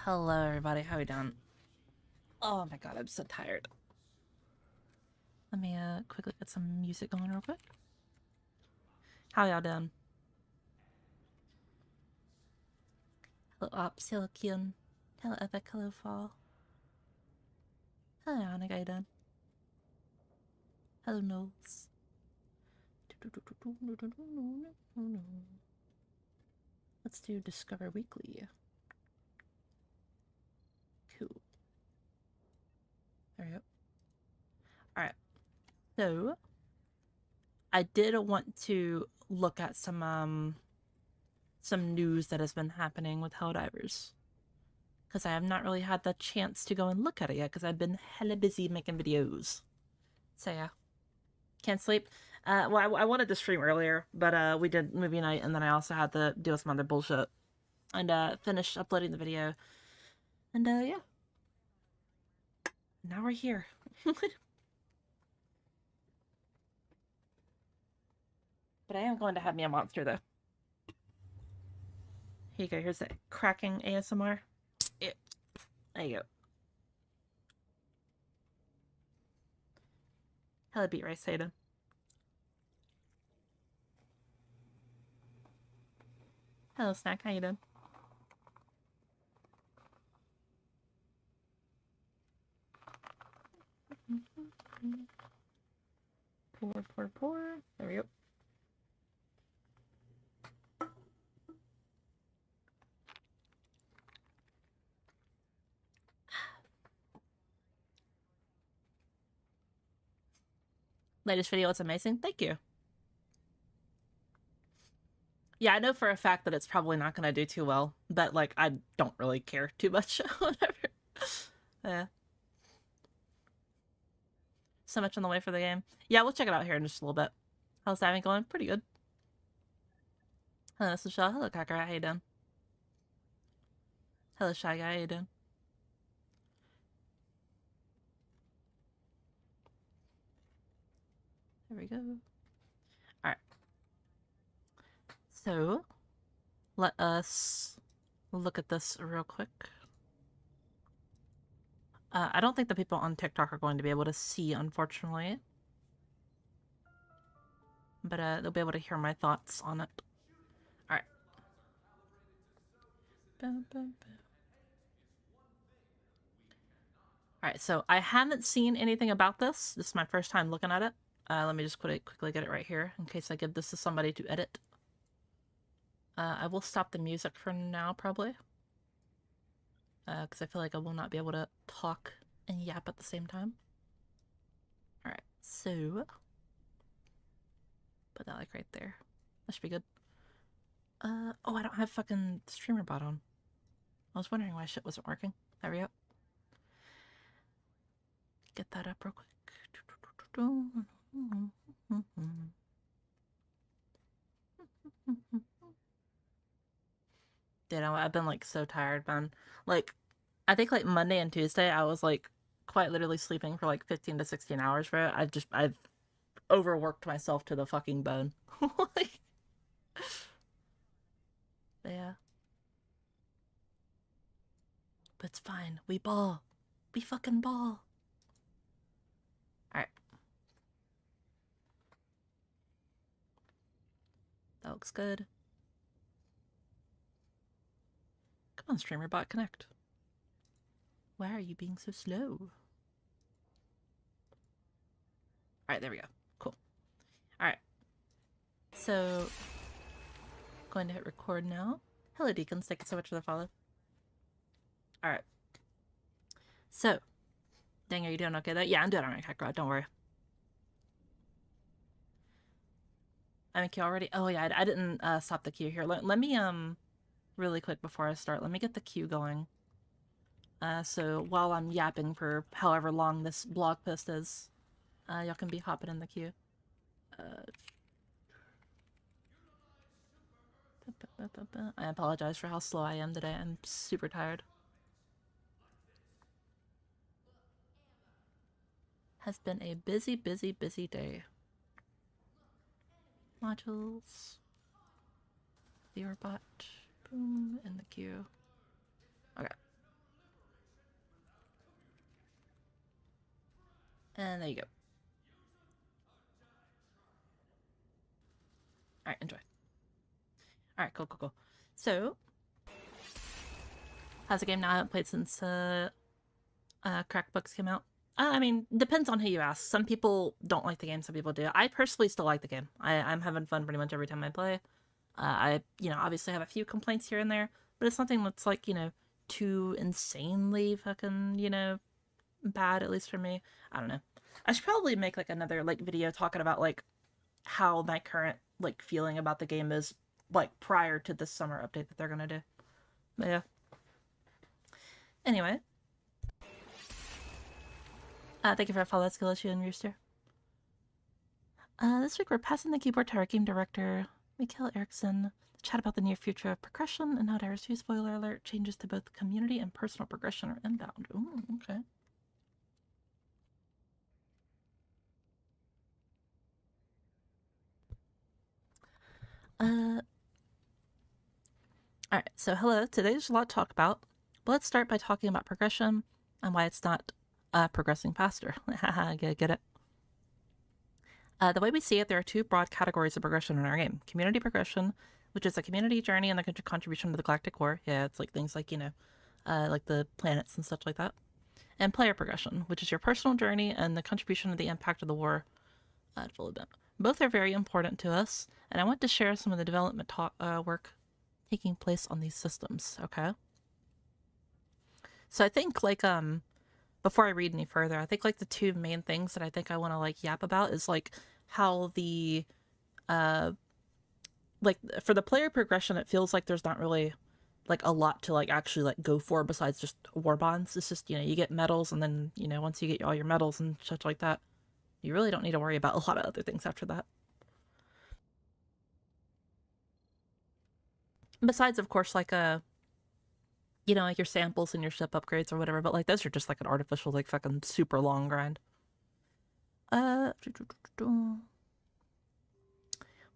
Hello, everybody. How we doing? Oh my god, I'm so tired. Let me quickly get some music going real quick. How y'all doing? Hello, Ops. Hello, Kian. Hello, Epic. Hello, Fall. Hello, Annika. How you doing? Hello, Knowles. Let's do Discover Weekly. Cool. There we go. Alright. So, I did want to look at some news that has been happening with Helldivers. Because I have not really had the chance to go and look at it yet, because I've been hella busy making videos. So yeah. Can't sleep. Well, I wanted to stream earlier, but we did movie night, and then I also had to deal with some other bullshit. And finished uploading the video. And yeah. Now we're here. But I am going to have me a monster, though. Here you go. Here's that cracking ASMR. Yeah. There you go. Hello, Beat Rice Sada. Hello, Snack. How you doing? Pour. There we go. Latest video, it's amazing. Thank you. Yeah, I know for a fact that it's probably not going to do too well, but, like, I don't really care too much. Whatever. Yeah. So much on the way for the game. Yeah, we'll check it out here in just a little bit. How's that going? Pretty good. Hello, this is Michelle. Hello, Kakarot. How you doing? Hello, Shy Guy. How you doing? There we go. Alright. So, let us look at this real quick. I don't think the people on TikTok are going to be able to see, unfortunately. But they'll be able to hear my thoughts on it. Alright. Alright, so I haven't seen anything about this. This is my first time looking at it. Let me just quickly get it right here in case I give this to somebody to edit. I will stop the music for now, probably. Because I feel like I will not be able to talk and yap at the same time. Alright, so... put that, like, right there. That should be good. Oh, I don't have fucking streamer bot on. I was wondering why shit wasn't working. There we go. Get that up real quick. Dude, I've been, like, so tired, man. Like, I think, like, Monday and Tuesday, I was, like, quite literally sleeping for, like, 15 to 16 hours for it. I've overworked myself to the fucking bone. Like, yeah. But it's fine. We ball. We fucking ball. Alright. That looks good. Come on, streamer bot, connect. Why are you being so slow? Alright, there we go. Cool. Alright. So, going to hit record now. Hello, Deacons. Thank you so much for the follow. Alright. So, dang, are you doing okay though? Yeah, I'm doing alright, Kakarot. Don't worry. I'm in queue already. Oh, yeah, I didn't stop the queue here. Let me, really quick before I start, let me get the queue going. So while I'm yapping for however long this blog post is, y'all can be hopping in the queue. I apologize for how slow I am today. I'm super tired. Has been a busy day. Modules. Viewer bot. Boom. In the queue. Okay. And there you go. All right, enjoy. All right, cool. So, how's the game now? I haven't played since Crack Books came out. I mean, depends on who you ask. Some people don't like the game, some people do. I personally still like the game. I'm having fun pretty much every time I play. I, obviously have a few complaints here and there, but it's nothing that's like, too insanely fucking, bad, at least for me. I don't know. I should probably make like another like video talking about like how my current like feeling about the game is like prior to the summer update that they're gonna do. But yeah. Anyway, thank you for a follow, skill issue and Rooster. This week we're passing the keyboard to our game director, Mikhail Erickson, to chat about the near future of progression and how to 2, spoiler alert, changes to both community and personal progression are inbound. Ooh, okay. Alright, so hello. Today there's a lot to talk about, but let's start by talking about progression and why it's not progressing faster. Get it? The way we see it, there are 2 broad categories of progression in our game. Community progression, which is a community journey and the contribution to the Galactic War. Yeah, it's like things like, like the planets and such like that. And player progression, which is your personal journey and the contribution to the impact of the war full event. Both are very important to us, and I want to share some of the development work taking place on these systems, okay? So I think, like, before I read any further, I think, like, the 2 main things that I think I want to, like, yap about is, like, how the, like, for the player progression, it feels like there's not really, like, a lot to, like, actually, like, go for besides just war bonds. It's just, you get medals, and then, once you get all your medals and such like that, you really don't need to worry about a lot of other things after that. Besides, of course, like, like your samples and your ship upgrades or whatever, but like those are just like an artificial, like fucking super long grind. We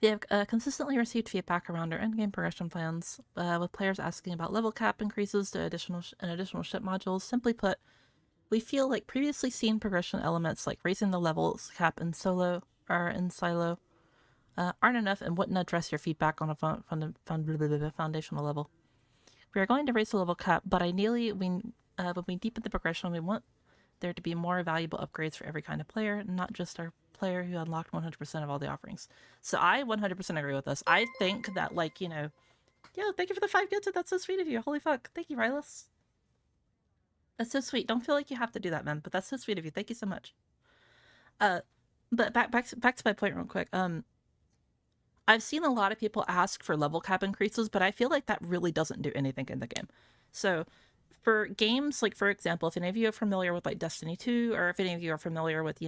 have consistently received feedback around our endgame progression plans, with players asking about level cap increases to additional ship modules. Simply put, we feel like previously seen progression elements like raising the levels cap in solo or in silo aren't enough and wouldn't address your feedback on a foundational level. We are going to raise the level cap, but ideally, when we deepen the progression, we want there to be more valuable upgrades for every kind of player, not just our player who unlocked 100% of all the offerings. So I 100% agree with this. I think that, like, thank you for the 5 gifted. That's so sweet of you. Holy fuck. Thank you, Rylus. That's so sweet. Don't feel like you have to do that, man, but that's so sweet of you. Thank you so much. But back to my point real quick. I've seen a lot of people ask for level cap increases, but I feel like that really doesn't do anything in the game. So for games, like, for example, if any of you are familiar with, like, Destiny 2, or if any of you are familiar with,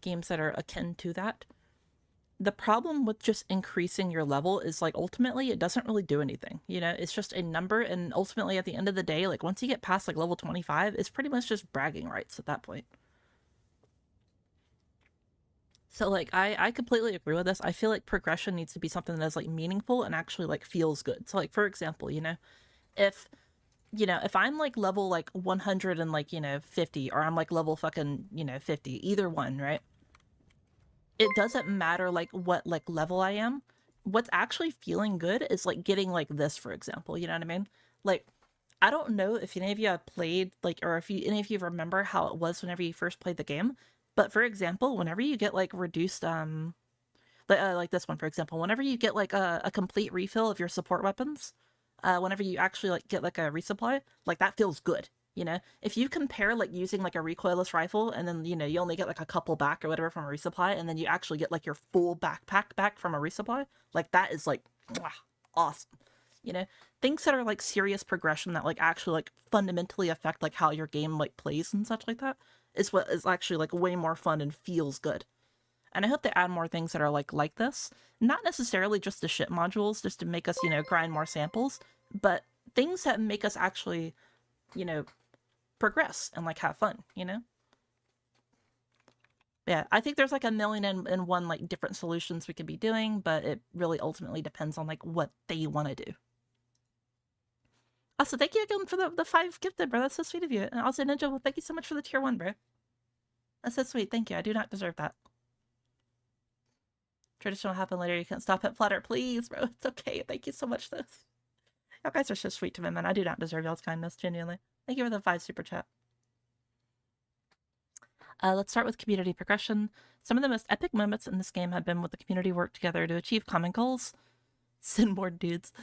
games that are akin to that, the problem with just increasing your level is, like, ultimately it doesn't really do anything. It's just a number, and ultimately at the end of the day, like, once you get past, like, level 25, it's pretty much just bragging rights at that point. So, like, I completely agree with this. I feel like progression needs to be something that's, like, meaningful and actually, like, feels good. So, like, for example, if, if I'm, like, level, like, 100 and, like, 50, or I'm, like, level fucking, 50, either one, right? It doesn't matter, like, what, like, level I am. What's actually feeling good is, like, getting, like, this, for example, you know what I mean? Like, I don't know if any of you have played, like, or if any of you remember how it was whenever you first played the game, but for example, whenever you get, like, reduced, like this one, for example, whenever you get, like, a complete refill of your support weapons, whenever you actually, like, get, like, a resupply, like, that feels good, If you compare, like, using, like, a recoilless rifle, and then, you only get, like, a couple back or whatever from a resupply, and then you actually get, like, your full backpack back from a resupply, like, that is, like, mwah, awesome. Things that are, like, serious progression that, like, actually, like, fundamentally affect, like, how your game, like, plays and such like that is what is actually, like, way more fun and feels good. And I hope they add more things that are, like this. Not necessarily just the ship modules, just to make us, grind more samples, but things that make us actually, progress and, like, have fun, Yeah, I think there's, like, a million and one, like, different solutions we could be doing, but it really ultimately depends on, like, what they want to do. Also, thank you again for the 5 gifted, bro. That's so sweet of you. And also, Ninja, well, thank you so much for the tier 1, bro. That's so sweet. Thank you. I do not deserve that. Tradition will happen later. You can't stop it. Flutter, please, bro. It's okay. Thank you so much, though. Y'all guys are so sweet to me, man. I do not deserve y'all's kindness, genuinely. Thank you for the 5 super chat. Let's start with community progression. Some of the most epic moments in this game have been with the community work together to achieve common goals. Sinboard dudes.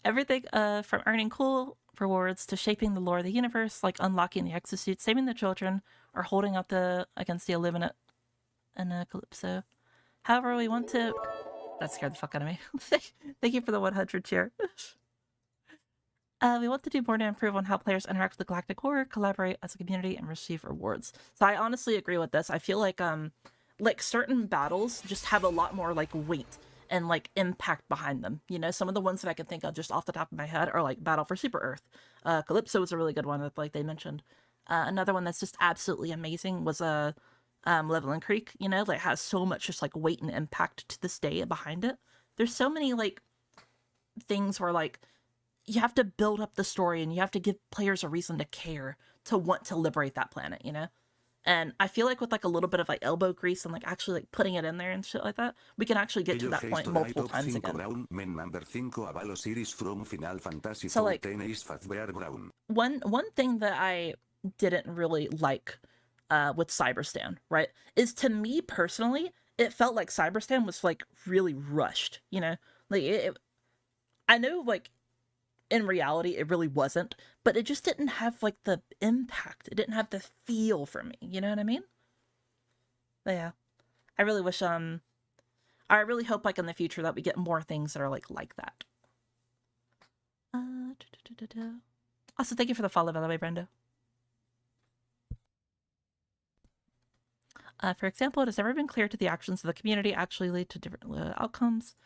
Everything from earning cool rewards to shaping the lore of the universe, like unlocking the exosuit, saving the children, or holding up against the Illuminate and Calypso. However, we want to... That scared the fuck out of me. Thank you for the 100 cheer. We want to do more to improve on how players interact with the Galactic War, collaborate as a community, and receive rewards. So I honestly agree with this. I feel like certain battles just have a lot more like weight and like impact behind them. You know, some of the ones that I can think of just off the top of my head are like Battle for Super Earth. Calypso was a really good one that like they mentioned. Another one that's just absolutely amazing was Leveling Creek. You know, like has so much just like weight and impact to this day behind it. There's so many like things where like you have to build up the story and you have to give players a reason to care, to want to liberate that planet, you know? And I feel like with like a little bit of like elbow grease and like actually like putting it in there and shit like that, we can actually get to that point multiple times again. So like, one thing that I didn't really like with Cyberstan, right, is to me personally, it felt like Cyberstan was like really rushed, you know? Like I know like in reality it really wasn't, but it just didn't have like the impact. It didn't have the feel for me, you know what I mean? But yeah, I really wish I really hope like in the future that we get more things that are like that. Also, thank you for the follow, by the way, Brenda. For example, it has never been clear to the actions of the community actually lead to different outcomes.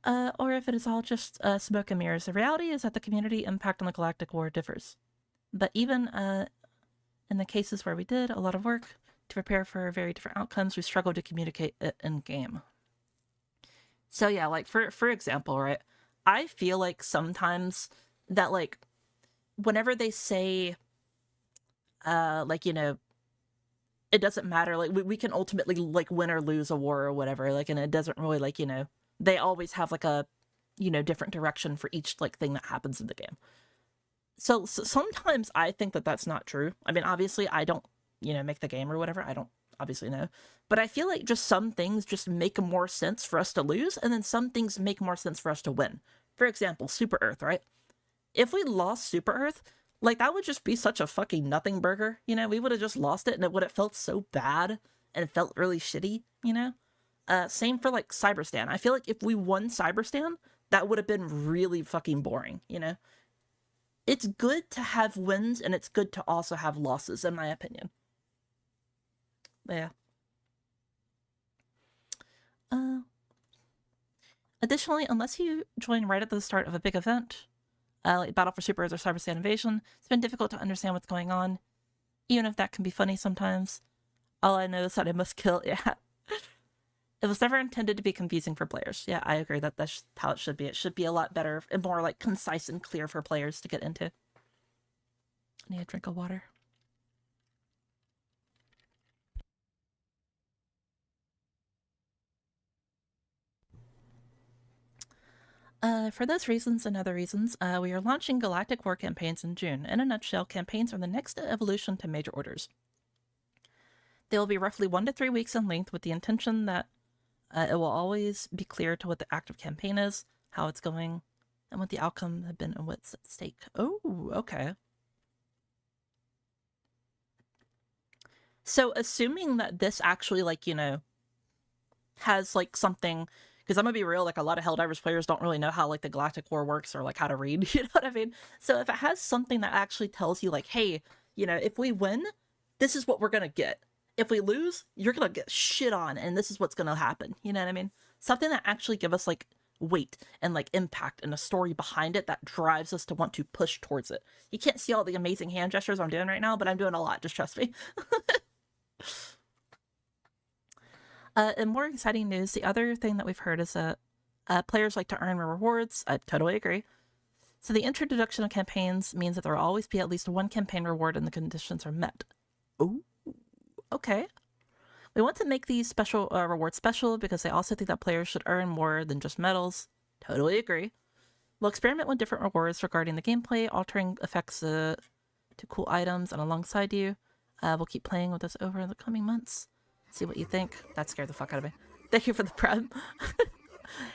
Or if it is all just smoke and mirrors. The reality is that the community impact on the Galactic War differs. But even in the cases where we did a lot of work to prepare for very different outcomes, we struggled to communicate it in-game. So yeah, like for example, right, I feel like sometimes that like whenever they say like, you know, it doesn't matter, like we can ultimately like win or lose a war or whatever, like, and it doesn't really like, you know, they always have like a, you know, different direction for each like thing that happens in the game. So sometimes I think that that's not true. I mean, obviously I don't, you know, make the game or whatever. I don't obviously know. But I feel like just some things just make more sense for us to lose, and then some things make more sense for us to win. For example, Super Earth, right? If we lost Super Earth, like that would just be such a fucking nothing burger, you know? We would have just lost it and it would have felt so bad and felt really shitty, you know? Same for like Cyberstan. I feel like if we won Cyberstan, that would have been really fucking boring, you know? It's good to have wins and it's good to also have losses, in my opinion. But yeah. Additionally, unless you join right at the start of a big event, like Battle for Super Earth or Cyberstan Invasion, it's been difficult to understand what's going on, even if that can be funny sometimes. All I know is that I must kill, yeah. It was never intended to be confusing for players. Yeah, I agree that that's how it should be. It should be a lot better and more like concise and clear for players to get into. I need a drink of water. For those reasons and other reasons, we are launching Galactic War campaigns in June. In a nutshell, campaigns are the next evolution to major orders. They will be roughly 1 to 3 weeks in length with the intention that it will always be clear to what the active campaign is, how it's going, and what the outcome have been and what's at stake. Oh, okay. So assuming that this actually, like, you know, has like something, because I'm gonna be real, like a lot of Helldivers players don't really know how like the Galactic War works or like how to read, you know what I mean? So if it has something that actually tells you like, hey, you know, if we win, this is what we're gonna get. If we lose, you're gonna get shit on and this is what's gonna happen, you know what I mean? Something that actually give us like weight and like impact and a story behind it that drives us to want to push towards it. You can't see all the amazing hand gestures I'm doing right now, but I'm doing a lot, just trust me. In more exciting news, the other thing that we've heard is that players like to earn rewards. I totally agree. So the introduction of campaigns means that there will always be at least one campaign reward and the conditions are met. Oh, okay. We want to make these special rewards special because they also think that players should earn more than just medals. Totally agree. We'll experiment with different rewards regarding the gameplay, altering effects to cool items and alongside you. We'll keep playing with this over the coming months. See what you think. That scared the fuck out of me. Thank you for the prep.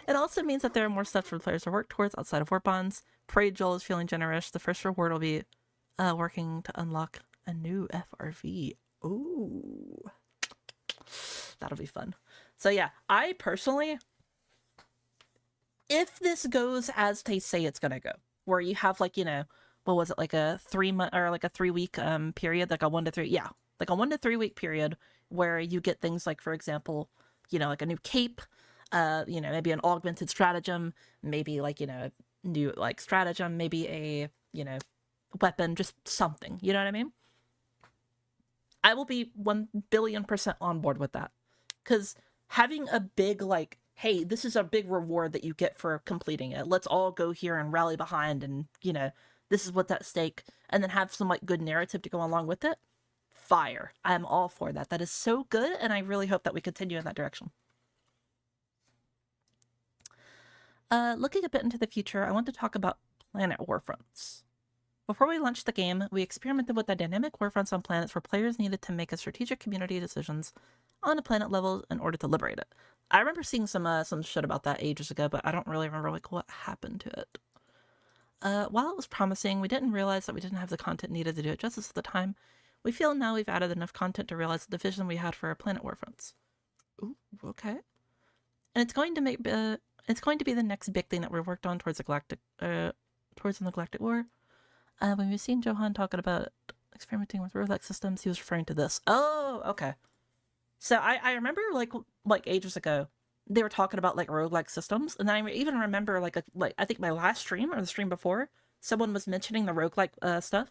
It also means that there are more stuff for players to work towards outside of Warp Bonds. Parade Joel is feeling generous. The first reward will be working to unlock a new FRV. Ooh. That'll be fun. So yeah, I personally, if this goes as they say it's gonna go, where you have like, you know, what was it, like a 3 month or like a 3 week period, like a 1 to 3, yeah, like a 1 to 3 week period where you get things like, for example, you know, like a new cape, you know, maybe an augmented stratagem, maybe like, you know, new like stratagem, maybe a, you know, weapon, just something, you know what I mean? I will be 1,000,000,000% on board with that. Because having a big, like, hey, this is a big reward that you get for completing it. Let's all go here and rally behind and, you know, this is what's at stake. And then have some, like, good narrative to go along with it. Fire. I'm all for that. That is so good, and I really hope that we continue in that direction. Looking a bit into the future, I want to talk about planet warfronts. Before we launched the game, we experimented with the dynamic warfronts on planets where players needed to make a strategic community decisions on a planet level in order to liberate it. I remember seeing some shit about that ages ago, but I don't really remember like what happened to it. While it was promising, we didn't realize that we didn't have the content needed to do it justice at the time. We feel now we've added enough content to realize the vision we had for our planet warfronts. Ooh, okay. And it's going to be the next big thing that we're worked on towards the galactic war. When we've seen Johan talking about experimenting with roguelike systems, he was referring to this. Oh, okay. So I remember like ages ago, they were talking about like roguelike systems, and then I even remember like I think my last stream or the stream before, someone was mentioning the roguelike stuff.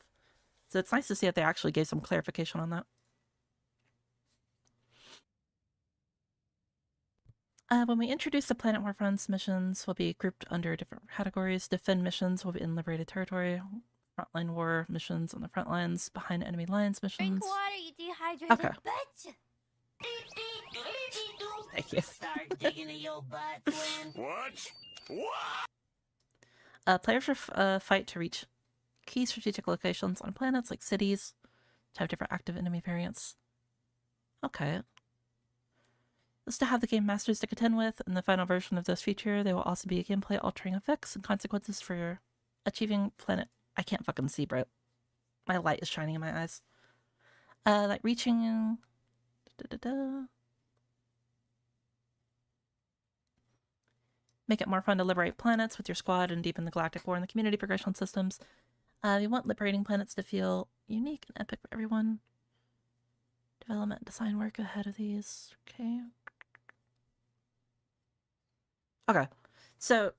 So it's nice to see that they actually gave some clarification on that. When we introduce the Planet Warfronts, missions will be grouped under different categories. Defend missions will be in liberated territory. Frontline war missions on the front lines. Behind enemy lines missions. Drink water, you dehydrated bitch! Thank you. Start digging in your butt, Flynn. What? Players fight to reach key strategic locations on planets like cities to have different active enemy variants. Okay. This to have the game masters to contend with. In the final version of this feature, there will also be gameplay altering effects and consequences for achieving planet. I can't fucking see, bro. My light is shining in my eyes. Like reaching. Make it more fun to liberate planets with your squad and deepen the galactic war and the community progression systems. We want liberating planets to feel unique and epic for everyone. Development and design work ahead of these. Okay. Okay. So,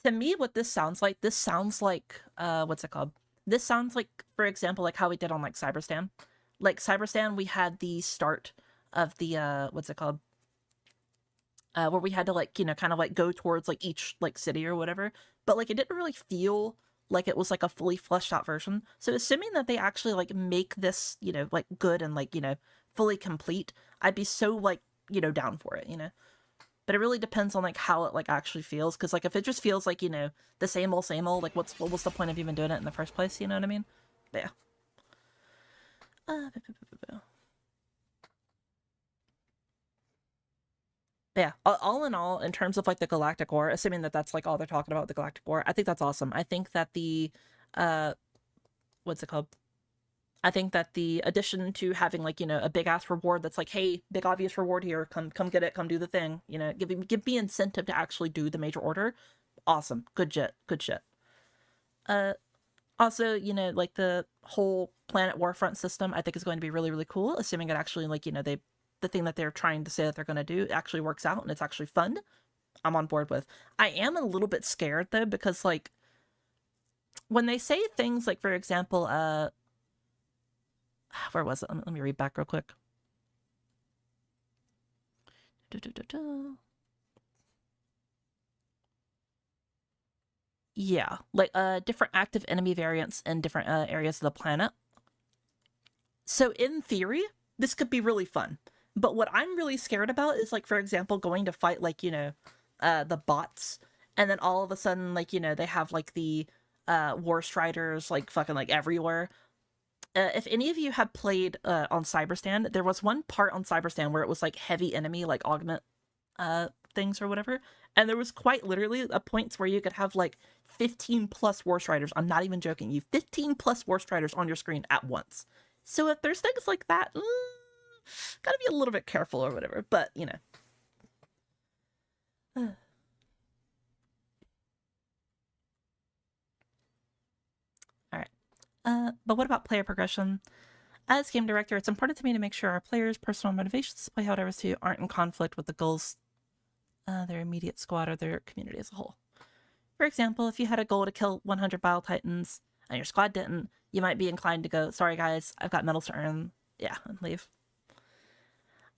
to me, what this sounds like, what's it called? This sounds like, for example, like how we did on, like, Cyberstan. Like, Cyberstan, we had the start of the, what's it called? Where we had to, like, you know, kind of, like, go towards, like, each, like, city or whatever. But, like, it didn't really feel like it was, like, a fully fleshed out version. So, assuming that they actually, like, make this, you know, like, good and, like, you know, fully complete, I'd be so, like, you know, down for it, you know? But it really depends on, like, how it, like, actually feels. Because, like, if it just feels like, you know, the same old, like, what was the point of even doing it in the first place? You know what I mean? But yeah. Yeah, all in all, in terms of, like, the Galactic War, assuming that that's, like, all they're talking about, the Galactic War, I think that's awesome. I think that the, what's it called? I think that the addition to having, like, you know, a big-ass reward that's like, hey, big obvious reward here, come get it, come do the thing, you know, give me incentive to actually do the major order. Awesome. Good shit. Also, you know, like, the whole Planet Warfront system, I think is going to be really, really cool, assuming it actually, like, you know, the thing that they're trying to say that they're going to do actually works out and it's actually fun. I'm on board with. I am a little bit scared, though, because, like, when they say things like, for example, where was it? Let me read back real quick. Yeah, like, different active enemy variants in different areas of the planet. So in theory, this could be really fun. But what I'm really scared about is, like, for example, going to fight, like, you know, the bots, and then all of a sudden, like, you know, they have, like, the war striders, like, fucking, like, everywhere. If any of you have played on Cyberstand, there was one part on Cyberstand where it was, like, heavy enemy, like, augment things or whatever, and there was quite literally a point where you could have, like, 15 plus war striders. I'm not even joking you. 15 plus war striders on your screen at once. So if there's things like that, gotta be a little bit careful or whatever, but, you know. Alright. But what about player progression? As game director, it's important to me to make sure our players' personal motivations to play Helldivers 2 aren't in conflict with the goals their immediate squad or their community as a whole. For example, if you had a goal to kill 100 Bile Titans and your squad didn't, you might be inclined to go, sorry guys, I've got medals to earn, yeah, and leave.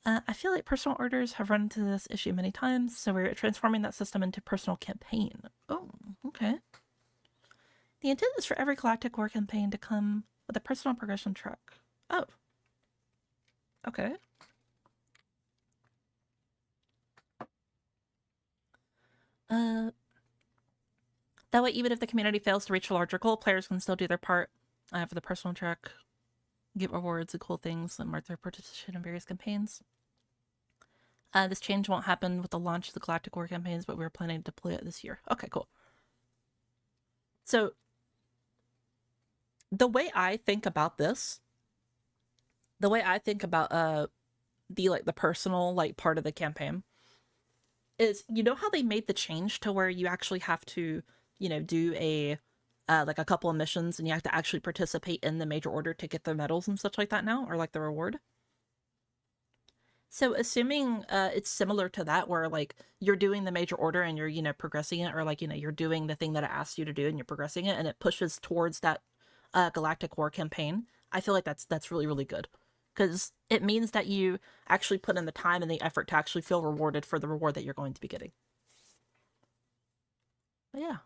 I feel like personal orders have run into this issue many times, so we're transforming that system into personal campaign. Oh, okay. The intent is for every Galactic War campaign to come with a personal progression track. Oh. Okay. That way, even if the community fails to reach a larger goal, players can still do their part for the personal track, get rewards and cool things, and mark their participation in various campaigns. This change won't happen with the launch of the Galactic War campaigns, but we're planning to deploy it this year. Okay, cool. So, the way I think about this, the way I think about the personal, like, part of the campaign is, you know how they made the change to where you actually have to, you know, do a like a couple of missions and you have to actually participate in the major order to get the medals and such like that now, or like the reward? So assuming it's similar to that, where like you're doing the major order and you're, you know, progressing it, or like, you know, you're doing the thing that it asks you to do and you're progressing it and it pushes towards that Galactic War campaign, I feel like that's really, really good. Because it means that you actually put in the time and the effort to actually feel rewarded for the reward that you're going to be getting. But yeah.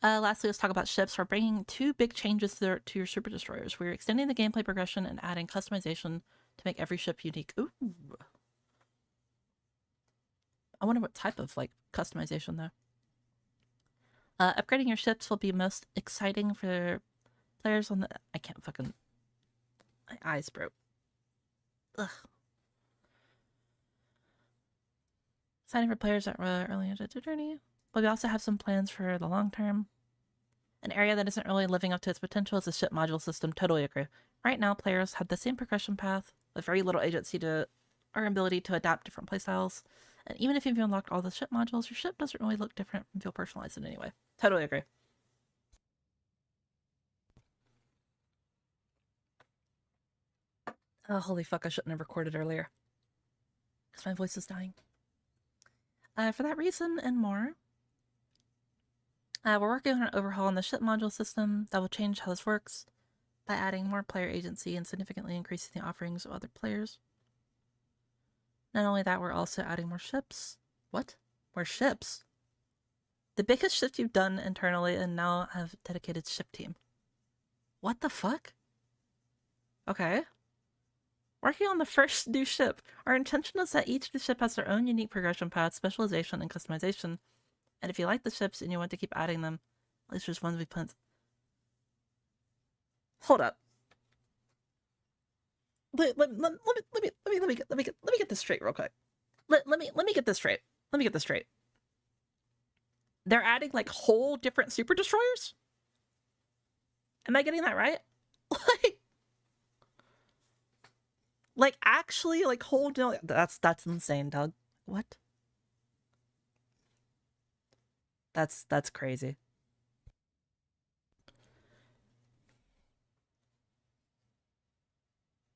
Lastly, let's talk about ships. We're bringing two big changes to your super destroyers. We're extending the gameplay progression and adding customization to make every ship unique. Ooh. I wonder what type of, like, customization, though. Upgrading your ships will be most exciting for players on the... I can't fucking... My eyes broke. Ugh. Exciting for players that were early into the journey. But we also have some plans for the long term. An area that isn't really living up to its potential is the ship module system. Totally agree. Right now, players have the same progression path with very little agency to our ability to adapt different playstyles. And even if you've unlocked all the ship modules, your ship doesn't really look different and feel personalized in any way. Totally agree. Oh, holy fuck, I shouldn't have recorded earlier. Because my voice is dying. For that reason and more, we're working on an overhaul on the ship module system that will change how this works by adding more player agency and significantly increasing the offerings of other players. Not only that, we're also adding more ships. What? More ships? The biggest shift you've done internally and now have a dedicated ship team. What the fuck? Okay. Working on the first new ship. Our intention is that each new ship has their own unique progression path, specialization, and customization. And if you like the ships and you want to keep adding them, at least there's ones we plan. Hold up. Let me get this straight real quick. Let me get this straight. Let me get this straight. They're adding like whole different super destroyers? Am I getting that right? Like actually like whole that's insane, Doug. What? That's crazy.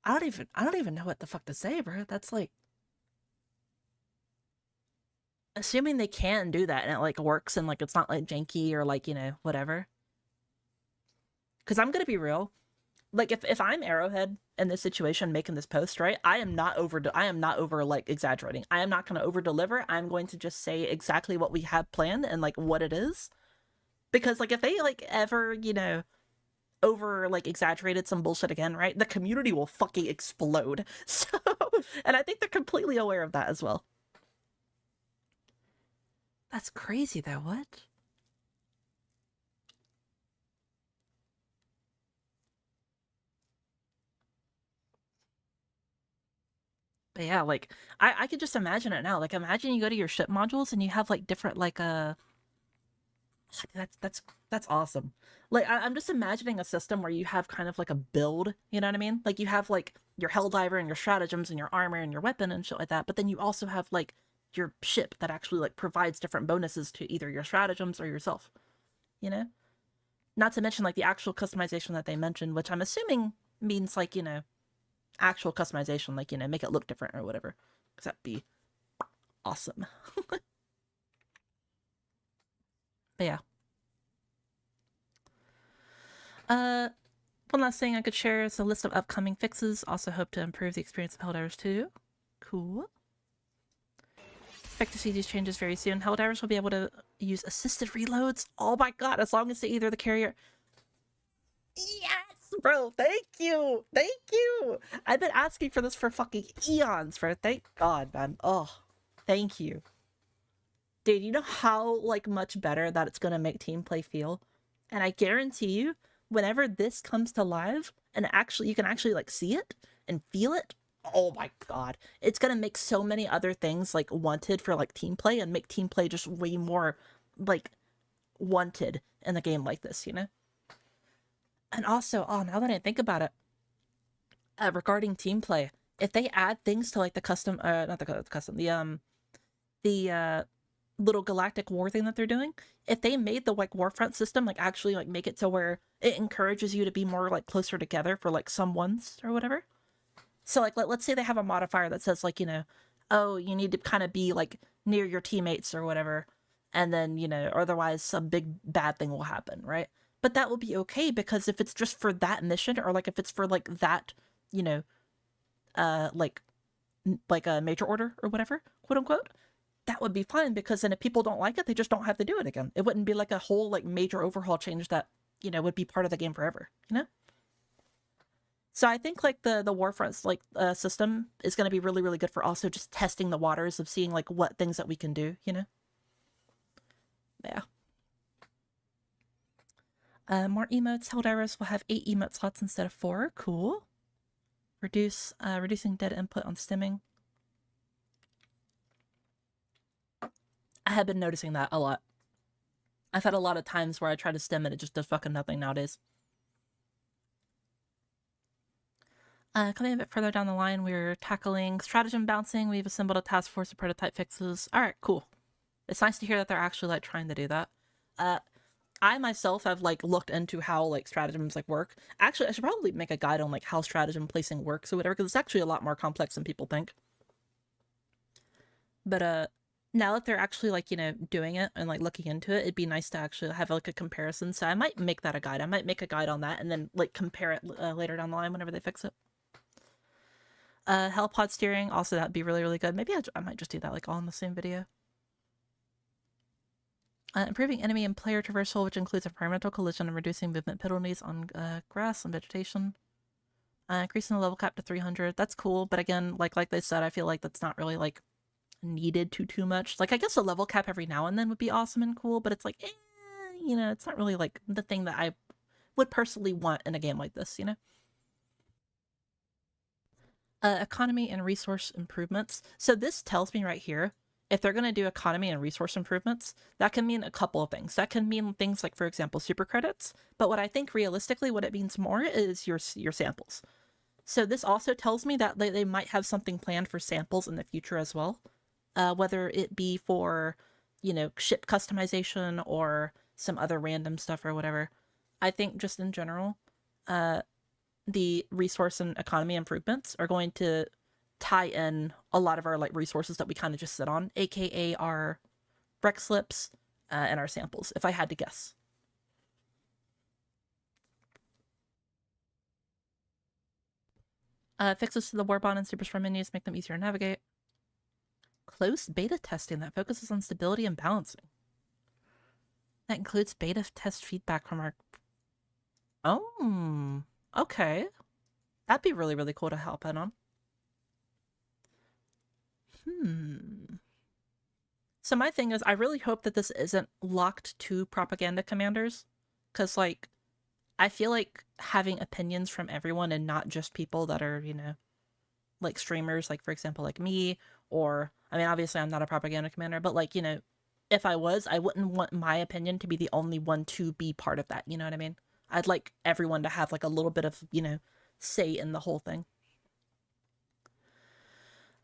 I don't even know what the fuck to say, bro. That's like, assuming they can do that and it like works and like it's not like janky or like, you know, whatever. Because I'm gonna be real, like if I'm Arrowhead in this situation making this post, right, I am not over like exaggerating. I am not going to over deliver. I'm going to just say exactly what we have planned and like what it is. Because like if they like ever, you know, over like exaggerated some bullshit again, right, the community will fucking explode. So, and I think they're completely aware of that as well. That's crazy though. What? But yeah, like I could just imagine it now. Like imagine you go to your ship modules and you have like different like that's awesome. Like I'm just imagining a system where you have kind of like a build, you know what I mean? Like you have like your Helldiver and your stratagems and your armor and your weapon and shit like that, but then you also have like your ship that actually like provides different bonuses to either your stratagems or yourself, you know? Not to mention like the actual customization that they mentioned, which I'm assuming means like, you know, actual customization, like, you know, make it look different or whatever. Because that'd be awesome. But yeah. One last thing I could share is a list of upcoming fixes. Also hope to improve the experience of Helldivers 2. Cool. Expect to see these changes very soon. Helldivers will be able to use assisted reloads. Oh my god, as long as they either the carrier... Yes, bro, thank you! Thank you! I've been asking for this for fucking eons, bro. Thank god, man. Oh, thank you. Dude, you know how, like, much better that it's gonna make team play feel? And I guarantee you, whenever this comes to live, and actually, you can actually, like, see it and feel it, oh my god. It's gonna make so many other things, like, wanted for, like, team play, and make team play just way more, like, wanted in a game like this, you know? And also, oh, now that I think about it, regarding team play, if they add things to, like, the custom, not the custom, the little galactic war thing that they're doing, if they made the like warfront system like actually like make it to where it encourages you to be more like closer together for like some ones or whatever. So like let's say they have a modifier that says like, you know, oh, you need to kind of be like near your teammates or whatever, and then, you know, otherwise some big bad thing will happen, right? But that will be okay, because if it's just for that mission, or like if it's for like that, you know, like a major order or whatever, quote unquote, that would be fine, because then if people don't like it, they just don't have to do it again. It wouldn't be like a whole like major overhaul change that, you know, would be part of the game forever, you know? So I think like the Warfronts like system is going to be really, really good for also just testing the waters of seeing like what things that we can do, you know? Yeah. More emotes. Helldivers will have 8 emote slots instead of 4. Cool. Reducing dead input on stimming. I have been noticing that a lot. I've had a lot of times where I try to stem and it just does fucking nothing nowadays. Coming a bit further down the line, we're tackling stratagem bouncing. We've assembled a task force of prototype fixes. Alright, cool. It's nice to hear that they're actually like trying to do that. I myself have like looked into how like stratagems like work. Actually, I should probably make a guide on like how stratagem placing works or whatever, because it's actually a lot more complex than people think. But now that they're actually like, you know, doing it and like looking into it, it'd be nice to actually have like a comparison. So I might make that a guide. I might make a guide on that and then like compare it later down the line whenever they fix it. Hellpod steering, also that'd be really, really good. Maybe I might just do that like all in the same video. Improving enemy and player traversal, which includes environmental collision and reducing movement penalties on grass and vegetation. Increasing the level cap to 300. That's cool, but again, like they said, I feel like that's not really like needed too much. Like I guess a level cap every now and then would be awesome and cool, but it's like, you know, it's not really like the thing that I would personally want in a game like this, you know? Economy and resource improvements. So this tells me right here, if they're going to do economy and resource improvements, that can mean a couple of things. That can mean things like, for example, super credits. But what I think realistically what it means more is your samples. So this also tells me that they might have something planned for samples in the future as well. Whether it be for, you know, ship customization or some other random stuff or whatever. I think just in general, the resource and economy improvements are going to tie in a lot of our like resources that we kind of just sit on, aka our rec slips and our samples, if I had to guess. Fixes to the warbond and superstorm menus make them easier to navigate. Closed beta testing that focuses on stability and balancing. That includes beta test feedback from our... Oh, okay. That'd be really, really cool to help out on. So my thing is, I really hope that this isn't locked to propaganda commanders, because, like, I feel like having opinions from everyone and not just people that are, like streamers, like, for example, like me, or, I mean, obviously I'm not a propaganda commander, but, like, if I was, I wouldn't want my opinion to be the only one to be part of that, you know what I mean? I'd like everyone to have, like, a little bit of, say in the whole thing.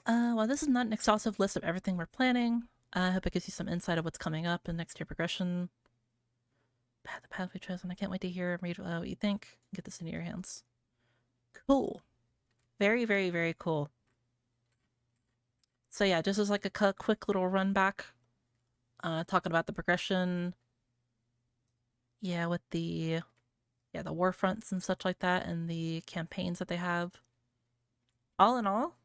Well, this is not an exhaustive list of everything we're planning. I hope it gives you some insight of what's coming up in next year progression. The path we chosen. I can't wait to hear and read what you think. Get this into your hands. Cool. Very, very, very cool. So yeah, just as like a quick little run back, talking about the progression. Yeah, with the war fronts and such like that, and the campaigns that they have. All in all,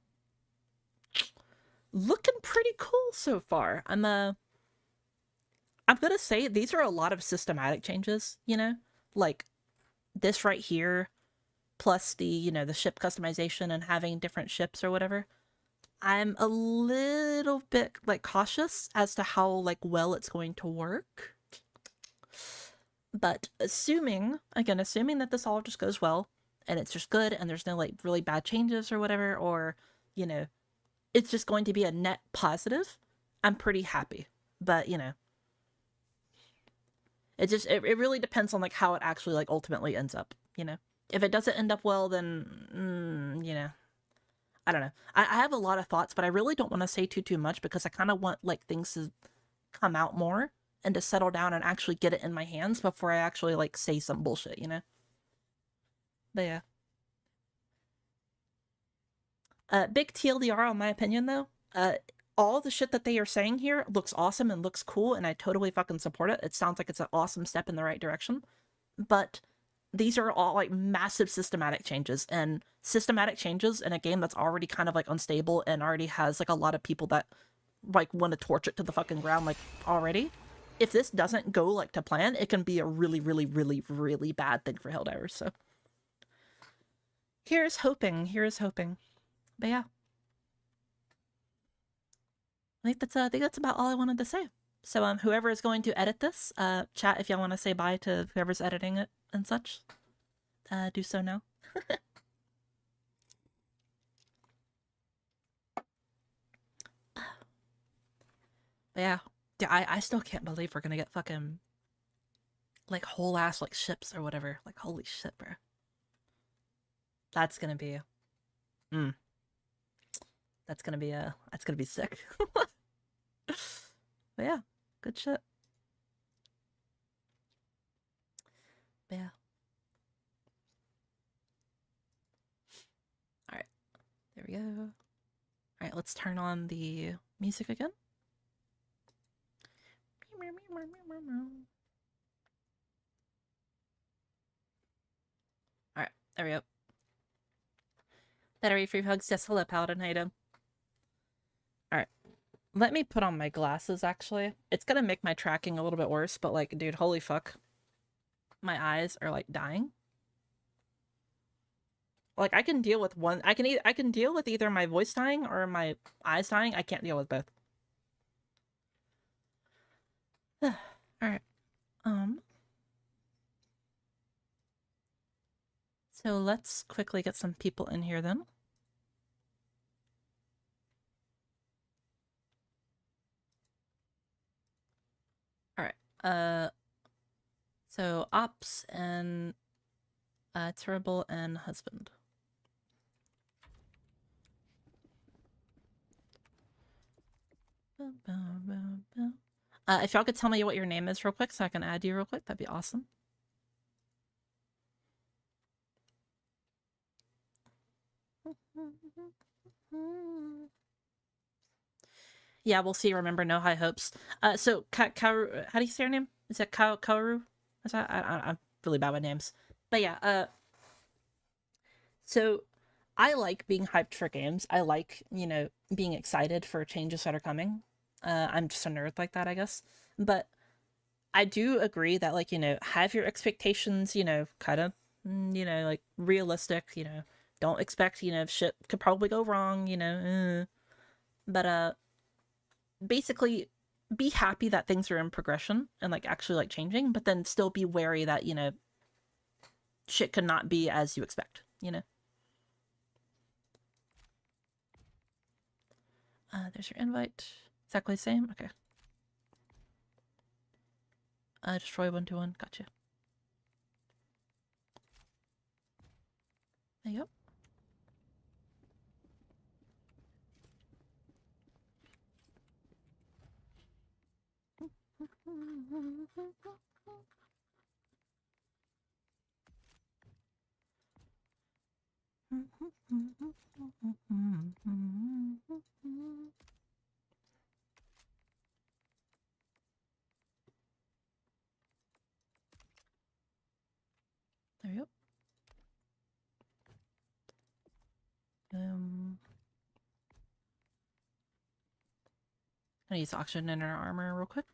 looking pretty cool so far. I'm gonna say these are a lot of systematic changes, like this right here, plus the, the ship customization and having different ships or whatever. I'm a little bit like cautious as to how like well it's going to work. But assuming that this all just goes well and it's just good and there's no like really bad changes or whatever, or, it's just going to be a net positive, I'm pretty happy. But, it really depends on like how it actually like ultimately ends up, If it doesn't end up well, then, I don't know. I have a lot of thoughts, but I really don't want to say too much because I kind of want like things to come out more and to settle down and actually get it in my hands before I actually like say some bullshit, But yeah. Big TLDR on my opinion though. All the shit that they are saying here looks awesome and looks cool, and I totally fucking support it. It sounds like it's an awesome step in the right direction. But these are all like massive systematic changes, and systematic changes in a game that's already kind of like unstable and already has like a lot of people that like want to torch it to the fucking ground like already. If this doesn't go like to plan, it can be a really, really, really, really bad thing for Helldivers. So here's hoping. But yeah, I think that's about all I wanted to say. So whoever is going to edit this, chat if y'all want to say bye to whoever's editing it and such. Do so now. But yeah, I still can't believe we're gonna get fucking like whole ass like ships or whatever. Like holy shit, bro. That's gonna be, that's gonna be sick. But yeah, good shit. But yeah. All right, there we go. All right, let's turn on the music again. All right, there we go. Battery free hugs. Yes, hello, Paladin. How you doing? All right, let me put on my glasses. Actually, it's gonna make my tracking a little bit worse, but like, dude, holy fuck, my eyes are like dying. Like I can deal with one. I can deal with either my voice dying or my eyes dying. I can't deal with both. All right. So let's quickly get some people in here then. All right. So ops and terrible and husband. If y'all could tell me what your name is real quick so I can add you real quick, that'd be awesome. Yeah, we'll see. Remember, no high hopes. So Kaoru, how do you say your name? Is that Kaoru? Is that I'm really bad with names. But yeah, so I like being hyped for games. I like, being excited for changes that are coming. I'm just a nerd like that, I guess. But I do agree that, like, have your expectations, kind of you know, like realistic, you know, don't expect, you know, shit could probably go wrong, you know, but basically be happy that things are in progression and like actually like changing, but then still be wary that, you know, shit could not be as you expect, you know. There's your invite. Exactly the same. Okay. Destroy 121. Gotcha. There you go. There you go. I use oxygen in our armor real quick.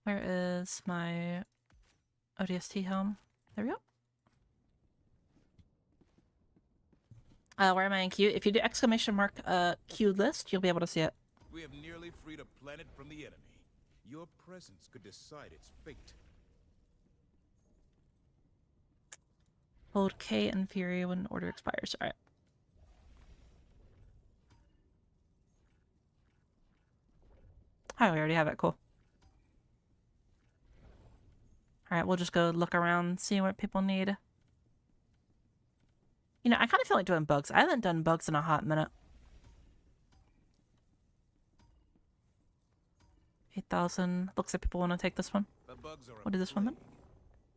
Where is my ODST helm? There we go. Where am I in queue? If you do exclamation mark queue list, you'll be able to see it. We have nearly freed a planet from the enemy. Your presence could decide its fate. Hold K and Fury when order expires. Alright. Oh, we already have it. Cool. Alright, we'll just go look around, see what people need. You know, I kind of feel like doing bugs. I haven't done bugs in a hot minute. 8,000. Looks like people want to take this one. What is this one then?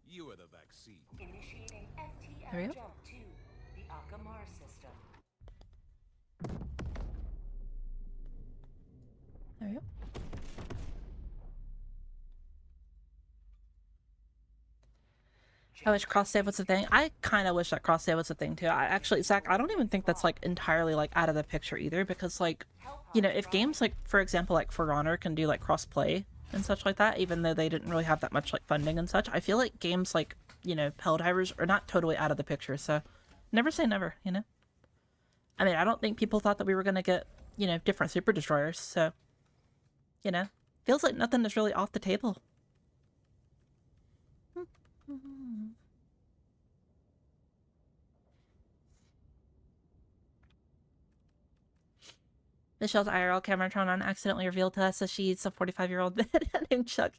You are the vaccine. Initiating FTL There we go. jump to the Akamar system. There we go. I wish cross save was a thing. I kind of wish that cross save was a thing too. I actually, Zach, I don't even think that's like entirely like out of the picture either, because like, you know, if games like, for example, like For Honor can do like cross play and such like that, even though they didn't really have that much like funding and such, I feel like games like, you know, Helldivers are not totally out of the picture. So never say never, you know. I mean, I don't think people thought that we were gonna get, you know, different super destroyers. So, you know, feels like nothing is really off the table. Michelle's IRL camera turned on accidentally revealed to us that she's a 45-year-old named Chuck.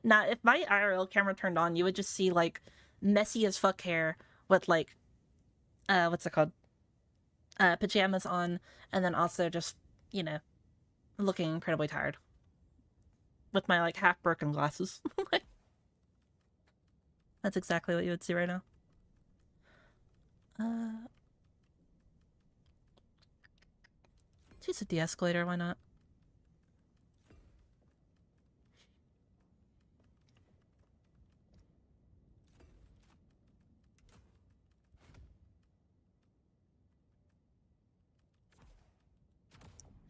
Now, if my IRL camera turned on, you would just see, like, messy as fuck hair with, like, what's it called? Pajamas on, and then also just, you know, looking incredibly tired. With my, like, half-broken glasses. That's exactly what you would see right now. Use a de-escalator, why not?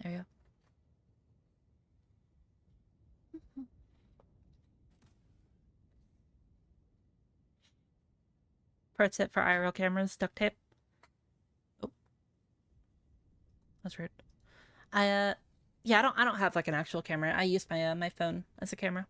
There you go. Pro tip for IRL cameras, duct tape. Oh. That's rude. Yeah, I don't have like an actual camera. I use my my phone as a camera.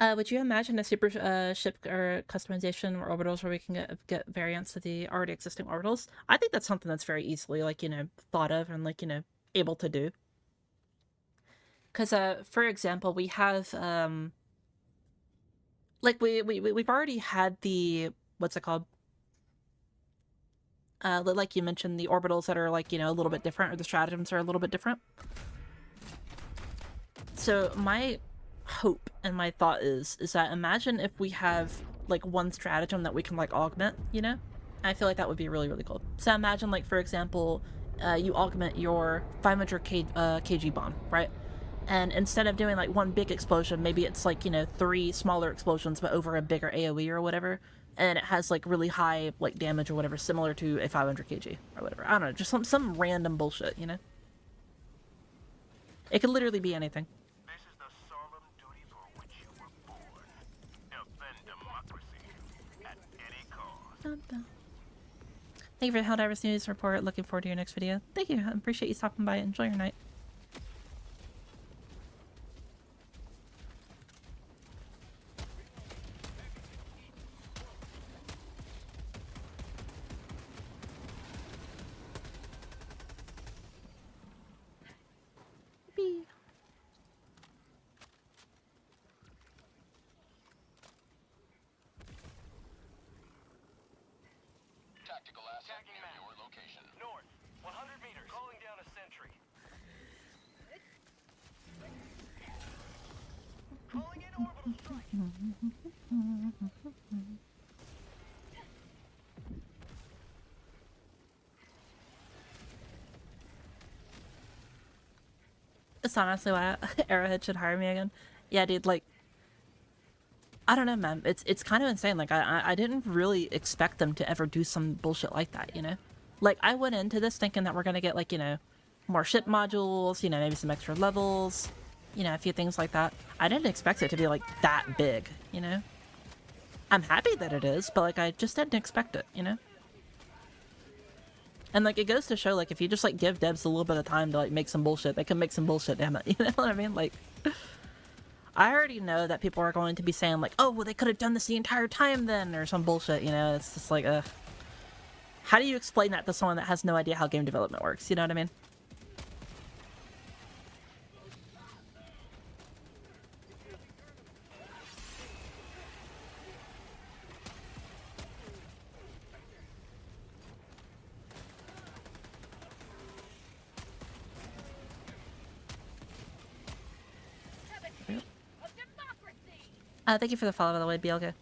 Would you imagine a super ship or customization or orbitals where we can get variants of the already existing orbitals? I think that's something that's very easily, like, you know, thought of and, like, you know, able to do. Because, for example, we have, like, we've already had the, what's it called? Like you mentioned, the orbitals that are, like, you know, a little bit different, or the stratagems are a little bit different. So my hope and my thought is that imagine if we have like one stratagem that we can like augment, you know? I feel like that would be really, really cool. So imagine, like, for example, you augment your 500 kg bomb, right? And instead of doing like one big explosion, maybe it's like, you know, 3 smaller explosions but over a bigger AoE or whatever. and it has like really high like damage or whatever, similar to a 500 kg or whatever. I don't know, just some random bullshit, you know? It could literally be anything. This is the solemn duty for which you were born. Defend democracy at any cost. Thank you for the Helldivers news report. Looking forward to your next video. Thank you. I appreciate you stopping by. Enjoy your night. Bee. Tactical asset near your location. North, 100 meters. Calling down a sentry. Calling in orbital strike. It's honestly why Arrowhead should hire me again. Yeah, dude, like, I don't know, man. It's kind of insane. Like, I didn't really expect them to ever do some bullshit like that, you know? Like, I went into this thinking that we're gonna get, like, you know, more ship modules, you know, maybe some extra levels, you know, a few things like that. I didn't expect it to be, like, that big, you know? I'm happy that it is, but, like, I just didn't expect it, you know? And, like, it goes to show, like, if you just, like, give devs a little bit of time to, like, make some bullshit, they can make some bullshit, damn it. You know what I mean? Like, I already know that people are going to be saying, like, oh, well, they could have done this the entire time then, or some bullshit, you know? It's just like, how do you explain that to someone that has no idea how game development works? You know what I mean? Thank you for the follow, by the way, BLK.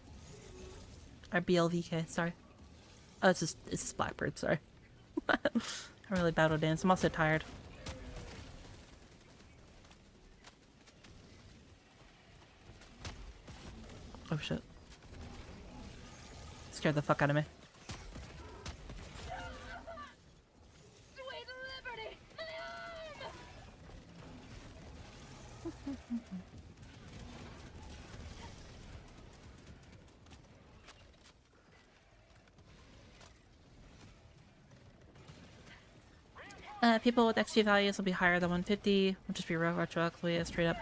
Or BLVK, sorry. Oh, it's just Blackbird, sorry. I'm really battle dance. I'm also tired. Oh shit. Scared the fuck out of me. Sweet liberty! My arm! People with XP values will be higher than 150. Will just be retroactively straight up.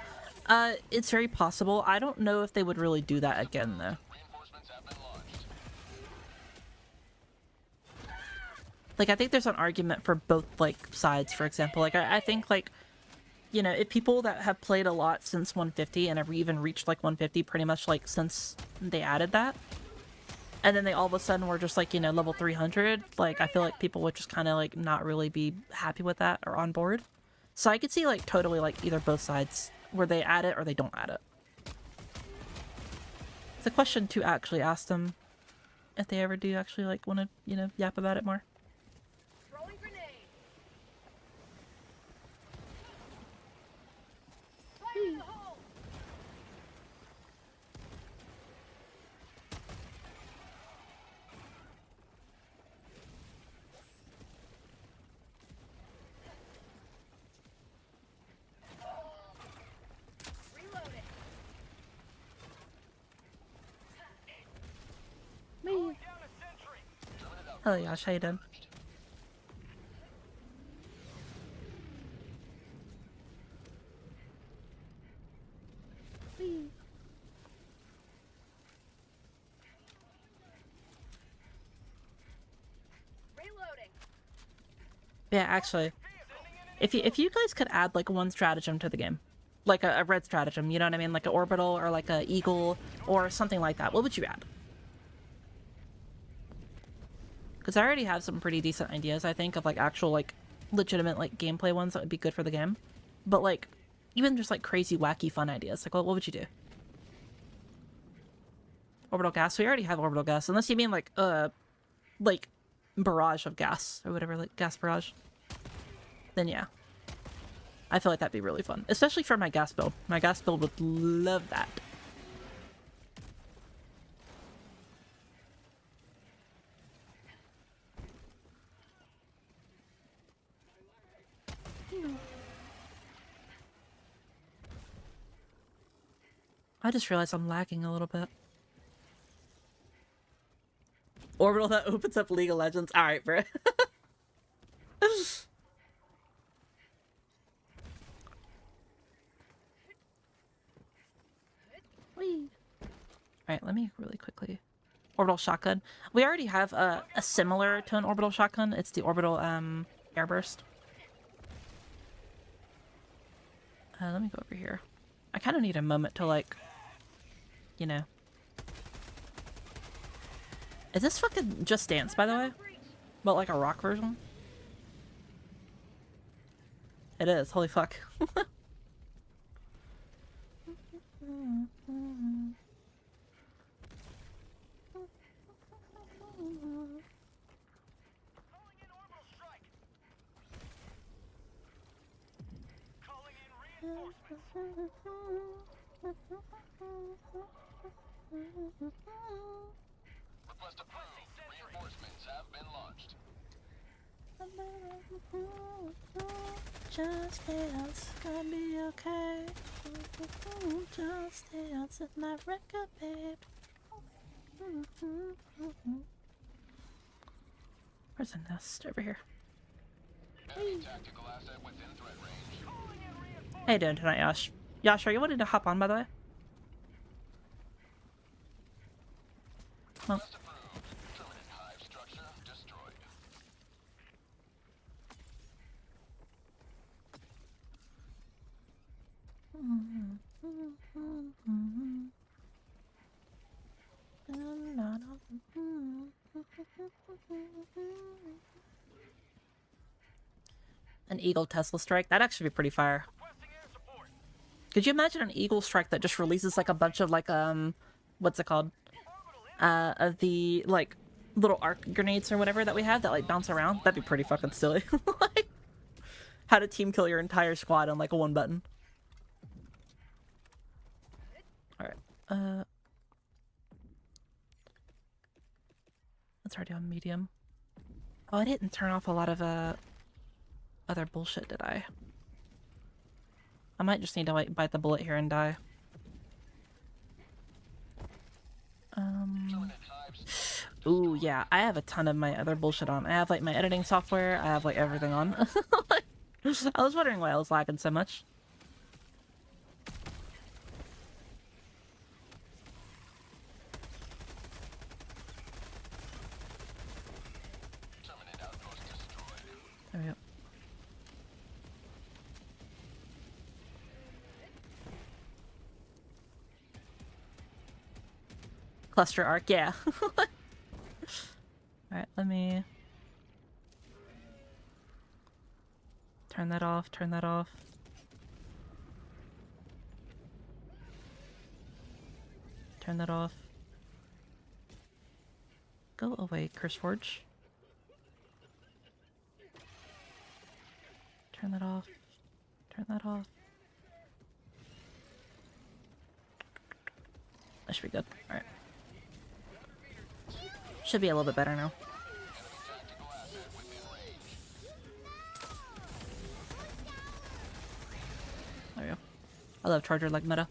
It's very possible. I don't know if they would really do that again, though. Reinforcements have been launched. Like, I think there's an argument for both, like, sides, for example. Like, I think, like, you know, if people that have played a lot since 150 and have even reached, like, 150 pretty much, like, since they added that, and then they all of a sudden were just, like, you know, level 300, like, I feel like people would just kind of, like, not really be happy with that or on board. So I could see, like, totally, like, either both sides, where they add it or they don't add it. It's a question to actually ask them if they ever do actually, like, want to, you know, yap about it more. Throwing grenade! Fire in the hole! Reloading! Me. Down a sentry. Hello, Yash, how you doing? Reloading! Yeah, actually, if you guys could add like one stratagem to the game, like a red stratagem, you know what I mean, like an orbital or like a eagle or something like that, what would you add? Because I already have some pretty decent ideas, I think, of like actual like legitimate like gameplay ones that would be good for the game, but like even just like crazy wacky fun ideas, like what would you do? Orbital gas. We already have orbital gas, unless you mean like barrage of gas or whatever, like gas barrage. Then yeah, I feel like that'd be really fun, especially for my gas build. My gas build would love that. I just realized I'm lagging a little bit. Orbital that opens up League of Legends. Alright, bro. Whee! Alright, let me really quickly... Orbital shotgun. We already have a similar to an orbital shotgun. It's the orbital airburst. Let me go over here. I kind of need a moment to, like, you know. Is this fucking Just Dance, by the way? But like a rock version? It is. Holy fuck. Request approved. Reinforcements have been launched. Just dance, gonna be okay. Just dance, it's my record, babe. Where's the nest? Over here. Enemy tactical asset within threat range. How you doing tonight, Yash? Yash, are you wanting to hop on, by the way? Well, Request approved. Permanent hive structure destroyed. an Eagle Tesla strike. That'd actually be pretty fire. Requesting air support. Could you imagine an Eagle strike that just releases like a bunch of like what's it called? Of the like little arc grenades or whatever that we have that like bounce around? That'd be pretty fucking silly. Like, how to team kill your entire squad on like a one button. Alright. It's already on medium. Oh, I didn't turn off a lot of other bullshit, did I? I might just need to like bite the bullet here and die. Ooh, yeah, I have a ton of my other bullshit on. I have like my editing software, I have like everything on. I was wondering why I was lagging so much. Terminate outpost destroyed. There we go. Cluster arc, yeah. Alright, let me turn that off, turn that off. Turn that off. Go away, CurseForge. Turn that off. Turn that off. That should be good. Alright. Should be a little bit better now. Tactical asset within range. There we go. I love charger like meta.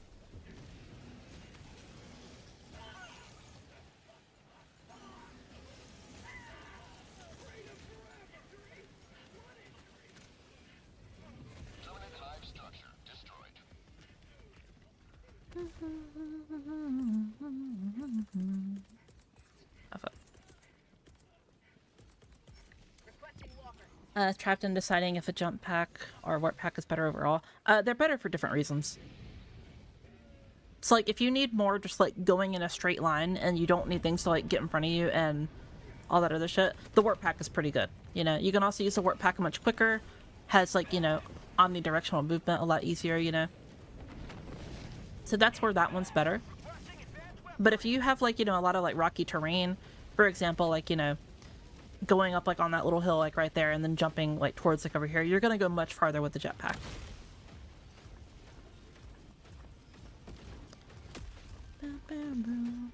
Terminate hive structure destroyed. Requesting walker. Trapped in deciding if a jump pack or warp pack is better overall. They're better for different reasons. So like if you need more just like going in a straight line and you don't need things to like get in front of you and all that other shit, the warp pack is pretty good. You know, you can also use the warp pack much quicker, has like, you know, omnidirectional movement a lot easier, you know. So that's where that one's better. But if you have like, you know, a lot of like rocky terrain, for example, like, you know, going up like on that little hill like right there and then jumping like towards like over here, you're gonna go much farther with the jetpack. Mission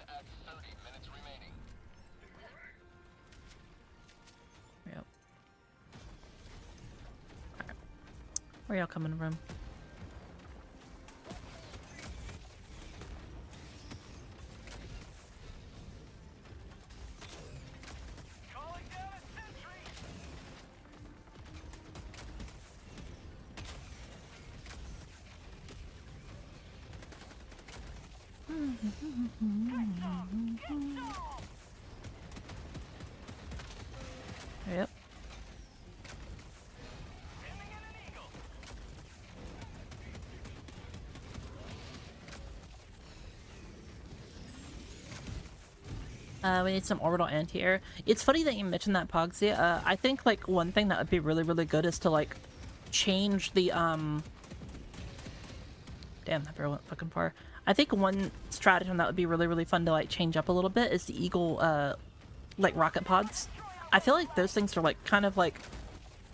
at 30 minutes remaining. Yep. Alright. Where y'all coming from? Yep. We need some orbital anti-air. It's funny that you mentioned that, Pogsy. I think, like, one thing that would be really, really good is to, like, change the, Damn, that barrel went fucking far. I think one stratagem that would be really, really fun to, like, change up a little bit is the Eagle, like, rocket pods. I feel like those things are, like, kind of, like,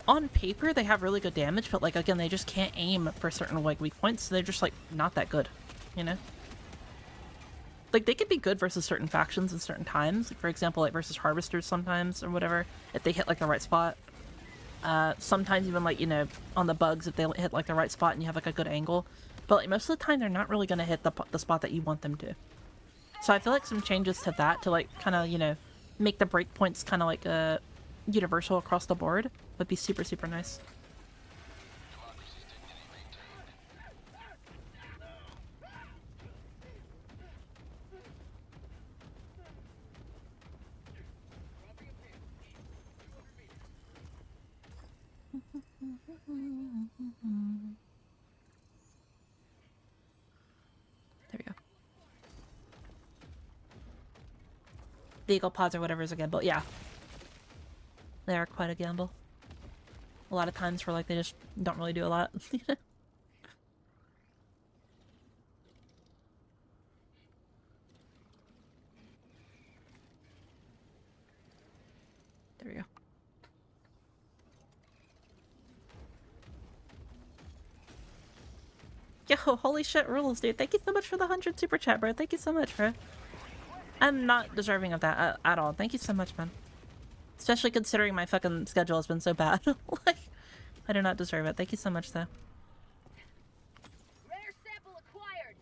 on paper, they have really good damage, but, like, again, they just can't aim for certain, like, weak points, so they're just, like, not that good, you know? Like, they could be good versus certain factions at certain times. Like, for example, like, versus Harvesters sometimes, or whatever, if they hit, like, the right spot. Sometimes even, like, you know, on the bugs, if they hit, like, the right spot and you have, like, a good angle. But, like, most of the time, they're not really gonna hit the spot that you want them to. So I feel like some changes to that to, like, kind of, you know, make the breakpoints kind of, like, universal across the board would be super, super nice. There we go. The Eagle pods or whatever is a gamble. Yeah. They are quite a gamble. A lot of times where, like, they just don't really do a lot. There we go. Yo, holy shit rules, dude. Thank you so much for the 100 super chat, bro. Thank you so much, bro. I'm not deserving of that at all. Thank you so much, man. Especially considering my fucking schedule has been so bad. Like, I do not deserve it. Thank you so much, though. Rare sample acquired.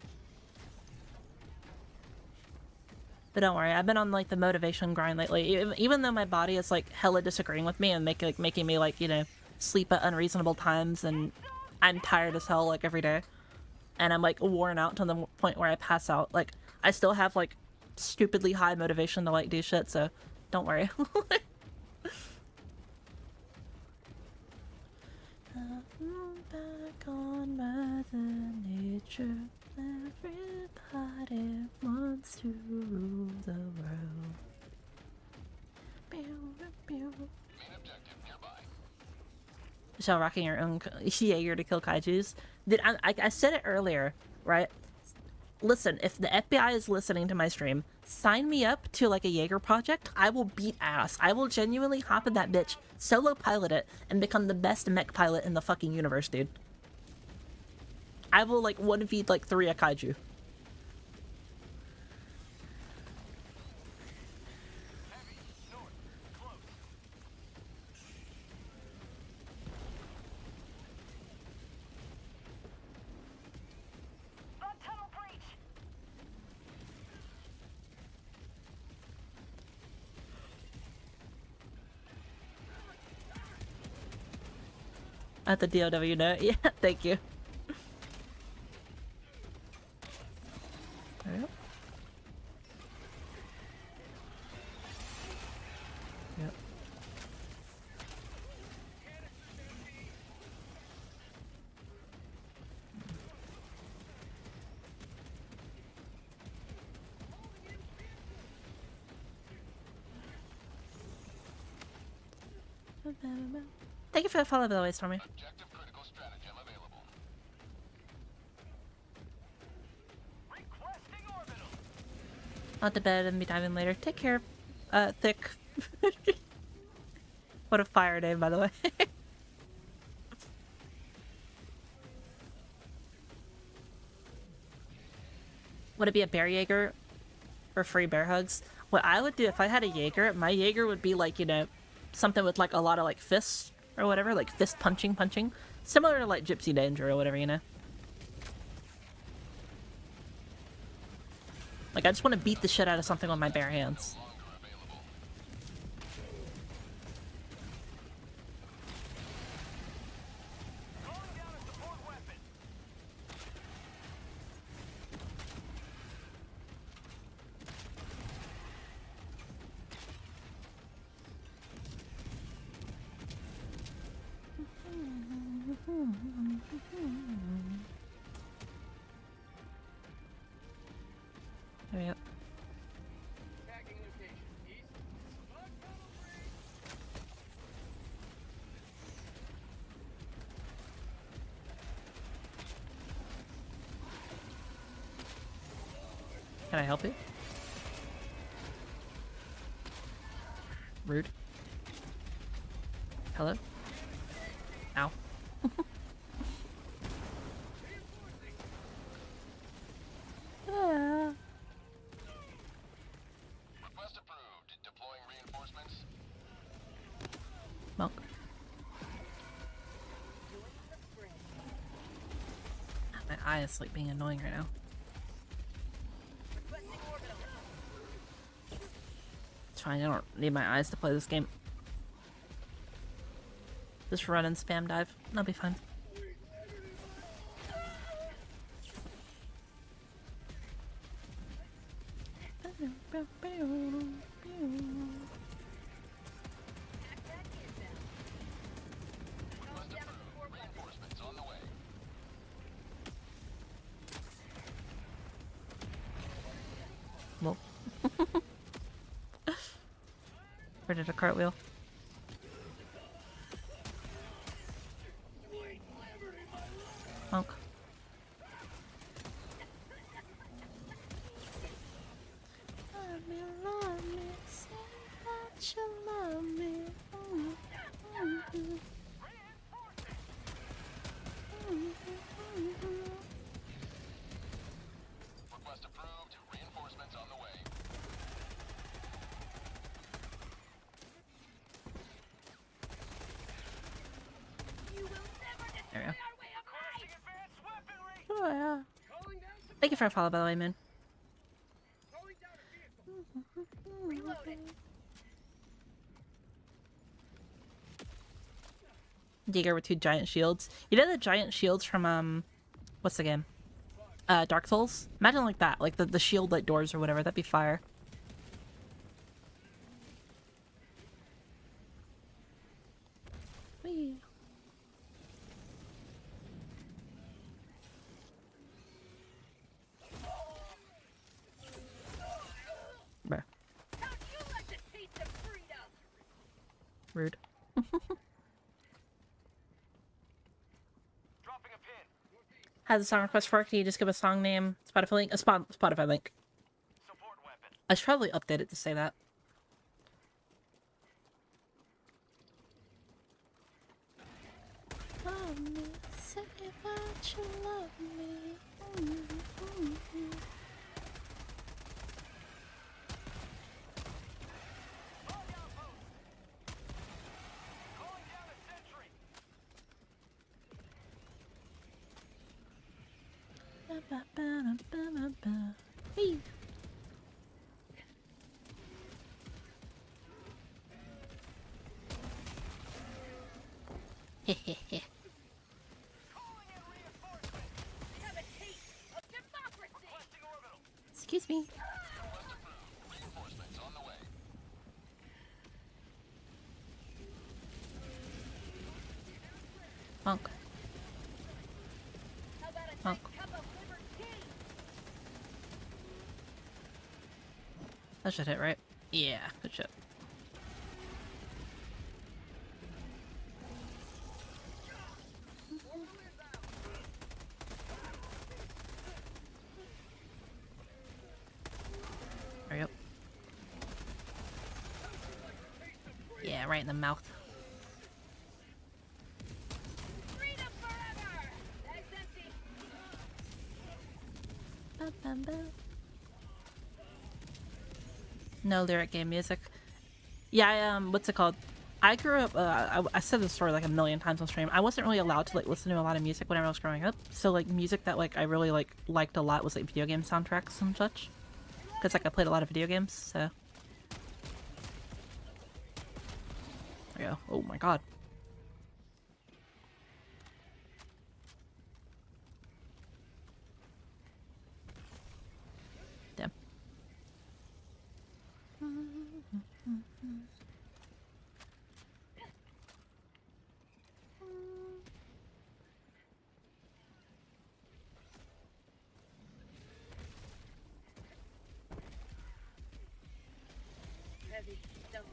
But don't worry, I've been on, like, the motivation grind lately. Even though my body is, like, hella disagreeing with me and making me, like, you know, sleep at unreasonable times, and I'm tired as hell, like, every day. And I'm, like, worn out to the point where I pass out. Like, I still have, like, stupidly high motivation to, like, do shit, so don't worry. Back on Mother Nature, everybody wants to rule the world. Michelle rocking your own Jaeger to kill kaijus. I said it earlier, right? Listen, if the FBI is listening to my stream, sign me up to, like, a Jaeger project. I will beat ass. I will genuinely hop in that bitch, solo pilot it, and become the best mech pilot in the fucking universe, dude. I will, like, 1v, like, 3 a kaiju. At the DOW note. Yeah, thank you. There we go. Yep. Thank you for the follow, by the way, Stormy. Objective critical stratagem available. Requesting orbital. Out to bed and be diving later. Take care, Thick. What a fire name, by the way. Would it be a bear Jaeger for free bear hugs? What I would do if I had a Jaeger, my Jaeger would be like, you know, something with like a lot of like fists or whatever, like fist punching. Similar to like Gypsy Danger or whatever, you know? Like, I just want to beat the shit out of something with my bare hands. There we go. Tagging location. East. Can I help you? Rude. Hello? Ow. Ah. Request approved. Deploying reinforcements. Monk. My eye is like being annoying right now. Requesting orbital. It's fine, I don't need my eyes to play this game. Just run and spam dive. That'll be fine. Request approved. Reinforcements on the way. Well. Where did a cartwheel? Monk. Love me, say that you love me. Request approved. Reinforcements on the way. You will never There we destroy go. our way of life. Advanced weaponry. Oh yeah. Calling down. Thank you for a follow, by the way, Moon. Calling down a vehicle. Reloading. Digger with 2 giant shields. You know the giant shields from what's the game? Dark Souls? Imagine like that, like the shield like doors or whatever, that'd be fire. Whee. Bruh. How'd you like to taste of freedom? Rude. Dropping a pin. Has a song request for it? Can you just give a song name, Spotify link? A Spotify link. Support weapon. I should probably update it to say that. Love me, say that you love me. Calling down a sentry. Hey. Hehehe. Calling in reinforcements. Have a taste of democracy. Requesting orbital. Excuse me. Request approved. Reinforcements on the way. Monk. How about a Monk. nice cup of liberty? That should hit, right? Yeah, good shit. Hurry up. Yeah, right in the mouth. Freedom forever. Bag's empty. No lyric game music. Yeah, what's it called? I grew up, I said this story like a million times on stream. I wasn't really allowed to like listen to a lot of music whenever I was growing up. So like music that like I really like liked a lot was like video game soundtracks and such. Because like I played a lot of video games, so. There we go. Oh my god. Damn.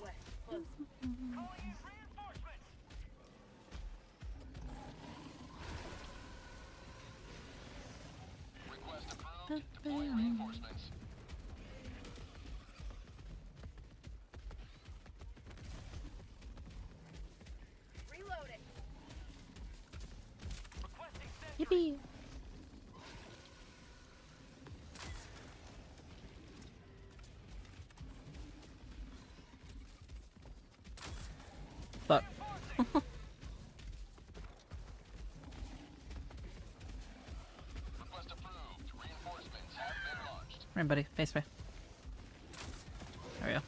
way. Close. Calling in reinforcements. Request approved. Deploying reinforcements. Reloading. Requesting sentry. Yippee! Fuck. Request approved. Reinforcements have been launched. Right, buddy. Face way. There we go.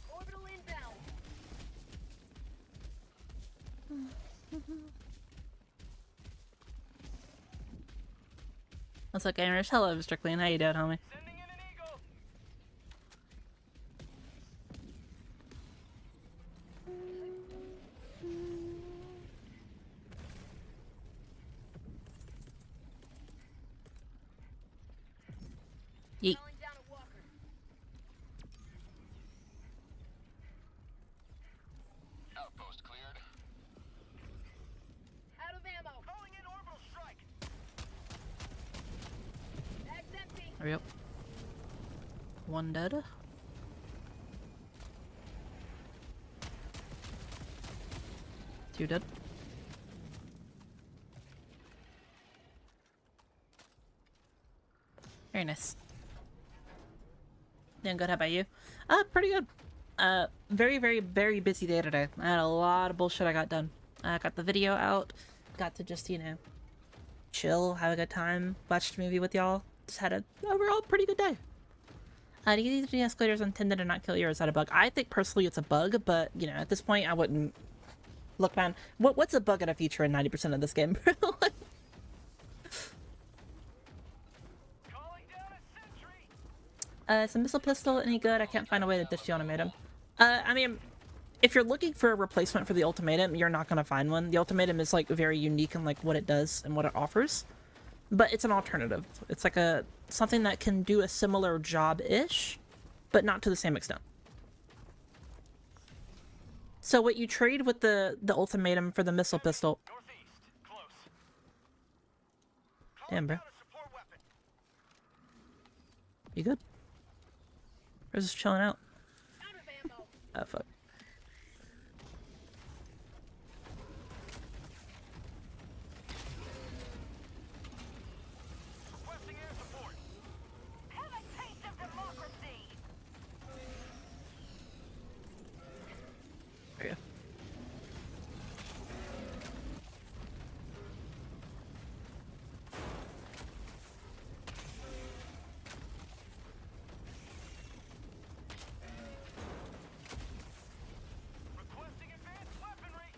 Orbital inbound. What's up, gamers? Hello, Strickland. How you doing, homie? Sending in an eagle. Yeet. Calling down a walker. Outpost cleared. Out of ammo. Calling in orbital strike. Bag's empty. There we go. One dead. Two dead. Very nice. Doing good. How about you? Pretty good. Very, very, very busy day today. I had a lot of bullshit I got done. I got the video out. Got to just, you know, chill, have a good time, watch the movie with y'all. Just had a overall pretty good day. Do you think the escalators intended to not kill you, or is that a bug? I think personally it's a bug, but you know, at this point I wouldn't. Look, man, what's a bug in a feature in 90% of this game? Calling down a sentry. Is the missile pistol any good? I can't find a way to ditch the ultimatum. I mean, if you're looking for a replacement for the ultimatum, you're not gonna find one. The ultimatum is like very unique in like what it does and what it offers, but it's an alternative. It's like something that can do a similar job-ish, but not to the same extent. So what you trade with the ultimatum for the missile pistol? Northeast. Close. Damn, bro. Down a support weapon. You good? Or just chilling out? Out of ammo. Oh fuck. Requesting air support. Have a taste of democracy. There you go. Requesting advanced weaponry.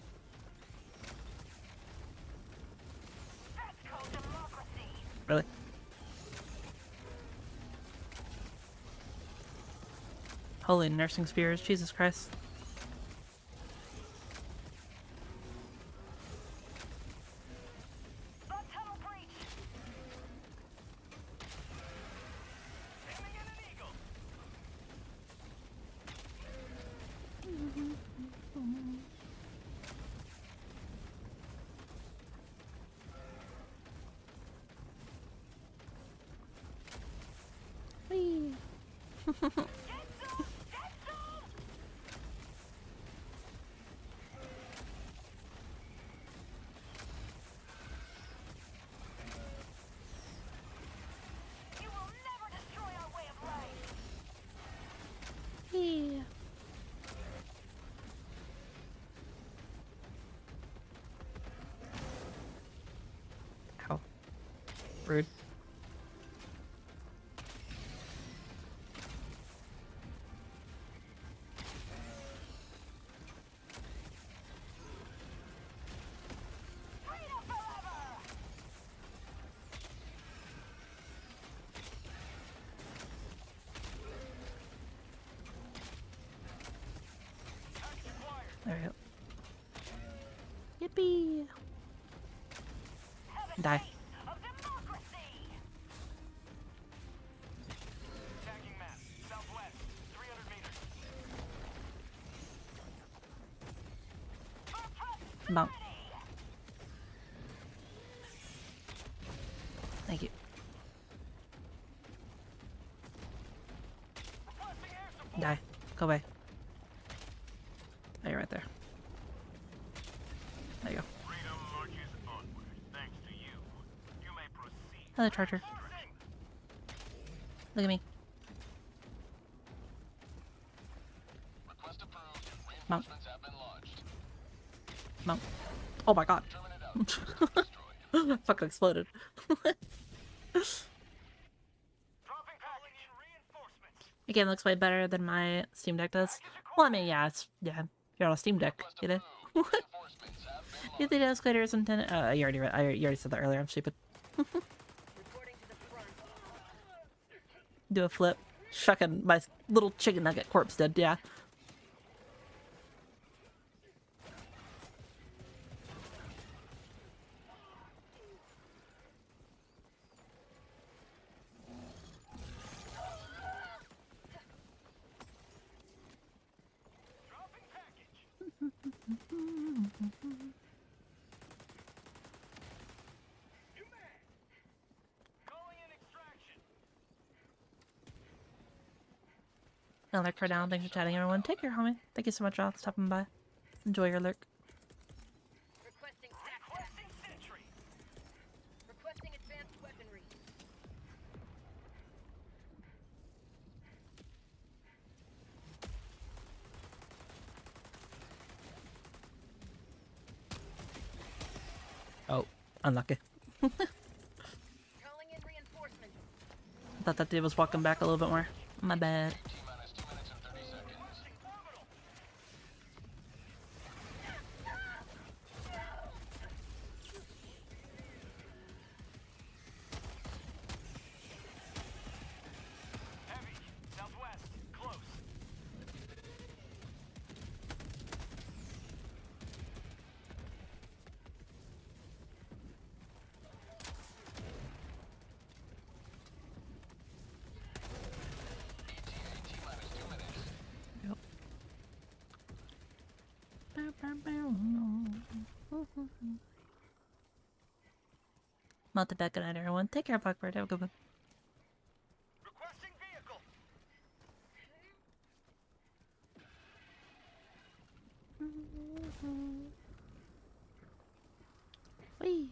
That's called democracy. Really? Holy nursing spears, Jesus Christ. Bug tunnel breach. Sending in an eagle. Whee. You will never destroy our way of life. Whee. Ow. Rude. Freedom forever. Package acquired. There we go. Yippee! Have a Die. taste of democracy. Bonk. Thank you. Die. Go away. Oh, you're right there. There you go. Freedom marches onward. Thanks to you. You may proceed. Hello, Charger. Look at me. Request approved. Monk. Reinforcements have been launched. Monk. Oh my god. Terminate out. Destroyed. Fucking exploded. Dropping package. Reinforcements. The game looks way better than my Steam Deck does. Well, I mean, yeah, you're on a Steam Deck, you know. Reinforcements have been You think the escalator is intended? You already said that earlier. I'm stupid. Do a flip. Fucking my little chicken nugget corpse dead. Yeah. dropping package. You man. Calling in extraction. I'll lurk her down. Thanks for chatting, everyone. Take care, homie. Thank you so much, all stopping by. Enjoy your lurk. Requesting Requesting sentry. Requesting advanced weaponry. Oh, unlucky. Calling in reinforcements. I thought that dude was walking back a little bit more. My bad. T-minus 2 minutes and 30 seconds. Heavy. Southwest. Close. ETA T-minus 2 minutes. Yep. Not the bad good night, everyone. Take care, Blackbird. Have a good one. Requesting vehicle. Whee!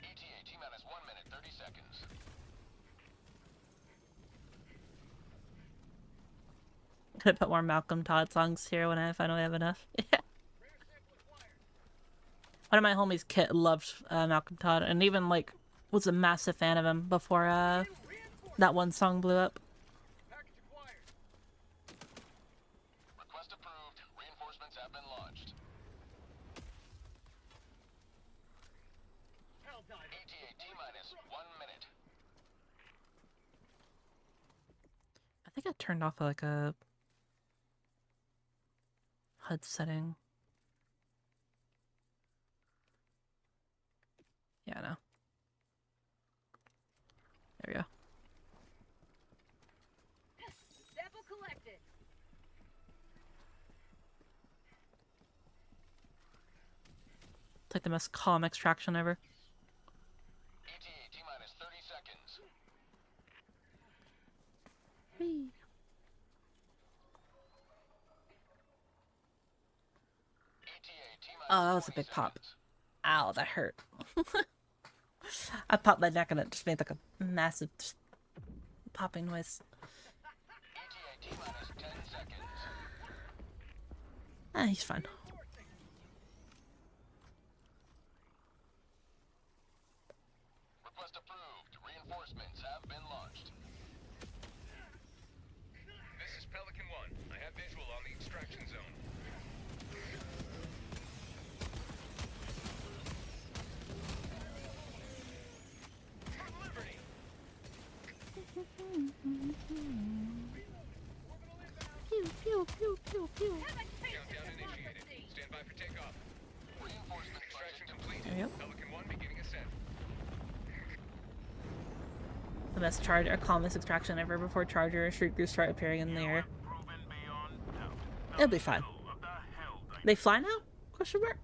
ETA T-minus 1 minute 30 seconds. Could put more Malcolm Todd songs here when I finally have enough. Yeah. One of my homies, Kit, loved Malcolm Todd, and even like was a massive fan of him before that one song blew up. Package acquired. Request approved. Reinforcements have been launched. Helldivers. ETA T-minus 1 minute. I think I turned off like a HUD setting. Yeah, I know. There we go. Sample collected. It's like the most calm extraction ever. ETA T-minus 30 seconds. Whee! ETA T-minus Oh, that was a 20 big pop. seconds. Ow, that hurt. I popped my neck and it just made like a massive popping noise. ETA T-minus 10 seconds. Ah, he's fine. Request approved. Reinforcements have been launched. This is Pelican 1. I have visual on the extraction zone. For liberty. Pew, pew, pew, pew, pew. Countdown initiated. Stand by for takeoff. Reinforcement extraction complete. There we go. Pelican 1 beginning ascent. The best charge or calmest extraction ever before Charger or Shriekers start appearing in the air. It'll be fine. Of the Helldivers. They fly now? Question mark.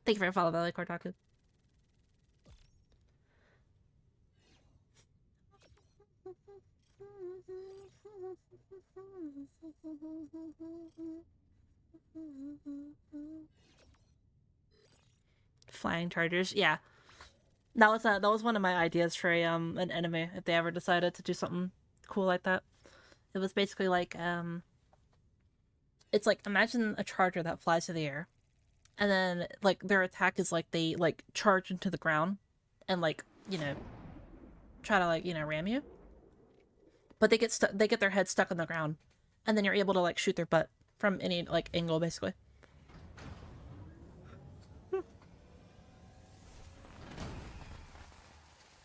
Thank you for following Valley Kortaku. Flying chargers, yeah. That was one of my ideas for an anime if they ever decided to do something cool like that. It was basically like it's like imagine a charger that flies through the air, and then like their attack is like they like charge into the ground and like try to like ram you, but they get their head stuck in the ground, and then you're able to like shoot their butt from any like angle basically.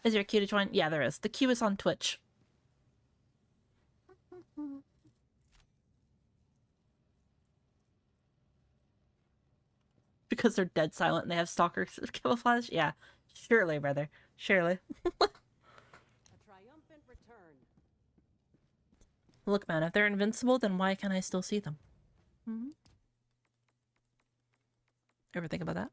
Is there a queue to join? Yeah, there is. The queue is on Twitch. Because they're dead silent and they have stalker camouflage? Yeah. Surely, brother. Surely. A triumphant return. Look, man, if they're invincible, then why can't I still see them? Ever think about that?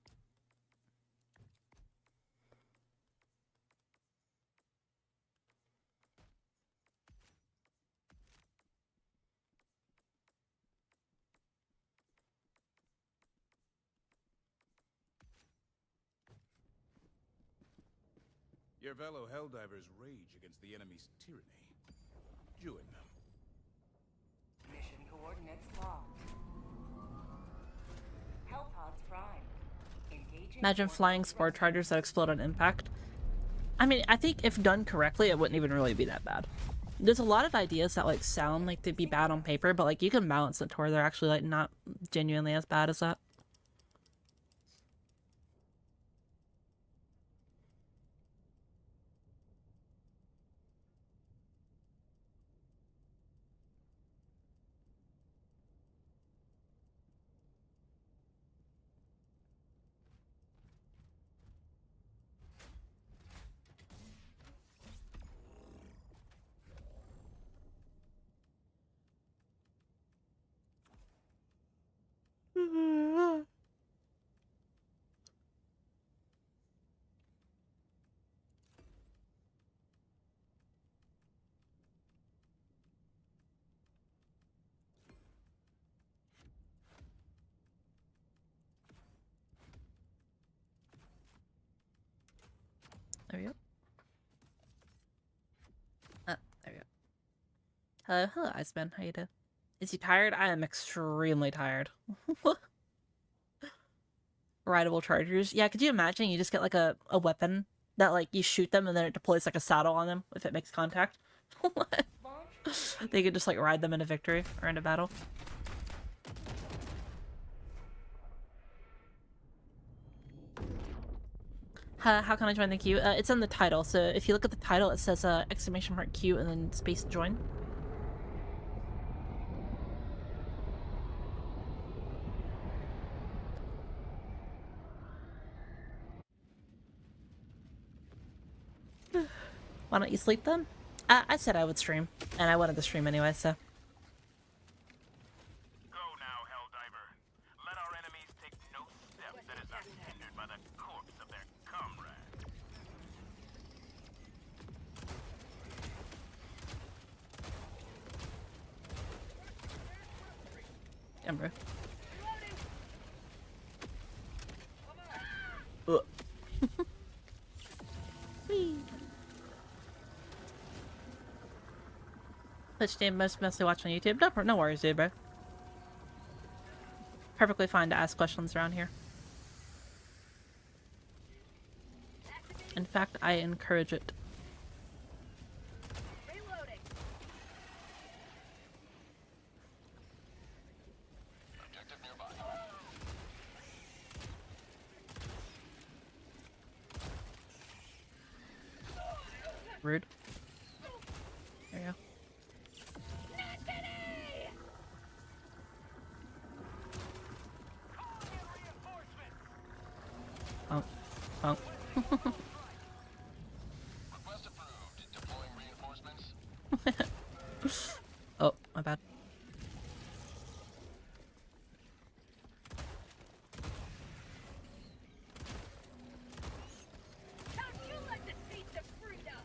Your fellow Helldivers rage against the enemy's tyranny. Join them. Mission coordinates locked. Hellpods prime. Engaging. Imagine flying spore chargers that explode on impact. I mean, I think if done correctly, it wouldn't even really be that bad. There's a lot of ideas that like sound like they'd be bad on paper, but like you can balance it to where they're actually like not genuinely as bad as that. There we go. There we go. Hello, Iceman. How you doing? Is he tired? I am extremely tired. Rideable chargers. Yeah, could you imagine you just get like a weapon that like you shoot them and then it deploys like a saddle on them if it makes contact? They could just like ride them into victory or into battle. How can I join the queue? It's in the title, so if you look at the title, it says exclamation mark queue and then space join. Why don't you sleep then? I said I would stream, and I wanted to stream anyway, so. Go now, Helldiver. Let our enemies take no step that is not hindered by the corpse of their comrade. Damn, bro. Ugh. Whee. Twitch stream mostly watch on YouTube. No worries, dude, bro. Perfectly fine to ask questions around here. In fact, I encourage it. Reloading. Objective nearby. Rude. There you go. punk. Request approved. Deploying reinforcements. Oh, my bad. How'd you like to taste of freedom?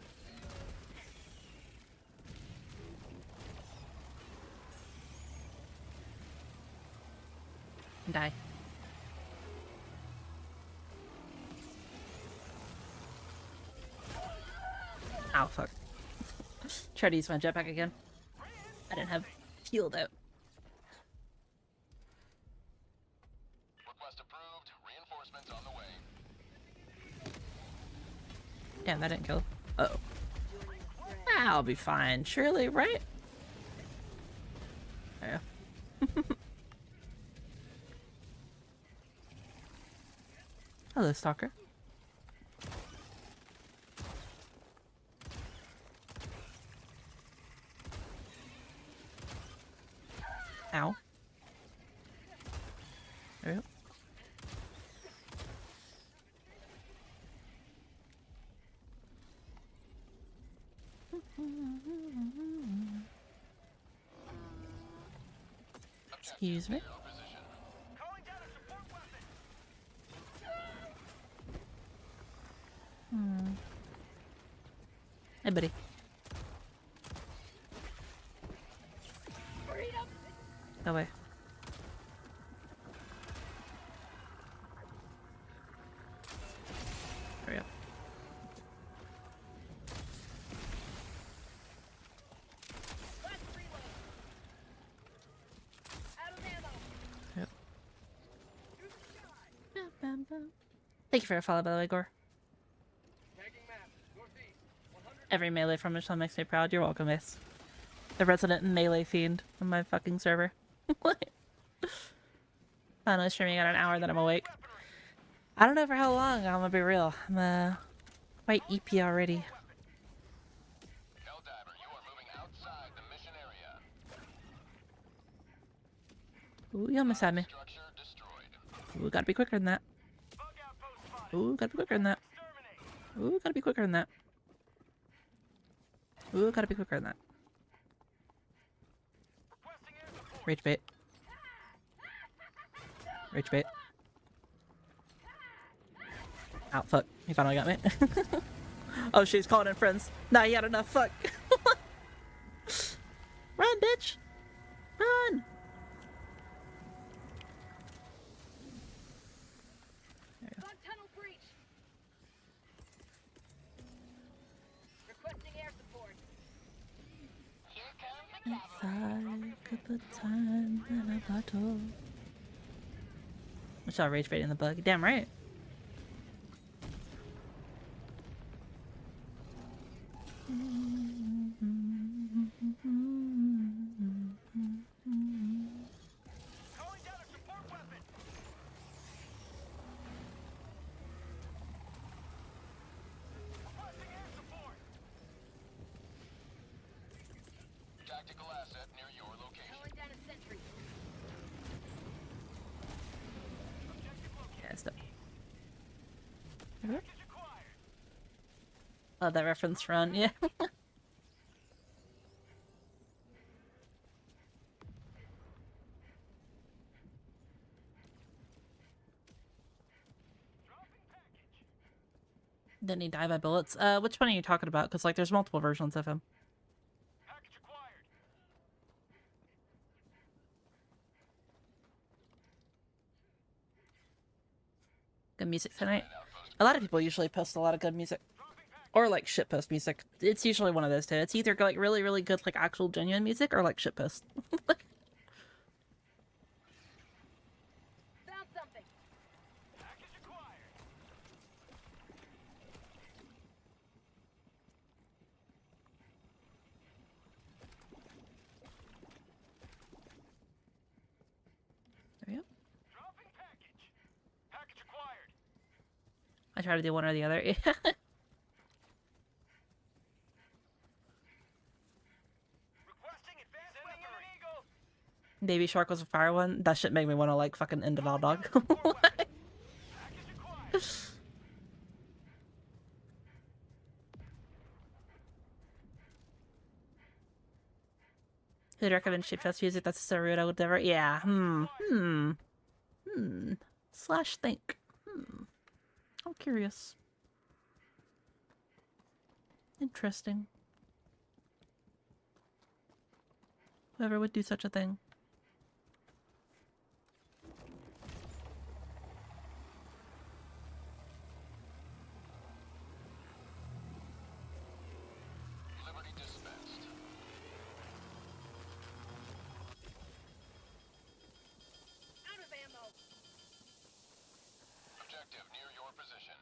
Die. Ow, fuck. Try to use my jetpack again. I didn't have healed out. Request approved. Reinforcements on the way. Damn, that didn't kill. Uh-oh. I'll be fine, surely, right? Yeah. Hello, stalker. Ow. There we go. Excuse me. Calling down a support weapon. Hey, buddy. Go away. There we go. Last reload. Out of ammo. Yep. Thank you for your follow, by the way, Gore. Every melee from Michelle makes me proud. You're welcome, Ace. The resident melee fiend on my fucking server. Finally streaming at an hour that I'm awake. I don't know for how long, I'm gonna be real. I'm quite EP already. Helldiver, you are moving outside the mission area. Ooh, you almost had me. Structure destroyed. Ooh, gotta be quicker than that. Bug outpost spotted. Ooh, gotta be quicker than that. Exterminate. Ooh, gotta be quicker than that. Ooh, gotta be quicker than that. Requesting air support. Rage bait. Rage bait. Ow, fuck. He finally got me. Oh, she's calling in friends. Nah, he had enough. Fuck. Run, bitch. Run. Bug tunnel breach. Requesting air support. Here comes the I could put time in a bottle. I saw rage bait in the bug. Damn right. calling down a support weapon. Requesting air support. Tactical asset near your location. Calling down a sentry. Objective located. Yeah, stop. Package acquired. Love that reference run. Yeah. Dropping package. Didn't he die by bullets? Which one are you talking about? Because, like, there's multiple versions of him. Package acquired. Good music tonight. A lot of people usually post a lot of good music. Or, like, shitpost music. It's usually one of those two. It's either, like, really, really good, like, actual genuine music or, like, shitpost. Found something. Package acquired. There we go. Dropping package. Package acquired. I try to do one or the other. Requesting advanced weaponry. An eagle. Navy Shark was a fire one. That shit made me want to, like, fucking end it all, dog. Package acquired. Who'd recommend Shapeshifts music? That's so rude. I would never. Yeah. Slash think. I'm curious. Interesting. Whoever would do such a thing. Liberty dispensed. Out of ammo. Objective near your position.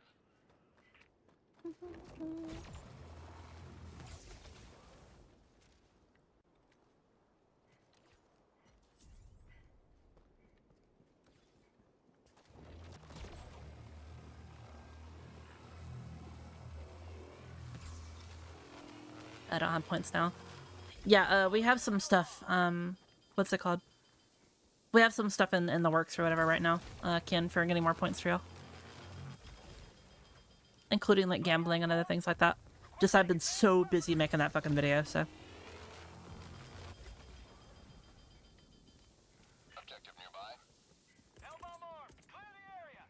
I don't have points now. Yeah, we have some stuff. What's it called? We have some stuff in the works or whatever right now, Ken, for getting more points for y'all. Including, like, gambling and other things like that. Just I've been so busy making that fucking video, so. Objective nearby. Hellbomb armed. Clear the area.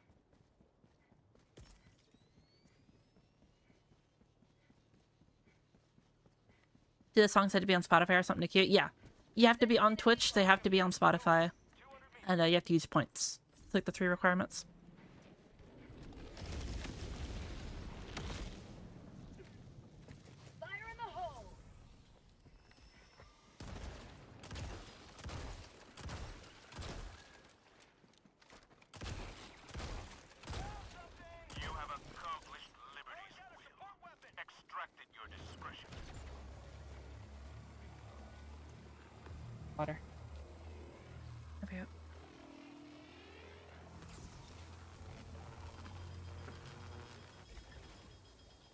Do the songs have to be on Spotify or something to cute? Yeah. You have to be on Twitch, they have to be on Spotify. And you have to use points. It's like the 3 requirements. Fire in the hole. You have accomplished Liberty's will. Extracted your discretion. Water. There we go.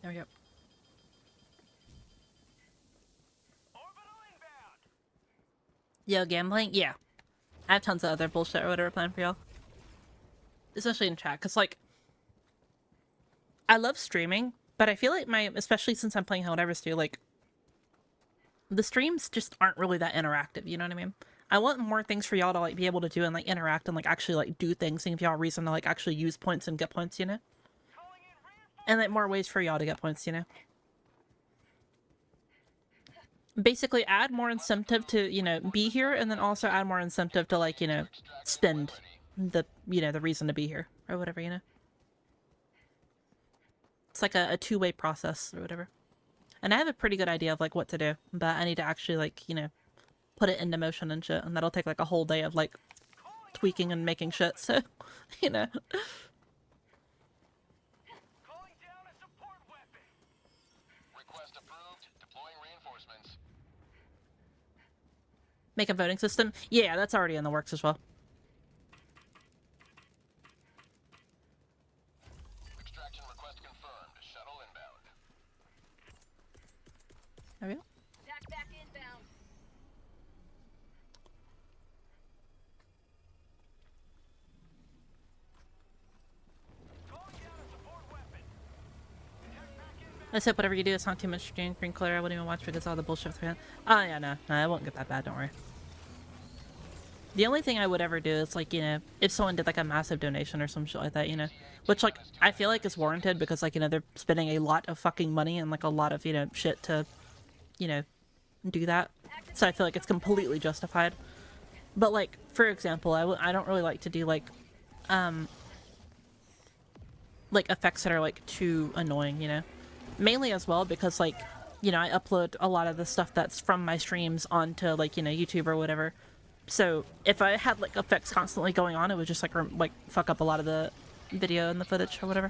There we go. Orbital inbound. Yo, gambling? Yeah. I have tons of other bullshit or whatever planned for y'all. Especially in chat, because, like, I love streaming, but I feel like especially since I'm playing Helldivers too, like, the streams just aren't really that interactive, you know what I mean? I want more things for y'all to, like, be able to do and, like, interact and, like, actually, like, do things and give y'all a reason to, like, actually use points and get points, you know? And, like, more ways for y'all to get points, you know? Basically, add more incentive to, you know, be here, and then also add more incentive to, like, you know, spend the, you know, the reason to be here, or whatever, you know? It's like a two-way process, or whatever. And I have a pretty good idea of, like, what to do, but I need to actually, like, you know, put it into motion and shit, and that'll take, like, a whole day of, like, tweaking and making shit, so, you know. Calling down a support weapon. Request approved. Deploying reinforcements. Make a voting system? Yeah, that's already in the works as well. Extraction request confirmed. Shuttle inbound. There we go. Back inbound. Calling down a support weapon. I said whatever you do, it's not too much green color. I wouldn't even watch because all the bullshit. Oh yeah, no, it won't get that bad. Don't worry. The only thing I would ever do is, like, you know, if someone did, like, a massive donation or some shit like that, you know, which, like, I feel like is warranted because, like, you know, they're spending a lot of fucking money and, like, a lot of, you know, shit to, you know, do that. So I feel like it's completely justified. But, like, for example, I don't really like to do, like effects that are, like, too annoying, you know? Mainly as well because, like, you know, I upload a lot of the stuff that's from my streams onto, like, you know, YouTube or whatever. So if I had, like, effects constantly going on, it would just, like, fuck up a lot of the video and the footage or whatever.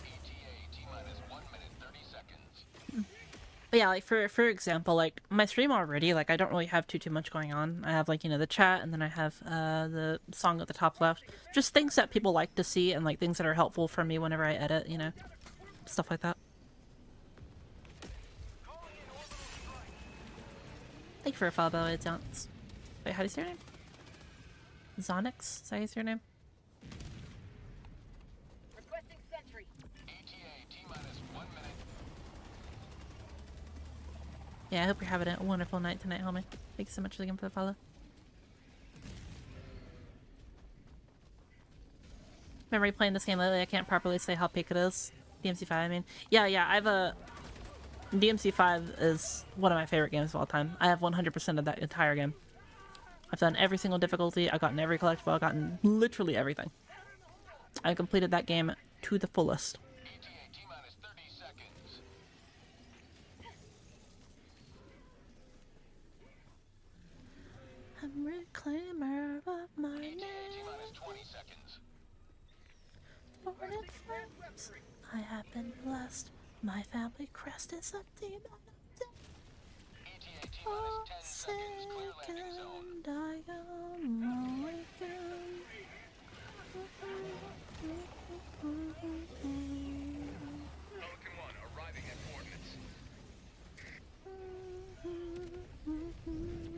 ETA T-minus 1 But yeah, like for example, like my stream already, like I don't really have too much going on. I have like, you know, the chat, and then I have the song at the top left. Just things that people like to see, and like things that are helpful for me whenever I edit, you know. Stuff like that. Thank you for a follow, by the way, Zonix. Wait, how do you say your name? Zonix? Is that how you say your name? Requesting sentry. ETA T-minus 1 minute. Yeah, I hope you're having a wonderful night tonight, homie. Thanks so much again for the follow. Remember playing this game lately? I can't properly say how peak it is. DMC5, I mean. Yeah, I've a... DMC5 is one of my favorite games of all time. I have 100% of that entire game. I've done every single difficulty, I've gotten every collectible, I've gotten literally everything. I completed that game to the fullest. ETA T-minus 30 seconds. I'm reclaimer of my name. ETA T-minus 20 seconds. Born in flames, I have been blessed. My family crest is a demon of death. ETA T-minus 10 seconds. Clear landing zone. I am awakened. Pelican 1 arriving at coordinates.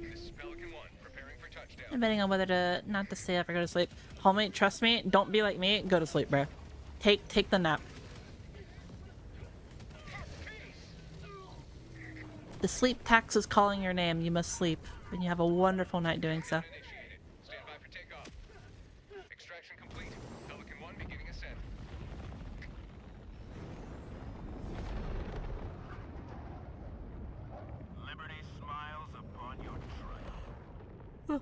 This is Pelican 1 preparing for touchdown. Debating on whether to not to stay up or go to sleep. Homie, trust me, don't be like me. Go to sleep, bro. Take the nap. The sleep tax is calling your name. You must sleep, and you have a wonderful night doing so. Initiated. Stand by for takeoff. Extraction complete. Pelican 1 beginning ascent. Liberty smiles upon your trail.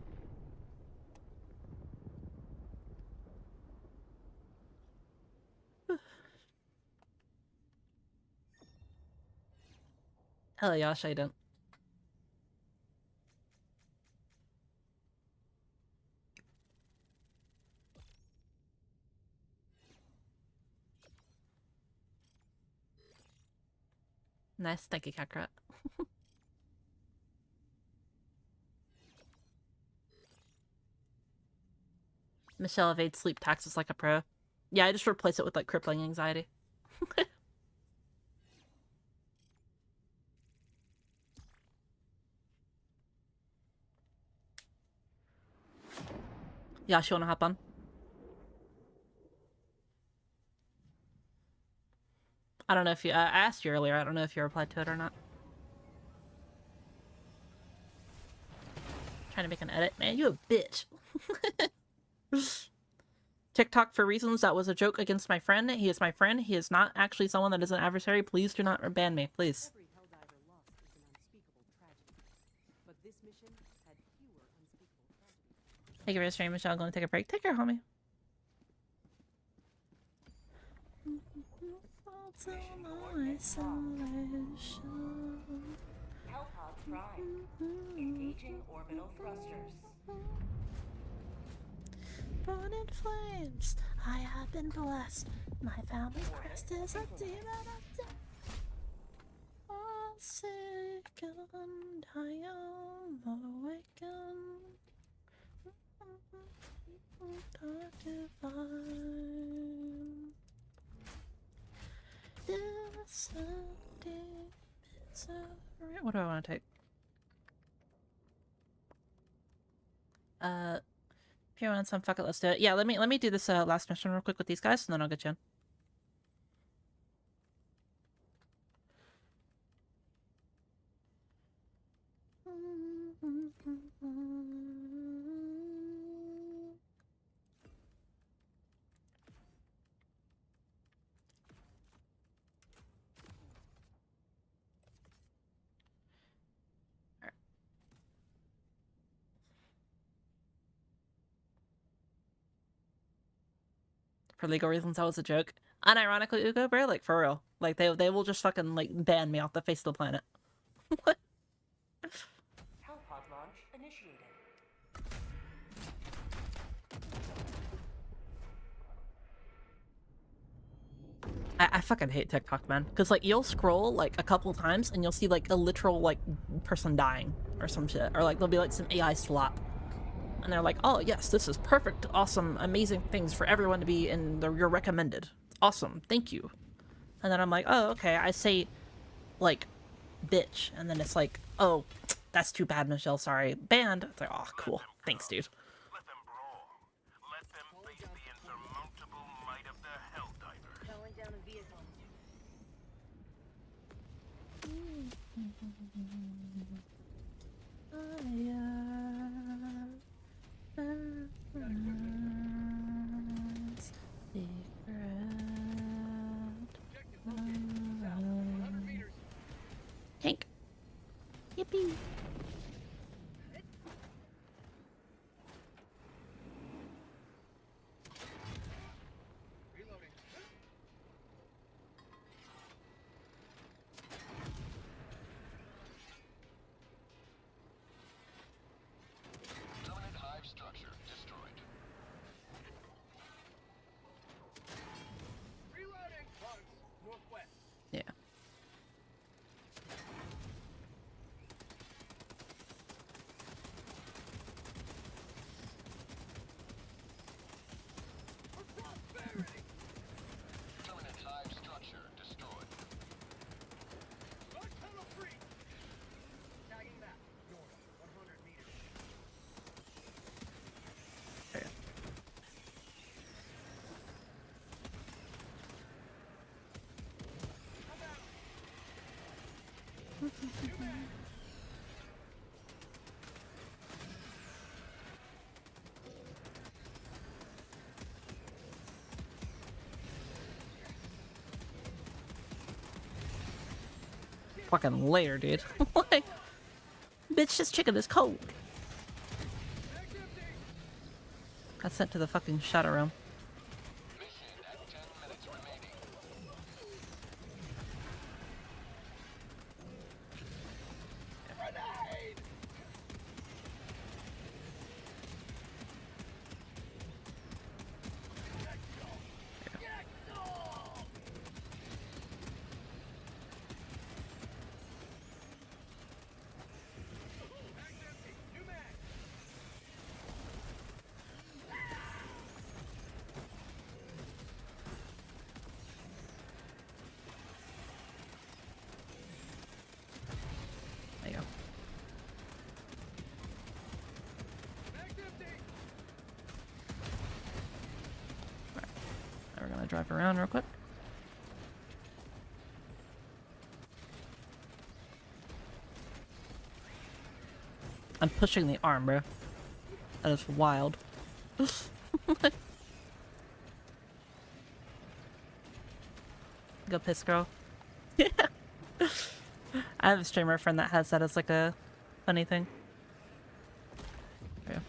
Hello, Yash, I don't. Nice, thank you, Kakarot. Michelle evades sleep taxes like a pro. Yeah, I just replace it with like crippling anxiety. Yash, you wanna hop on? I don't know if you, I asked you earlier, I don't know if you replied to it or not. Trying to make an edit. Man, you a bitch. TikTok for reasons, that was a joke against my friend. He is my friend. He is not actually someone that is an adversary. Please do not ban me, please. Every Helldiver loss is an unspeakable tragedy. But this mission had fewer unspeakable tragedies. Thank you for the stream, Michelle. Going to take a break. Take care, homie. Hellpod Prime. Engaging orbital thrusters. Born in flames, I have been blessed. My family crest is a demon of death. Forsaken, I am awakened. Dark divine. Descending misery. What do I want to take? If you want some, fuck it, let's do it. Yeah, let me do this last mission real quick with these guys, and then I'll get you in. For legal reasons, that was a joke. Unironically, Ugo, bro, like for real. Like they will just fucking like ban me off the face of the planet. What? Hellpod launch initiated. I fucking hate TikTok, man. Because, like, you'll scroll, like, a couple times, and you'll see, like, a literal, like, person dying or some shit. Or, like, there'll be, like, some AI slop. And they're like, oh, yes, this is perfect, awesome, amazing things for everyone to be in your recommended. Awesome, thank you. And then I'm like, oh, okay, I say, like, bitch. And then it's like, oh, that's too bad, Michelle, sorry. Banned. It's like, oh, cool. Thanks, dude. Let them brawl. Let them face the insurmountable might of the Helldivers. Calling down a vehicle. Hank. Yippee. Dominant hive structure destroyed. Reloading. Northwest. Yeah. Dominant hive structure destroyed. Tunnel free. Tagging map. North, 100 meters. Okay. Fucking later, dude. Like, bitch, this chicken is cold. Got sent to the fucking shadow room. Mission at 10 minutes remaining. Grenade! There you go. Alright. Now we're gonna drive around real quick. I'm pushing the arm, bro. That is wild. Go piss, girl. I have a streamer friend that has that as like a funny thing. Yeah.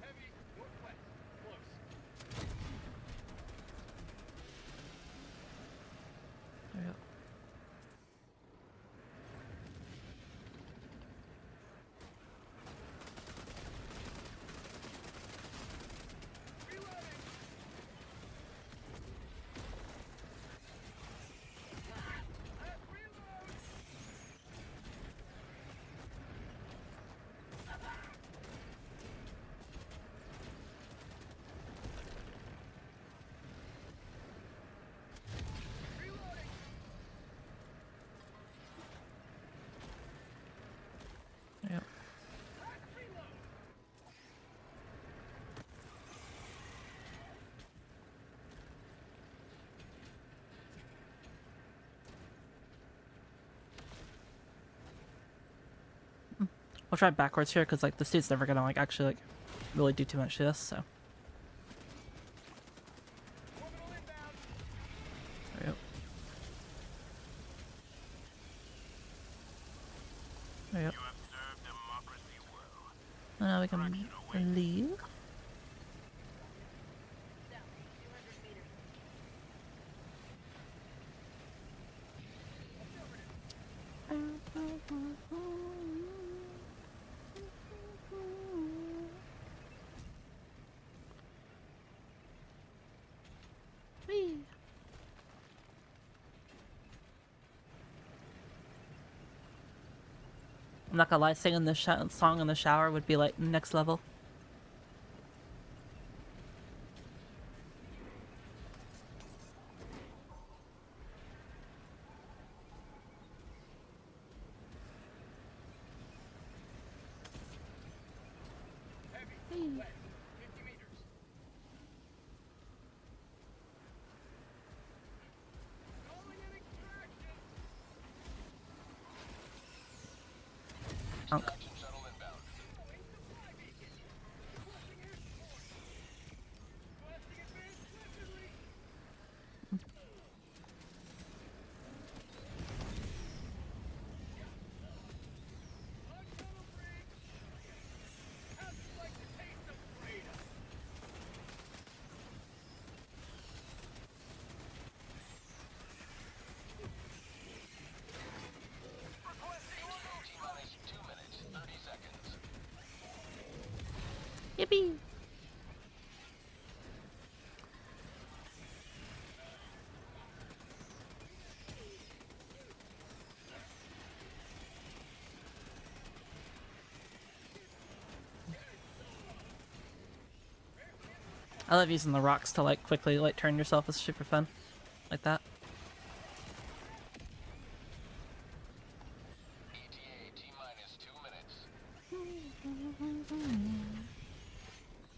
Heavy, northwest, close. There you go. Yep. We'll try backwards here because like this dude's never gonna like actually like really do too much to this, so. There we go. There we go. You have served democracy well. And now we can leave. Whee! not gonna lie, singing this song in the shower would be like next level. Honk. Yippee! I love using the rocks to like quickly like turn yourself. It's super fun. Like that.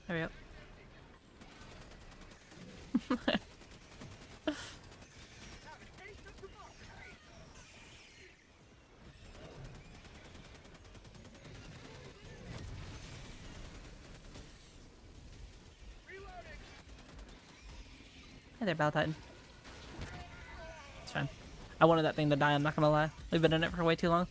There we go. Hey there, Bell Titan. It's fine. I wanted that thing to die, I'm not gonna lie. We've been in it for way too long.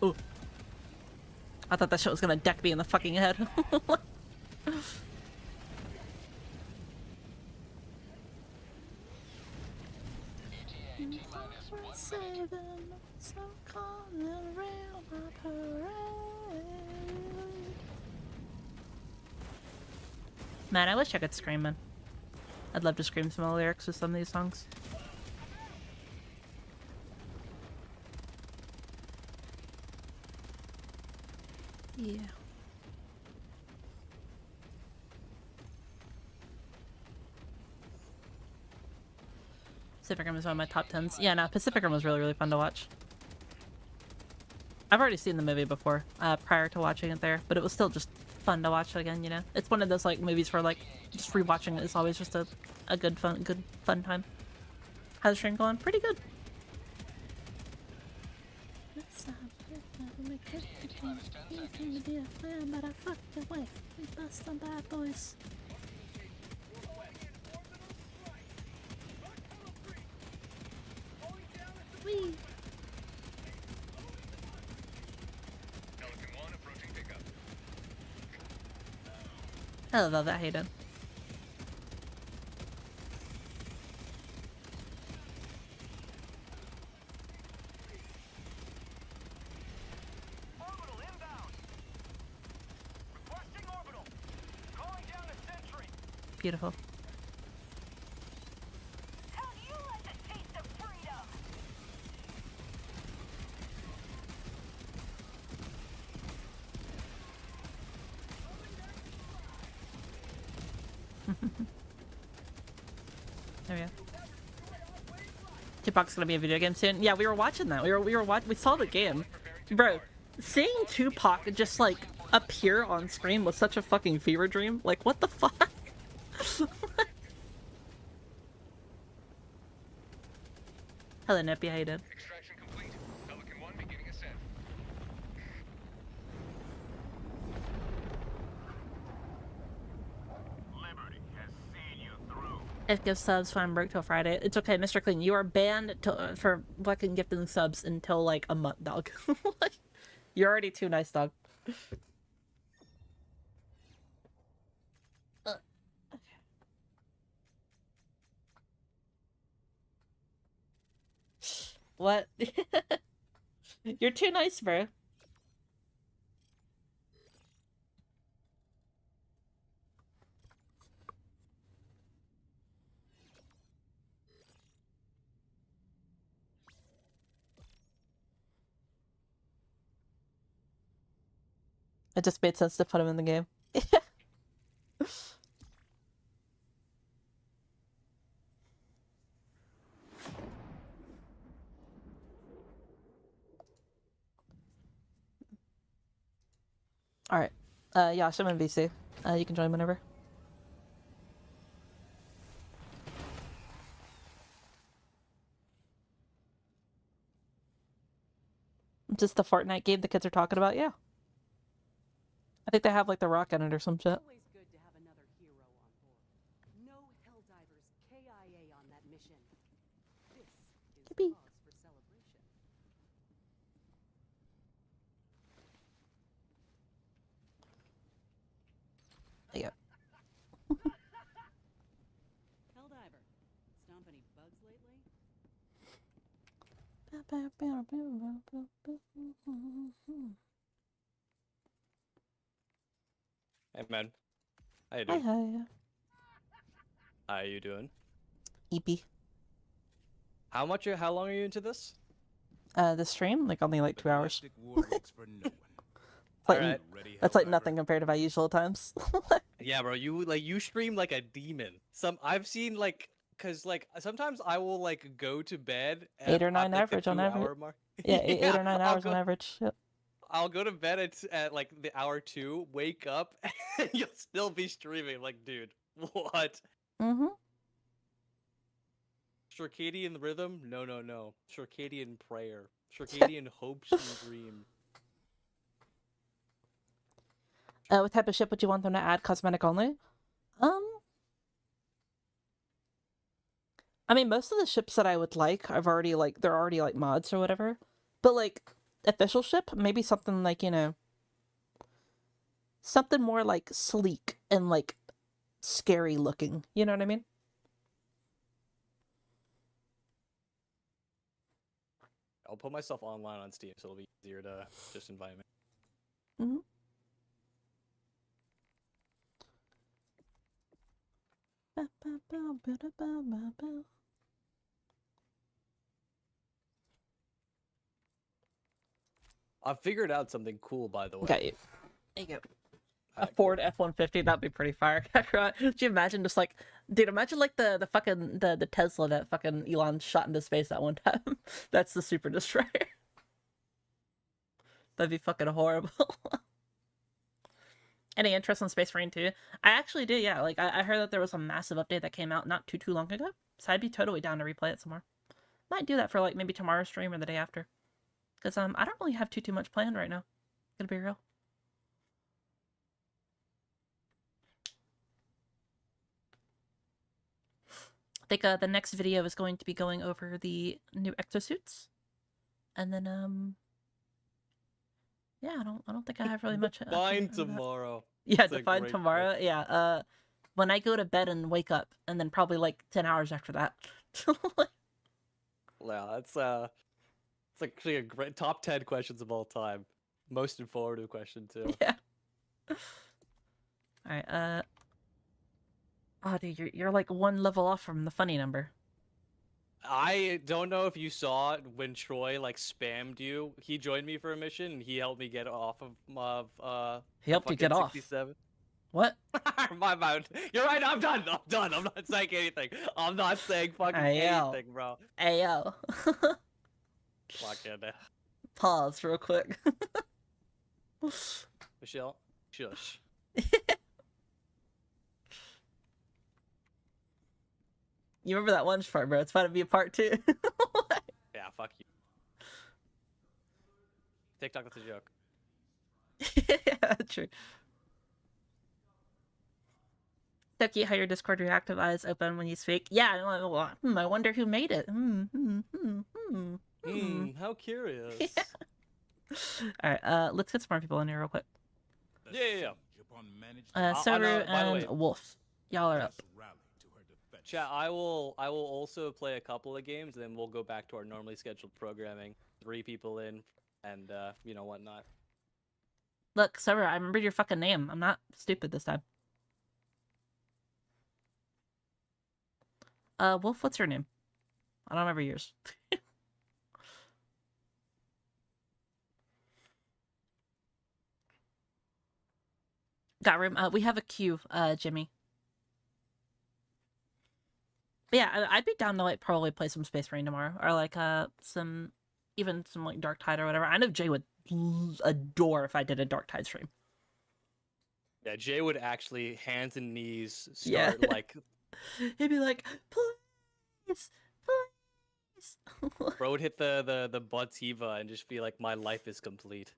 Ooh. I thought that shit was gonna deck me in the fucking head. Man, I wish I could scream, man. I'd love to scream some of the lyrics with some of these songs. Yeah. Pacific Rim is one of my top 10s. Yeah, no, Pacific Rim was really, really fun to watch. I've already seen the movie before, prior to watching it there, but it was still just fun to watch again, you know? It's one of those, like, movies where, like, just rewatching it is always just a good fun time. How's the stream going? Pretty good. Whee! I love that, Hayden. Orbital inbound. Requesting orbital. Calling down a sentry. Beautiful. How do you like the taste of freedom? There we go. Tupac's gonna be a video game soon. Yeah, we were watching that. We saw the game. Bro, seeing Tupac just like appear on screen was such a fucking fever dream. Like, what the fuck? Hello, Nippy, how you doing? Extraction complete. Pelican 1 beginning ascent. Liberty has seen you through. It gives subs when I'm broke till Friday. It's okay, Mr. Clean. You are banned for fucking gifting subs until like a month, dog. Like, you're already too nice, dog. What? You're too nice, bro. It just made sense to put him in the game. Alright. Yash, I'm in VC. You can join whenever. Just the Fortnite game the kids are talking about, yeah. I think they have like the rock in it or some shit. Always good to have another hero on board. No Helldivers KIA on that mission. This is Yippee. cause for celebration. Yeah. Helldiver, stomp any bugs lately? Hey man, how you Hi, doing? hi. How you doing? EP. How long are you into this? The stream? Like only like 2 hours. Domestic war waits for no one. Like, Alright. Ready, that's like Helldiver? nothing compared to my usual times. Yeah, bro, you stream like a demon. I've seen like, cause like sometimes I will like go to bed at 8 or 9 like, the average on 2 average. hour mark. Yeah, eight or 9 I'll hours on go- average. Yep. I'll go to bed at like the hour 2, wake up, and you'll still be streaming. Like, dude, what? Mm-hmm. Circadian rhythm? No, no, no. Circadian prayer. Circadian hopes and dreams. What type of ship would you want them to add? Cosmetic only? I mean, most of the ships that I would like, they're already like mods or whatever. But like, official ship, maybe something like, you know, something more like sleek and like scary looking. You know what I mean? I'll put myself online on Steam, so it'll be easier to just invite me. Mm-hmm. I figured out something cool, by the way. Got you. There you go. A Alright, Ford F-150, that'd be pretty fire. Could you imagine just like, dude, imagine like the fucking, the Tesla that fucking Elon shot into space that one time. That's the Super Destroyer. That'd be fucking horrible. Any interest in Space Marine 2? I actually do, yeah. Like, I heard that there was a massive update that came out not too long ago. So I'd be totally down to replay it some more. Might do that for like maybe tomorrow's stream or the day after. Because I don't really have too much planned right now. Gonna be real. I think the next video is going to be going over the new exosuits. And then yeah, I don't think I have really much. Define tomorrow. Yeah, That's a define great tomorrow. Yeah, when I go to bed and wake up, and then probably like 10 hours after that. Yeah, it's actually a great top 10 questions of all time. Most informative question too. Yeah. All right. Oh, dude, you're like one level off from the funny number. I don't know if you saw it when Troy like spammed you. He joined me for a mission and he helped me get off of He helped you get off. 67. What? My bad. You're right. I'm done. I'm done. I'm not saying anything. I'm not saying fucking Ayo. anything, bro. Ayo. Fucking Pause real quick. Michelle, shush. You remember that one part, bro? It's about to be a part 2. Yeah, fuck you. TikTok, that's a joke. Yeah, true. So cute how your Discord reactive eyes open when you speak. Yeah, I wonder who made it. How curious. Yeah. Alright, let's get some more people in here real quick. Yeah. Upon managed I know, Soru by the and way- Wolf. Y'all are up. rally to her defense. Let's. Chat, I will also play a couple of games, and then we'll go back to our normally scheduled programming. 3 people in, and you know whatnot. Look, Sarah, I remember your fucking name. I'm not stupid this time. Wolf, what's your name? I don't remember yours. Got room. We have a queue, Jimmy. But yeah, I'd be down to like probably play some Space Marine tomorrow, or like some like Dark Tide or whatever. I know Jay would adore if I did a Dark Tide stream. Yeah, Jay would actually hands and knees Yeah. start like He'd be like, please, please. bro would hit the Buttiva and just be like, my life is complete.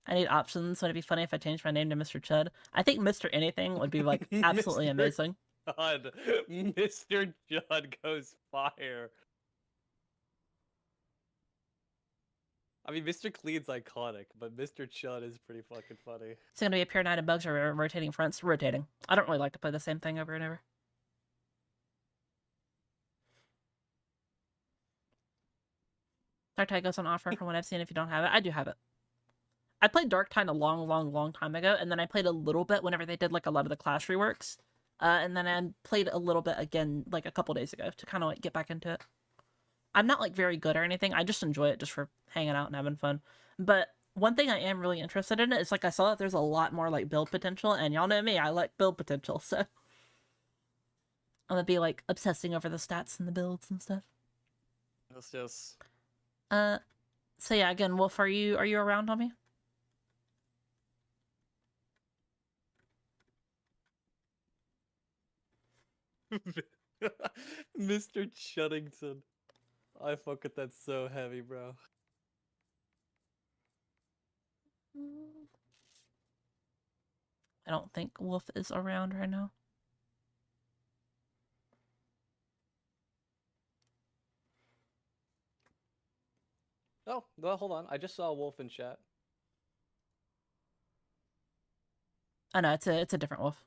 I need options. Would it be funny if I changed my name to Mr. Chud? I think Mr. Anything would be like absolutely Mr. amazing. God, Mr. Judd goes fire. I mean, Mr. Clean's iconic, but Mr. Chud is pretty fucking funny. It's gonna be a pure night of bugs or rotating fronts. Rotating. I don't really like to play the same thing over and over. Dark Tide goes on offer from what I've seen. If you don't have it, I do have it. I played Dark Tide a long time ago, and then I played a little bit whenever they did like a lot of the Clash reworks. And then I played a little bit again like a couple days ago to kind of like get back into it. I'm not like very good or anything. I just enjoy it just for hanging out and having fun. But one thing I am really interested in is like I saw that there's a lot more like build potential, and y'all know me, I like build potential, so I'm gonna be like obsessing over the stats and the builds and stuff. That's just So yeah, again, Wolf, are you around on me? Mr. Chuddington. I fuck with that so heavy, bro. I don't think Wolf is around right now. Oh, well, hold on. I just saw Wolf in chat. Oh no, it's a different Wolf.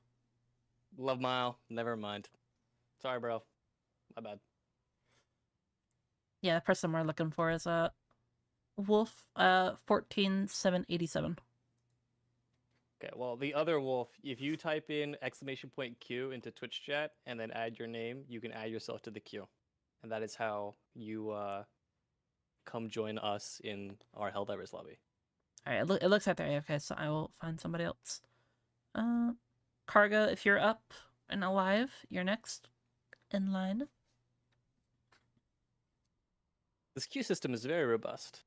Love Mile. Never mind. Sorry, bro. My bad. Yeah, the person we're looking for is Wolf 14787. Okay, well, the other Wolf, if you type in !Q into Twitch chat and then add your name, you can add yourself to the queue. And that is how you come join us in our Helldivers lobby. Alright, it looks like they're AFK, so I will find somebody else. Cargo, if you're up and alive, you're next in line. This queue system is very robust.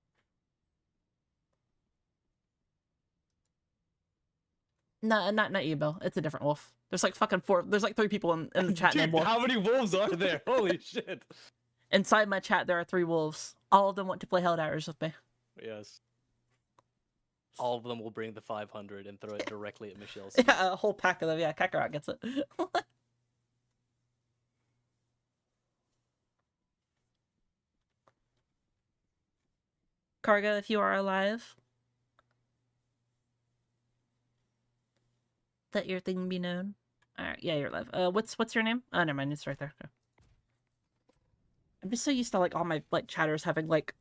No, not you, Bill. It's a different Wolf. There's like fucking 4. There's like 3 people in the chat Dude, named Wolf. how many wolves are there? Holy shit. Inside my chat, there are 3 wolves. All of them want to play Helldivers with me. Yes. All of them will bring the 500 and throw it directly at Michelle's. Yeah, a whole pack of them. Yeah, Kakarot gets it. Cargo, if you are alive, let your thing be known. Alright, yeah, you're alive. What's your name? Oh, never mind, it's right there. Okay. I'm just so used to like all my like chatters having like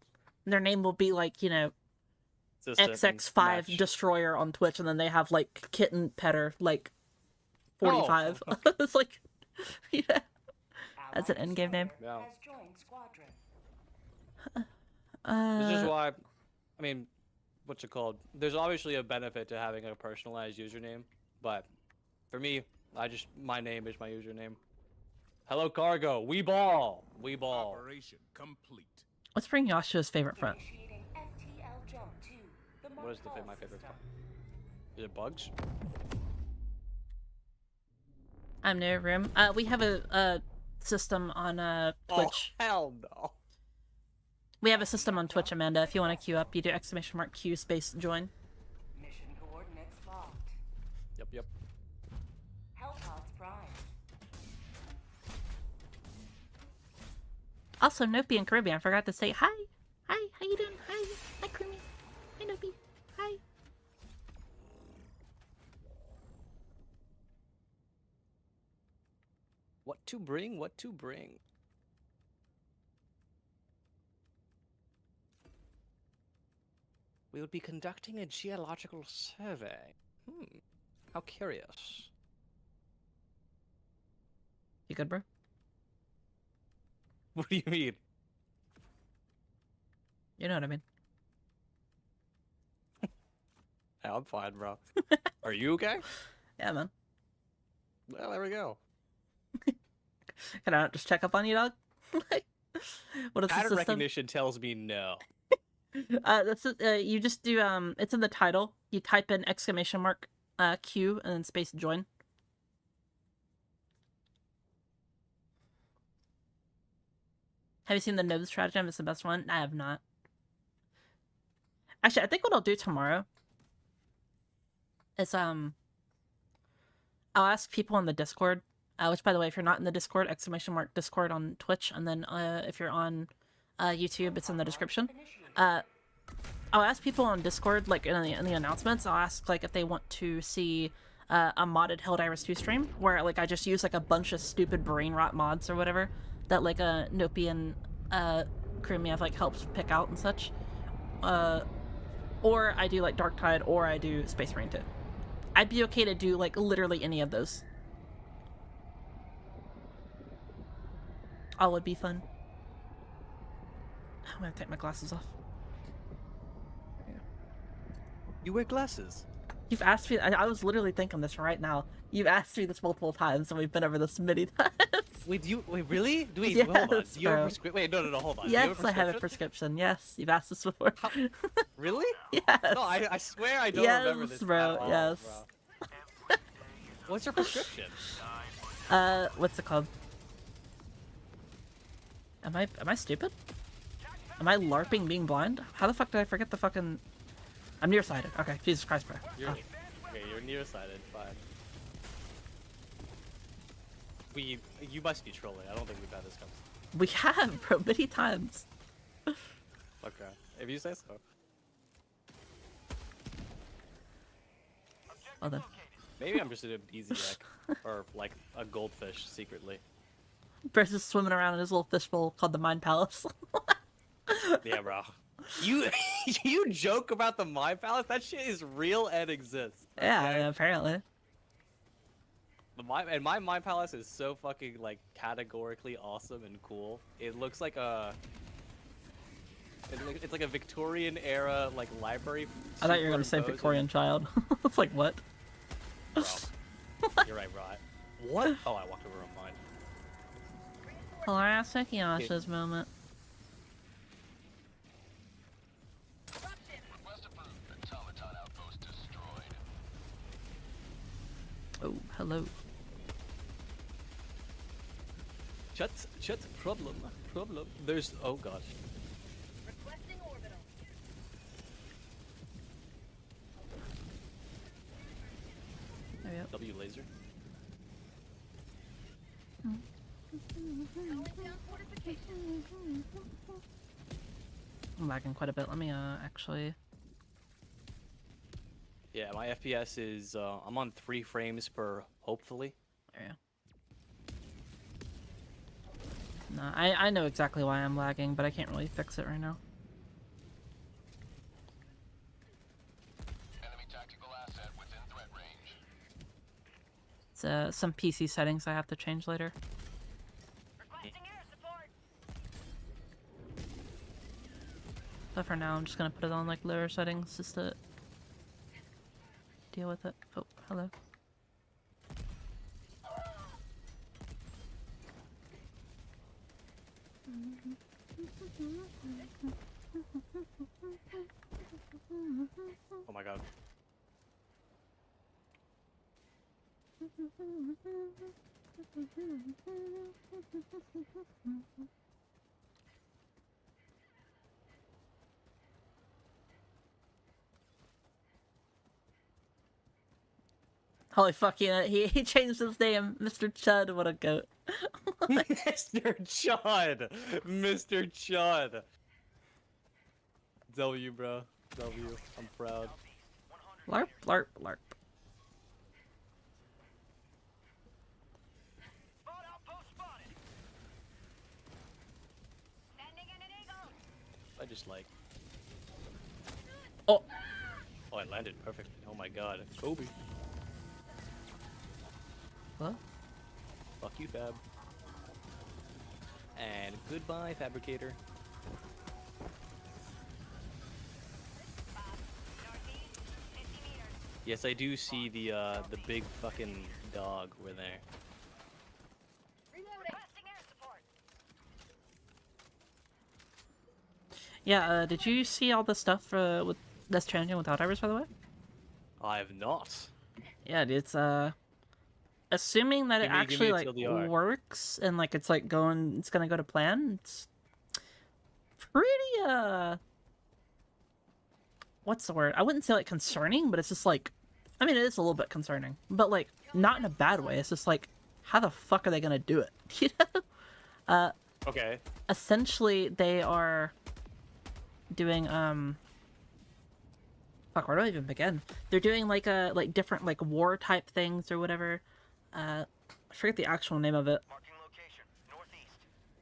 their name will be like, you know, XX5 match. Destroyer on Twitch, and then they have like Kitten Petter like 45. Oh. It's like, yeah, that's an Allied endgame name. Slayer Yeah. has joined squadron. This is why, I mean, what's it called? There's obviously a benefit to having a personalized username, but for me, my name is my username. Hello, Cargo. We ball. We ball. Operation complete. Let's bring Yasha's favorite front. Initiating FTL jump to the What is Mark my favorite system. front? Is it bugs? I'm new room. We have a system on Twitch. Oh, hell no. We have a system on Twitch, Amanda. If you want to queue up, you do !Q space join. Mission coordinates locked. Yep. Hellpods prime. Also, Nopi and Caribbean, I forgot to say hi. Hi, how you doing? Hi. Hi, Caribbean. Hi, Nopi. Hi. to bring? What to bring? We would be conducting a geological survey. How curious. You good, bro? What do you mean? You know what I mean. Yeah, I'm fine, bro. Are you okay? Yeah, man. Well, there we go. Can I not just check up on you, dog? Like, what is the Pattern system? recognition tells me no. This is you just do it's in the title. You type in exclamation mark Q and then space join. Have you seen the node stratagem? It's the best one. I have not. Actually, I think what I'll do tomorrow is I'll ask people in the Discord. Which, by the way, if you're not in the Discord, exclamation mark Discord on Twitch, and then if you're on YouTube, it's in the description. I'll ask people on Discord, like in the announcements. I'll ask like if they want to see a modded Helldivers 2 stream where like I just use like a bunch of stupid brain rot mods or whatever that like Nopi and Krumi have like helped pick out and such. Or I do like Dark Tide, or I do Space Marine 2. I'd be okay to do like literally any of those. All would be fun. I'm gonna take my glasses off. You wear glasses. You've asked me. I was literally thinking this right now. You've asked me this multiple times, and we've been over this many times. Wait, wait, really? Wait, Yes, hold on. Do you have a bro. prescription? Wait, no, hold on. Yes, I have a prescription. Yes, you've asked this before. How? Really? Yes. No, I swear I don't remember this. Bro. At all, Yes. bro. What's your prescription? What's it called? Am I stupid? Am I LARPing being blind? How the fuck did I forget the fucking... I'm nearsighted. Okay, Jesus Christ, bro. You're, Oh. okay, you're nearsighted. Fine. You must be trolling. I don't think we've had this conversation. We have, bro, many times. Okay, if you say so. Well then. Maybe I'm just an amnesiac or like a goldfish secretly. Bruce is swimming around in his little fishbowl called the Mind Palace. Yeah, bro. You joke about the Mind Palace? That shit is real and exists. Yeah, okay? apparently. My Mind Palace is so fucking like categorically awesome and cool. It looks like it's like a Victorian era like library. I thought you were gonna say superimposed Victorian child. It's like, what? Bro. You're right, bro. What? Oh, I walked over on mine. Classic Yasha's moment. Oh, hello. Shut, problem. There's, oh god. Requesting orbital. There we go. W laser. Calling down fortifications. I'm lagging quite a bit. Let me actually... Yeah, my FPS is, I'm on 3 frames per, hopefully. There you go. No, I know exactly why I'm lagging, but I can't really fix it right now. Enemy tactical asset within threat range. It's some PC settings I have to change later. Requesting air support. But for now, I'm just gonna put it on like lower settings just to deal with it. Oh, hello. Oh my god. Holy fuck, yeah, he changed his name. Mr. Chud, what a goat. Mr. Chud! Mr. Chud! W, bro. W. I'm proud. LARP, LARP, LARP. Spot outpost spotted. I just like... Oh, Oh, I landed perfect. Oh my god. Kobe. what? Fuck you, Fab. And goodbye, Fabricator. Yes, I do see the big fucking dog over there. Requesting air support. Yeah, did you see all the stuff with that's changing with Helldivers, by the way? I have not. Yeah, it's assuming that it Give me actually a like TLDR. works and like it's gonna go to plan. It's pretty what's the word? I wouldn't say like concerning, but it's just like, I mean, it is a little bit concerning, but like not in a bad way. It's just like, how the fuck are they gonna do it? You know? Okay. Essentially, they are doing fuck, where do I even begin? They're doing like different like war type things or whatever. I forget the actual name of it, Marking location. Northeast.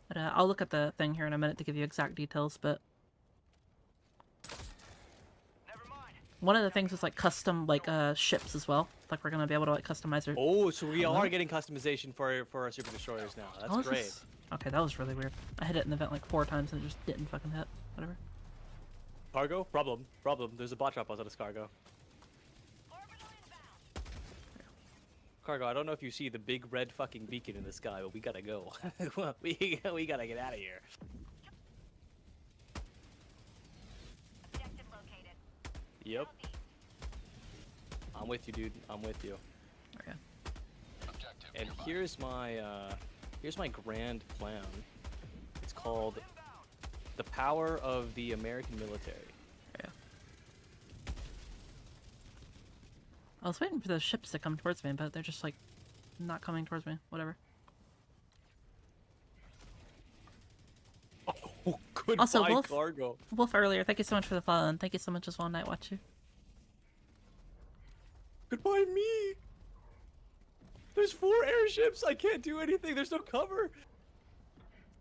but I'll look at the thing here in a minute to give you exact details. But Never mind. one of the things is like custom like ships as well. Like we're gonna be able to like customize our. Oh, so we Hello? are getting customization for our super destroyers now. That's Oh, is great. this- Okay, that was really weird. I hit it in the vent like 4 times and it just didn't fucking hit. Whatever. Cargo? Problem. There's a bot drop outside of cargo. Orbital inbound. Cargo, I don't know if you see the big red fucking beacon in the sky, but we gotta go. we gotta get out of here. Objective located. Yep. Southeast. I'm with you, dude. I'm with you. Okay. And here's my grand plan. It's called The Power of the American Military. Yeah. I was waiting for those ships to come towards me, but they're just like not coming towards me. Whatever. Oh, goodbye, Also, Wolf- cargo. Wolf earlier, thank you so much for the follow, and thank you so much as well, Night Watcher. Goodbye, me. There's 4 airships. I can't do anything. There's no cover.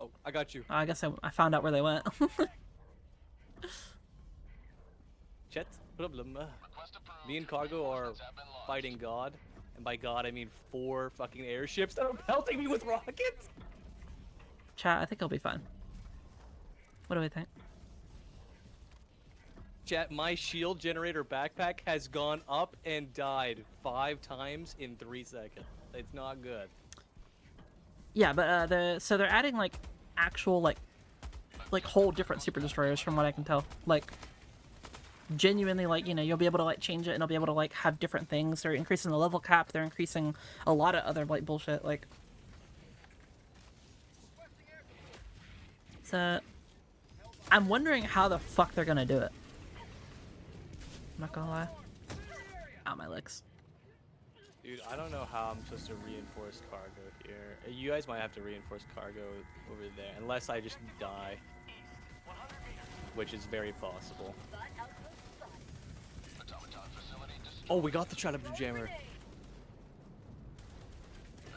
Oh, I got you. I guess I found out where they went. Chet, problem. Me and cargo are fighting God, and by God I mean 4 fucking airships that are pelting me with rockets. Chat, I think I'll be fine. What do we think? Chat, my shield generator backpack has gone up and died 5 times in 3 seconds. It's not good. Yeah, but they're adding like actual like whole different super destroyers from what I can tell. Like genuinely, like, you know, you'll be able to like change it and it'll be able to like have different things. They're increasing the level cap. They're increasing a lot of other like bullshit. Like, so I'm wondering how the fuck they're gonna do it. I'm not gonna lie. Ow, my legs. Dude, I don't know how I'm supposed to reinforce cargo here. You guys might have to reinforce cargo over there, unless I just die. Which is very possible. Oh, we got the Stratagem Jammer.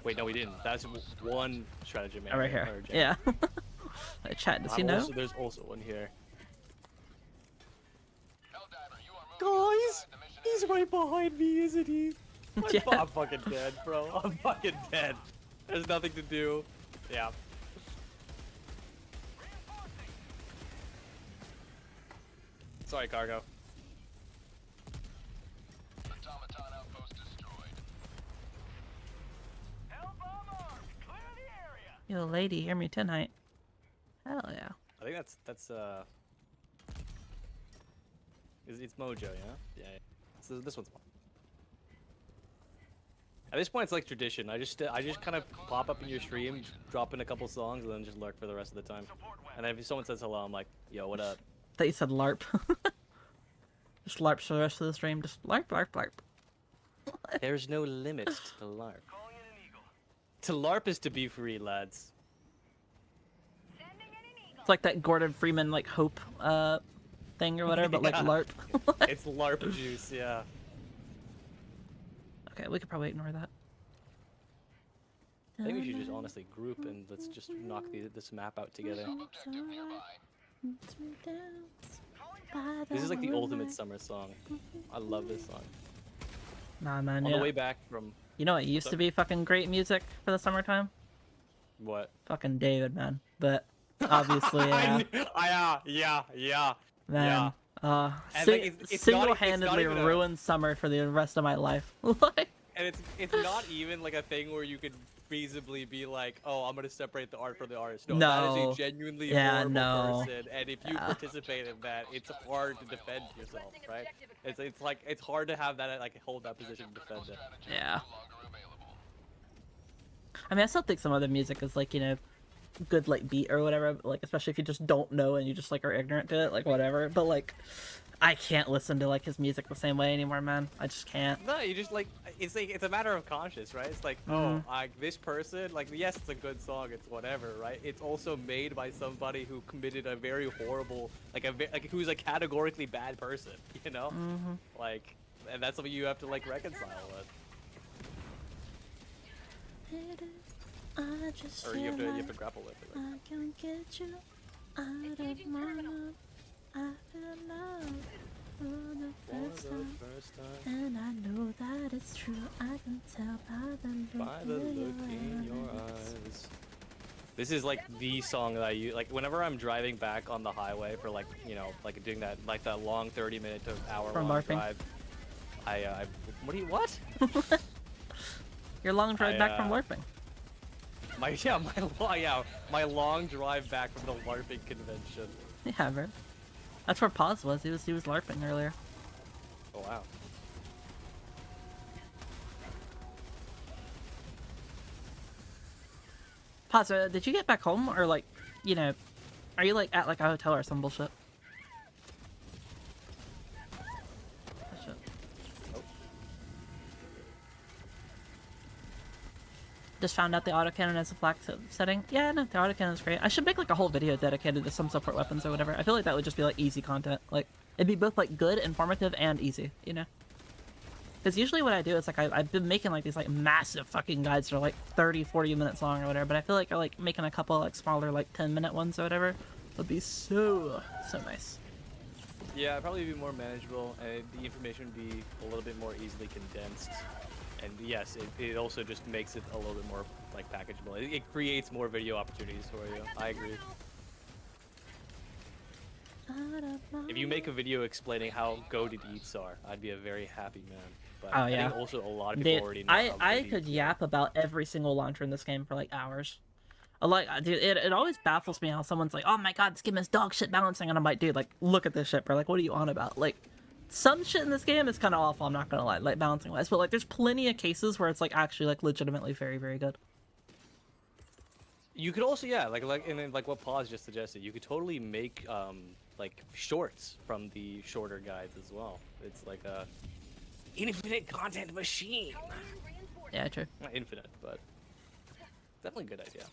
Wait, no, we didn't. That's one Stratagem Oh, right here. or jammer. Yeah. Chat, does he know? There's also one here. Guys, He's right behind me, isn't he? Yeah. I'm fucking dead, bro. I'm fucking dead. There's nothing to do. Yeah. Sorry, cargo. automaton outpost destroyed. Hell bomb armed. Clear the area. Yo, lady, hear me tonight. Hell yeah. I think that's it's Mojo, yeah? Yeah. So this one's. At this point, it's like tradition. I just kind of pop up in your stream, drop in a couple songs, and then just lurk for the rest of the time. And then if someone says hello, I'm like, yo, what up? Thought you said LARP. Just LARP for the rest of the stream. Just LARP, LARP, LARP. There's no limit to LARP. Calling in an eagle. To LARP is to be free, lads. Sending in an eagle. It's like that Gordon Freeman like hope thing or whatever, but like Yeah. LARP. It's LARP juice, yeah. Okay, we could probably ignore that. I think we should just honestly group and let's just knock this map out together. Objective nearby. This is like the ultimate summer song. I love this song. Nah, man. On Yeah. the way back from You know what used to be fucking great music for the summertime? what? Fucking David, man. But obviously, yeah. man. And, like, it's not Single-handedly even a- ruined summer for the rest of my life. Like, And it's not even like a thing where you could feasibly be like, oh, I'm gonna separate the art from the artist. No, that No. is a genuinely Yeah, horrible no. person, and if you Yeah. participate in that, it's hard to defend yourself, right? It's like it's hard to have that like hold that position to defend it. yeah. I mean, I still think some of the music is like, you know, good like beat or whatever. Like, especially if you just don't know and you just like are ignorant to it, like whatever. But like, I can't listen to like his music the same way anymore, man. I just can't. No, you just like it's a matter of conscience, right? It's like, oh, like this person, like yes, it's a good song, it's whatever, right? It's also made by somebody who committed a very horrible, like who's a categorically bad person, you know? Like, and that's something you have to like reconcile with, I just or you have feel to grapple with it. Like. I can get you out of my love. I feel love for the first time, and I know that it's true. I can tell by the look in your eyes. This is like the song that I use, like whenever I'm driving back on the highway for like, you know, like doing that, like that long 30-minute to hour From long LARPing? drive. What? Your long drive back from LARPing. My long drive back from the LARPing convention. Yeah, bro. That's where Paz was. He was LARPing earlier. Oh wow. Paz, did you get back home or like, you know, are you like at like a hotel or some bullshit? Oh, shit. Just found out the autocannon has a black setting. Yeah, no, the autocannon is great. I should make like a whole video dedicated to some support weapons or whatever. I feel like that would just be like easy content. Like it'd be both like good, informative, and easy, you know? Because usually what I do is like I've been making like these like massive fucking guides that are like 30-40 minutes long or whatever, but I feel like making a couple like smaller like 10-minute ones or whatever would be so nice. Yeah, it'd probably be more manageable, and the information would be a little bit more easily condensed. And yes, it also just makes it a little bit more like packageable. It creates more video opportunities for you. I agree. If you make a video explaining how goated eats are, I'd be a very happy man. But Oh, I yeah. think also a lot of people Dude, already know how I goated could eats are. yap about every single launcher in this game for like hours. Like, dude, it always baffles me how someone's like, oh my god, this game is dog shit balancing, and I'm like, dude, like, look at this shit, bro. Like, what are you on about? Like, some shit in this game is kind of awful, I'm not gonna lie, like, balancing wise, but like, there's plenty of cases where it's like actually like legitimately very, very good. You could also, yeah, and then like what Paz just suggested, you could totally make like shorts from the shorter guides as well. It's like a infinite content machine. Yeah, true. Not infinite, but definitely a good idea.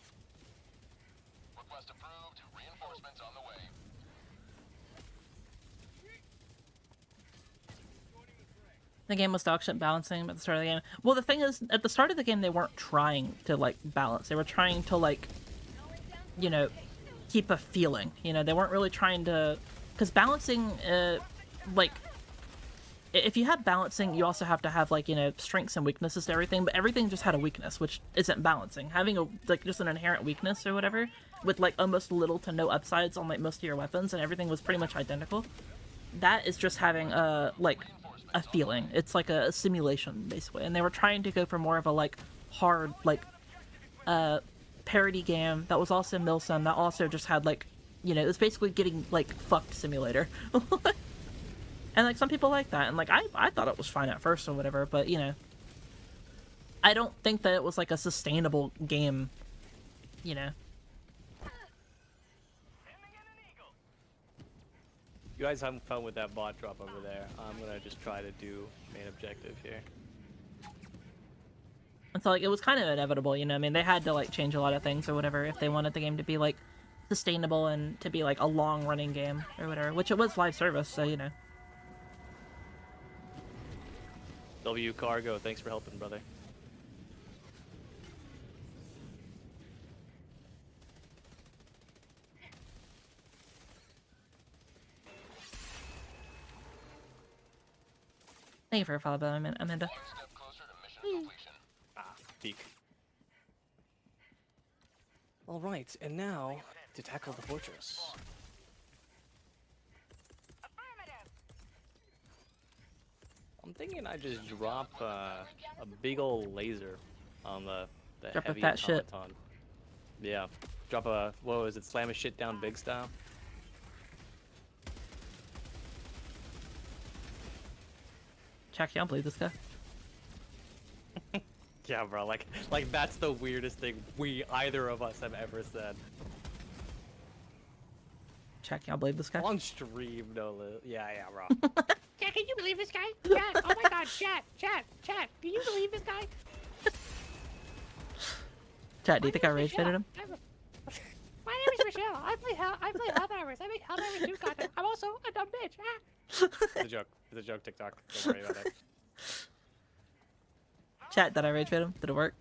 Request approved. Reinforcements on the way. The game was dog shit balancing at the start of the game. Well, the thing is, at the start of the game, they weren't trying to like balance. They were trying to like, you know, keep a feeling. You know, they weren't really trying to, because balancing, like, if you have balancing, you also have to have like, you know, strengths and weaknesses to everything. But everything just had a weakness, which isn't balancing. Having a like just an inherent weakness or whatever, with like almost little to no upsides on like most of your weapons, and everything was pretty much identical. That is just having a like a feeling. It's like a simulation basically, and they were trying to go for more of a like hard like parody game that was also Milsim, that also just had like, you know, it was basically getting like fucked simulator. And like some people like that, and like I thought it was fine at first or whatever, but you know, I don't think that it was like a sustainable game, you know. You guys having fun with that bot drop over there? I'm gonna just try to do main objective here. And so like it was kind of inevitable, you know. I mean, they had to like change a lot of things or whatever if they wanted the game to be like sustainable and to be like a long running game or whatever, which it was live service, so you know. W Cargo, thanks for helping, brother. Thank you for your follow, Amanda. Step closer to mission completion. Ah, peak. All right, and now to tackle the fortress. Affirmative. I'm thinking I just drop a big old laser on the Drop a heavy fat shit. automaton. Yeah, drop a, what was it, slam a shit down big style? Jack, you don't believe this guy? Yeah, bro, like that's the weirdest thing either of us have ever said. Jack, you don't believe this guy? On stream, no yeah, bro. Chat, can you believe this guy? Chat, oh my god, chat, do you believe this guy? Chat, do you think I rage baited him? My name is Michelle. I play Helldivers. I make Helldivers 2 content. I'm also a dumb bitch. It's a joke. It's a joke, TikTok. Don't worry about it. Chat, did I rage bait him? Did it work?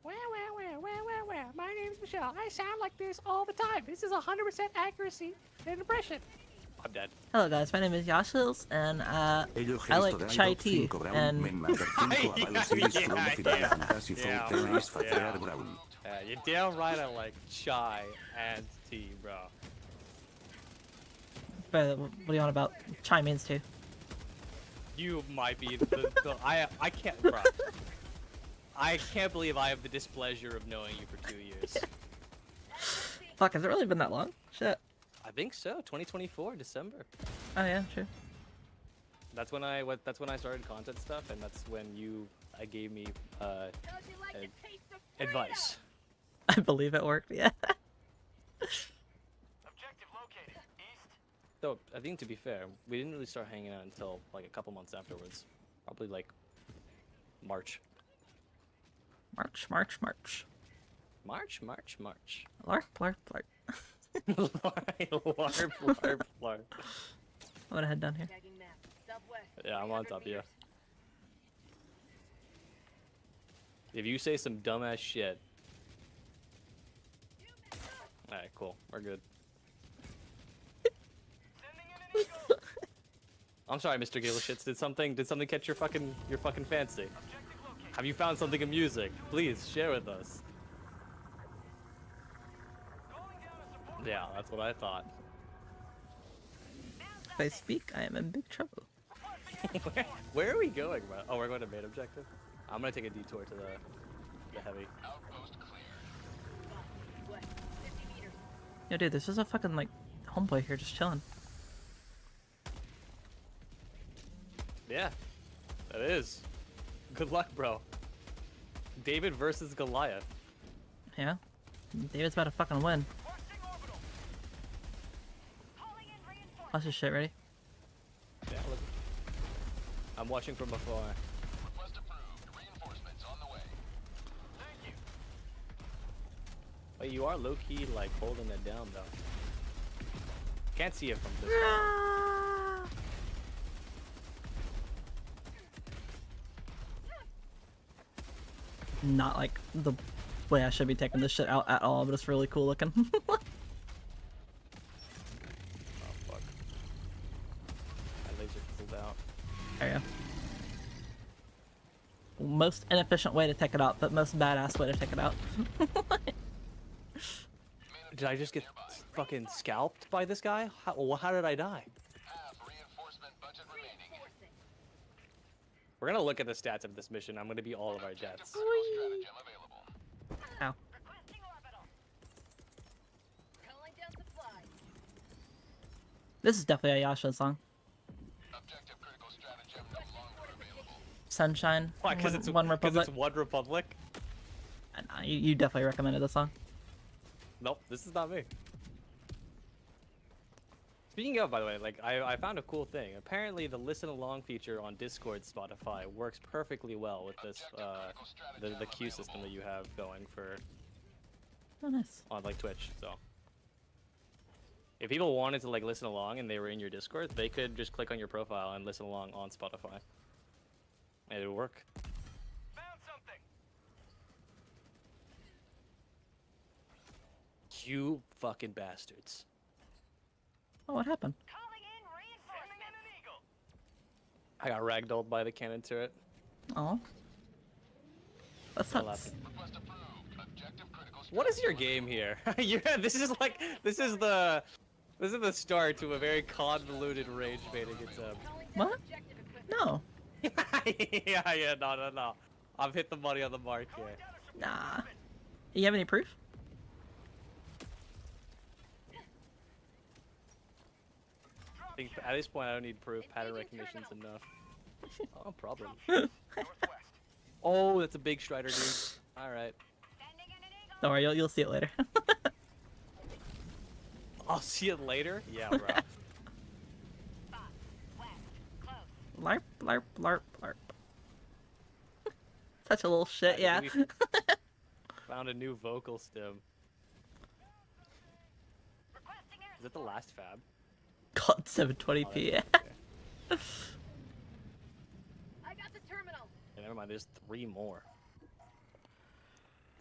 Well. My name is Michelle. I sound like this all the time. This is 100% accuracy and impression. I'm dead. Hello guys, my name is Yashils, and I like chai tea, and Yeah, you're damn right I like chai and tea, bro. but what do you want about chai means too? You might be I can't, bro. I can't believe I have the displeasure of knowing you for 2 years. Fuck, has it really been that long? Shit. I think so. 2024, December. Oh yeah, sure. That's when I started content stuff, and that's when you gave me advice. I believe it worked, yeah. Objective located. East. Though I think to be fair, we didn't really start hanging out until like a couple months afterwards, probably like March. March. Larp. Larp. I'm gonna head down here. Tagging map. Southwest. Yeah, I'm on 300 top of you. meters. If you say some dumbass shit. Alright, cool. We're good. I'm sorry, Mr. Gilashits. Did something catch your fucking fancy? Have you found something amusing? Please share with us. Yeah, that's what I thought. If I speak, I am in big trouble. Where are we going, bro? Oh, we're going to main objective? I'm gonna take a detour to the heavy. Outpost clear. West. 50 meters. Yo, dude, this is a fucking, like, homeboy here just chilling. Yeah, that is. Good luck, bro. David versus Goliath. Yeah? David's about to fucking win. Calling in reinforcements. Watch this shit, ready? Yeah, look. I'm watching from afar. Request approved. Reinforcements on the way. Thank you. But you are low-key, like, holding it down, though. Can't see it from this far. Not like the way I should be taking this shit out at all, but it's really cool looking. Oh, fuck. My laser pulled out. There you go. Most inefficient way to take it out, but most badass way to take it out. Did I just get fucking scalped by this guy? How did I die? Half reinforcement budget remaining. We're gonna look at the stats of this mission. I'm gonna be all of our deaths. Stratagem available. Ow. Requesting orbital. Calling down supplies. This is definitely a Yasha song. Objective critical stratagem no longer available. Sunshine. Why? Because it's One Republic. It's One Republic. You definitely recommended this song. Nope, this is not me. Speaking of, by the way, like I found a cool thing. Apparently, the listen along feature on Discord, Spotify works perfectly well with this the queue system that you have going for Oh, nice. on like Twitch. So if people wanted to like listen along and they were in your Discord, they could just click on your profile and listen along on Spotify, and it would work. Found something. You fucking bastards. Oh, what happened? Calling in reinforcements. An eagle. I got ragdolled by the cannon turret. Oh. That That'll sucks. What is your game here? Yeah, this is the start to a very convoluted rage baiting attempt. What? No. Yeah, no. I've hit the money on the mark here. Nah. You have any proof? I think at this point I don't need proof. Pattern recognition's enough. Oh, no problem. Oh, that's a big Strider, dude. All right. Don't worry, you'll see it later. I'll see it later. Yeah, bro. Larp, larp, larp, larp. Such a little shit, I yeah. think we found a new vocal stem. Is that the last fab? God, 720p. Yeah. Okay. I got the terminal. Yeah, never mind, there's 3 more.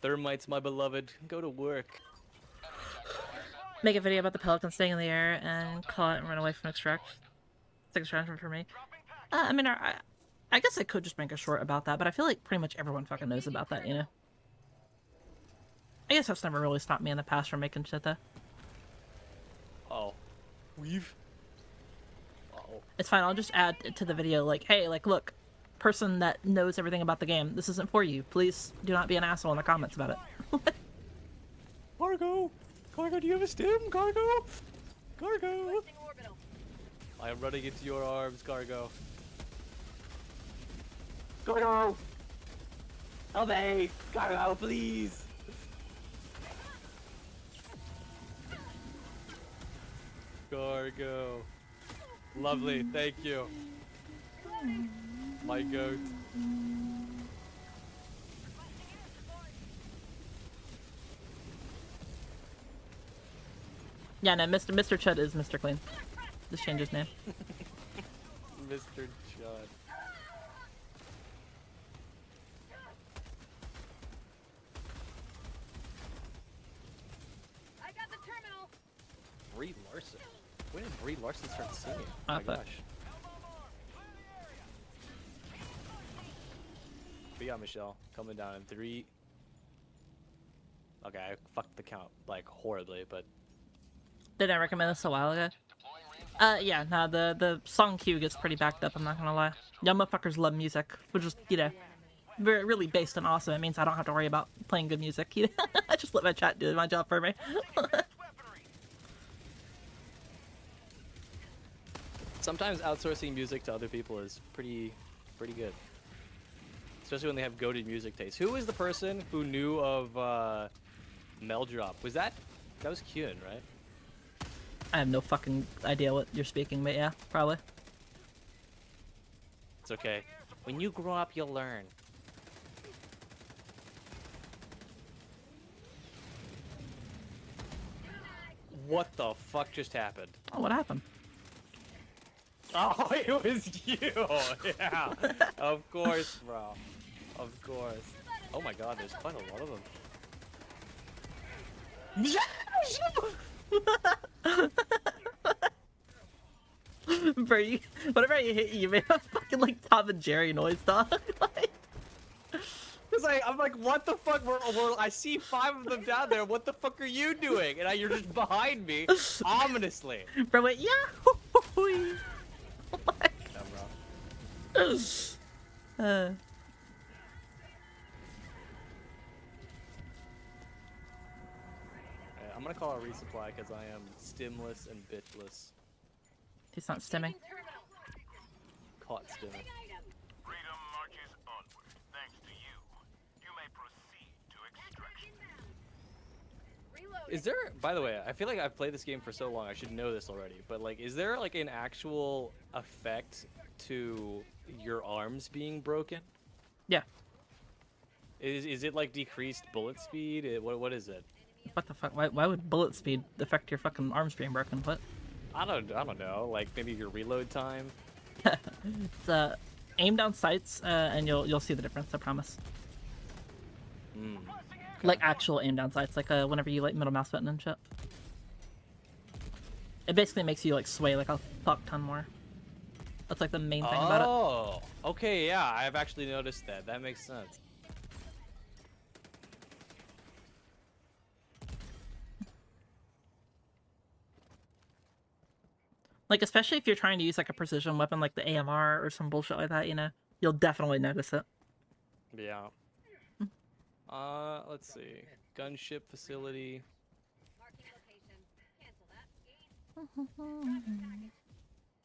Thermites, my beloved, go to work. Make a video about the pelican staying in the air and call it and run away from extract. It's extraction for me. I mean, I guess I could just make a short about that, but I feel like pretty much everyone fucking knows about that, you know? I guess that's never really stopped me in the past from making shit, though. Oh. We've... Uh-oh. It's fine, I'll just add to the video, like, hey, like, look, person that knows everything about the game, this isn't for you. Please do not be an asshole in the comments about it. Cargo! Cargo, do you have a stem? Cargo! Cargo! Placing orbital. I am running into your arms, Cargo. Cargo! Help me! Cargo, please! Cargo. Lovely, thank you. My goat. Yeah, no, Mr. Chud is Mr. Clean. Just change his name. Mr. Chud. I got the terminal. Brie Larson. When did Brie Larson start singing? Oh I my thought- gosh. But yeah, Michelle, coming down in 3. Okay, I fucked the count like horribly, but Did I recommend this a while ago? Yeah, no, the song queue gets pretty backed up, I'm not gonna lie. Y'all motherfuckers love music, which is, you know, really based on awesome. It means I don't have to worry about playing good music, you know? I just let my chat do my job for me. sometimes outsourcing music to other people is pretty good. Especially when they have goated music taste. Who was the person who knew of Meldrop? That was Kyun, right? I have no fucking idea what you're speaking, but yeah, probably. It's okay. When you grow up, you'll learn. What the fuck just happened? Oh, what happened? Oh, it was you! Yeah! Of course, bro. Of course. Oh my god, there's quite a lot of them. Bro, whenever I hit you, man, I'm fucking like Tom and Jerry noise, dog. Like... Cause I'm like, what the fuck? I see 5 of them down there. What the fuck are you doing? And you're just behind me, ominously. Bro, wait, yeah. I'm gonna call a resupply because I am stimless and bitless. He's not stimming. Caught stimming. Freedom marches onward. Thanks to you. You may proceed to extraction. Is there, by the way, I feel like I've played this game for so long, I should know this already, but like, is there like an actual effect to your arms being broken? Yeah. Is it like decreased bullet speed? What is it? What the fuck? Why would bullet speed affect your fucking arms being broken? What? I don't know. Like maybe your reload time. It's aim down sights, and you'll see the difference. I promise. Like actual aim down sights, like whenever you like middle mouse button and shit. It basically makes you like sway like a fuck ton more. That's like the main thing about it. Oh, okay, yeah, I've actually noticed that. That makes sense. Like, especially if you're trying to use like a precision weapon like the AMR or some bullshit like that, you know, you'll definitely notice it. Yeah. Let's see. Gunship facility.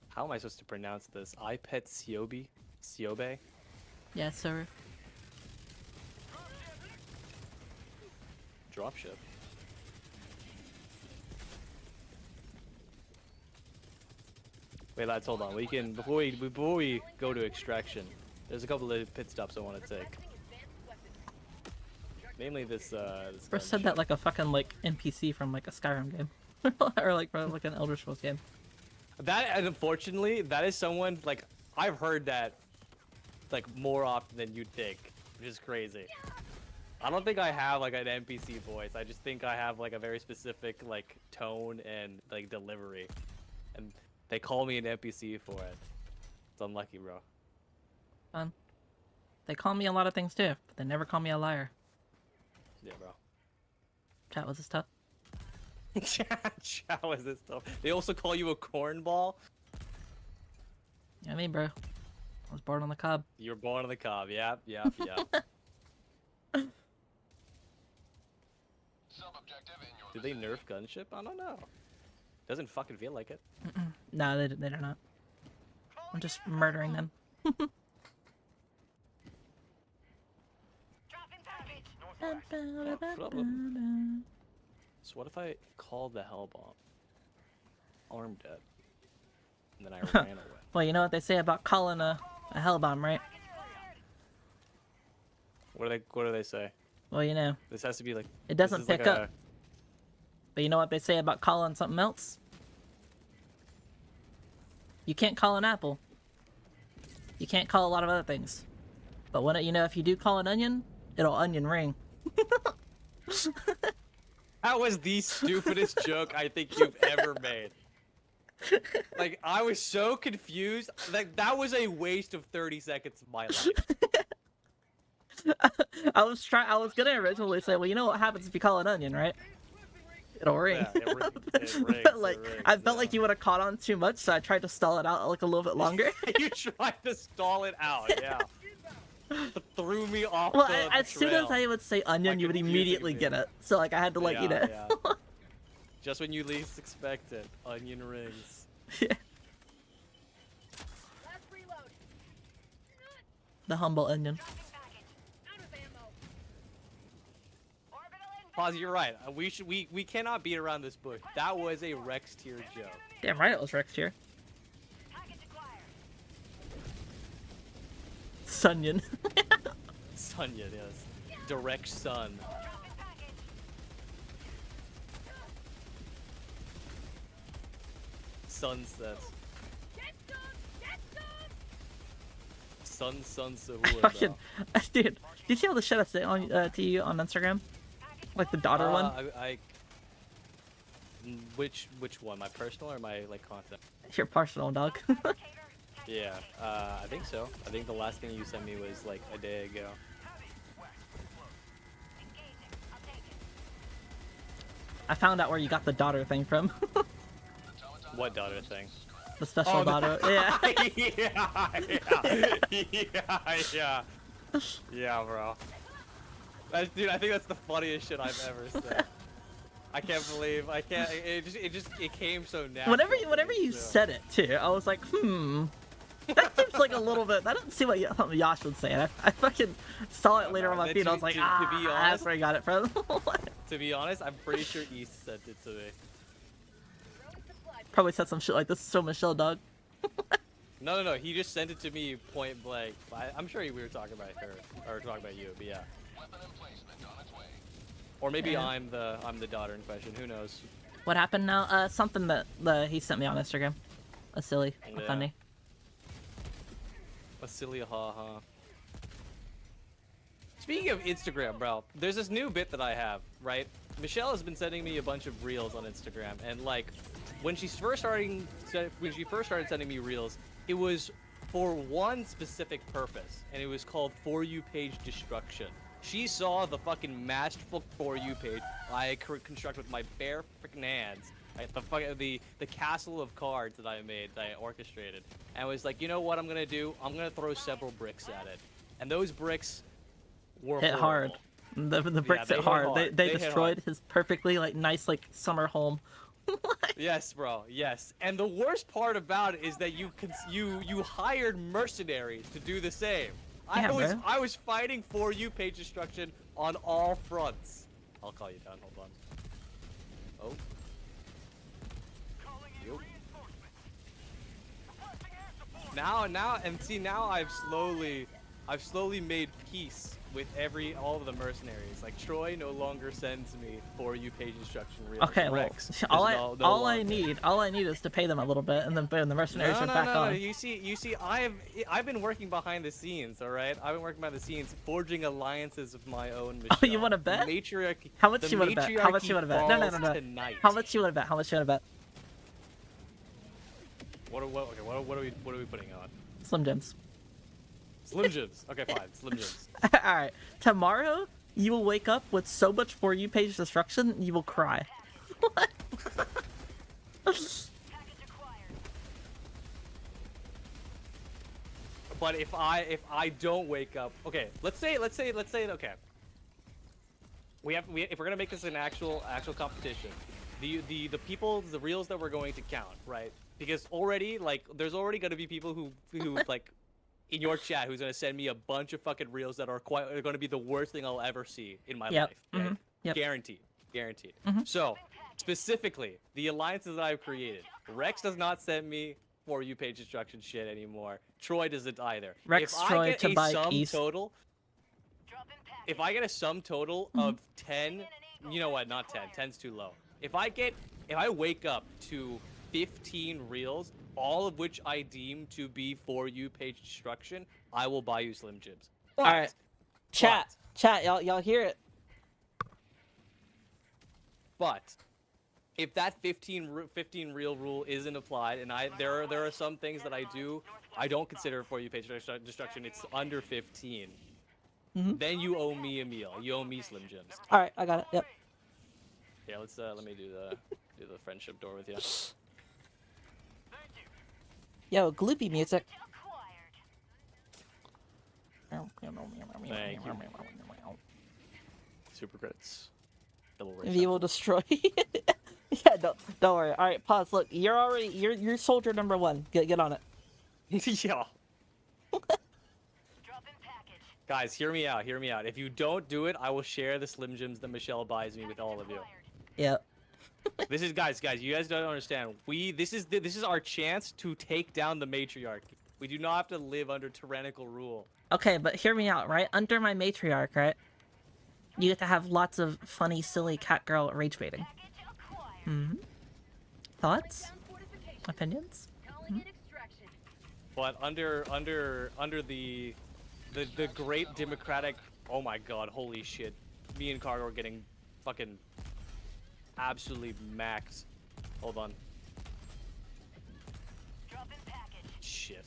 How am I supposed to pronounce this? iPet Siobe? Siobe? Yeah, sir. Dropship. Wait, lads, hold on. We can before we go to extraction. There's a couple of pit stops I want to take. Mainly this. First said that like a fucking like NPC from like a Skyrim game, or like from like an Elder Scrolls game. That, and unfortunately, that is someone like I've heard that like more often than you'd think, which is crazy. I don't think I have like an NPC voice. I just think I have like a very specific like tone and like delivery, and they call me an NPC for it. It's unlucky, bro. Fun. They call me a lot of things too, but they never call me a liar. Yeah, bro. Chat was this tough. Chow is this stuff. They also call you a cornball. Yeah, me, bro. I was born on the cob. You were born on the cob. Yep, yep, yep. Did they nerf gunship? I don't know. Doesn't fucking feel like it. No, they're not. I'm just murdering them. So what if I called the hell bomb? Armed it. And then I ran away. Well, you know what they say about calling a hell bomb, right? What do they say? Well, you know, This has to be like it doesn't this is pick like up. But you know what they say about calling something else? You can't call an apple. You can't call a lot of other things. But when it, you know, if you do call an onion, it'll onion ring. That was the stupidest joke I think you've ever made. Like, I was so confused. Like, that was a waste of 30 seconds of my life. I was gonna originally say, well, you know what happens if you call an onion, right? It'll ring. Yeah, it rings, But, like, it rings, I felt yeah. like you would have caught on too much, so I tried to stall it out like a little bit longer. You tried to stall it out, yeah. It threw me off Well, the as soon as trail. I would say onion, By you would confusing immediately me. get it. So, like, I had to let you know. Yeah. Just when you least expect it, onion rings. Yeah. The humble onion. Pause, you're right. We cannot beat around this bush. That was a Rex tier joke. Damn right it was Rex here. Sunyon. Sunyon, yes. Direct sun. Sunset. Sun Sahura, Fucking, bro. dude, did you see all the shit I sent on to you on Instagram? Like the daughter one? Which one? My personal or my like content? Your personal dog. Yeah, I think so. I think the last thing you sent me was like a day ago. I found out where you got the daughter thing from. What daughter thing? The special daughter. Yeah. yeah, bro. Dude, I think that's the funniest shit I've ever said. I can't believe it came so natural. Whenever you said it too, I was like, that seems like a little bit. That doesn't seem like something Yash would say. And I fucking saw it later on my feed. I was like, to be honest, that's where I got it from. To be honest, I'm pretty sure East sent it to me. Probably said some shit like, this is so Michelle, dog. No. He just sent it to me point blank. I'm sure we were talking about her or talking about you, but yeah. Or maybe Yeah. I'm the daughter in question. Who knows? What happened now? Something that he sent me on Instagram. A silly, a Yeah. funny. A silly haha. Speaking of Instagram, bro, there's this new bit that I have, right? Michelle has been sending me a bunch of reels on Instagram, and like when she first started sending me reels, it was for one specific purpose, and it was called For You page destruction. She saw the fucking matched For You page I construct with my bare freaking hands, right? The castle of cards that I made, that I orchestrated, and was like, you know what I'm gonna do? I'm gonna throw several bricks at it, and those bricks were Hit hard. horrible. The bricks hit hard. They hit destroyed hard. his perfectly like nice like summer home. Yes, bro. Yes. And the worst part about it is that you hired mercenaries to do the same. Yeah, bro. I was fighting For You page destruction on all fronts. I'll call you down. Hold on. Oh. Calling in Yup. reinforcements. Requesting air support. Now I've slowly made peace with all of the mercenaries. Like Troy no longer sends me For You page destruction reels. Okay, well, Rex does all no I need is to pay them a little bit, and then boom, the mercenaries are back on. You see, I've been working behind the scenes. All right, I've been working behind the scenes, forging alliances with my own. Michelle. Oh, you want to bet? Matriarchy. How much the you want to bet? How much you want to bet? matriarchy No. falls tonight. How much you want to bet? How much you want to bet? What are we putting on? Slim Jims. Slim Jims. Okay, fine. Slim Jims. All right. Tomorrow, you will wake up with so much For You page destruction, you will cry. Package acquired. But if I don't wake up, okay. Let's say okay. If we're gonna make this an actual competition, the reels that we're going to count, right? Because already there's already gonna be people who like in your chat who's gonna send me a bunch of fucking reels that are gonna be the worst thing I'll ever see in my Yep. life. Right? Mhm. Yep. Guaranteed. Mhm. So specifically, the alliances that I've created, Rex does not send me For You page destruction shit anymore. Troy doesn't either. Rex, if I Troy, get a Tobias, sum East. total, Drop in package. if I get a sum total of 10, you know what? Not 10. 10's too low. If I wake up to 15 reels, all of which I deem to be For You page destruction, I will buy you Slim Jims. But, All right. Chat, y'all hear it? But if that 15 reel rule isn't applied, and there are some things that I don't consider For You page destruction. It's under 15. Mhm. Then you owe me a meal. You owe me Slim Jims. All right, I got it. Yep. Yeah, let me do the friendship door with you. Yo, gloopy music. Thank you. Super credits. Double race. If you will destroy. Yeah, don't worry. All right, pause. Look, you're soldier number 1. Get on it. Yeah. Drop in package. Guys, hear me out. If you don't do it, I will share the Slim Jims that Michelle buys me with all of you. Yep. This is guys, you guys don't understand. This is our chance to take down the matriarchy. We do not have to live under tyrannical rule. Okay, but hear me out, right? Under my matriarch, right? You get to have lots of funny, silly cat girl rage baiting. Package acquired. Hmm. Thoughts? Opinions? Calling in extraction. But under the great democratic, oh my god, holy shit. Me and Cargo are getting fucking absolutely maxed. Hold on. Drop in package. Shit.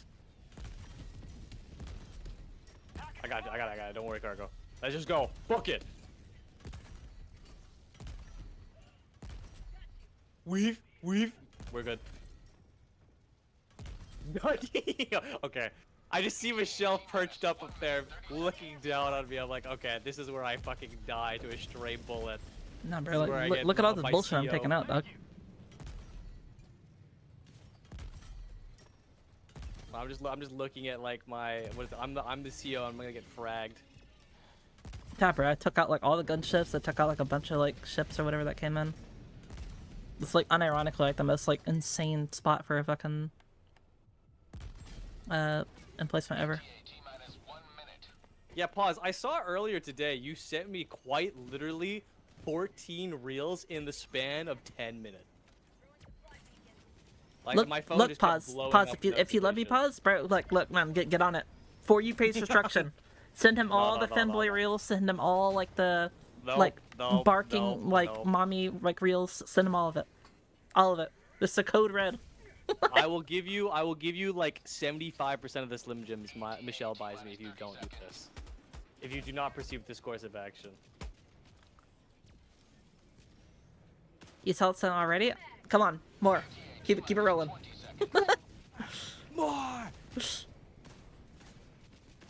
I got it. Don't worry, Cargo. Let's just go. Book it. Weave. We're good. Okay. I just see Michelle perched up there, looking down on me. I'm like, okay, this is where I fucking die to a stray bullet. Nah, This bro. is where I Look, get look at all my this bullshit I'm CO. taking out, dog. I'm just looking at like my I'm the CO. I'm gonna get fragged. Yeah, bro. I took out like all the gunships. I took out like a bunch of like ships or whatever that came in. It's like unironically like the most like insane spot for a fucking emplacement ever. Yeah, pause. I saw earlier today you sent me quite literally 14 reels in the span of 10 minutes. Like Look, my phone look, just kept pause, blowing pause. up If you let me notifications. pause, bro. Look, man, get on it. For You page destruction. Send him all no, the femboy no. reels. Send him all like the No, like no, barking no, like no. mommy like reels. Send him all of it. All of it. This is a code red. I will give you like 75% of the Slim Jims Michelle buys me if you don't do this. If you do not pursue this course of action. You sold some already? Come on, more. Keep it rolling. More! Who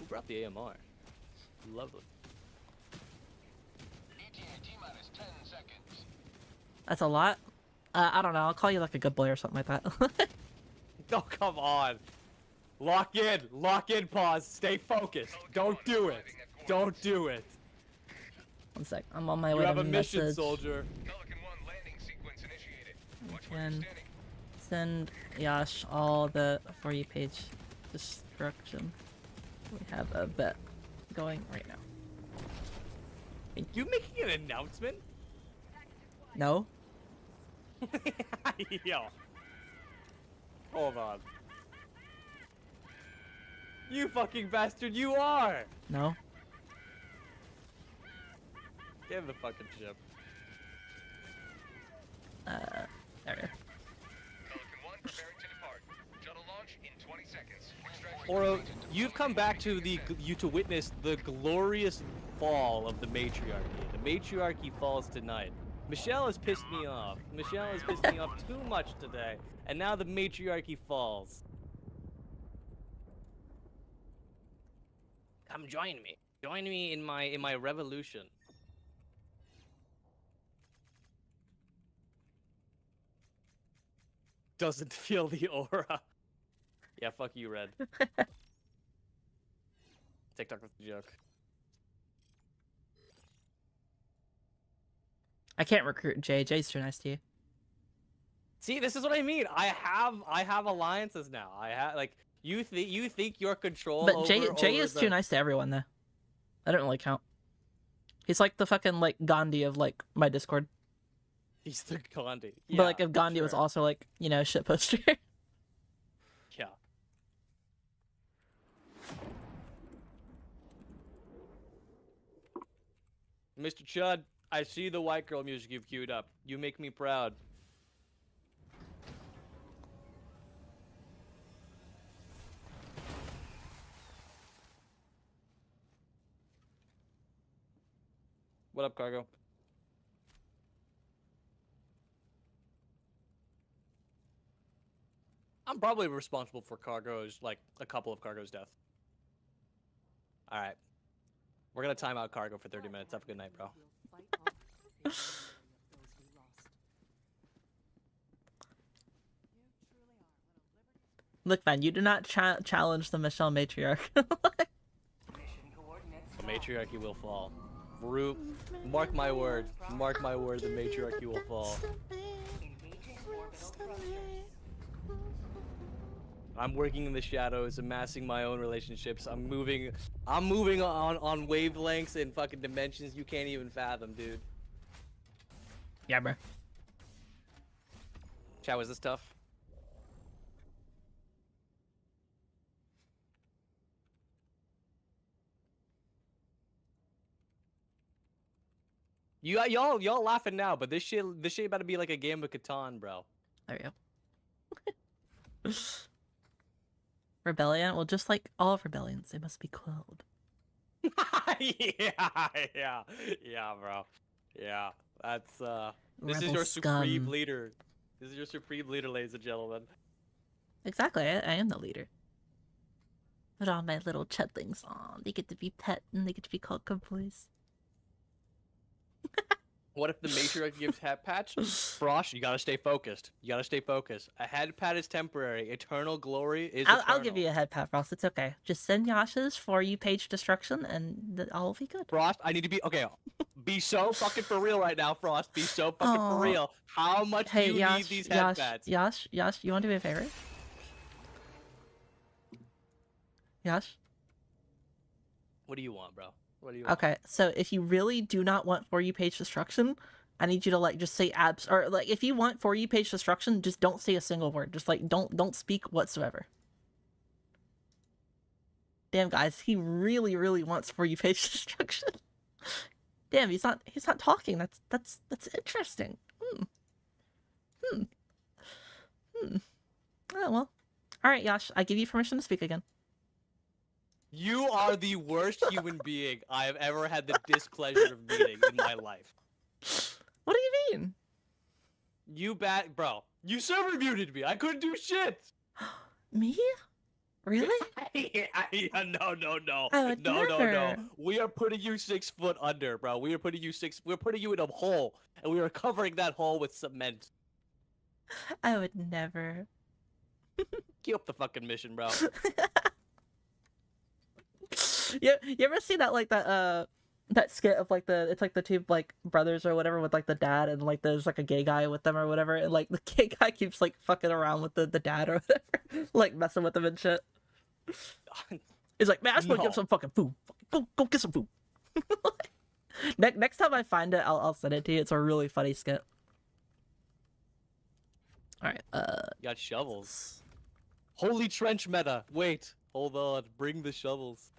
brought the AMR? Lovely. That's a lot. I don't know. I'll call you like a good boy or something like that. Oh, come on. Lock in, pause, stay focused. Don't do it. Don't do it. One sec. I'm on my You way have to a mission, message. soldier. And send Yash all the For You page destruction. We have a bet going right now. You making an announcement? No? Yo. Hold on. You fucking bastard, you are! No? Get in the fucking ship. There we go. Oro, you've come back to to witness the glorious fall of the matriarchy. The matriarchy falls tonight. Michelle has pissed me off. Michelle has pissed me off too much today, and now the matriarchy falls. Come join me. Join me in my revolution. Doesn't feel the aura. Yeah, fuck you, Red. TikTok was a joke. I can't recruit Jay. Jay's too nice to you. See, this is what I mean. I have alliances now. I have like you think your control. But over, Jay over is the... too nice to everyone though. I don't really count. He's like the fucking like Gandhi of like my Discord. He's the Gandhi. But Yeah, like if Gandhi was sure. also like, you know, shit poster. Yeah. Mr. Chud, I see the white girl music you've queued up. You make me proud. What up, Cargo? I'm probably responsible for Cargo's, like, a couple of Cargo's death. Alright. We're gonna time out Cargo for 30 minutes. Have a good night, bro. Look, man, you do not challenge the Michelle matriarch. Mission coordinates The locked. matriarchy will fall. Mark my word. Mark my word, the matriarchy will fall. Engaging orbital thrusters. I'm working in the shadows, amassing my own relationships. I'm moving on wavelengths and fucking dimensions you can't even fathom, dude. Yeah, bro. Chat, was this tough? Y'all laughing now, but this shit about to be like a game of Catan, bro. There we go. Rebellion? Well, just like all rebellions, they must be quelled. yeah, bro. Yeah, that's this is Rebel your supreme scum. leader. This is your supreme leader, ladies and gentlemen. Exactly, I am the leader. Put all my little chudlings on. They get to be pet and they get to be called good boys. What if the matriarch gives head patch? Frosh, you gotta stay focused. You gotta stay focused. A head pat is temporary. Eternal glory is eternal. I'll give you a head pat, Frost. It's okay. Just send Yasha's For You page destruction and all will be good. Frost, I need to be okay. Be so fucking for real right now, Frost. Be so fucking for real. How much Hey, do you Yash, need these head pats? Yash, you want to do me a favor? Yash? What do you want, bro? What do you want? Okay, so if you really do not want For You page destruction, I need you to like just say abs or like if you want For You page destruction, just don't say a single word. Just like don't speak whatsoever. Damn guys, he really wants For You page destruction. Damn, he's not talking. That's interesting. Oh well. All right, Yash. I give you permission to speak again. You are the worst human being I have ever had the displeasure of meeting in my life. What do you mean? You bro. You server muted me. I couldn't do shit. Me? Really? No, no, no. I would No, no, no. never. We are putting you 6 foot under, bro. We're putting you in a hole, and we are covering that hole with cement. I would never. Keep up the fucking mission, bro. You ever see that like that skit of like it's like the two like brothers or whatever with like the dad and like there's like a gay guy with them or whatever and like the gay guy keeps like fucking around with the dad or whatever like messing with him and shit. He's like, man, I just want to No. get some fucking food. Go get some food. Next time I find it, I'll send it to you. It's a really funny skit. All right. You got shovels. Holy trench meta. Wait. Hold on. Bring the shovels.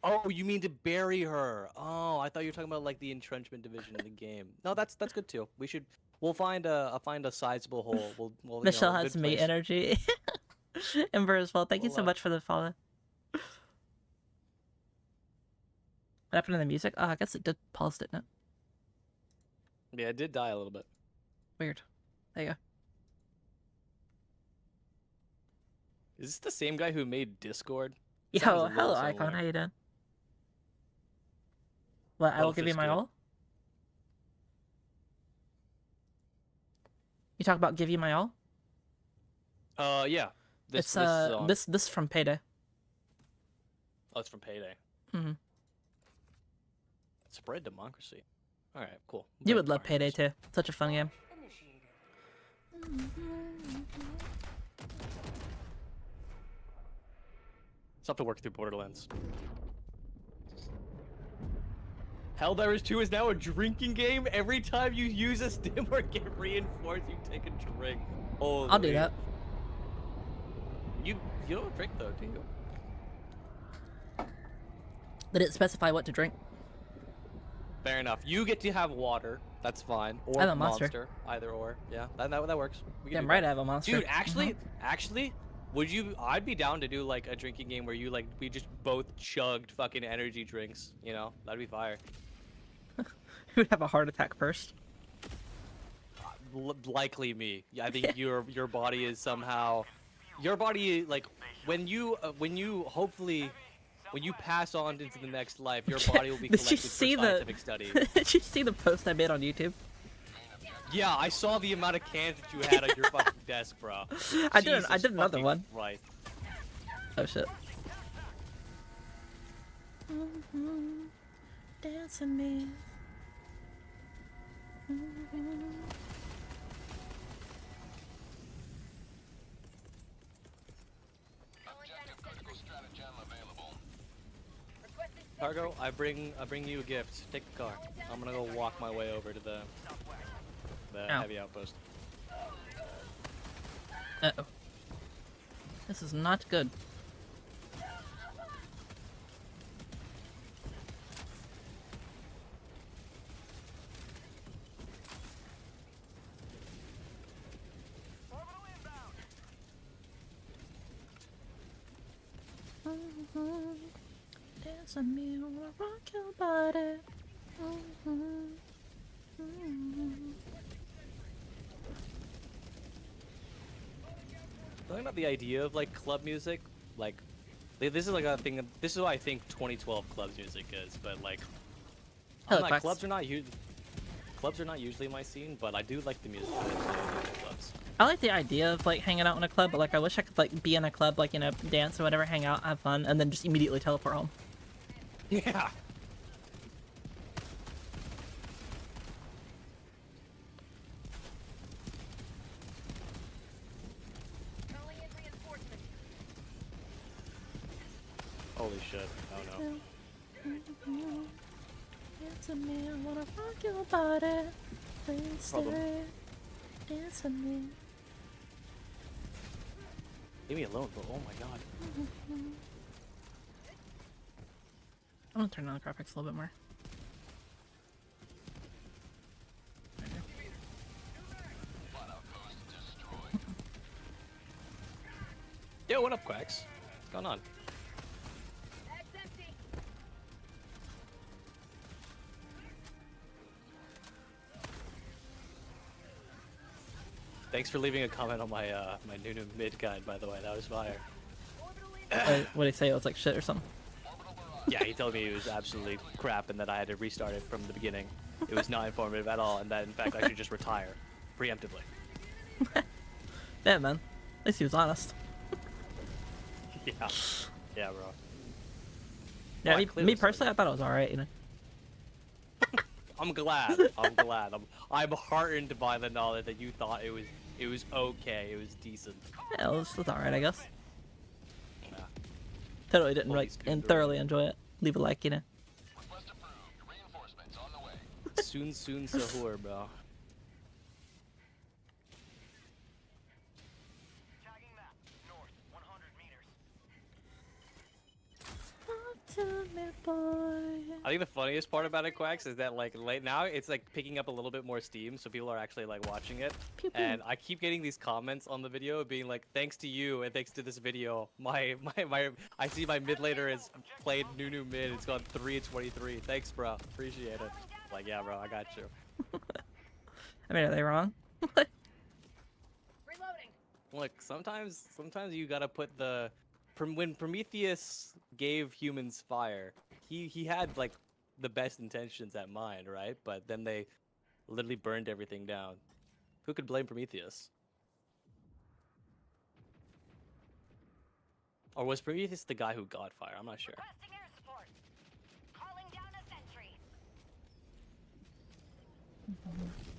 Oh, you mean to bury her? Oh, I thought you were talking about like the entrenchment division in the game. No, that's good too. We'll find a sizable hole. We'll Michelle a has good mate place. energy. Ember as well. Thank you so Well, much for the follow. What happened to the music? Oh, I guess it did pause, didn't it? Yeah, it did die a little bit. Weird. There you go. Is this the same guy who made Discord? Yo, Sounds a hello, little Icon. similar. How you doing? What? I will Both give you is my good. all. You talk about give you my all. Yeah. It's song. this from Payday. Oh, it's from Payday. Mhm. Spread democracy. All right, cool. I'm You gonna would love try Payday this. too. Such a fun game. Still have to work through Borderlands. Helldivers 2 is now a drinking game. Every time you use a stim or get reinforced, you take a drink. Holy. I'll do that. You don't drink though, do you? They didn't specify what to drink. Fair enough. You get to have water. That's fine. Or I have a monster. Either or. Yeah, that works. We can Damn do right, that. I have a monster. Dude, actually, would you? I'd be down to do like a drinking game where we just both chugged fucking energy drinks. You know, that'd be fire. Who would have a heart attack first? Likely me. Yeah, I think your body is somehow, your body like when you hopefully. When you pass on into the next life, your body will be Did you collected for see scientific study. Did you see the post I made on YouTube? Yeah, I saw the amount of cans that you had on your fucking desk, bro. I did Jesus another fucking one. Right. Oh shit. Dance with me. Cargo, I bring you a gift. Take the car. I'm gonna go walk my way over to the Ow. heavy outpost. Uh-oh. This is not good. Dance with me, I wanna rock your body. Talking about the idea of like club music, like this is like a thing. This is what I think 2012 clubs music is, but like, I'm like, Helifax. clubs are not usually my scene, but I do like the music of clubs. I like the idea of like hanging out in a club, but like I wish I could like be in a club, like, you know, dance or whatever, hang out, have fun, and then just immediately teleport home. Yeah. Calling in reinforcements. Holy shit. Oh no. Dance with me, I wanna rock your body. Please Problem. stay. Dance with me. Leave me alone, bro. Oh my god. I'm gonna turn on the graphics a little bit more. Yo, what up, Quacks? What's going on? That's empty. Thanks for leaving a comment on my my new mid guide, by the way. That was fire. What did he say? It was like shit or something. Yeah, he told me it was absolutely crap and that I had to restart it from the beginning. It was not informative at all, and that in fact I should just retire preemptively. Yeah, man. At least he was honest. Yeah, yeah, bro. Yeah, Oh, me personally, I thought it was alright, you know. I'm glad. I'm glad. I'm heartened by the knowledge that you thought it was okay. It was decent. Yeah, it was alright, I guess. Yeah. Totally didn't Holy like scooter. and thoroughly enjoy it. Leave a like, you know. Request approved. Reinforcements on the way. Soon sahur, bro. Tagging map. North, 100 meters. I think the funniest part about it, Quacks, is that like late now it's like picking up a little bit more steam, so people are actually like watching it. Pew, pew. And I keep getting these comments on the video being like, "Thanks to you and thanks to this video, my I see my mid laner has played new mid. It's gone 3-23. Thanks, bro. Appreciate it." Like, yeah, bro, I got you. I mean, are they wrong? Reloading. Look, sometimes you gotta put the when Prometheus gave humans fire, he had like the best intentions at mind, right? But then they literally burned everything down. Who could blame Prometheus? Or was Prometheus the guy who got fire? I'm not sure. Requesting air support. Calling down a sentry.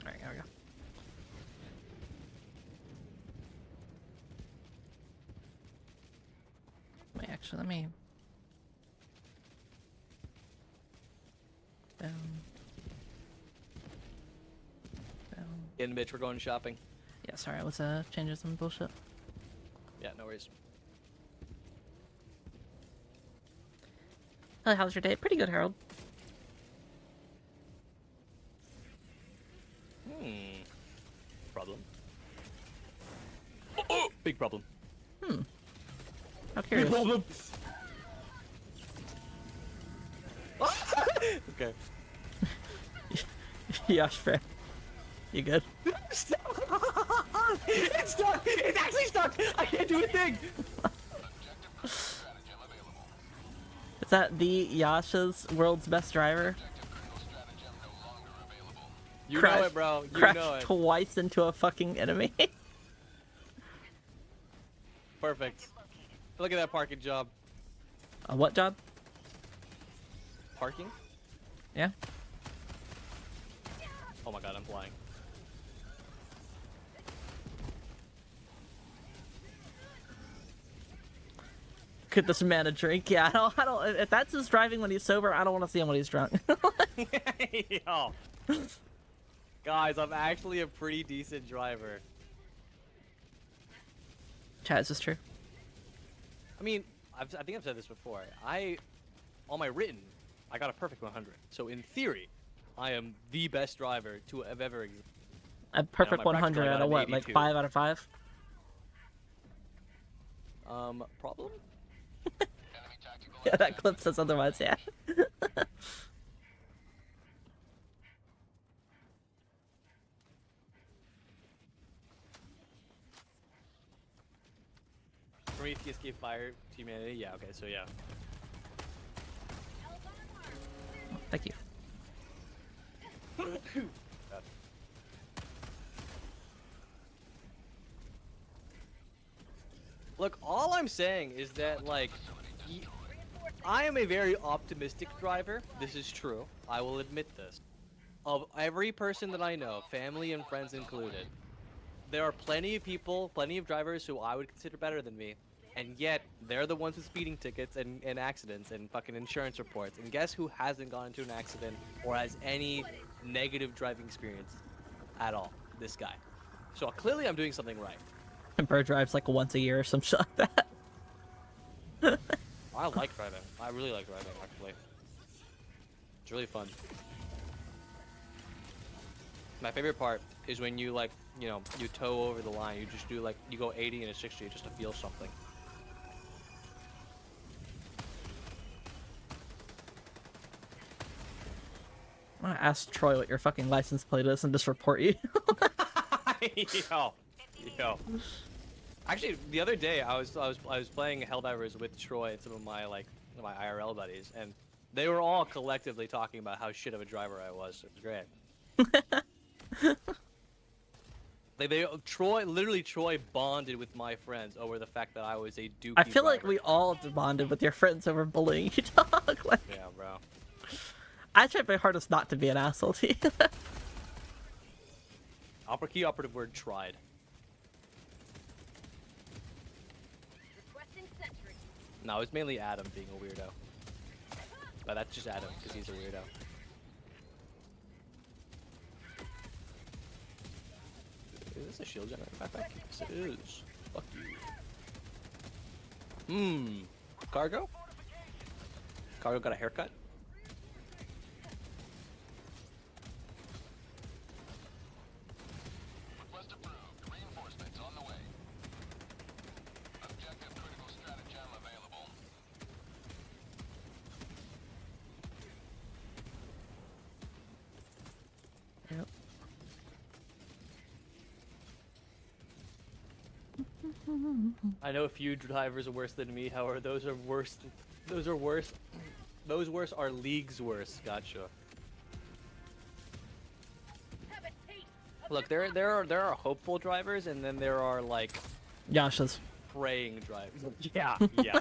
Alright, here we go. Wait, actually, let me... Boom. Boom. In bitch, we're going shopping. Yeah, sorry, I was changing some bullshit. Yeah, no worries. How's your day? Pretty good, Harold. Problem. Oh, big problem. How curious. problem. Okay. Yeah, fair. You good? It's stuck! It's actually stuck! I can't do a thing! Is that the Yasha's world's best driver? You know it, bro. You crashed know it. twice into a fucking enemy. Perfect. Look at that parking job. A what job? Parking? Yeah. Oh my god, I'm flying. Could this man a drink? Yeah, I don't. If that's his driving when he's sober, I don't want to see him when he's drunk. Yo. Guys, I'm actually a pretty decent driver. Chat, is this true? I mean, I think I've said this before. On my written, I got a perfect 100. So in theory, I am the best driver to have ever existed. A perfect my practical, 100 I out got of an what? Like 82. 5 out of 5? Problem? Yeah, that clip says otherwise, yeah. Prometheus gave fire to humanity? Yeah, okay, so yeah. Thank you. Look, all I'm saying is that, like, I am a very optimistic driver. This is true. I will admit this. Of every person that I know, family and friends included, there are plenty of people, plenty of drivers who I would consider better than me, and yet they're the ones with speeding tickets and accidents and fucking insurance reports. And guess who hasn't gone into an accident or has any negative driving experience at all? This guy. So clearly I'm doing something right. And Bird drives like once a year or some shit like that. I like driving. I really like driving, actually. It's really fun. My favorite part is when you, like, you know, you tow over the line. You just do, like, you go 80 and a 60 just to feel something. I'm gonna ask Troy what your fucking license plate is and just report you. Yo. Actually, the other day I was playing Helldivers with Troy and some of my my IRL buddies, and they were all collectively talking about how shit of a driver I was. It was great. Troy bonded with my friends over the fact that I was a dookie I feel driver. like we all bonded with your friends over bullying you, dog. Like, Yeah, bro. I tried my hardest not to be an asshole to you. Key operative word tried. Requesting sentry. No, it's mainly Adam being a weirdo. But that's just Adam, because he's a weirdo. Is this a shield generator backpack? Yes, it is. Fuck you. Cargo? Cargo got a haircut? Request approved. Reinforcements on the way. Objective critical stratagem available. Yep. I know a few drivers are worse than me, however, those are worse. Those are worse. Those worse are leagues worse. Gotcha. Have a taste. Look, there are hopeful drivers, and then there are like Yasha's. praying drivers. Yeah, yeah.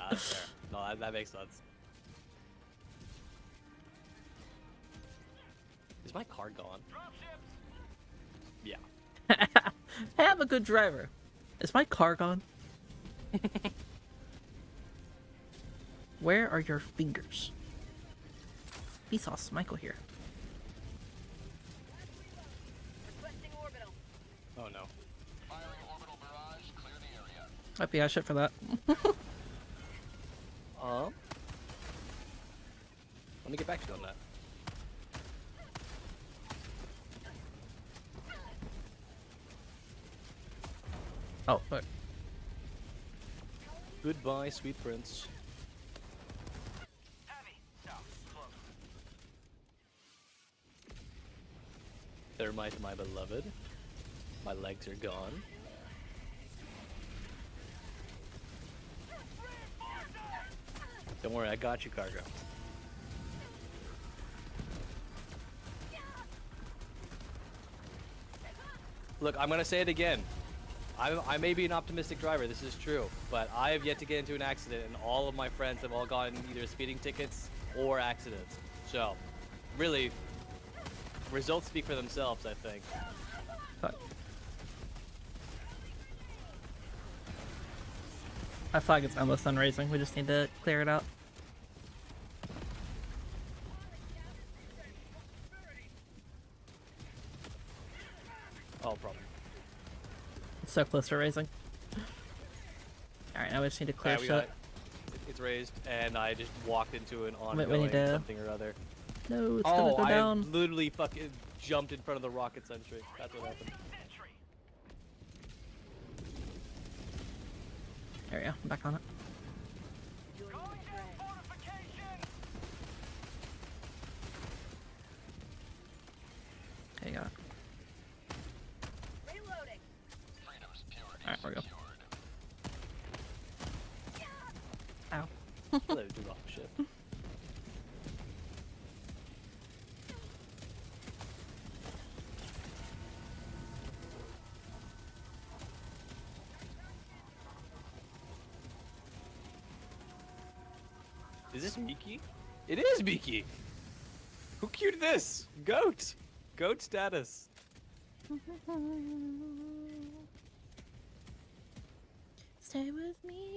That's fair. No, that makes sense. Is my car gone? Yeah. Hey, I'm a good driver. Is my car gone? Where are your fingers? Vsauce, Michael here. Requesting orbital. Oh no. Firing orbital barrage. Clear the area. Might be shit for that. Let me get back to you on that. Oh, fuck. Goodbye, sweet prince. Heavy. South. Close. Thermite, my beloved. My legs are gone. Don't worry, I got you, Cargo. Look, I'm gonna say it again. I may be an optimistic driver, this is true, but I have yet to get into an accident, and all of my friends have all gotten either speeding tickets or accidents. So, really, results speak for themselves, I think. Fuck. I flag it's almost done raising. We just need to clear it out. Oh, problem. It's so close to raising. Alright, now we just need to clear Yeah, we got shit. it. It's raised, and I just walked into an Wait, we ongoing need to- something or other. No, it's Oh, gonna go I down. literally fucking jumped in front of the rocket sentry. That's what happened. There we go. I'm back on it. Okay, got it. Reloading. Freedom's purity Alright, there we go. secured. Ow. Hello, drop shit. Is this Miki? It is Miki! Who queued this? Goat! Goat status. Stay with me.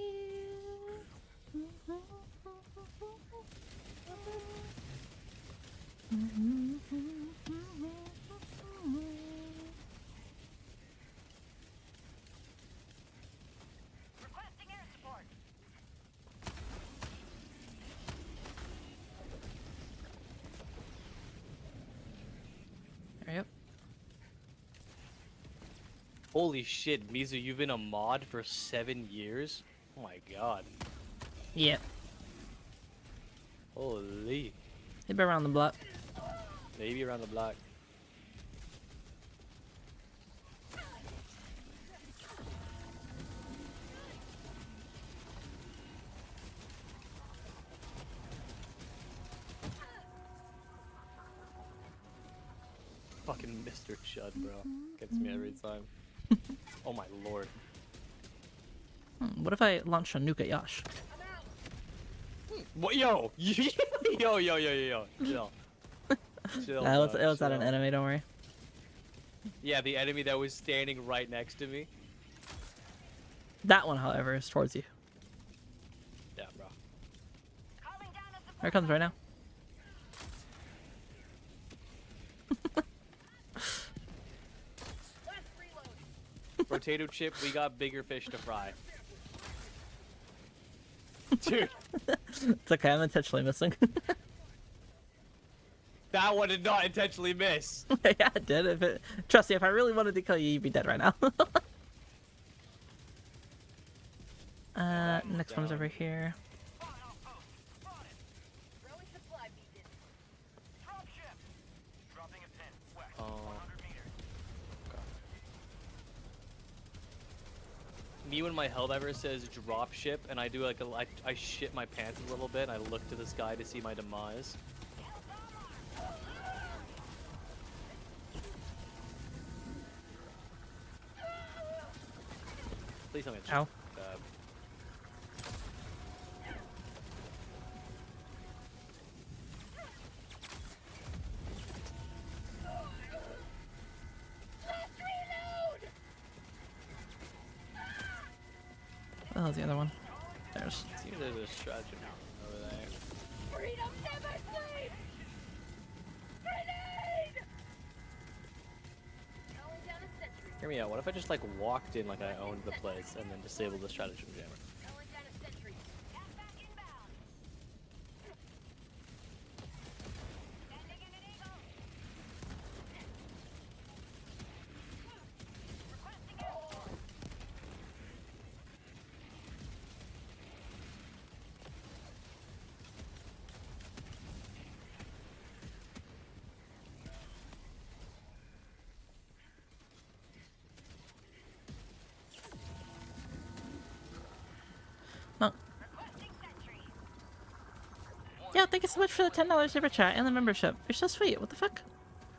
Requesting air support. There you go. Holy shit, Mizu, you've been a mod for 7 years? Oh my god. Yep. Holy. They've been around the block. Maybe around the block. Fucking Mr. Chud, bro. Gets me every time. Oh my lord. What if I launch a nuke at Yash? What? Yo! Yo, yo, yo, yo, yo. Chill. Chill, It was dog, at an chill. enemy, don't worry. Yeah, the enemy that was standing right next to me. That one, however, is towards you. Yeah, bro. Calling down a support. Here it comes right now. Last reload. Potato chip, we got bigger fish to fry. Dude, It's okay, I'm intentionally missing. that one did not intentionally miss. Yeah, it did. Trust me, if I really wanted to kill you, you'd be dead right now. Next one's over here. Throwing supply beacon. Dropship. Dropping a pin. West. Oh. 100 meters. Me when my Helldiver says drop ship and I do like I shit my pants a little bit and I look to the sky to see my demise. Please tell me it's Ow. bad. Oh, the other one. There's. Seems there's a stratagem over there. Freedom never sleeps. Grenade. Calling down a sentry. Hear me out. What if I just like walked in like I owned the place and then disabled the stratagem jammer? Calling down a sentry. Gas back inbound. Sending in an eagle. Requesting airborne. No. Requesting sentry. Yeah, thank you so much for the $10 super chat and the membership. You're so sweet. What the fuck?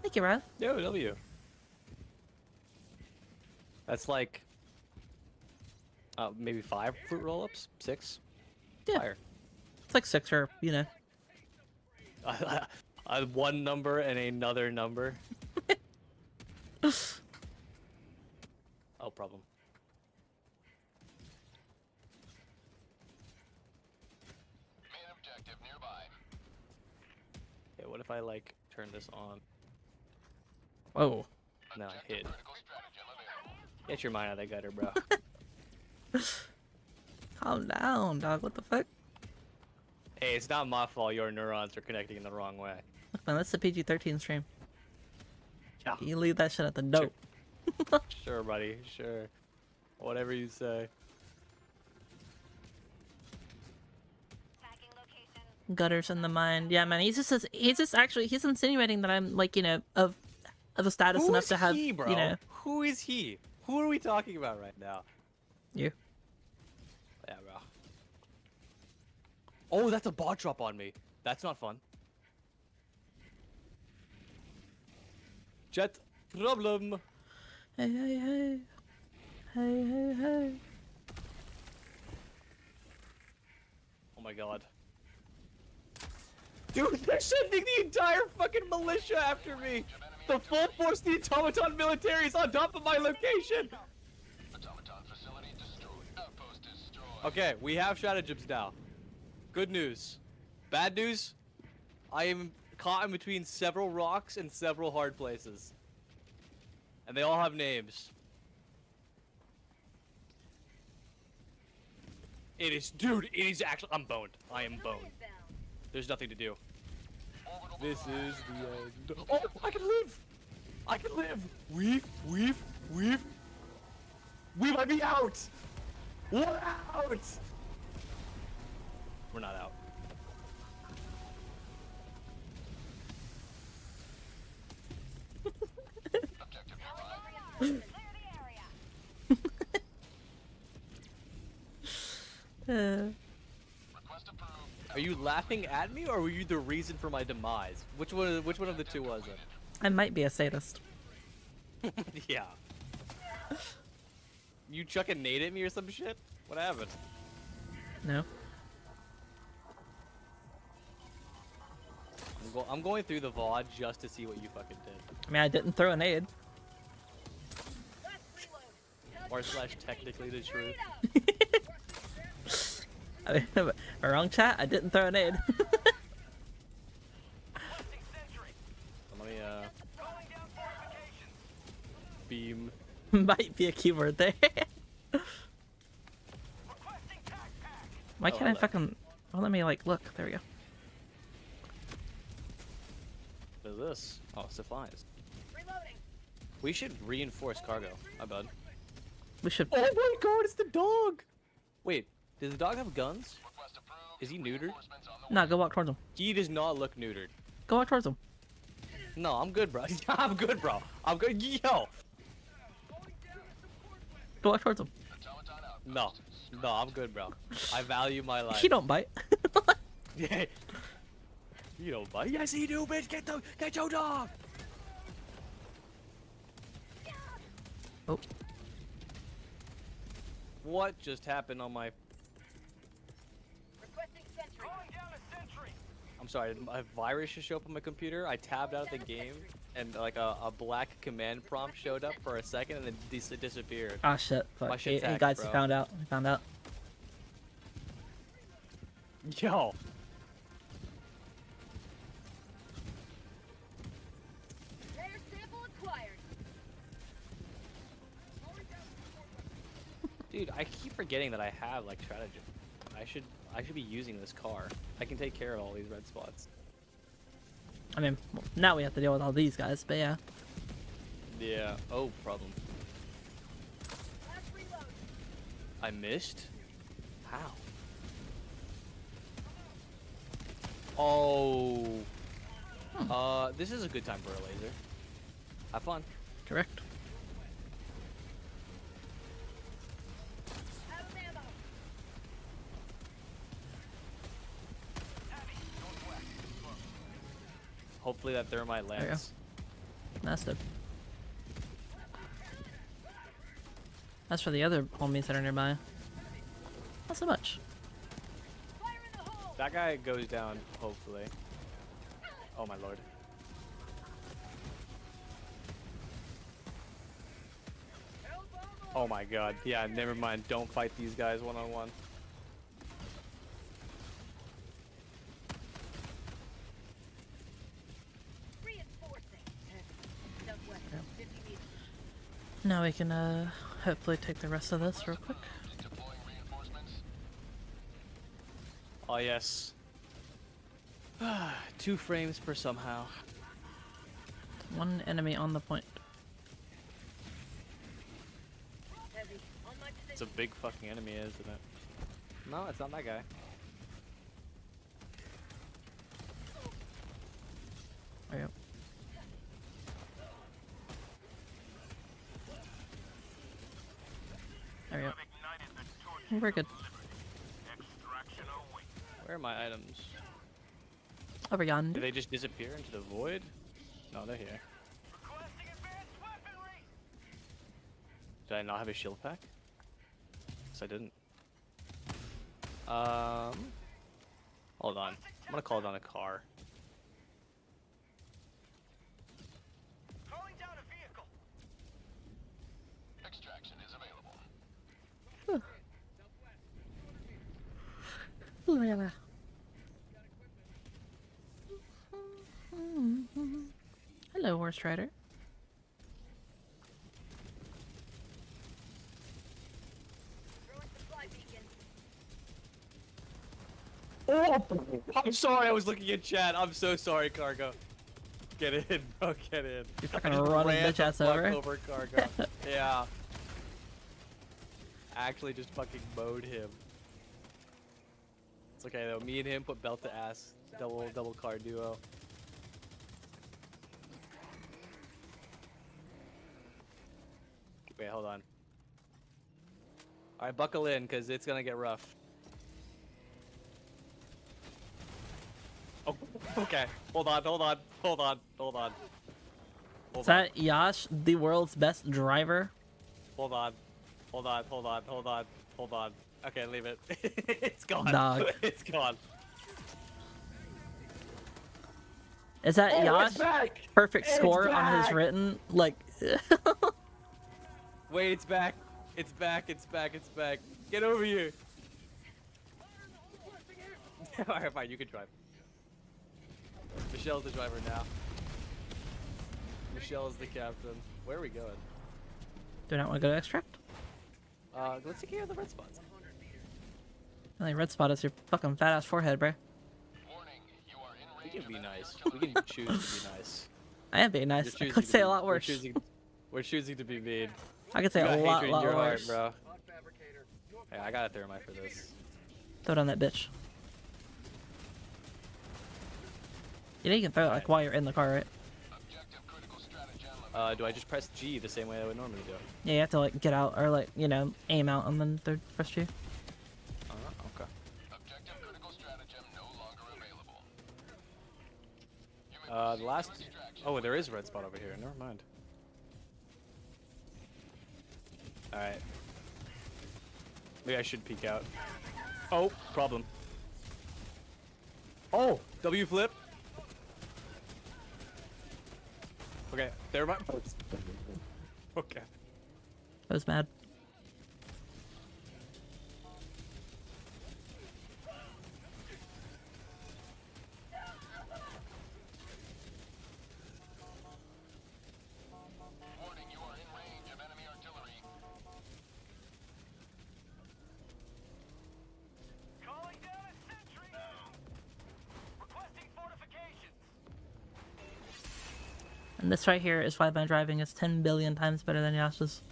Thank you, Rod. Yo, W. That's like maybe 5 fruit roll-ups? 6? Yeah. Fire. It's like 6 or, you know. One number and another number. Oh, problem. Main objective nearby. Okay, what if I like turn this on? Whoa. No, I hit. Critical stratagem available. Get your mind out of that gutter, bro. Calm down, dog. What the fuck? Hey, it's not my fault your neurons are connecting in the wrong way. Look, man, that's the PG-13 stream. Yeah. You leave that shit at the door. Sure, buddy. Sure. Whatever you say. Tagging location. Gutters in the mind. Yeah, man. He's just insinuating that I'm like, you know, of a status Who enough is to have, he, bro? you know, Who is he? Who are we talking about right now? you. Yeah, bro. Oh, that's a bot drop on me. That's not fun. Jet problem. Hey, hey, hey. Hey, hey, hey. Oh my god. Dude, they're sending the entire fucking militia after me! The full force, the automaton military is on top of my location! Automaton facility destroyed. Outpost destroyed. Okay, we have stratagems now. Good news. Bad news? I am caught in between several rocks and several hard places. And they all have names. It is, dude, it is actually, I'm boned. I am boned. There's nothing to do. This is the end. Oh, I can live! I can live! Weave. We might be out! We're out! We're not out. Clear the area. Are you laughing at me, or were you the reason for my demise? Which one of the two was it? I might be a sadist. Yeah. You chuck a nade at me or some shit? What happened? No. I'm going through the VOD just to see what you fucking did. I mean, I didn't throw an aid. Or slash technically the truth. I mean, wrong chat. I didn't throw an aid. Let me beam. Might be a keyword there. Why can't I hello. fucking? Oh, let me like look. There we go. What is this? Oh, supplies. Reloading. We should reinforce cargo. My bad. We should. Oh my god, it's the dog! Wait, does the dog have guns? Is he neutered? No, go walk towards him. He does not look neutered. Go walk towards him. No, I'm good, bro. I'm good, bro. I'm good. Yo! Go walk towards him. No. No, I'm good, bro. I value my life. He don't bite. Yeah. You don't bite. Yes, you do, bitch. Get your dog. Oh, What just happened on my? Requesting sentry. Calling down a sentry. I'm sorry. A virus just showed up on my computer. I tabbed out of the game, and like a black command prompt showed up for a second, and then disappeared. ah shit. My Fuck. shit's Hey hacked, guys, bro. he found out. He found out. Yo. Rare sample acquired. Dude, I keep forgetting that I have like strategy. I should be using this car. I can take care of all these red spots. I mean, well, now we have to deal with all these guys, but yeah. Yeah. Oh, problem. Last reload. I missed? How? Oh. This is a good time for a laser. Have fun. Correct. Out of ammo. Hopefully that thermite you go. lands. That's the. As for the other homies that are nearby, not so much. Fire in the hole. That guy goes down, hopefully. Oh my lord. Oh my god. Yeah, never mind. Don't fight these guys one-on-one. Reinforcing. Southwest. 50 meters. Now we can hopefully take the rest of this real quick. Oh yes. 2 frames per somehow. One enemy on the point. Heavy. On my position. It's a big fucking enemy, isn't it? No, it's not that guy. There you go. There we go. We're good. Where are my items? Over Did yonder. they just disappear into the void? No, they're here. Did I not have a shield pack? Yes, I didn't. Hold on. I'm gonna call down a car. Calling down a vehicle. Extraction is available. Hello, horse rider. Throwing supply beacon. Oh, I'm sorry. I was looking at chat. I'm so sorry, cargo. Get in, bro. Get in. You I fucking just running ran bitch the ass fuck over. cargo. Yeah. Actually, just fucking mowed him. It's okay though. Me and him put belt to ass. Double car duo. Wait, hold on. All right, buckle in, cause it's gonna get rough. Oh, okay. Hold on. Is that Yash, the world's best driver? Hold on. Okay, leave it. It's gone. Dog. It's gone. Is that Oh, Yash? it's back! Perfect It's score on his back! written, like. Wait, it's back. It's back. Get over here. Alright, fine, you can drive. Michelle's the driver now. Michelle's the captain. Where are we going? Do I not want to go to extract? Let's take care of the red spots. The only red spot is your fucking fat ass forehead, bro. We can be nice. We can choose to be nice. I am being nice. I Choosing could to say be- a lot worse. We're choosing to be mean. I could say You a got lot, hatred in lot your worse. heart, bro. Yeah, I got a thermite for this. Throw it on that bitch. You know you can throw it like while you're in the car, right? Do I just press G the same way I would normally do it? Yeah, you have to like get out or like, you know, aim out and then third press G. Okay. The last... Oh, there is a red spot over here. Never mind. Alright. Maybe I should peek out. Oh, problem. Oh! W flip! Okay, there my... Okay. I was mad. Calling down a sentry. Requesting fortifications. And this right here is why my driving is 10 billion times better than Yash's.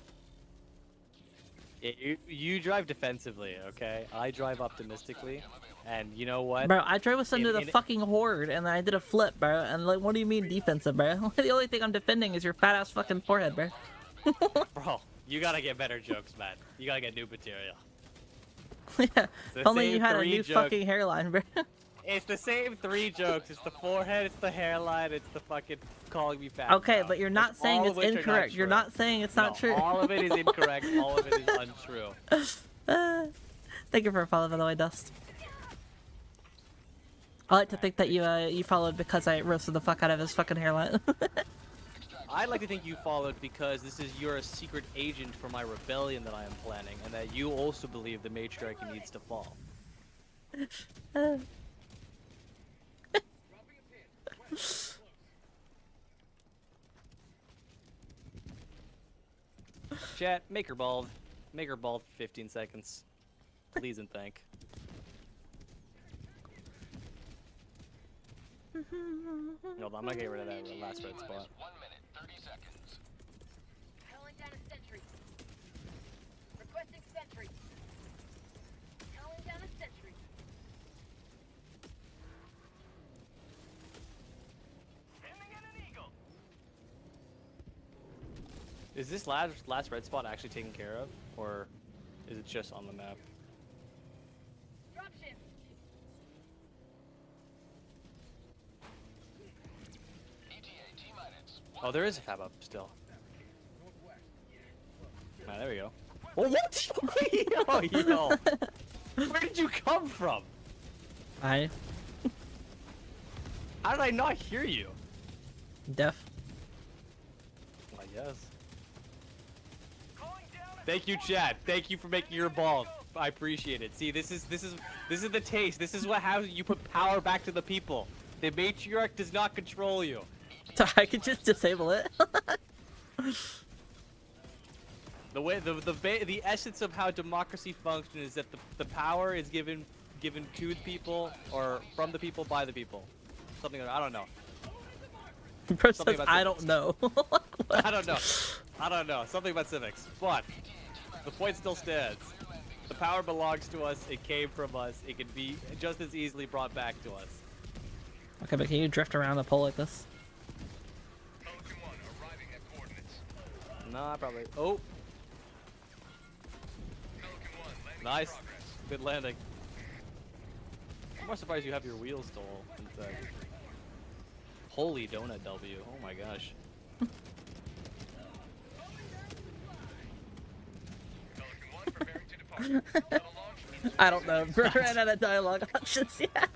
Yeah, you drive defensively, okay? I drive optimistically. And you know what? Bro, I drove us into the in- fucking horde and then I did a flip, bro. And like, what do you mean defensive, bro? The only thing I'm defending is your fat ass fucking forehead, bro. Bro, you gotta get better jokes, man. You gotta get new material. Yeah, the if only you same had a three new joke- fucking hairline, bro. It's the same 3 jokes. It's the forehead, it's the hairline, it's the fucking calling me fat. Okay, bro. but you're not That's saying all it's of which are not incorrect. You're true. not saying it's not No, true. All of it is incorrect. All of it is untrue. Thank you for a follow, by the way, Dust. I like to think that you followed because I roasted the fuck out of his fucking hairline. I'd like to think you followed because you're a secret agent for my rebellion that I am planning, and that you also believe the matriarchy needs to fall. Chat, make her bald. Make her bald for 15 seconds. Please and thank. Hold on, I'm gonna get rid of that last red spot. 1 minute, 30 seconds. Calling down a sentry. Requesting sentry. Calling down a sentry. Sending in an eagle. Is this last red spot actually taken care of, or is it just on the map? Dropship. ETA T-minus. Oh, there is a fab up still. Ah, there we go. Oh, what? Oh, yo. Where did you come from? I How did I not hear you? deaf. I guess. Thank you, Chad. Thank you for making your ball. I appreciate it. See, this is the taste. This is how you put power back to the people. The matriarch does not control you. So I could just disable it. The essence of how democracy functions is that the power is given to the people or from the people by the people. Something like, I don't know. Bro Something says, about I don't know. I don't know. I don't know. Something about civics. But the point still stands. The power belongs to us. It came from us. It can be just as easily brought back to us. Okay, but can you drift around the pole like this? Nah, probably. Oh, Nice. Good landing. I'm more surprised you have your wheels still intact. Holy donut W. Oh my gosh. I don't know. We're ran out of dialogue options yet.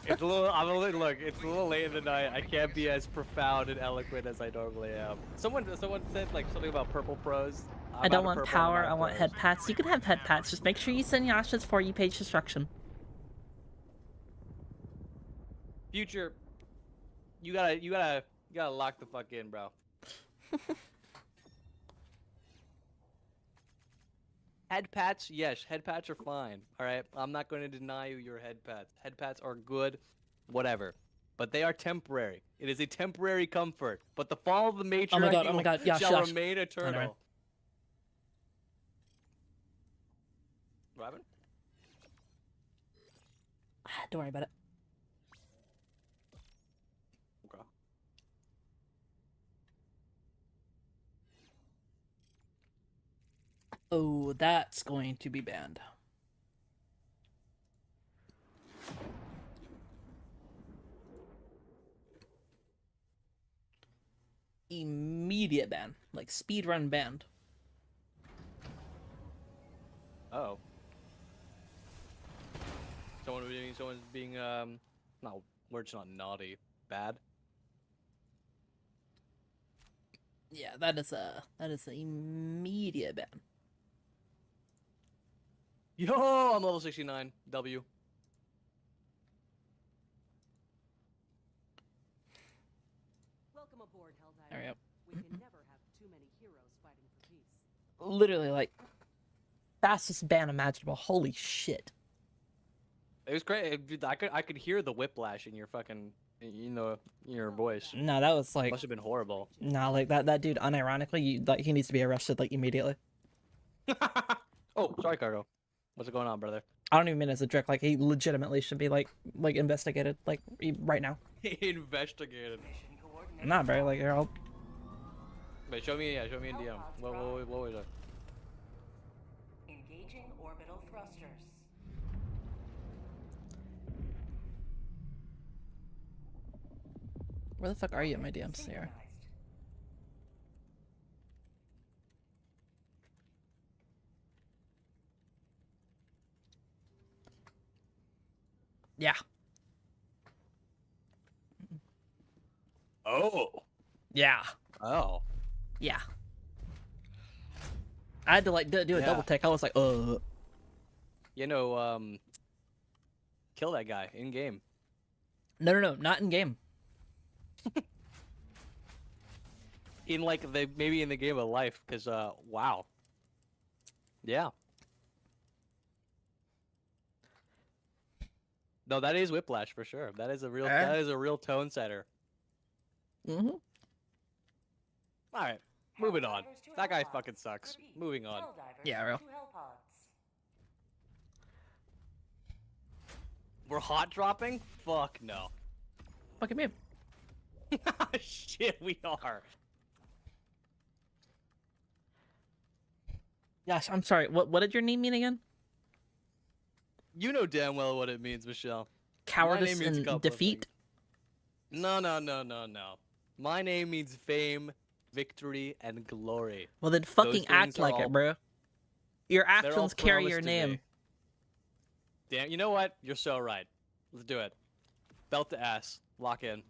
It's a little. I'm a little. Look, it's a little late in the night. I can't be as profound and eloquent as I normally am. Someone said like something about purple pros. I'm I don't out of want purple, power, I'm out I of want pros. head pats. You can have head pats, just make sure you send Yasha's for you page instruction. Future, you gotta lock the fuck in, bro. Head pats, yes, head pats are fine. All right, I'm not going to deny you your head pats. Head pats are good, whatever. But they are temporary. It is a temporary comfort. But the fall of the matriarchy Yash, shall Yash. remain Anyway. eternal. What happened? Don't worry about it. Okay. Oh, that's going to be banned. Immediate ban. Like speedrun banned. Oh. Someone's being no, words not naughty, bad. Yeah, that is an immediate ban. Yo, I'm level 69. W. Welcome aboard, Helldivers. There we go. We can never have too many heroes fighting for peace. Literally, like, fastest ban imaginable. Holy shit. It was great. Dude, I could hear the whiplash in your fucking, in your voice. No, that was like, Must have been horrible. nah, like that dude, unironically, like he needs to be arrested like immediately. Oh, sorry, Cargo. What's going on, brother? I don't even mean as a jerk. Like he legitimately should be like investigated like right now. Investigated. Nah, bro. Like you're all. Wait, show me in DM. What was it? Engaging orbital thrusters. Where the fuck are you in my DMs, Sarah? Synchronized. Yeah. Oh. Yeah. Oh. Yeah. I had to like do a Yeah. double take. I was like, You know, kill that guy in game. No, not in game. In like maybe in the game of life, because wow. Yeah. No, that is whiplash for sure. That is a real tone setter. Mm-hmm. All right, moving on. Helldivers to That guy Hellpods. fucking sucks. Repeat. Moving on. Helldivers Yeah, real. to Hellpods. We're hot dropping? Fuck no. Fuck at me. Shit, we are. Gosh, I'm sorry. What did your name mean again? You know damn well what it means, Michelle. Cowardice name means a couple and of defeat. No. My name means fame, victory, and glory. Well, then fucking things act are like all- it, bro. Your They're all actions carry promised your to name. me. Damn, you know what? You're so right. Let's do it. Belt to ass. Lock in.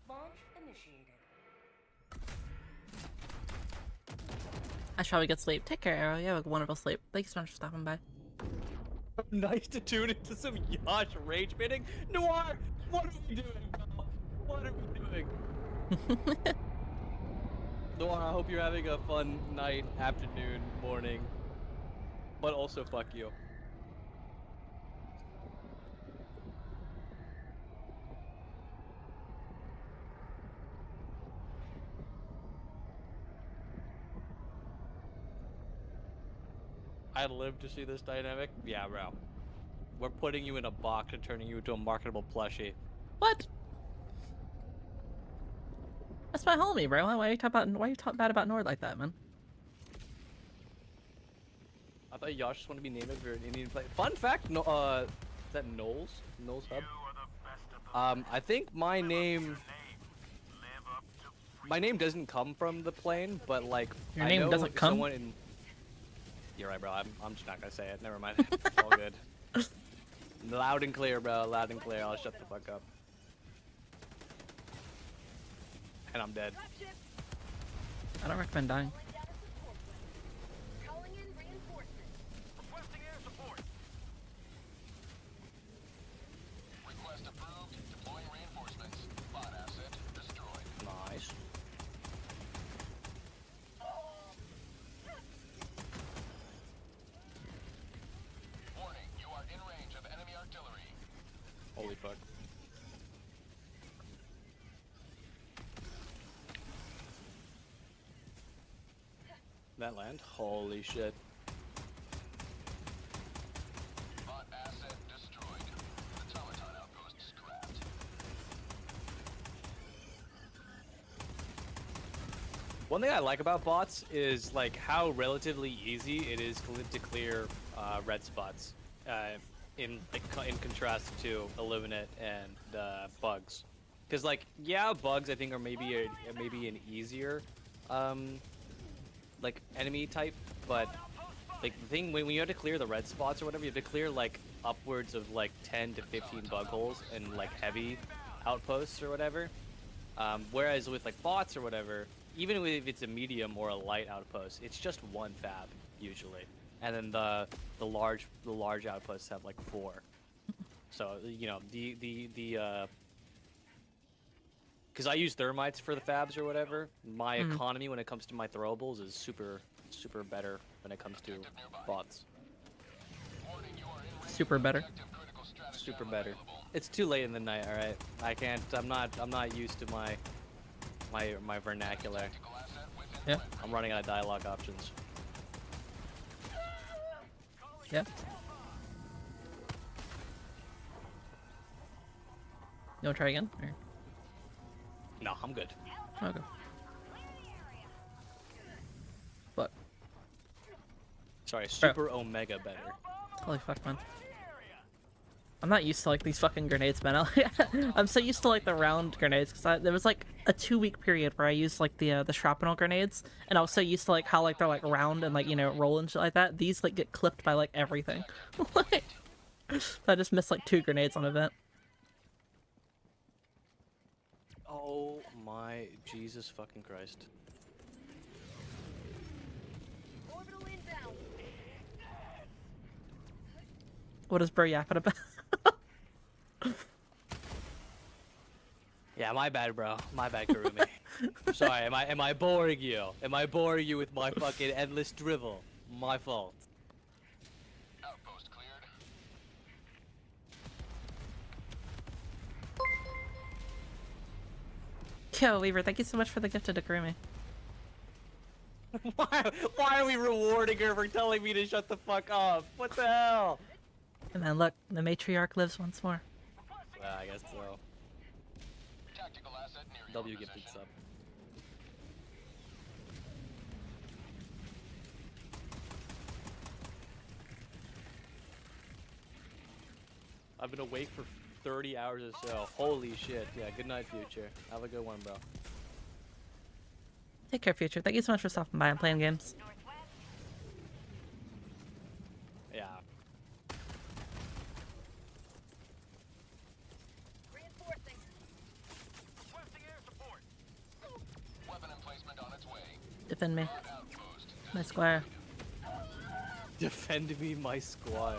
Launch initiated. I should probably get sleep. Take care, Arrow. You have a wonderful sleep. Thank you so much for stopping by. Nice to tune into some Yash rage baiting. Noir, what are we doing, bro? What are we doing? Noir, I hope you're having a fun night, afternoon, morning. But also, fuck you. I live to see this dynamic. Yeah, bro. We're putting you in a box and turning you into a marketable plushie. What? That's my homie, bro. Why you talk bad about Nord like that, man? I thought y'all just want to be named for an Indian play. Fun fact, no, is that Knowles? Knowles Hub? I think my name doesn't come from the plane, but like Your I name know doesn't come? someone in. You're right, bro. I'm just not gonna say it. Never mind. It's all good. Loud and clear, bro. Loud and clear. I'll shut the fuck up. And I'm dead. I don't recommend dying. Calling in reinforcements. Requesting air support. Request approved. Deploying reinforcements. Bot asset destroyed. Nice. Warning, you are in range of enemy artillery. Holy fuck. That land? Holy shit. Bot asset destroyed. Automaton outpost scrapped. One thing I like about bots is like how relatively easy it is to clear red spots, in contrast to Illuminate and bugs. Because like yeah, bugs I think are maybe an easier like enemy type, but like the thing when you have to clear the red spots or whatever, you have to clear like upwards of like 10 to 15 bug holes and like heavy outposts or whatever. Whereas with like bots or whatever, even if it's a medium or a light outpost, it's just one fab usually, and then the large outposts have like 4. So you know because I use thermites for the fabs or whatever, my economy when it comes to my throwables is super better when it comes to bots. Warning, you are in range. Super better. Active critical strategy Super better. It's too late in the night, all right. I can't. I'm not used to my vernacular. Yeah. I'm running out of dialogue options. Yeah. You wanna try again? Or... No, I'm good. Okay. What? Sorry, super omega better. Holy fuck, man. I'm not used to like these fucking grenades, man. I'm so used to like the round grenades because there was like a 2-week period where I used like the shrapnel grenades, and I was so used to like how like they're like round and like, you know, roll and shit like that. These like get clipped by like everything. Like, so I just missed like 2 grenades on event. Oh my Jesus fucking Christ. Orbital inbound. What is bro yapping about? Yeah, my bad, bro. My bad, Karumi. I'm sorry. Am I boring you? Am I boring you with my fucking endless drivel? My fault. Outpost cleared. Yo, Weaver, thank you so much for the gift to Kurumi. Why are we rewarding her for telling me to shut the fuck up? What the hell? And then look, the matriarch lives once more. I guess so. Tactical asset near your W position. gifted sub. I've been awake for 30 hours or so. Holy shit. Yeah, good night, future. Have a good one, bro. Take care, future. Thank you so much for stopping by and playing games. Yeah. Reinforcing. Requesting air support. Weapon emplacement on its way. Defend me, Outpost. my squire. Defend me, my squire.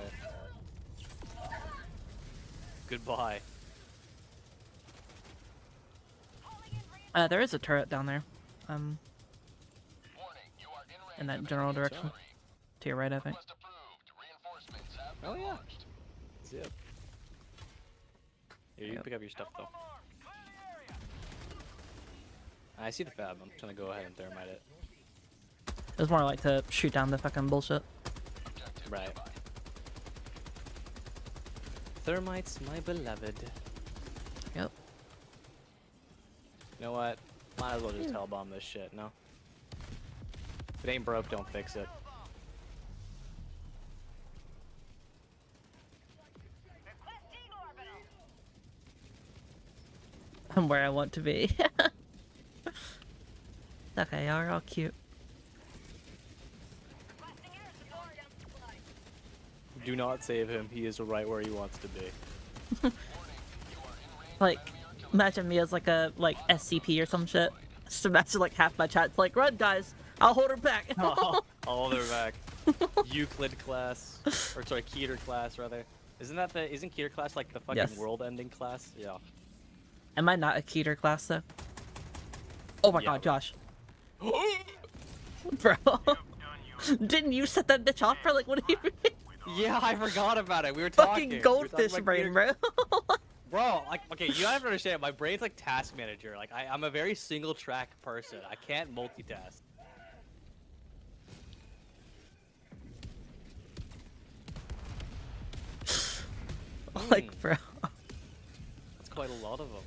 Goodbye. There is a turret down there. Warning, you are in range In that of general enemy direction. artillery. To your right, I think. Request approved. Reinforcements have been Oh, yeah. launched. Zip. Here, you Yep. pick up your stuff, though. I see the fab. I'm trying to go ahead and thermite it. It was more like to shoot down the fucking bullshit. Objective Right. nearby. Thermites, my beloved. Yep. You know what? Might as well just hellbomb this shit, no? If it ain't broke, don't fix it. Requesting orbital. I'm where I want to be. Okay, y'all are all cute. Requesting air support. Do not save him. He is right where he wants to be. Like, imagine me as like a SCP or some shit. Just imagine like half my chat's like, run guys, I'll hold her back. All they're back. Euclid class, or sorry, Keter class rather. Isn't Keter class like the fucking Yes. world-ending class? Yeah. Am I not a Keter class though? Oh my Yeah. god, Josh. Bro. Didn't you set that bitch off for like what do you mean? Yeah, I forgot about it. We were talking. Fucking goldfish brain, bro. Bro, like, okay, you have to understand, my brain's like task manager. Like, I'm a very single track person. I can't multitask. Like, bro. That's quite a lot of them.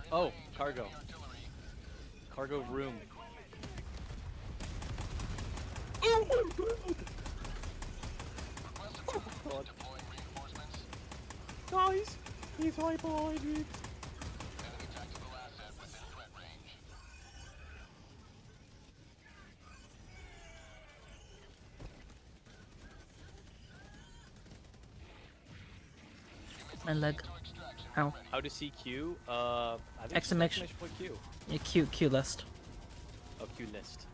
Oh, cargo. Cargo room. Oh my god. Guys, he's right behind me. My leg. Ow. How to see Q? I think Exclamation. point Q. Yeah, Q list. Oh, Q list.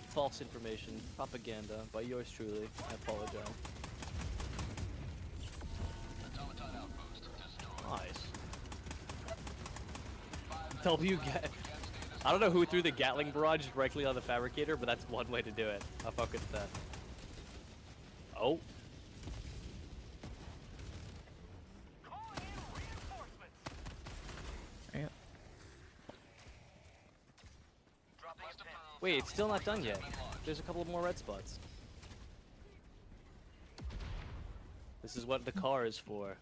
False information, propaganda by yours truly. I apologize. Nice. I don't know who threw the Gatling barrage directly on the fabricator, but that's one way to do it. I'll fuck with that. Oh. There you go. Wait, it's still not done yet. There's a couple of more red spots. This is what the car is for.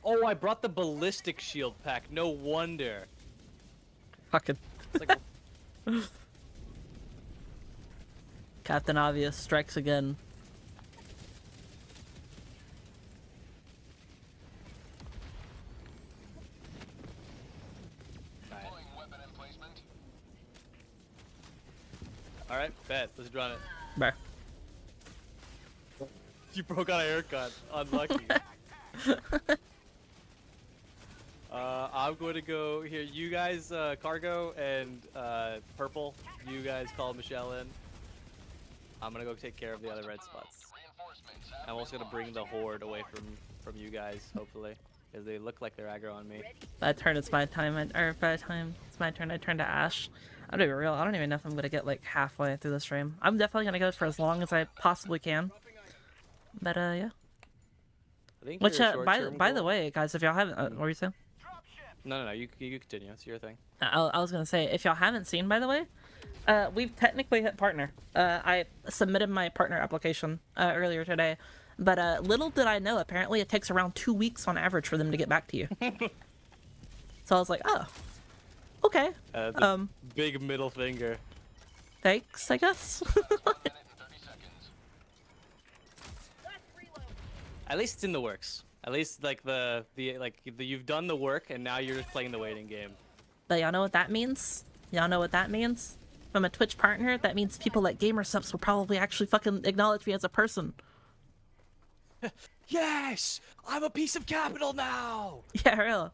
Oh, I brought the ballistic shield pack. No wonder. Fucking It's like Captain Obvious strikes again. Alright, bet. Let's run it. Bruh. You broke out a haircut. Unlucky. I'm going to go here. You guys, Cargo and Purple, you guys call Michelle in. I'm going to go take care of the other red spots. I'm also going to bring the horde away from you guys, hopefully. Because they look like they're aggro on me. By the turn it's my time, or by the time it's my turn, I turn to Ash. I'm gonna be real, I don't even know if I'm gonna get like halfway through the stream. I'm definitely gonna go for as long as I possibly can. But yeah. I think Which your by short-term the goal- way, guys, if y'all haven't, what were you saying? No, you continue. It's your thing. I was gonna say, if y'all haven't seen, by the way, we've technically hit partner. I submitted my partner application earlier today, but little did I know, apparently it takes around 2 weeks on average for them to get back to you. So I was like, oh, okay. Big middle finger. Thanks, I guess. At least it's in the works. At least like you've done the work and now you're just playing the waiting game. But y'all know what that means? Y'all know what that means? From a Twitch partner, that means people like GamerSubs will probably actually fucking acknowledge me as a person. Yes! I'm a piece of capital now! Yeah, real.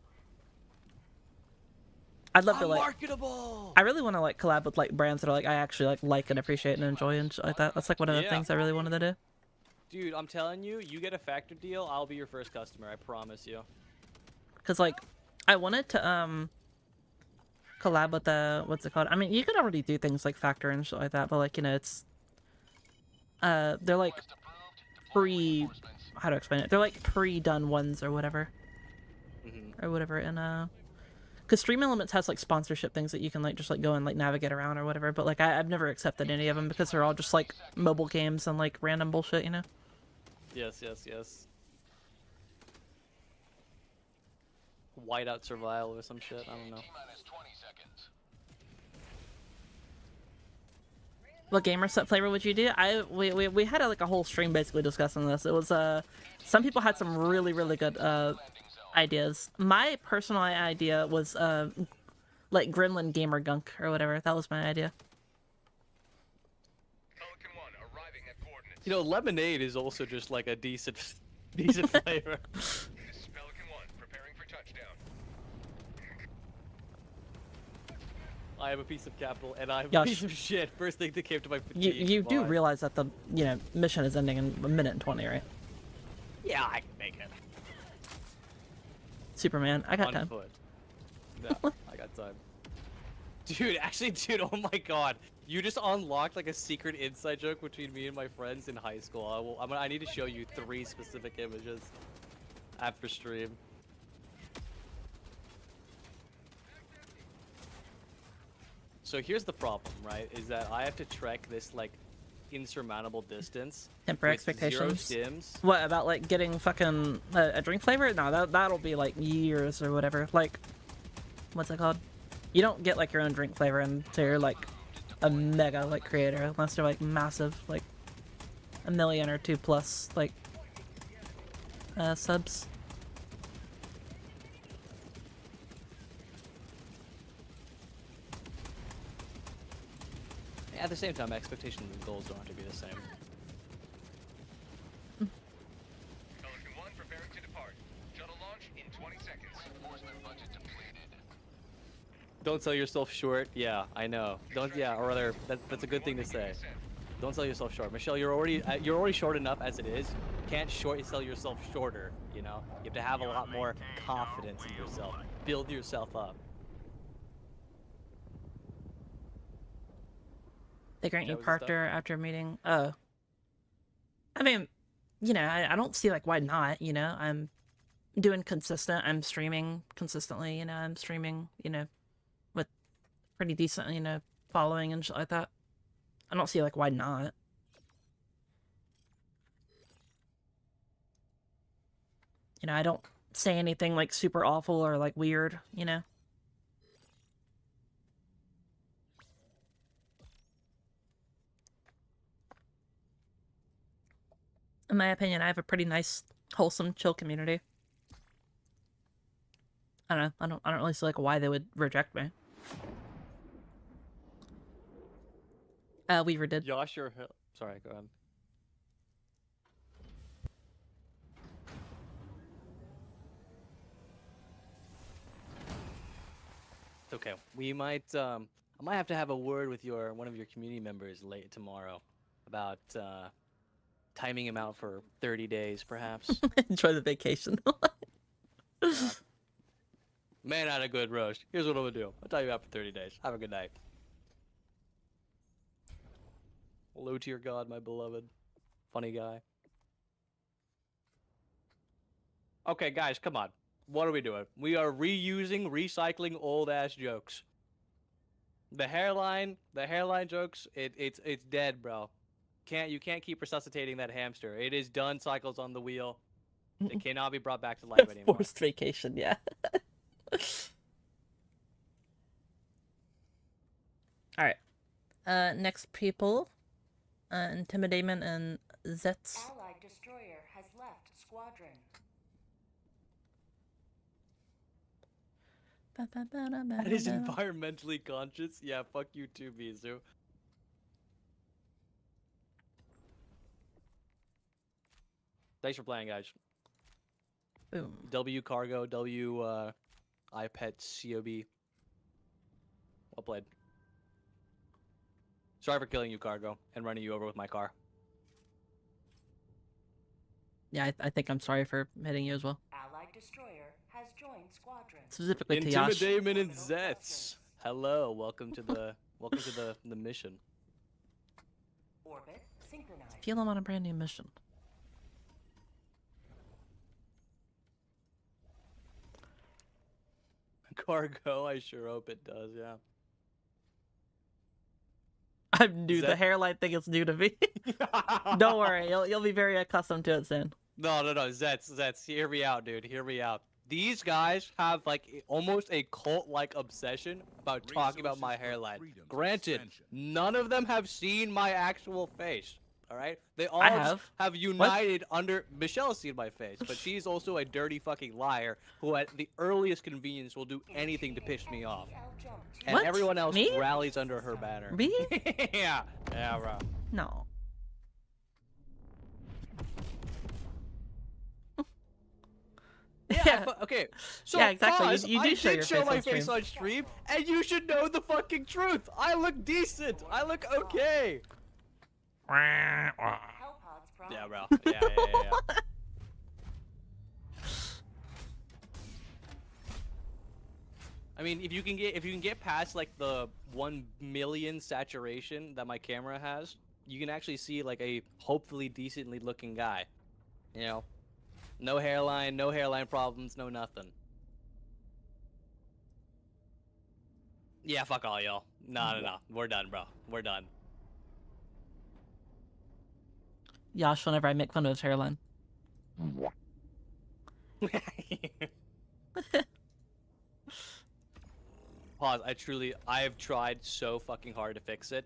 I'd love to I'm like. marketable! I really want to like collab with like brands that are like I actually like and appreciate and enjoy and shit like that. That's like one of the Yeah. things I really wanted to do. Dude, I'm telling you, you get a factor deal, I'll be your first customer, I promise you. Cause like, I wanted to collab with the what's it called? I mean, you could already do things like factor and shit like that, but like it's they're like how to explain it? They're like pre-done ones or whatever, or whatever. And because Stream Elements has like sponsorship things that you can like just like go and like navigate around or whatever. But like I've never accepted any of them because they're all just like mobile games and like random bullshit, you know. Yes, yes, yes. Whiteout survival or some shit. I don't know. T-minus 20 seconds. What gamer set flavor would you do? We had like a whole stream basically discussing this. It was some people had some really good ideas. My personal idea was like Gremlin Gamer Gunk or whatever. That was my idea. Pelican 1 arriving at coordinates. You know, lemonade is also just like a decent flavor. This is Pelican 1 preparing for touchdown. I have a piece of capital and I have a Yosh. piece of shit. First thing that came to my You fatigue. do mind. realize that the mission is ending in 1:20, right? Yeah, I can make it. Superman, I got On time. foot. No, I got time. Dude, actually, dude, oh my god. You just unlocked like a secret inside joke between me and my friends in high school. I need to show you 3 specific images after stream. So here's the problem, right? Is that I have to trek this like insurmountable distance. Temper with expectations. 0 stims. What about like getting fucking a drink flavor? No, that'll be like years or whatever. Like, what's it called? You don't get like your own drink flavor until you're like a mega like creator, unless you're like massive, like 1 million or 2 plus like subs. At the same time, expectations and goals don't have to be the same. Pelican 1 preparing to depart. Shuttle launch in 20 seconds. Reinforcement budget depleted. Don't sell yourself short. Yeah, I know. Don't. Yeah, or rather, that's a good thing to say. Don't sell yourself short, Michelle. You're already short enough as it is. You can't sell yourself shorter. You know, you have to have a lot more confidence in yourself. Build yourself up. They grant That you was the partner after a meeting. Oh. I mean, I don't see like why not, I'm doing consistent. I'm streaming consistently, I'm streaming, with pretty decent, following and shit like that. I don't see like why not. I don't say anything like super awful or like weird, In my opinion, I have a pretty nice, wholesome, chill community. I don't know. I don't really see like why they would reject me. Weaver did. Josh, sorry. Go ahead. It's okay. We might. I might have to have a word with one of your community members late tomorrow about timing him out for 30 days, perhaps. Enjoy the vacation. Man had a good roast. Here's what I'm gonna do. I'll time you out for 30 days. Have a good night. Hello to your god, my beloved. Funny guy. Okay, guys, come on. What are we doing? We are recycling old-ass jokes. The hairline jokes, it's dead, bro. You can't keep resuscitating that hamster. It is done. Cycles on the wheel. It cannot be brought back to life anymore. Forced vacation, yeah. Alright. Next people. Intimidation and Zets. Allied destroyer has left squadron. That is environmentally conscious. Yeah, fuck you too, Mizu. Thanks for playing, guys. Boom. W Cargo, W iPet COB. Well played. Sorry for killing you, Cargo, and running you over with my car. Yeah, I think I'm sorry for hitting you as well. Allied destroyer has joined squadron. Specifically to Yash. Intimidation and Zets. Hello, welcome to the mission. Orbit synchronized. Feel I'm on a brand new mission. Cargo, I sure hope it does, yeah. I'm new. The that- hairline thing is new to me. Don't worry, you'll be very accustomed to it soon. No, Zets, hear me out, dude. Hear me out. These guys have like almost a cult-like obsession about talking about my Resources for hairline. freedom's Granted, expansion. none of them have seen my actual face. All right, they all I just have united under. Michelle's seen my face, but she's also a dirty fucking liar who, at the earliest convenience, will do anything to piss me off. And What? everyone else Me? rallies under her banner. Me? Yeah, bro. No. Yeah. Okay. So Yeah, exactly. pause, You do I show did your show face my on face stream. on stream, and you should know the fucking truth. I look decent. I look okay. Hellpods prime. Yeah, bro. Yeah. I mean, if you can get past like the 1 million saturation that my camera has, you can actually see like a hopefully decently looking guy. You know, no hairline problems, no nothing. Yeah, fuck all y'all. No. We're done, bro. We're done. Yash, whenever I make fun of his hairline. Pause. I have tried so fucking hard to fix it.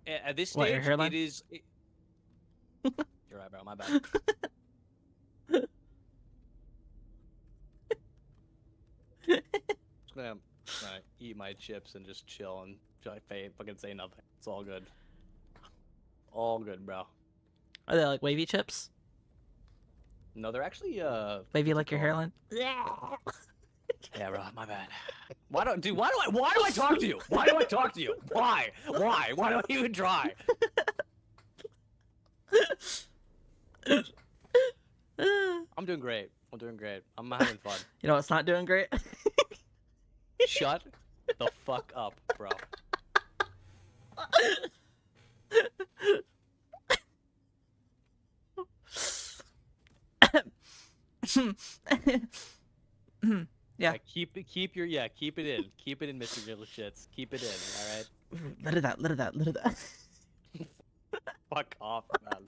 At this What, your stage, hairline? it is. You're right, bro. My bad. Just gonna eat my chips and just chill and fucking say nothing. It's all good. All good, bro. Are they like wavy chips? No, they're actually Wavy what's like it your called? hairline? Yeah, bro, my bad. Why do I talk to you? Why do I talk to you? Why do I even try? I'm doing great. I'm having fun. You know what's not doing great? Shut the fuck up, bro. Yeah. Keep it in, Mr. Little Shits. Keep it in, all right? Let it out. Fuck off, man.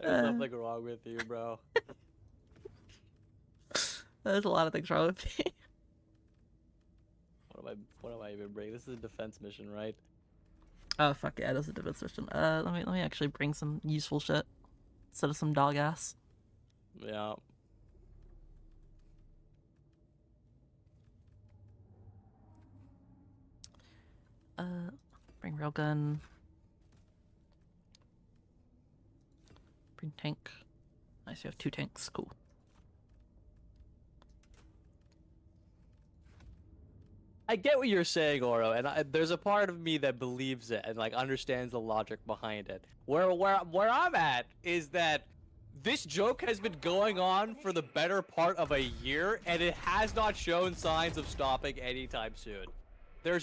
There's nothing wrong with you, bro. There's a lot of things wrong with me. What am I even bringing? This is a defense mission, right? Oh fuck yeah, it is a defense mission. Let me actually bring some useful shit instead of some dog ass. Yeah. Bring railgun. Bring tank. Nice, you have 2 tanks. Cool. I get what you're saying, Oro, and there's a part of me that believes it and like understands the logic behind it. Where I'm at is that this joke has been going on for the better part of a year, and it has not shown signs of stopping anytime soon. They're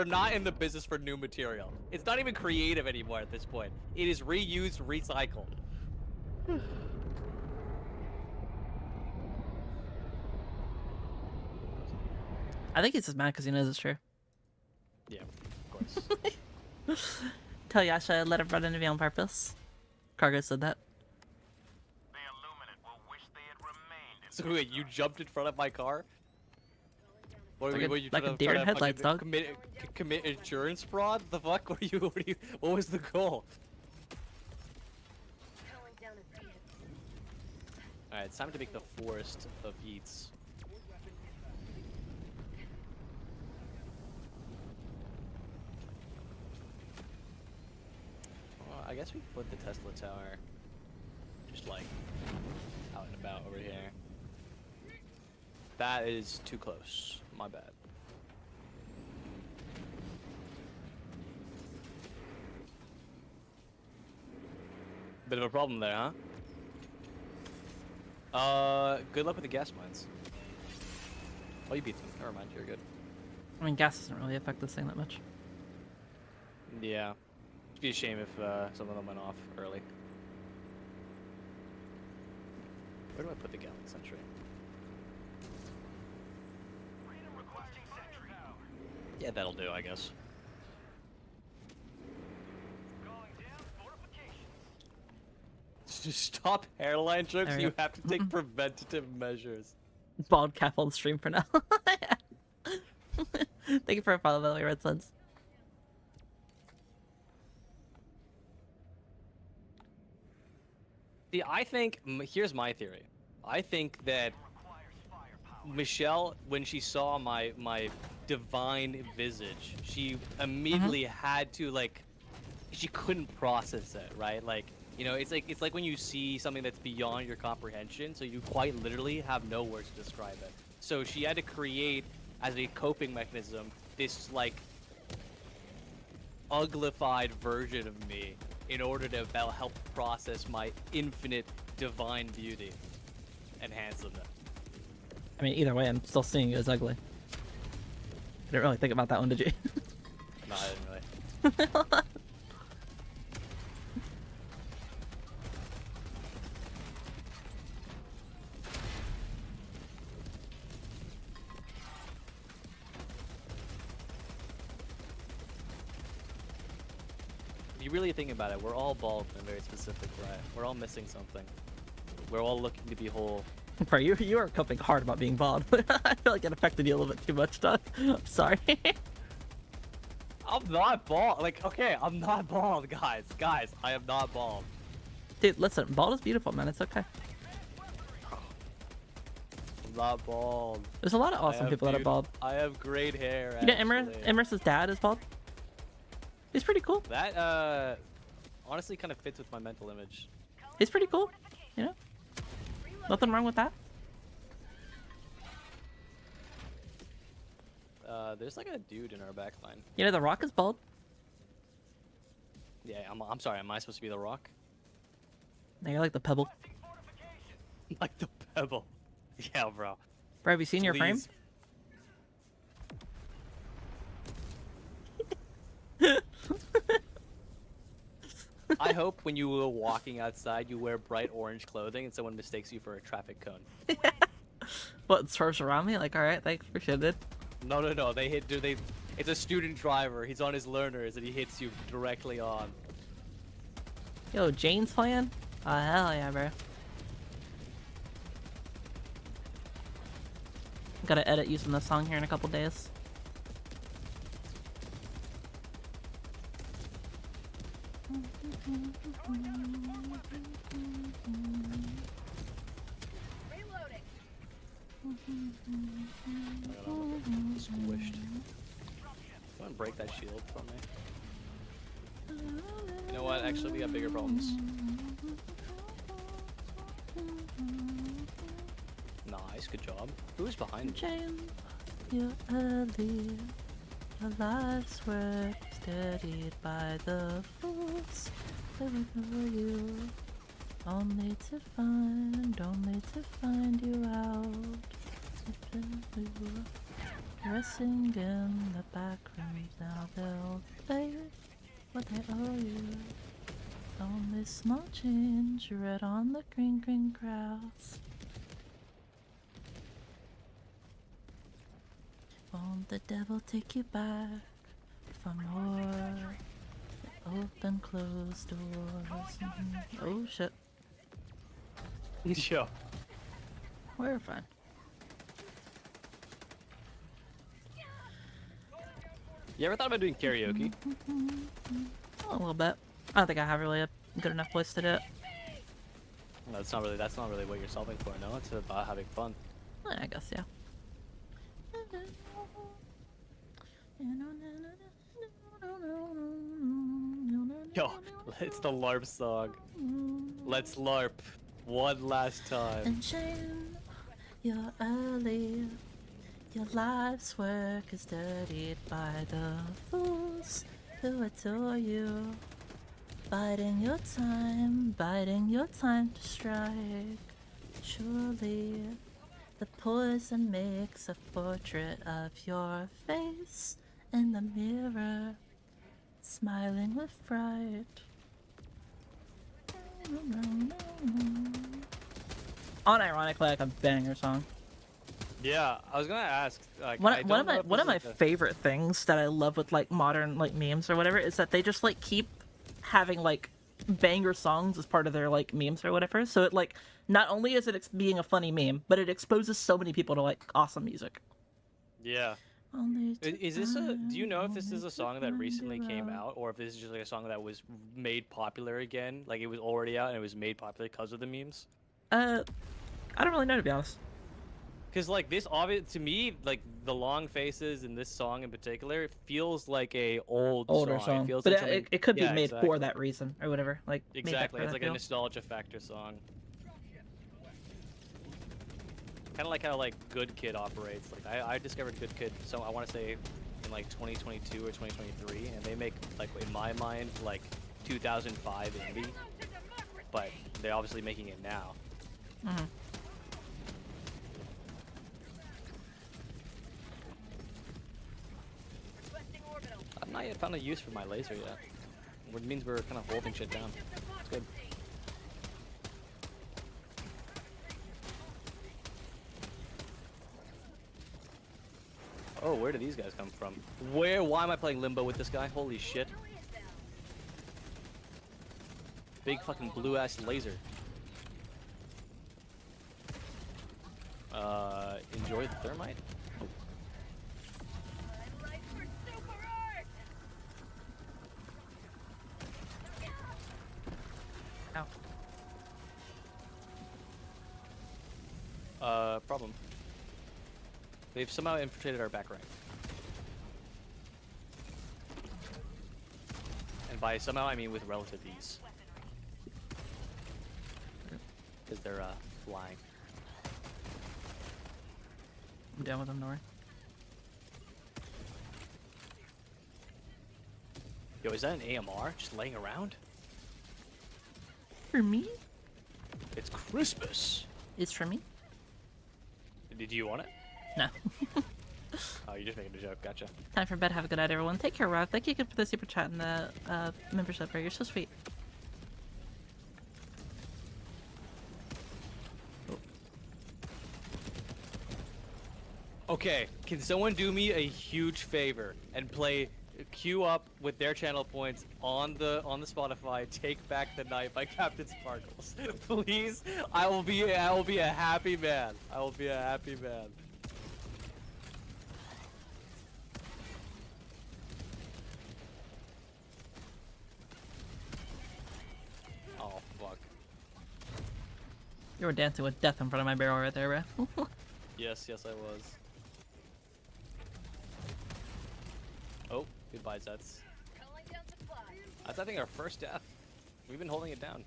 not in the business for new material. It's not even creative anymore at this point. It is reused, recycled. I think he's just mad because he knows it's true. Yeah, of course. Tell Yasha let him run into me on purpose. Cargo said that. The Illuminate will wish they had remained in So wait, you jumped in front of my car? What Like a- were you like a trying deer in to headlights, fucking dog. commit insurance fraud? The fuck? What was the goal? Alright, it's time to make the forest of eats. Well, I guess we can put the Tesla tower just like out and about over here. That is too close. My bad. Bit of a problem there, huh? Good luck with the gas mines. Oh, you beat them. Never mind, you're good. I mean, gas doesn't really affect this thing that much. Yeah. It'd be a shame if some of them went off early. Where do I put the Gallic Sentry? Freedom requesting sentry. Yeah, Yeah, that'll do, I guess. Just stop hairline jokes. There we You go. have to take preventative measures. Bald cap on stream for now. Thank you for a follow, by the way, Red Suns. See, I think here's my theory. I think that Michelle, when she saw my divine visage, she immediately had to like, she couldn't process it, right? Like, you know, it's like when you see something that's beyond your comprehension, so you quite literally have no words to describe it. So she had to create, as a coping mechanism, this like uglified version of me in order to help process my infinite divine beauty and handsomeness. I mean, either way, I'm still seeing you as ugly. Didn't really think about that one, did you? No, I didn't really. If you really think about it, we're all bald in a very specific way. We're all missing something. We're all looking to be whole. Bro, you are coping hard about being bald. I feel like it affected you a little bit too much, Doug. I'm sorry. I'm not bald. Like, okay, I'm not bald, guys. Guys, I am not bald. Dude, listen, bald is beautiful, man. It's okay. I'm not bald. There's a lot of awesome people that are bald. I have great hair. You know, Emrys' dad is bald. He's pretty cool. That, honestly kind of fits with my mental image. He's pretty cool. You know? Nothing wrong with that. There's like a dude in our back line. You know, The Rock is bald. Yeah, I'm sorry. Am I supposed to be the Rock? Now you're like the Pebble. Like the Pebble. Yeah, bro. Bro, have you seen your frame? I hope when you were walking outside, you wear bright orange clothing and someone mistakes you for a traffic cone. What, swerves around me? Like, alright, thanks, appreciate it. No. They hit. It's a student driver. He's on his learners and he hits you directly on. Yo, Jane's playing? Oh, hell yeah, bro. Gotta edit using this song here in a couple days. Squished. Go and break that shield from me. You know what? Actually, we got bigger problems. Nice, good job. Who's behind me? Jane, you're early. Your life's work studied by the fools who ignore you. Only to find you out. Dressing in the back rooms, now they'll pay what they owe you. Only small change red on the green grass. Won't the devil take you back for more open closed doors? Oh shit. Yo. We're fine. You ever thought about doing karaoke? A little bit. I don't think I have really a good enough voice to do it. No, that's not really what you're solving for. No, it's about having fun. I guess, yeah. Yo, it's the LARP song. Let's LARP one last time. And Jane, you're early. Your life's work is dirtied by the fools who adore you. Biding your time to strike. Surely the poison makes a portrait of your face in the mirror, smiling with fright. Unironically, like a banger song. Yeah, I was gonna ask. Like, One, I one don't of my know if one this of my is a- favorite things that I love with like modern like memes or whatever is that they just like keep having like banger songs as part of their like memes or whatever. So it like not only is it being a funny meme, but it exposes so many people to like awesome music. Yeah. Is this a? Do you know if this is a song that recently came out, or if this is just like a song that was made popular again? Like it was already out and it was made popular because of the memes. I don't really know, to be honest. Because like this, obvious to me, like the long faces in this song in particular, it feels like a Older song. song, It feels but like something. it could be Yeah, made for exactly. that reason or whatever. Like made that Exactly, for it's that like a feel. nostalgia factor song. Kind of like how like Good Kid operates. Like I discovered Good Kid, so I want to say in like 2022 or 2023, and they make like in my mind like 2005 indie, but they're obviously making it now. Mm-hmm. I've not yet found a use for my laser yet. Which means we're kind of holding shit down. It's good. Oh, where do these guys come from? Why am I playing Limbo with this guy? Holy shit. Big fucking blue ass laser. Enjoy the thermite? Oh. Ow. Problem. They've somehow infiltrated our back rank. And by somehow, I mean with relative ease. Because they're, flying. I'm down with them, Nori. Yo, is that an AMR just laying around? For me? It's Christmas. It's for me? Did you want it? No. Oh, you're just making a joke. Gotcha. Time for bed. Have a good night, everyone. Take care, Rob. Thank you for the super chat and the membership. You're so sweet. Okay, can someone do me a huge favor and play Queue Up with their channel points on the Spotify? Take Back the Night by Captain Sparkles. Please, I will be a happy man. I will be a happy man. Oh fuck. You were dancing with death in front of my barrel right there, bro. Yes, I was. Oh, goodbye, Zets. That's, I think, our first death. We've been holding it down.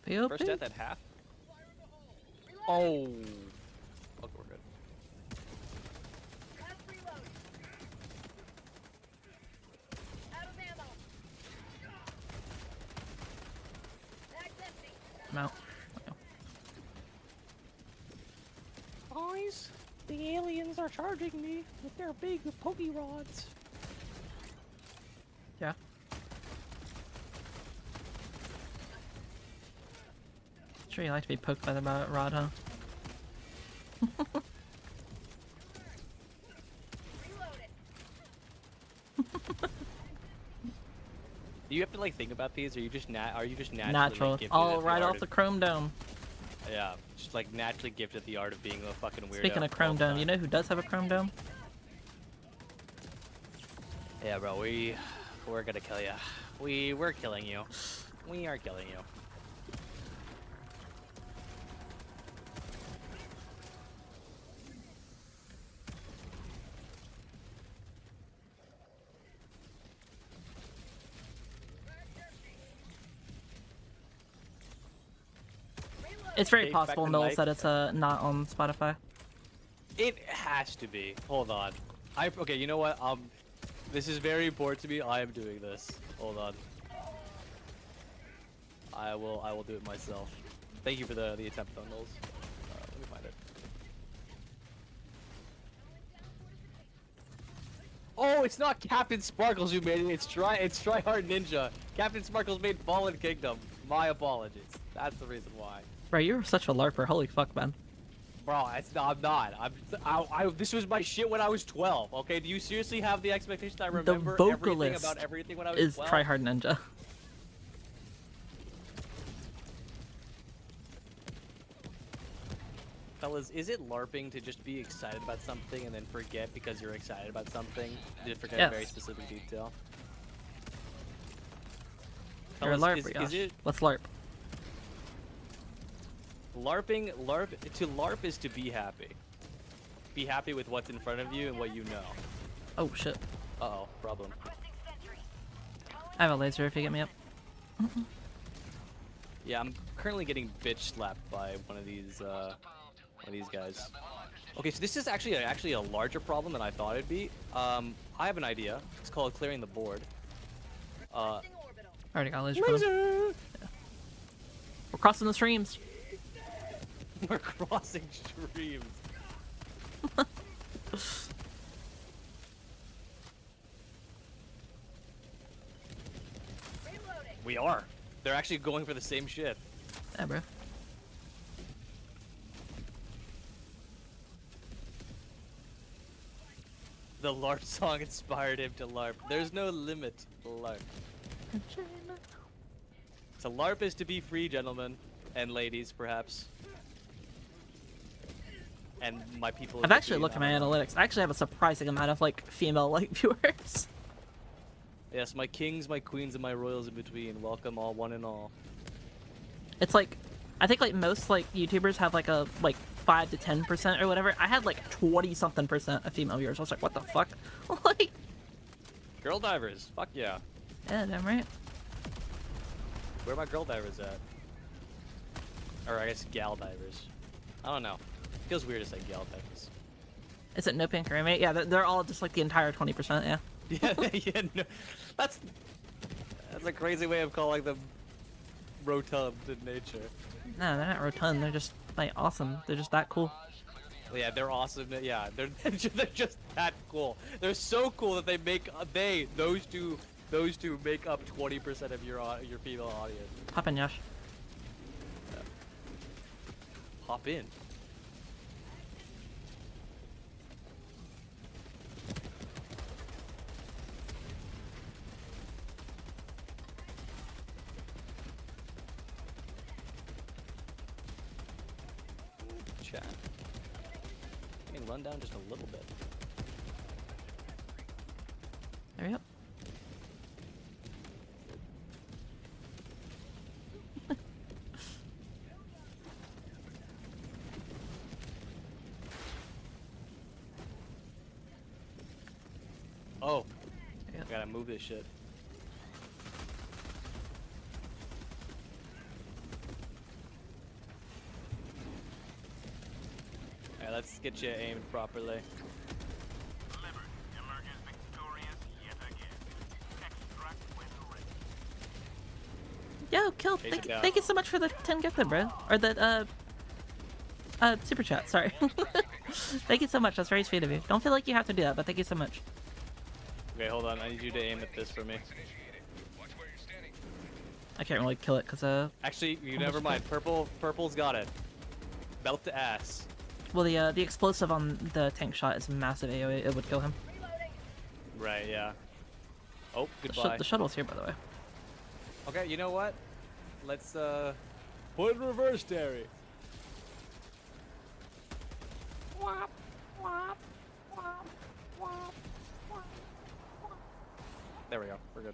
POP. First death at half. Oh. Okay, we're good. I'm out. Guys, the aliens are charging me with their big pokey rods. Yeah. Sure you like to be poked by the rod, huh? Do you have to like think about these, or you just are you just naturally Natural. like, gifted All at right art off of- the Chrome Dome. Yeah, just like naturally gifted at the art of being a fucking weirdo. Speaking of Chrome all the Dome, time. you know who does have a Chrome Dome? Yeah, bro, we're gonna kill you. We're killing you. We are killing you. It's very Take back possible, the Knowles, mic. that it's not on Spotify. It has to be. Hold on. Okay, you know what? This is very important to me. I am doing this. Hold on. I will do it myself. Thank you for the attempt on Knowles. Let me find it. Oh, it's not Captain Sparkles who made it. It's Tryhard Ninja. Captain Sparkles made Fallen Kingdom. My apologies. That's the reason why. Bro, you're such a LARPer. Holy fuck, man. Bro, I'm not. This was my shit when I was 12. Okay, do you seriously have the expectation that I The remember everything vocalist about everything when I was is 12? Tryhard Ninja. Fellas, is it LARPing to just be excited about something and then forget because you're excited about something? To forget a very Yes. specific detail? You're a Fellas, LARPer, is Josh. it Let's LARP. to LARP is to be happy. Be happy with what's in front of you and what you know. Oh shit. Uh-oh, problem. Requesting sentry. I have a laser if you get me up. Yeah, I'm currently getting bitch slapped by one of these guys. Okay, so this is actually a larger problem than I thought it'd be. I have an idea. It's called clearing the board. Already got a laser. Yeah. We're crossing the streams. We're crossing streams. We are. They're actually going for the same shit. Yeah, bro. The LARP song inspired him to LARP. There's no limit to LARP. So LARP is to be free, gentlemen and ladies, perhaps. And my people. I've actually looked at my analytics. I actually have a surprising amount of like female like viewers. Yes, my kings, my queens, and my royals in between. Welcome all, one and all. It's like, I think like most like YouTubers have like a like 5 to 10% or whatever. I had like 20-something% of female viewers. I was like, what the fuck? Like, Girl divers, fuck yeah. yeah, damn right. Where are my girl divers at? Or I guess gal divers. I don't know. Feels weird to say gal divers. Is it no pink roommate? Yeah, they're all just like the entire 20%. Yeah. Yeah, yeah, no, that's a crazy way of calling them rotund in nature. No, they're not rotund. They're just like awesome. They're just that cool. Yeah, they're awesome. Yeah, they're just that cool. They're so cool that they make those two make up 20% of your female audience. Hop in, Josh. Hop in. Chat. I can run down just a little bit. There we go. Oh, There I gotta move this shit. Alright, let's get you aimed properly. Liberty emerges victorious yet again. Extract when ready. Yo, Kill, Chase it down. thank you so much for the 10 gifted, bro. Or the, super chat, sorry. Thank you so much, that's very sweet of you. Don't feel like you have to do that, but thank you so much. Okay, hold on. I need you to aim at this for me. I can't really kill it, because, Actually, you never mind. Purple's got it. Belt to ass. well, the explosive on the tank shot is massive AoE, it would kill him. Right, yeah. Oh, The, goodbye. the shuttle's here, by the way. Okay, you know what? Let's, put in reverse, Terry. Wop, wop, wop, wop, wop. There we go. We're good.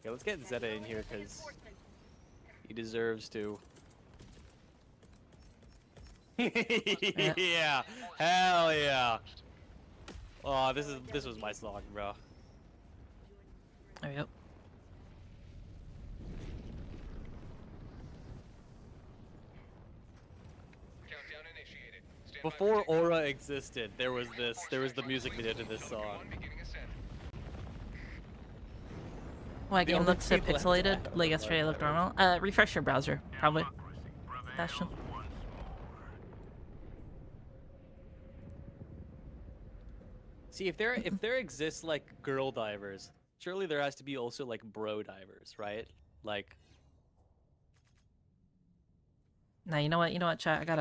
Okay, let's get Zeta in here, because he deserves to. Yeah. Hell yeah. Oh, this was my song, bro. There we go. Before Aura existed, there was the music video to this song. My The game only looks so people that pixelated. have Like yesterday, it looked normal. Refresh your browser, probably. Bastion. See, if there exists like girl divers, surely there has to be also like bro divers, right? Like Now you know what? You know what, chat? I got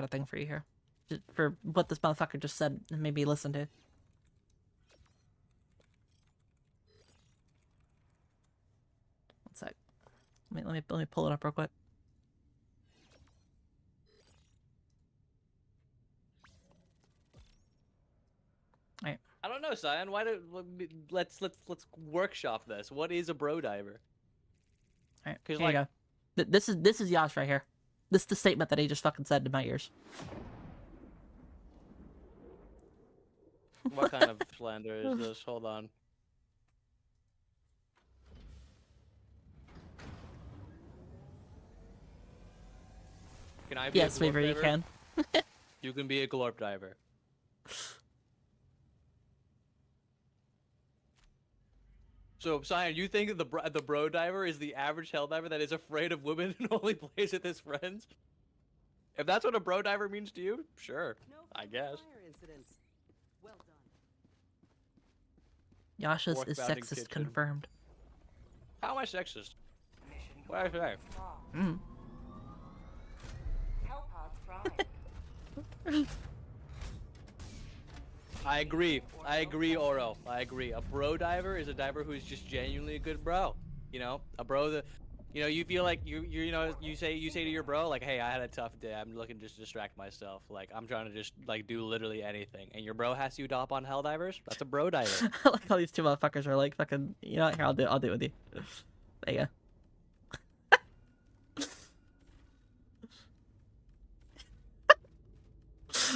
a thing for you here, just for what this motherfucker just said and maybe listen to. One sec. Let me pull it up real quick. All right. I don't know, Cyan. Why do let's workshop this. What is a bro diver? All right. Because Here you go. This is Yash right here. This is the statement that he just fucking said to my ears. What kind of slander is this? Hold on. Can I be Yes, a glorp Weaver, you diver? can. You can be a glorp diver. So, Cyan, you think the bro diver is the average hell diver that is afraid of women and only plays with his friends? If that's what a bro diver means to you, sure, No I further guess. fire incidents. Well done. Yasha's Fourth is founding sexist kitchen. confirmed. How am I sexist? Mission What did I say? Mm. Hellpods prime. I agree, Oro. I agree. A bro diver is a diver who's just genuinely a good bro. You know, a bro that, you know, you feel like you know, you say to your bro like, hey, I had a tough day. I'm looking to just distract myself. Like, I'm trying to just like do literally anything. And your bro has you to hop on Helldivers. That's a bro diver. I like how these two motherfuckers are like fucking. You know what? Here, I'll do it with you. There you go.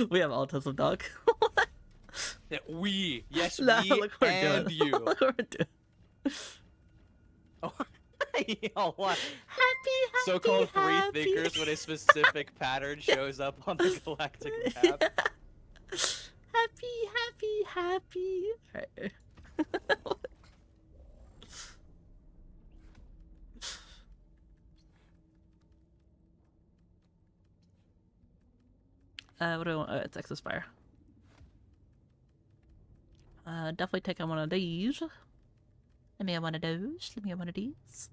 We have autism, dog. Yeah, we, yes, Nah, we, look what we're and doing. you. Look what we're doing. Oh, yo, what? Happy, So-called three happy. thinkers when a specific pattern shows up on the galactic map. Happy. Alright. What do I want? It's Texas Fire. Definitely take on one of these. Let me have one of those. Let me have one of these.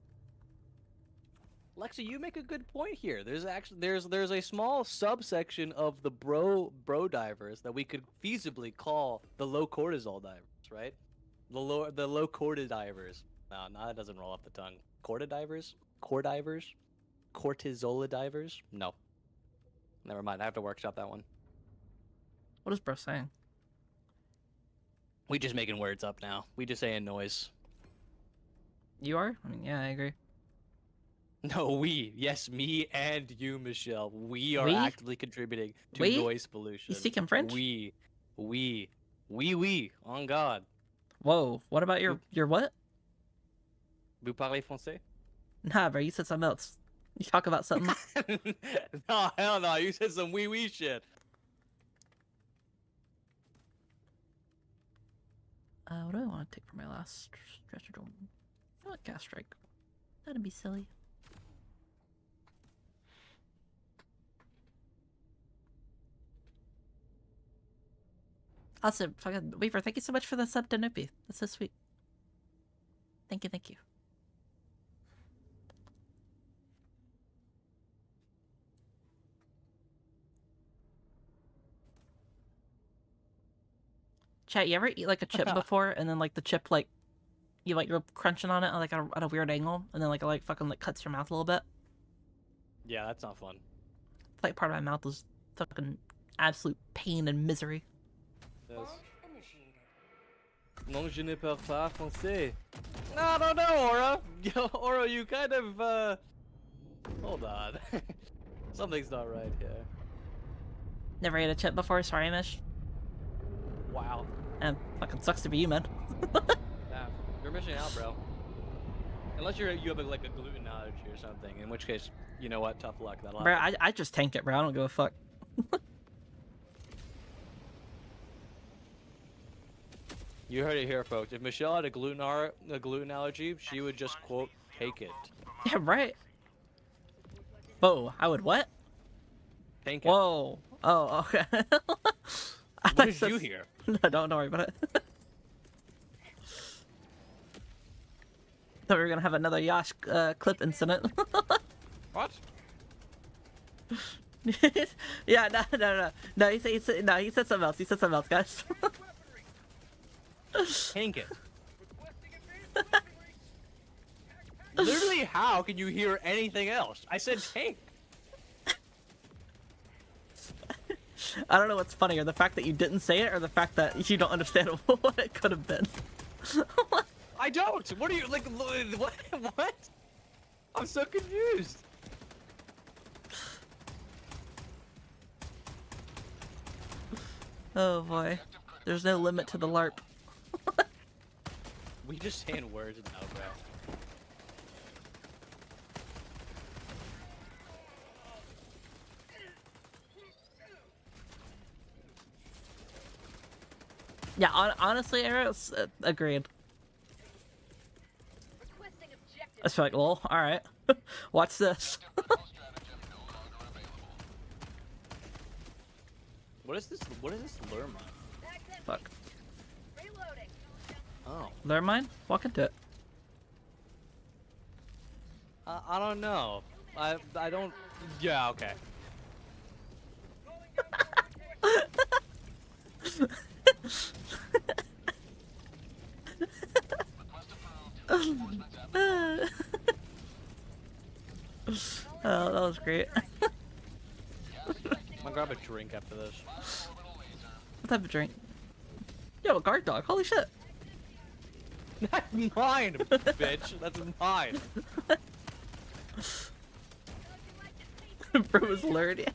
Lexa, you make a good point here. There's actually there's a small subsection of the bro divers that we could feasibly call the low cortisol divers, right? The low cortisol divers. No, that doesn't roll off the tongue. Corda divers? Core divers? Cortisola divers? No. Never mind. I have to workshop that one. What is bro saying? We just making words up now. We just saying noise. You are? I mean, yeah, I agree. No, we. Yes, me and you, Michelle. We are We? actively contributing to We? noise pollution. You speaking French? We. On God. Whoa. What about your what? Vous parlez français? Nah, bro. You said something else. You talk about something. No, hell no. You said some wee shit. What do I want to take for my last stretcher drone? I want gas strike. That'd be silly. Also, fucking Weaver, thank you so much for the sub to Noopy. That's so sweet. Thank you. Chat, you ever eat like a chip before, and then like the chip like you're crunching on it like at a weird angle, and then like it like fucking like cuts your mouth a little bit? Yeah, that's not fun. It's like part of my mouth was fucking absolute pain and misery. Yes. Initiated. Non, je ne parle pas français. No, I don't know, Aura. Yo, Aura, you kind of, hold on. Something's not right here. Never ate a chip before, sorry, Mish. Wow. And fucking sucks to be you, man. Yeah, you're missing out, bro. Unless you have like a gluten allergy or something, in which case, you know what? Tough luck. That'll Bro, happen. I just tank it, bro. I don't give a fuck. You heard it here, folks. If Michelle had a gluten allergy, she would just quote take it. Yeah, right. Whoa, I would what? Take it. Whoa. Oh, okay. I What thought did you hear? No, don't worry about it. Thought we were gonna have another Yash clip incident. What? Yeah, no. He said something else. He said something else, guys. Tank it. Literally, how can you hear anything else? I said tank. I don't know what's funnier, the fact that you didn't say it or the fact that you don't understand what it could have been. I don't. What are you like? What? What? I'm so confused. Oh boy, there's no limit to the LARP. We just saying words now, bro. Yeah, honestly, Arrows, agreed. Requesting objective. I just feel like, lol, alright. Watch this. What is this? What is this lure mine? Back's empty. Fuck. Reloading. Oh, Learn mine? Walk into it. I don't know. I don't. Yeah, okay. Oh, that was great. I'm gonna grab a drink after this. What type of drink? Yo, a guard dog. Holy shit. That's mine, bitch. That's mine. Bro was lured, yeah.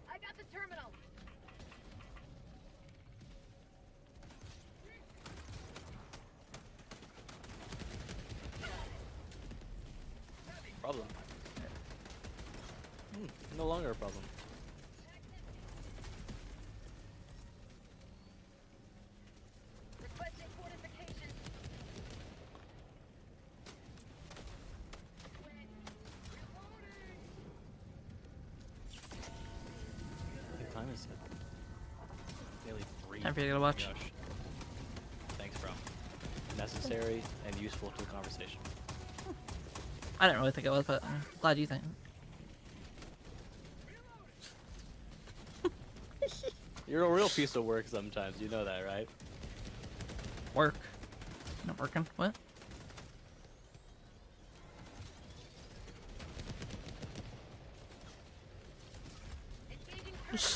I got the terminal. Problem. No longer a problem. Requesting fortification. What time is it? Nearly 3. Time for you to go watch. Gosh. Thanks, bro. Necessary and useful to the conversation. I didn't really think it was, but I'm glad you think. You're a real piece of work sometimes, you know that, right? Work. Not working. What? Engaging terminal.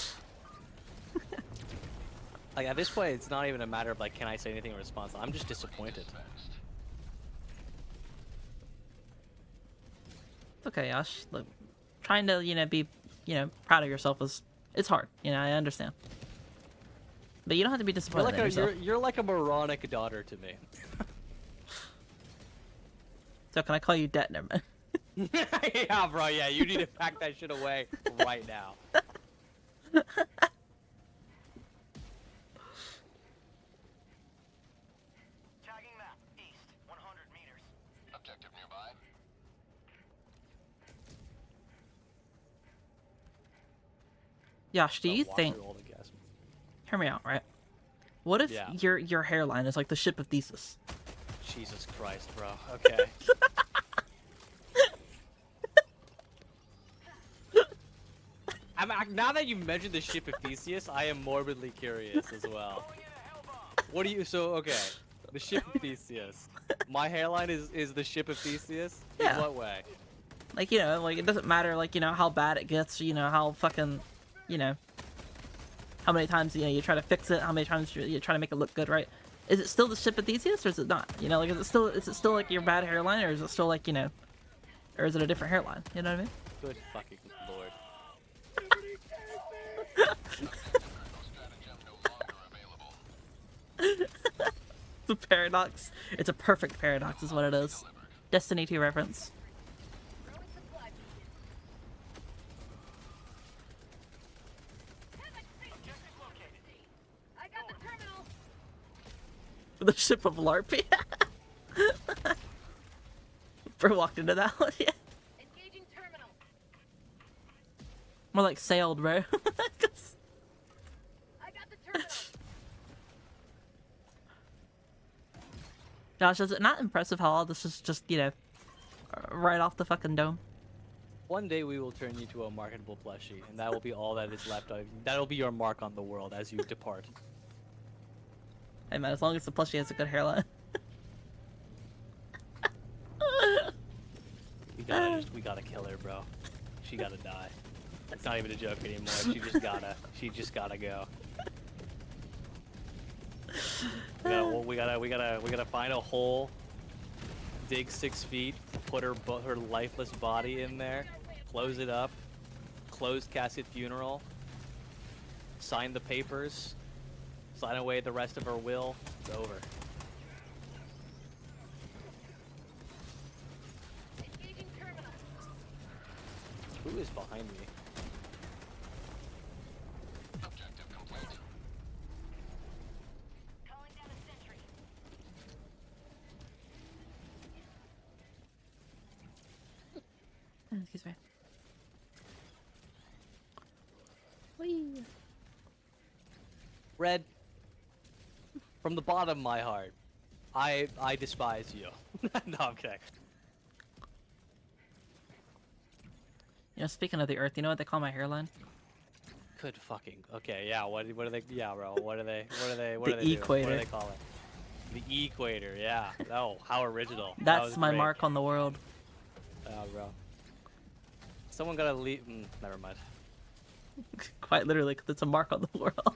Like, at this point, it's not even a matter of, like, can I say anything in response? I'm just disappointed. It's okay, Yash. Look, trying to, be, proud of yourself is, it's hard. I understand. But you don't have to be disappointed in yourself. You're like a moronic daughter to me. So can I call you Det? Never mind. Yeah, bro, yeah, you need to pack that shit away right now. Tagging map, east, 100 meters. Objective nearby. Yash, do you Walk think... through all the gas. Hear me out, right? What if Yeah. your hairline is like the ship of Theseus? Jesus Christ, bro. Okay. Now that you mentioned the ship of Theseus, I am morbidly curious as well. What do you... So, okay. The ship of Theseus. My hairline is the ship of Theseus? Yeah. In what way? Like, like it doesn't matter, like, how bad it gets, how fucking, how many times, you try to fix it, how many times you try to make it look good, right? Is it still the ship of Theseus, or is it not? Like, is it still like your bad hairline, or is it still like, or is it a different hairline? You know what I mean? Good fucking lord. It's a paradox. It's a perfect paradox, is what it is. Destiny 2 reference. Throwing supply beacon. I got the terminal. The ship of LARP. Bro walked into that one, yeah. More like sailed, bro. I got the terminal. Josh, is it not impressive how all this is just, you know, right off the fucking dome? One day we will turn you to a marketable plushie, and that will be all that is left of you. That'll be your mark on the world as you depart. Hey man, as long as the plushie has a good hairline. We gotta kill her, bro. She gotta die. It's not even a joke anymore. She just gotta go. We gotta find a hole, dig 6 feet, put her lifeless body in there, close it up, closed casket funeral, sign the papers, sign away the rest of her will. It's over. Engaging terminal. Who is behind me? Objective complete. Calling down a sentry. Excuse me. Whee. Red, from the bottom of my heart, I despise you. No, I'm kidding. You know, speaking of the Earth, you know what they call my hairline? Good fucking. Okay, yeah. What are they? Yeah, bro. What are they? What The do they do? What equator. do they call it? The equator. Yeah. Oh, how original. That That's was my great. mark on the world. Oh, bro. Someone gotta leave. Never mind. Quite literally, because it's a mark on the world.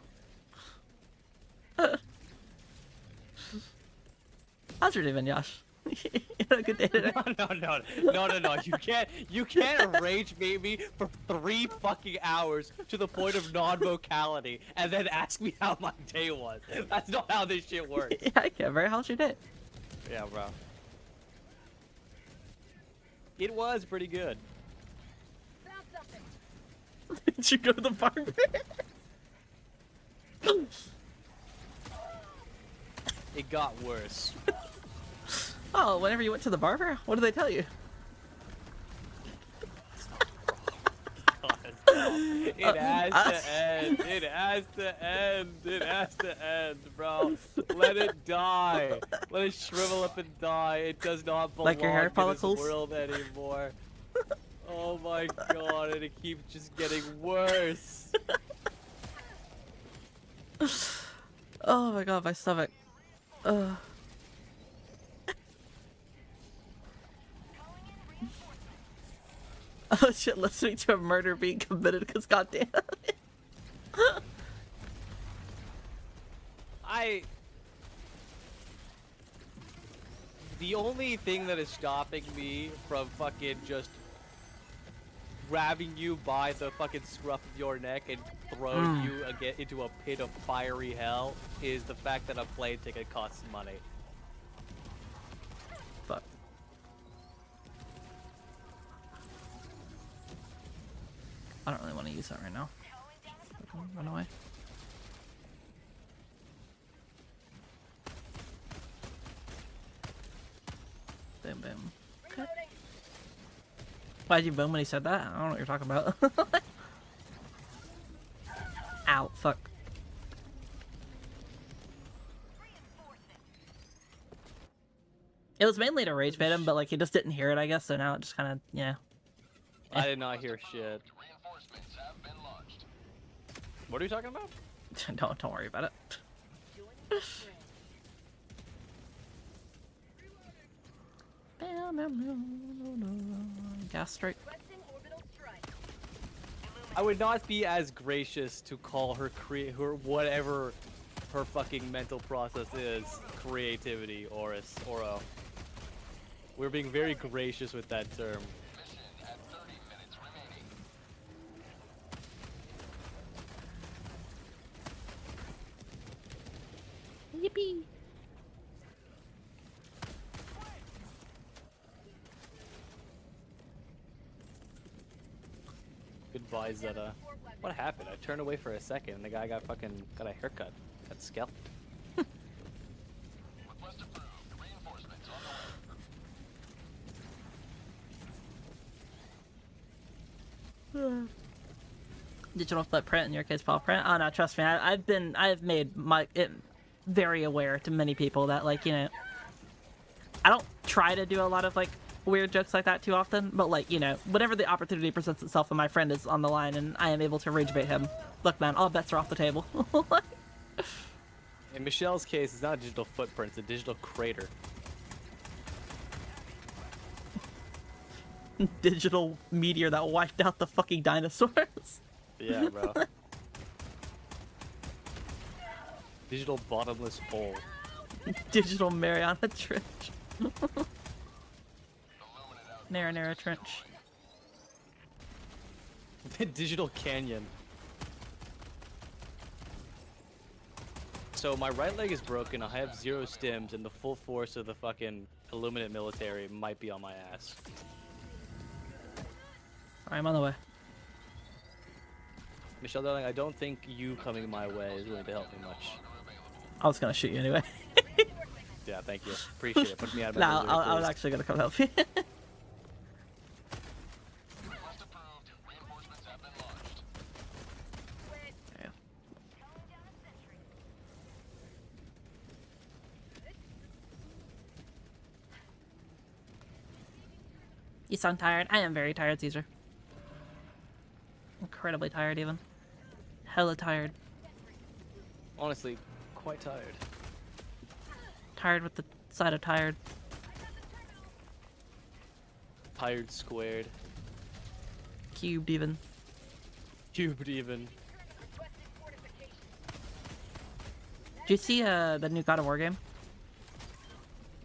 How's your day been, Josh? You had a good day today? No. You can't rage bait me for 3 fucking hours to the point of non-vocality and then ask me how my day was. That's not how this shit works. Yeah, I can, bro. How's your day? Yeah, bro. It was pretty good. Found something. Did you go to the barber? It got worse. Oh, whenever you went to the barber? What did they tell you? It has to end. It has to end. It has to end, bro. Let it die. Let it shrivel up and die. It does not belong Like your hair in follicles? this world anymore. Oh my god, and it keeps just getting worse. Oh my god, my stomach. Ugh. Oh shit, listening to a murder being committed because goddamn. The only thing that is stopping me from fucking just grabbing you by the fucking scruff of your neck and throwing you again into a pit of fiery hell is the fact that a plane ticket costs money. Fuck. I don't really want to use that right now. Run away. Boom, boom. Okay. Why'd you boom when he said that? I don't know what you're talking about. Ow, fuck. It was mainly to rage bait him, but like he just didn't hear it, I guess, so now it just kind of, yeah. I did not hear shit. Reinforcements have been launched. What are you talking about? Don't worry about it. Gas strike. Requesting orbital strike. I would not be as gracious to call her her whatever her fucking mental process is creativity or a. We're being very gracious with that term. Mission at 30 minutes remaining. Yippee! Goodbye, Zeta. What happened? I turned away for a second and the guy got a haircut. Got scalped. Request approved. Reinforcements on the way. Digital footprint, in your case, paw print. Oh no, trust me, I've made it very aware to many people that, like, you know, I don't try to do a lot of like weird jokes like that too often, but like, you know, whenever the opportunity presents itself and my friend is on the line and I am able to rage bait him, look man, all bets are off the table. In Michelle's case, it's not a digital footprint; it's a digital crater. Digital meteor that wiped out the fucking dinosaurs. Yeah, bro. Digital bottomless hole. Digital Mariana Trench. Marinara Trench. Digital canyon. So my right leg is broken, I have 0 stims, and the full force of the fucking Illuminate military might be on my ass. I'm on the way. Michelle, darling, I don't think you coming my way is going to help me much. I was gonna shoot you anyway. Yeah, thank you. Appreciate it. Put me out of my Nah, misery, I was please. actually gonna come help you. Yeah. You sound tired. I am very tired, Caesar. Incredibly tired, even. Hella tired. Honestly, quite tired. Tired with the side of tired. Tired squared. Cubed, even. Cubed even. Did you see the new God of War game?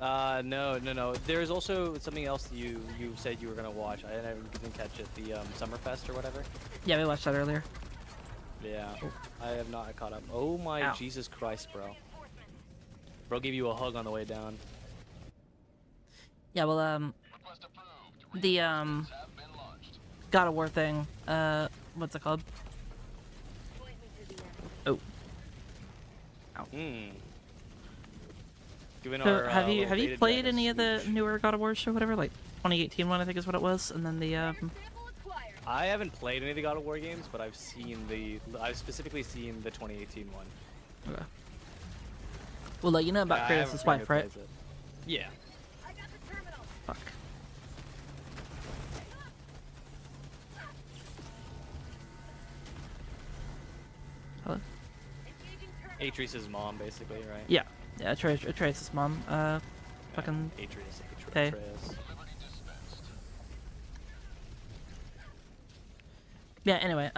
No. There's also something else you said you were gonna watch. I didn't catch it. The Summerfest or whatever. Yeah, we watched that earlier. Yeah. I have not caught up. Oh my Ow. Jesus Christ, bro. Bro gave you a hug on the way down. Yeah, well, the, God of War thing, what's it called? Oh. Ow. Given So, our, have you little beta played dragon any of the smooch. newer God of Wars or whatever? Like, 2018 one, I think is what it was, and then the, I haven't played any of the God of War games, but I've specifically seen the 2018 one. okay. Well, like, you know about I Kratos' haven't wife, right? plays it. Yeah. Fuck. Hello? Atreus' mom, basically, right? Yeah. Yeah, Atreus' mom, fucking... Atreus. Hey. Atreus. Yeah, anyway,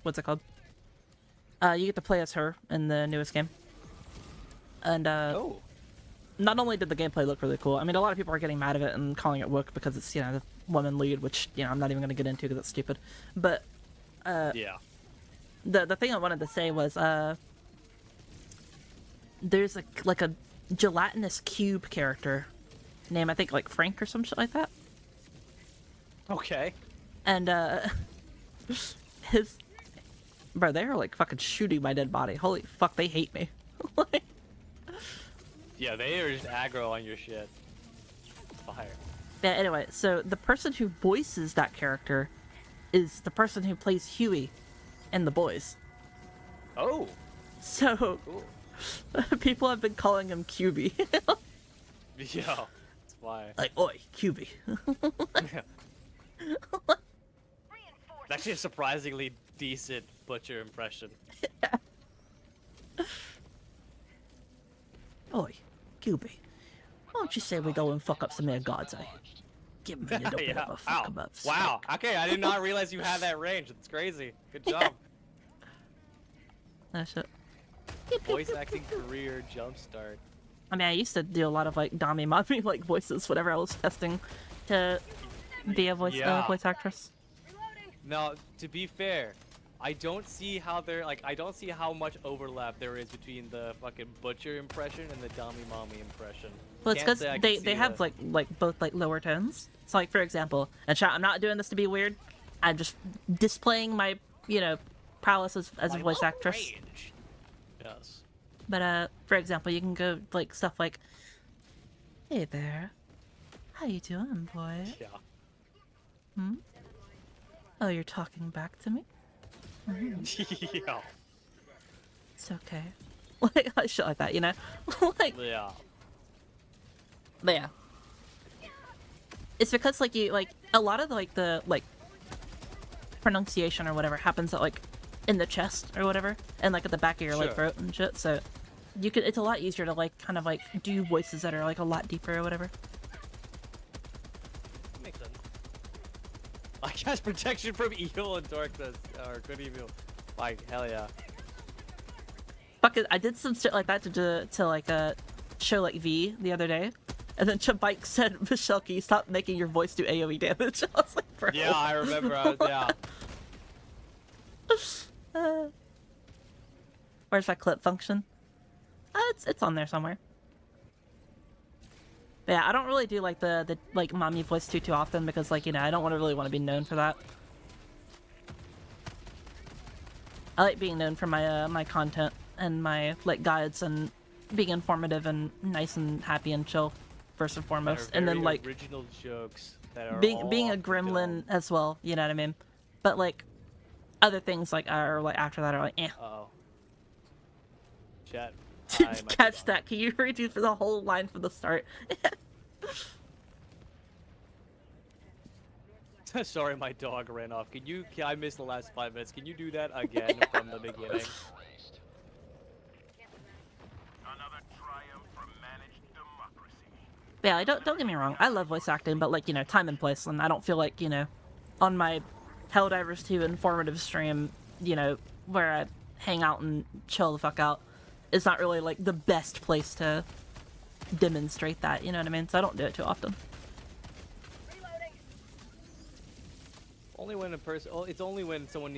what's it called? You get to play as her in the newest game. And, Oh. not only did the gameplay look really cool, I mean, a lot of people are getting mad at it and calling it wook because it's, you know, the woman lead, which, you know, I'm not even going to get into because it's stupid. But, Yeah. the thing I wanted to say was, there's, like a gelatinous cube character named, I think, like, Frank or some shit like that. Okay. And, his... Bro, they are, like, fucking shooting my dead body. Holy fuck, they hate me. Like... Yeah, they are just aggro on your shit. Fire. Yeah, anyway, so the person who voices that character is the person who plays Huey in The Boys. Oh. So, Cool. people have been calling him QB. Yeah. That's why. Like, oi, QB. It's actually a surprisingly decent butcher impression. Oi, QB. Why don't you say we go and fuck up some of your gods, eh? Give me a little bit of a fuck Ow. about Wow. Okay, I did not realize you had that range. It's crazy. Good job. That shit. Voice acting career jumpstart. I mean, I used to do a lot of, like, Dami Mommy, like, voices whenever I was testing to be a voice Yeah. voice actress. Now, to be fair, I don't see how I don't see how much overlap there is between the fucking butcher impression and the Dami Mommy impression. Well, it's Can't because say I can they see have the- like both like lower tones. So like for example, and chat, I'm not doing this to be weird. I'm just displaying my prowess as a My voice low actress. range. Yes. But for example, you can go like stuff like, "Hey there, how you doing, boy? Yeah. Hmm? Oh, you're talking back to me? Yeah. It's okay. Like shit like that, you know? Like, Yeah. but yeah. It's because like you like a lot of like the like pronunciation or whatever happens at like in the chest or whatever, and like at the back of your like Sure. throat and shit. So you could it's a lot easier to like kind of like do voices that are like a lot deeper or whatever. Makes sense. I cast protection from evil and darkness, or good evil. Like, hell yeah. Fuck it, I did some shit like that to like show like V the other day, and then Chabike said, "Michelle, can you stop making your voice do AOE damage?" I was like, bro. Yeah, I remember. Yeah. Where's that clip function? It's on there somewhere. But yeah, I don't really do like the like mommy voice too often because like, you know, I don't really want to be known for that. I like being known for my my content and my like guides and being informative and nice and happy and chill first and foremost, and then like original jokes that are being all a off the gremlin dome. as well. You know what I mean? But like other things like are like after that are like eh. Uh-oh. Chat. Catch that? Can you redo for the whole line from the start? Sorry, my dog ran off. I missed the last 5 minutes. Can you do that again from the beginning? Another triumph for managed democracy. Yeah, like, don't get me wrong. I love voice acting, but like, you know, time and place, and I don't feel like, you know, on my Helldivers 2 informative stream, you know, where I hang out and chill the fuck out, it's not really like the best place to demonstrate that, you know what I mean? So I don't do it too often. Only when a person. Oh, it's only when someone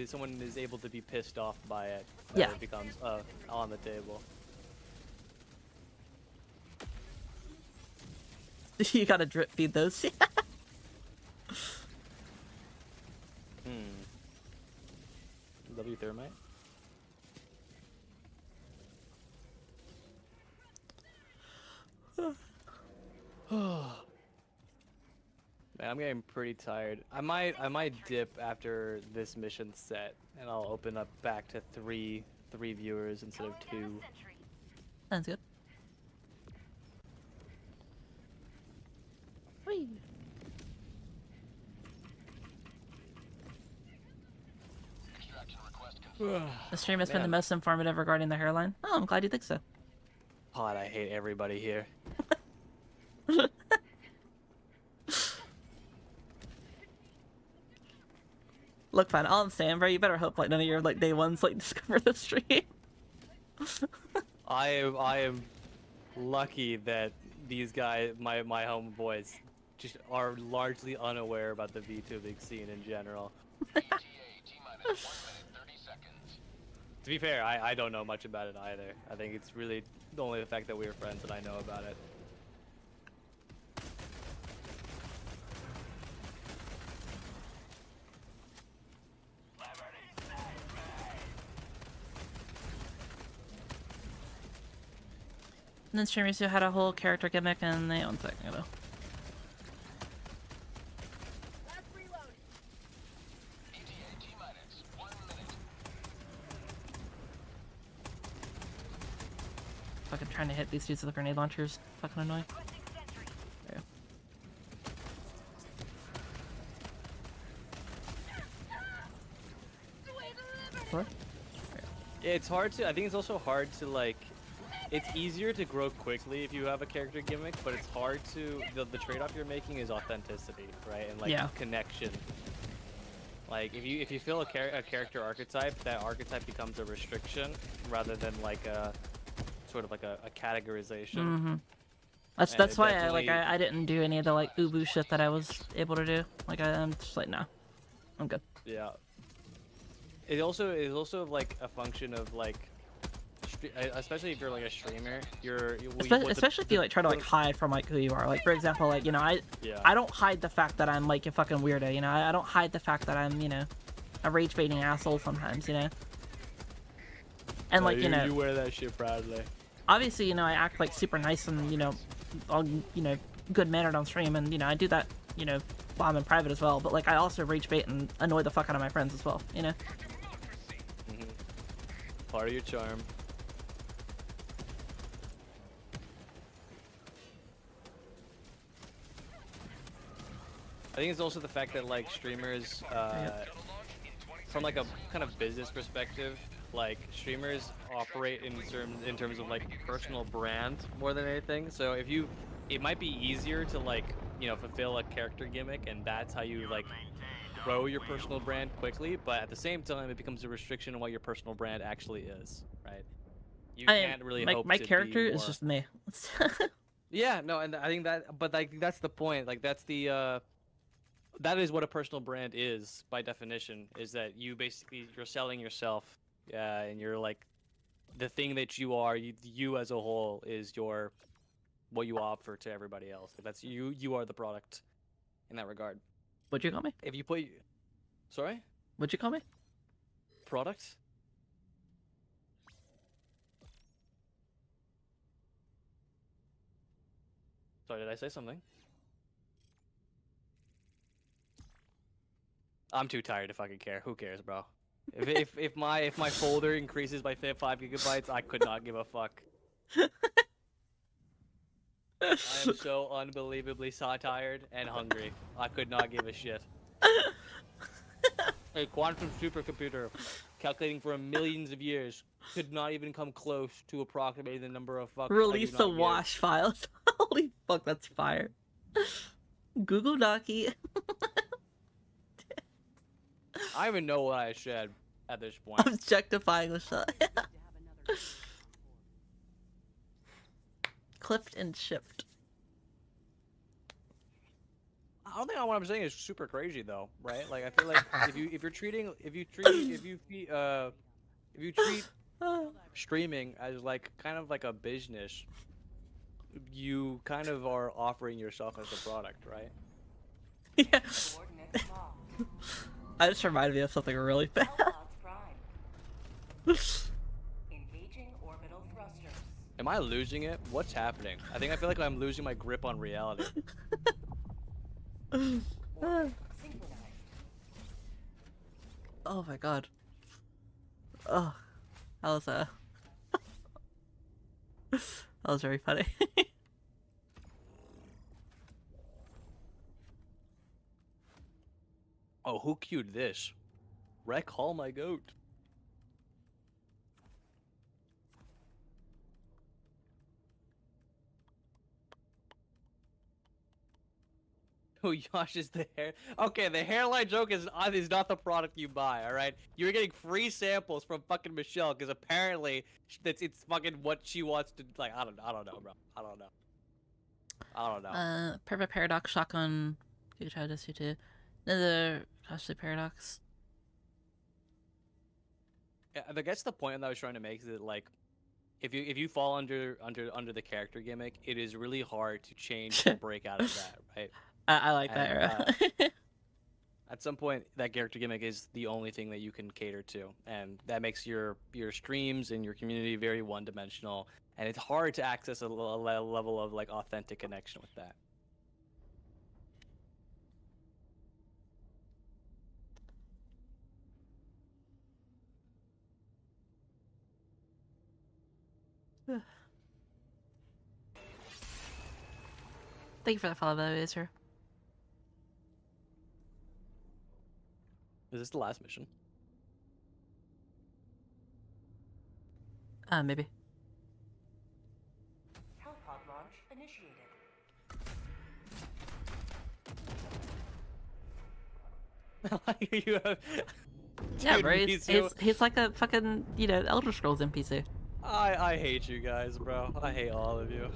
someone is able to be pissed off by it that Yeah. it becomes on the table. You gotta drip feed those. W thermite. Man, I'm getting pretty tired. I might dip after this mission's set, and I'll open up back to three viewers instead of 2. Sounds good. Whee. The stream has been the Man. most informative regarding the hairline. Oh, I'm glad you think so. God, I hate everybody here. Look, fine. All I'm saying, bro, you better hope like none of your like day ones like discover the stream. I am lucky that these guys, my homeboys, just are largely unaware about the VTubing scene in general. To be fair, I don't know much about it either. I think it's really only the fact that we were friends that I know about it. And then streamers who had a whole character gimmick and they own second ago. Fucking trying to hit these dudes with the grenade launchers. Fucking annoying. There you go. What? It's hard to. I think it's also hard to like. It's easier to grow quickly if you have a character gimmick, but it's hard to. The trade-off you're making is authenticity, right? And like Yeah. connection. Like if you fill a character archetype, that archetype becomes a restriction rather than like a sort of like a categorization. Mm-hmm. That's And it why definitely- I didn't do any of the like ubu shit that I was able to do. Like I'm just like nah, I'm good. Yeah. It also is also like a function of like, especially if you're like a streamer, Especially if you like try to like hide from like who you are. Like for example, like you know I don't hide the fact that I'm like a fucking weirdo. You know I don't hide the fact that I'm a rage baiting asshole sometimes. You know. And like you wear that shit proudly. obviously I act like super nice and I'll good mannered on stream, and I do that, while I'm in private as well. But like, I also rage bait and annoy the fuck out of my friends as well. Part of your charm. I think it's also the fact that like streamers, from like a kind of business perspective, like streamers operate in terms of like personal brand more than anything. So it might be easier to like fulfill a character gimmick, and that's how you like grow your personal brand quickly. But at the same time, it becomes a restriction on what your personal brand actually is, right? You can't really hope my to character be is more... just me. Yeah, no, and I think that, but like that's the point. Like that's the that is what a personal brand is by definition. Is that you're selling yourself, and you're like the thing that you are. You as a whole is what you offer to everybody else. Like that's you. You are the product in that regard. What'd you call me? If you put, sorry, What'd you call me? product. Sorry, did I say something? I'm too tired to fucking care. Who cares, bro? If my folder increases by 5 gigabytes, I could not give a fuck. I am so unbelievably tired and hungry. I could not give a shit. A quantum supercomputer, calculating for millions of years, could not even come close to approximating the number of fucks. Release the wash files. Holy fuck, that's fire. Google Docky. I don't even know what I said at this point. Objectifying the shot. Clipped and shipped. I don't think what I'm saying is super crazy though, right? Like I feel like if you treat streaming as like kind of like a business, you kind of are offering yourself as a product, right? Yeah. I just reminded me of something really bad. Engaging orbital thrusters. Am I losing it? What's happening? I feel like I'm losing my grip on reality. Oh my god. Oh, that was that was very funny. Oh, who queued this? Wreck Hall, my goat. Oh, Josh is the hair. Okay, the hairline joke is not the product you buy. All right, you're getting free samples from fucking Michelle because apparently it's fucking what she wants to like. I don't know, bro. I don't know. Perfect Paradox Shotgun. You try this too. Another costly Paradox. Yeah, I guess the point that I was trying to make is that like, if you fall under the character gimmick, it is really hard to change and break out of that, right? I like that. At some point, that character gimmick is the only thing that you can cater to, and that makes your streams and your community very one-dimensional, and it's hard to access a level of like authentic connection with that. Thank you for the follow, though, Israel. Is this the last mission? Maybe. Hellpod launch initiated. You have... Yeah, Dude, bro. He's like a fucking, Elder Scrolls NPC. I hate you guys, bro. I hate all of you.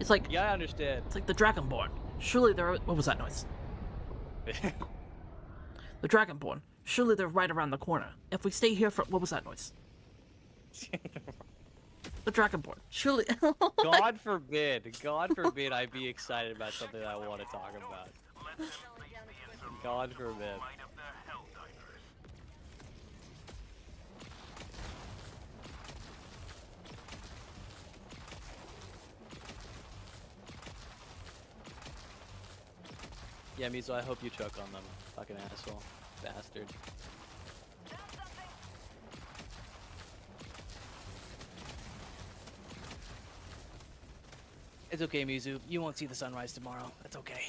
It's like... Yeah, I understand. It's like the Dragonborn. Surely they're... What was that noise? The Dragonborn. Surely they're right around the corner. If we stay here for... What was that noise? The Dragonborn. Surely... God forbid I be excited about something that I want to talk about. God forbid. Yeah, Mizo, I hope you choke on them. Fucking asshole. Bastard. It's okay, Mizu. You won't see the sunrise tomorrow. That's okay.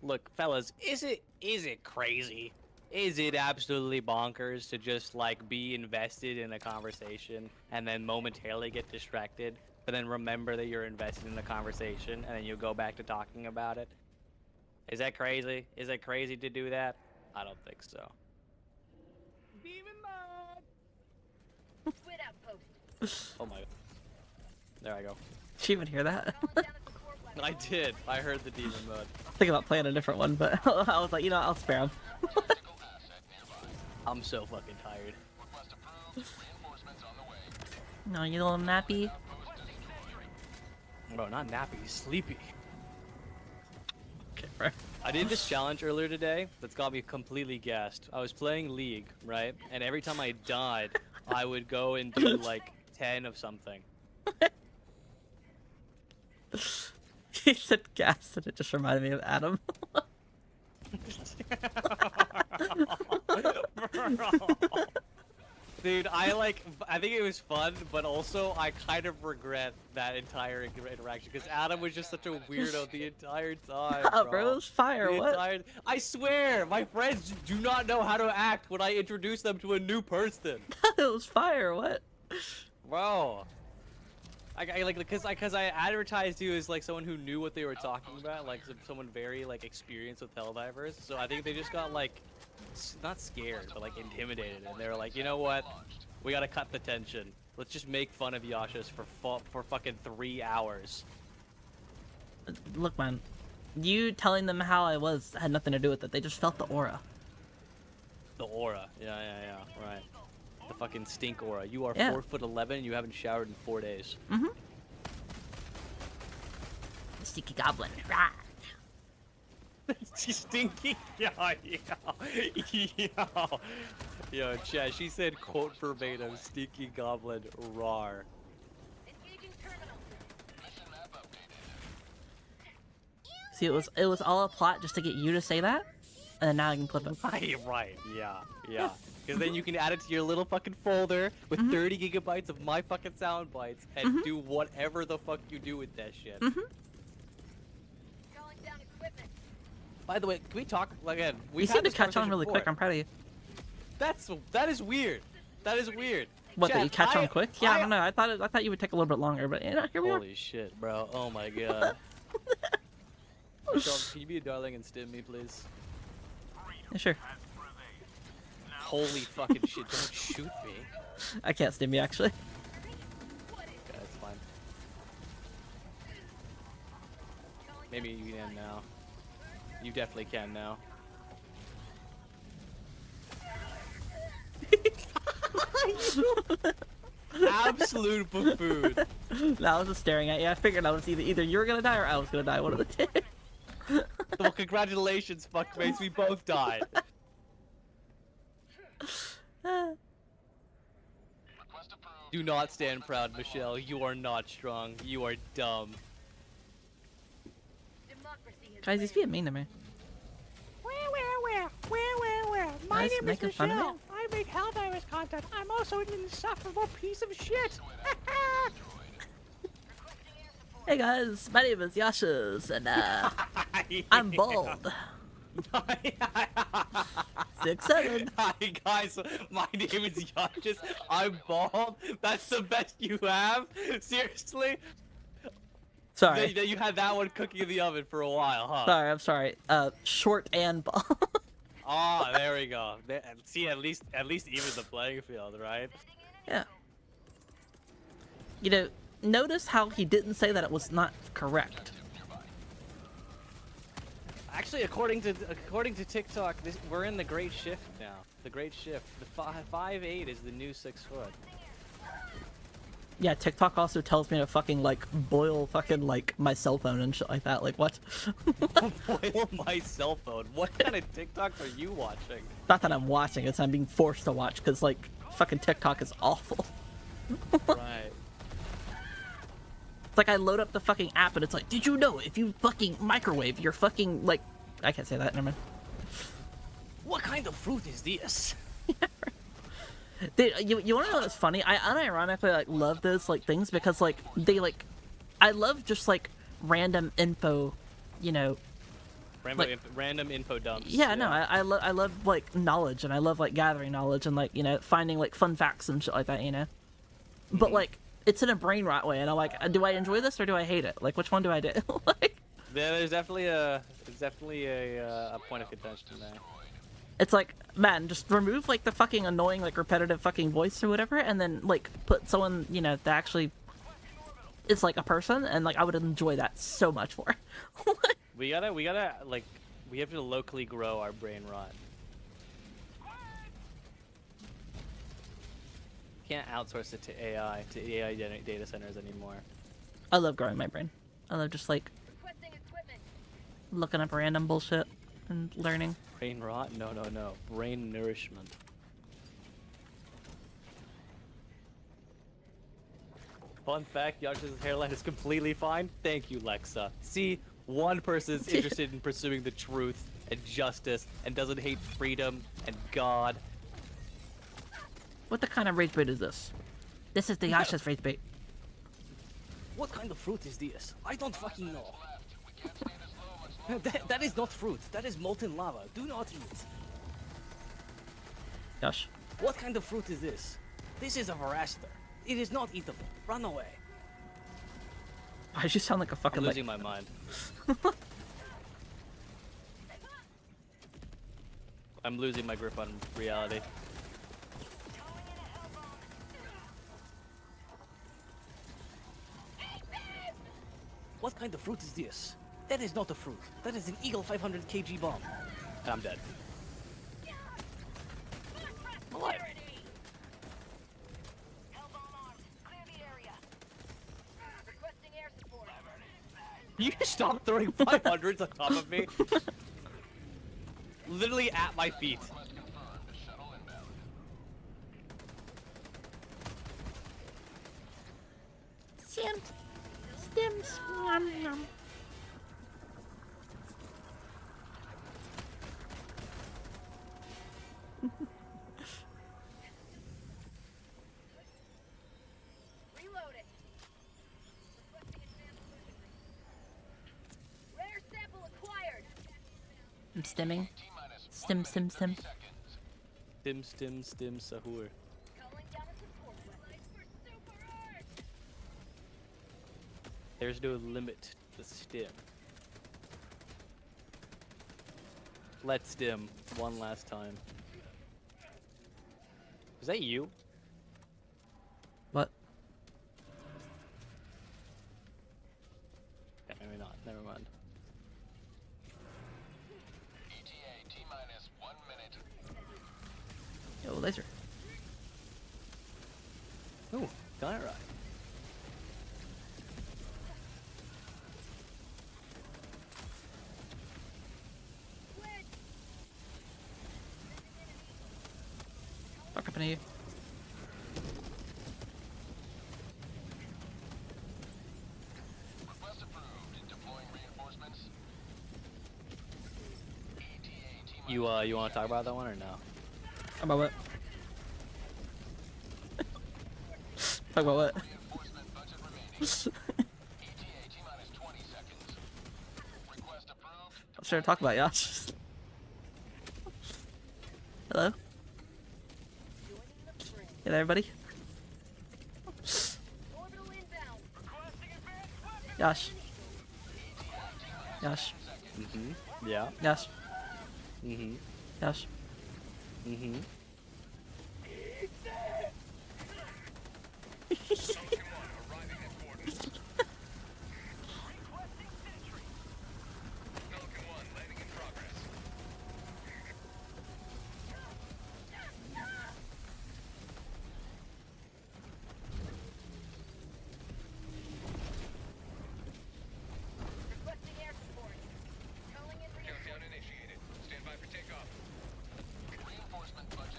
Look, fellas, is it crazy? Is it absolutely bonkers to just like be invested in a conversation and then momentarily get distracted, but then remember that you're invested in the conversation and then you go back to talking about it? Is that crazy? Is it crazy to do that? I don't think so. Demon mode. Squid outpost. Oh my. There I go. Did you even hear that? Calling down at the core I did. I heard the demon mode. Thinking about playing a different one, but I was like, you know, I'll spare him. I'm so fucking tired. No, you little nappy. Bro, not nappy, sleepy. Okay, bro. I did this challenge earlier today that's got me completely gassed. I was playing League, right? And every time I died, I would go and do like 10 of something. He said gas and it just reminded me of Adam. Dude, I think it was fun, but also I kind of regret that entire interaction because Adam was just such a weirdo the entire time. Bro, it was fire. What? I swear, my friends do not know how to act when I introduce them to a new person. It was fire. What? Bro. Because I advertised you as like someone who knew what they were talking about, like someone very like experienced with Helldivers. So I think they just got like not scared, but like intimidated, and they were like, you know what, we gotta cut the tension. Let's just make fun of Yashas for fucking 3 hours. Look, man, you telling them how I was had nothing to do with it. They just felt the aura. The aura, yeah, right. The fucking stink aura. You are Yeah. 4'11", you haven't showered in 4 days. Mm-hmm. Sticky goblin. Rah. Stinky. Yo, Chad, she said quote verbatim, stinky goblin, rar. engaging terminal. See, it was all a plot just to get you to say that, and then now I can clip it. Right, yeah. Because then you can add it to your little fucking folder with 30 gigabytes of my fucking sound bites and do whatever the fuck you do with that shit. Calling down equipment. By the way, can we talk again? You seem to catch on really quick. I'm proud of you. That is weird. That is weird. What? Chad, That you catch on quick? Yeah, I don't know. I thought you would take a little bit longer, but you know, here we are. Holy shit, bro. Oh my god. Michelle, can you be a darling and stim me, please? Yeah, sure. Holy fucking shit, don't shoot me. I can't stim you actually. Okay, that's fine. Maybe you can now. You definitely can now. Absolute buffoon. No, I was just staring at you. I figured I was either you were gonna die or I was gonna die. One of the two. Well, congratulations, fuckface. We both died. Do not stand proud, Michelle. You are not strong. You are dumb. Democracy has Guys, he's being mean to me. Where? My Guys, name is making fun of me? Michelle. I make Helldivers content. I'm also an insufferable piece of shit. Hey guys, my name is Yashas, and I'm bald. 6'7". Hi guys, my name is Yashis. I'm bald. That's the best you have? Seriously? Sorry. That you had that one cooking in the oven for a while, huh? Sorry, I'm sorry. Short and bald. Ah, there we go. See, at least even the playing field, right? Yeah. You know, notice how he didn't say that it was not correct. Actually, according to TikTok, we're in the Great Shift now. The Great Shift. The 5'8" is the new 6 foot. Yeah, TikTok also tells me to fucking like boil fucking like my cell phone and shit like that. Like what? Boil my cell phone. What kind of TikToks are you watching? Not that I'm watching, it's I'm being forced to watch because like fucking TikTok is awful. Right. It's like I load up the fucking app and it's like, did you know if you fucking microwave your fucking, like, I can't say that, never mind. What kind of fruit is this? You wanna know what's funny? I unironically, like, love those, like, things because, like, they, like, I love just, like, random info, you know. Random info dumps. Yeah, no, I love, like, knowledge, and I love, like, gathering knowledge and, like, you know, finding, like, fun facts and shit like that, you know? But, like, it's in a brain rot way, and I'm like, do I enjoy this or do I hate it? Like, which one do I do? Like, There's definitely a point of contention there. it's like, man, just remove, like, the fucking annoying, like, repetitive fucking voice or whatever, and then, like, put someone, you know, that actually is, like, a person, and, like, I would enjoy that so much more. We gotta, like, we have to locally grow our brain rot. Can't outsource it to AI data centers anymore. I love growing my brain. I love just, like, looking up random bullshit and learning. Brain rot? No. Brain nourishment. Fun fact, Yasha's hairline is completely fine. Thank you, Lexa. See, one person's interested in pursuing the truth and justice and doesn't hate freedom and God. What the kind of rage bait is this? This is the Yasha's rage bait. What kind of fruit is this? I don't fucking know. That is not fruit. That is molten lava. Do not eat. Gosh. What kind of fruit is this? This is a Veraster. It is not eatable. Run away. I just sound like a fucking, I'm like... losing my mind. I'm losing my grip on reality. What kind of fruit is this? That is not a fruit. That is an Eagle 500 kg bomb. And I'm dead. I'm alive. You stop throwing 500s on top of me. Literally at my feet. Stims. Nom, nom. I'm stimming. Stim. Stim, sahur. There's no limit to the stim. Let's stim one last time. Is that you? What? Yeah, maybe not. Never mind. Yo, laser. Ooh, got it right. Fuck happened to you? Request approved. Deploying reinforcements. You want to talk about that one or no? About what? Talk about what? Reinforcement budget remaining. ETA T-minus 20 seconds. Request approved. I'm sure to talk about Yash. Hello? Hey there, everybody. Yash. Yash. Mm-hmm. Yeah. Yash. Mm-hmm. Yash. Mm-hmm. Countdown initiated. Stand by for takeoff. Reinforcement budget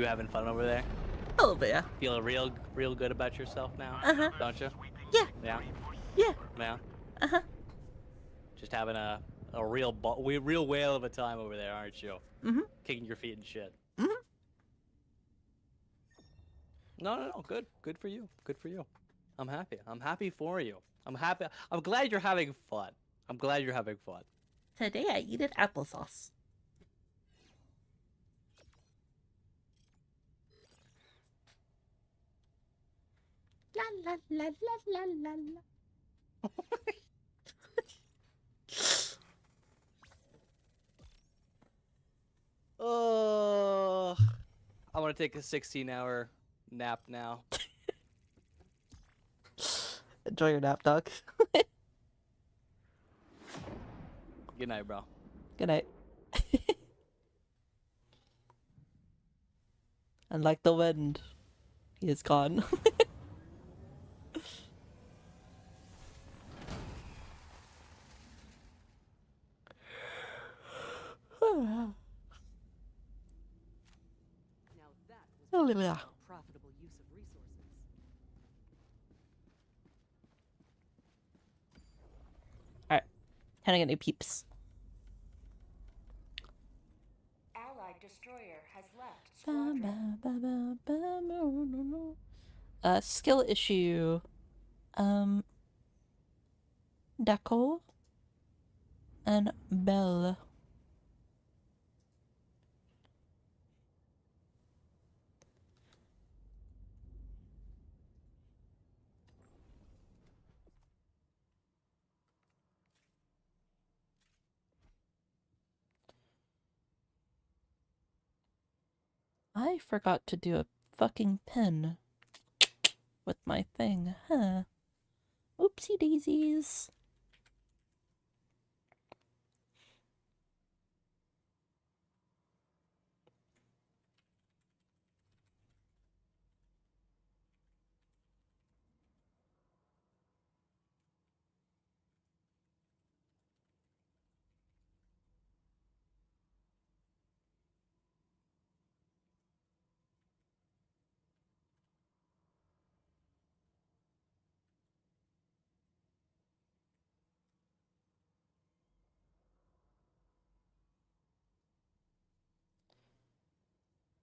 You having fun over there? A little bit, yeah. Feel real good about yourself now, Uh-huh. don't you? Yeah. Yeah. Yeah. Yeah. Uh-huh. Just having a real whale of a time over there, aren't you? Mm-hmm. Kicking your feet and shit. Mm-hmm. No. Good for you. Good for you. I'm happy. I'm happy for you. I'm happy. I'm glad you're having fun. I'm glad you're having fun. Today I eat applesauce. La la la la la la la. Oh, I want to take a 16-hour nap now. Enjoy your nap, dog. Good night, bro. Good night. And like the wind, he is gone. Now that was Oh, yeah. profitable use of resources. Alright. Can I get new peeps? Allied destroyer has left squadron. Skill issue. Deco and Belle. I forgot to do a fucking pin with my thing, huh? Oopsie daisies.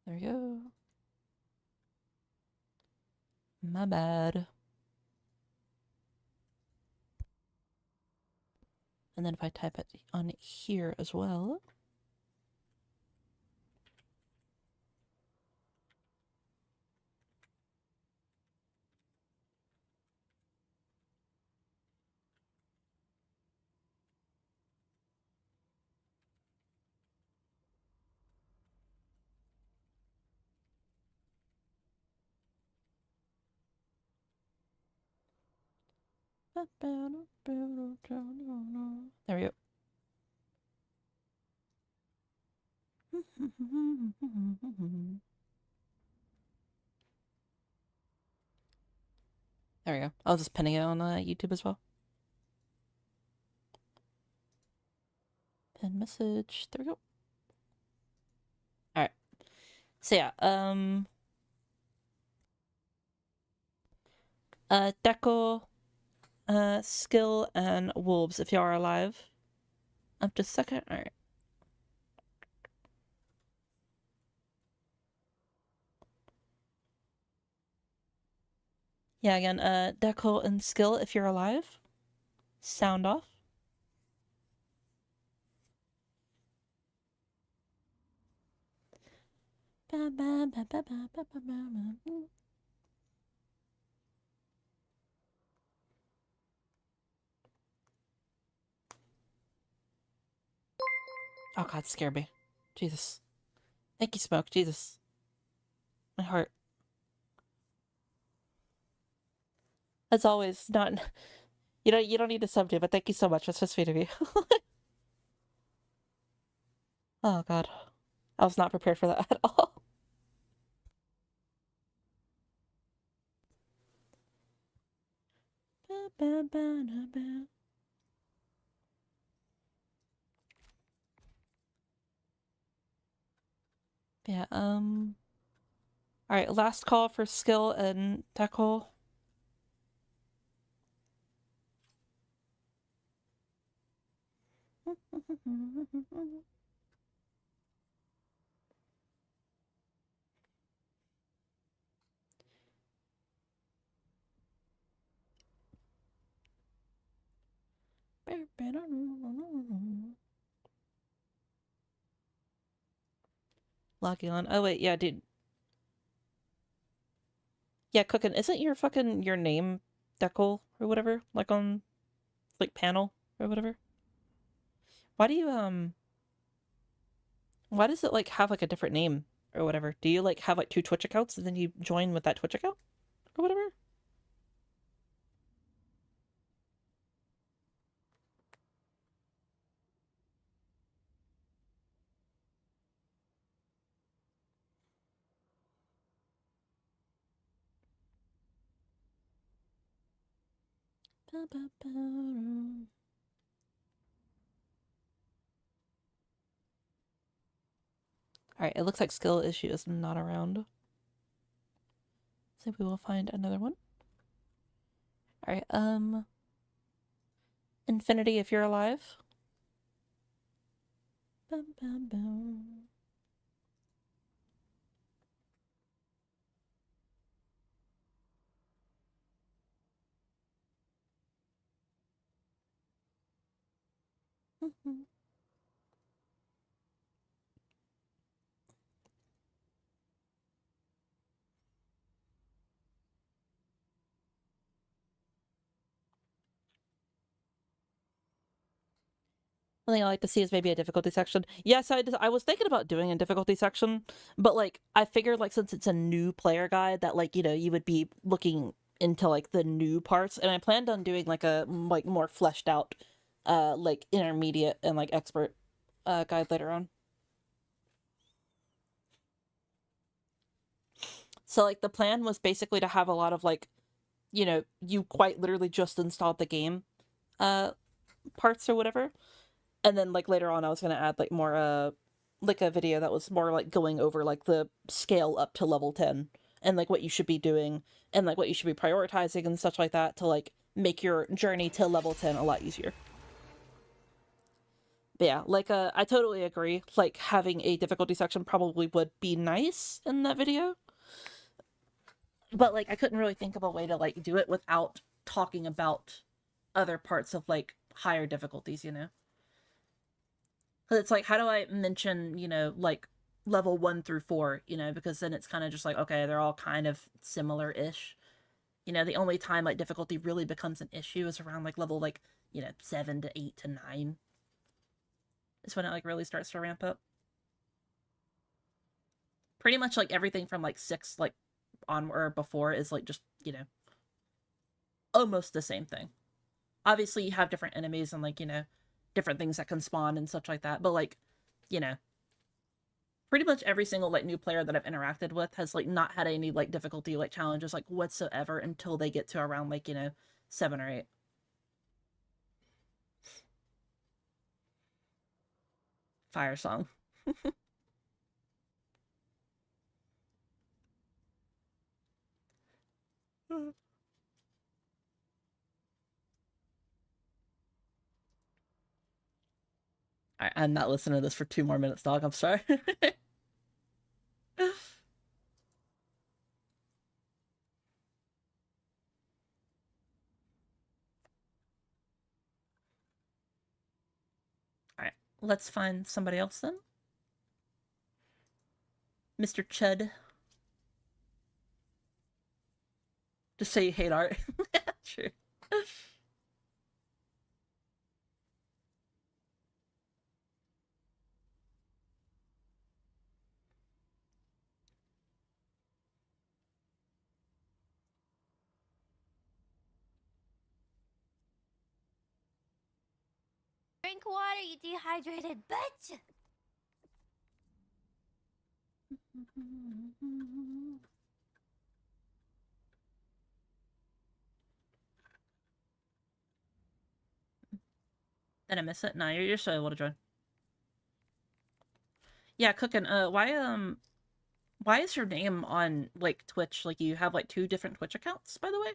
There we go. My bad. And then if I type it on here as well. There we go. There we go. I was just pinning it on YouTube as well. Pin message. There we go. Alright. So yeah, Deco, Skill, and Wolves, if you are alive. Up to second. Alright. Yeah, again, Deco and Skill, if you're alive. Sound off. Oh god, scared me. Jesus. Thank you, Smoke. Jesus. My heart. As always, not you don't need to sub to, but thank you so much. That's so sweet of you. Oh god. I was not prepared for that at all. Yeah, Alright, last call for skill and tackle. Logging on. Oh wait, yeah, dude. Yeah, Cookin', isn't your name Deckle or whatever? Like on like panel or whatever? Why do you why does it like have like a different name or whatever? Do you like have like 2 Twitch accounts and then you join with that Twitch account or whatever? Alright, it looks like skill issue is not around. So we will find another one. Alright, Infinity, if you're alive. Bum, bum, bum. One thing I like to see is maybe a difficulty section. Yes, I was thinking about doing a difficulty section, but like I figured like since it's a new player guide that like, you know, you would be looking into like the new parts, and I planned on doing like a like more fleshed out like intermediate and like expert guide later on. So like the plan was basically to have a lot of like, you know, you quite literally just installed the game parts or whatever. And then like later on I was gonna add like more like a video that was more like going over like the scale up to level 10 and like what you should be doing and like what you should be prioritizing and such like that to like make your journey to level 10 a lot easier. But yeah, like I totally agree. Like having a difficulty section probably would be nice in that video. But like I couldn't really think of a way to like do it without talking about other parts of like higher difficulties, you know? Because it's like, how do I mention, you know, like level 1 through 4, you know, because then it's kind of just like, okay, they're all kind of similar-ish. You know, the only time like difficulty really becomes an issue is around like level like, you know, 7 to 8 to 9. Is when it like really starts to ramp up. Pretty much like everything from like 6 like on or before is like just, you know, almost the same thing. Obviously you have different enemies and like, you know, different things that can spawn and such like that, but like, you know, pretty much every single like new player that I've interacted with has like not had any like difficulty like challenges like whatsoever until they get to around like, you know, 7 or 8. Fire song. I'm not listening to this for 2 more minutes, dog. I'm sorry. Alright, let's find somebody else then. Mr. Chud. Just say you hate art. True. Drink water, you dehydrated bitch! Did I miss it? No, you're still able to join. Yeah, Cookin', Why is your name on, like, Twitch? Like, you have, like, 2 different Twitch accounts, by the way?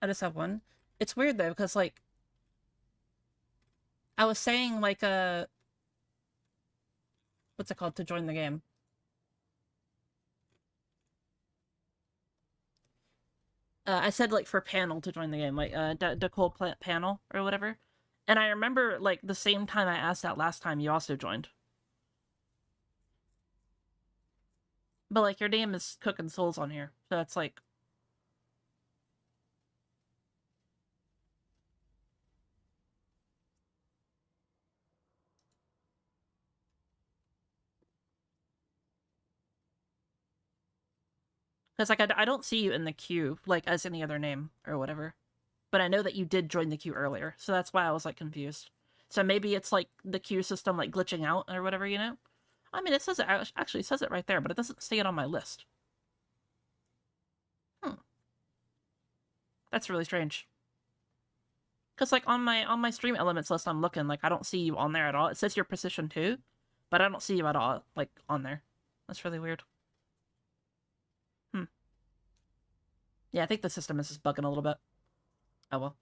I just have one. It's weird, though, because, like, I was saying, like, what's it called, to join the game? I said, like, for panel to join the game, like, Decole panel, or whatever. And I remember, like, the same time I asked that last time, you also joined. But, like, your name is Cookin' Souls on here, so it's like... Because, like, I don't see you in the queue, like, as any other name, or whatever. But I know that you did join the queue earlier, so that's why I was, like, confused. So maybe it's, like, the queue system, like, glitching out, or whatever, you know? I mean, it says it, actually says it right there, but it doesn't say it on my list. That's really strange. Because, like, on my stream elements list I'm looking, like, I don't see you on there at all. It says you're position 2, but I don't see you at all, like, on there. That's really weird. Yeah, I think the system is just bugging a little bit. Oh well.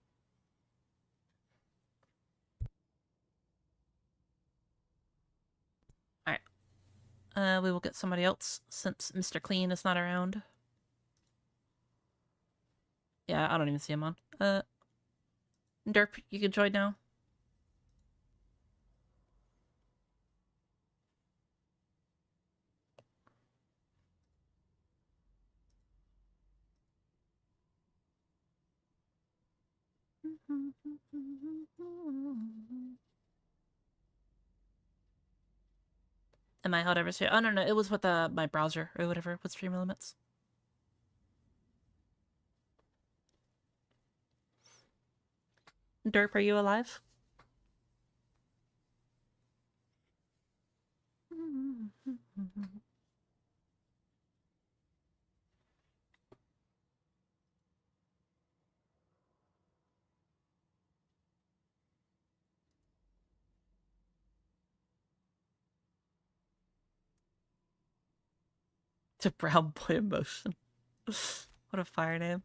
Alright. We will get somebody else, since Mr. Clean is not around. Yeah, I don't even see him on. Derp, you can join now. Am I Helldivers here? Oh, no, it was with my browser, or whatever, with stream limits. Derp, are you alive? To Brown Boy Emotion. What a fire name.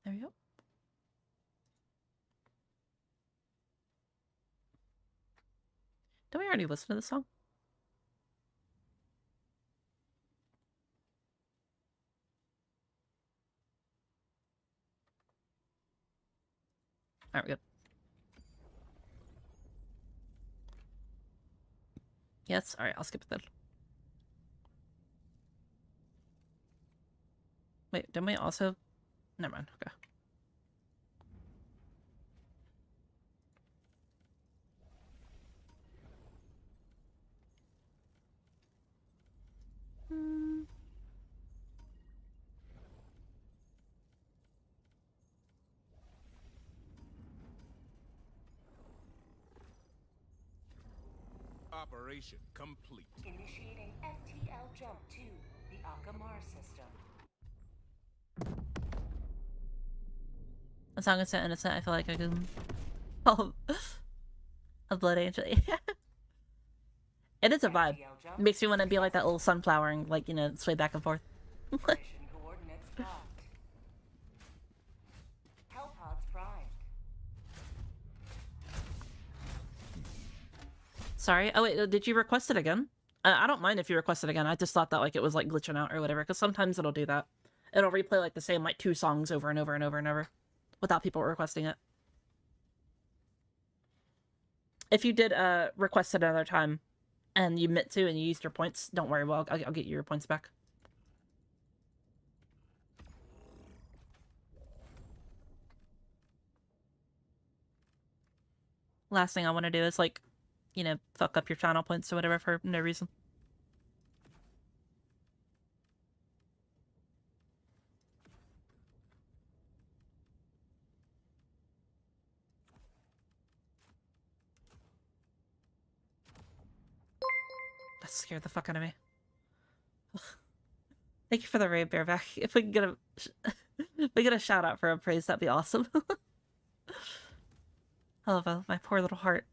There we go. Did we already listen to this song? Alright, we're good. Yes, alright, I'll skip it then. Wait, didn't we also... Never mind, okay. Operation complete. Initiating FTL jump to the Akamar system. The song is so innocent, I feel like I can... Oh, a blood angel. It is a vibe. It makes me want to be like that little sunflower and, like, you know, sway back and forth. Mission coordinates locked. Hellpods primed. Sorry. Oh, wait, did you request it again? I don't mind if you request it again. I just thought that like it was like glitching out or whatever, because sometimes it'll do that. It'll replay like the same like 2 songs over and over and over and over without people requesting it. If you did request it another time and you meant to and you used your points, don't worry, well, I'll get you your points back. Last thing I want to do is like, you know, fuck up your channel points or whatever for no reason. That scared the fuck out of me. Ugh. Thank you for the raid, Bareback. If we can get a, if we get a shout out for a praise, that'd be awesome. I love my poor little heart.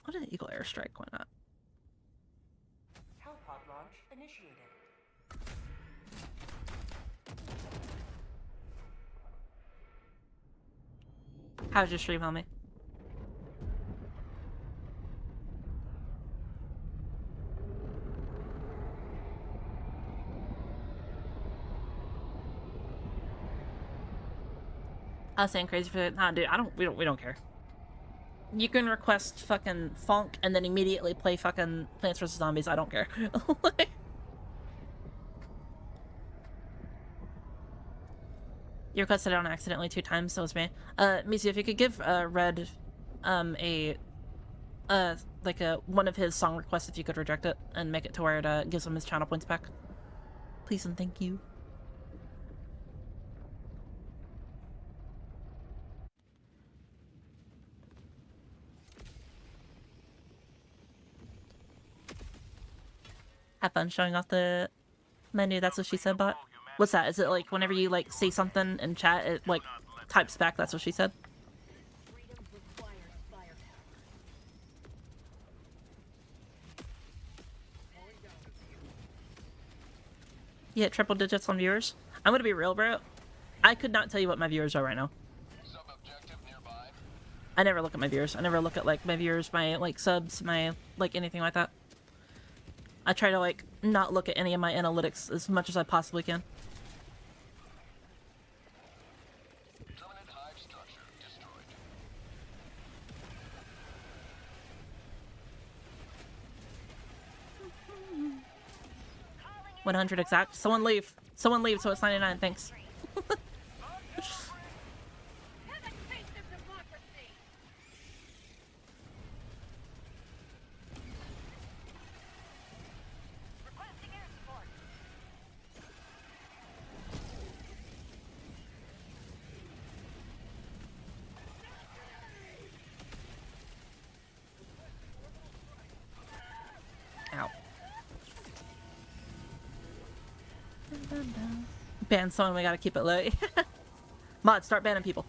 What an Eagle airstrike? Why not? Hellpod launch initiated. How's your stream, homie? I was saying crazy for that. Nah, dude, we don't care. You can request fucking funk and then immediately play fucking Plants vs. Zombies. I don't care. You requested it on accidentally 2 times, so was me. Mizu, if you could give Red one of his song requests, if you could reject it and make it to where it gives him his channel points back. Please and thank you. Have fun showing off the menu, that's what she said, bot. What's that? Is it like whenever you like say something in chat, it like types back, that's what she said? You hit triple digits on viewers? I'm gonna be real, bro. I could not tell you what my viewers are right now. I never look at my viewers. I never look at like my viewers, my like subs, my like anything like that. I try to like not look at any of my analytics as much as I possibly can. Dominant hive structure destroyed. 100 exact. Someone leave. Someone leave so it's 99, thanks. Ow. Ban someone, we gotta keep it low. Mod, start banning people.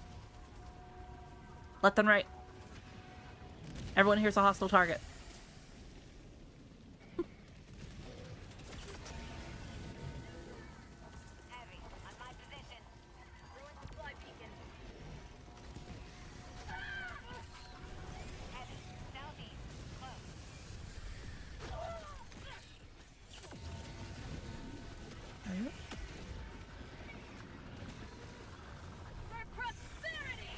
Let them write. Everyone here's a hostile target. Heavy, on my position. Throwing supply beacon. Heavy, southeast, close. For prosperity!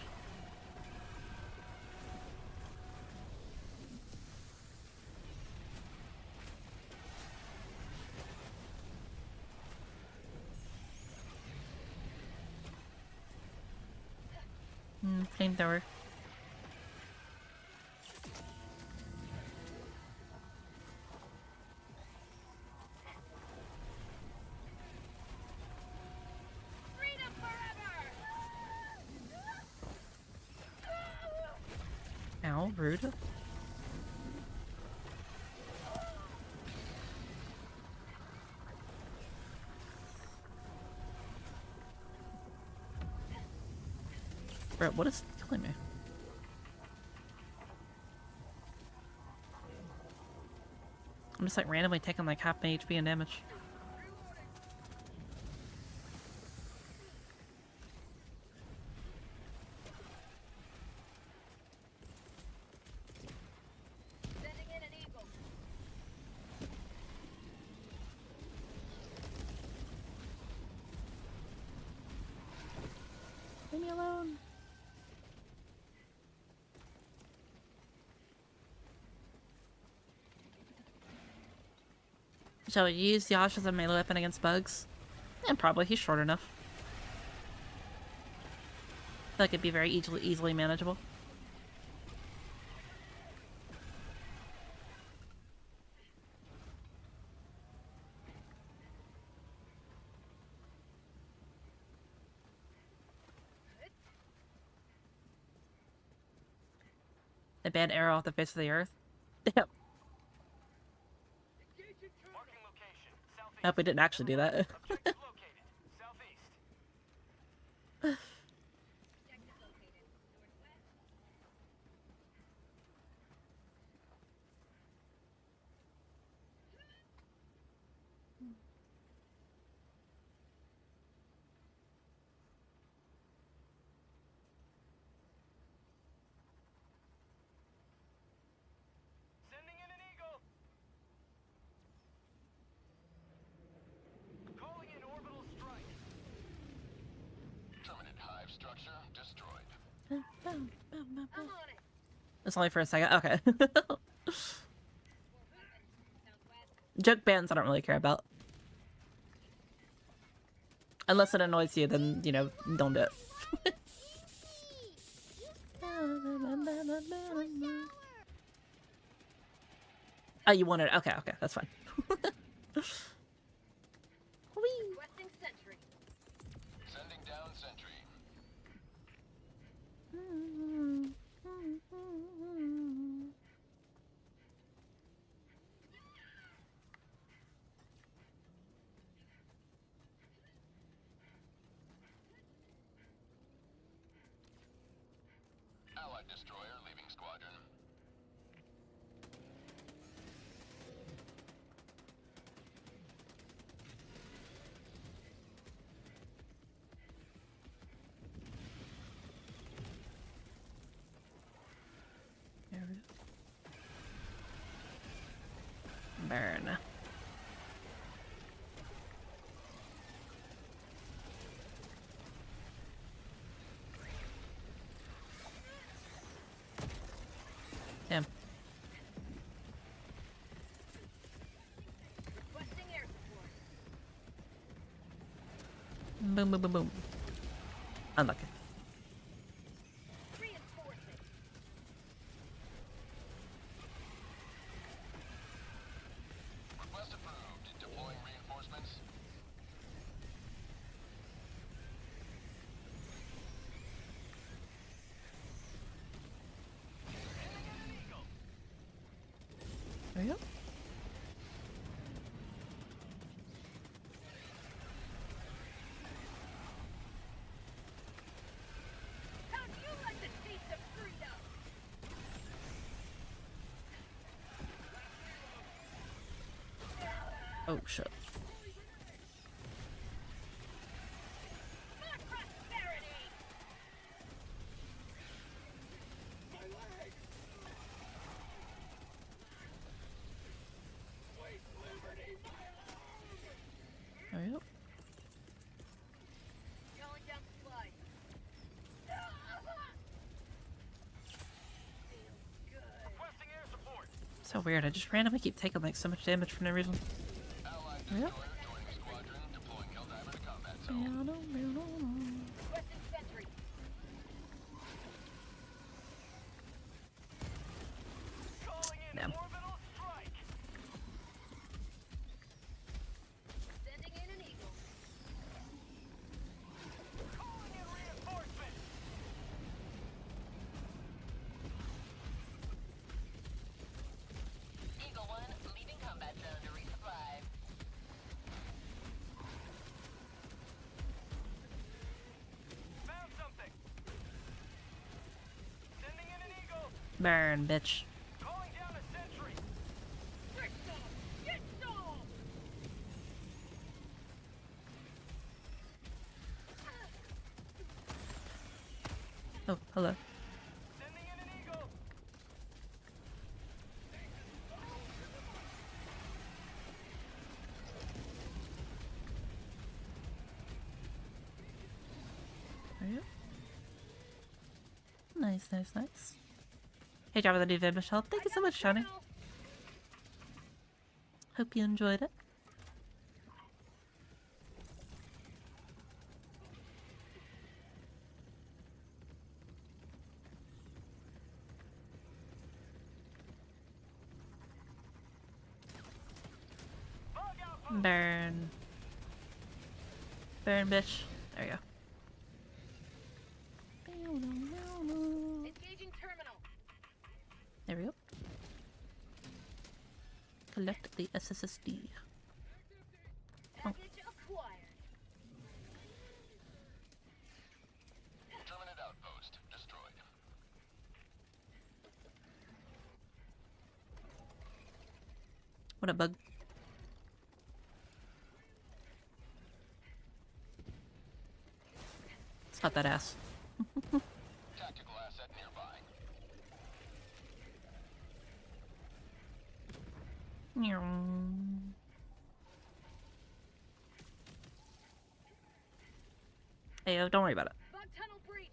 Flamethrower. Freedom forever! Ow, rude. Bro, what is killing me? I'm just like randomly taking like half my HP and damage. Shall we use Yash as a melee weapon against bugs? And probably, he's short enough. That could be very easily manageable. They banned arrow off the face of the earth. Damn. Marking location. Southeast. I hope we didn't actually do that. Objective located. Southeast. Sending in an eagle. Calling in orbital strike. Permanent hive structure destroyed. I'm on it. It's only for a second. Okay. Joke bans I don't really care about. Unless it annoys you, then, you know, don't do it. Oh, you wanted it. Okay, okay, that's fine. Requesting sentry. Sending down sentry. Allied destroyer leaving squadron. Burn. Damn. Requesting air support. Boom, boom, boom, boom. Unlucky. Reinforcing. Request approved. Deploying reinforcements. There you go. How do you like the taste of freedom? Oh, shit. For prosperity. There you go. Calling down supplies. Feels good. Requesting air support. So weird. I just randomly keep taking like so much damage for no reason. Allied There you destroyer joining squadron. Deploying Helldiver to combat go. zone. Requesting sentry. Calling in Damn. orbital strike. Sending in an eagle. Calling in reinforcement. Eagle 1, leaving combat zone to resupply. Found something. Sending in an eagle. Burn, bitch. Calling down a sentry. Get some! Get some! Oh, hello. Sending in an eagle. There you go. Nice, nice, nice. Hey, job with the new vid, Michelle. Thank you so much, Johnny. Hope you enjoyed it. Burn. Burn, bitch. There you go. Engaging terminal. There we go. Collect the SSD. Package acquired. Terminate outpost destroyed. What a bug. It's not that ass. Tactical asset nearby. Hey, don't worry about it. Bug tunnel breach.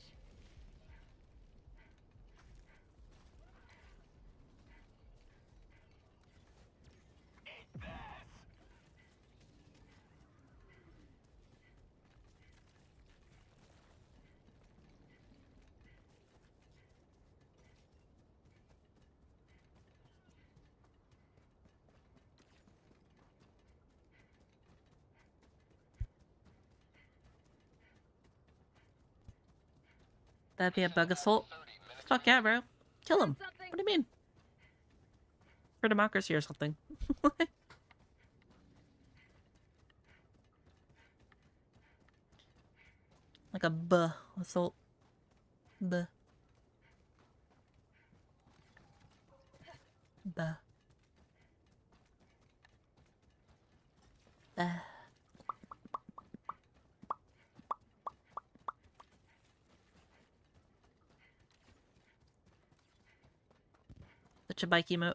That'd be a bug assault. Fuck yeah, bro. Kill him. Something. What do you mean? For democracy or something. Like a buh assault. Buh. Buh. Buh. The Chibike emote. I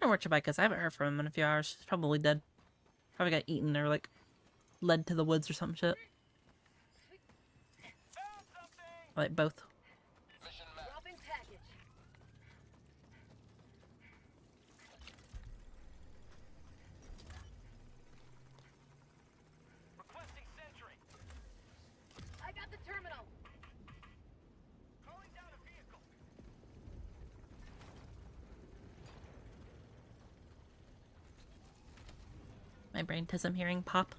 don't know where Chibike is. I haven't heard from him in a few hours. He's probably dead. Probably got eaten or like led to the woods or some shit. Like both. Mission map. Dropping package. Requesting sentry. I got the terminal. Calling down a vehicle. My brain tells I'm hearing pop.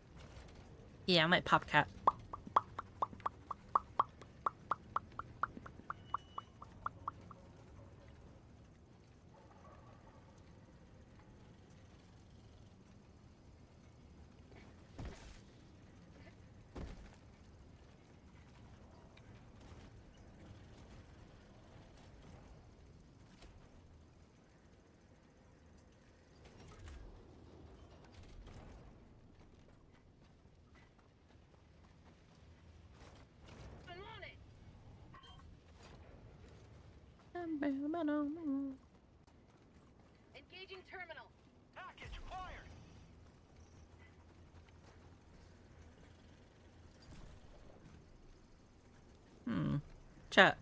Yeah, I might pop cat. I'm on it. Engaging terminal. Package acquired. Chat.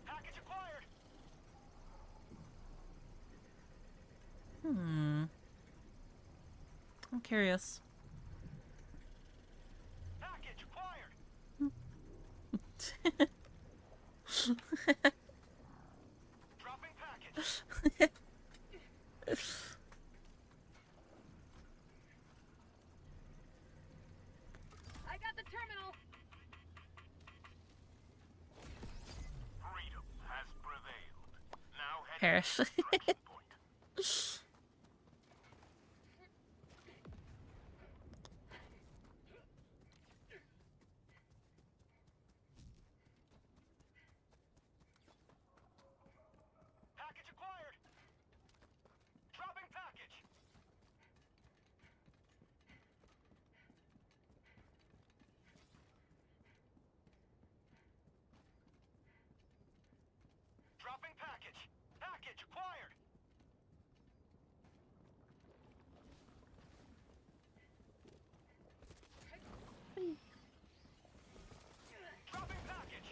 Package acquired. I'm curious. Package acquired. Dropping package. I got the terminal. Freedom has prevailed. Now head Perish. to extraction point. Package acquired. Dropping package. Dropping package. Package acquired. Dropping package.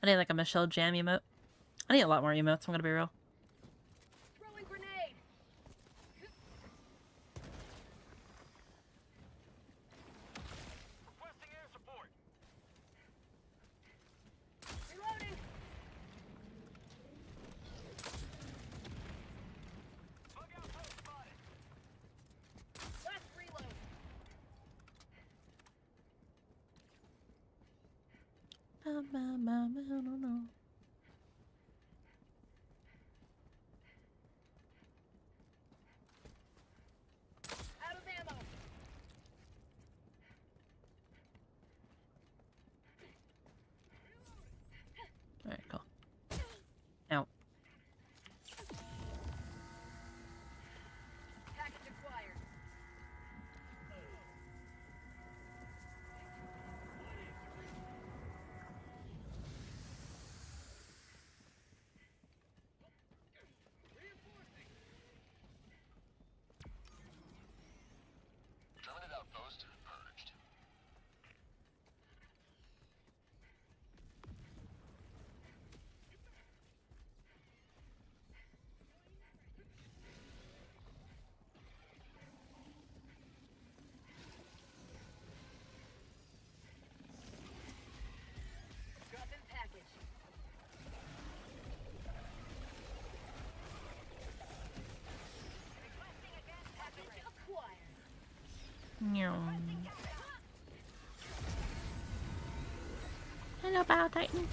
I need like a Michelle Jam emote. I need a lot more emotes, I'm gonna be real. Throwing grenade. Out of ammo. Alright, cool. Now, Package acquired. Terminate outpost purged. Drop in package. Requesting advanced package acquired. hello, Battle Titan.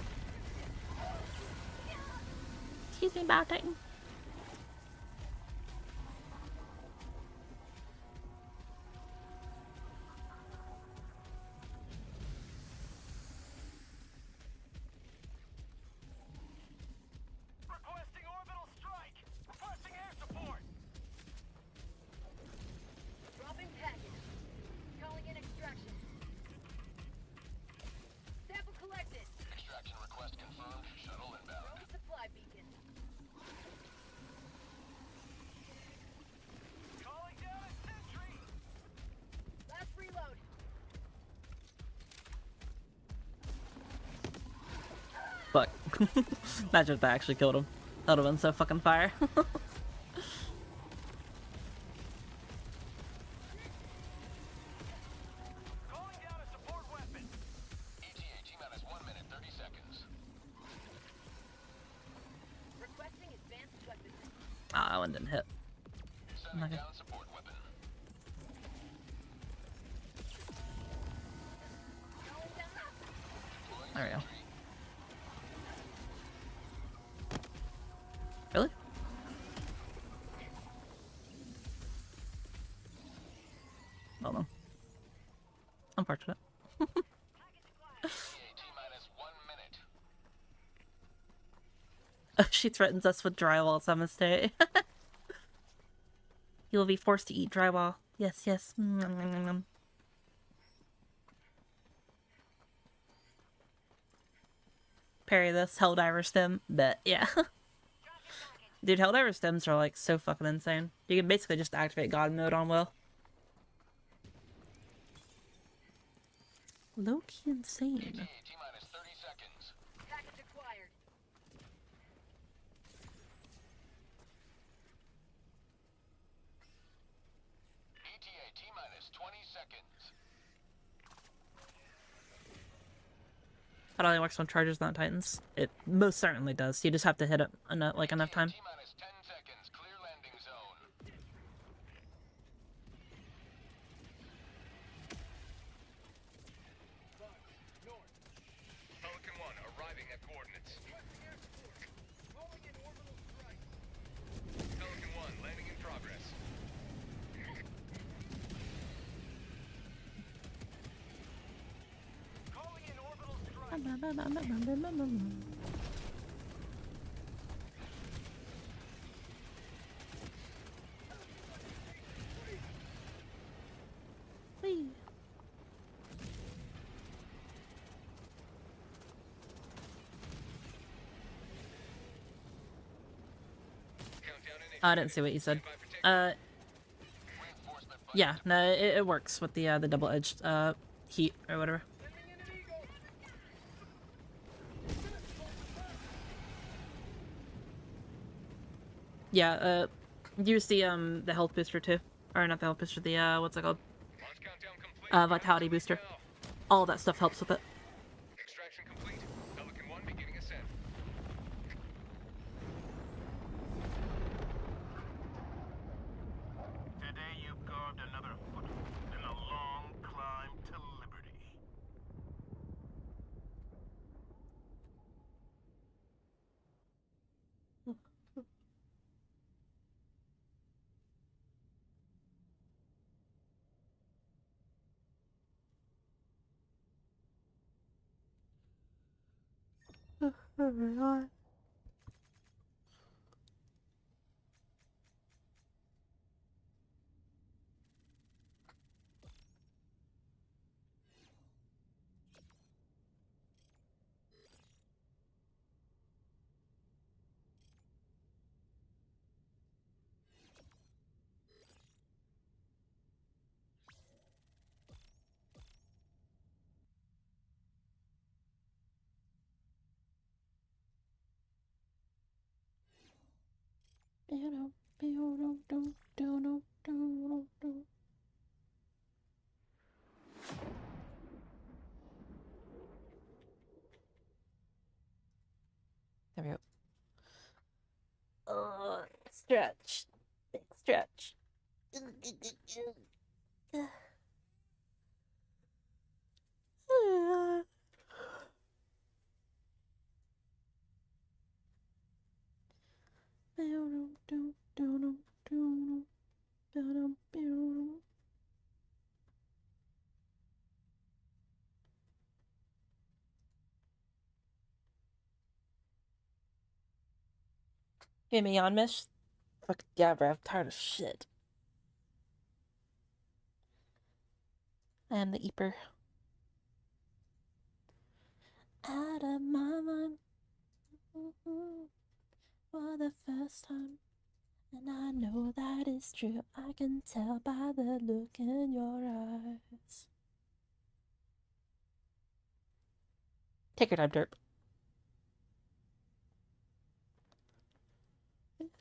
Excuse me, Battle Titan. Requesting orbital strike. Requesting air support. Dropping package. Calling in extraction. Sample collected. Extraction request confirmed. Shuttle inbound. Drone supply beacon. Calling down a sentry. Last reload. Fuck. Imagine if that actually killed him. That would have been so fucking fire. Calling down a support weapon. ETA T-minus 1 minute, 30 seconds. Requesting advanced weapon. Ah, that one didn't hit. Sending Okay. down support weapon. Calling down. Deploying There we go. sentry. Really? Hold on. Unfortunate. ETA T-minus 1 minute. She threatens us with drywall some mistake. You will be forced to eat drywall. Yes, yes. Parry this Helldiver stem, but yeah. Dude, Helldiver stems are like so fucking insane. You can basically just activate God mode on Will. Low-key insane. ETA T-minus 30 seconds. Package acquired. ETA T-minus 20 seconds. That only works on Chargers, not Titans. It most certainly does. You just have to hit it enough, like enough time. T-minus 10 seconds. Clear landing zone. Pelican 1 arriving at coordinates. Pelican 1 landing in progress. Calling in orbital strike. Whee! Countdown I didn't see what you said. Reinforcement Yeah, no, it works with the double-edged heat or whatever. Yeah, use the health booster too, or not the health booster, the what's it called? Launch countdown complete. Vitality booster. All that stuff helps with it. Extraction complete. Pelican 1 beginning ascent. Today you carved another foothold in a long climb to liberty. Oh my god. There we go. Stretch. Big stretch. Give me on, miss. Fuck yeah, bro. I'm tired of shit. I am the Eeper. Out of my mind. For the first time. And I know that is true. I can tell by the look in your eyes. Take your time, Derp.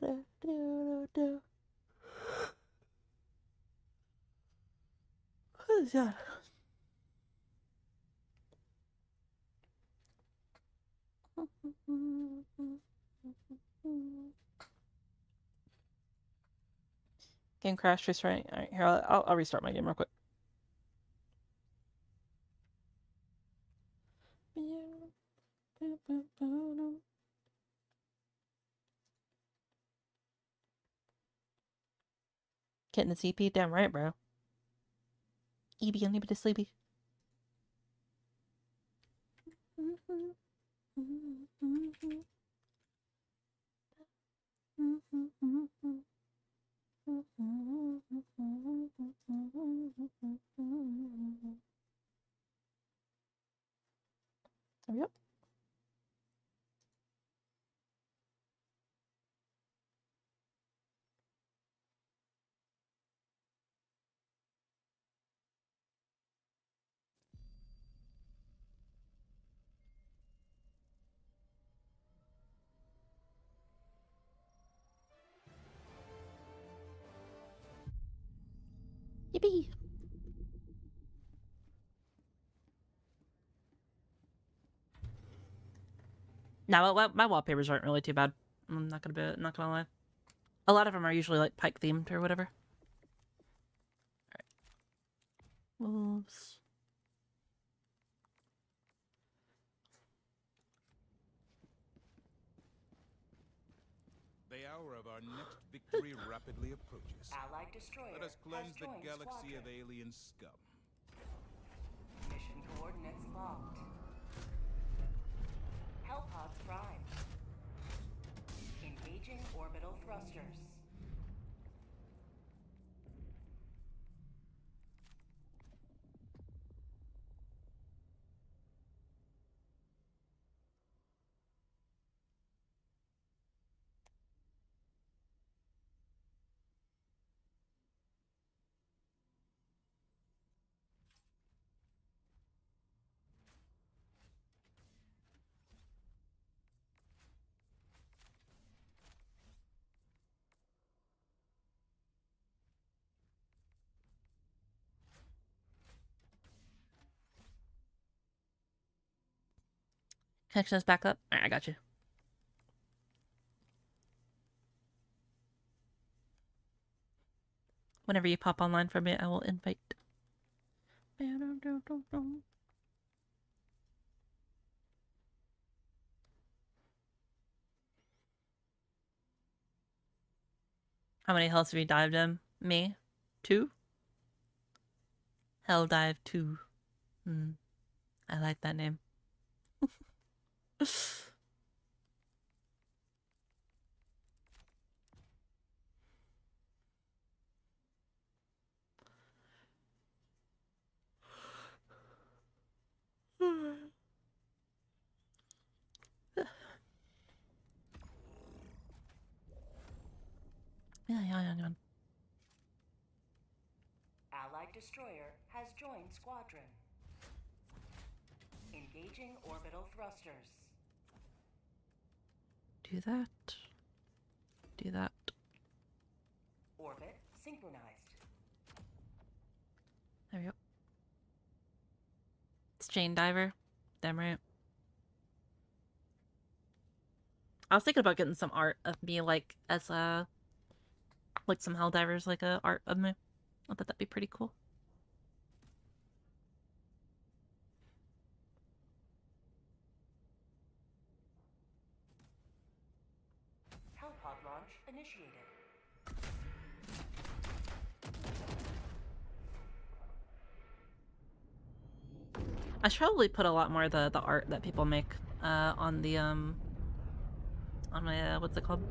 What is that? Game crashed, restarting. Alright, here, I'll restart my game real quick. Getting the CP? Damn right, bro. EB unlimited sleepy. Yep. Yippee! Now, my wallpapers aren't really too bad. I'm not gonna lie. A lot of them are usually like Pike themed or whatever. Alright. Wolves. The hour of our next victory rapidly approaches. Allied destroyer Let us cleanse has the joined galaxy squadron. of alien scum. Mission coordinates locked. Hellpods prime. Engaging orbital thrusters. Connection is back up. Alright, I got you. Whenever you pop online for me, I will invite. How many hells have you dived in? Me? 2? Hell dive 2. I like that name. yeah. Allied destroyer has joined squadron. Engaging orbital thrusters. Do that. Do that. Orbit synchronized. There we go. It's Jane Diver. Damn right. I was thinking about getting some art of me, like, as a... like, some Helldivers, like, a art of me. I thought that'd be pretty cool. Hellpod launch initiated. I should probably put a lot more of the art that people make, on the, on my, what's it called?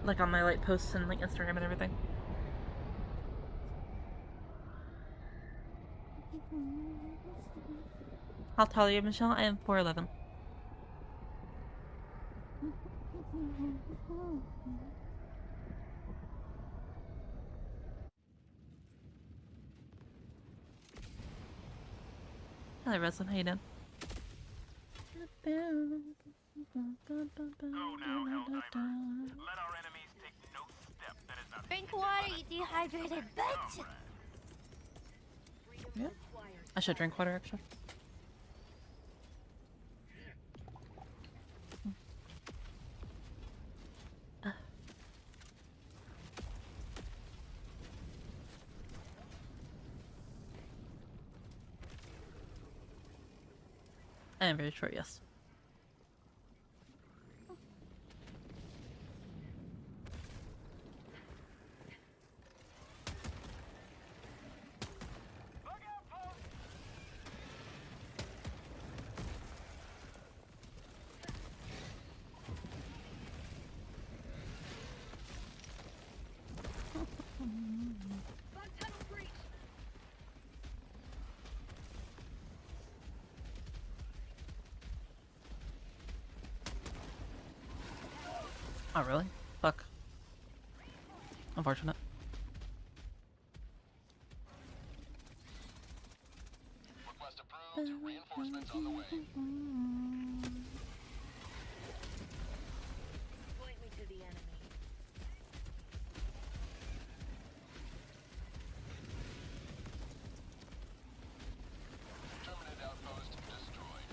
Like, on my, like, posts and, like, Instagram and everything. How tall are you, Michelle? I am 4'11". Hello, Russell. How you doing? Go now, Helldivers. Let our enemies take no step that is not Drink water, you dehydrated bitch! Yeah. I should drink water, actually. I am very short, yes. Oh, really? Fuck. Unfortunate. Request approved. Reinforcements on the way. Point me to the enemy. Terminate outpost destroyed.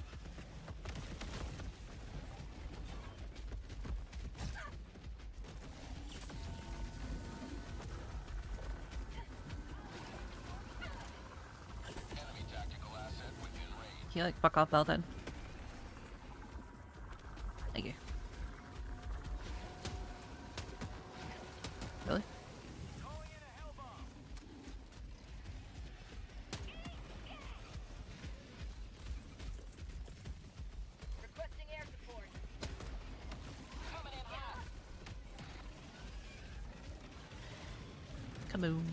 Enemy tactical asset within range. He, like, fuck off, Belden. Thank you. Really? Requesting air support. Coming in hot. Kaboom.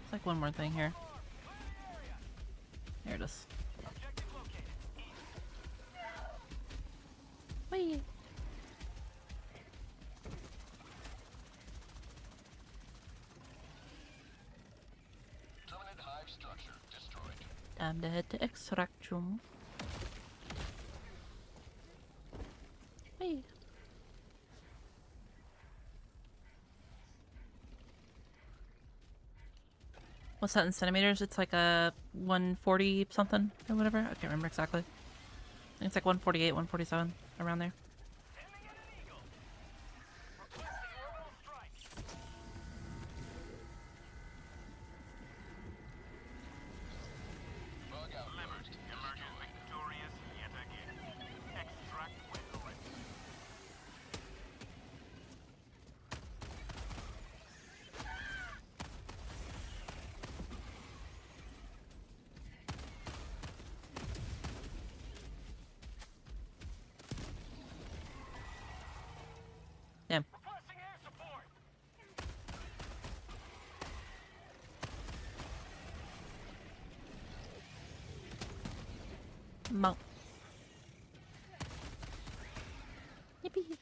It's like one more thing here. Here it is. Whee! Terminate hive structure destroyed. Time to head to extraction. Whee! What's that in centimeters? It's like a 140 something or whatever. I can't remember exactly. I think it's like 148, 147, around there. Bug out. emerges victorious yet again. Extract when ready. Damn. Requesting air support. Mount. Calling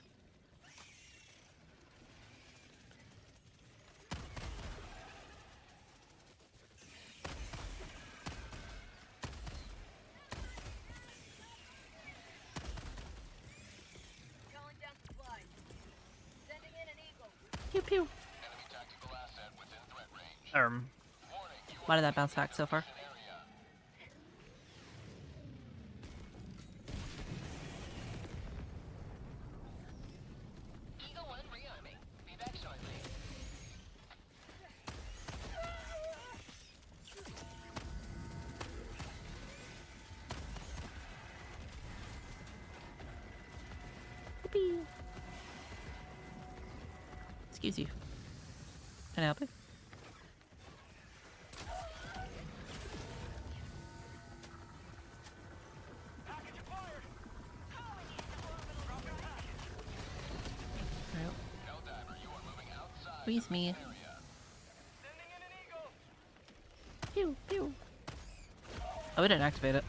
down supplies. Sending in an eagle. Pew pew. Enemy tactical asset within threat range. Warning, you Why did that bounce back so far? area. Eagle 1 rearming. Be back shortly. Excuse you. Can I help you? Alright. Helldiver, you are moving outside. Squeeze me. Sending in an eagle. Pew pew. Oh, we didn't activate it.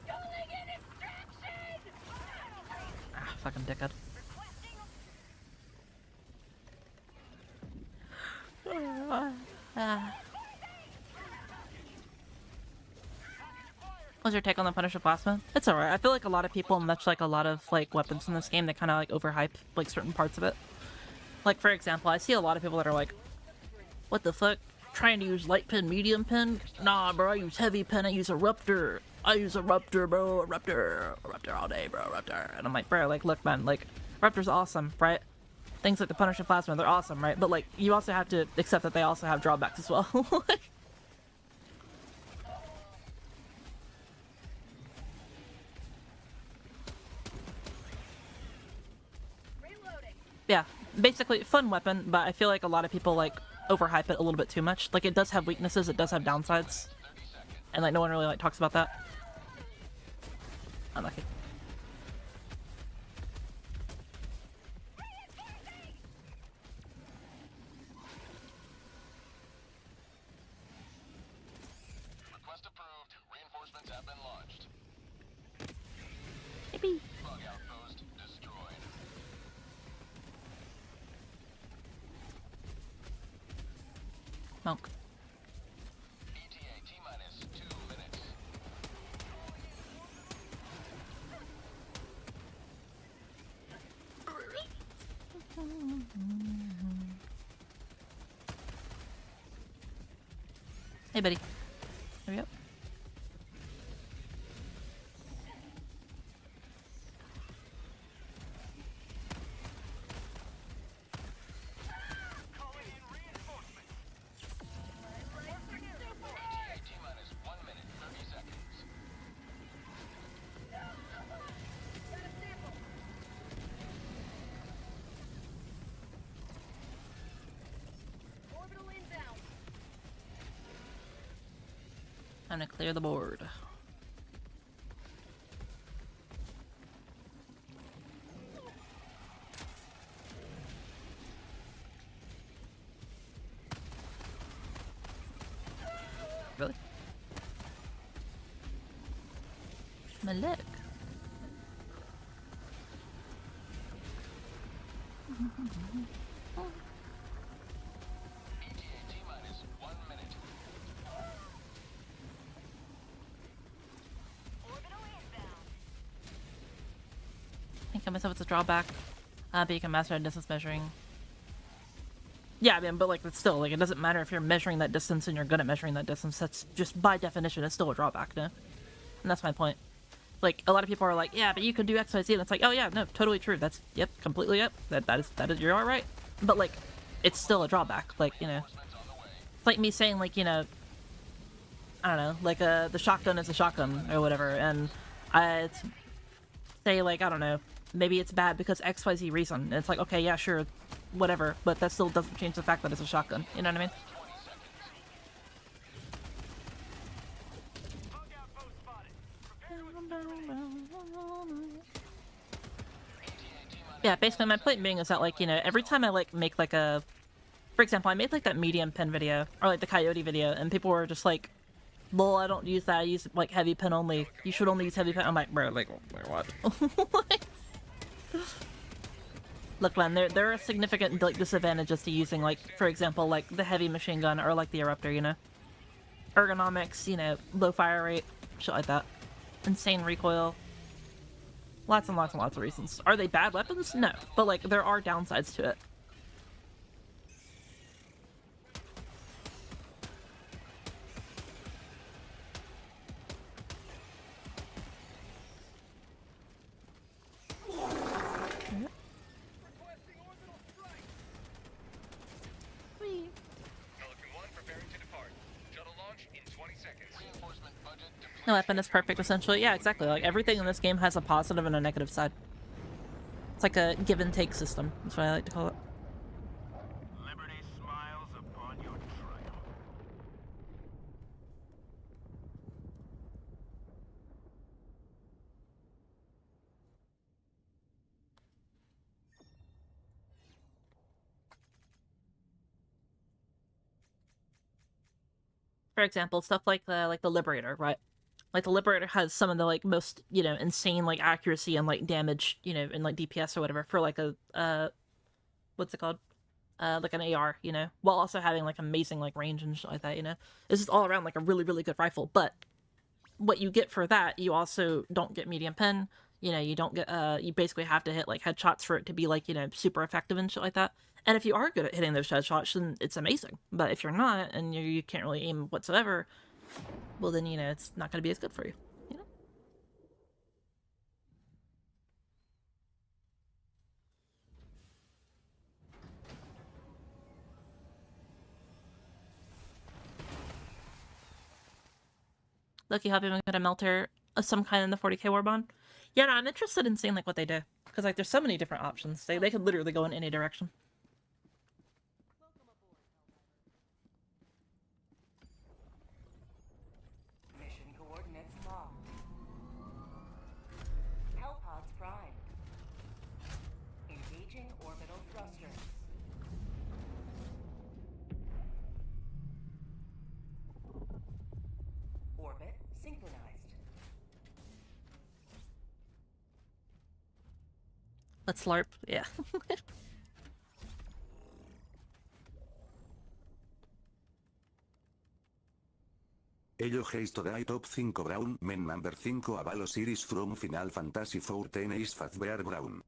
Calling in extraction! Ah, fucking dickhead. Ah. What's your take on the Punisher Plasma? It's alright. I feel like a lot of people, much like a lot of like weapons in this game, they kind of like overhype like certain parts of it. Like for example, I see a lot of people that are like, "What the fuck? Trying to use light pin, medium pin? Nah, bro. I use heavy pin. I use a Ruptor. I use a Ruptor, bro. A Ruptor all day, bro. Ruptor." And I'm like, bro, like, look, man, like, Ruptor's awesome, right? Things like the Punisher Plasma, they're awesome, right? But like, you also have to accept that they also have drawbacks as well. Reloading. Yeah, basically fun weapon, but I feel like a lot of people like overhype it a little bit too much. Like it does have weaknesses, it does have downsides, and like no one really like talks about that. Unlucky. Request approved. Reinforcements have been launched. Yippee. Bug outpost destroyed. Monk. ETA T-minus 2 minutes. Hey, buddy. Hurry up. Calling in reinforcements. ETA T-minus 1 minute 30 seconds. Orbital inbound. Time to clear the board. Really? My leg. ETA T-minus 1 minute. Orbital inbound. I think I myself it's a drawback. But you can master distance measuring. Yeah, I mean, but like, it's still, like, it doesn't matter if you're measuring that distance and you're good at measuring that distance. That's just, by definition, it's still a drawback, no? And that's my point. Like, a lot of people are like, yeah, but you can do X, Y, Z, and it's like, oh yeah, no, totally true. That's, yep, completely yep. That is, you're alright. But like, it's still a drawback. Like, you know, it's like me saying, like, you know, I don't know, like, the shotgun is a shotgun, or whatever, and it's, say, like, I don't know, maybe it's bad because X, Y, Z reason. And it's like, okay, yeah, sure, whatever, but that still doesn't change the fact that it's a shotgun. You know what I mean? Bug outpost spotted. Prepare to Yeah, basically my point being is that, like, you know, every time I, like, make, like, a... For example, I made, like, that medium pen video, or, like, the coyote video, and people were just like, lol, I don't use that. I use like heavy pen only. You should only use heavy pen. I'm like, bro, like what? Look, man, there are significant like disadvantages to using like, for example, like the heavy machine gun or like the eruptor. You know, ergonomics. You know, low fire rate, shit like that. Insane recoil. Lots and lots and lots of reasons. Are they bad weapons? No, but like there are downsides to it. No weapon is perfect, essentially. Yeah, exactly. Like, everything in this game has a positive and a negative side. It's like a give and take system. That's what I like to call it. Liberty smiles upon your triumph. For example, stuff like the Liberator, right? Like the Liberator has some of the like most, you know, insane like accuracy and like damage, you know, and like DPS or whatever for like a what's it called? Like an AR, you know, while also having like amazing like range and shit like that, you know. This is all around like a really, really good rifle, but what you get for that, you also don't get medium pen, you know, you don't get you basically have to hit like headshots for it to be like, you know, super effective and shit like that. And if you are good at hitting those headshots, then it's amazing. But if you're not and you can't really aim whatsoever, well then, you know, it's not going to be as good for you, you know. Lucky Hub even got a melter of some kind in the 40k Warbond. Yeah, no, I'm interested in seeing like what they do. Because like there's so many different options. They could literally go in any direction. Mission coordinates locked. Hellpods prime. Engaging orbital thrusters. Orbit synchronized. Let's LARP, yeah. Ello Haste Die Top 5 Brown Men Number 5 Avalo Series from Final Fantasy XIV is Fazbear Brown.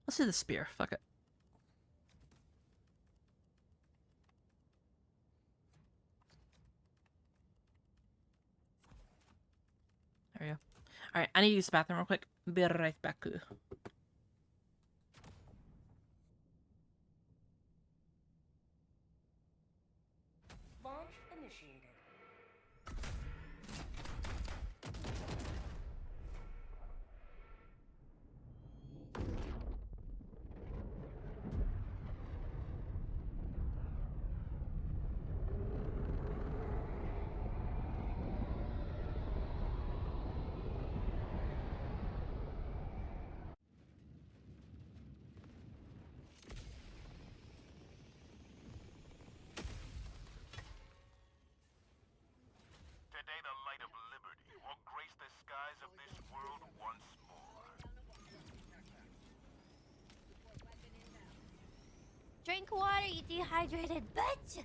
Let's do the spear, fuck it. There we go. Alright, I need to use the bathroom real quick. Be right back. Launch initiated. Today the light of liberty will grace the skies of this world once more. Drink water, you dehydrated bitch!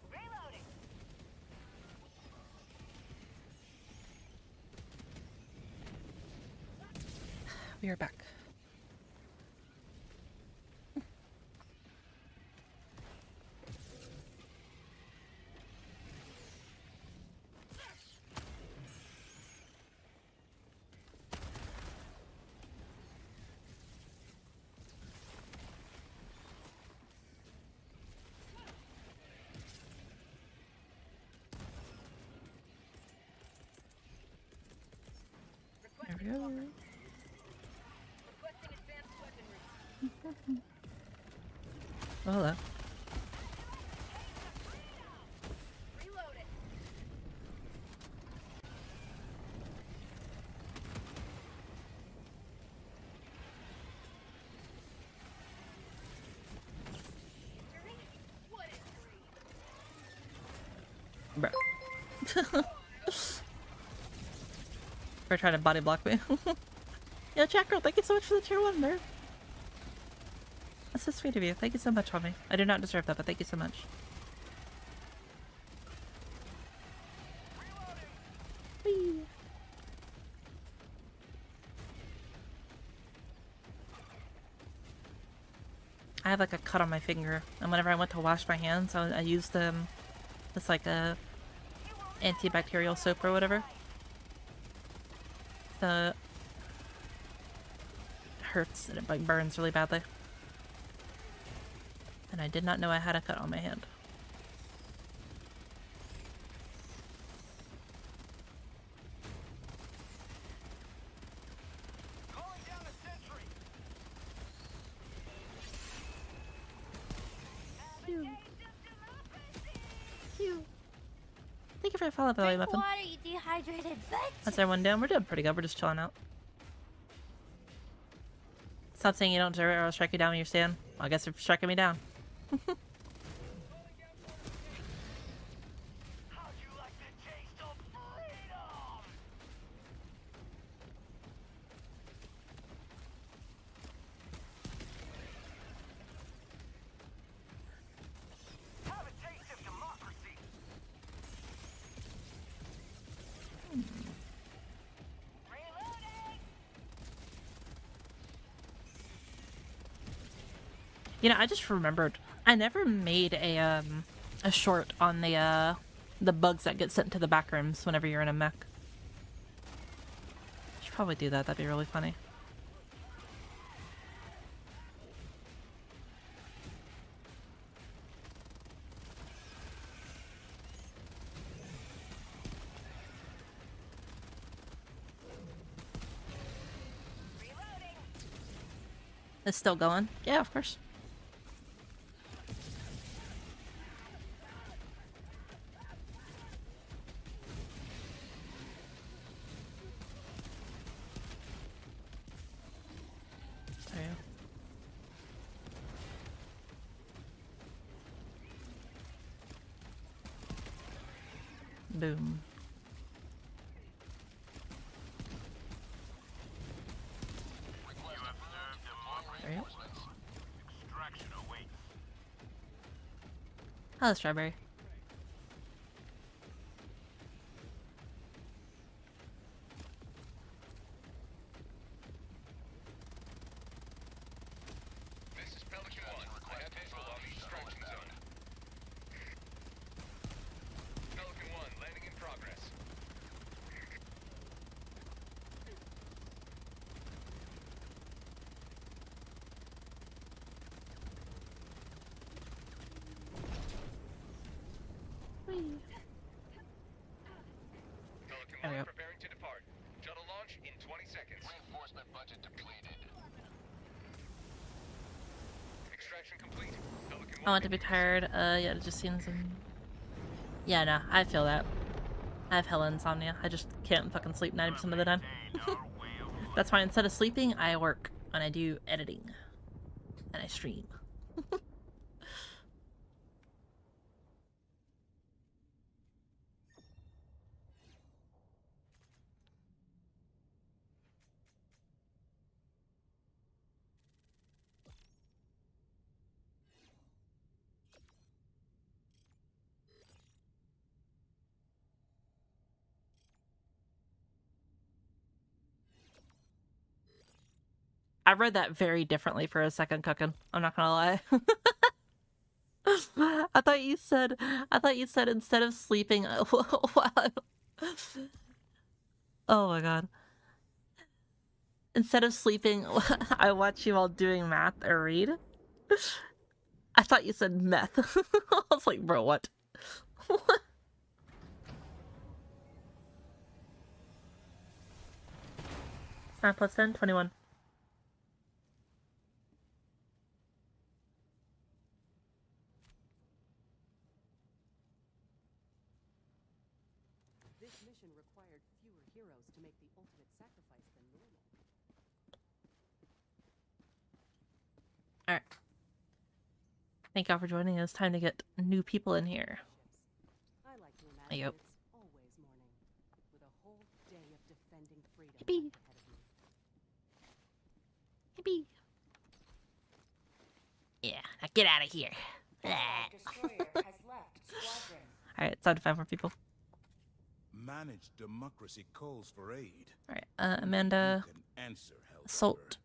Reloading. We are back. we go. Oh, hello. Bro. For trying to body block me. Yo, Jack Girl, thank you so much for the tier 1, bro. That's so sweet of you. Thank you so much, homie. I do not deserve that, but thank you so much. Whee. I have like a cut on my finger, and whenever I went to wash my hands, I used this like a antibacterial soap or whatever. So it hurts and it like burns really badly. And I did not know I had a cut on my hand. Thank you for the follow, Belly Muffin. Water, you dehydrated bitch. That's everyone doing. We're doing pretty good. We're just chilling out. Stop saying you don't deserve it or I'll strike you down when you stand. Well, I guess you're striking me down. You know, I just remembered I never made a short on the bugs that get sent to the back rooms whenever you're in a mech. Should probably do that. That'd be really funny. It's still going? Yeah, of course. Boom. There you go. Hello, Strawberry. This is Pelican 1. I have visual on the extraction zone. Pelican 1, landing in progress. Pelican 1 preparing to depart. Shuttle launch in 20 seconds. Reinforcement budget depleted. Extraction complete. Pelican 1. I want to be tired. Yeah, it just seems. Yeah, no, I feel that. I have hella insomnia. I just can't fucking sleep 90% of the time. That's why instead of sleeping, I work and I do editing and I stream. I read that very differently for a second, Cookin'. I'm not gonna lie. I thought you said instead of sleeping Oh my god. Instead of sleeping, I watch you while doing math or read. I thought you said meth. I was like, bro, what? plus 10, 21. This mission required fewer heroes to make the ultimate sacrifice than normal. Alright. Thank y'all for joining us. Time to get new people in here. I like to imagine Yep. it's always morning, with a whole day of defending freedom Yippee. ahead of me. Yippee. Yeah, now get out of here. Allied destroyer has left squadron. Alright, it's time to find more people. Managed democracy calls for aid. Alright, Amanda, You can answer, Helldiver. Salt,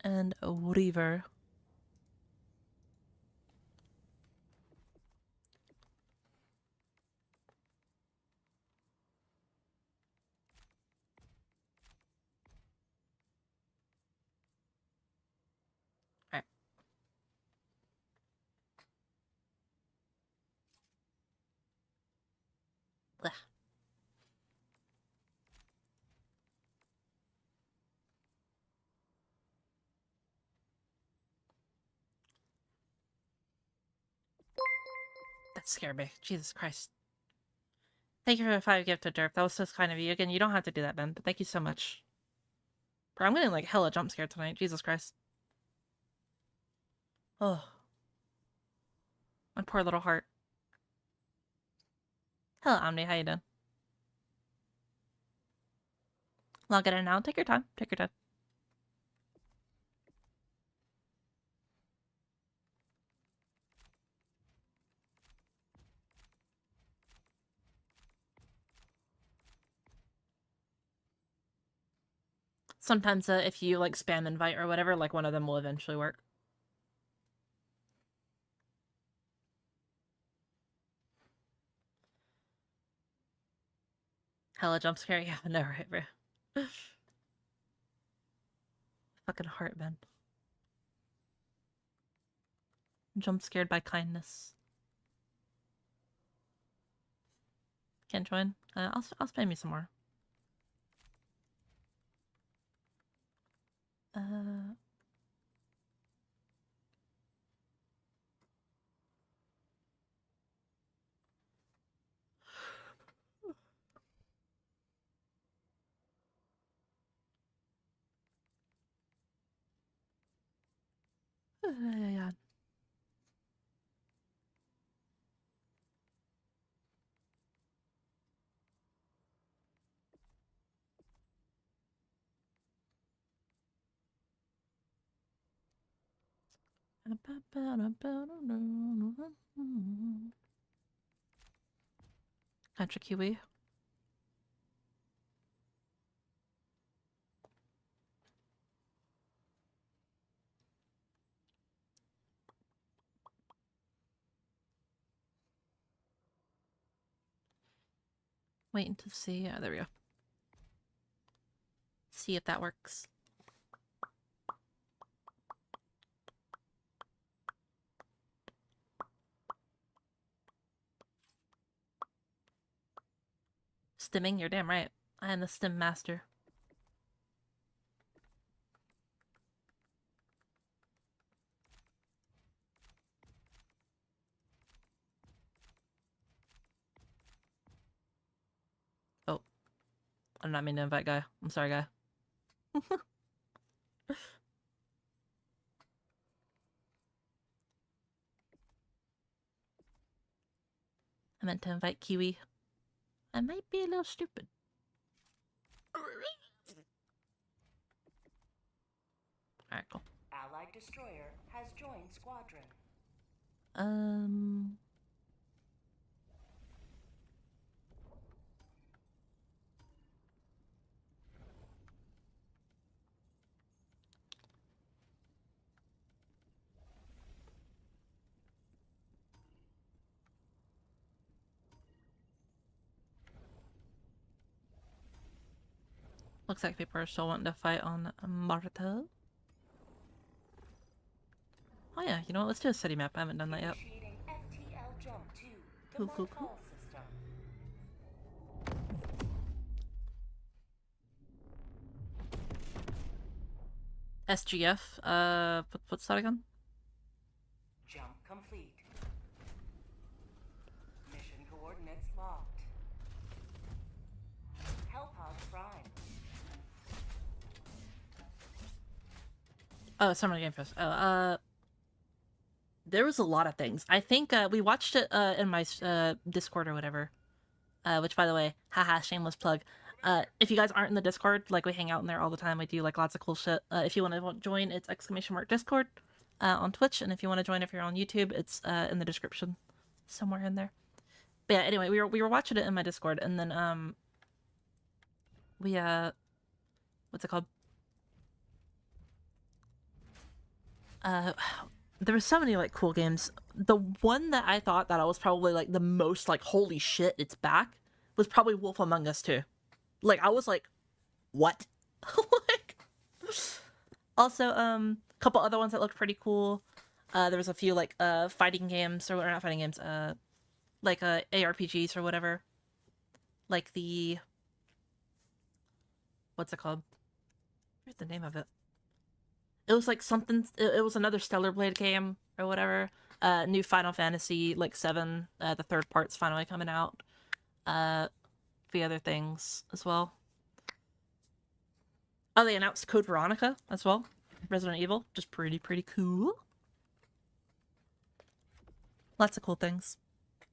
and Weaver. Alright. Blah. That scared me. Jesus Christ. Thank you for the 5 gifted derp. That was so kind of you. Again, you don't have to do that, Ben, but thank you so much. Bro, I'm getting like hella jump scared tonight. Jesus Christ. Oh. My poor little heart. Hello, Omni. How you doing? Log it in now. Take your time. Take your time. Sometimes if you like spam invite or whatever, like one of them will eventually work. Hella jump scare. Yeah, no, right, bro. Fucking heart, man. Jump scared by kindness. Can't join? I'll spam you some more. Yeah. Country Kiwi. Waiting to see. Oh, there we go. See if that works. Stimming? You're damn right. I am the stim master. Oh. I'm not meaning to invite guy. I'm sorry, guy. I meant to invite Kiwi. I might be a little stupid. Alright, cool. Allied destroyer has joined squadron. Looks like people are still wanting to fight on Marta. Oh yeah, you know what? Let's do a city map. I haven't done that yet. Initiating FTL jump to the Cool, cool, Martal system. SGF. What's that again? Jump complete. Mission coordinates locked. Hellpod Prime. Oh, Summer Game Fest. Oh, there was a lot of things. I think we watched it in my Discord or whatever. Which, by the way, haha, shameless plug. If you guys aren't in the Discord, like we hang out in there all the time. We do like lots of cool shit. If you want to join, it's !Discord on Twitch, and if you want to join if you're on YouTube, it's in the description somewhere in there. But yeah, anyway, we were watching it in my Discord, and then we what's it called? There were so many like cool games. The one that I thought that I was probably like the most like holy shit, it's back, was probably Wolf Among Us 2. Like I was like, what? Like, also a couple other ones that looked pretty cool. There was a few like fighting games, or not fighting games, like ARPGs or whatever. Like the, what's it called? Where's the name of it? It was like something. It was another Stellar Blade game or whatever. New Final Fantasy like 7. The third part's finally coming out. A few other things as well. Oh, they announced Code Veronica as well. Resident Evil, just pretty cool. Lots of cool things.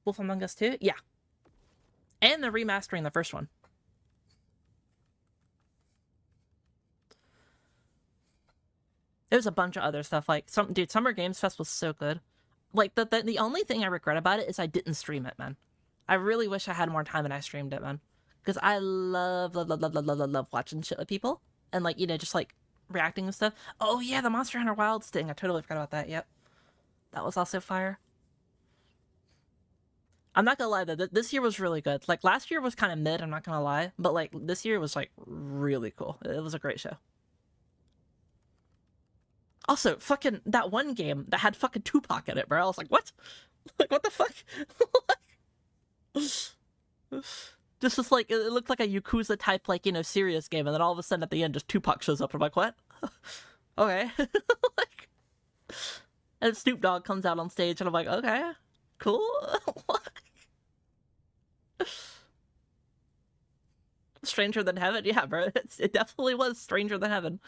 Wolf Among Us 2, yeah. And they're remastering the first one. There's a bunch of other stuff, like dude, Summer Games Fest was so good. Like the only thing I regret about it is I didn't stream it, man. I really wish I had more time and I streamed it, man. Because I love watching shit with people and like, you know, just like reacting and stuff. Oh yeah, the Monster Hunter Wilds thing. I totally forgot about that. Yep. That was also fire. I'm not gonna lie though, this year was really good. Like last year was kind of mid, I'm not gonna lie, but like this year was like really cool. It was a great show. Also, fucking that one game that had fucking Tupac in it, bro. I was like, what? Like, what the fuck? Just was like, it looked like a Yakuza type, like, you know, serious game, and then all of a sudden at the end, just Tupac shows up. I'm like, what? Okay. Like, and Snoop Dogg comes out on stage, and I'm like, okay, cool. Stranger Than Heaven? Yeah, bro. It definitely was Stranger Than Heaven.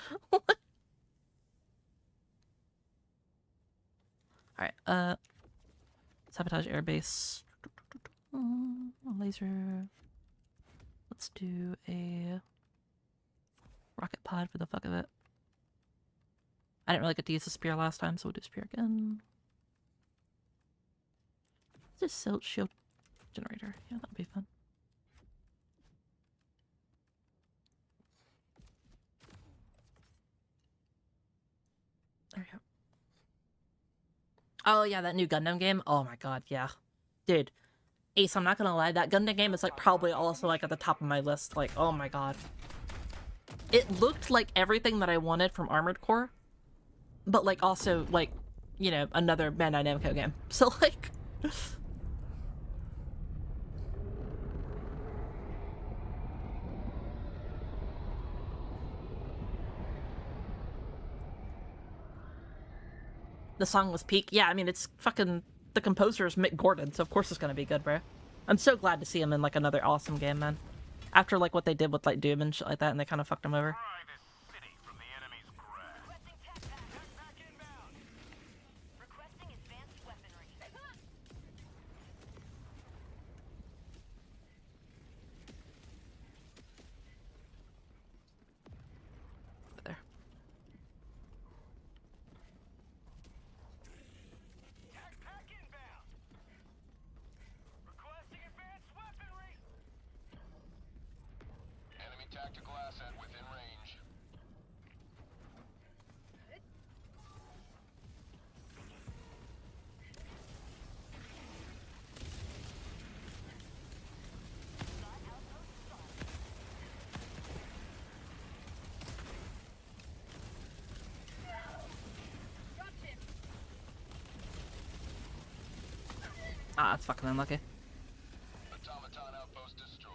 Alright, sabotage airbase. Laser. Let's do a rocket pod for the fuck of it. I didn't really get to use the spear last time, so we'll do spear again. Just silt shield generator. Yeah, that'll be fun. There we go. Oh yeah, that new Gundam game. Oh my god, yeah. Dude, Ace, I'm not gonna lie, that Gundam game is like probably also like at the top of my list. Like, oh my god. It looked like everything that I wanted from Armored Core, but like also like, you know, another Bandai Namco game. So like... The song was peak. Yeah, I mean, it's fucking... The composer is Mick Gordon, so of course it's gonna be good, bro. I'm so glad to see him in, like, another awesome game, man. After, like, what they did with, like, Doom and shit like that, and they kind of fucked him over. There. Tactical asset within range. Ah, that's fucking unlucky. Automaton outpost destroyed.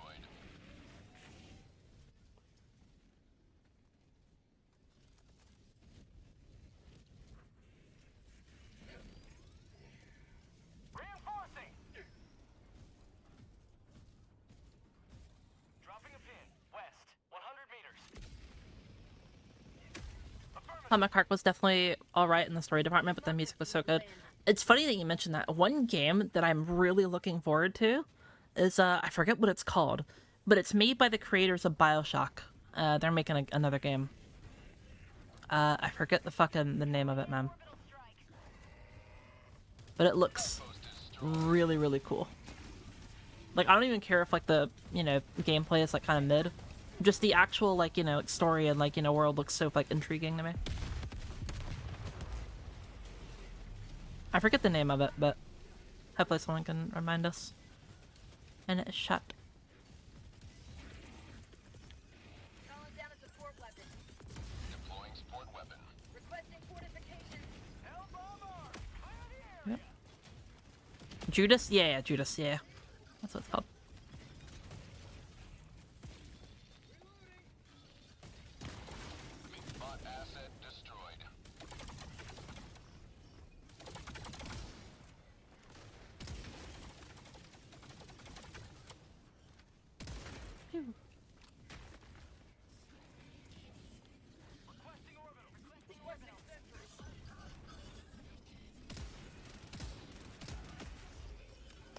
Comic Arc was definitely alright in the story department, but the music was so good. It's funny that you mentioned that. One game that I'm really looking forward to is, I forget what it's called, but it's made by the creators of BioShock. They're making another game. I forget the name of it, man. But it looks really, really cool. Like, I don't even care if, like, the, you know, gameplay is, like, kind of mid. Just the actual, like, you know, like, story and, like, you know, world looks so, like, intriguing to me. I forget the name of it, but hopefully someone can remind us. And it's shut. Calling down a support weapon. Deploying support weapon. Requesting fortifications. Yep. Judas? Yeah, Judas, yeah. That's what it's called. Bot asset destroyed. Phew.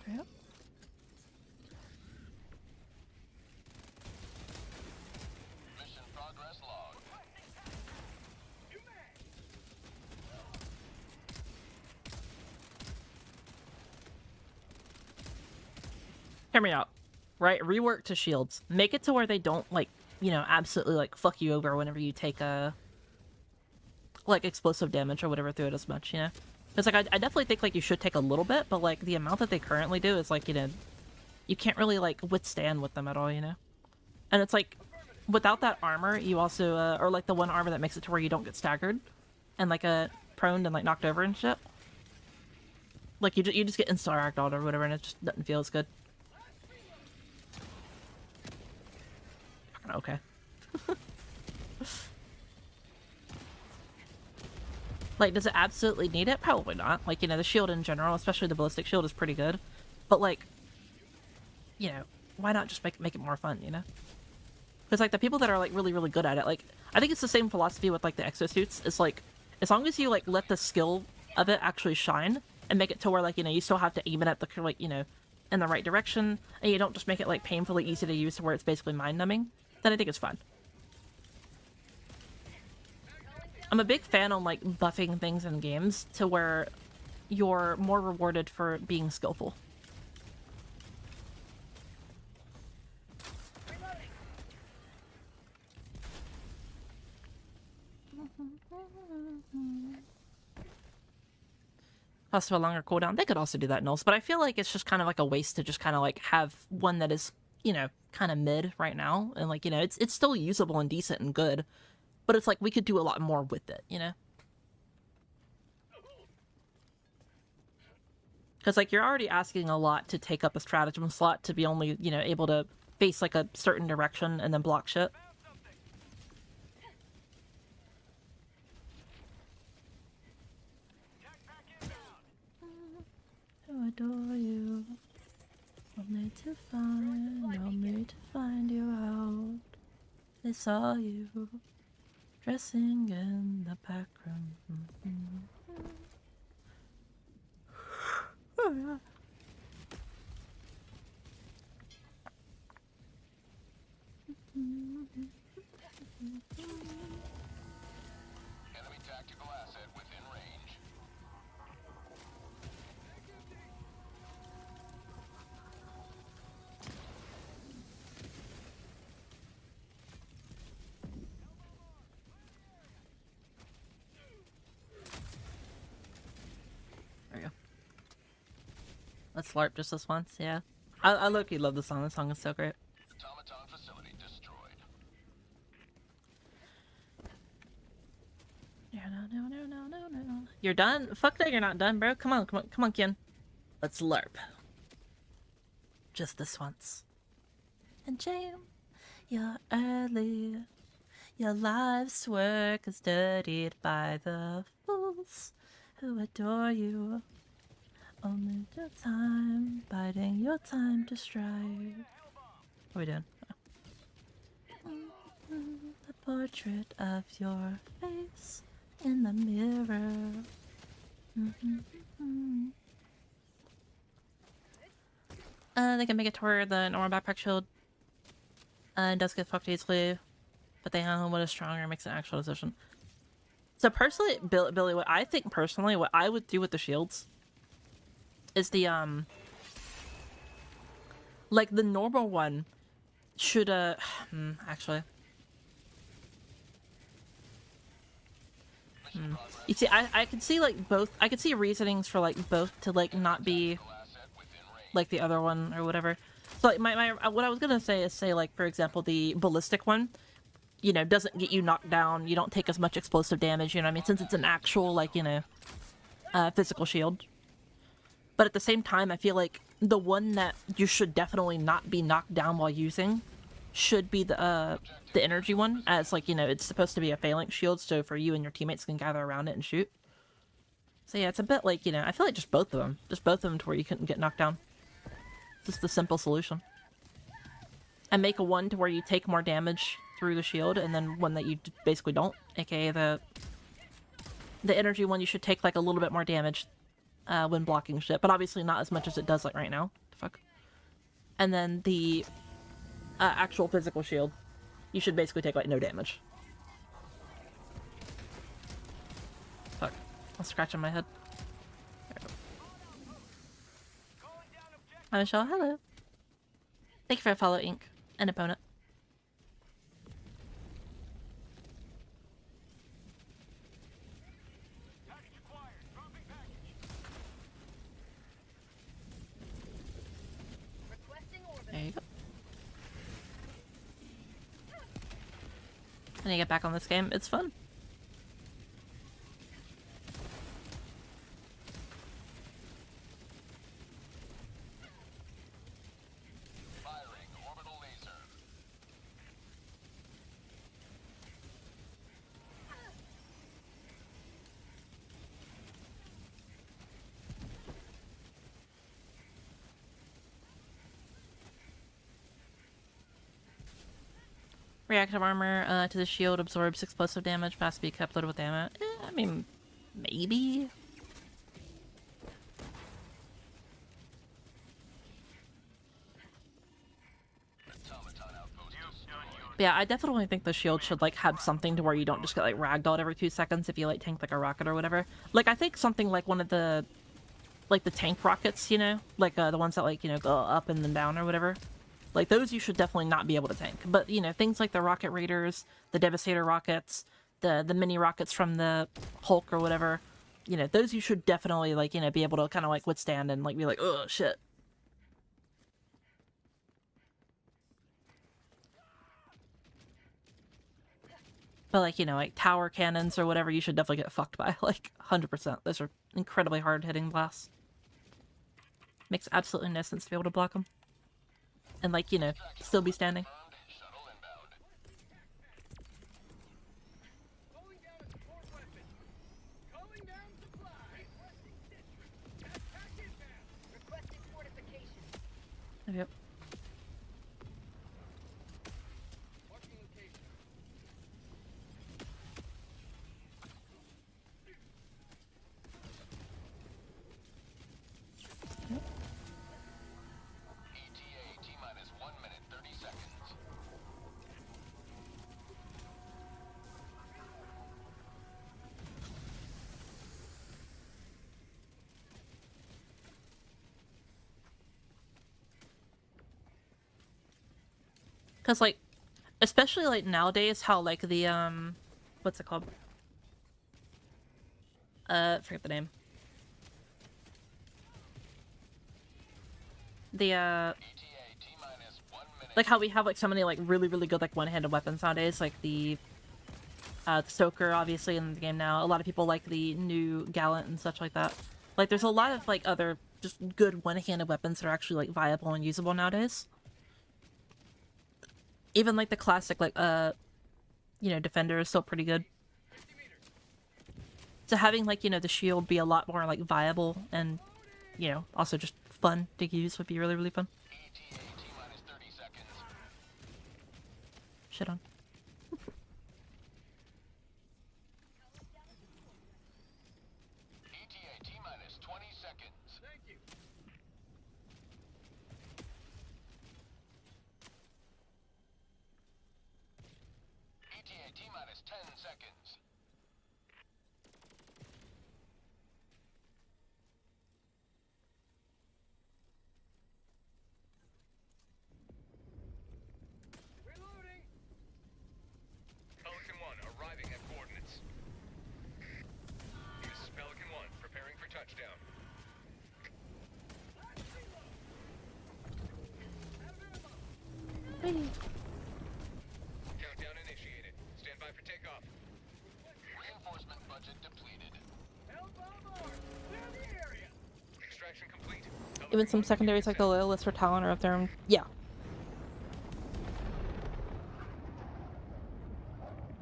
Yep. Mission progress log. Hear me out. Right? Rework to shields. Make it to where they don't, like, you know, absolutely, like, fuck you over whenever you take a, like, explosive damage or whatever through it as much, you know? Because, like, I definitely think, like, you should take a little bit, but, like, the amount that they currently do is, like, you know, you can't really, like, withstand with them at all, you know? And it's, like, without that armor, you also, or, like, the one armor that makes it to where you don't get staggered and, like, proned and, like, knocked over and shit. Like, you just get insta-ragdolled or whatever, and it just doesn't feel as good. Okay. Like, does it absolutely need it? Probably not. Like, you know, the shield in general, especially the ballistic shield, is pretty good. But, like, you know, why not just make it more fun, you know? Because, like, the people that are, like, really, really good at it, like, I think it's the same philosophy with, like, the exosuits. It's, like, as long as you, like, let the skill of it actually shine and make it to where, like, you know, you still have to aim it at the, like, you know, in the right direction, and you don't just make it, like, painfully easy to use to where it's basically mind-numbing, then I think it's fun. I'm a big fan on, like, buffing things in games to where you're more rewarded for being skillful. Also a longer cooldown. They could also do that, Nils, but I feel like it's just kind of like a waste to just kind of like have one that is, you know, kind of mid right now, and like, you know, it's still usable and decent and good, but it's like we could do a lot more with it, you know? Because, like, you're already asking a lot to take up a stratagem slot to be only, you know, able to face, like, a certain direction and then block shit. To adore you, only to find you out. They saw you dressing in the back room. Oh, yeah. Enemy tactical asset within range. There we go. Let's LARP just this once, yeah. I low-key love the song. The song is so great. Automaton facility destroyed. No. You're done? Fuck no, you're not done, bro. Come on, Ken. Let's LARP. Just this once. And Jam, you're early. Your life's work is dirtied by the fools who adore you. Only your time, biding your time to strike. What are we doing? Oh. The portrait of your face They can make it to where the normal backpack shield does get fucked easily, but they handle what is stronger makes an actual decision. So personally, Billy, what I think personally, what I would do with the shields is the like the normal one should actually. You see, I could see like both. I could see reasonings for like both to like not be like the other one or whatever. So like my what I was gonna say is say like for example the ballistic one, you know, doesn't get you knocked down. You don't take as much explosive damage. You know what I mean? Since it's an actual like you know physical shield. But at the same time, I feel like the one that you should definitely not be knocked down while using should be the energy one, as like, you know, it's supposed to be a phalanx shield, so for you and your teammates can gather around it and shoot. So yeah, it's a bit like, you know, I feel like just both of them to where you couldn't get knocked down. Just the simple solution. And make a one to where you take more damage through the shield, and then one that you basically don't, aka the energy one you should take like a little bit more damage when blocking shit, but obviously not as much as it does like right now. Fuck. And then the actual physical shield, you should basically take like no damage. Fuck. I'm scratching my head. Hi Michelle, hello. Thank you for a follow, Ink. An opponent. There you go. I need to get back on this game. It's fun. Firing orbital laser. Reactive armor to the shield absorbs explosive damage, fast speed kept loaded with ammo. I mean, maybe? But yeah, I definitely think the shield should like have something to where you don't just get like ragdolled every 2 seconds if you like tank like a rocket or whatever. Like I think something like one of the like the tank rockets, you know, like the ones that like, you know, go up and then down or whatever. Like, those you should definitely not be able to tank. But, you know, things like the Rocket Raiders, the Devastator rockets, the mini rockets from the Hulk or whatever, you know, those you should definitely, like, you know, be able to kind of, like, withstand and, like, be like, oh, shit. But, like, you know, like, tower cannons or whatever, you should definitely get fucked by, like, 100%. Those are incredibly hard-hitting blasts. Makes absolutely no sense to be able to block them. And, like, you know, still be standing. Yep. Because, like, especially, like, nowadays, how, like, the, what's it called? Forget the name. The, like, how we have, like, so many, like, really, really good, like, one-handed weapons nowadays, like the Stoker, obviously, in the game now. A lot of people like the new Gallant and such like that. Like, there's a lot of, like, other just good one-handed weapons that are actually, like, viable and usable nowadays. Even, like, the classic, like, you know, Defender is still pretty good. So having, like, you know, the shield be a lot more, like, viable and, you know, also just fun to use would be really, really fun. Shit on. Countdown initiated. Stand by for takeoff. Reinforcement budget depleted. Extraction complete. Even some secondaries like the Loyalists or Talon are up there. Yeah.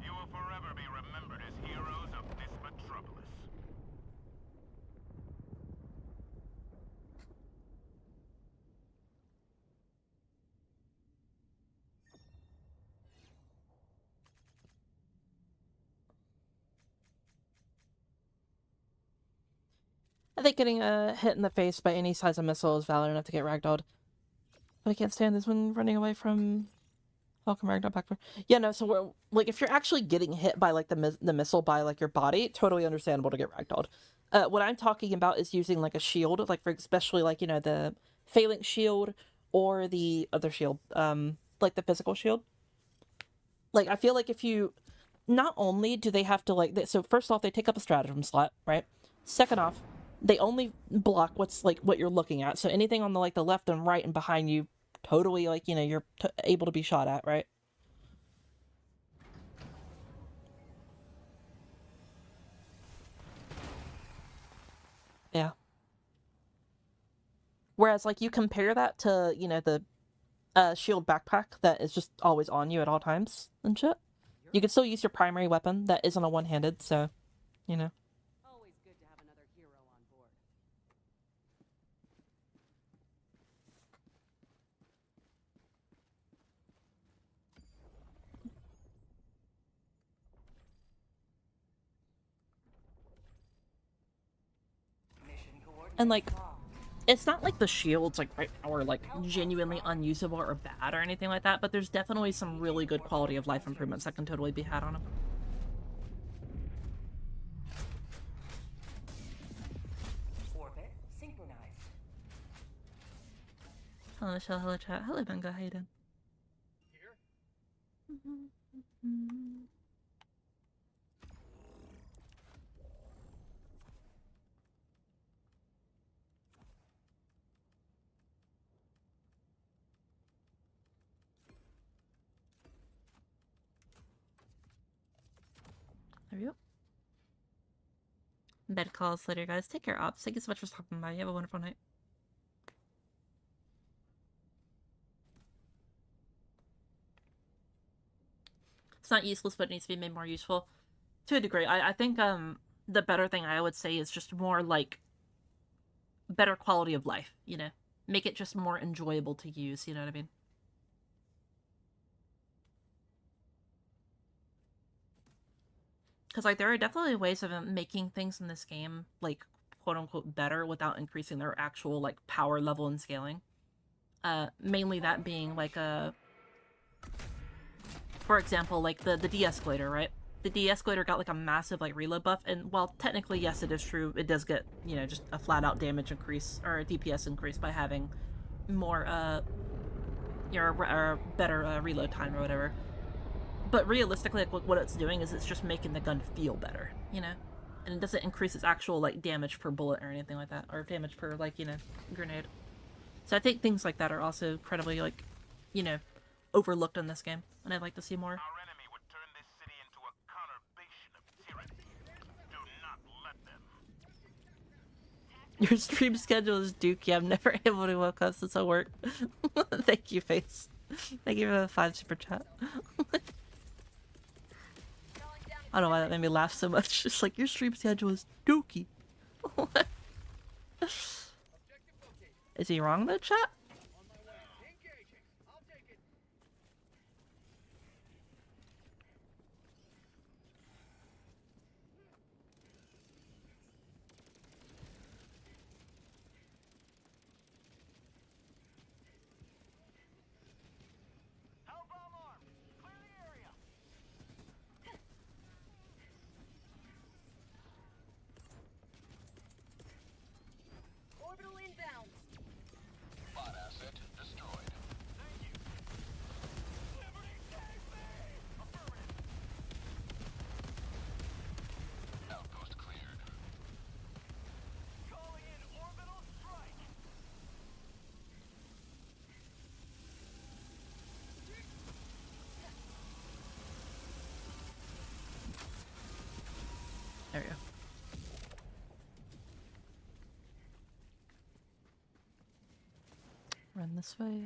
You will forever be remembered as heroes of this metropolis. I think getting hit in the face by any size of missile is valid enough to get ragdolled. But I can't stand this when running away from Welcome Ragdoll back. Yeah, no, so we're, like, if you're actually getting hit by, like, the missile by, like, your body, totally understandable to get ragdolled. What I'm talking about is using, like, a shield, like, for especially, like, you know, the Phalanx shield or the other shield, like, the physical shield. Like, I feel like if you... Not only do they have to, like... So, first off, they take up a stratagem slot, right? Second off, they only block what's, like, what you're looking at. So anything on the, like, the left and right and behind you, totally, like, you know, you're able to be shot at, right? Yeah. Whereas, like, you compare that to, you know, the shield backpack that is just always on you at all times and shit. You can still use your primary weapon that isn't a one-handed, so, you know. Always good to have another hero on board. And, like, it's not like the shields, like, right now are, like, genuinely unusable or bad or anything like that, but there's definitely some really good quality of life improvements that can totally be had on them. Orbit synchronized. Hello, Michelle. Hello, chat. Hello, Benga. How you doing? There we go. Bed calls later, guys. Take care, Ops. Thank you so much for stopping by. You have a wonderful night. It's not useless, but it needs to be made more useful. To a degree. I think, the better thing I would say is just more, like, better quality of life, you know? Make it just more enjoyable to use, you know what I mean? Because, like, there are definitely ways of making things in this game, like, quote-unquote better without increasing their actual, like, power level and scaling. Mainly that being, like, for example, like, the de-escalator, right? The de-escalator got, like, a massive, like, reload buff, and while technically, yes, it is true, it does get, you know, just a flat-out damage increase, or a DPS increase by having more, or better, reload time or whatever. But realistically, like, what it's doing is it's just making the gun feel better, you know? And it doesn't increase its actual, like, damage per bullet or anything like that, or damage per, like, you know, grenade. So I think things like that are also incredibly, like, you know, overlooked in this game, and I'd like to see more. Our enemy would turn this city into a conurbation of tyranny. Do not let them. Your stream schedule is dookie. I'm never able to woke up since I work. Thank you, Face. Thank you for the 5 super chat. I don't know why that made me laugh so much. It's like, your stream schedule is dookie. What? Is he wrong though, chat? Orbital inbound. Spot There we go. Run this way.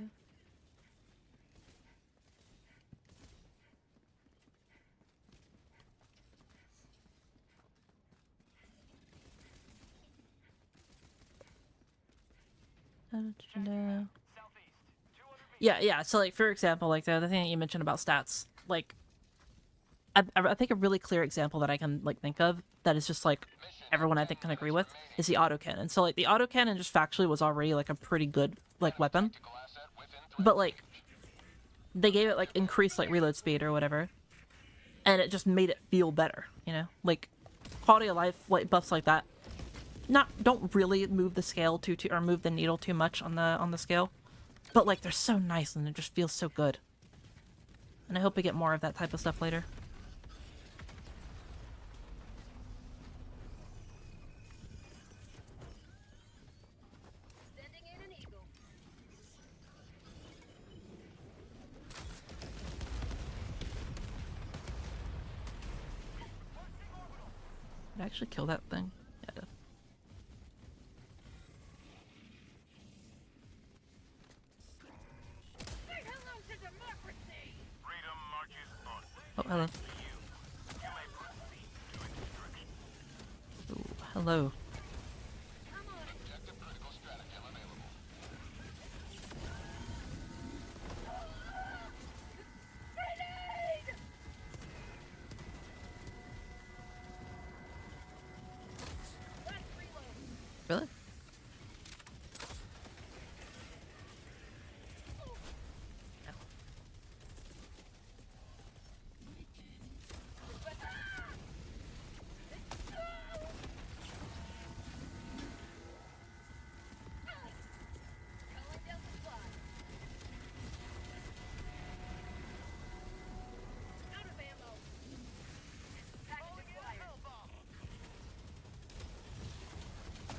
Yeah. So, like, for example, like the other thing that you mentioned about stats, like, I think a really clear example that I can like think of that is just like everyone I think can agree with is the autocannon. So, like, the autocannon just factually was already like a pretty good like weapon, but like they gave it like increased like reload speed or whatever, and it just made it feel better. You know, like quality of life like buffs like that. Don't really move the scale too or move the needle too much on the scale. But, like, they're so nice and it just feels so good. And I hope we get more of that type of stuff later. Did I actually kill that thing? Yeah, I did. Oh, hello. Ooh, hello. Really?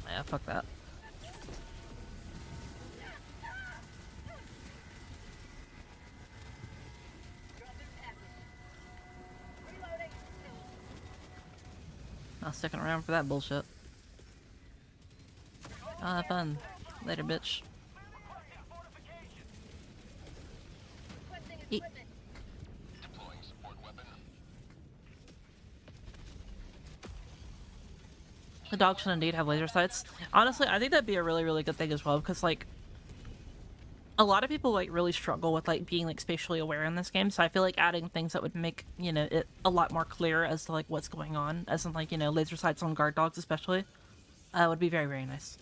Yeah, fuck that. Not sticking around for that bullshit. I'll have fun. Later, bitch. Eat. The dog should indeed have laser sights. Honestly, I think that'd be a really, really good thing as well, because, like, a lot of people, like, really struggle with, like, being, like, spatially aware in this game, so I feel like adding things that would make, you know, it a lot more clear as to, like, what's going on, as in, like, you know, laser sights on guard dogs especially, would be very, very nice.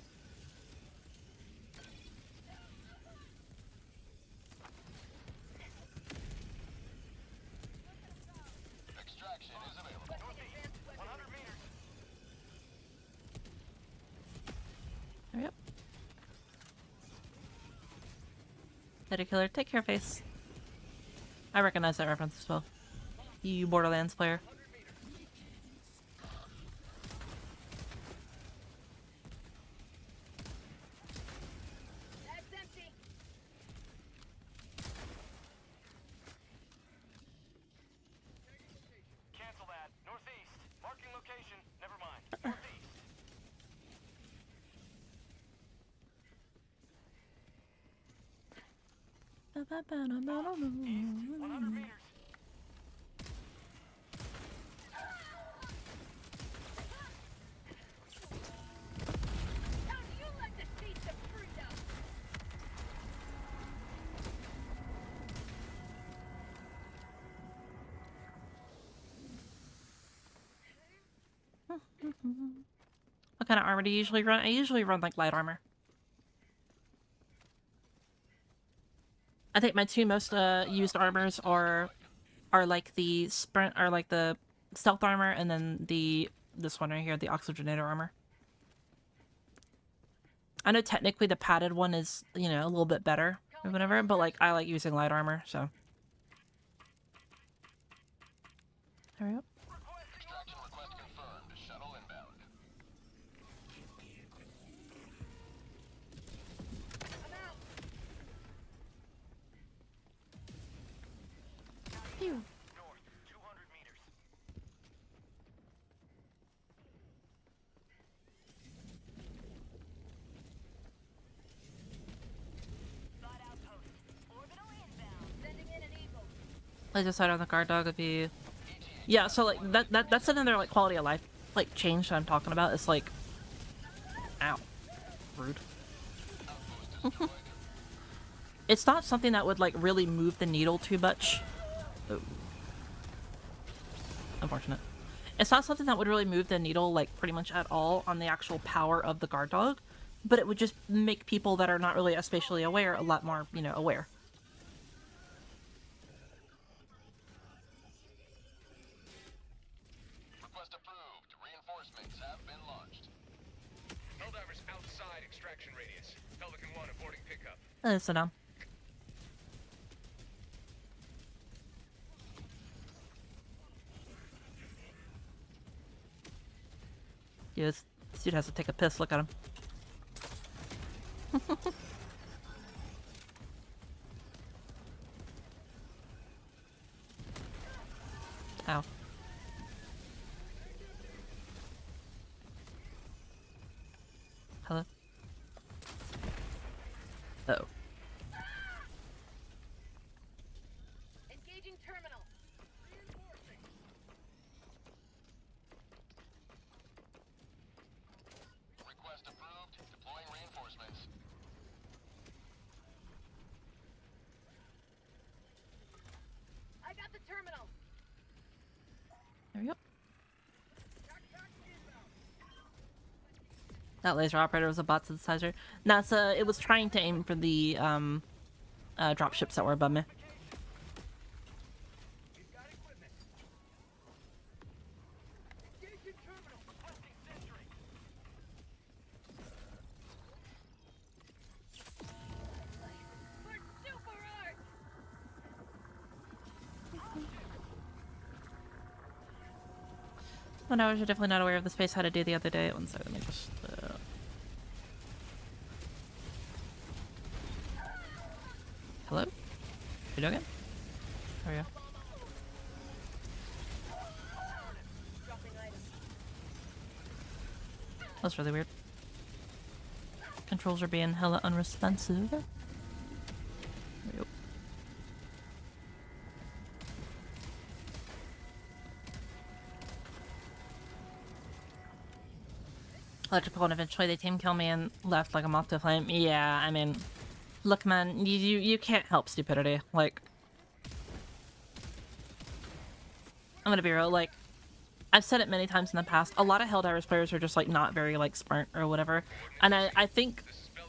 Yep. Lady Killer, take care, face. I recognize that reference as well. You Borderlands player. Cancel that. Northeast. Marking location. Never mind. Northeast. East. 100 meters. What kind of armor do you usually run? I usually run like light armor. I think my two most used armors are like the sprint or like the stealth armor, and then this one right here, the oxygenator armor. I know technically the padded one is, you know, a little bit better or whatever, but like I like using light armor, so. Hurry up. Extraction request confirmed. Shuttle inbound. Phew. North. 200 meters. I decided on the guard dog would be... Yeah, so like that's another like quality of life like change that I'm talking about. It's like, ow, rude. It's not something that would like really move the needle too much. Oh. Unfortunate. It's not something that would really move the needle like pretty much at all on the actual power of the guard dog, but it would just make people that are not really as spatially aware a lot more, you know, aware. Request approved. Reinforcements have been launched. Helldivers outside extraction radius. Pelican 1 aborting pickup. Sit down. Yeah, this dude has to take a piss. Look at him. Ow. Hello? Oh. Engaging terminal. Request approved. Deploying reinforcements. I got the terminal. There we go. That laser operator was a bot synthesizer. NASA, it was trying to aim for the dropships that were above me. Well, no, I was definitely not aware of the space how to do the other day. One second, let me just... Hello? You doing it? There we go. That's really weird. Controls are being hella unresponsive. There we go. Electrical, and eventually they team kill me and left like a moth to flame. Yeah, I mean, look, man, you can't help stupidity. Like, I'm gonna be real. Like, I've said it many times in the past. A lot of Helldivers players are just like not very like smart or whatever. And I think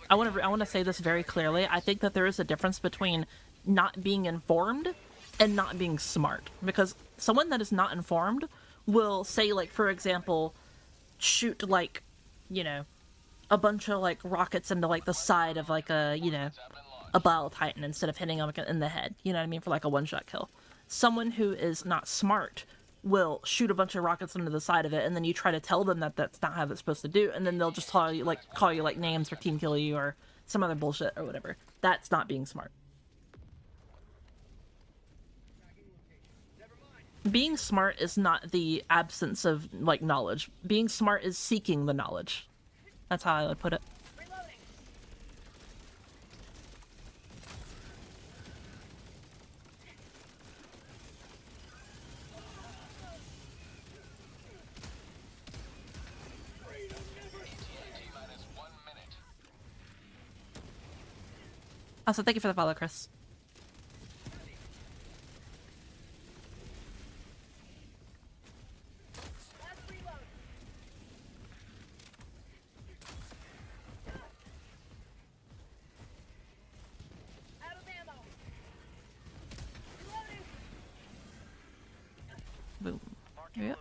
I want to say this very clearly. I think that there is a difference between not being informed and not being smart. Because someone that is not informed will say, like, for example, shoot like, you know, a bunch of like rockets into like the side of like a, you know, a Bile Titan instead of hitting them in the head. You know what I mean? For like a one-shot kill. Someone who is not smart will shoot a bunch of rockets into the side of it, and then you try to tell them that that's not how it's supposed to do, and then they'll just call you like names or team kill you or some other bullshit or whatever. That's not being smart. Being smart is not the absence of like knowledge. Being smart is seeking the knowledge. That's how I would put it. Also, thank you for the follow, Chris. Boom. Yeah.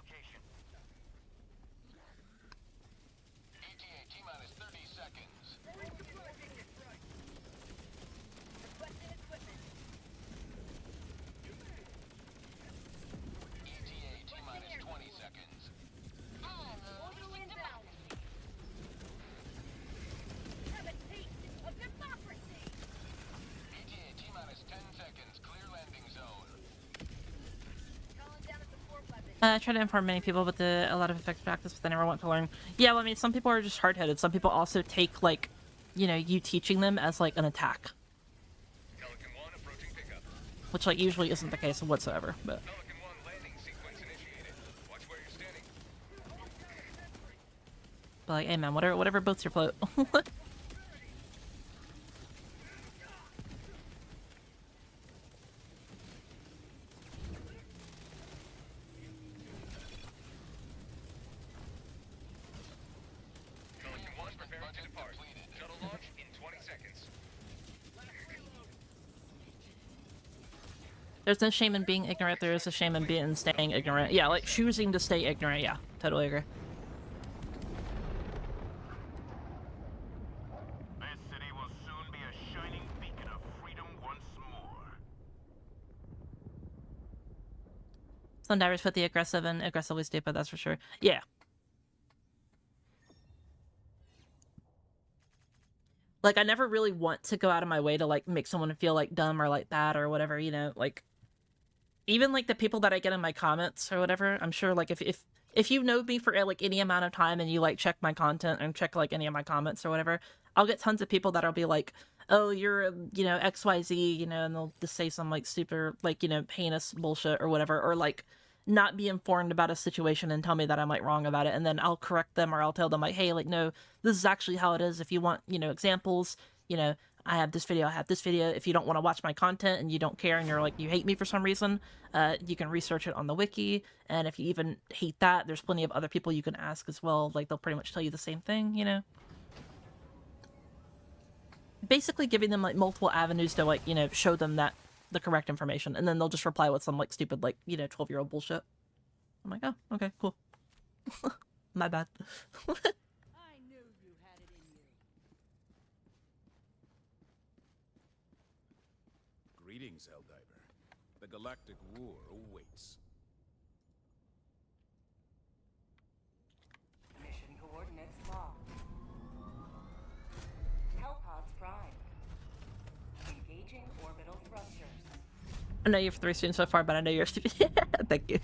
I try to inform many people about a lot of effective practice, but they never want to learn. Yeah, well, I mean, some people are just hard-headed. Some people also take, like, you know, you teaching them as, like, an attack. Pelican 1 approaching pickup. which like usually isn't the case whatsoever. But Pelican 1 landing sequence initiated. Watch where you're standing. like, hey man, whatever boats your float. Pelican 1 preparing to depart. Shuttle launch in 20 seconds. There's no shame in being ignorant. There is a shame in being staying ignorant. Yeah, like choosing to stay ignorant. Yeah, totally agree. This city will soon be a shining beacon of freedom once more. Some divers put the aggressive and aggressively stupid, that's for sure. Yeah. Like, I never really want to go out of my way to, like, make someone feel, like, dumb or, like, bad or whatever, you know? Like, even, like, the people that I get in my comments or whatever, I'm sure, like, if you know me for, like, any amount of time and you, like, check my content and check, like, any of my comments or whatever, I'll get tons of people that'll be like, oh, you're, you know, XYZ, you know, and they'll just say some, like, super, like, you know, heinous bullshit or whatever, or, like, not be informed about a situation and tell me that I'm, like, wrong about it, and then I'll correct them or I'll tell them, like, hey, like, no, this is actually how it is. If you want, you know, examples, you know, I have this video, if you don't want to watch my content and you don't care and you're like, you hate me for some reason, you can research it on the wiki, and if you even hate that, there's plenty of other people you can ask as well, like, they'll pretty much tell you the same thing, you know? Basically giving them, like, multiple avenues to, like, you know, show them that the correct information, and then they'll just reply with some, like, stupid, like, you know, 12-year-old bullshit. I'm like, oh, okay, cool. My bad. I knew you had it in you. Greetings, Helldiver. The galactic war awaits. Mission coordinates locked. Hellpods prime. Engaging orbital thrusters. I know you're 3 students so far, but I know you're stupid. Thank you.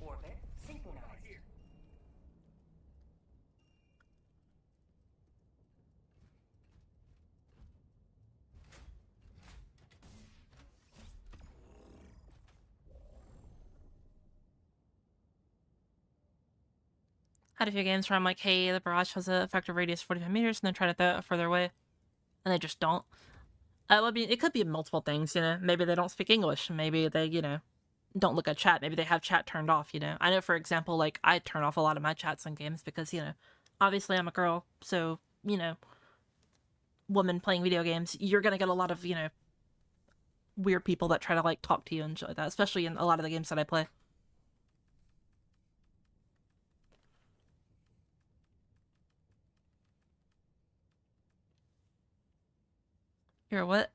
Orbit synchronized. Had a few games where I'm like, hey, the barrage has an effective radius 45 meters, and then try to throw it further away, and they just don't. I mean, it could be multiple things, you know? Maybe they don't speak English, maybe they, you know, don't look at chat, maybe they have chat turned off, you know? I know, for example, like, I turn off a lot of my chats in games because, you know, obviously I'm a girl, so, you know, woman playing video games, you're gonna get a lot of, you know, weird people that try to, like, talk to you and shit like that, especially in a lot of the games that I play. You're what?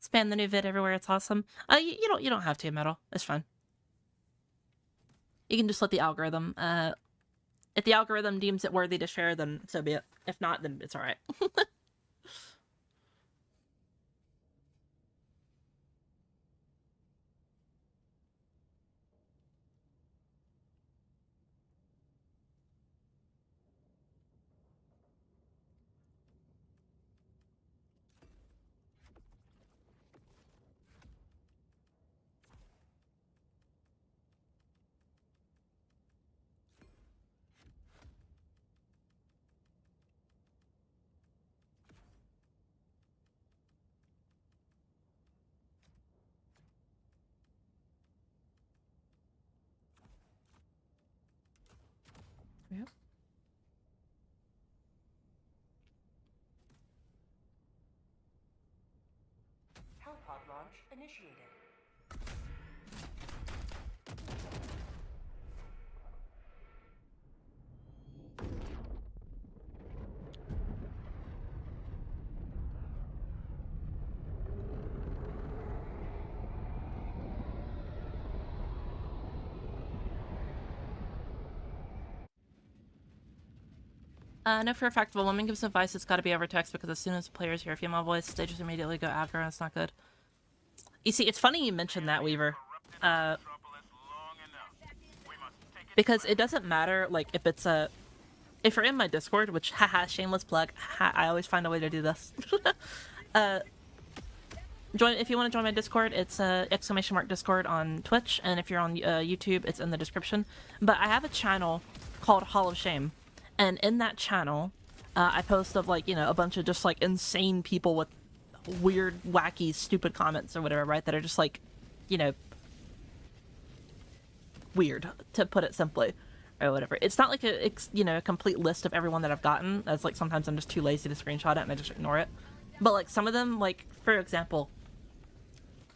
Spam the new vid everywhere, it's awesome. You don't have to, Metal. It's fine. You can just let the algorithm, if the algorithm deems it worthy to share, then so be it. If not, then it's alright. Yep. Hellpod launch initiated. No, for a fact, if a woman gives advice, it's gotta be over text, because as soon as players hear a female voice, they just immediately go aggro, and it's not good. You see, it's funny you mentioned that, Weaver. Because it doesn't matter, like, if it's a... If you're in my Discord, which, haha, shameless plug, I always find a way to do this. If you want to join my Discord, it's !Discord on Twitch, and if you're on YouTube, it's in the description. But I have a channel called Hall of Shame, and in that channel, I post of, like, you know, a bunch of just, like, insane people with weird, wacky, stupid comments or whatever, right? That are just, like, you know, weird, to put it simply, or whatever. It's not like a, you know, a complete list of everyone that I've gotten, as, like, sometimes I'm just too lazy to screenshot it and I just ignore it. But, like, some of them, like, for example,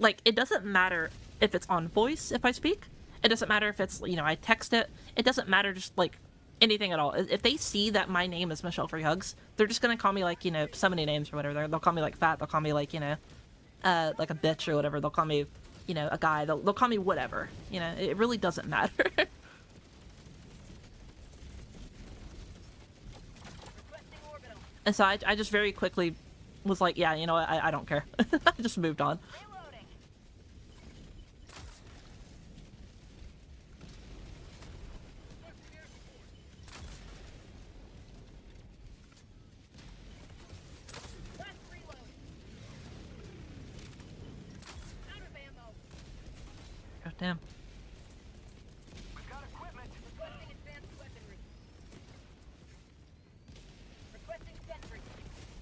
like, it doesn't matter if it's on voice if I speak. It doesn't matter if it's, you know, I text it. It doesn't matter, just, like, anything at all. If they see that my name is Michelle Free Hugs, they're just gonna call me, like, you know, so many names or whatever. They'll call me, like, fat. They'll call me, like, you know, like a bitch or whatever. They'll call me, you know, a guy. They'll call me whatever. You know, it really doesn't matter. And so I just very quickly was like, yeah, you know what, I don't care. I just moved on. God damn. We've got equipment. Requesting advanced weaponry. Requesting sentry.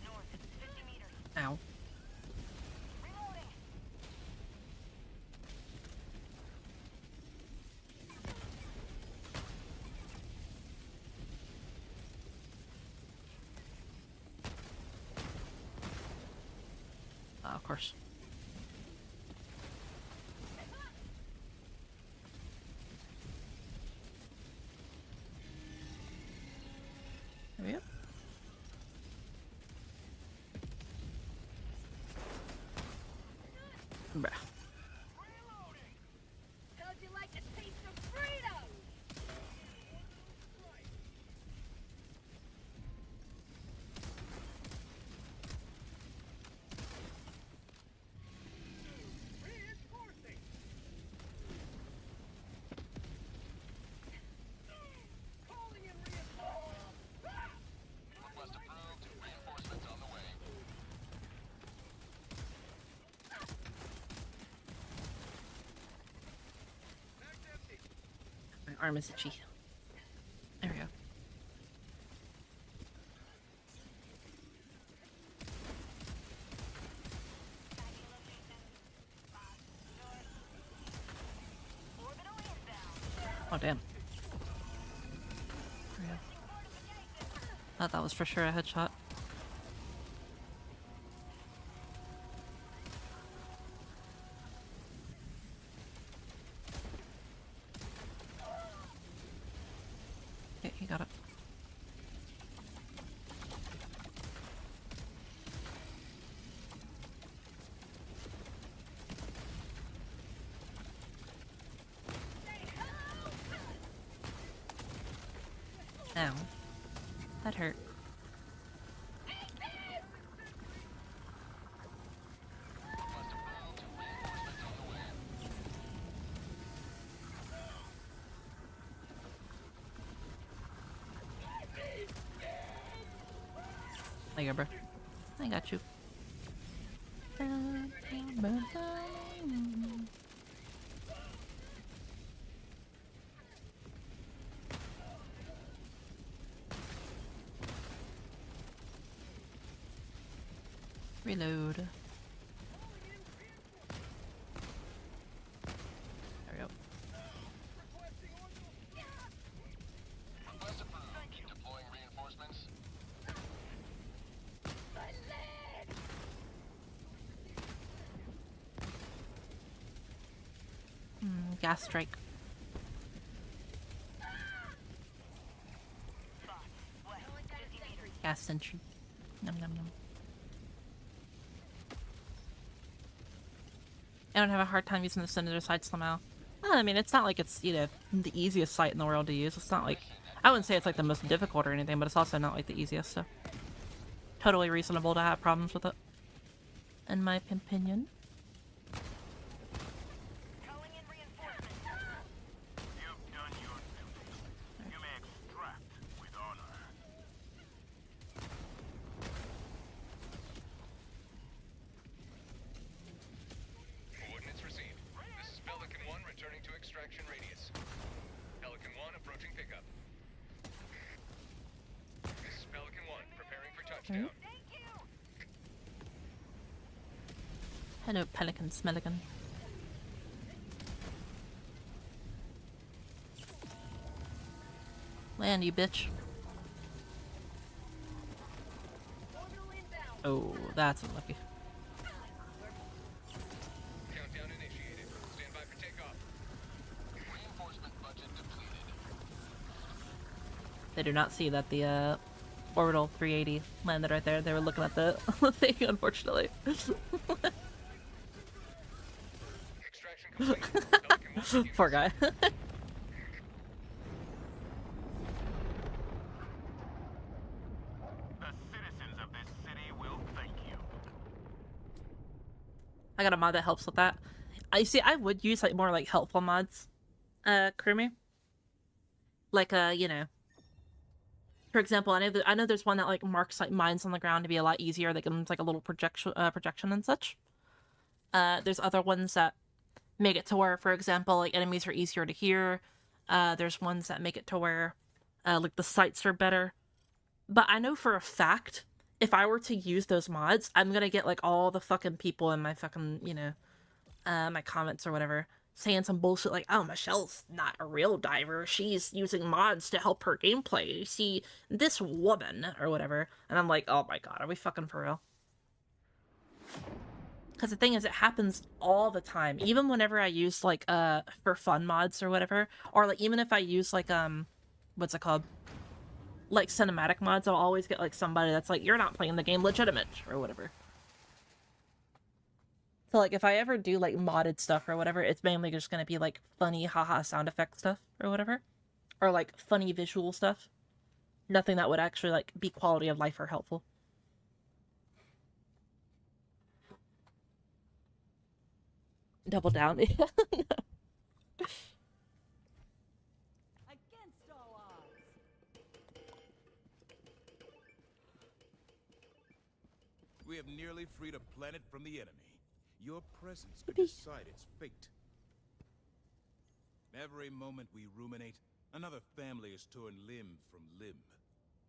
North, 50 meters. Ow. Reloading. Of course. There we go. Bruh. How'd you like a taste of freedom? Request approved. Reinforcements on the way. My arm is itchy. There we go. Oh, damn. There we go. Thought that was for sure a headshot. Okay, he got it. Ow. That hurt. Request approved. Reinforcements on the way. There you go, bro. I got you. Reload. There we go. Request approved. Deploying reinforcements. Gas strike. Gas sentry. Num num num. I don't have a hard time using the Senator side somehow. Well, I mean, it's not like it's, you know, the easiest site in the world to use. It's not like... I wouldn't say it's like the most difficult or anything, but it's also not like the easiest, so... Totally reasonable to have problems with it. In my opinion. You've done your duty. Touchdown. Hello, Pelican Smelligan. Land, you bitch. Oh, that's unlucky. Countdown initiated. Stand by for takeoff. Reinforcement budget depleted. They do not see that the orbital 380 landed right there. They were looking at the thing, unfortunately. Extraction complete. Pelican 1 begins. Poor guy. The citizens of this city will thank you. I got a mod that helps with that. I see. I would use like more like helpful mods, Krumi. Like you know, for example, I know there's one that like marks like mines on the ground to be a lot easier. That gives like a little projection and such. There's other ones that make it to where, for example, like enemies are easier to hear. There's ones that make it to where like the sights are better. But I know for a fact, if I were to use those mods, I'm gonna get like all the fucking people in my fucking, you know, my comments or whatever, saying some bullshit like, oh, Michelle's not a real diver. She's using mods to help her gameplay. You see, this woman, or whatever. And I'm like, oh my god, are we fucking for real? Because the thing is, it happens all the time. Even whenever I use, like, for fun mods or whatever. Or, like, even if I use, like, what's it called? Like, cinematic mods, I'll always get, like, somebody that's like, you're not playing the game legitimate, or whatever. So, like, if I ever do, like, modded stuff or whatever, it's mainly just gonna be, like, funny haha sound effect stuff, or whatever. Or, like, funny visual stuff. Nothing that would actually, like, be quality of life or helpful. Double down. Against all odds. We have nearly freed a planet from the enemy. Your presence could decide its fate. Every moment we ruminate, another family is torn limb from limb.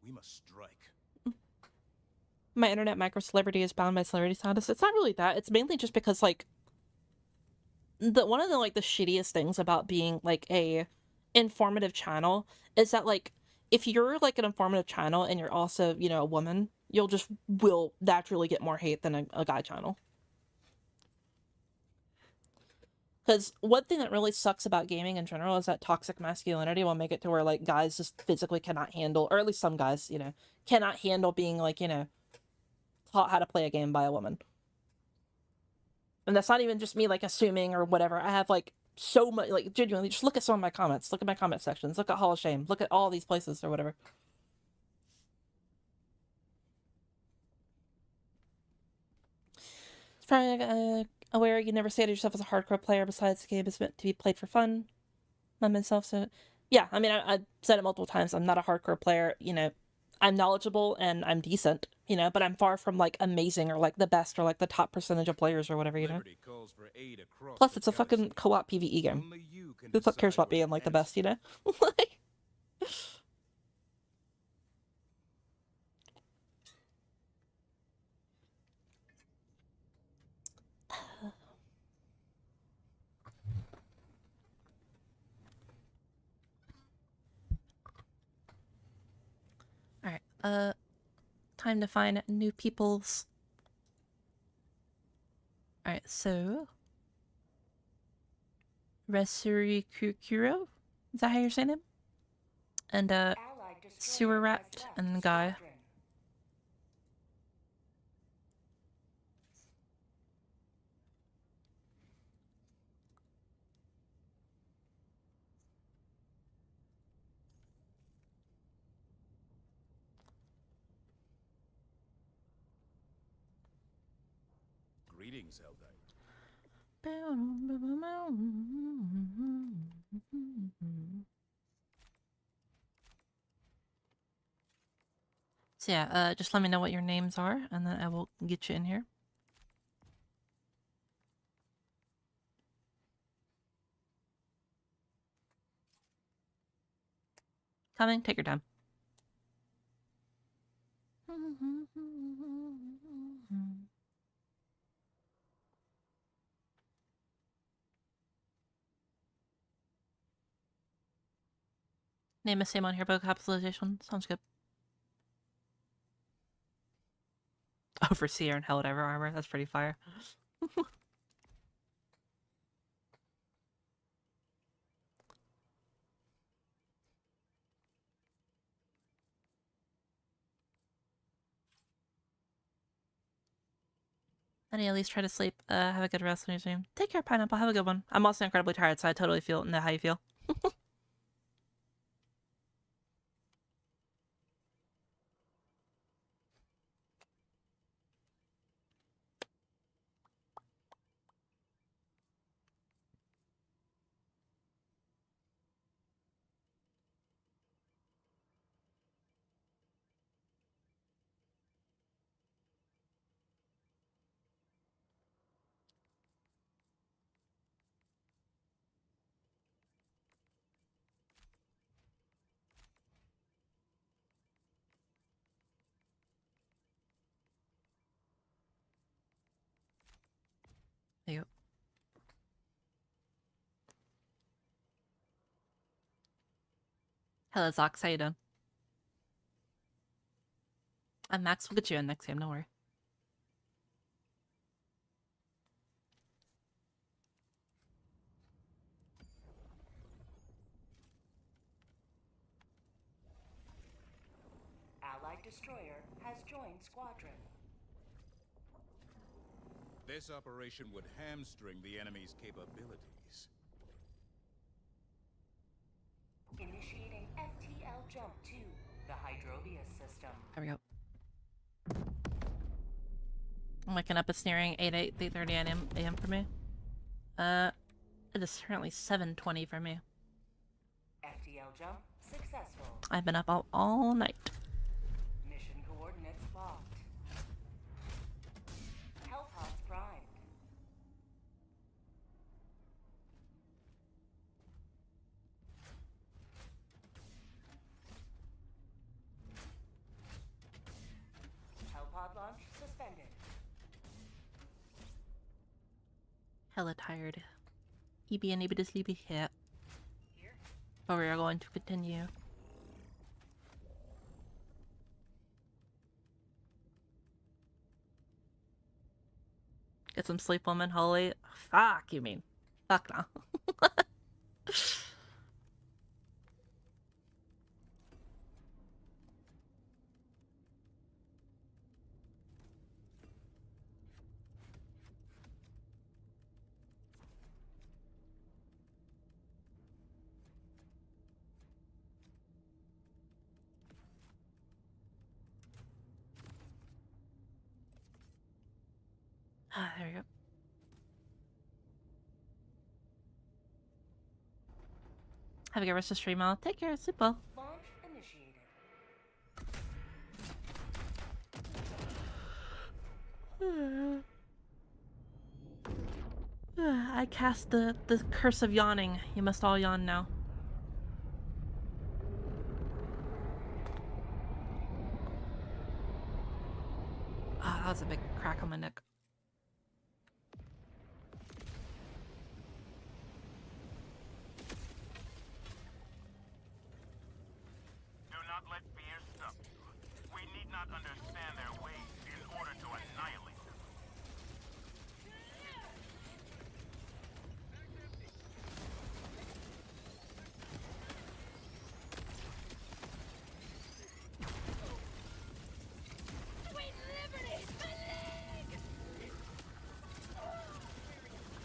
We must strike. My internet micro celebrity is bound by celebrity status. It's not really that. It's mainly just because, like, one of the like the shittiest things about being like a informative channel is that, like, if you're like an informative channel and you're also, you know, a woman, will naturally get more hate than a guy channel. Because one thing that really sucks about gaming in general is that toxic masculinity will make it to where, like, guys just physically cannot handle, or at least some guys, you know, cannot handle being, like, you know, taught how to play a game by a woman. And that's not even just me, like, assuming or whatever. I have, like, so much, like, genuinely, just look at some of my comments. Look at my comment sections. Look at Hall of Shame. Look at all these places or whatever. It's probably aware you never stated yourself as a hardcore player besides the game is meant to be played for fun. Myself, so... Yeah, I mean, I've said it multiple times. I'm not a hardcore player, you know. I'm knowledgeable and I'm decent, you know, but I'm far from, like, amazing or, like, the best or, like, the top percentage of players or whatever, you know? Plus, it's a fucking co-op PvE game. Who the fuck cares about being, like, the best, you know? Like... Alright, time to find new peoples. Alright, so... Resuri Kuro? Is that how you're saying him? And, Sewer Rat and Guy. Greetings, Helldivers. So yeah, just let me know what your names are, and then I will get you in here. Coming, take your time. Name a same on here about capitalization. Sounds good. Overseer and Helldiver armor. That's pretty fire. And at least try to sleep. Have a good rest when you dream. Take care, Pineapple. Have a good one. I'm also incredibly tired, so I totally feel know how you feel. There you go. Hello, Zox. How you doing? And Max will get you in next game. Don't worry. Allied destroyer has joined squadron. This operation would hamstring the enemy's capabilities. Initiating FTL jump to the Hydrobius system. There we go. I'm waking up. It's nearing 8:30 a.m. for me. It is currently 7:20 for me. FTL jump successful. I've been up all night. Mission coordinates locked. Hellpods primed. Hellpod launch suspended. Hella tired. EB and EB to sleepy cat. But we are going to continue. Get some sleep, woman, Holly. Fuck, you mean. Fuck no. There we go. Have a good rest of stream, all. Take care, sleep well. Launch initiated. I cast the curse of yawning. You must all yawn now. Ah, that was a big crack on my neck. Do not let fear stop you. We need not understand their ways in order to annihilate them.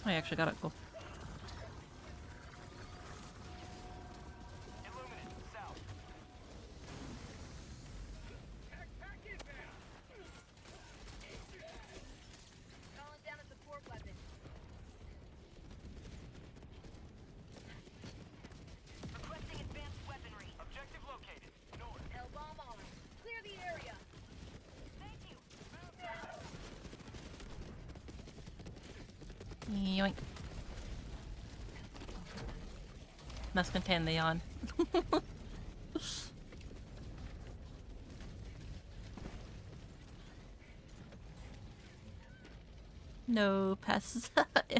I actually got it. Cool. Illuminate south. Calling down a support weapon. Requesting advanced weaponry. Objective located. North. Hell bomb on. Clear the area. Thank you. Yoink. Must contain the yawn. No pests. Yeah.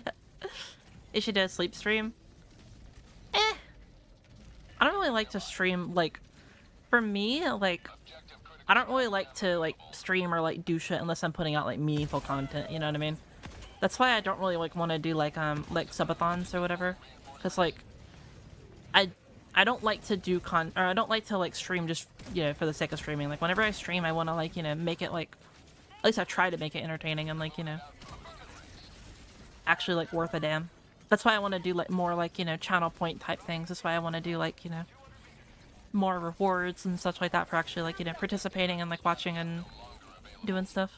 You should do a sleep stream. I don't really like to stream, like, for me, like, I don't really like to, like, stream or, like, do shit unless I'm putting out, like, meaningful content, you know what I mean? That's why I don't really, like, want to do, like subathons or whatever. Because, like, I don't like to do or I don't like to, like, stream just, you know, for the sake of streaming. Like, whenever I stream, I want to, like, you know, make it, like, at least I try to make it entertaining and, like, you know, actually, like, worth a damn. That's why I want to do, like, more, like, you know, channel point type things. That's why I want to do, like, you know, more rewards and such like that for actually, like, you know, participating and, like, watching and doing stuff.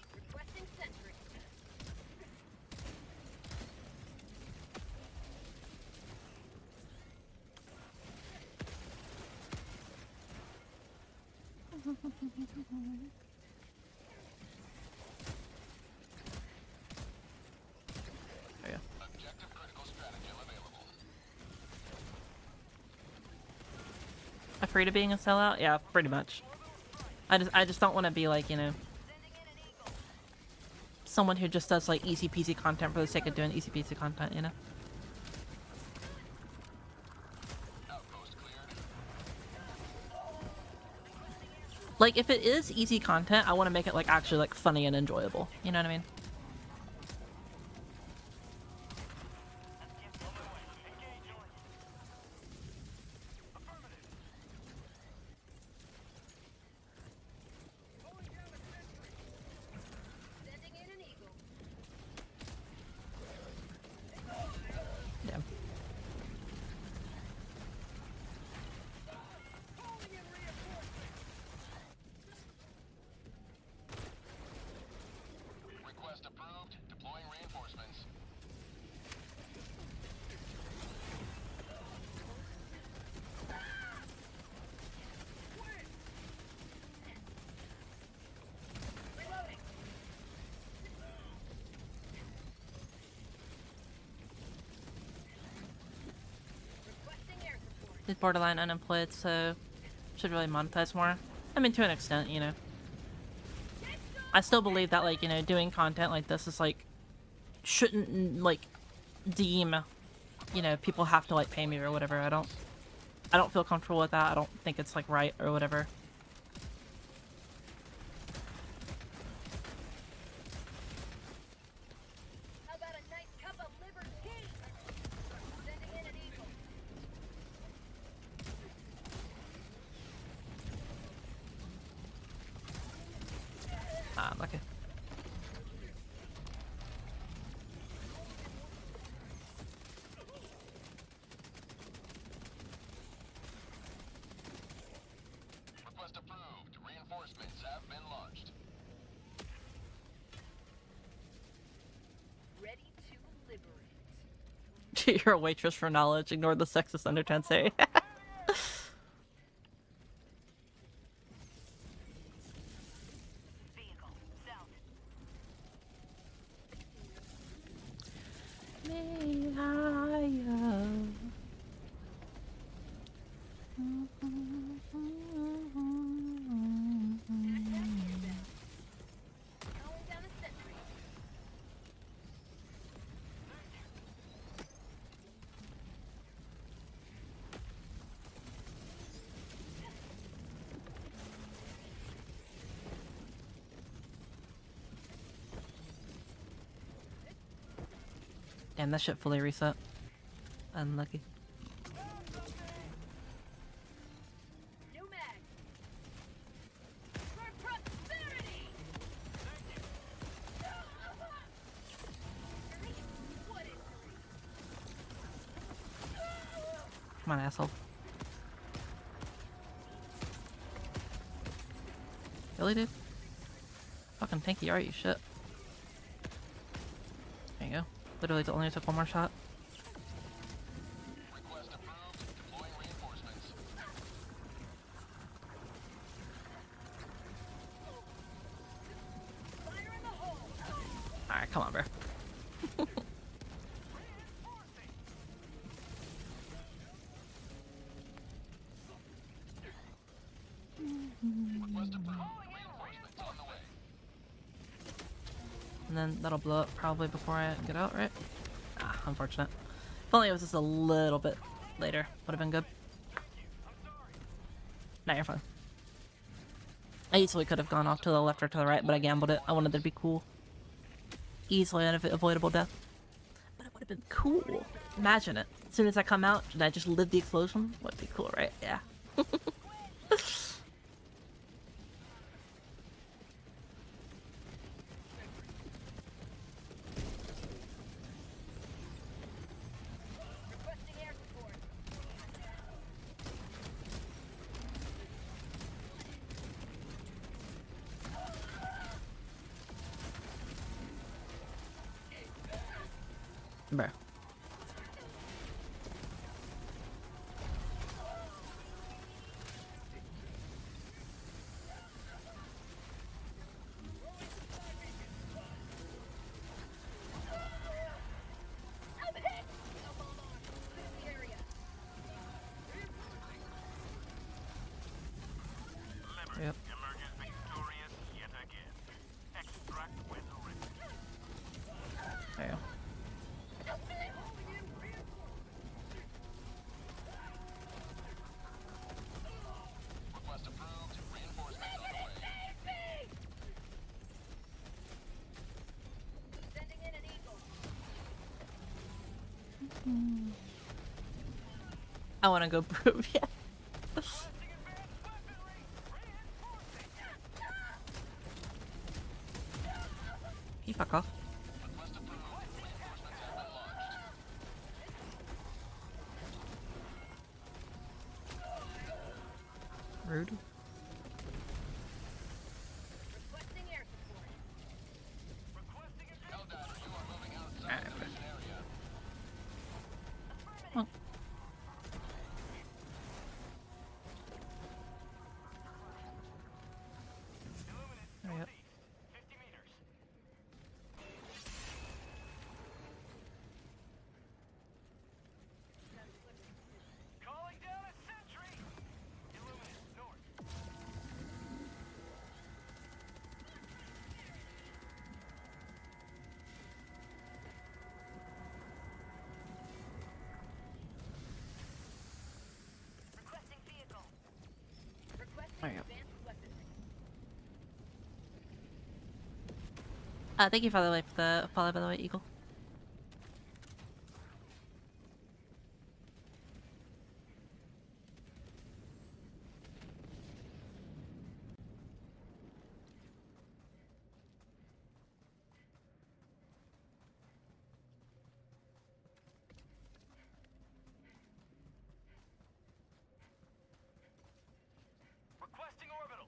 There you go. Afraid of being a sellout? Yeah, pretty much. I just don't want to be, like, you know, someone who just does, like, easy peasy content for the sake of doing easy peasy content, you know? Like, if it is easy content, I want to make it, like, actually, like, funny and enjoyable. You know what I mean? Yeah. Request approved. Deploying reinforcements. He's borderline unemployed, so should really monetize more. I mean, to an extent, you know. I still believe that, like, you know, doing content like this is, like, shouldn't, like, deem, you know, people have to, like, pay me or whatever. I don't feel comfortable with that. I don't think it's, like, right or whatever. How about a nice cup of liver tea? Sending in an eagle. Ah, okay. Request approved. Reinforcements have been launched. Ready to liberate. You're a waitress for knowledge. Ignore the sexist undertones. Say. Vehicle south. Calling down a sentry. Damn, that shit fully reset. Unlucky. New mag. For prosperity. What is Come on, asshole. Really, dude? Fucking tanky, alright, you shit. There you go. Literally only took one more shot. Request approved. Deploying reinforcements. fire in the hole? Alright, come on, bro. Request approved. Reinforcements on the way. And then that'll blow up probably before I get out, right? Ah, unfortunate. If only it was just a little bit later. Would have been good. Nah, you're fine. I easily could have gone off to the left or to the right, but I gambled it. I wanted it to be cool. Easily avoidable death. But it would have been cool. Imagine it. As soon as I come out, did I just live the explosion? Would be cool, right? Yeah. Requesting air support. Bro. I'm hit! Now hold on. Clear the area. Liberty Yep. emerges victorious yet again. Extract when ready. There you go. Request approved. Reinforcements on the way. Sending in an eagle. I want to go prove, yeah. You fuck off. Request approved. Reinforcements have been launched. Rude. Requesting air support. Helldiver, you are moving outside the mission area. Oh. There you go. 50 meters. Calling down a sentry. Illuminate north. Requesting vehicle. Requesting There you go. advanced weaponry. Thank you for the follow, by the way, Eagle. Requesting orbital.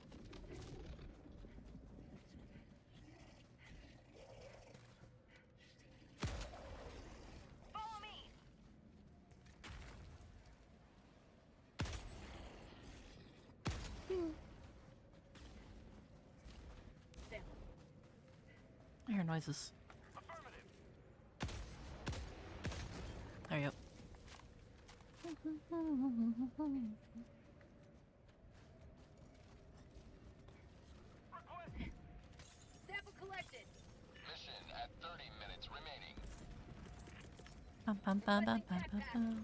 Follow me. I hear noises. Affirmative. There you go. Requesting. Sample collected. Mission at 30 minutes remaining. Bum, bum, bum, bum, bum, bum, bum.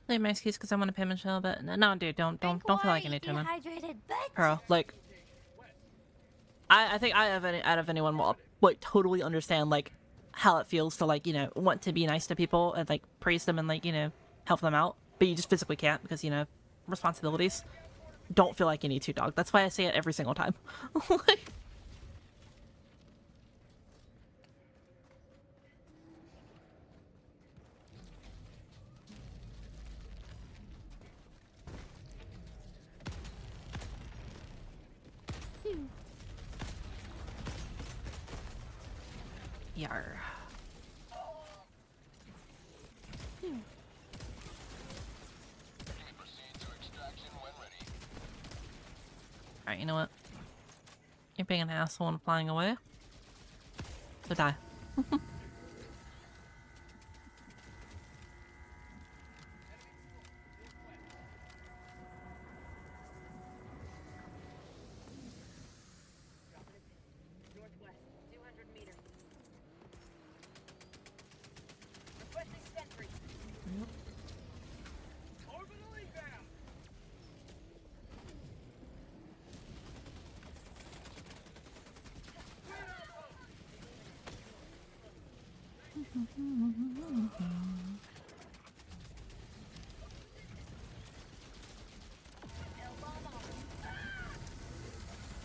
Leave my excuse because I want to pay Michelle, but no, dude, don't feel like you need to, man. Girl, like, I think out of anyone will like totally understand like how it feels to like want to be nice to people and like praise them and like help them out, but you just physically can't because responsibilities. Don't feel like you need to, dog. That's why I say it every single time. Like, yar. You may proceed to extraction when ready. Alright, you know what? You're being an asshole and flying away. So die.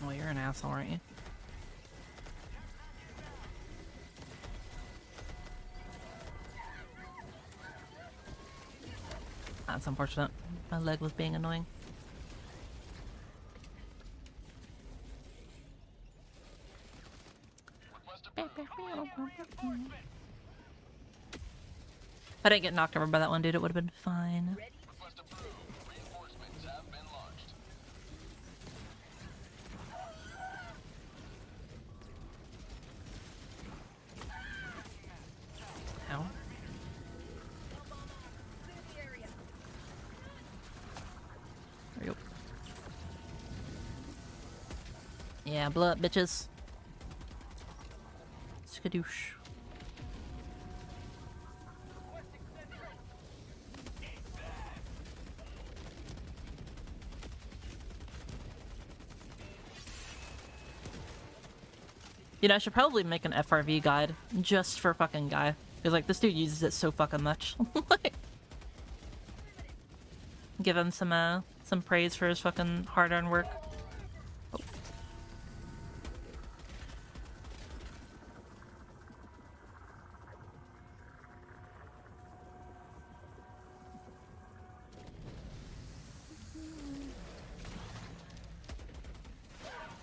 Well, you're an asshole, aren't you? That's unfortunate. My leg was being annoying. If I didn't get knocked over by that one dude, it would have been fine. Request approved. Reinforcements have been launched. Ow. There you go. Yeah, blow up, bitches. Skadoosh. You know, I should probably make an FRV guide just for fucking Guy. Because, like, this dude uses it so fucking much. Like, give him some praise for his fucking hard-earned work. Oh.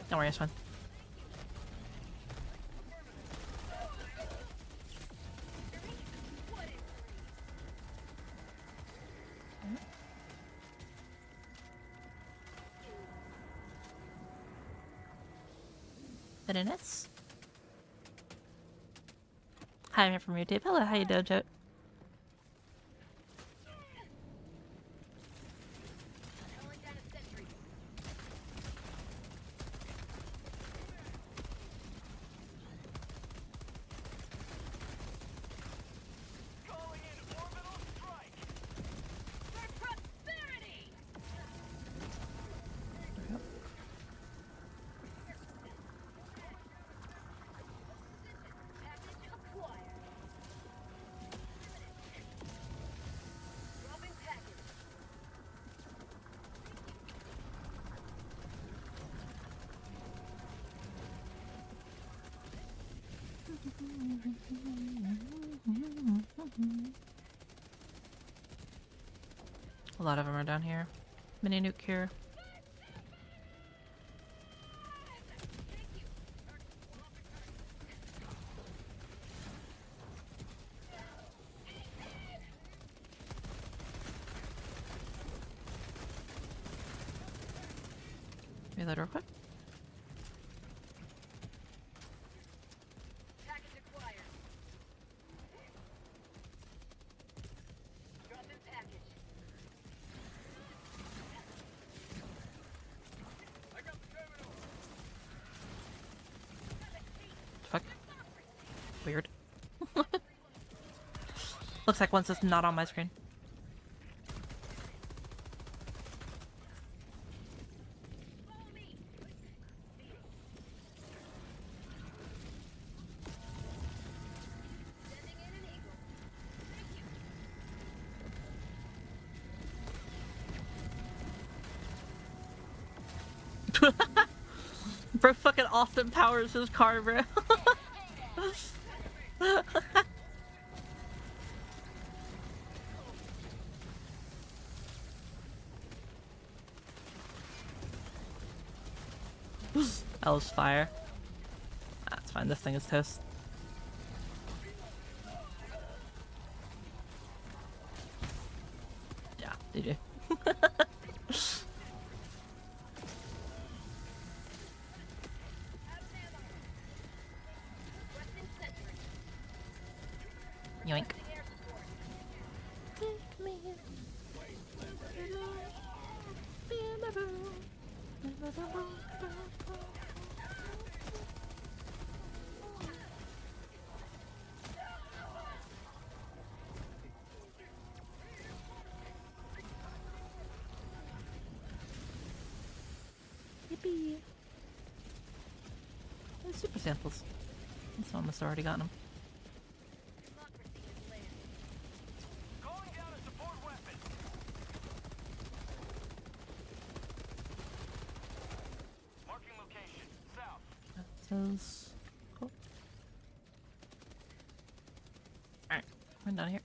Don't worry, it's fine. Very nice. Hi, I'm here from YouTube. Hello, how you doing, Joe? A lot of them are down here. Mini nuke here. Reload real quick. Fuck. Weird. Looks like once it's not on my screen. Bro fucking Austin Powers his car, bro. That was fire. That's fine, this thing is toast. Yeah, GG. Yoink. Yippee! They're super samples. So I must have already gotten them. pieces. Cool. Alright, we're done here.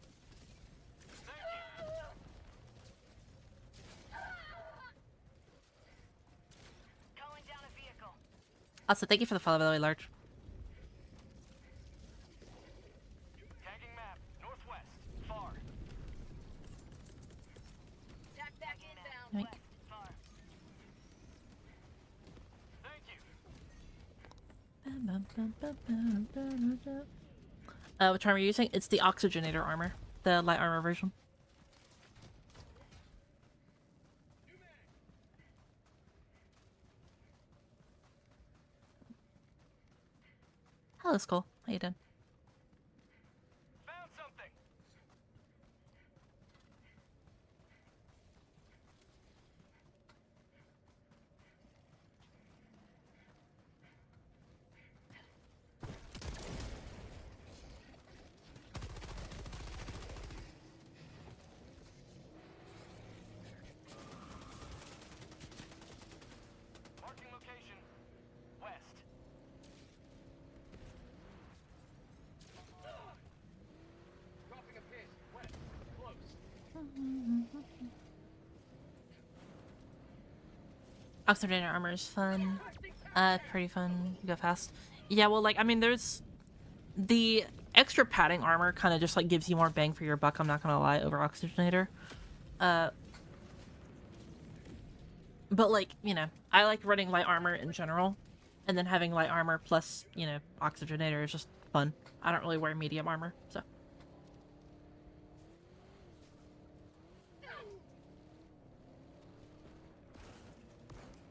Calling down a vehicle. Also, thank you for the follow, by the way, Large. Tagging map. Northwest. Far. Tack back inbound. Yoink. West. Far. Thank you. Which armor are you using? It's the oxygenator armor. The light armor version. Hello, Skull. How you doing? Found something. Marking location. West. Dropping a pin. West. Close. Oxygenator armor is fun. Pretty fun. You go fast. Yeah, well, like, I mean, there's... The extra padding armor kind of just, like, gives you more bang for your buck, I'm not gonna lie, over Oxygenator. But, like, you know, I like running light armor in general. And then having light armor plus, you know, Oxygenator is just fun. I don't really wear medium armor, so...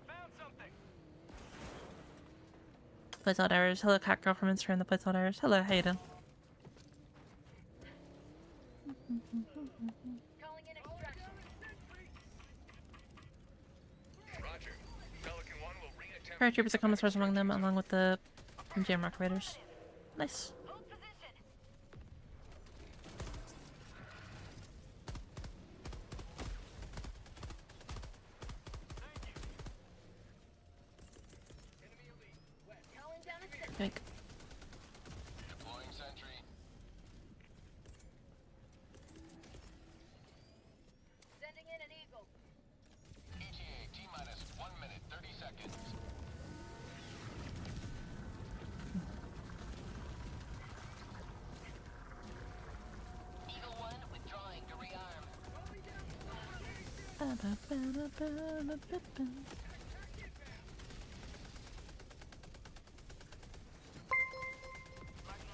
Found something. Placeholders. Hello, Cat Girl from Instagram, the placeholders. Hello, how you doing? Calling in extraction. Roger. Pelican 1 will reattempt. Paratroopers are common source among them, along with the Jamrock Raiders. Nice. Hold position. Calling down a sentry. Yoink. Deploying sentry. Sending in an eagle. ETA T-minus 1 minute 30 seconds. Eagle 1 withdrawing to rearm.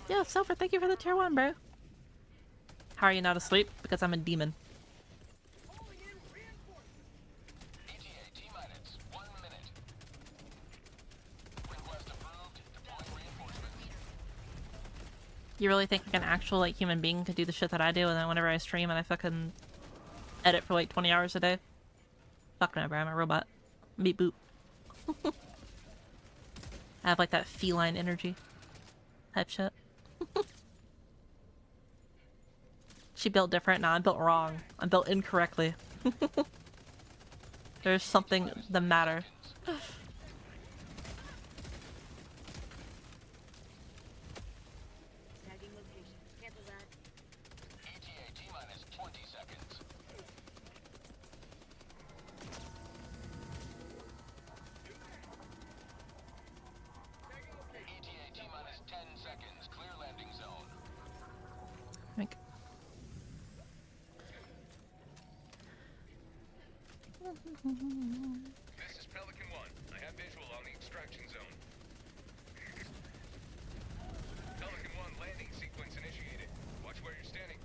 Yo, Silver, thank you for the tier 1, bro. How are you not asleep? Because I'm a demon. ETA T-minus 1 minute. Request approved. Deploying reinforcements. You really think like an actual like human being could do the shit that I do, and then whenever I stream and I fucking edit for like 20 hours a day? Fuck no, bro. I'm a robot. Beep boop. I have like that feline energy type shit. She built different. Nah, I'm built wrong. I'm built incorrectly. There's something the matter. Tagging location. Cancel that. ETA T-minus 20 seconds. ETA T-minus 10 seconds. Clear landing zone. Like, This is Pelican 1. I have visual on the extraction zone. Pelican 1 landing sequence initiated. Watch where you're standing.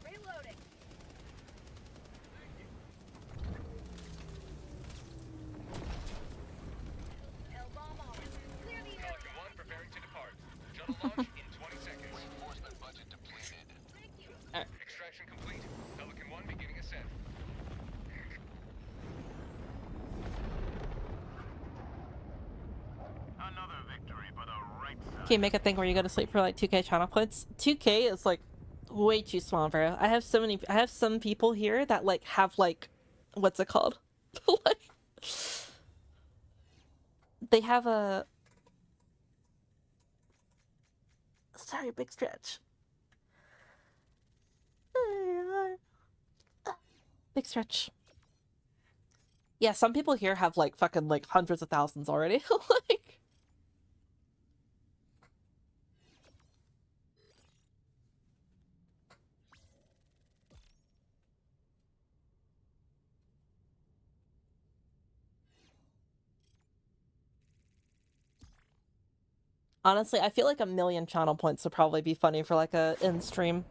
Reloading. Hell bomb on. Clear the area. Pelican 1 preparing to depart. Shuttle launch in 20 seconds. Reinforcement budget depleted. Extraction complete. Pelican 1 beginning ascent. Another victory for the right side. can you make a thing where you go to sleep for like 2k channel points? 2k is like way too small, bro. I have some people here that like have like, what's it called? Like They have a... Sorry, big stretch. Big stretch. Yeah, some people here have like fucking like hundreds of thousands already. Like... Honestly, I feel like 1,000,000 channel points would probably be funny for like a in stream.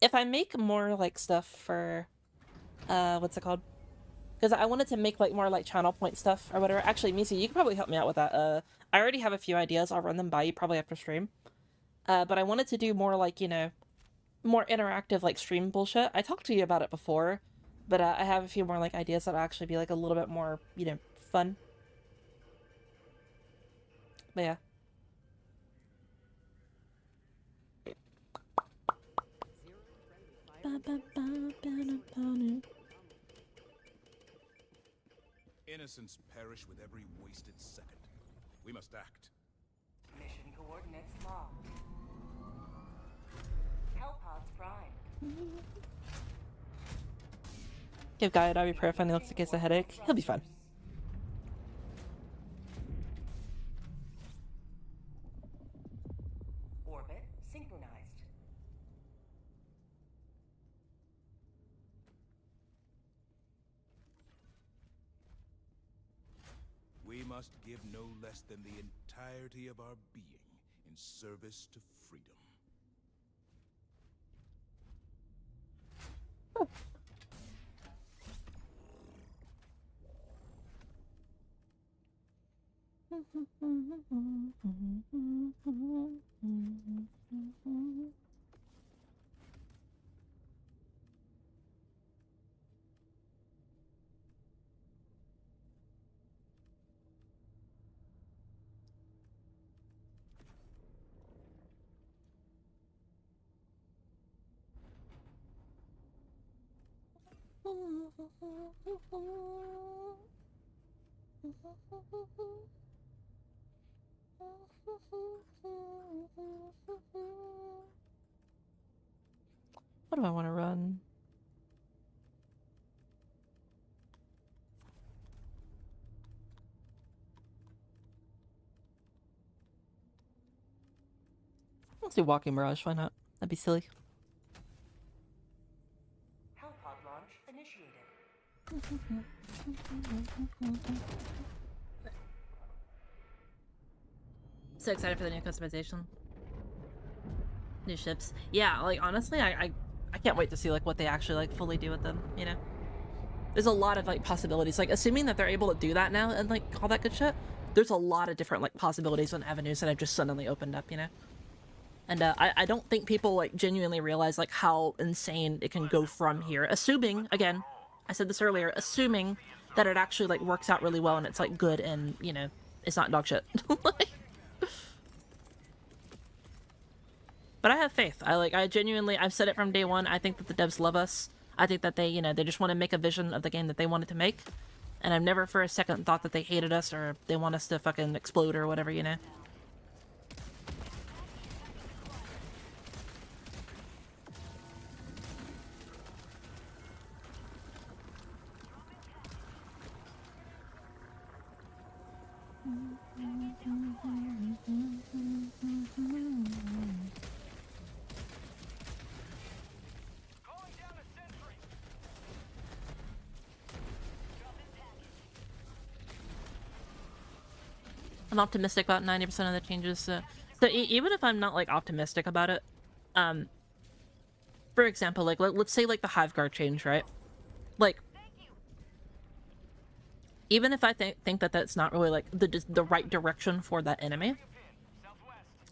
If I make more like stuff for what's it called? Because I wanted to make like more like channel point stuff or whatever. Actually, Misi, you can probably help me out with that. I already have a few ideas. I'll run them by you probably after stream. But I wanted to do more like, you know, more interactive like stream bullshit. I talked to you about it before, but I have a few more like ideas that'll actually be like a little bit more, you know, fun. But yeah. Innocents perish with every wasted second. We must act. Mission coordinates locked. Hellpods prime. Give Gaia ibuprofen, he looks like he has a headache. He'll be fine. Orbit synchronized. We must give no less than the entirety of our being in service to freedom. What do I want to run? Let's do Walking Mirage, why not? That'd be silly. Hellpod launch initiated. So excited for the new customization. New ships. Yeah, like honestly, I can't wait to see like what they actually like fully do with them, you know? There's a lot of like possibilities. Like assuming that they're able to do that now and like all that good shit, there's a lot of different like possibilities and avenues that have just suddenly opened up, you know? And I don't think people like genuinely realize like how insane it can go from here. Assuming, again, I said this earlier, assuming that it actually like works out really well and it's like good and, you know, it's not dog shit. But I have faith. I genuinely, I've said it from day one. I think that the devs love us. I think that they, you know, they just want to make a vision of the game that they wanted to make. And I've never for a second thought that they hated us or they want us to fucking explode or whatever, you know? I'm optimistic about 90% of the changes. So even if I'm not like optimistic about it, for example, like let's say like the Hive Guard change, right? Like, even if I think that that's not really like the right direction for that enemy,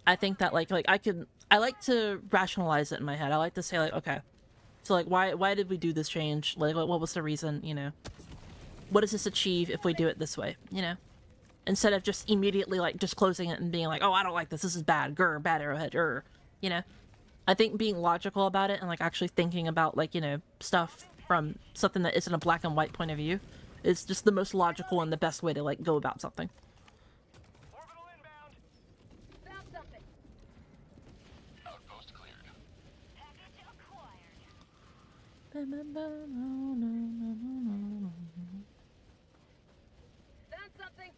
I think that like I like to rationalize it in my head. I like to say like, okay, so like why did we do this change? Like what was the reason? You know, what does this achieve if we do it this way? You know. Instead of just immediately, like, just closing it and being like, oh, I don't like this, this is bad, grr, bad arrowhead, you know? I think being logical about it and, like, actually thinking about, like, you know, stuff from something that isn't a black and white point of view is just the most logical and the best way to like go about something. Orbital inbound. Found something. Outpost cleared. Package acquired. Found something.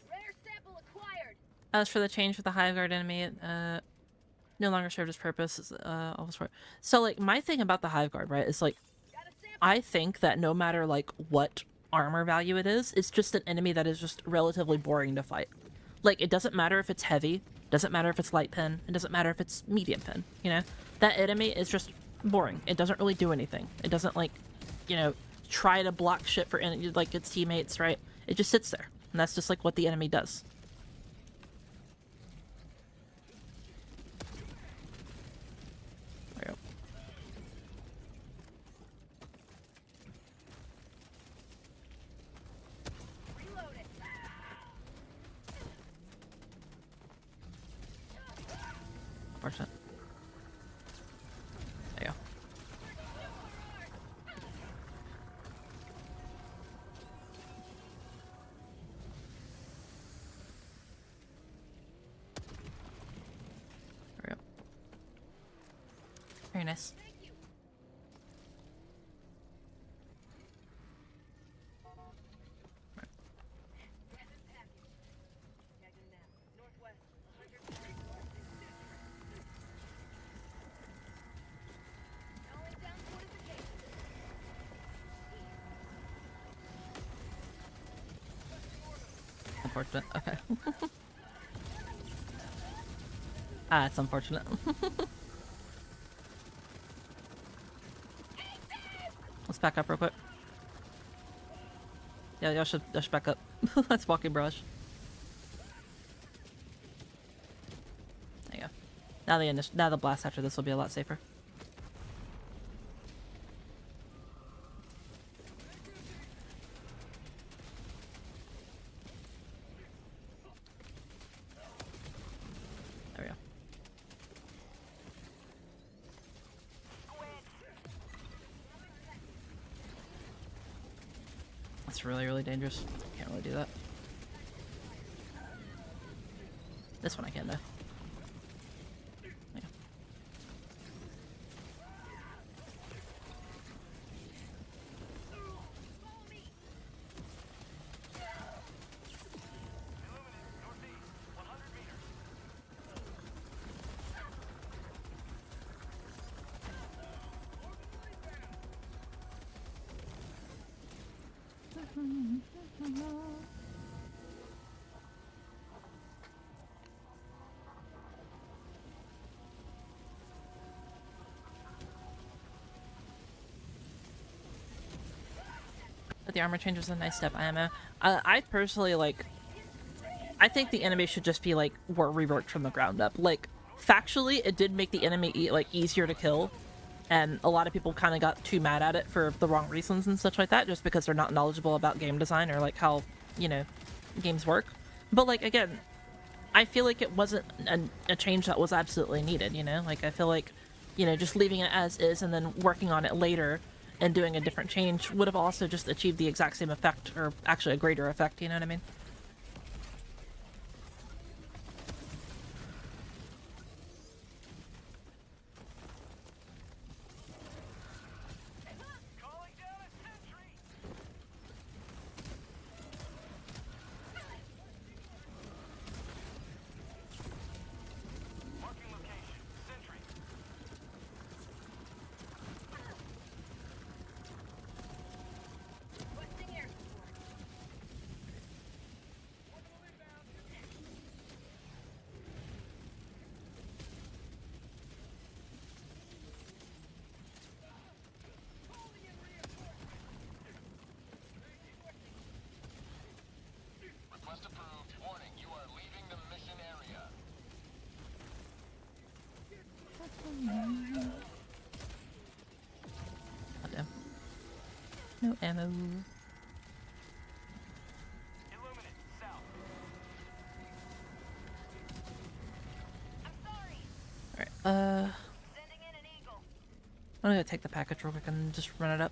Rare sample acquired. As for the change with the Hive Guard enemy, it no longer served its purpose. Almost for so like my thing about the Hive Guard, right, is like Got a sample. I think that no matter like what armor value it is, it's just an enemy that is just relatively boring to fight. Like it doesn't matter if it's heavy, doesn't matter if it's light pin, it doesn't matter if it's medium pin. You know, that enemy is just boring. It doesn't really do anything. It doesn't like, you know, try to block shit for like its teammates, right? It just sits there, and that's just like what the enemy does. There we go. Reload it. Unfortunate. There you go. There we go. Very nice. Calling down fortifications. Unfortunate. Okay. Ah, it's unfortunate. Let's back up real quick. Yeah, y'all should back up. That's walking barrage. There you go. Now the blast after this will be a lot safer. There we go. That's really, really dangerous. Can't really do that. This one I can though. Yeah. But the armor change was a nice step, IMO. I personally like. I think the enemy should just be like reworked from the ground up. Like factually, it did make the enemy like easier to kill, and a lot of people kind of got too mad at it for the wrong reasons and such like that, just because they're not knowledgeable about game design or like how, you know, games work. But like again, I feel like it wasn't a change that was absolutely needed. You know, like I feel like, you know, just leaving it as is and then working on it later and doing a different change would have also just achieved the exact same effect, or actually a greater effect. You know what I mean? Calling down a sentry. Marking location. Sentry. Requesting air support. Request approved. Warning, you are leaving the mission area. God damn. No ammo. Illuminate. South. I'm I'm gonna take the package real quick and just run it up.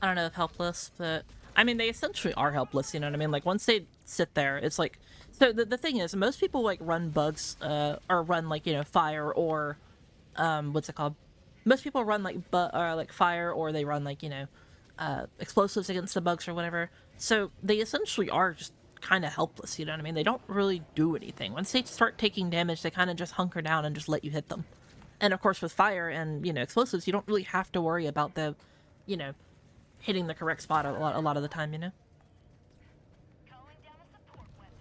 I don't know if helpless, but I mean, they essentially are helpless, you know what I mean? Like, once they sit there, it's like, so the thing is, most people, like, run bugs, or run, like, you know, fire, or, what's it called? Most people run, like, like, fire, or they run, like, you know, explosives against the bugs or whatever. So they essentially are just kind of helpless, you know what I mean? They don't really do anything. Once they start taking damage, they kind of just hunker down and just let you hit them. And of course, with fire and, you know, explosives, you don't really have to worry about the, you know, hitting the correct spot a lot of the time, you know? Calling down a support weapon.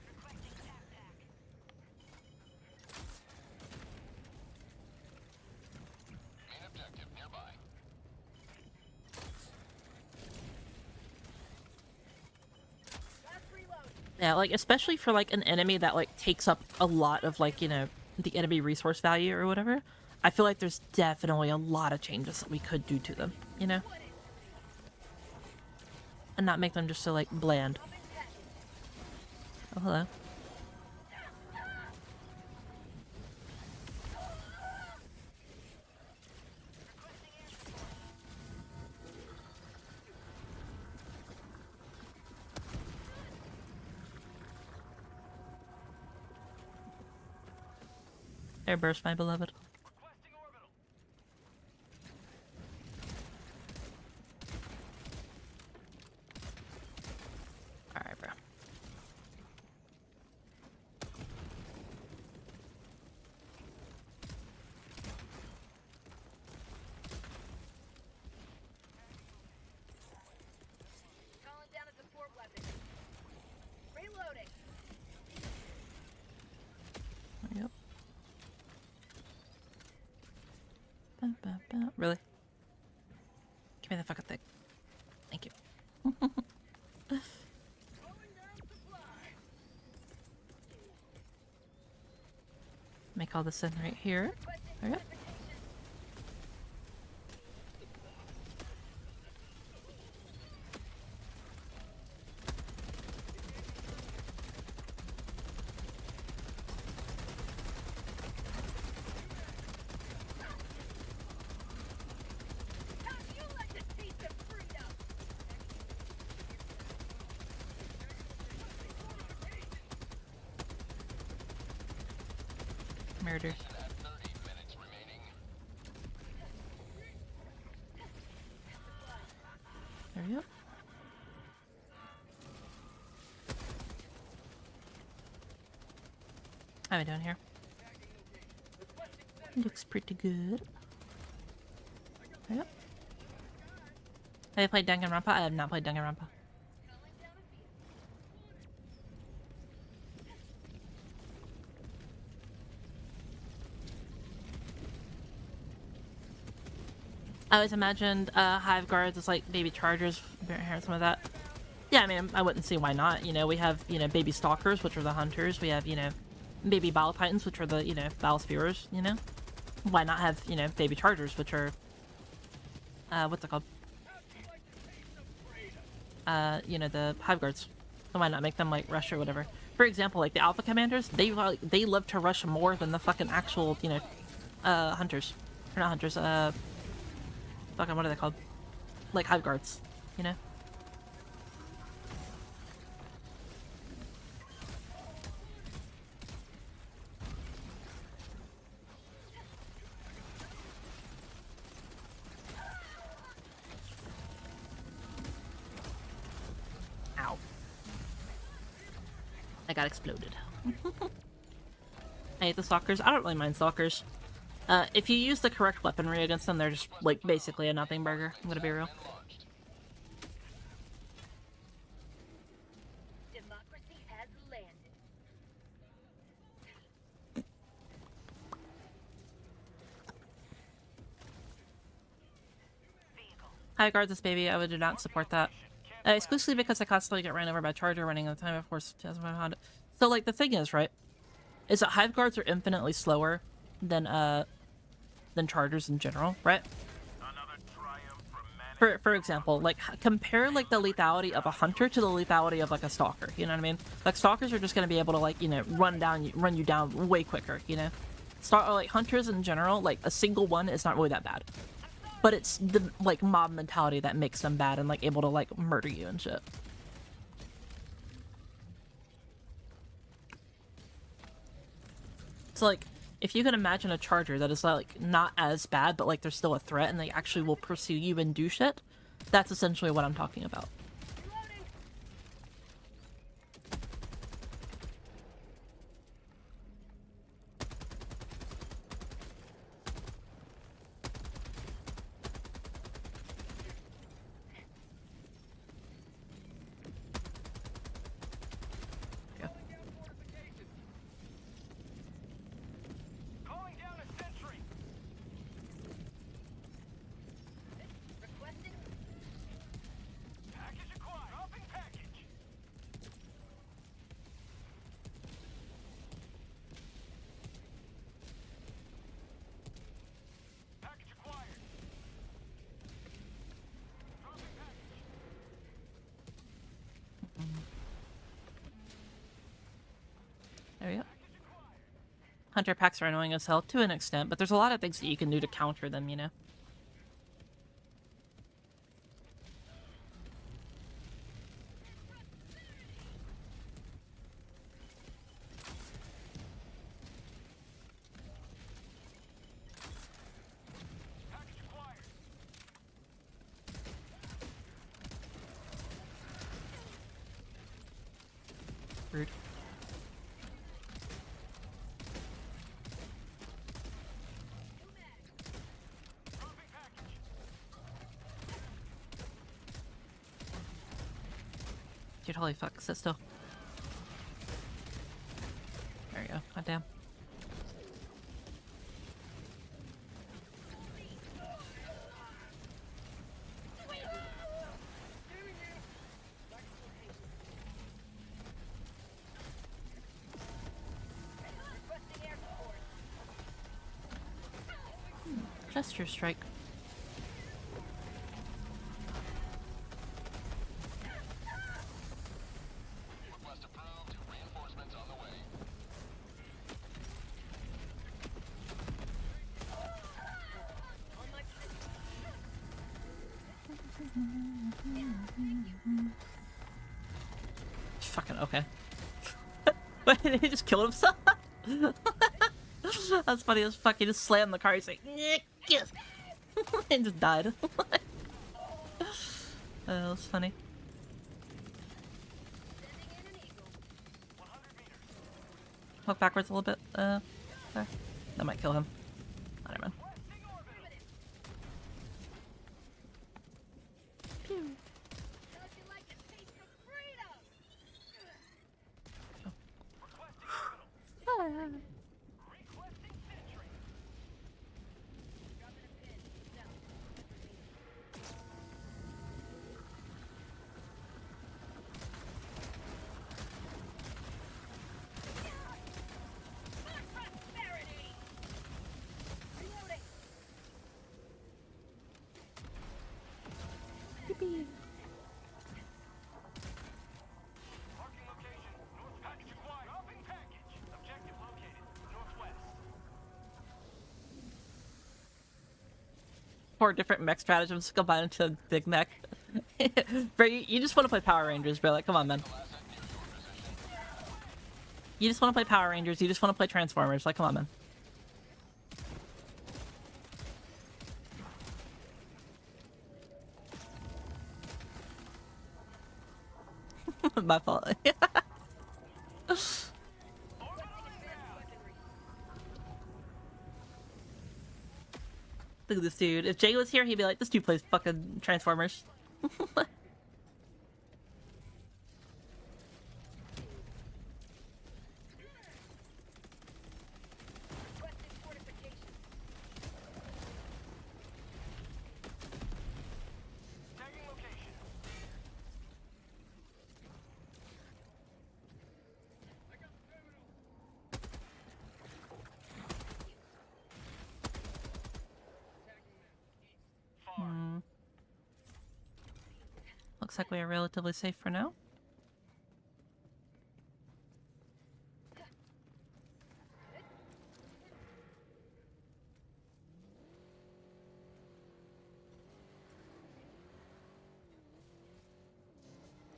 Requesting backpack. Main objective nearby. Last reload. Yeah, like, especially for, like, an enemy that, like, takes up a lot of, like, you know, the enemy resource value or whatever, I feel like there's definitely a lot of changes that we could do to them, you know? And not make them just so, like, bland. Oh, hello. Airburst, my beloved. Alright, bro. Calling down a support weapon. Reloading. Yep. Really? Give me the fucking thing. Thank you. Make all this in right here. There we go. Murder. There we go. How are we doing here? Looks pretty good. Yep. Have you played Danganronpa? I have not played Danganronpa. I always imagined hive guards as like baby chargers, some of that. Yeah, I mean, I wouldn't see why not. You know, we have, you know, baby stalkers, which are the hunters. We have, you know, baby battle titans, which are the, you know, battle spewers, you know? Why not have, you know, baby chargers, which are, what's it called? You know, the hive guards. So why not make them, like, rush or whatever? For example, like, the alpha commanders, they love to rush more than the fucking actual, you know, hunters. Or not hunters, fucking, what are they called? Like, hive guards, you know? Ow. I got exploded. I hate the stalkers. I don't really mind stalkers. If you use the correct weaponry against them, they're just, like, basically a nothing burger. I'm gonna be real. Democracy has landed. High guard this baby. I would do not support that. Exclusively because I constantly get ran over by Charger running at the time, of course, 2005 Honda. So, like, the thing is, right, is that Hive Guards are infinitely slower than Chargers in general, right? For example, like, compare, like, the lethality of a Hunter to the lethality of, like, a Stalker, you know what I mean? Like, Stalkers are just gonna be able to, like, you know, run you down way quicker, you know? Like, Hunters in general, like, a single one is not really that bad. But it's the, like, mob mentality that makes them bad and, like, able to, like, murder you and shit. So, like, if you can imagine a Charger that is, like, not as bad, but, like, they're still a threat and they actually will pursue you and do shit, that's essentially what I'm talking about. There we go. Hunter packs are annoying as hell to an extent, but there's a lot of things that you can do to counter them, you know? Rude. Dude, holy fuck, sit still. There you go. God damn. Gesture strike. Request approved. Reinforcements on the way. Fucking okay. Wait, he just killed himself? That's funny as fuck. He just slammed the car. He's like, and just died. That was funny. Walk backwards a little bit. There. That might kill him. I don't know. Pew. Oh. Yippee. Four different mech stratagems combined into a big mech. Bro, you just want to play Power Rangers, bro. Like, come on, man. You just want to play Power Rangers. You just want to play Transformers. Like, come on, man. My fault. Look at this dude. If Jay was here, he'd be like, this dude plays fucking Transformers. looks like we are relatively safe for now.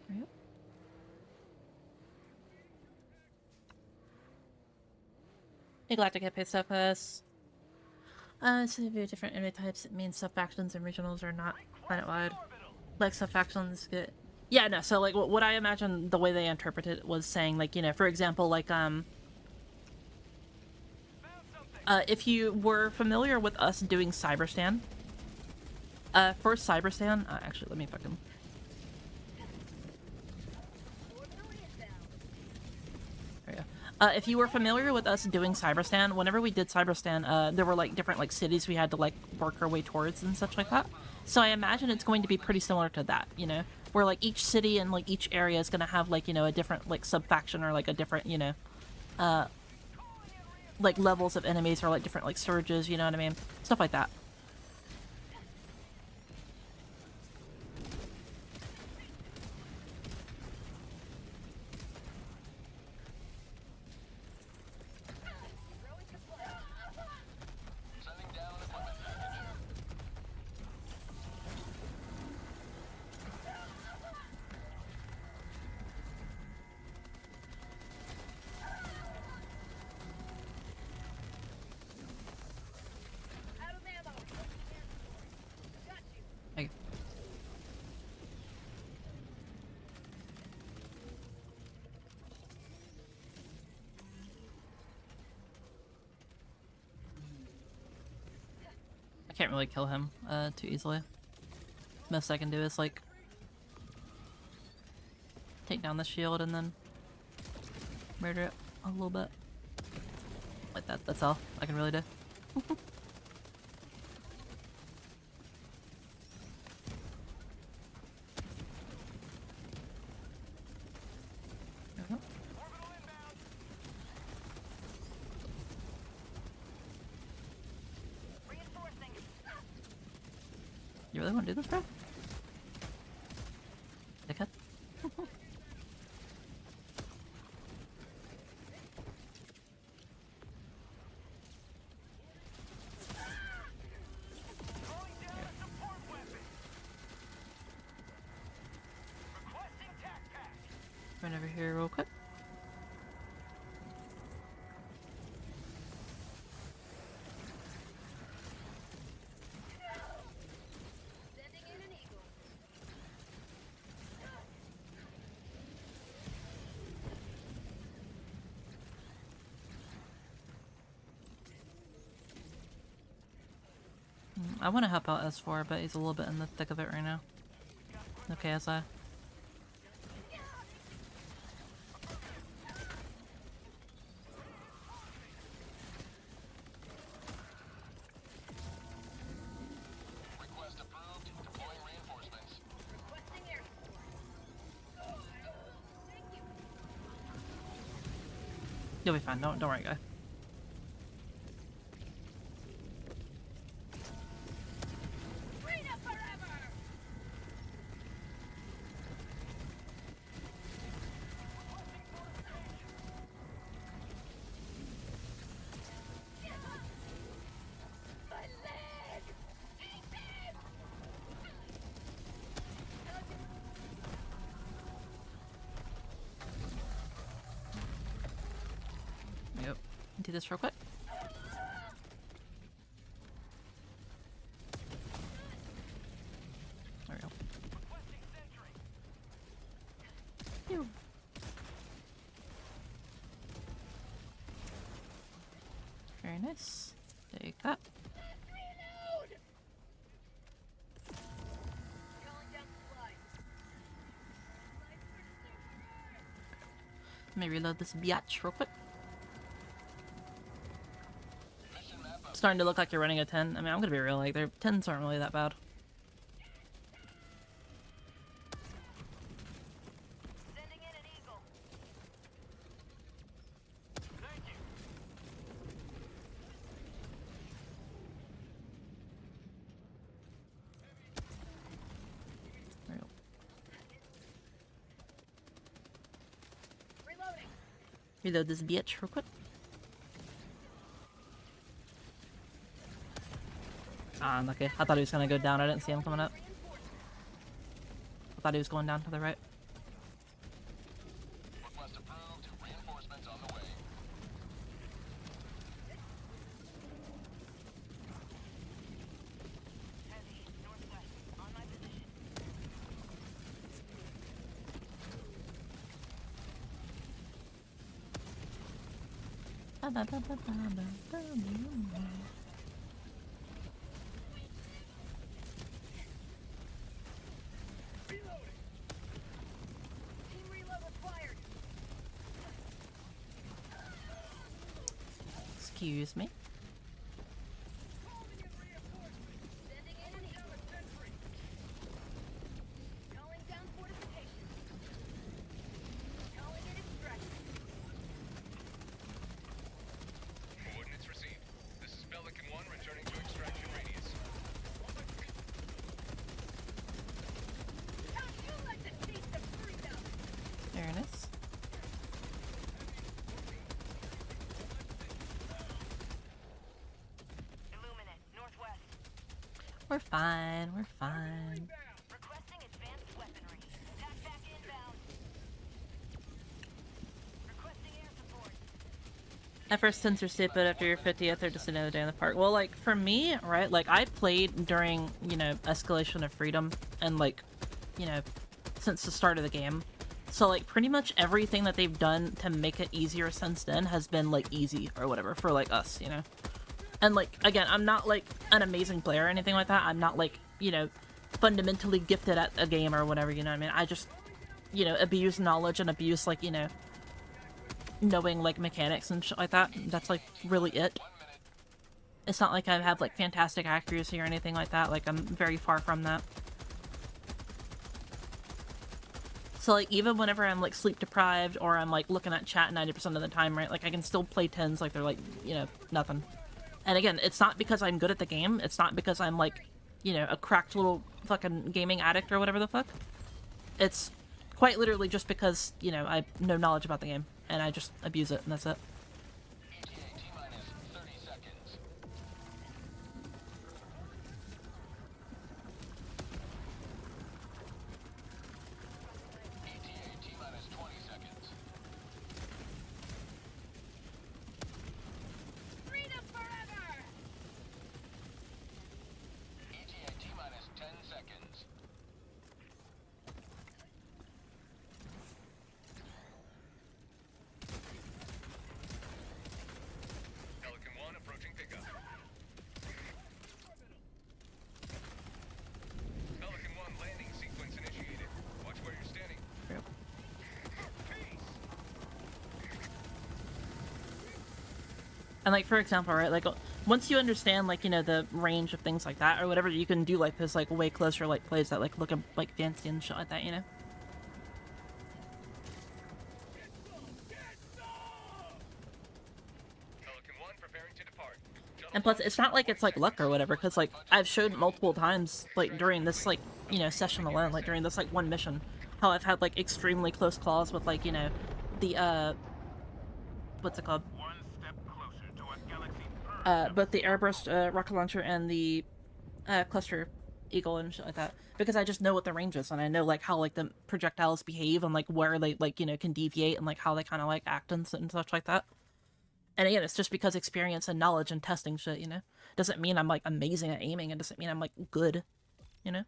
Yep. Hey, Galactic Hit Stuff us. So there are different enemy types. It means sub-factions and regionals are not planet-wide. Like sub-factions get... Yeah, no, so like what I imagine the way they interpreted it was saying, like, you know, for example, like, if you were familiar with us doing Cyberstan, for Cyberstan, actually, let me fucking... There you go. If you were familiar with us doing Cyberstan, whenever we did Cyberstan, there were, like, different, like, cities we had to, like, work our way towards and such like that. So I imagine it's going to be pretty similar to that, you know? Where, like, each city and, like, each area is gonna have, like, you know, a different, like, sub-faction or, like, a different, you know, like, levels of enemies or, like, different, like, surges, you know what I mean? Stuff like that. Sending down an equipment package. Out of ammo. Got you. Like, I can't really kill him too easily. Most I can do is like take down the shield and then murder it a little bit. Like that, that's all I can really do. There we go. You really want to do this, bro? Dickhead. Run over here real quick. Sending in an eagle. I want to help out S4, but he's a little bit in the thick of it right now. Okay, SI. Request approved. Deploying reinforcements. Requesting air support. Thank you. You'll be fine. Don't worry, guy. Freedom forever. My leg. Yep. Do this real quick. There we go. Phew. Very nice. Take that. Calling down supplies. Let me reload this biatch real quick. Mission map up. Starting to look like you're running a 10. I mean, I'm gonna be real, like, their 10s aren't really that bad. Sending in an eagle. Thank you. There we go. Reload this bitch real quick. Ah, okay. I thought he was gonna go down. I didn't see him coming up. I thought he was going down to the right. Request approved. Reinforcements on the way. Heavy, northwest, on my position. Team reload required. Excuse me. Sending in an sentry. Calling down fortifications. Calling in extraction. Coordinates received. This is Pelican 1 returning to extraction radius. How'd you like to taste of freedom? There it is. Illuminate, northwest. We're fine. We're fine. Requesting advanced weaponry. Attack back inbound. Requesting air support. At first, since you're stupid after your 50th or just another day in the park. Well, like, for me, right, like, I played during, you know, Escalation of Freedom and, like, you know, since the start of the game. So, like, pretty much everything that they've done to make it easier since then has been, like, easy or whatever for, like, us, you know? And, like, again, I'm not, like, an amazing player or anything like that. I'm not, like, you know, fundamentally gifted at a game or whatever, you know what I mean? I just, you know, abuse knowledge and abuse, like, you know, knowing, like, mechanics and shit like that. That's, like, really it. It's not like I have, like, fantastic accuracy or anything like that. Like, I'm very far from that. So, like, even whenever I'm, like, sleep deprived or I'm, like, looking at chat 90% of the time, right, like, I can still play 10s like they're, like, you know, nothing. And again, it's not because I'm good at the game. It's not because I'm, like, you know, a cracked little fucking gaming addict or whatever the fuck. It's quite literally just because, you know, I have no knowledge about the game. And I just abuse it, and that's it. ETA T-minus 30 seconds. ETA T-minus 20 seconds. Freedom forever! ETA T-minus 10 seconds. Pelican 1 approaching pickup. Pelican 1 landing sequence initiated. Watch where you're standing. And, like, for example, right, like, once you understand, like, you know, the range of things like that or whatever, you can do, like, this, like, way closer, like, plays that, like, look, like, fancy and shit like that, you know? Pelican 1 preparing to depart. And plus, it's not like it's, like, luck or whatever, because, like, I've showed multiple times, like, during this, like, you know, session alone, like, during this, like, one mission, how I've had, like, extremely close calls with, like, you know, the, what's it called? One step closer to a galaxy Both the airburst, rocket launcher and the, cluster eagle and shit like that. Because I just know what the range is, and I know, like, how, like, the projectiles behave and, like, where they, like, you know, can deviate and, like, how they kind of, like, act and such like that. And again, it's just because experience and knowledge and testing shit, you know? Doesn't mean I'm, like, amazing at aiming. It doesn't mean I'm, like, good, you know?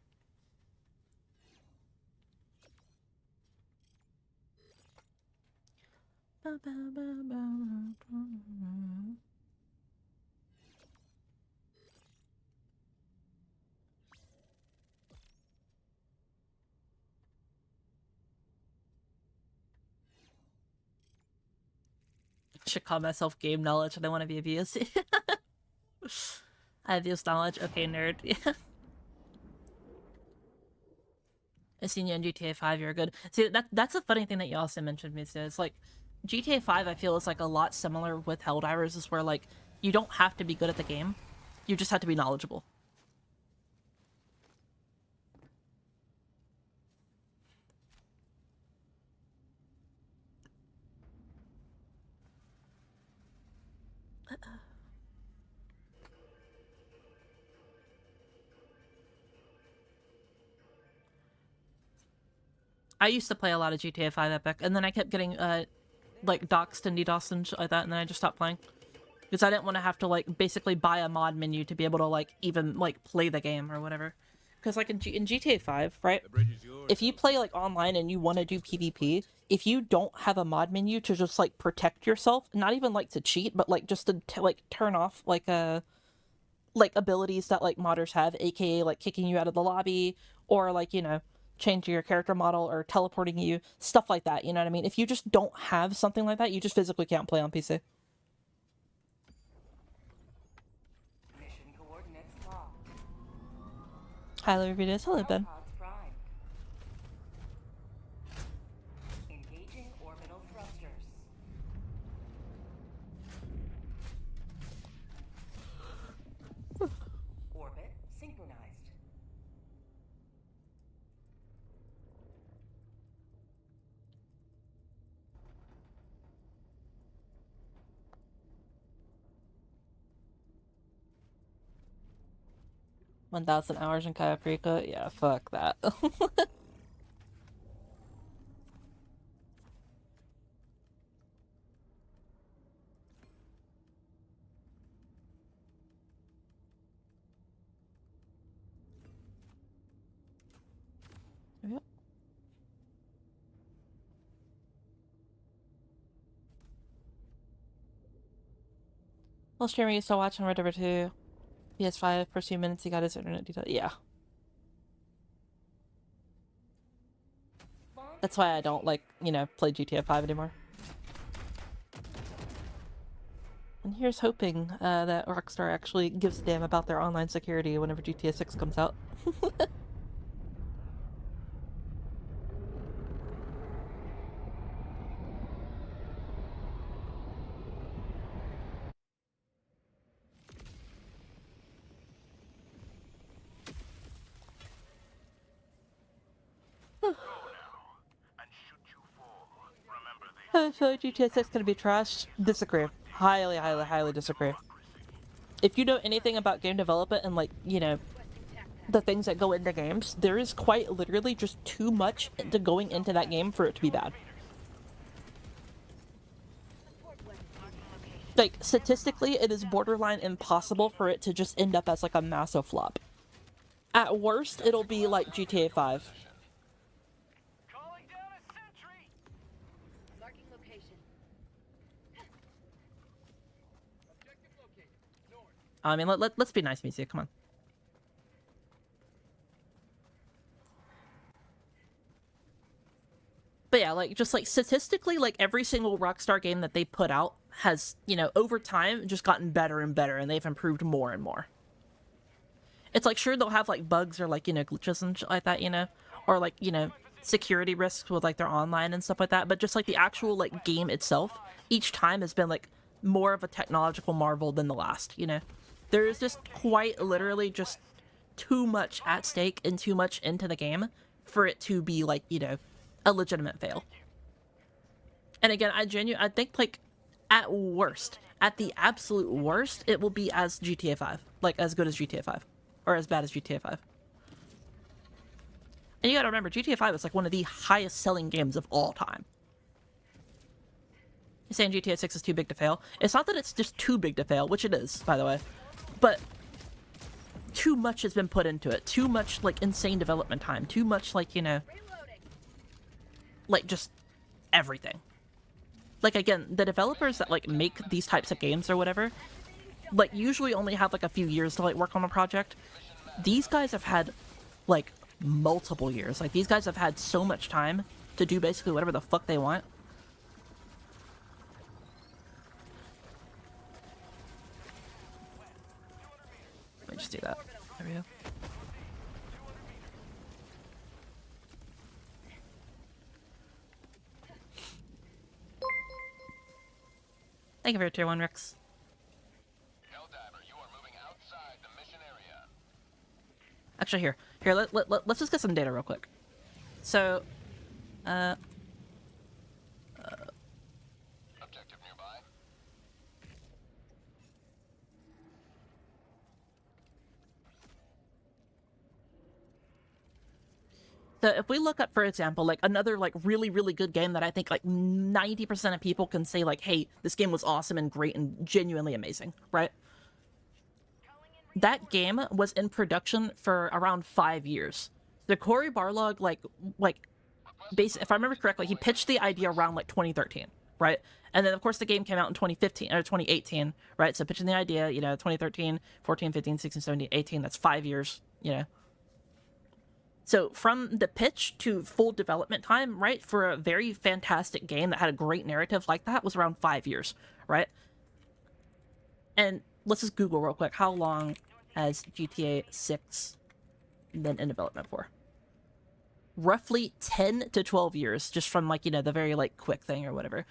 Should call myself game knowledge. I don't want to be abused. I abuse knowledge. Okay, nerd. Yeah. I seen you in GTA 5. You're good. See, that's a funny thing that you also mentioned, Misa. It's like GTA 5. I feel is like a lot similar with Helldivers. Is where like you don't have to be good at the game. You just have to be knowledgeable. I used to play a lot of GTA 5 Epic, and then I kept getting like doxed and DDoSed and shit like that, and then I just stopped playing because I didn't want to have to like basically buy a mod menu to be able to like even like play the game or whatever. Because like in GTA 5, right? If you play like online and you want to do PvP, if you don't have a mod menu to just like protect yourself, not even like to cheat, but like just to like turn off like abilities that like modders have, aka like kicking you out of the lobby or like, you know, changing your character model or teleporting you, stuff like that, you know what I mean? If you just don't have something like that, you just physically can't play on PC. Mission coordinates locked. Hello, everybody. Hello, Ben. Pods primed. Engaging orbital thrusters. Orbit synchronized. $1,000 hours in Caprica? Yeah, fuck that. Yep. Well, streamer used to watch on Red River 2. PS5, first few minutes he got his internet detail. Yeah. That's why I don't, like, you know, play GTA 5 anymore. And here's hoping that Rockstar actually gives a damn about their online security whenever GTA 6 comes out. I feel like GTA 6 is gonna be trash. Disagree. Highly, highly, highly disagree. If you know anything about game development and, like, you know, the things that go into games, there is quite literally just too much into going into that game for it to be bad. Like, statistically, it is borderline impossible for it to just end up as, like, a massive flop. At worst, it'll be like GTA 5. Calling down a sentry. Marking location. Objective located. North. I mean, let's be nice, Misia, come on. But yeah, like, just, like, statistically, like, every single Rockstar game that they put out has, you know, over time, just gotten better and better, and they've improved more and more. It's like, sure, they'll have, like, bugs or, like, you know, glitches and shit like that, you know? Or, like, you know, security risks with, like, their online and stuff like that, but just, like, the actual, like, game itself, each time has been, like, more of a technological marvel than the last, you know? There is just quite literally just too much at stake and too much into the game for it to be, like, you know, a legitimate fail. And again, I think, like, at worst, at the absolute worst, it will be as GTA 5. Like, as good as GTA 5. Or as bad as GTA 5. And you gotta remember, GTA 5 is, like, one of the highest selling games of all time. You're saying GTA 6 is too big to fail? It's not that it's just too big to fail, which it is, by the way. But too much has been put into it. Too much, like, insane development time. Too much, like, you know... like, just everything. Like, again, the developers that, like, make these types of games or whatever, like, usually only have, like, a few years to, like, work on a project. These guys have had, like, multiple years. Like, these guys have had so much time to do basically whatever the fuck they want. Let me just do that. There we go. Thank you for your tier 1, Rex. Helldiver, you are moving outside the mission area. Actually, here, let's just get some data real quick. So, Objective nearby. So if we look up, for example, like another like really, really good game that I think like 90% of people can say like, hey, this game was awesome and great and genuinely amazing, right? That game was in production for around 5 years. The Cory Barlog, if I remember correctly, he pitched the idea around like 2013, right? And then of course the game came out in 2015 or 2018, right? So pitching the idea, 2013, 14, 15, 16, 17, 18, that's 5 years, So from the pitch to full development time, right, for a very fantastic game that had a great narrative like that was around 5 years, right? And let's just Google real quick, how long has GTA 6 been in development for? Roughly 10 to 12 years, just from like, the very like quick thing or whatever.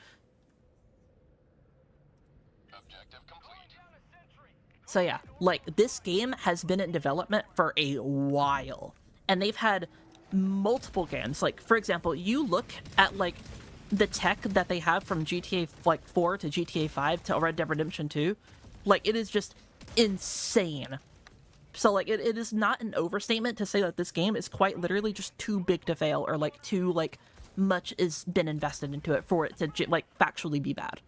So yeah, like this game has been in development for a while. And they've had multiple games. Like, for example, you look at like the tech that they have from GTA like 4 to GTA 5 to Red Dead Redemption 2. Like, it is just insane. So like, it is not an overstatement to say that this game is quite literally just too big to fail, or like too like much has been invested into it for it to like factually be bad.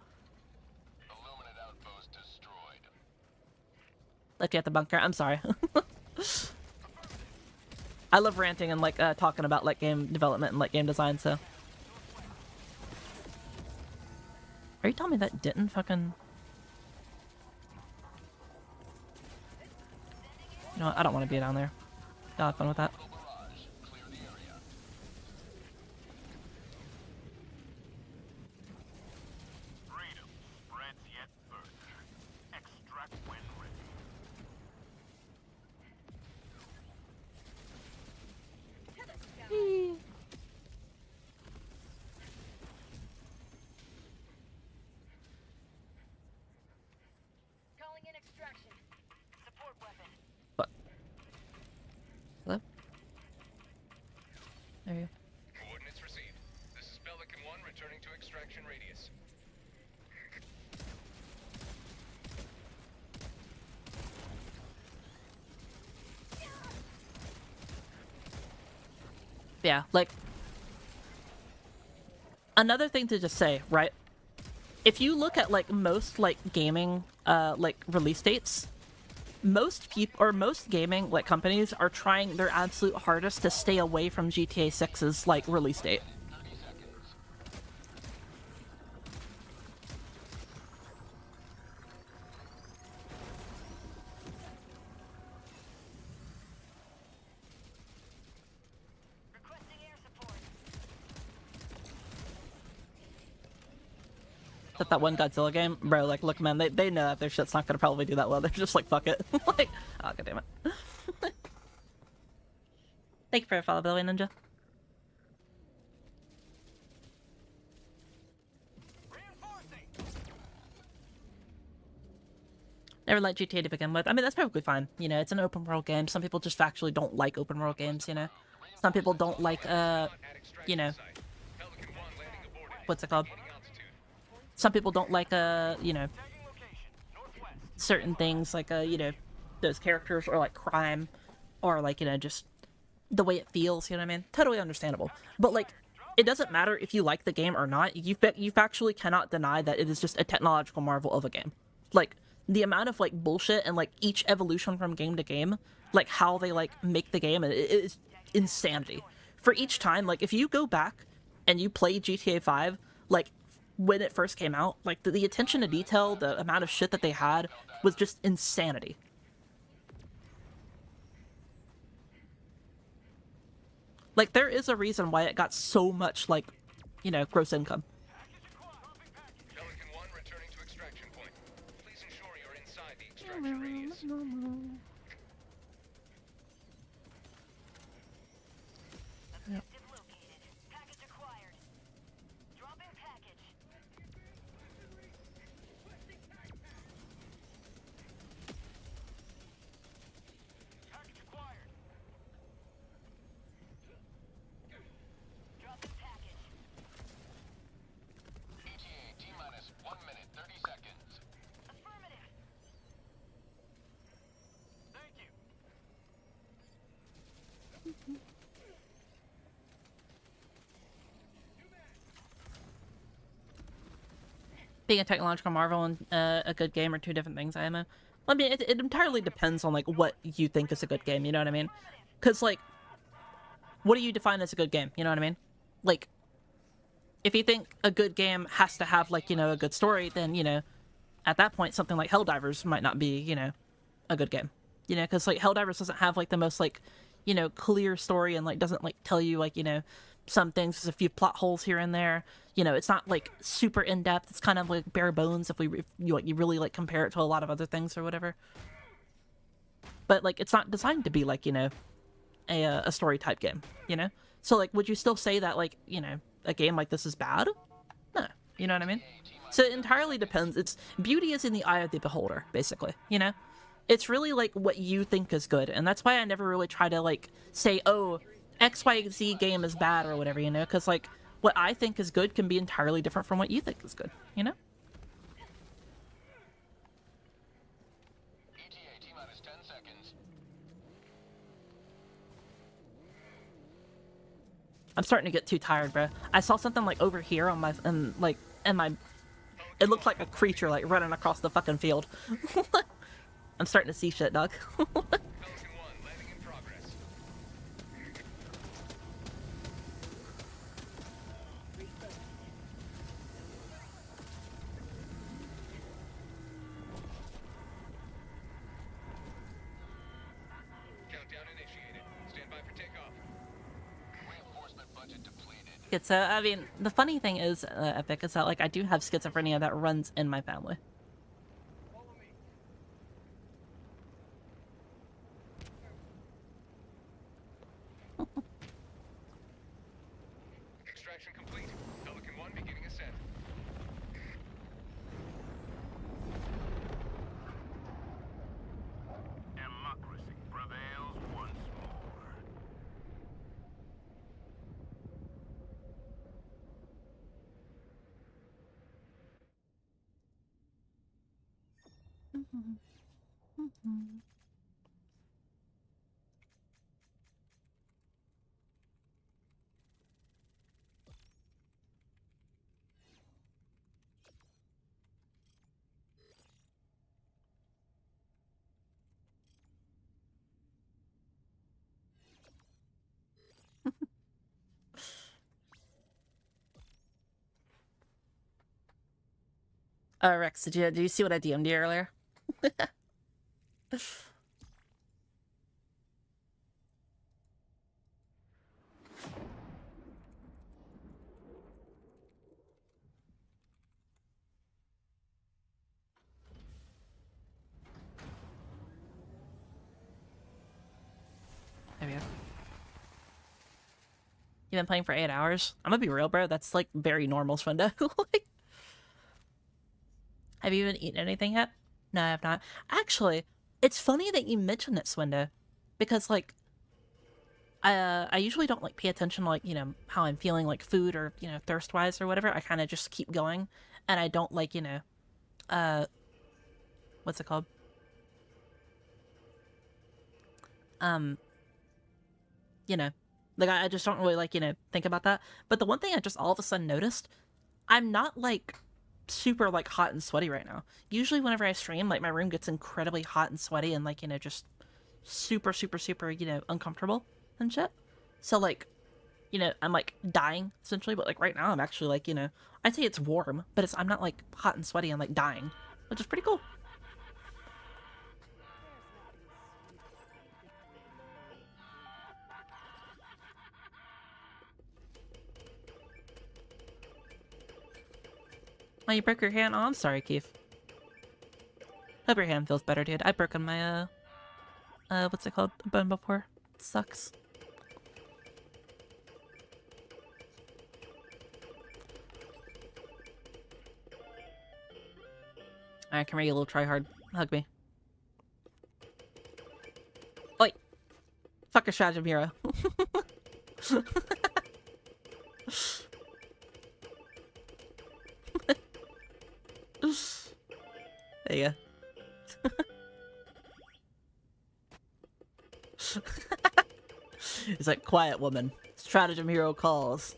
Left you at the bunker. I'm sorry. I love ranting and like talking about like game development and like game design. So, are you telling me that didn't fucking? You know what? I don't want to be down there. Y'all have fun with that. Hello? There you go. Coordinates received. This is Pelican 1 returning to extraction radius. Yeah, like, another thing to just say, right? If you look at like most like gaming like release dates, most gaming like companies are trying their absolute hardest to stay away from GTA 6's like release date. That one Godzilla game, bro, like, look, man, they know that their shit's not gonna probably do that well. They're just like, fuck it. Like, oh, god damn it. Thank you for a follow, by the way, Ninja. Never liked GTA to begin with. I mean, that's perfectly fine. You know, it's an open world game. Some people just factually don't like open world games, you know? Some people don't like, you know, what's it called? Some people don't like, you know, certain things, like, you know, those characters, or, like, crime, or, like, you know, just the way it feels, you know what I mean? Totally understandable. But, like, it doesn't matter if you like the game or not. You factually cannot deny that it is just a technological marvel of a game. Like, the amount of, like, bullshit and, like, each evolution from game to game, like, how they, like, make the game, it is insanity. For each time, like, if you go back and you play GTA 5, like, when it first came out, like, the attention to detail, the amount of shit that they had was just insanity. Like, there is a reason why it got so much, like, you know, gross income. Pelican 1 returning to extraction point. Please ensure you're inside the extraction radius. Yep. being a technological marvel and a good game are two different things, I know. I mean, it entirely depends on, like, what you think is a good game, you know what I mean? Because, like, what do you define as a good game, you know what I mean? Like, if you think a good game has to have, like, you know, a good story, then, you know, at that point, something like Helldivers might not be, you know, a good game. You know, because, like, Helldivers doesn't have, like, the most, like, you know, clear story and, like, doesn't, like, tell you, like, you know, some things, there's a few plot holes here and there. You know, it's not, like, super in-depth. It's kind of, like, bare bones if you really, like, compare it to a lot of other things or whatever. But, like, it's not designed to be, like, you know, a story-type game, you know? So, like, would you still say that, like, you know, a game like this is bad? No. You know what I mean? So it entirely depends. It's beauty is in the eye of the beholder, basically, you know? It's really, like, what you think is good, and that's why I never really try to, like, say, oh, XYZ game is bad or whatever, you know? Because, like, what I think is good can be entirely different from what you think is good, you know? ETA T-minus 10 seconds. I'm starting to get too tired, bro. I saw something, like, over here on my, it looked like a creature, like, running across the fucking field. I'm starting to see shit, dog. Pelican 1, landing in progress. Countdown initiated. Stand by for takeoff. Reinforcement budget depleted. It's, I mean, the funny thing is, Epic, is that, like, I do have schizophrenia that runs in my family. Extraction complete. Pelican 1 beginning ascent. Democracy prevails once more. Rex, did you see what I DM'd you earlier? There we go. You've been playing for 8 hours? I'm gonna be real, bro. That's, like, very normal, Swinda. Like, have you even eaten anything yet? No, I have not. Actually, it's funny that you mentioned it, Swinda, because, like, I usually don't, like, pay attention to, like, you know, how I'm feeling, like, food or, you know, thirst-wise or whatever. I kind of just keep going, and I don't, like, you know, what's it called? You know, like, I just don't really, like, you know, think about that. But the one thing I just all of a sudden noticed, I'm not, like, super, like, hot and sweaty right now. Usually whenever I stream, like, my room gets incredibly hot and sweaty and, like, you know, just super, super, super, you know, uncomfortable and shit. So, like, you know, I'm, like, dying, essentially, but, like, right now I'm actually, like, you know, I'd say it's warm, but I'm not, like, hot and sweaty and, like, dying, which is pretty cool. Oh, you broke your hand? Oh, I'm sorry, Keith. Hope your hand feels better, dude. I've broken my, what's it called? Bone before. It sucks. Alright, come here, you little tryhard. Hug me. Oi! Fuck a stratagem hero. There you go. He's like, quiet woman. Stratagem hero calls.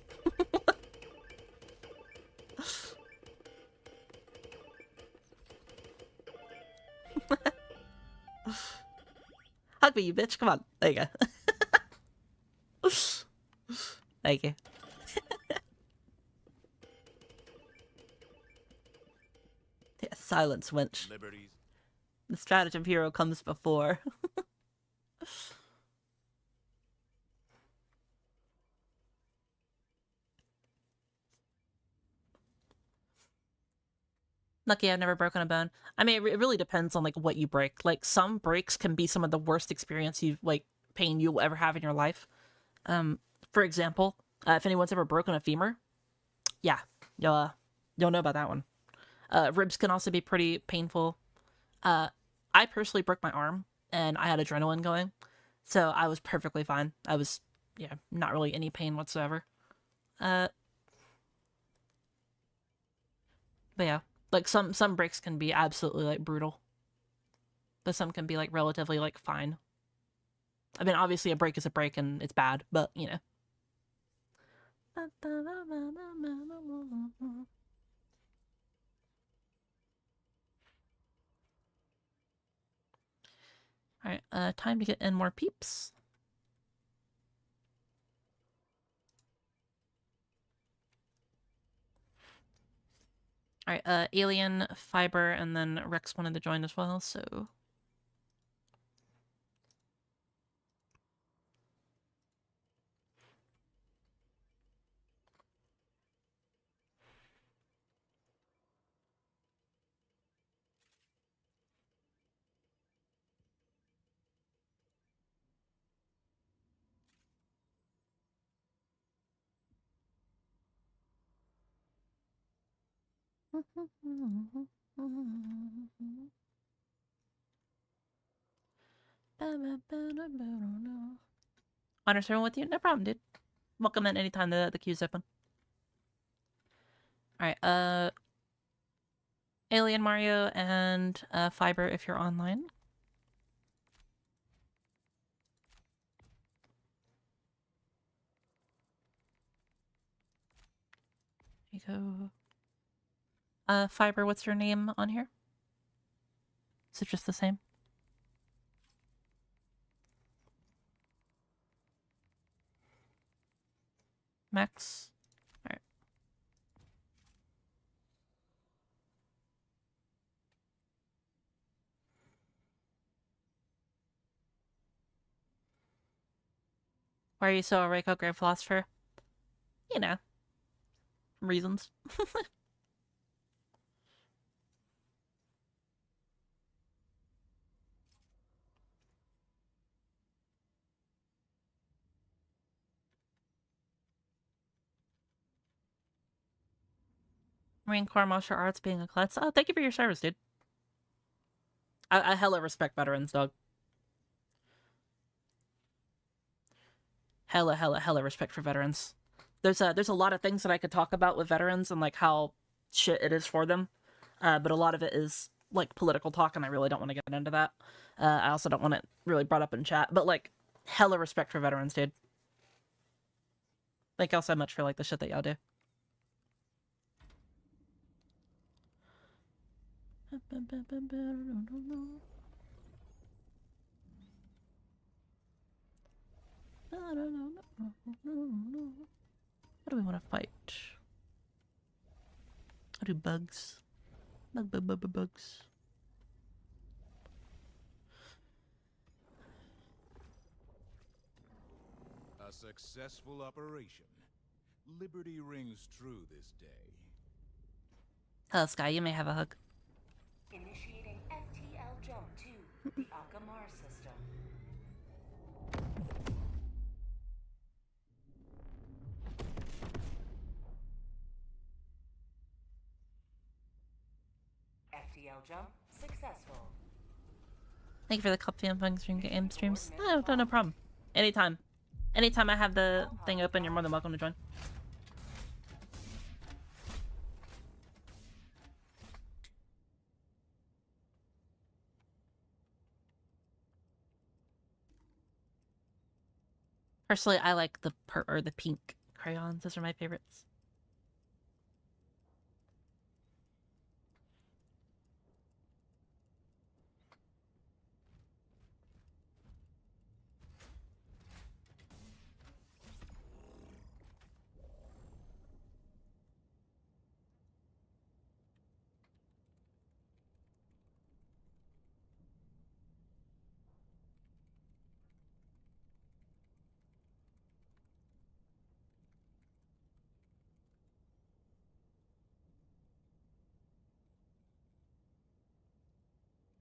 happy, you bitch. Come on. There you go. Thank you. Yeah, silence, wench. Liberties. The stratagem hero comes before. Lucky I've never broken a bone. I mean, it really depends on like what you break. Like some breaks can be some of the worst experience you like pain you'll ever have in your life. For example, if anyone's ever broken a femur, yeah, you'll know about that one. Ribs can also be pretty painful. I personally broke my arm and I had adrenaline going, so I was perfectly fine. I was, yeah, not really any pain whatsoever. But yeah, like some breaks can be absolutely like brutal, but some can be like relatively like fine. I mean, obviously a break is a break and it's bad, but you know. All right, time to get in more peeps. All right, Alien, Fiber, and then Rex wanted to join as well, so. Honor serving with you? No problem, dude. Welcome in anytime the queue's open. Alright, Alien, Mario, and Fiber if you're online. There you go. Fiber, what's your name on here? Is it just the same? Max? Alright. Why are you so a Reiko Grand Philosopher? You know. Reasons. Marine Corps Martial Arts being a klutz. Oh, thank you for your service, dude. I hella respect veterans, dog. Hella respect for veterans. There's a lot of things that I could talk about with veterans and like how shit it is for them, but a lot of it is like political talk, and I really don't want to get into that. I also don't want it really brought up in chat, but like hella respect for veterans, dude. Thank y'all so much for like the shit that y'all do. What do we want to fight? I'll do bugs. Bugs. A successful operation. Liberty rings true this day. Hello, Sky. You may have a hug. Initiating FTL jump to the Akamar system. FTL jump successful. Thank you for the coffee and fun stream game streams. No problem. Anytime. Anytime I have the thing open, you're more than welcome to join. Personally, I like the pink crayons. Those are my favorites.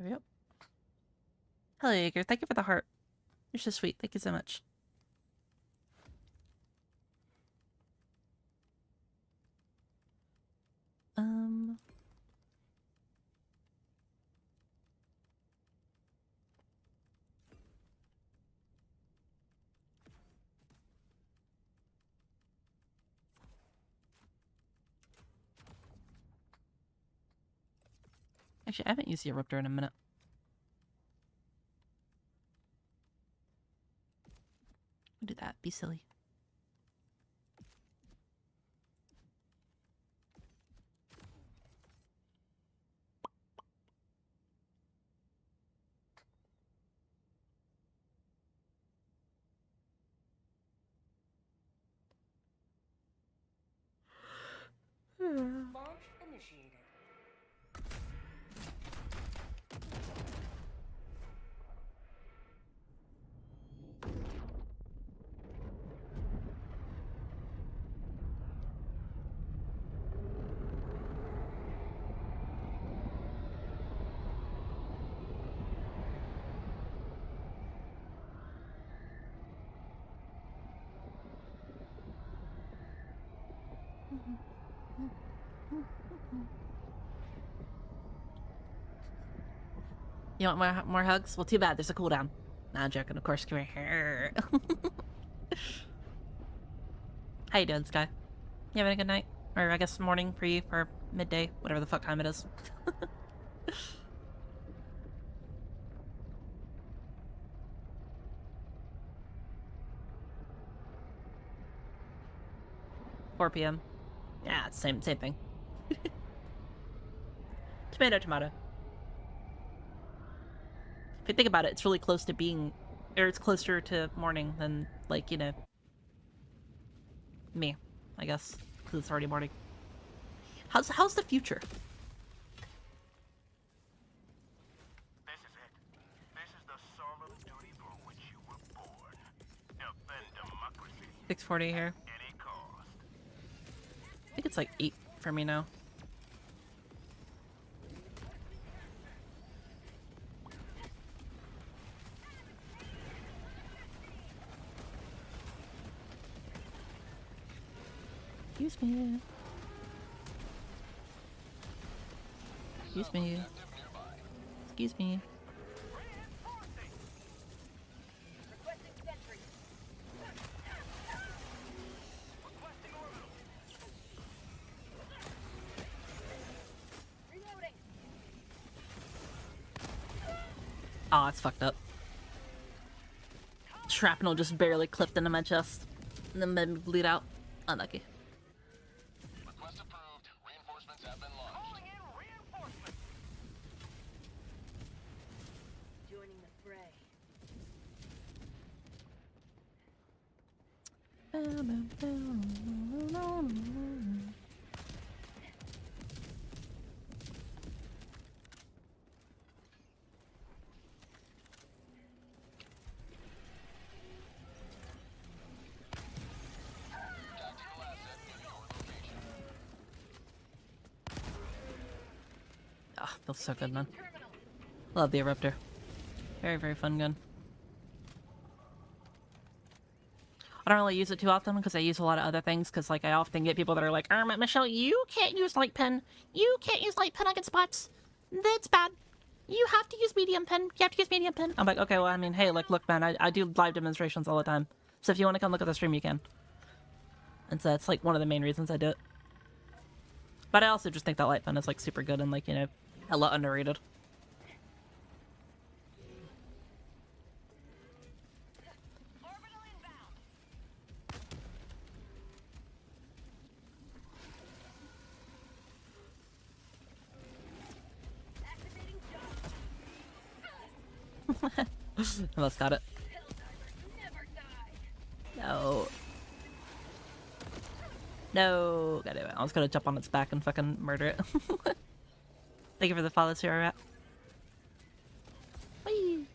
There we go. Hello, Jaeger. Thank you for the heart. You're so sweet. Thank you so much. Actually, I haven't used the eruptor in a minute. I'll do that. Be silly. Launch initiated. You want more hugs? Well, too bad. There's a cooldown. Nah, I'm joking. Of course. Come here. How you doing, Sky? You having a good night? Or I guess morning for you, or midday, whatever the fuck time it is. 4 p.m. Yeah, it's same thing. Tomato, tomato. If you think about it, it's really close to being, or it's closer to morning than, like, you know, me, I guess, because it's already morning. How's the future? This is it. This is the solemn duty for which you were born. Defend democracy 6:40 here. at any cost. I think it's like 8 for me now. Excuse me. Excuse me. Excuse me. Requesting sentry. Reloading. Aw, it's fucked up. Shrapnel just barely clipped into my chest. And then made me bleed out. Unlucky. Request approved. Reinforcements have been launched. Calling in reinforcements. Joining the fray. Tactical asset near your location. Ah, feels so good, man. Love the eruptor. Very, very fun gun. I don't really use it too often because I use a lot of other things, because like I often get people that are like, Michelle, you can't use light pen. You can't use light pen against bots. That's bad. You have to use medium pen. You have to use medium pen. I'm like, okay, well, I mean, hey, like, look, man, I do live demonstrations all the time. So if you want to come look at the stream, you can. And so that's like one of the main reasons I do it. But I also just think that light pen is like super good and like, you know, hella underrated. Orbital inbound. Activating jump. Almost got it. Helldivers never die. No. No. God damn it. I was gonna jump on its back and fucking murder it. Thank you for the follow, Sierra Rat. Whee!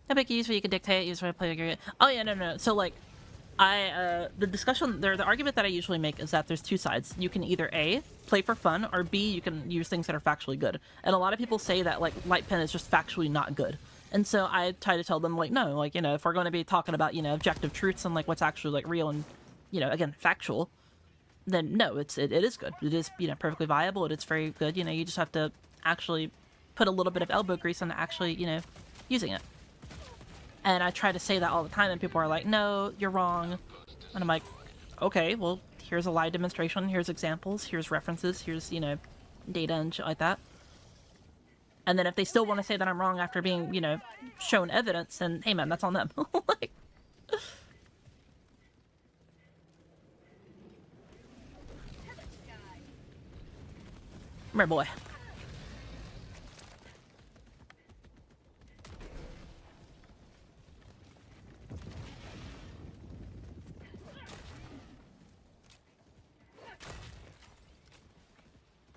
Epic use where you can dictate, use where to play your game. Oh yeah, no. So like, The discussion there, the argument that I usually make is that there's two sides. You can either A, play for fun, or B, you can use things that are factually good. And a lot of people say that, like, light pen is just factually not good. And so I try to tell them, like, no, like, you know, if we're going to be talking about, you know, objective truths and, like, what's actually, like, real and, you know, again, factual, then no, it is good. It is, you know, perfectly viable. It is very good. You know, you just have to actually put a little bit of elbow grease on actually, you know, using it. And I try to say that all the time, and people are like, no, you're wrong. And I'm like, okay, well, here's a live demonstration, here's examples, here's references, here's, you know, data and shit like that. And then if they still want to say that I'm wrong after being, you know, shown evidence, then hey man, that's on them. Like, my boy.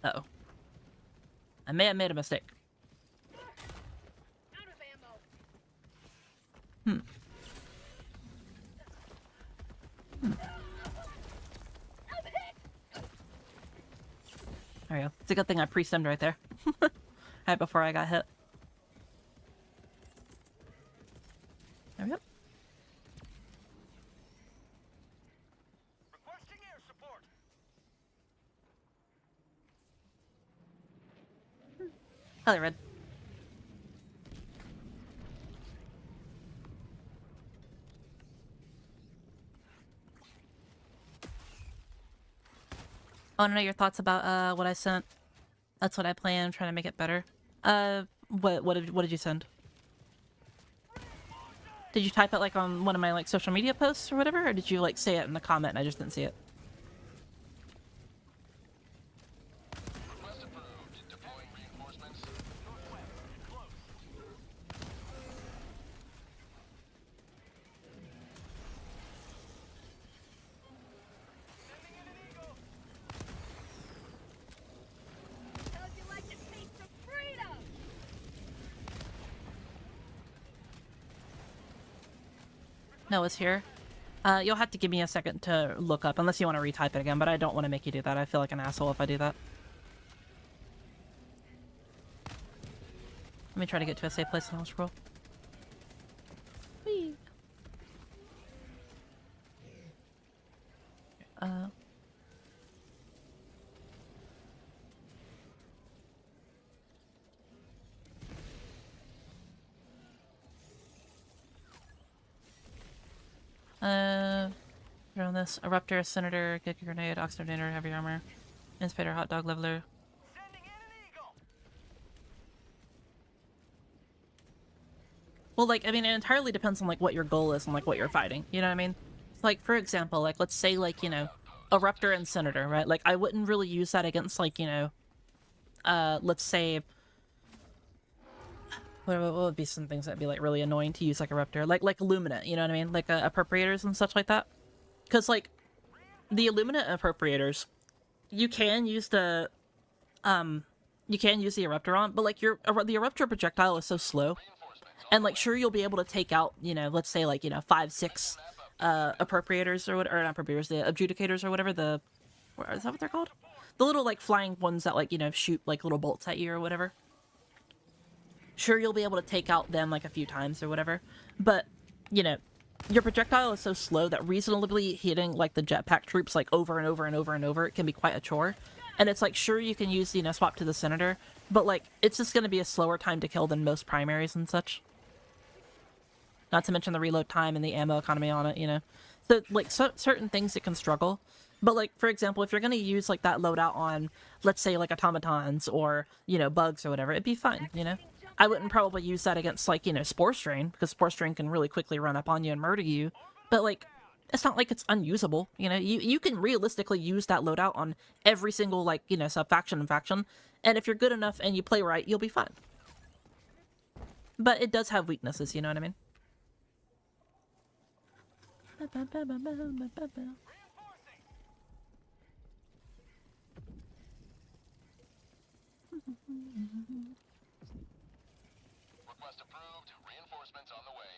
Uh-oh. I may have made a mistake. Hmm. There we go. It's a good thing I pre-stemmed right there. Right before I got hit. There we go. Requesting air support. Hello, Red. I want to know your thoughts about what I sent. That's what I plan. I'm trying to make it better. What did you send? Did you type it like on one of my like social media posts or whatever, or did you like say it in the comment and I just didn't see it? Request approved. Deploying reinforcements. Northwest. Close. Sending in an eagle. How'd you like to taste some freedom? No, it's here. You'll have to give me a second to look up, unless you want to retype it again, but I don't want to make you do that. I feel like an asshole if I do that. Let me try to get to a safe place and I'll scroll. Whee! Around this. Eruptor, Senator, kick a grenade, oxygenator, heavy armor, inspector, hot dog leveler. Sending in an eagle. Well, like, I mean, it entirely depends on, like, what your goal is and, like, what you're fighting. You know what I mean? Like, for example, like, let's say, like, you know, Eruptor and Senator, right? Like, I wouldn't really use that against, like, you know, let's say... What would be some things that'd be, like, really annoying to use, like, Eruptor? Like Illuminate, you know what I mean? Like, Appropriators and such like that. Because, like, the Illuminate Appropriators, you can use the Eruptor on, but, like, the Eruptor projectile is so slow. And, like, sure, you'll be able to take out, you know, let's say, like, you know, 5, 6 Appropriators or whatever, or not Appropriators, the Adjudicators or whatever, is that what they're called? The little, like, flying ones that, like, you know, shoot, like, little bolts at you or whatever. Sure, you'll be able to take out them, like, a few times or whatever, but, you know, your projectile is so slow that reasonably hitting, like, the jetpack troops, like, over and over and over and over, it can be quite a chore. And it's like, sure, you can use, you know, swap to the Senator, but, like, it's just going to be a slower time to kill than most primaries and such. Not to mention the reload time and the ammo economy on it, you know. So, like, certain things it can struggle. But, like, for example, if you're going to use, like, that loadout on, let's say, like, automatons or, you know, bugs or whatever, it'd be fine, you know. I wouldn't probably use that against, like, you know, Spore Strain, because Spore Strain can really quickly run up on you and murder you. But, like, it's not like it's unusable, you know? You can realistically use that loadout on every single, like, you know, sub-faction and faction, and if you're good enough and you play right, you'll be fine. But it does have weaknesses, you know what I mean? Request approved. Reinforcements on the way.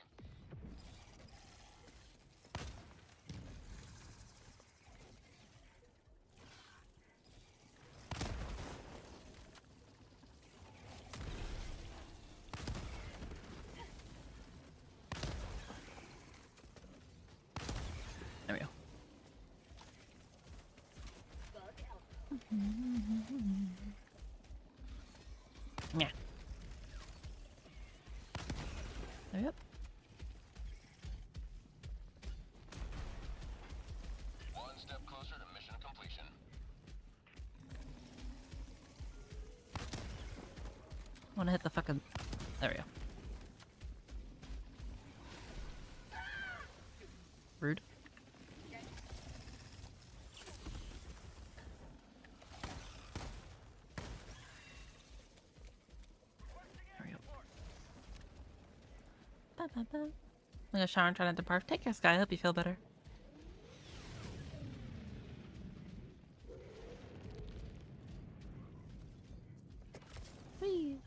Yep. One step closer to mission completion. I want to hit the fucking... There we go. Rude. There we go. Ba, ba, ba. I'm gonna shower and try not to barf. Take care, Sky. I hope you feel better. Whee.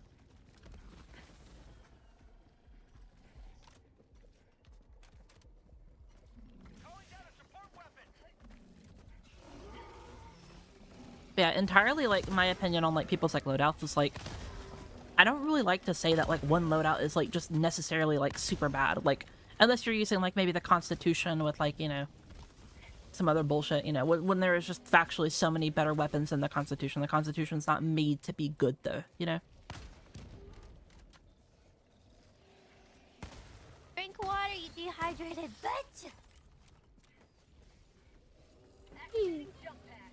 Yeah, entirely like my opinion on like people's like loadouts is like I don't really like to say that like one loadout is like just necessarily like super bad, like unless you're using like maybe the Constitution with like, you know, some other bullshit, you know, when there is just factually so many better weapons than the Constitution. The Constitution's not made to be good though, you know. Drink water, you dehydrated bitch! Jump pad.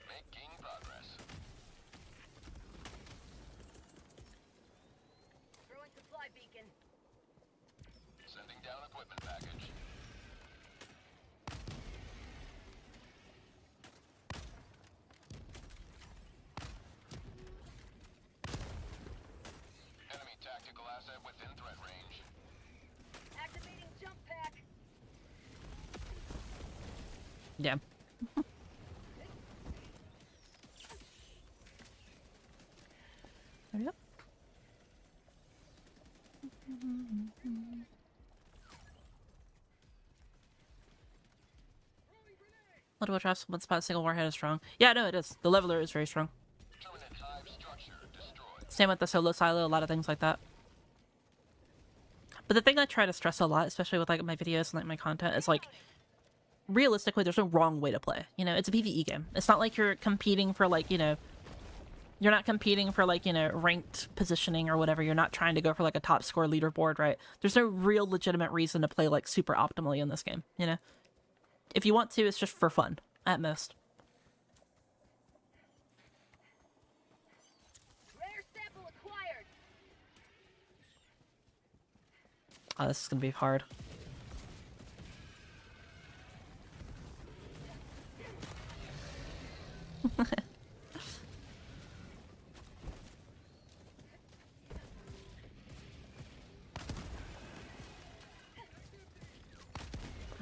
Making progress. Throwing supply beacon. Sending down equipment package. Enemy tactical asset within threat range. Activating jump pack. Yeah. There we go. Multiple traps, one spot, single warhead is strong. Yeah, no, it is. The leveler is very strong. Terminate hive structure destroyed. Same with the solo silo, a lot of things like that. But the thing I try to stress a lot, especially with like my videos and like my content, is like realistically, there's no wrong way to play. You know, it's a PvE game. It's not like you're competing for like, you know, you're not competing for like, you know, ranked positioning or whatever. You're not trying to go for like a top score leaderboard, right? There's no real legitimate reason to play like super optimally in this game, you know? If you want to, it's just for fun, at most. Rare sample acquired. Oh, this is gonna be hard.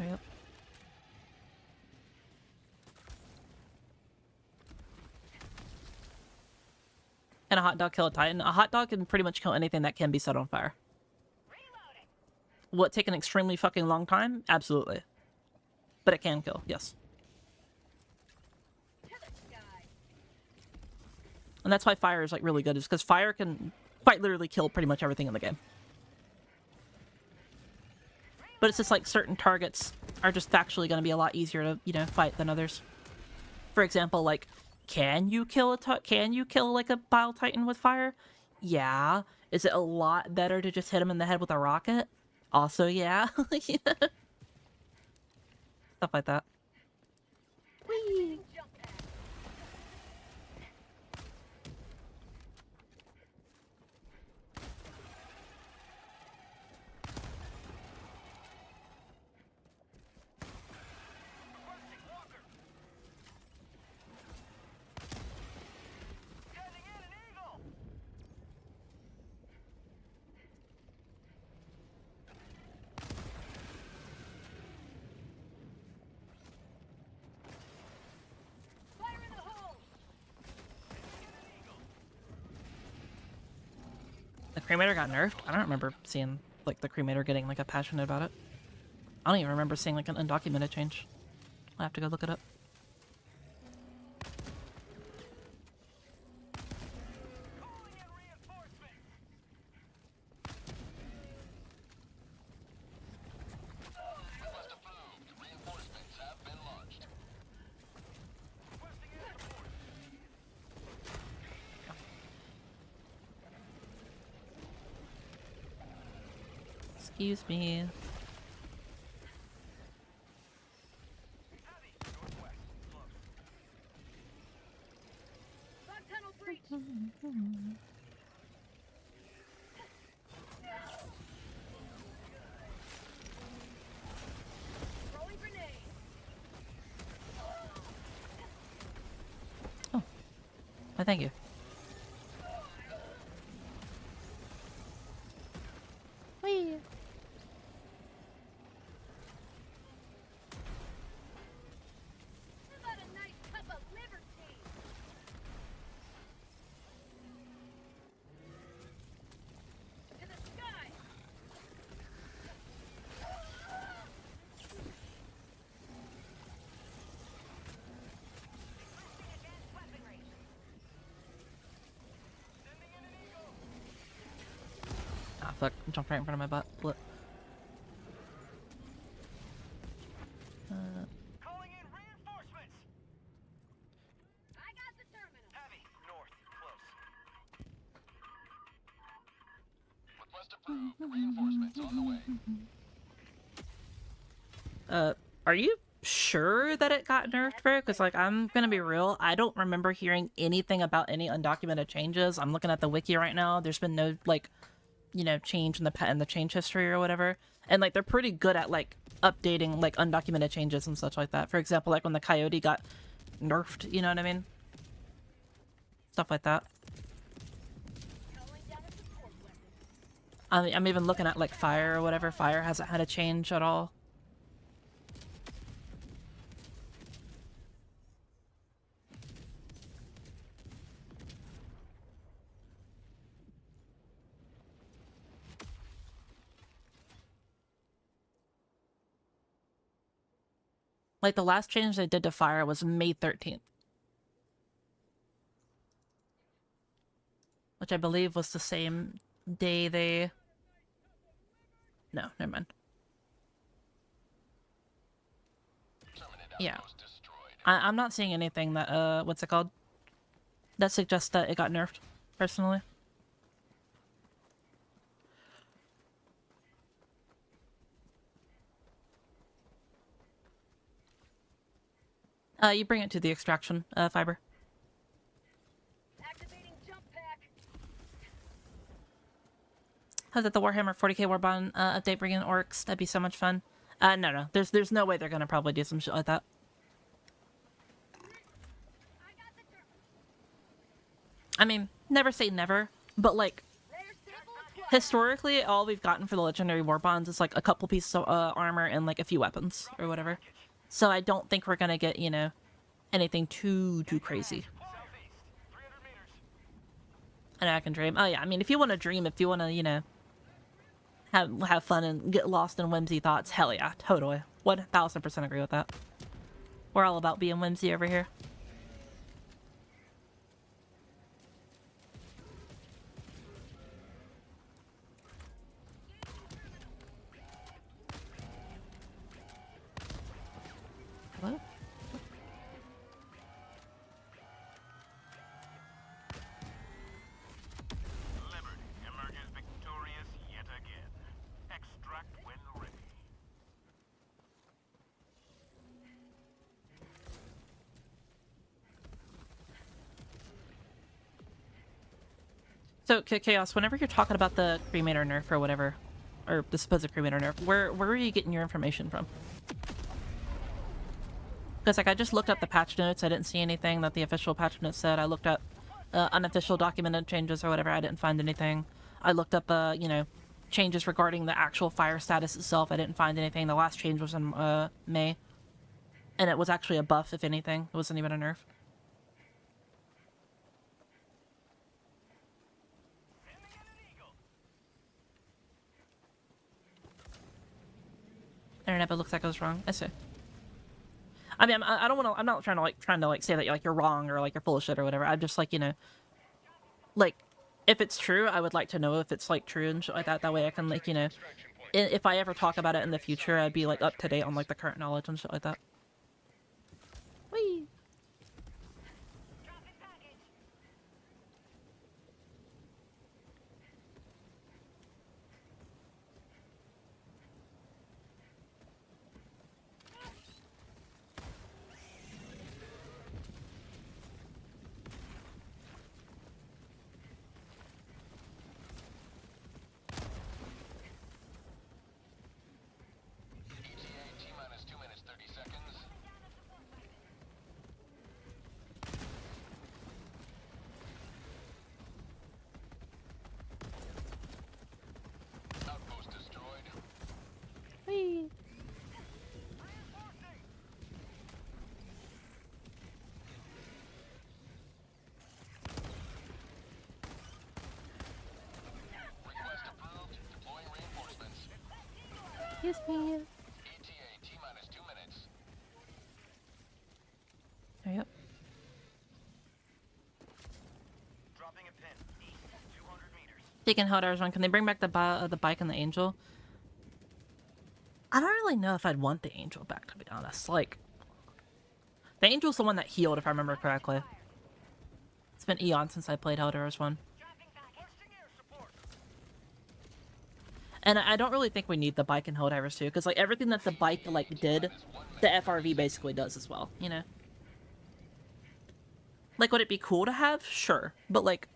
Yep. Can a hot dog kill a titan? A hot dog can pretty much kill anything that can be set on fire. Will it take an extremely fucking long time? Absolutely. But it can kill, yes. And that's why fire is like really good, is because fire can quite literally kill pretty much everything in the game. But it's just like certain targets are just factually going to be a lot easier to, you know, fight than others. For example, like, can you kill like a Bile Titan with fire? Yeah. Is it a lot better to just hit him in the head with a rocket? Also, yeah. Yeah. Stuff like that. Whee! The cremator got nerfed? I don't remember seeing like the cremator getting like a passionate about it. I don't even remember seeing like an undocumented change. I'll have to go look it up. Excuse me. Bug tunnel breach. Throwing grenade. Oh, thank you. Whee! How about a nice cup of liberty? To the sky. Ah, fuck. Jumped right in front of my butt. Flip. Calling in reinforcements. I got the terminal. Heavy. North. Close. Request approved. Reinforcements on the way. Are you sure that it got nerfed, bro? Because, like, I'm gonna be real, I don't remember hearing anything about any undocumented changes. I'm looking at the wiki right now. There's been no, like, you know, change in the change history or whatever. And, like, they're pretty good at, like, updating, like, undocumented changes and such like that. For example, like, when the coyote got nerfed, you know what I mean? Stuff like that. Calling down a support weapon. I'm even looking at, like, fire or whatever. Fire hasn't had a change at all. Like, the last change they did to fire was May 13th. Which I believe was the same day they... No, never mind. Yeah. I'm not seeing anything that, what's it called? That suggests that it got nerfed, personally. You bring it to the extraction, fiber. Activating jump pack. How's that the Warhammer 40k Warbond update bringing orcs? That'd be so much fun. No. There's no way they're gonna probably do some shit like that. I mean, never say never, but like, historically, all we've gotten for the legendary Warbonds is like a couple pieces of armor and like a few weapons or whatever. So I don't think we're gonna get, you know, anything too crazy. And I can dream. Oh yeah, I mean, if you want to dream, if you want to, you know, have fun and get lost in whimsy thoughts, hell yeah, totally. 1000% agree with that. We're all about being whimsy over here. What? Liberty emerges victorious yet again. Extract when ready. So, Chaos, whenever you're talking about the cremator nerf or whatever, or the supposed cremator nerf, where are you getting your information from? Because, like, I just looked up the patch notes. I didn't see anything that the official patch notes said. I looked up unofficial documented changes or whatever. I didn't find anything. I looked up, you know, changes regarding the actual fire status itself. I didn't find anything. The last change was in May. And it was actually a buff, if anything. It wasn't even a nerf. Internet, but looks like I was wrong. I see. I mean, I don't want to. I'm not trying to say that you're wrong or like you're full of shit or whatever. I'm just like, you know, like, if it's true, I would like to know if it's like true and shit like that. That way I can, like, you know, if I ever talk about it in the future, I'd be like up to date on like the current knowledge and shit like that. Whee! Excuse me. ETA T-minus 2 minutes. There you go. Dropping a pin. East, 200 meters. Taking Helldivers 1, can they bring back the bike and the angel? I don't really know if I'd want the angel back, to be honest. Like, the angel's the one that healed, if I remember correctly. It's been eons since I played Helldivers 1. And I don't really think we need the bike in Helldivers 2, because, like, everything that the bike, like, did, the FRV basically does as well, you know? Like, would it be cool to have? Sure. But, like,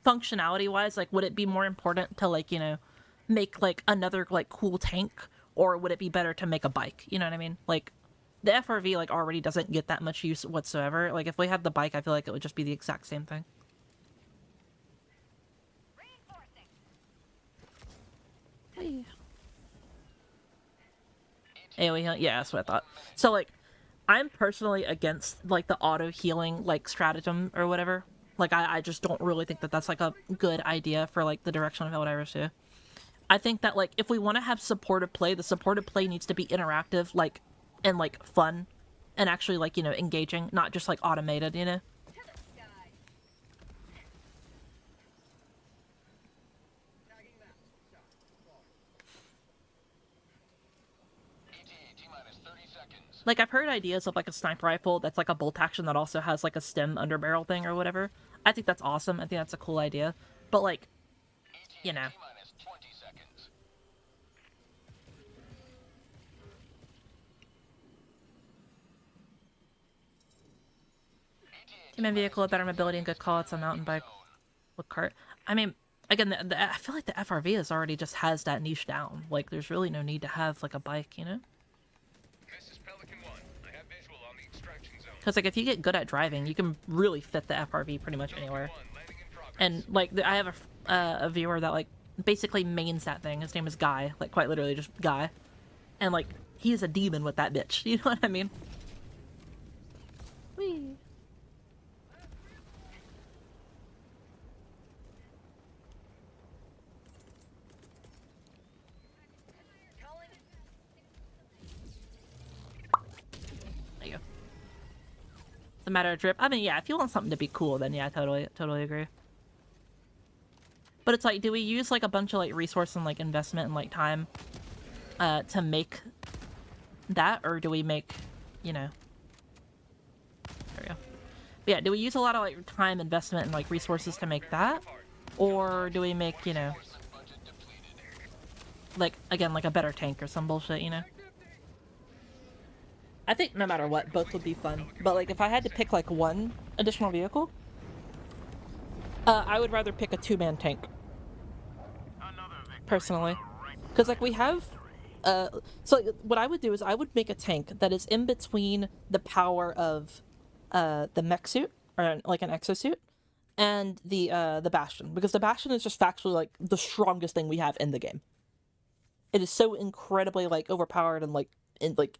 functionality-wise, like, would it be more important to, like, you know, make, like, another, like, cool tank? Or would it be better to make a bike? You know what I mean? Like, the FRV, like, already doesn't get that much use whatsoever. Like, if we had the bike, I feel like it would just be the exact same thing. Whee. AoE healing? Yeah, that's what I thought. So, like, I'm personally against, like, the auto-healing, like, stratagem or whatever. Like, I just don't really think that that's, like, a good idea for, like, the direction of Helldivers 2. I think that, like, if we want to have supportive play, the supportive play needs to be interactive, like, and, like, fun. And actually, like, you know, engaging, not just, like, automated, you know? Like, I've heard ideas of, like, a sniper rifle that's, like, a bolt action that also has, like, a stem under barrel thing or whatever. I think that's awesome. I think that's a cool idea. But, like, you know. Human vehicle with better mobility and good call-outs on mountain bike with cart. I mean, again, I feel like the FRV is already just has that niche down. Like, there's really no need to have, like, a bike, you know? Because, like, if you get good at driving, you can really fit the FRV pretty much anywhere. And, like, I have a viewer that, like, basically mains that thing. His name is Guy. Like, quite literally just Guy. And, like, he's a demon with that bitch. You know what I mean? Whee! There you go. It's a matter of drip. I mean, yeah, if you want something to be cool, then yeah, totally agree. But it's like, do we use, like, a bunch of, like, resource and, like, investment and, like, time to make that? Or do we make, you know... There we go. But yeah, do we use a lot of, like, time, investment, and, like, resources to make that? Or do we make, you know... Like, again, like, a better tank or some bullshit, you know? I think no matter what, both would be fun. But, like, if I had to pick, like, one additional vehicle, I would rather pick a two-man tank. Personally. Because, like, we have... so, like, what I would do is I would make a tank that is in between the power of the mech suit, or, like, an exosuit, and the Bastion. Because the Bastion is just factually, like, the strongest thing we have in the game. It is so incredibly, like, overpowered and, like,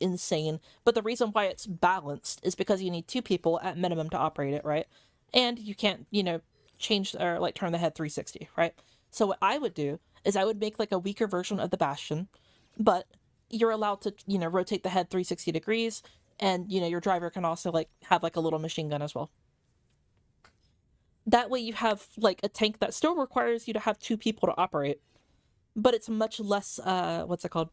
insane. But the reason why it's balanced is because you need two people at minimum to operate it, right? And you can't, you know, change or, like, turn the head 360, right? So what I would do is I would make, like, a weaker version of the Bastion, but you're allowed to, you know, rotate the head 360 degrees, and, you know, your driver can also, like, have, like, a little machine gun as well. That way you have, like, a tank that still requires you to have two people to operate, but it's much less, what's it called?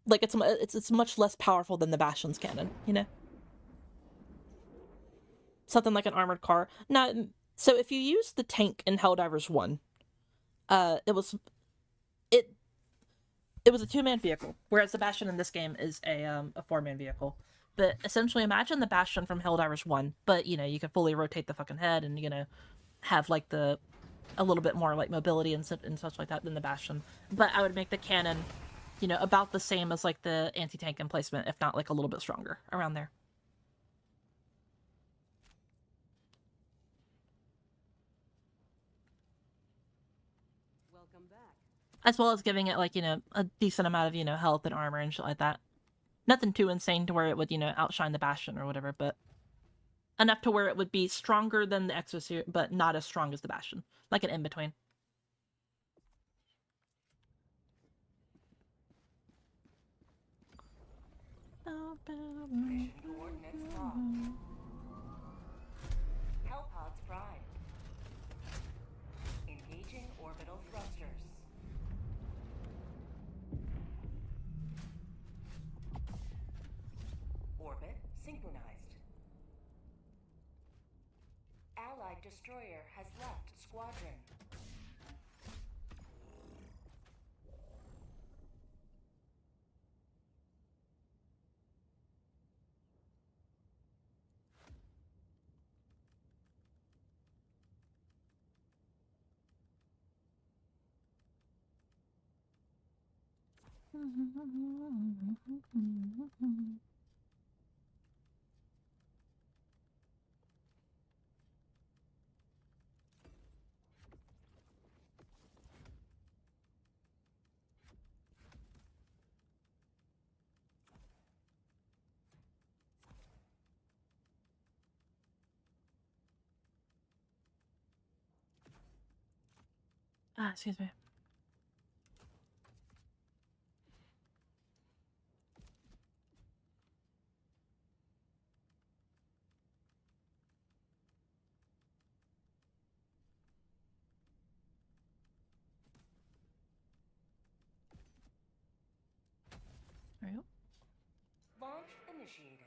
Like, it's much less powerful than the Bastion's cannon, you know? Something like an armored car. Now, so if you use the tank in Helldivers 1, it was a two-man vehicle, whereas the Bastion in this game is a four-man vehicle. But essentially, imagine the Bastion from Helldivers 1, but, you know, you can fully rotate the fucking head and, you know, have, like, a little bit more, like, mobility and such like that than the Bastion. But I would make the cannon, you know, about the same as, like, the anti-tank emplacement, if not, like, a little bit stronger, around there. Welcome back. As well as giving it, like, you know, a decent amount of, you know, health and armor and shit like that. Nothing too insane to where it would, you know, outshine the Bastion or whatever, but enough to where it would be stronger than the exosuit, but not as strong as the Bastion. Like an in-between. Mission coordinates locked. Hellpods prime. Engaging orbital thrusters. Orbit synchronized. Allied destroyer has left squadron. Ah, excuse me. There you go. Launch initiated.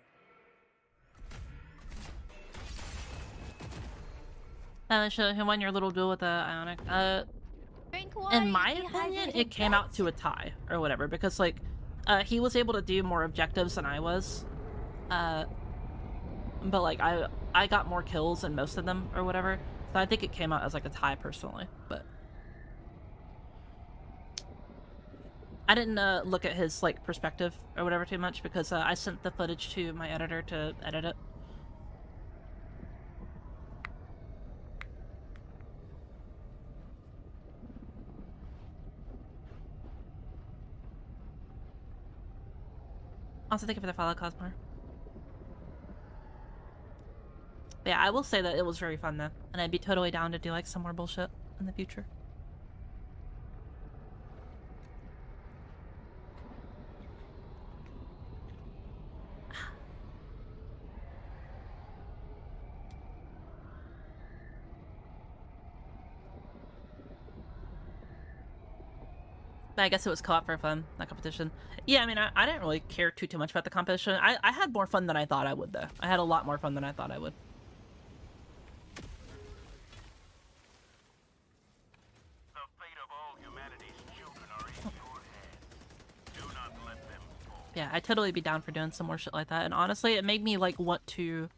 Show him on your little duel with the Ionic. In my opinion, it came out to a tie or whatever because like, he was able to do more objectives than I was. But like I got more kills in most of them or whatever. So I think it came out as like a tie personally, but I didn't look at his like perspective or whatever too much because I sent the footage to my editor to edit it. Also, thank you for the follow, Cosmore. But yeah, I will say that it was very fun though, and I'd be totally down to do like some more bullshit in the future. But I guess it was co-op for fun, that competition. Yeah, I mean, I didn't really care too much about the competition. I had more fun than I thought I would, though. I had a lot more fun than I thought I would. The fate of all humanity's children are in your hands. Do not let them fall. Yeah, I'd totally be down for doing some more shit like that. And honestly, it made me, like, want to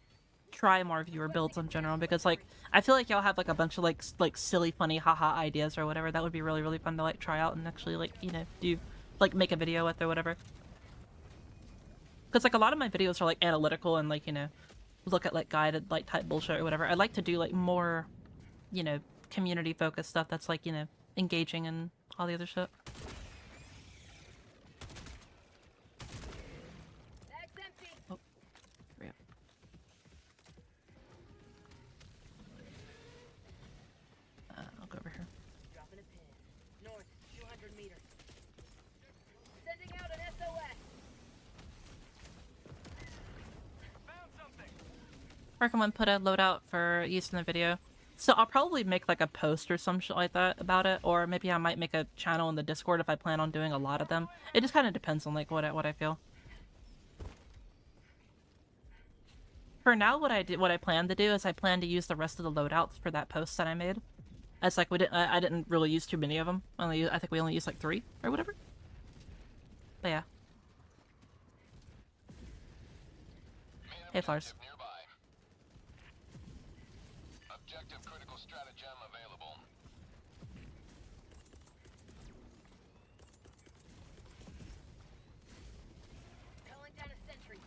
try more viewer builds in general. Because, like, I feel like y'all have, like, a bunch of, like silly, funny, haha ideas or whatever. That would be really, really fun to, like, try out and actually, like, you know, do, like, make a video with or whatever. Because, like, a lot of my videos are, like, analytical and, like, you know, look at, like, guided, like, type bullshit or whatever. I like to do, like, more, you know, community-focused stuff that's, like, you know, engaging and all the other shit. Bag's empty. Oh, yeah. I'll go over here. Dropping a pin. North, 200 meters. Sending out an SOS. Found something. Recommend put a loadout for use in the video. So I'll probably make like a post or some shit like that about it, or maybe I might make a channel in the Discord if I plan on doing a lot of them. It just kind of depends on like what I feel. For now, what I plan to do is I plan to use the rest of the loadouts for that post that I made. As like I didn't really use too many of them. I think we only used like 3 or whatever. But yeah. Hey, Flars. Objective critical stratagem available. Calling down a sentry.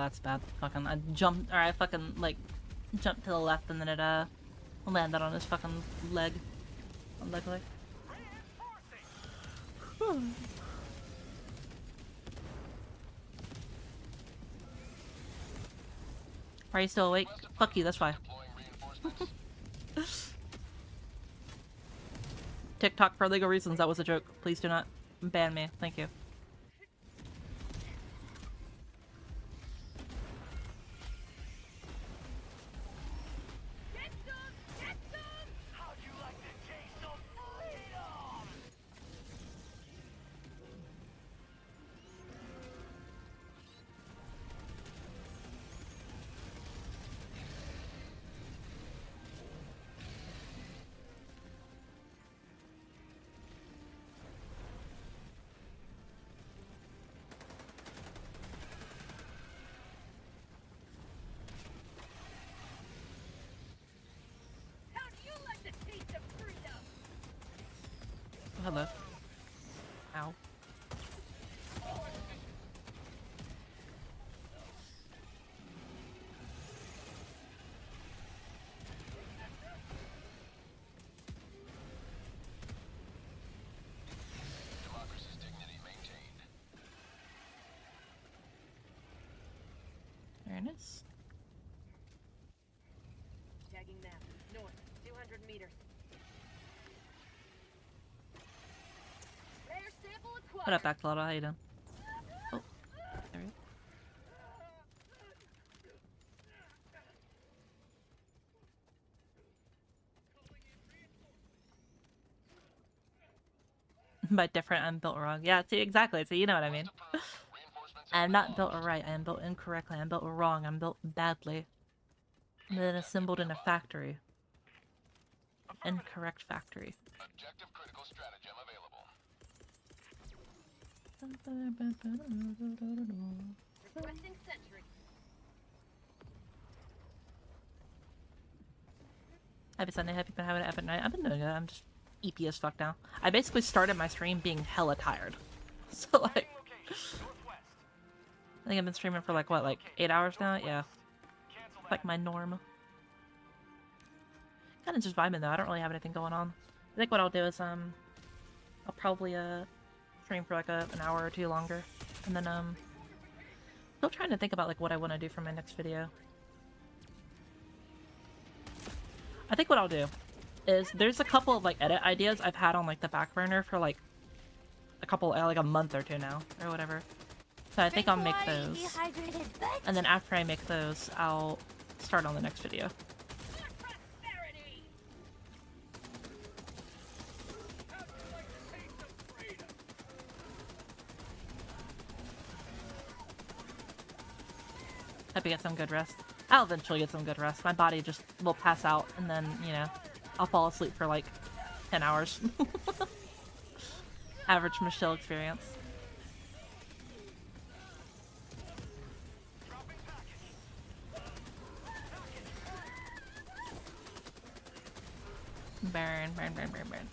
that's bad. Fucking, I jumped, or I fucking, like, jumped to the left and then it, landed on his fucking leg. Unluckily. Are you still awake? Fuck you, that's why. TikTok for legal reasons, that was a joke. Please do not ban me. Thank you. Hello. Ow. Democracy's dignity maintained. There it is. Tagging map. North, 200 meters. Rare sample acquired. What up, Axolotl? How you doing? Oh, there we go. By different, I'm built wrong. Yeah, see, exactly. So you know what I mean. I'm not built right. I am built incorrectly. I'm built wrong. I'm built badly. I'm then assembled in a factory. Incorrect factory. Objective critical stratagem available. Requesting sentry. Happy Sunday. Hope you've been having an epic night. I've been doing good. I'm just EP as fuck now. I basically started my stream being hella tired. So like, I think I've been streaming for like what, like 8 hours now? Yeah. Like my norm. Kind of just vibing though. I don't really have anything going on. I think what I'll do is I'll probably stream for like an hour or two longer, and then still trying to think about like what I want to do for my next video. I think what I'll do is there's a couple of like edit ideas I've had on like the back burner for like a couple like a month or two now or whatever. So I think I'll make those, and then after I make those, I'll start on the next video. Hope you get some good rest. I'll eventually get some good rest. My body just will pass out, and then, you know, I'll fall asleep for like 10 hours. Average Michelle experience. Burn, burn, burn, burn, burn.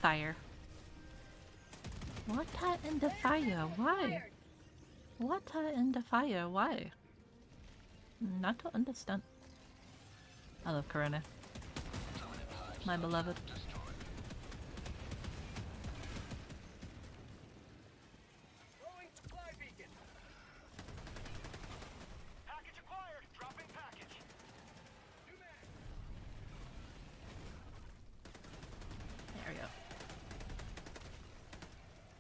Fire. What in the fire? Why? What in the fire? Why? Not to understand. I love Corona. My beloved.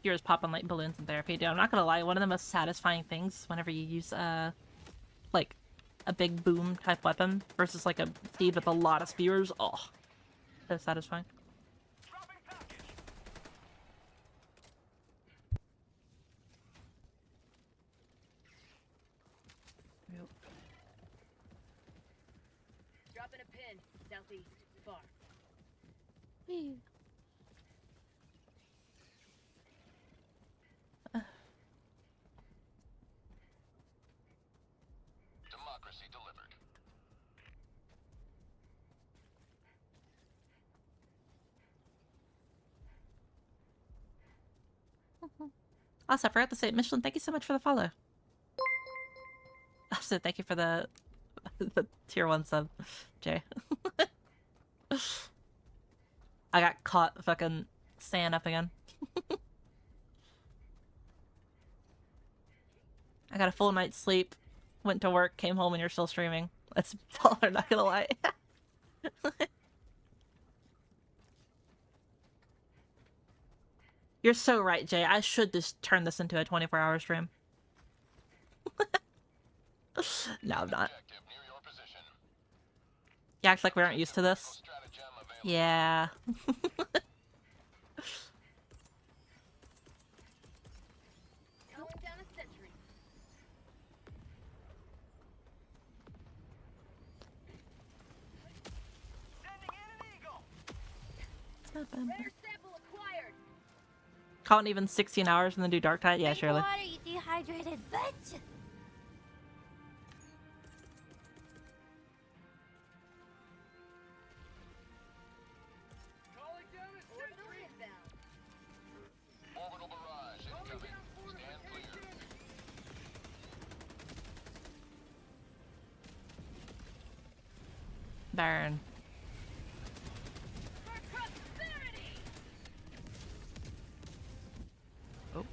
You're just popping like balloons in therapy, dude. I'm not gonna lie, one of the most satisfying things whenever you use like a big boom type weapon versus like a steed with a lot of spears. Oh, so satisfying. Yep. Dropping a pin, southeast, far. Whee. Democracy delivered. Also, I forgot to say, Michelin, thank you so much for the follow. Also, thank you for the the tier 1 sub, Jay. I got caught fucking staying up again. I got a full night's sleep, went to work, came home, and you're still streaming. That's baller, not gonna lie. You're so right, Jay. I should just turn this into a 24-hour stream. No, I'm not. You act like we aren't used to this. Yeah. Calling down a sentry. Rare sample acquired. Can't even 16 hours and then do Dark Tide? Yeah, surely. Water, you dehydrated bitch. Calling down a Orbital inbound. Orbital barrage incoming. Stand clear. Baron. For prosperity. Oh.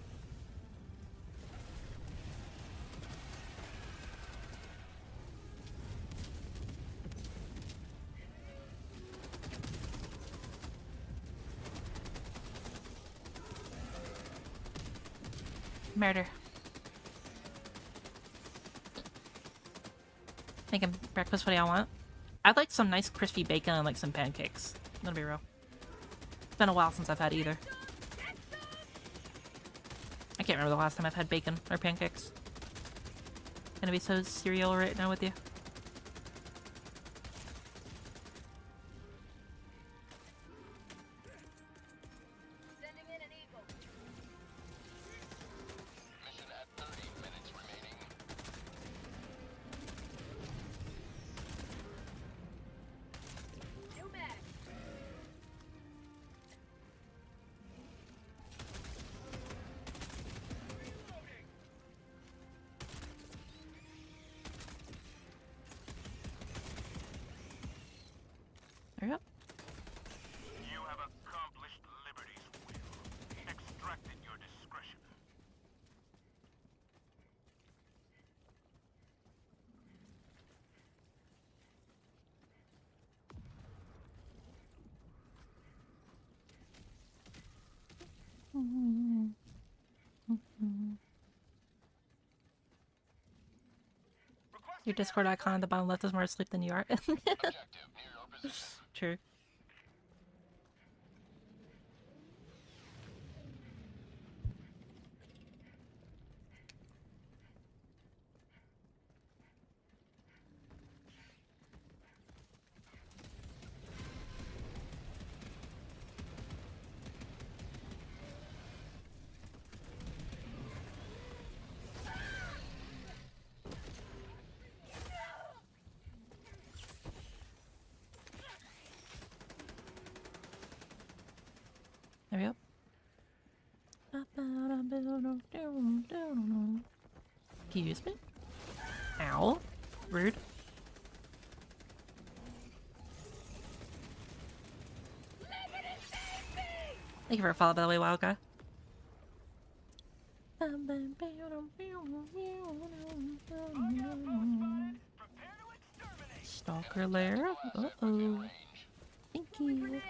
Murder. Making breakfast, what do y'all want? I'd like some nice crispy bacon and like some pancakes. I'm gonna be real. It's been a while since I've had either. I can't remember the last time I've had bacon or pancakes. Gonna be so cereal right now with you. Sending in an eagle. Mission at 30 minutes remaining. New mag. There we go. You have accomplished Liberty's will. Extracted your discretion. Your Discord icon at the bottom left is more asleep than you are. Objective near your position. True. There we go. Excuse me. Ow. Rude. Thank you for a follow, by the way, wild guy. Stalker lair. Uh-oh. Thank you. Grenade.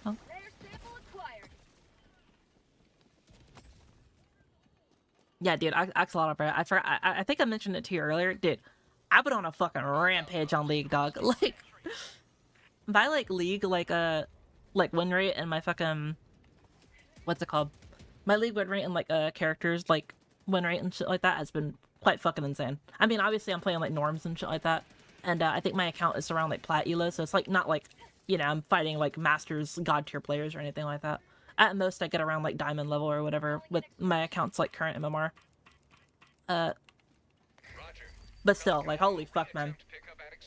Oh. Rare sample acquired. Yeah, dude, Axolotl, bro. I forgot. I think I mentioned it to you earlier, dude. I've been on a fucking rampage on League, dog. Like, by like League, like win rate and my fucking, what's it called? My League win rate and like characters like win rate and shit like that has been quite fucking insane. I mean, obviously I'm playing like norms and shit like that, and I think my account is around like plat elo, so it's like not like, you know, I'm fighting like masters god tier players or anything like that. At most I get around like diamond level or whatever with my account's like current MMR. But still, like, holy fuck, man.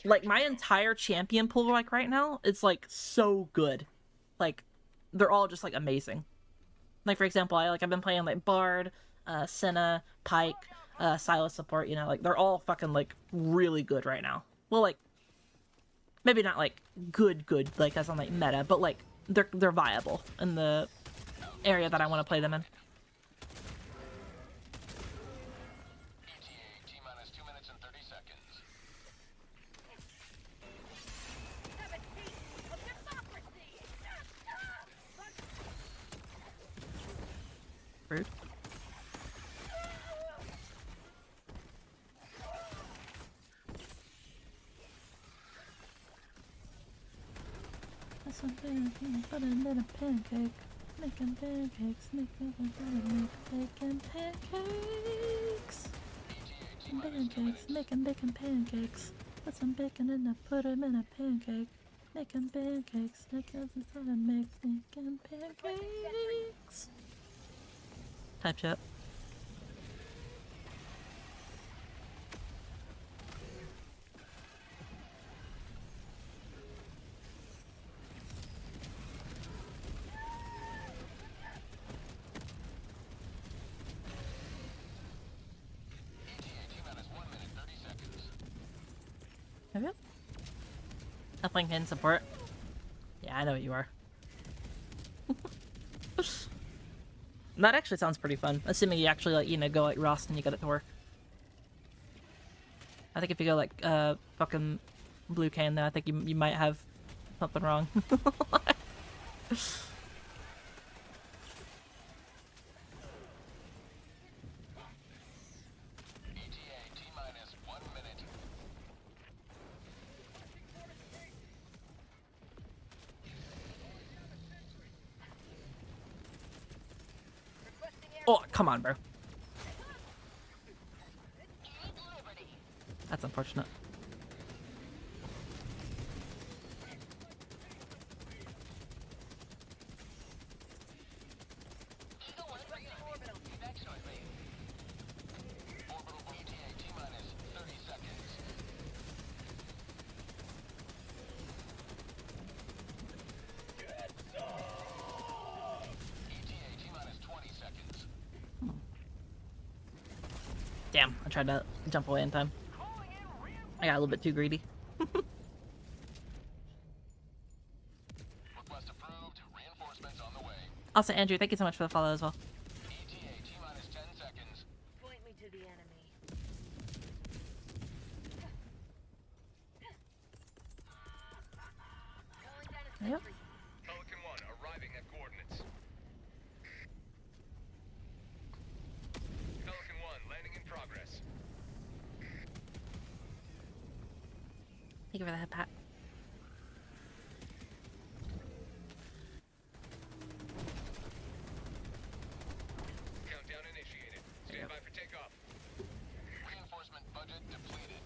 Like, my entire champion pool, like, right now, is, like, so good. Like, they're all just, like, amazing. Like, for example, I've been playing like Bard, Senna, Pike, Silo support, you know, like they're all fucking like really good right now. Well, like maybe not like good like as on like meta, but like they're viable in the area that I want to play them in. ETA T-minus 2 minutes and 30 seconds. Rude. That's something put it in a pancake. Making pancakes, making pancakes. Making pancakes. Put some bacon in it, put them in a pancake. Making pancakes, making pancakes. Type chat. Have you? I'm playing hand support. Yeah, I know what you are. That actually sounds pretty fun. Assuming you actually like, you know, go like Ross and you get it to work. I think if you go like fucking blue can though, I think you might have something wrong. Oh, come on, bro. That's unfortunate. Damn, I tried to jump away in time. I got a little bit too greedy. Request approved. Reinforcements on the way. Also, Andrew, thank you so much for the follow as well. ETA T-minus 10 seconds. Point me to the enemy. Calling down a Yep. sentry. Pelican 1 arriving at coordinates. Pelican 1 landing in progress. Thank you for the head pat. Countdown initiated. Stand by for takeoff. Reinforcement budget depleted.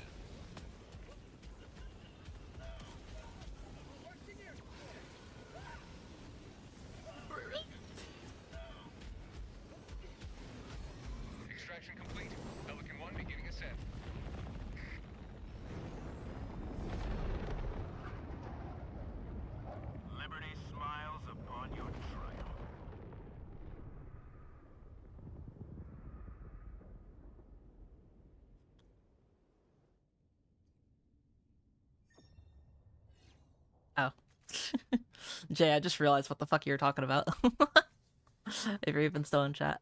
Extraction complete. Pelican 1 beginning ascent. Liberty smiles upon your trail. Oh. Jay, I just realized what the fuck you were talking about. If you're even still in chat.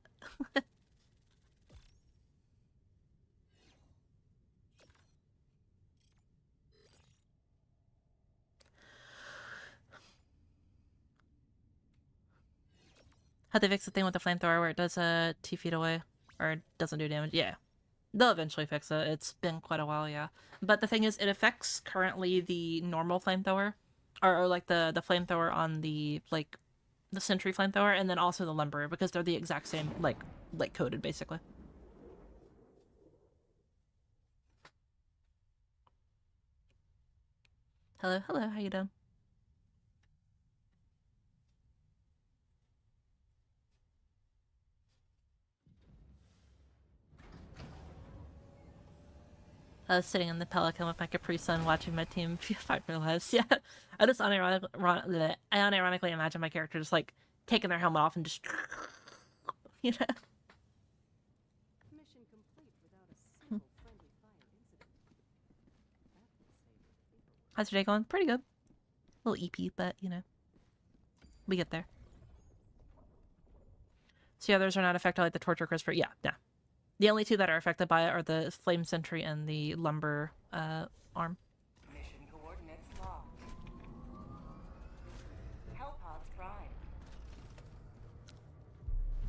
How'd they fix the thing with the flamethrower where it does 2 feet away? Or it doesn't do damage? Yeah. They'll eventually fix it. It's been quite a while, yeah. But the thing is, it affects currently the normal flamethrower. Or like the flamethrower on the, like, the sentry flamethrower, and then also the lumberer, because they're the exact same, like coded, basically. Hello, hello, how you doing? I was sitting in the Pelican with my Capri Sun watching my team fight for lives. Yeah, I just unironically imagine my character just like taking their helmet off and just you know. Mission complete without a single friendly fire incident. That will save paperwork. How's your day going? Pretty good. A little EP, but you know, we get there. So the others are not affected like the torture crisper. Yeah, no. The only two that are affected by it are the flame sentry and the lumber arm. Mission coordinates locked. Hellpod Prime.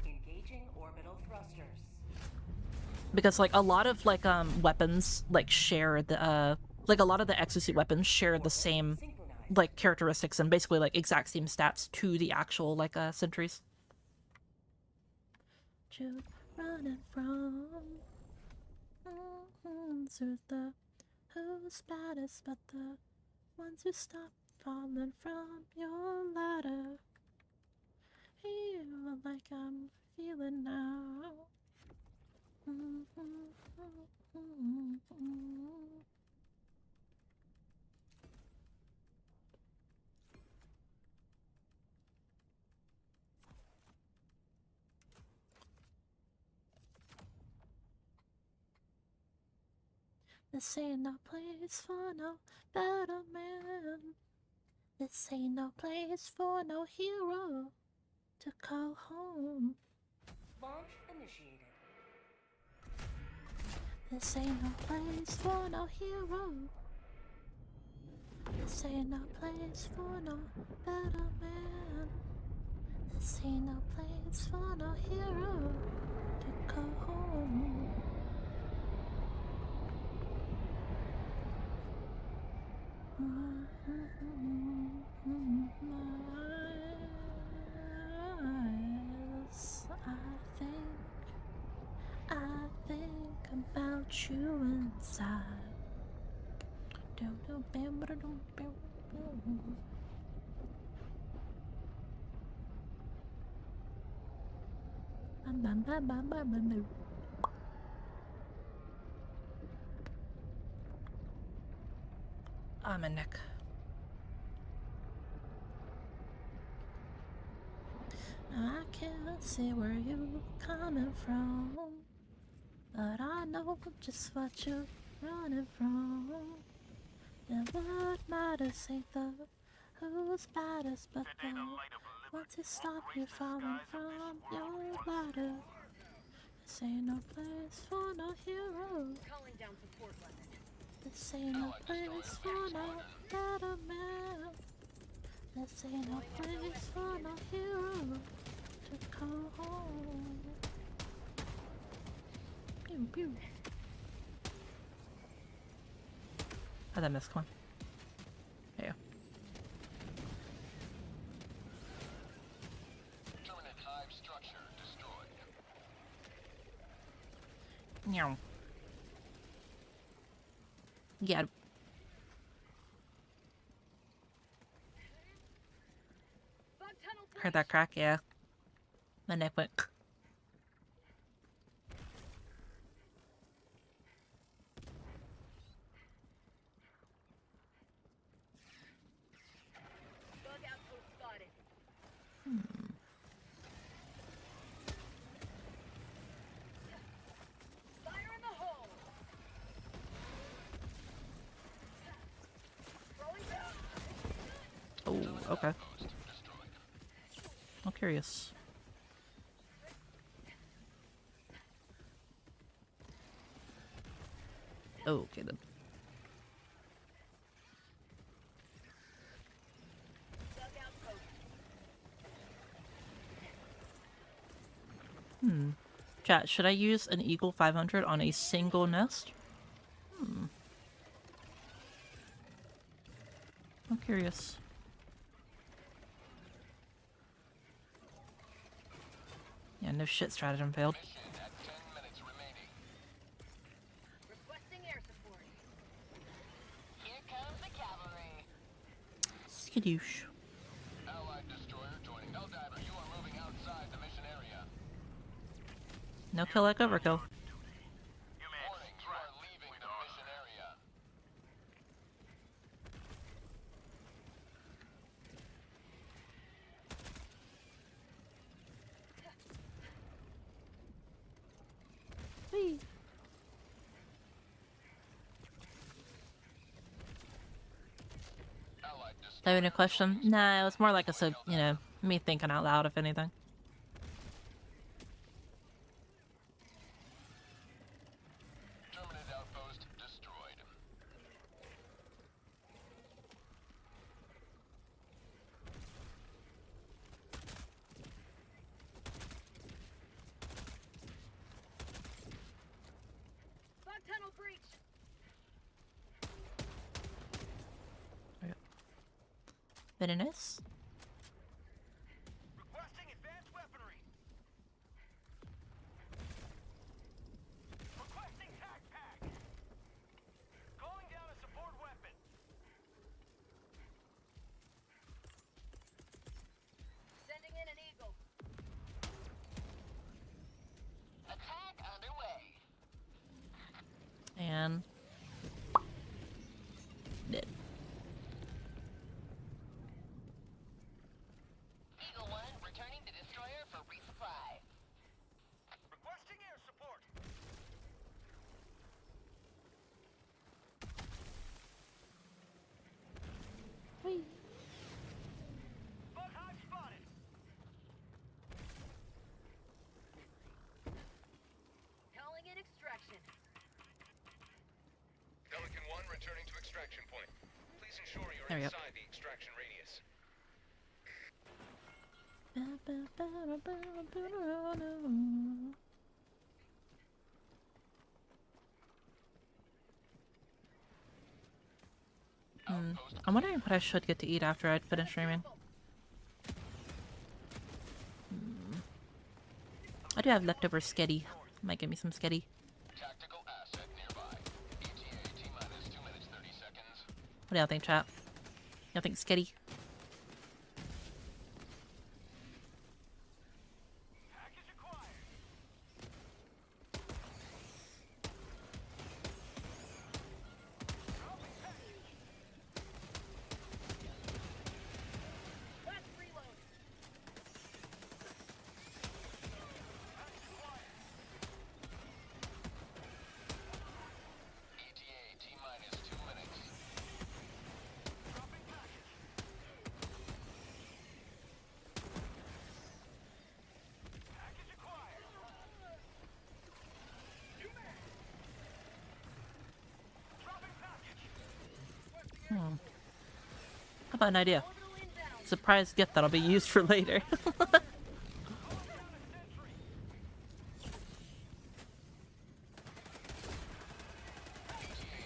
Engaging orbital thrusters. Because like a lot of like weapons like share the like a lot of the exosuit weapons share the same like characteristics and basically like exact same stats to the actual like sentries. Running from through the who's baddest but the ones who stop falling from your ladder. Feel like I'm feeling now. This ain't no place for no better man. This ain't no place for no hero to call home. Launch initiated. This ain't no place for no hero. This ain't no place for no better man. This ain't no place for no hero to call home. I think about you inside. I'm a neck. Now I can't see where you're coming from, but I know just what you're running from. And what matters ain't the who's baddest, but the ones who stop you falling from your ladder. This ain't no place for no hero. Calling down support weapon. This ain't no place for no better man. This ain't no place for no hero to call home. Pew pew. How'd I miss? Come on. There you go. Permanent hive structure destroyed. Meow. Yeah. Bug tunnel Heard that crack, yeah. My neck went. bug outpost spotted. Fire in the hole. Throwing down. Oh, okay. I'm curious. Oh, okay then. Bug outpost. Chat, should I use an Eagle 500 on a single nest? I'm curious. Yeah, no shit, stratagem failed. Mission at 10 minutes remaining. Requesting air support. Here comes the cavalry. Skadoosh. Allied destroyer joining Helldiver. You are moving outside the mission area. No kill like overkill. Warning, you are leaving the mission area. That any question? Nah, it was more like me thinking out loud, if anything. Terminated outpost destroyed. Fog tunnel breach. Very nice. Requesting advanced weaponry. Requesting tac pack. Calling down a support weapon. Sending in an eagle. Attack underway. And dead. Eagle 1 returning to destroyer for resupply. Requesting air support. Bug hive spotted. Calling in extraction. Pelican 1 returning to extraction point. Please ensure you're There we go. inside the extraction radius. I'm wondering what I should get to eat after I'd finish streaming. I do have leftover sketty. Might give me some sketty. Tactical asset nearby. ETA T-minus 2 minutes 30 seconds. What do y'all think, chat? Y'all think sketty? Package acquired. Last reload. ETA T-minus 2 minutes. Dropping package. Package acquired. Dropping package. How about an idea? Orbital inbound. Surprise gift that'll be used for later. ETA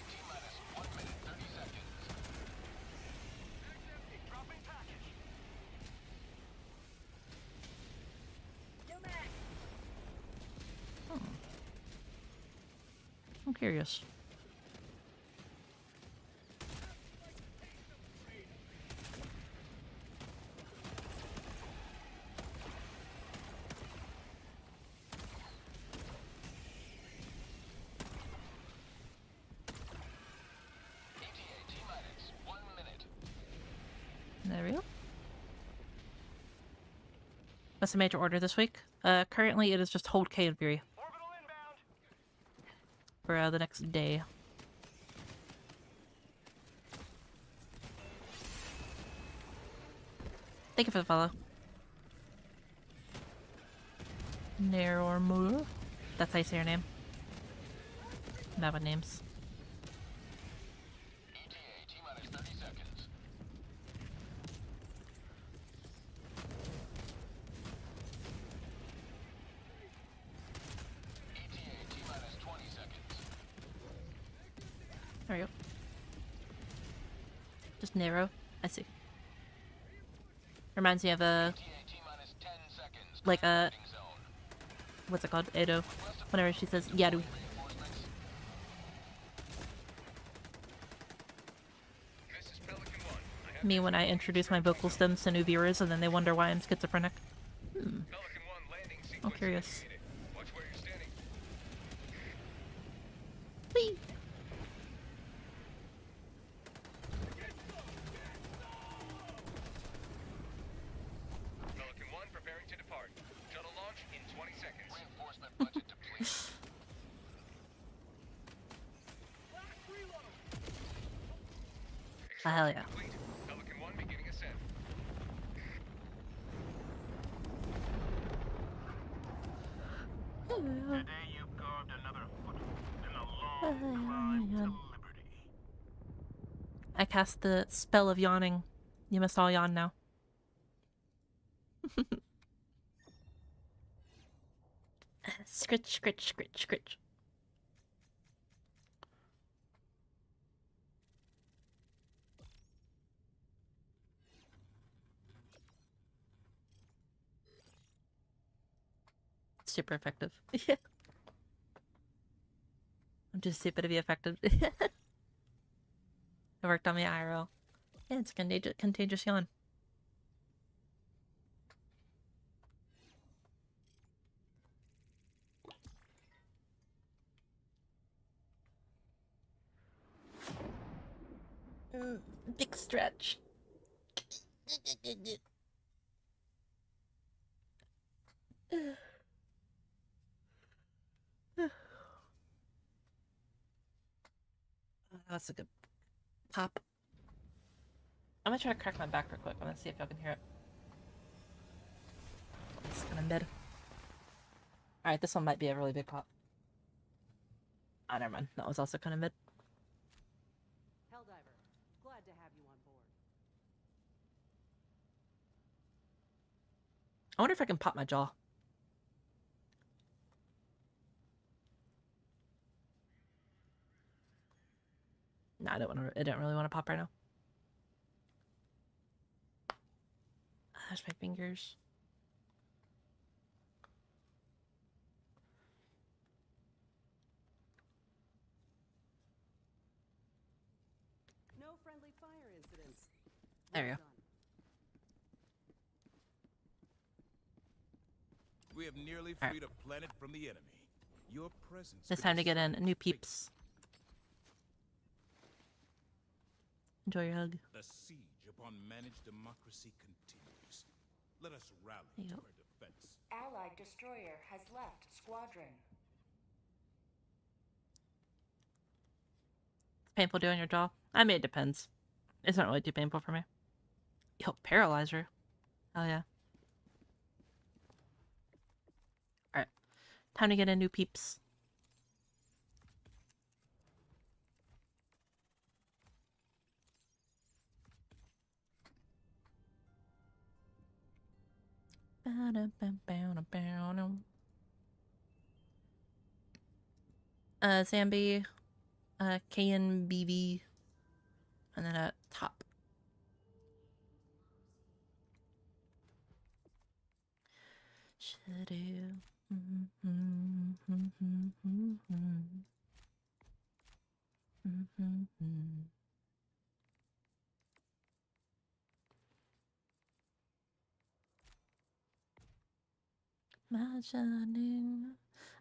T-minus 1 minute 30 seconds. Dropping package. New mag. I'm curious. ETA T-minus 1 minute. There we go. What's the major order this week? Currently it is just hold K and Fury Orbital inbound. for the next day. Thank you for the follow. Narormur. That's how you say your name. Not with names. ETA T-minus 30 seconds. ETA T-minus 20 seconds. There we go. Just narrow. I see. Reminds me of a ETA T-minus 10 seconds. like a Landing zone. what's it called? Edo. Whenever she says Yaru. Reinforcements. This is Pelican 1. I have Me when I introduce my vocal stems to new viewers and then they wonder why I'm schizophrenic. Pelican 1 landing sequence curious. initiated. Watch where you're standing. Whee! Pelican 1 preparing to depart. Shuttle launch in 20 seconds. Reinforcement budget depleted. Hell yeah. Complete. Pelican 1 beginning Today you carved another foothold in a long climb to liberty. I cast the spell of yawning. You must all yawn now. Scritch, scritch, scritch, scritch. Super effective. I'm just stupid to be effective. It worked on me IRL. Yeah, it's contagious yawn. Big stretch. That's a good pop. I'm gonna try to crack my back real quick. I'm gonna see if y'all can hear it. It's kind of mid. Alright, this one might be a really big pop. Ah, never mind. That was also kind of mid. Helldiver, glad to have you on board. I wonder if I can pop my jaw. Nah, I don't really want to pop right now. There's my fingers. No friendly fire incidents. There we go. Well done. We have nearly All right. freed a planet from the enemy. Your presence. It's could time to get in. decide New its fate. peeps. Enjoy your hug. The siege upon managed democracy continues. Let us rally Yep. to our defense. Allied destroyer has left squadron. It's painful doing your jaw. I mean, it depends. It's not really too painful for me. Yo, paralyzer. Oh yeah. Alright. Time to get in new peeps. Zambi, KNBV, and then a top. Shadow. Imagining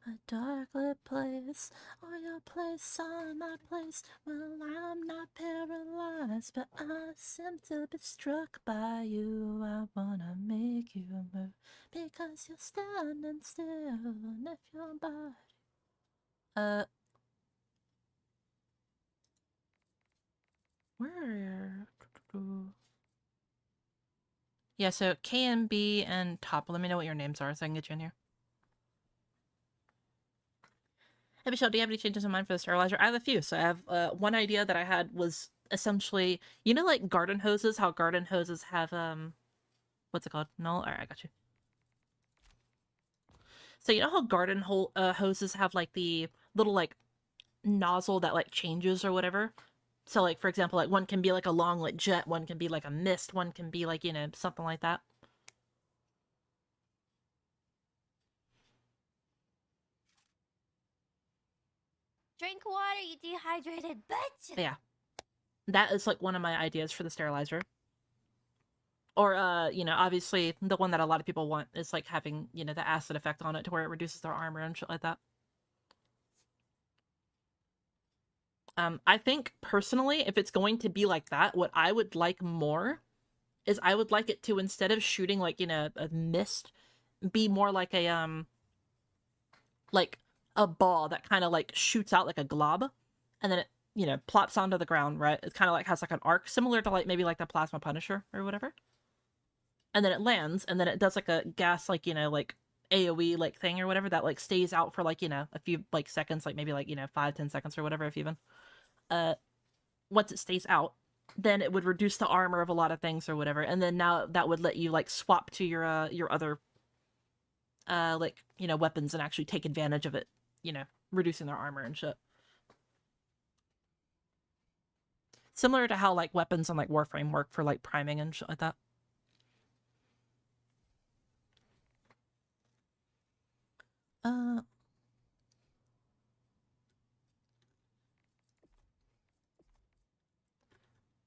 a dark lit place, or your place or my place. Well, I'm not paralyzed, but I seem to be struck by you. I wanna make you move because you're standing still, and if your body. Where? Yeah, so KNB and Top. Let me know what your names are so I can get you in here. Hey, Michelle, do you have any changes in mind for the sterilizer? I have a few. So I have one idea that I had was essentially, you know, like garden hoses, how garden hoses have, what's it called? No? Alright, I got you. So you know how garden hoses have like the little like nozzle that like changes or whatever? So like, for example, like one can be like a long like jet, one can be like a mist, one can be like, you know, something like that. Drink water, you dehydrated bitch! Yeah. That is like one of my ideas for the sterilizer. Or, you know, obviously the one that a lot of people want is like having, you know, the acid effect on it to where it reduces their armor and shit like that. I think personally, if it's going to be like that, what I would like more is I would like it to, instead of shooting like, you know, a mist, be more like a ball that kind of like shoots out like a glob, and then it, you know, plops onto the ground, right? It kind of like has like an arc similar to like maybe like the Plasma Punisher or whatever. And then it lands, and then it does like a gas, like, you know, like AoE like thing or whatever that like stays out for like, you know, a few like seconds, like maybe like, you know, 5-10 seconds or whatever, if even. Once it stays out, then it would reduce the armor of a lot of things or whatever, and then now that would let you like swap to your other like, you know, weapons and actually take advantage of it, you know, reducing their armor and shit. Similar to how like weapons on like Warframe work for like priming and shit like that.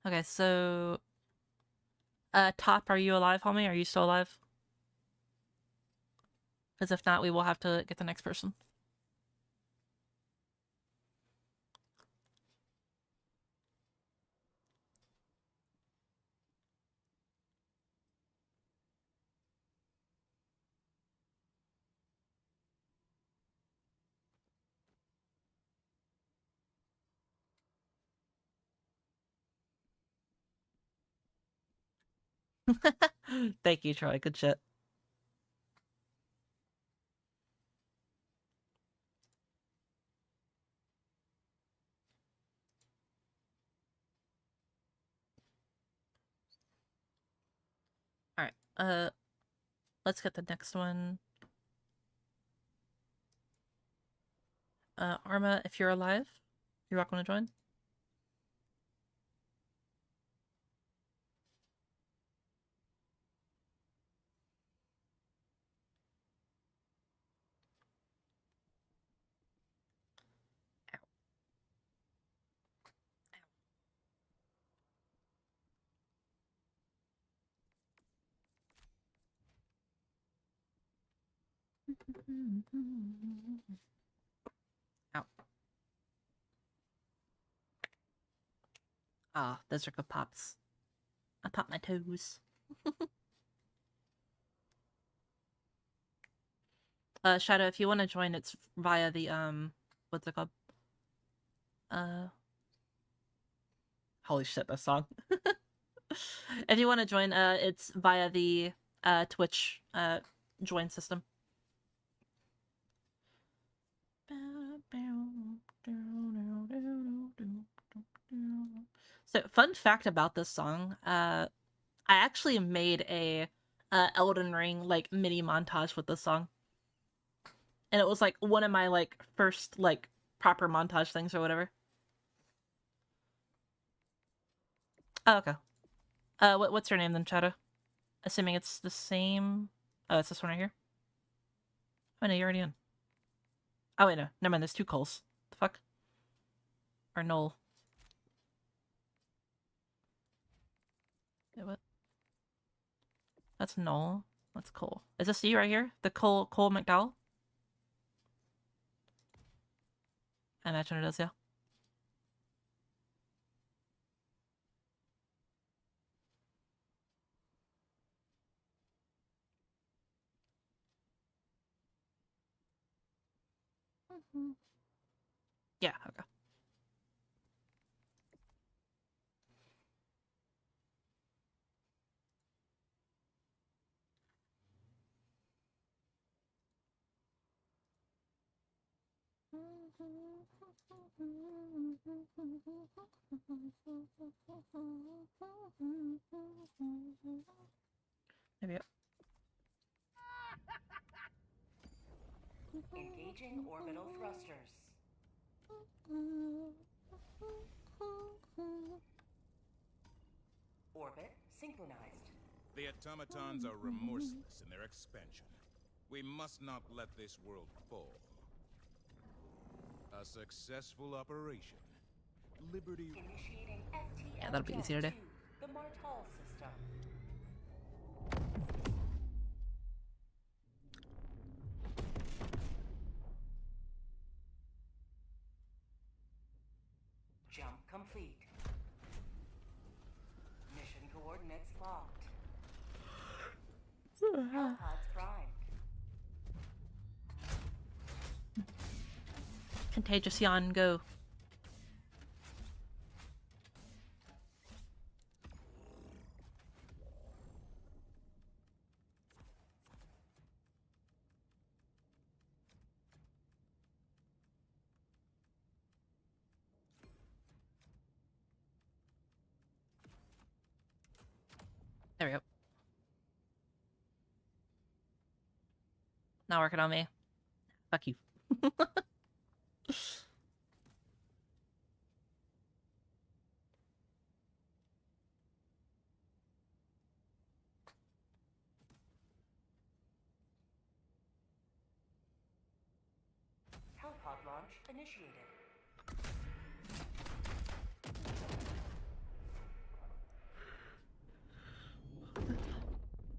Okay, so Top, are you alive, homie? Are you still alive? Because if not, we will have to get the next person. Thank you, Troy. Good shit. All right. Let's get the next one. Arma, if you're alive, you're welcome to join. Ow. Ah, those are good pops. I pop my toes. Shadow, if you want to join, it's via the, what's it called? Holy shit, that song. If you want to join, it's via the, Twitch, join system. So, fun fact about this song, I actually made a Elden Ring like mini montage with this song, and it was like one of my like first like proper montage things or whatever. Oh, okay. What's your name then, Shadow? Assuming it's the same. Oh, it's this one right here. Oh no, you're already in. Oh wait, no, never mind. There's two Coles. The fuck? Or Noel? Wait, what? That's Noel. That's Cole. Is this you right here? The Cole McDowell? I imagine it is, yeah. Yeah, okay. Maybe. Engaging orbital thrusters. Orbit synchronized. The automatons are remorseless in their expansion. We must not let this world fall. A successful operation. Liberty. Initiating FTL Yeah, that'll be easier to do. The Martall system. Jump complete. Mission coordinates locked. Hellpods primed. Contagious yawn, go. There we go. Not working on me. Fuck you. Hellpod launch initiated.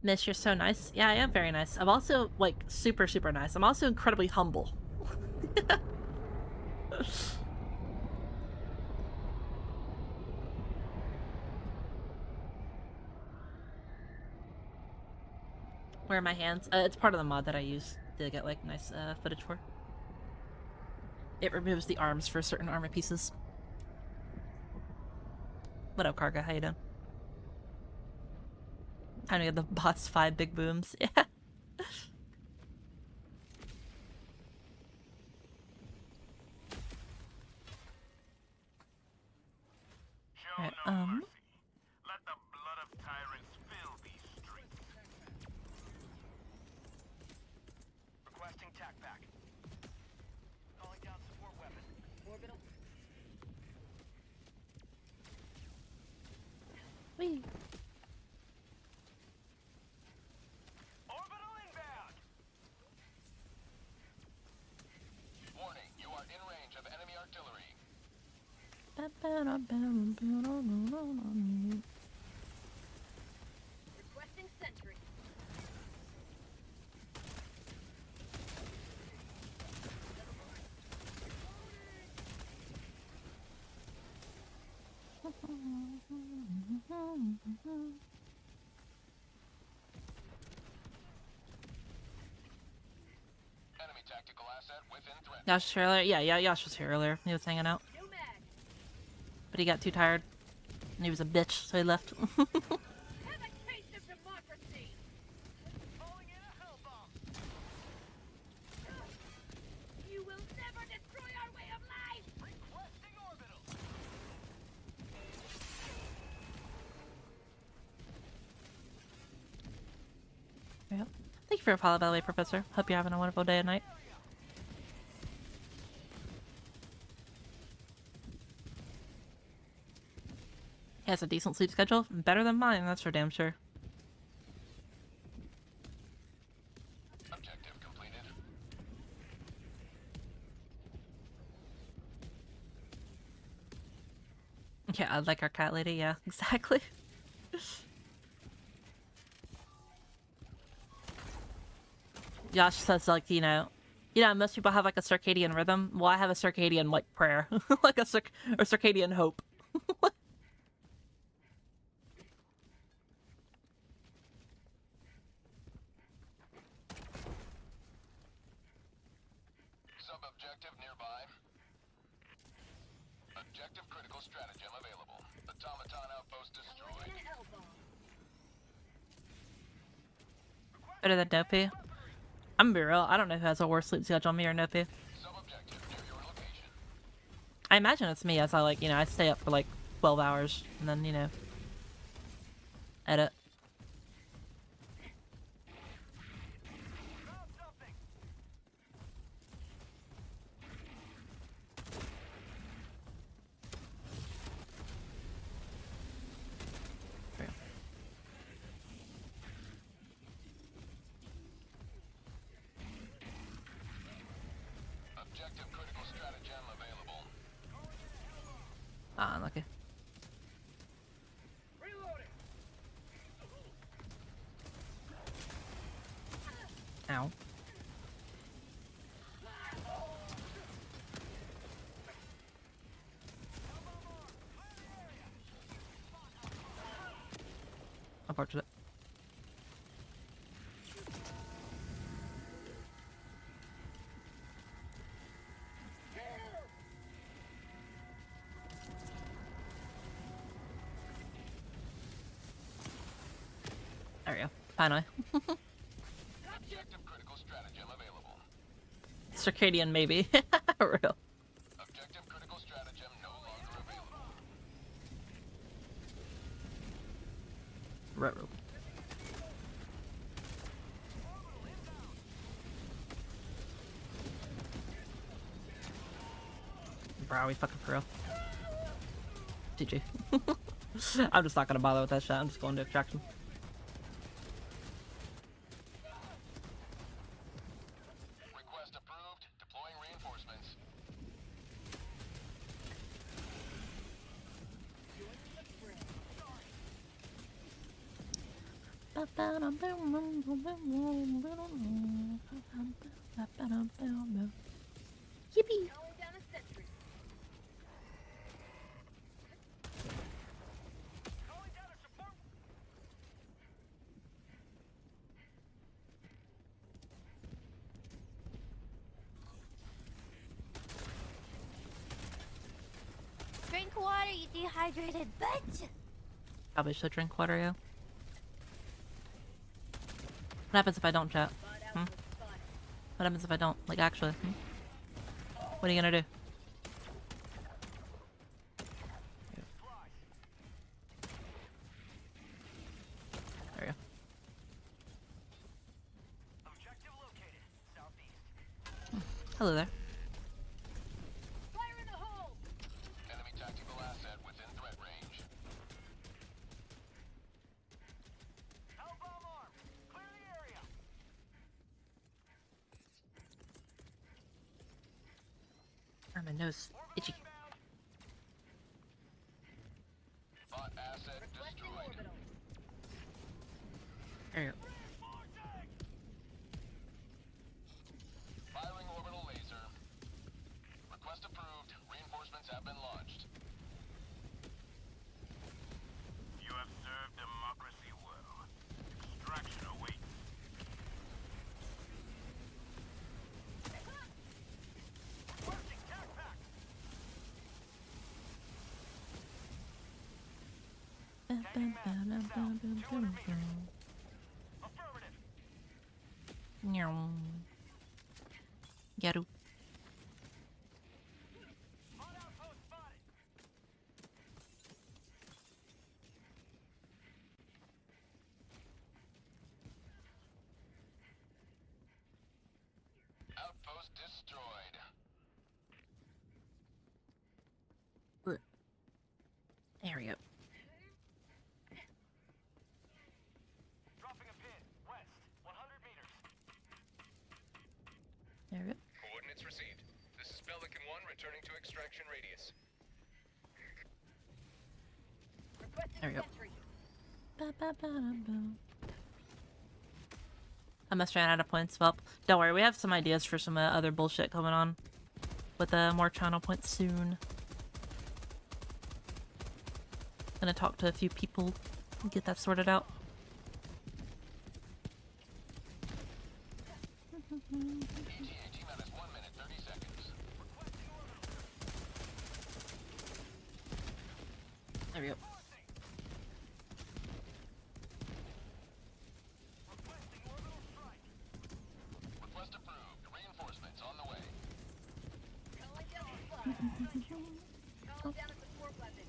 Miss, you're so nice. Yeah, I am very nice. I'm also, like, super, super nice. I'm also incredibly humble. Where are my hands? It's part of the mod that I use to get, like, nice footage for. It removes the arms for certain armor pieces. What up, Karga? How you doing? Time to get the bots 5 big booms. Yeah. Alright, Let the blood of tyrants fill these streets. Requesting tac back. Calling down support weapon. Orbital. Whee. Orbital inbound. Warning, you are in range of enemy artillery. Requesting sentry. Enemy tactical asset within threat. Yash was here earlier? Yeah, Yash was here earlier. He was hanging out. New mag. But he got too tired. And he was a bitch, so he left. Have a taste of democracy. Calling in a hell bomb. You will never destroy our way of life. Requesting orbital. Yep. Thank you for your follow, by the way, Professor. Hope you're having a wonderful day and night. He has a decent sleep schedule. Better than mine, that's for damn sure. Objective completed. Yeah, I like our cat lady. Yeah, exactly. Josh says, like, most people have like a circadian rhythm. Well, I have a circadian like prayer, like a circadian hope. Sub-objective nearby. Objective critical stratagem available. Automaton outpost destroyed. Calling in a hell bomb. Better than Dopey. I'm gonna be real. I don't know who has a worse sleep schedule, me or Dopey. Sub-objective near your location. I imagine it's me, as I like, I stay up for like 12 hours and then, edit. Objective critical stratagem available. Ah, unlucky. Ow. Unfortunate. There we go. Finally. Objective critical stratagem available. Circadian, maybe. Real. Objective critical stratagem no longer available. Ruh-roh. Bro, are we fucking for real? GG. I'm just not gonna bother with that shit. I'm just going to extraction. Request approved. Deploying reinforcements. Yippee! Calling down a sentry. Calling down a support. Drink water, you dehydrated bitch! Probably should drink water, yeah. What happens if I don't, chat? Hmm? What happens if I don't? Like, actually, hmm? What are you gonna do? There we go. Objective located. Southeast. Hello there. Fire in the hole! Enemy tactical asset within threat range. Hellbomb armed. Clear the area. My nose itchy. Bot asset Requesting destroyed. orbital. There you go. Firing orbital laser. Request approved. Reinforcements have been launched. You have served democracy well. Extraction awaits. Requesting tac pack. Affirmative. Meow. Yaru. Hot outpost spotted. Outpost destroyed. There we go. Dropping a pin. West. 100 meters. There we go. Coordinates received. This is Pelican 1 returning to extraction radius. Requesting There we go. sentry. I must run out of points. Well, don't worry. We have some ideas for some other bullshit coming on with more channel points soon. Gonna talk to a few people and get that sorted out. ETA T-minus 1 minute, 30 seconds. There we go. Request approved. Reinforcements on the way. Calling down supply. Calling down a support weapon.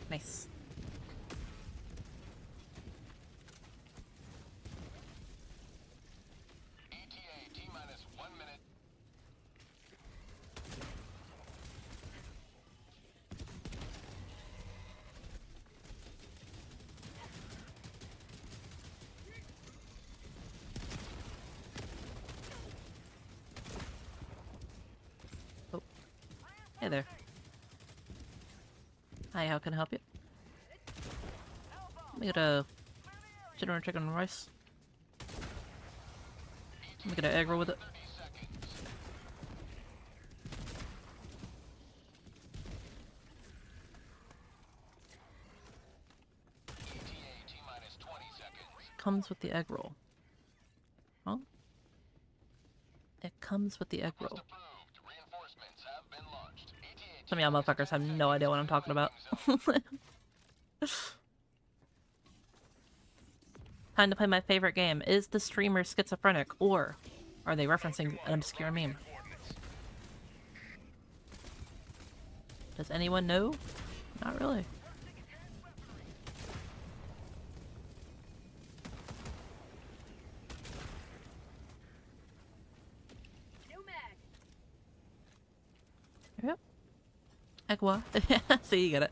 Nice. ETA T-minus 1 minute. Oh. Hey there. Hi, how can I help you? Let me get a chicken chicken rice. Let me get an egg roll with it. 30 seconds. ETA T-minus 20 seconds. Comes with the egg roll. Huh? It comes with the egg roll. Approved. Reinforcements have been launched. ETA Some of y'all motherfuckers have no idea what I'm talking about. Time to play my favorite game. Is the streamer schizophrenic, or are they referencing an obscure meme? Does anyone know? Not really. New mag. Like what? So you get it.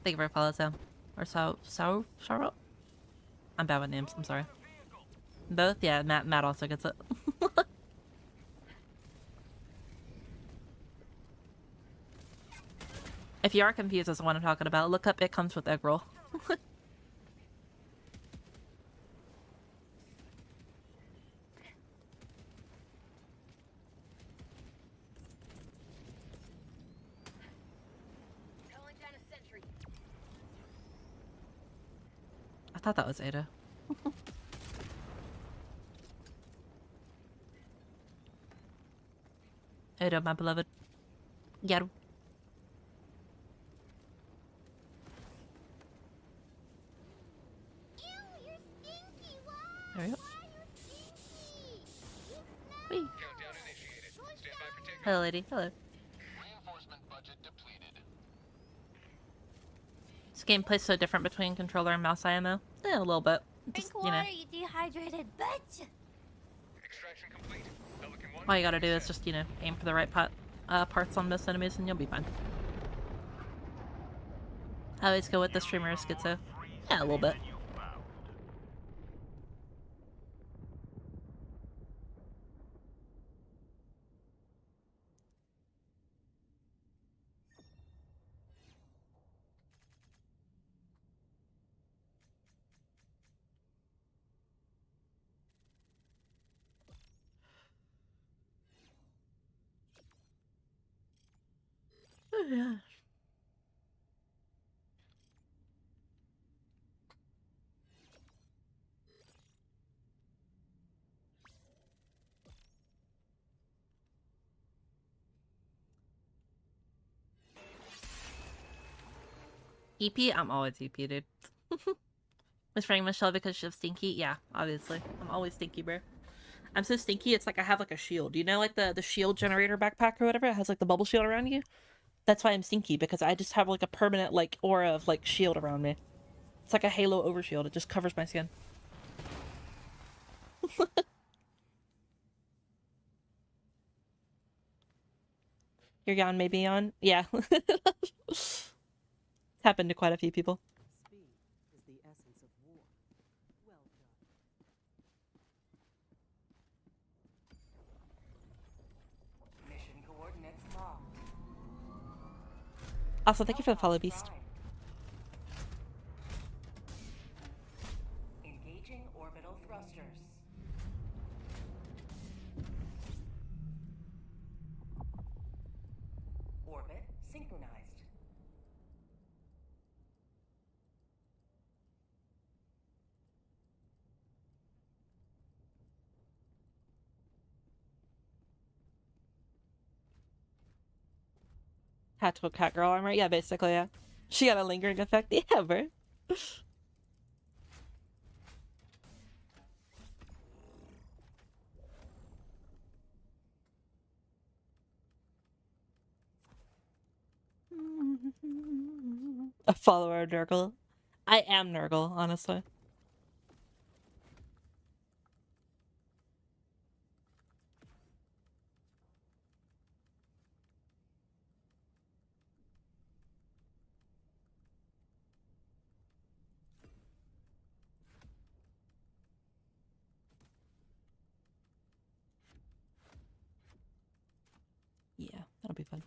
Thank you for follow, Sam. Or Sorrow? I'm bad with names, I'm sorry. Both? Yeah, Matt also gets it. If you are confused as to what I'm talking about, look up It Comes with Egg Roll. Calling down a sentry. I thought that was Ada. Ada, my beloved. Yaru. There we go. Whee. Countdown initiated. Stand by for takeoff. Hello, lady. Hello. Reinforcement budget depleted. This gameplay's so different between controller and mouse IMO. A little bit. Just, Drink you know. water, you dehydrated bitch! Extraction complete. Pelican 1. All you gotta do is just, you know, aim for the right parts on most enemies and you'll be fine. I always go with the streamer schizo. Yeah, a little bit. Oh, yeah. EP? I'm always EP, dude. Was spraying Michelle because she's stinky? Yeah, obviously. I'm always stinky, bro. I'm so stinky, it's like I have like a shield. You know, like the shield generator backpack or whatever? It has like the bubble shield around you? That's why I'm stinky, because I just have like a permanent like aura of like shield around me. It's like a halo overshield. It just covers my skin. Your yawn may be on? Yeah. It's happened to quite a few people. Speed is the essence of war. Well done. Mission coordinates locked. Also, thank you for the follow, Beast. Engaging orbital thrusters. Orbit synchronized. Tactical cat girl armor? Yeah, basically, yeah. She got a lingering effect? Yeah, bro. A follower of Nurgle. I am Nurgle, honestly. Yeah, that'll be fun.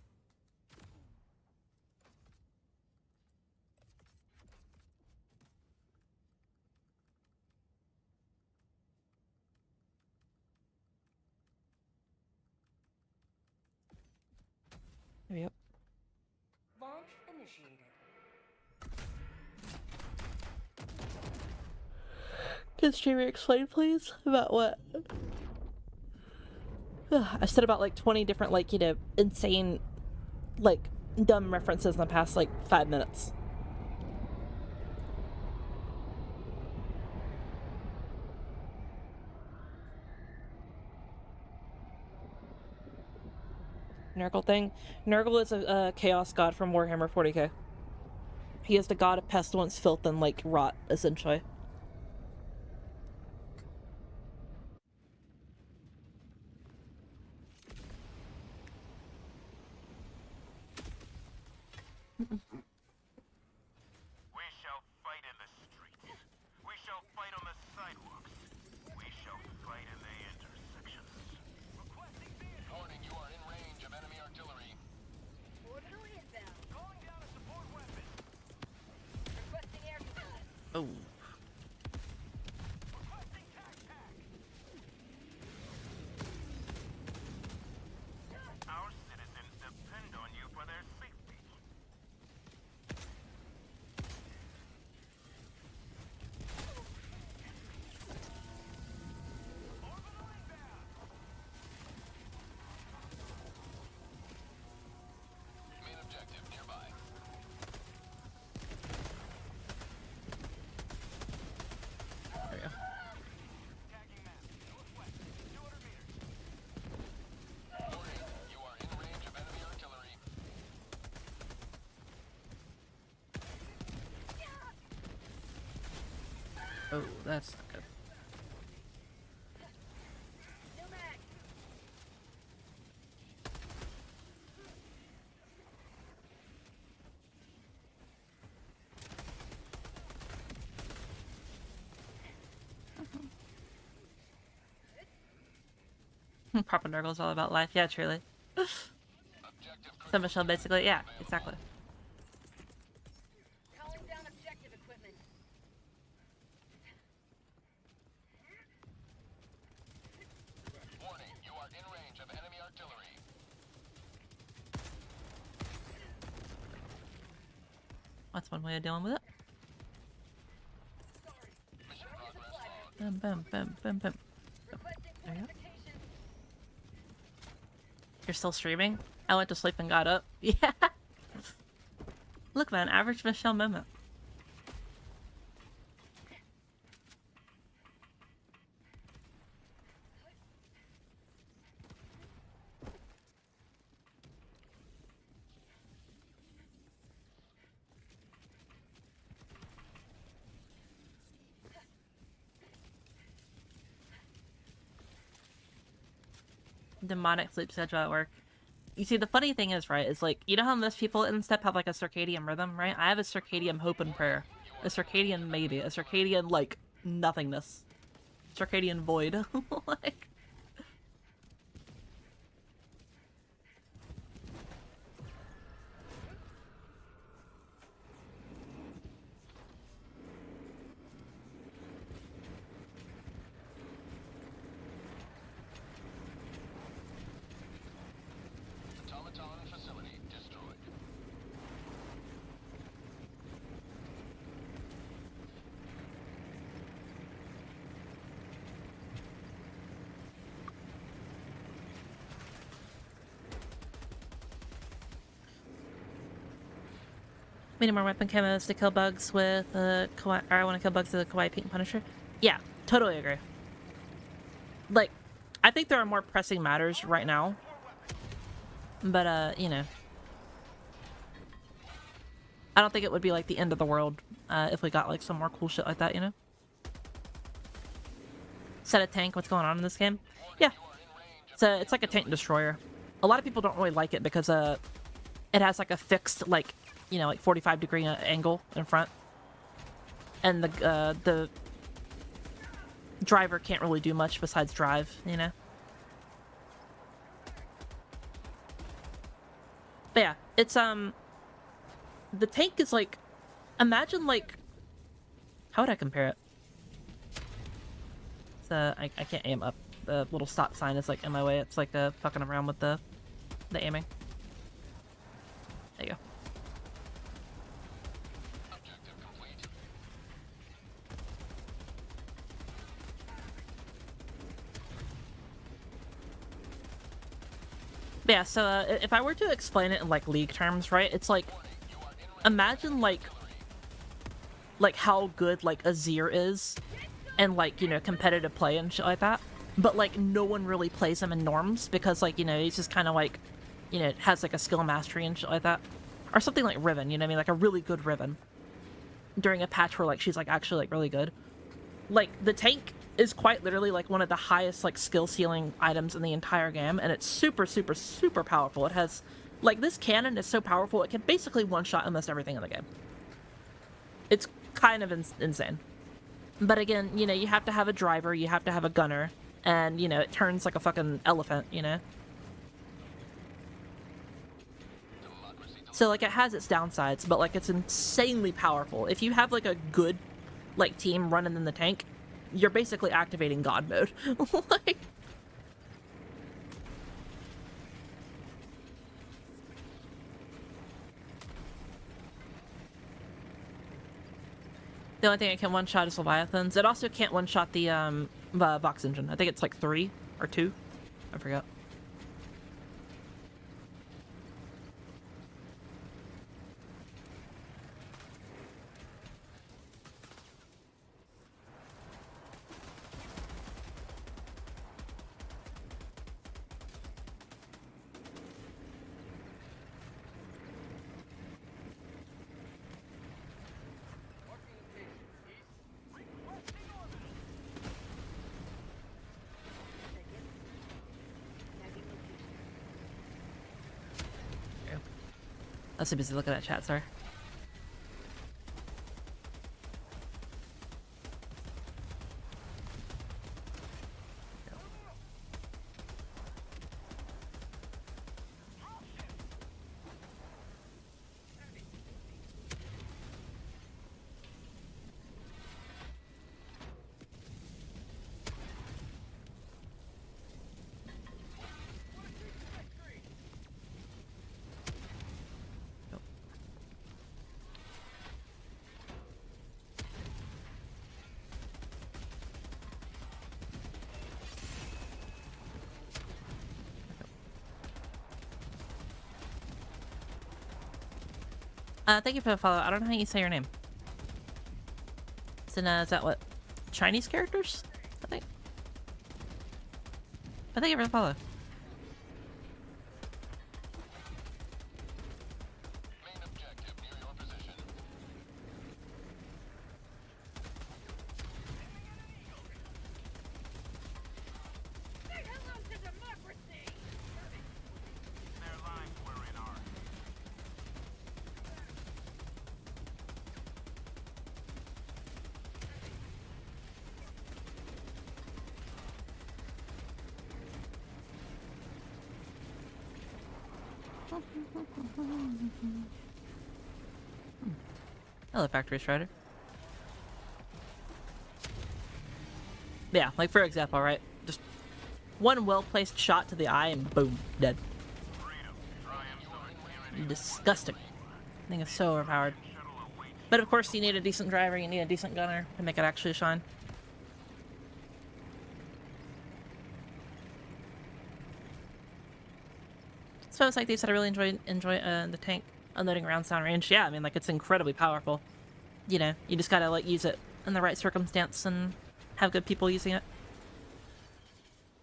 There we go. Launch initiated. Can streamer explain, please? About what? I've said about like 20 different, like, you know, insane, like, dumb references in the past, like, 5 minutes. Nurgle thing? Nurgle is a chaos god from Warhammer 40k. He is the god of pestilence, filth, and, like, rot, essentially. Oh. Our citizens depend on you for their safety. Main objective nearby. There we go. Warning, you are in range of enemy artillery. Oh, that's not good. New mag. Papa Nurgle's all about life. Yeah, truly. So Michelle basically, yeah, exactly. Calling down objective equipment. Warning, you are in range of enemy artillery. That's one way of dealing with it. Mission progress logged. Boom, boom, boom, boom, boom. Requesting There you go. fortification. You're still streaming? I went to sleep and got up. Yeah. Look, man, average Michelle moment. Demonic sleep schedule at work. You see, the funny thing is, right, is like, you know how most people in STEP have like a circadian rhythm, right? I have a circadian hope and prayer. A circadian maybe. A circadian, like, nothingness. Circadian void. Like... Automaton facility destroyed. We need more weapon camos to kill bugs with Kawaii, or I want to kill bugs with a Kawaii Pink Punisher. Yeah, totally agree. Like, I think there are more pressing matters right now. But, you know. I don't think it would be, like, the end of the world if we got, like, some more cool shit like that, you know? Set a tank, what's going on in this game? Yeah. It's like a tank destroyer. A lot of people don't really like it because, it has, like, a fixed, like, you know, like 45-degree angle in front. And the driver can't really do much besides drive, you know? But yeah, it's, the tank is like, imagine like, how would I compare it? It's, I can't aim up. The little stop sign is like in my way. It's like, fucking around with the aiming. There you go. Objective complete. But yeah, so if I were to explain it in like League terms, right? It's like, imagine like how good like Azir is and like, you know, competitive play and shit like that. But like no one really plays him in norms because like, you know, he's just kind of like, you know, has like a skill mastery and shit like that. Or something like Riven, you know what I mean? Like a really good Riven. During a patch where like she's like actually like really good. Like the tank is quite literally like one of the highest like skill ceiling items in the entire game, and it's super, super, super powerful. It has, like, this cannon is so powerful it can basically one-shot almost everything in the game. It's kind of insane. But again, you know, you have to have a driver, you have to have a gunner, and, you know, it turns like a fucking elephant, you know? So, like, it has its downsides, but, like, it's insanely powerful. If you have, like, a good like team running in the tank, you're basically activating God mode. Like, the only thing it can one-shot is Leviathans. It also can't one-shot the box engine. I think it's like 3 or 2. I forgot. I was so busy looking at chat, sorry. Thank you for the follow. I don't know how you say your name. Is that what? Chinese characters? I think. But thank you for the follow. Main objective near your position. Say hello to democracy! Their lives were in ours. Hello, Factory Strider. Yeah, like for example, right? Just one well-placed shot to the eye and boom, dead. Disgusting. I think it's so overpowered. But of course, you need a decent driver, you need a decent gunner to make it actually shine. So it's like they said, I really enjoy the tank unloading around sound range. Yeah, I mean, like, it's incredibly powerful. You know, you just gotta, like, use it in the right circumstance and have good people using it.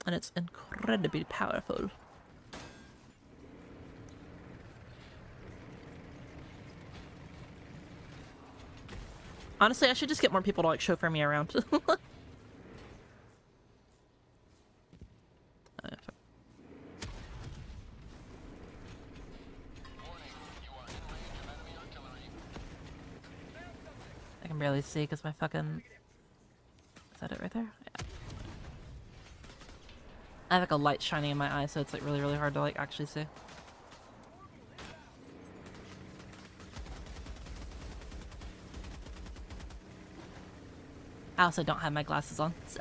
And it's incredibly powerful. Honestly, I should just get more people to, like, chauffeur me around. I can barely see because my fucking... Is that it right there? Yeah. I have like a light shining in my eye, so it's like really, really hard to like actually see. I also don't have my glasses on, so...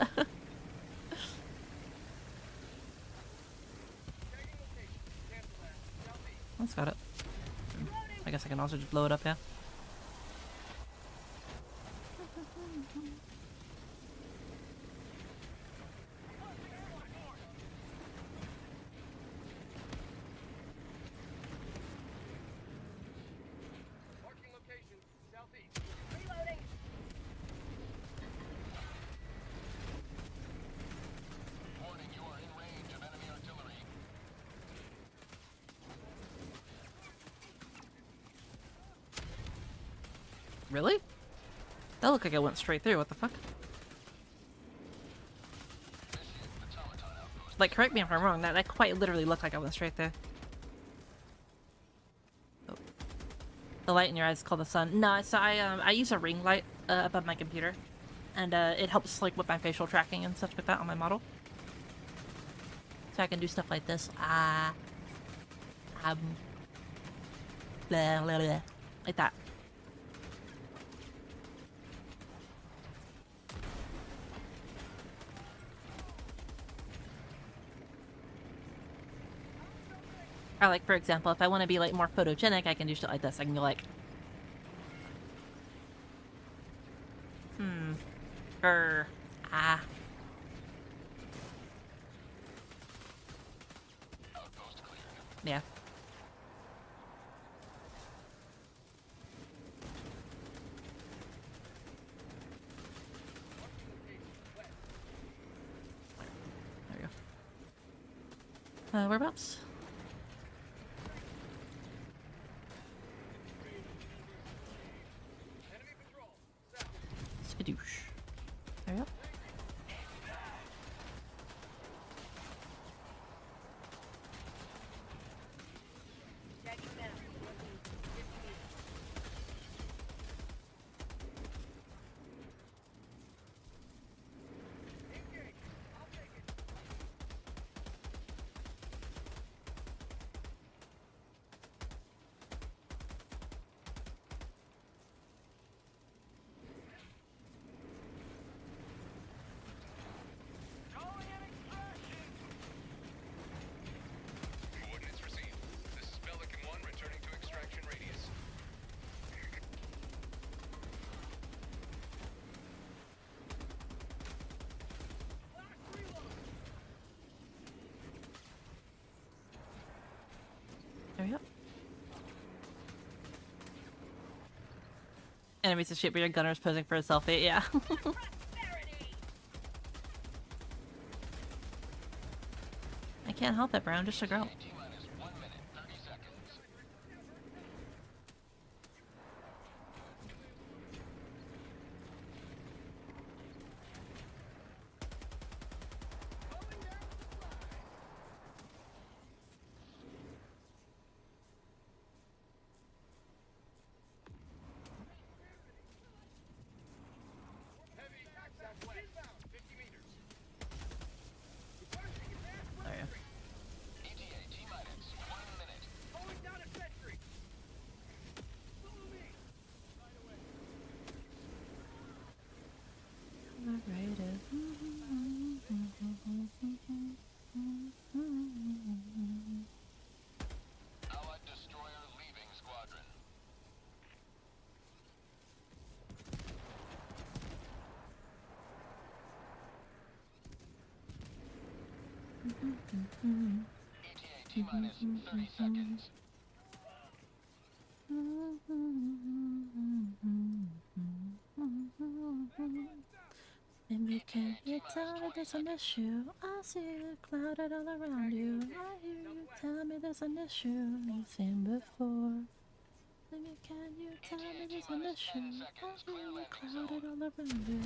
That's got it. I guess I can also just blow it up, yeah? Really? That looked like it went straight through, what the fuck? Like, correct me if I'm wrong, that quite literally looked like I went straight through. Oh. The light in your eyes is called the sun. No, so I use a ring light above my computer. And it helps like with my facial tracking and stuff like that on my model. So I can do stuff like this. Blah, blah, blah. Like that. Or like, for example, if I want to be like more photogenic, I can do shit like this. I can go like, ah. Yeah. There we go. Whereabouts? Skadoosh. There we go. Coordinates received. This is Pelican 1 returning to extraction radius. There we go. Enemies to shoot, but your gunner is posing for a selfie. Yeah. I can't help it, bro. I'm just a girl. Allied destroyer leaving squadron. ETA T-minus 30 seconds. Maybe can you tell me there's an issue? I see it clouded all around you. I hear you tell me there's an issue you've seen before. Maybe can you tell me there's an issue? I hear you clouded all around you.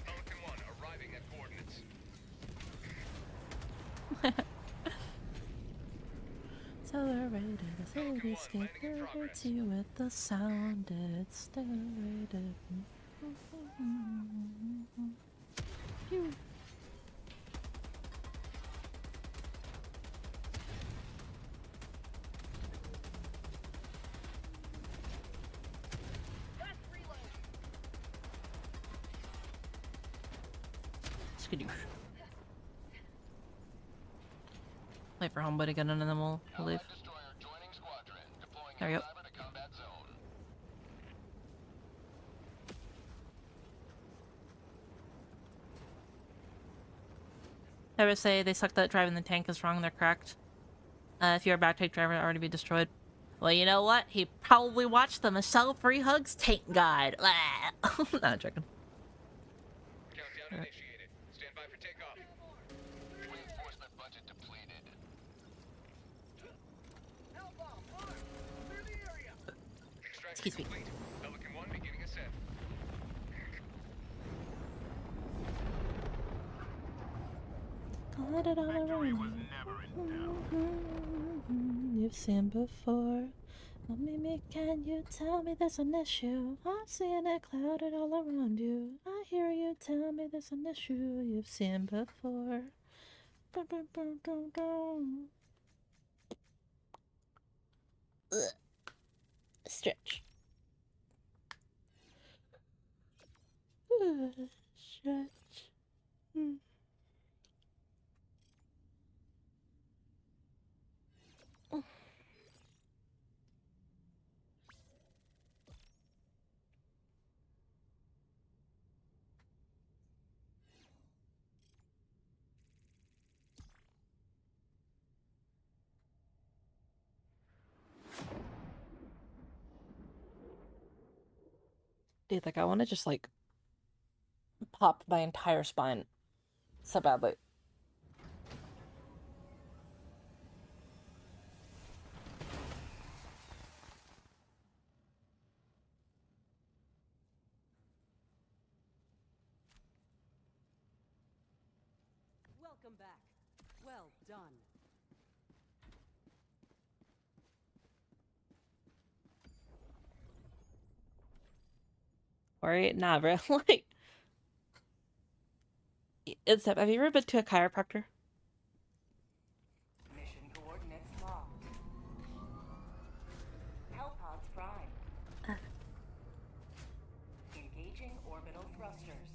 Pelican 1 arriving at coordinates. Accelerated, escape hurts you with the sound. It's accelerated. Phew. Skadoosh. Wait for homeboy to get in and then we'll leave. There we go. I would say they suck that driving the tank is wrong, they're correct. If you're a backtank driver, it'd already be destroyed. Well, you know what? He probably watched the Michelle Free Hugs tank guide. Not joking. Countdown initiated. Stand by for takeoff. Reinforcement budget depleted. Excuse me. Complete. Pelican 1 beginning ascent. Got it all around. You've seen before. Well, Mimi, can you tell me there's an issue? I'm seeing it clouded all around you. I hear you tell me there's an issue you've seen before. Ugh. Stretch. Stretch. Dude, like I want to just like pop my entire spine so badly. Welcome back. Well done. Alright, nah, bro. Like, have you ever been to a chiropractor? Mission coordinates locked. Hellpods prime. Engaging orbital thrusters.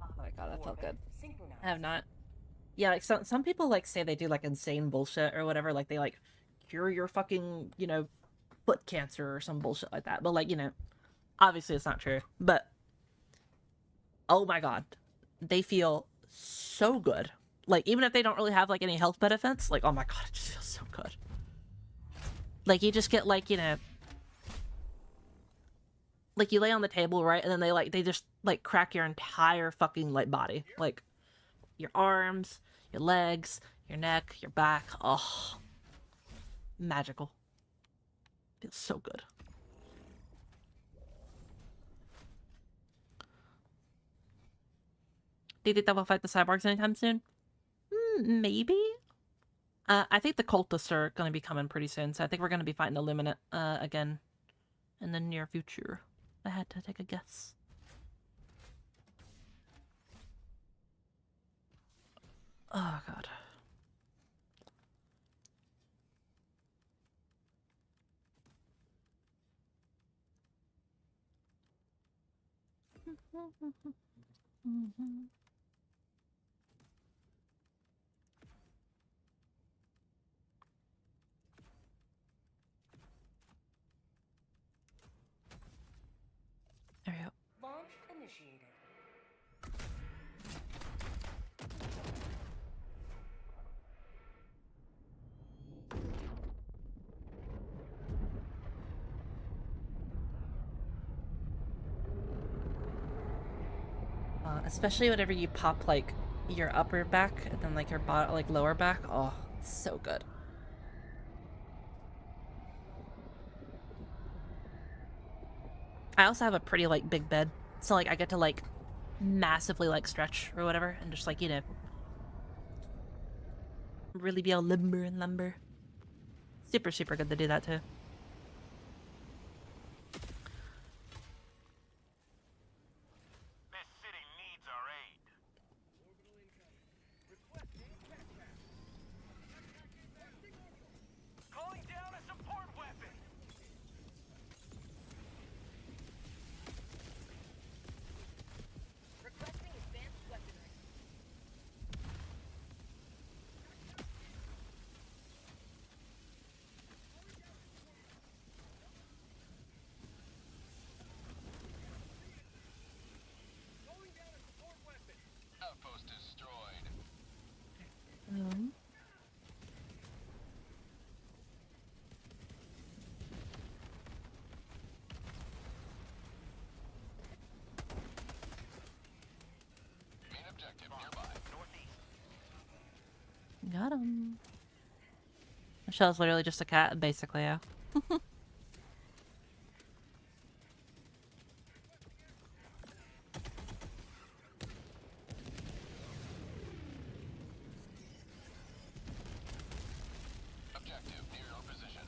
Oh my god, that felt good. Synchronized. I have not. Yeah, like some people like say they do like insane bullshit or whatever, like they like cure your fucking, you know, foot cancer or some bullshit like that. But like, you know, obviously it's not true. But oh my god, they feel so good. Like even if they don't really have like any health benefits, like oh my god, it just feels so good. Like you just get like, you know, like you lay on the table, right? And then they just like crack your entire fucking like body. Like your arms, your legs, your neck, your back. Oh, magical. Feels so good. Do you think that we'll fight the cyborgs anytime soon? Maybe. I think the cultists are going to be coming pretty soon, so I think we're going to be fighting Illuminate again in the near future. I had to take a guess. Oh god. There we go. Launch initiated. Especially whenever you pop like your upper back and then like your like lower back. Oh, it's so good. I also have a pretty like big bed, so like I get to like massively like stretch or whatever and just like, you know, really be all limber and lumber. Super, super good to do that too. This city needs our aid. Calling down a support weapon. Requesting advanced weaponry. Outpost destroyed. Main objective nearby. Northeast. Got him. Michelle's literally just a cat, basically, yeah. Objective near your position.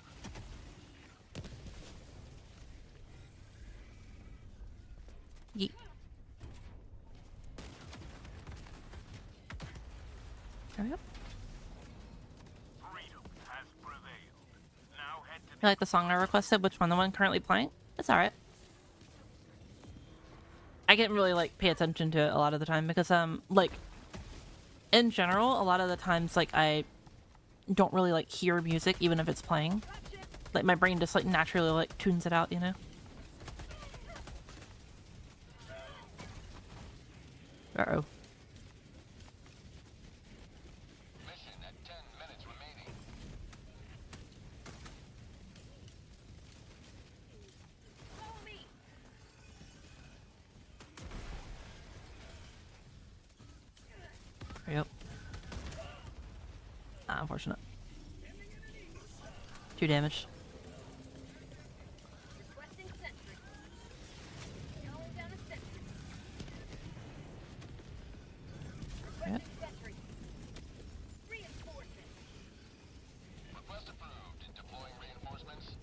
Yeet. There we go. Freedom has prevailed. Now head to You like the song I requested? Which one? The one currently playing? It's alright. I can't really like pay attention to it a lot of the time because like in general a lot of the times like I don't really like hear music even if it's playing. Like my brain just like naturally like tunes it out, you know? Uh-oh. Mission at 10 minutes remaining. Yep. Ah, unfortunate. 2 damage. Requesting sentry. Calling down a sentry. Requesting sentry. Reinforcement. Request approved. Deploying reinforcements.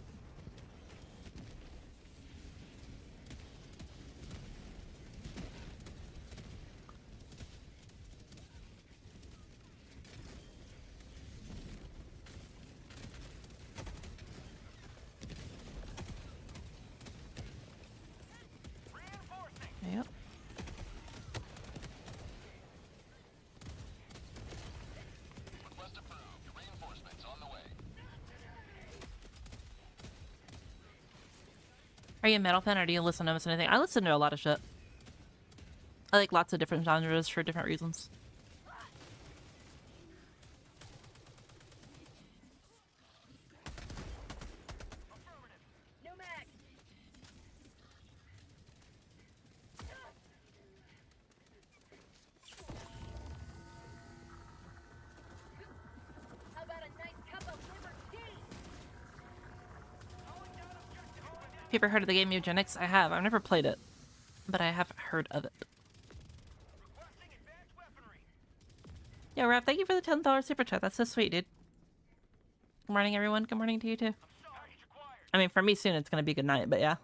Yep. Request approved. Reinforcements on the way. Are you a metal fan or do you listen to almost anything? I listen to a lot of shit. I like lots of different genres for different reasons. No mag. How about a nice cup of liver tea? Have you ever heard of the game Eugenics? I have. I've never played it, but I have heard of it. Yo, Raph, thank you for the $10 super chat. That's so sweet, dude. Good morning, everyone. Good morning to you, too. I mean, for me soon, it's going to be good night, but yeah.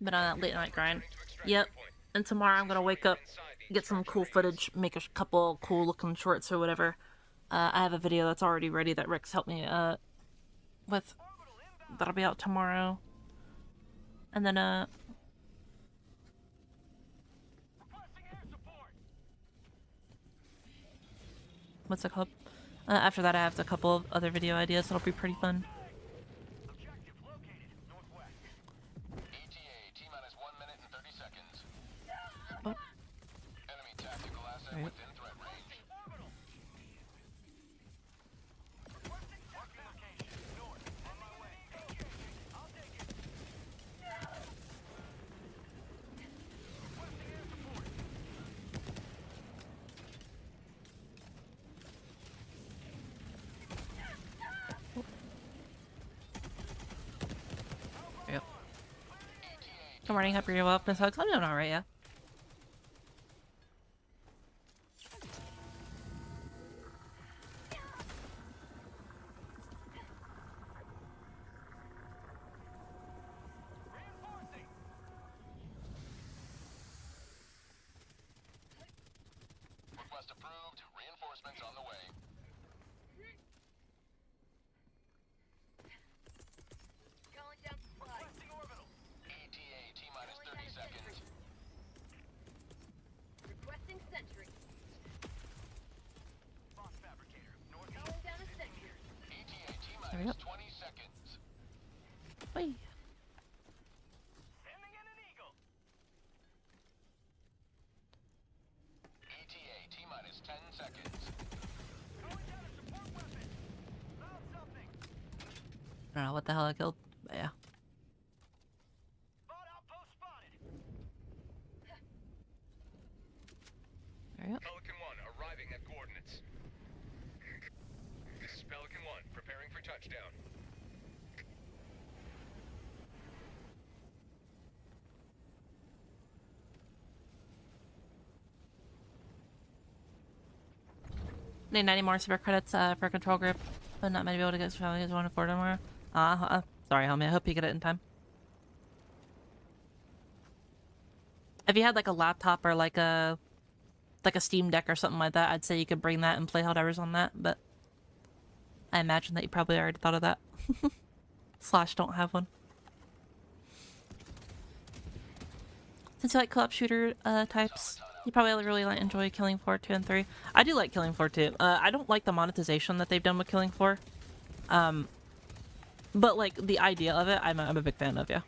Been on that late night grind. Yep. And tomorrow I'm gonna wake up, get some cool footage, make a couple cool looking shorts or whatever. I have a video that's already ready that Rick's helped me with. That'll be out tomorrow. And then what's it called? After that I have a couple of other video ideas that'll be pretty fun. Right. Yep. Good morning, hope you're well, Miss Hugs. I'm doing alright, yeah. Request approved. Reinforcements on the way. Calling down supplies. ETA T-minus 30 seconds. Requesting sentry. Calling down a sentry. ETA There we go. T-minus 20 seconds. Whee. ETA T-minus 10 seconds. I don't know what the hell I killed, but yeah. There you go. Pelican 1 arriving at coordinates. This is Pelican 1 preparing for touchdown. Need 90 more super credits for control group, but not many people to get to family 1 to 4 tomorrow. Sorry, homie. I hope you get it in time. If you had like a laptop or like a Steam Deck or something like that, I'd say you could bring that and play Helldivers on that, but I imagine that you probably already thought of that. Slash don't have one. Since you like co-op shooter types, you probably really enjoy Killing Floor 2 and 3. I do like Killing Floor 2. I don't like the monetization that they've done with Killing Floor. But like the idea of it, I'm a big fan of, yeah.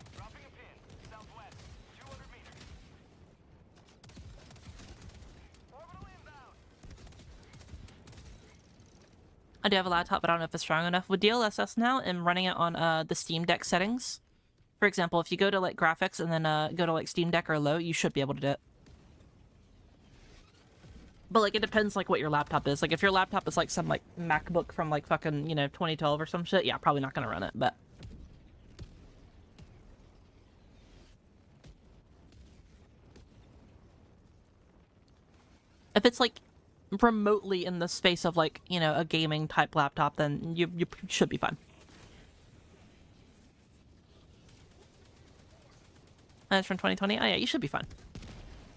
I do have a laptop, but I don't know if it's strong enough. With DLSS now and running it on the Steam Deck settings, for example, if you go to like graphics and then go to like Steam Deck or low, you should be able to do it. But like it depends like what your laptop is. Like if your laptop is like some like MacBook from like fucking, you know, 2012 or some shit, yeah, probably not gonna run it, but if it's like remotely in the space of like, you know, a gaming type laptop, then you should be fine. And it's from 2020? Oh yeah, you should be fine.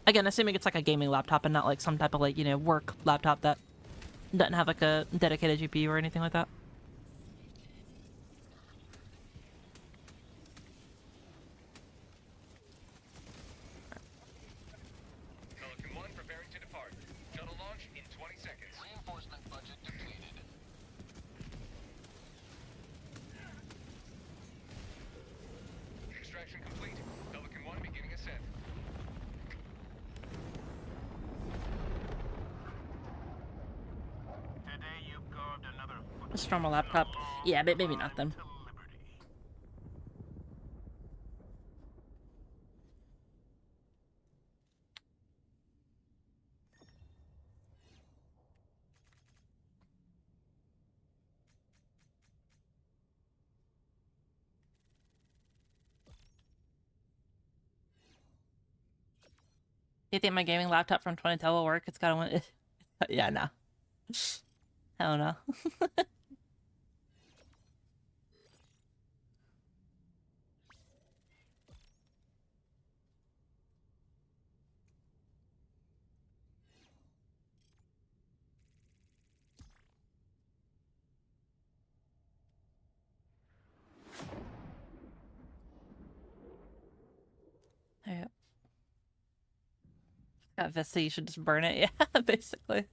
Again, assuming it's like a gaming laptop and not like some type of like, you know, work laptop that doesn't have like a dedicated GPU or anything like that. Pelican 1 preparing to depart. Shuttle launch in 20 seconds. Reinforcement budget depleted. Extraction complete. Pelican 1 beginning ascent. Today you carved another Just from a laptop. Yeah, but maybe not then. You think my gaming laptop from 2010 will work? It's gotta win. Yeah, no. Hell no. Yeah. Got Vista, you should just burn it. Yeah, basically.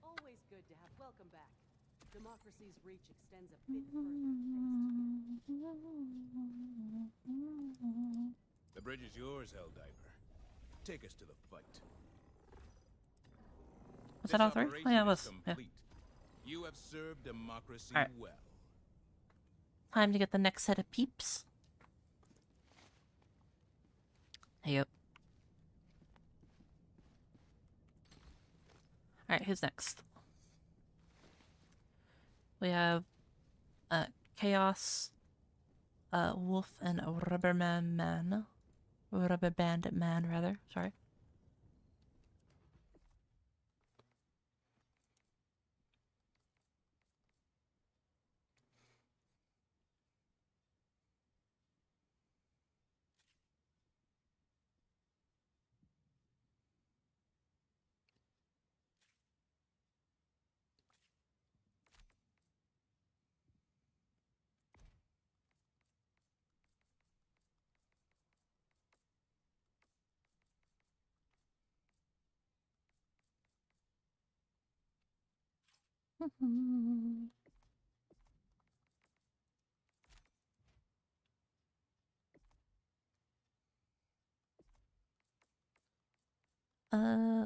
Always good to have welcome back. Democracy's reach extends a bit further thanks to you. The bridge is yours, Helldiver. Take us to the fight. Was that all three? Oh yeah, it was. Yeah. You have served democracy All right. well. Time to get the next set of peeps. Yep. Alright, who's next? We have Chaos, Wolf, and a Rubber Man. Rubber Bandit Man, rather. Sorry.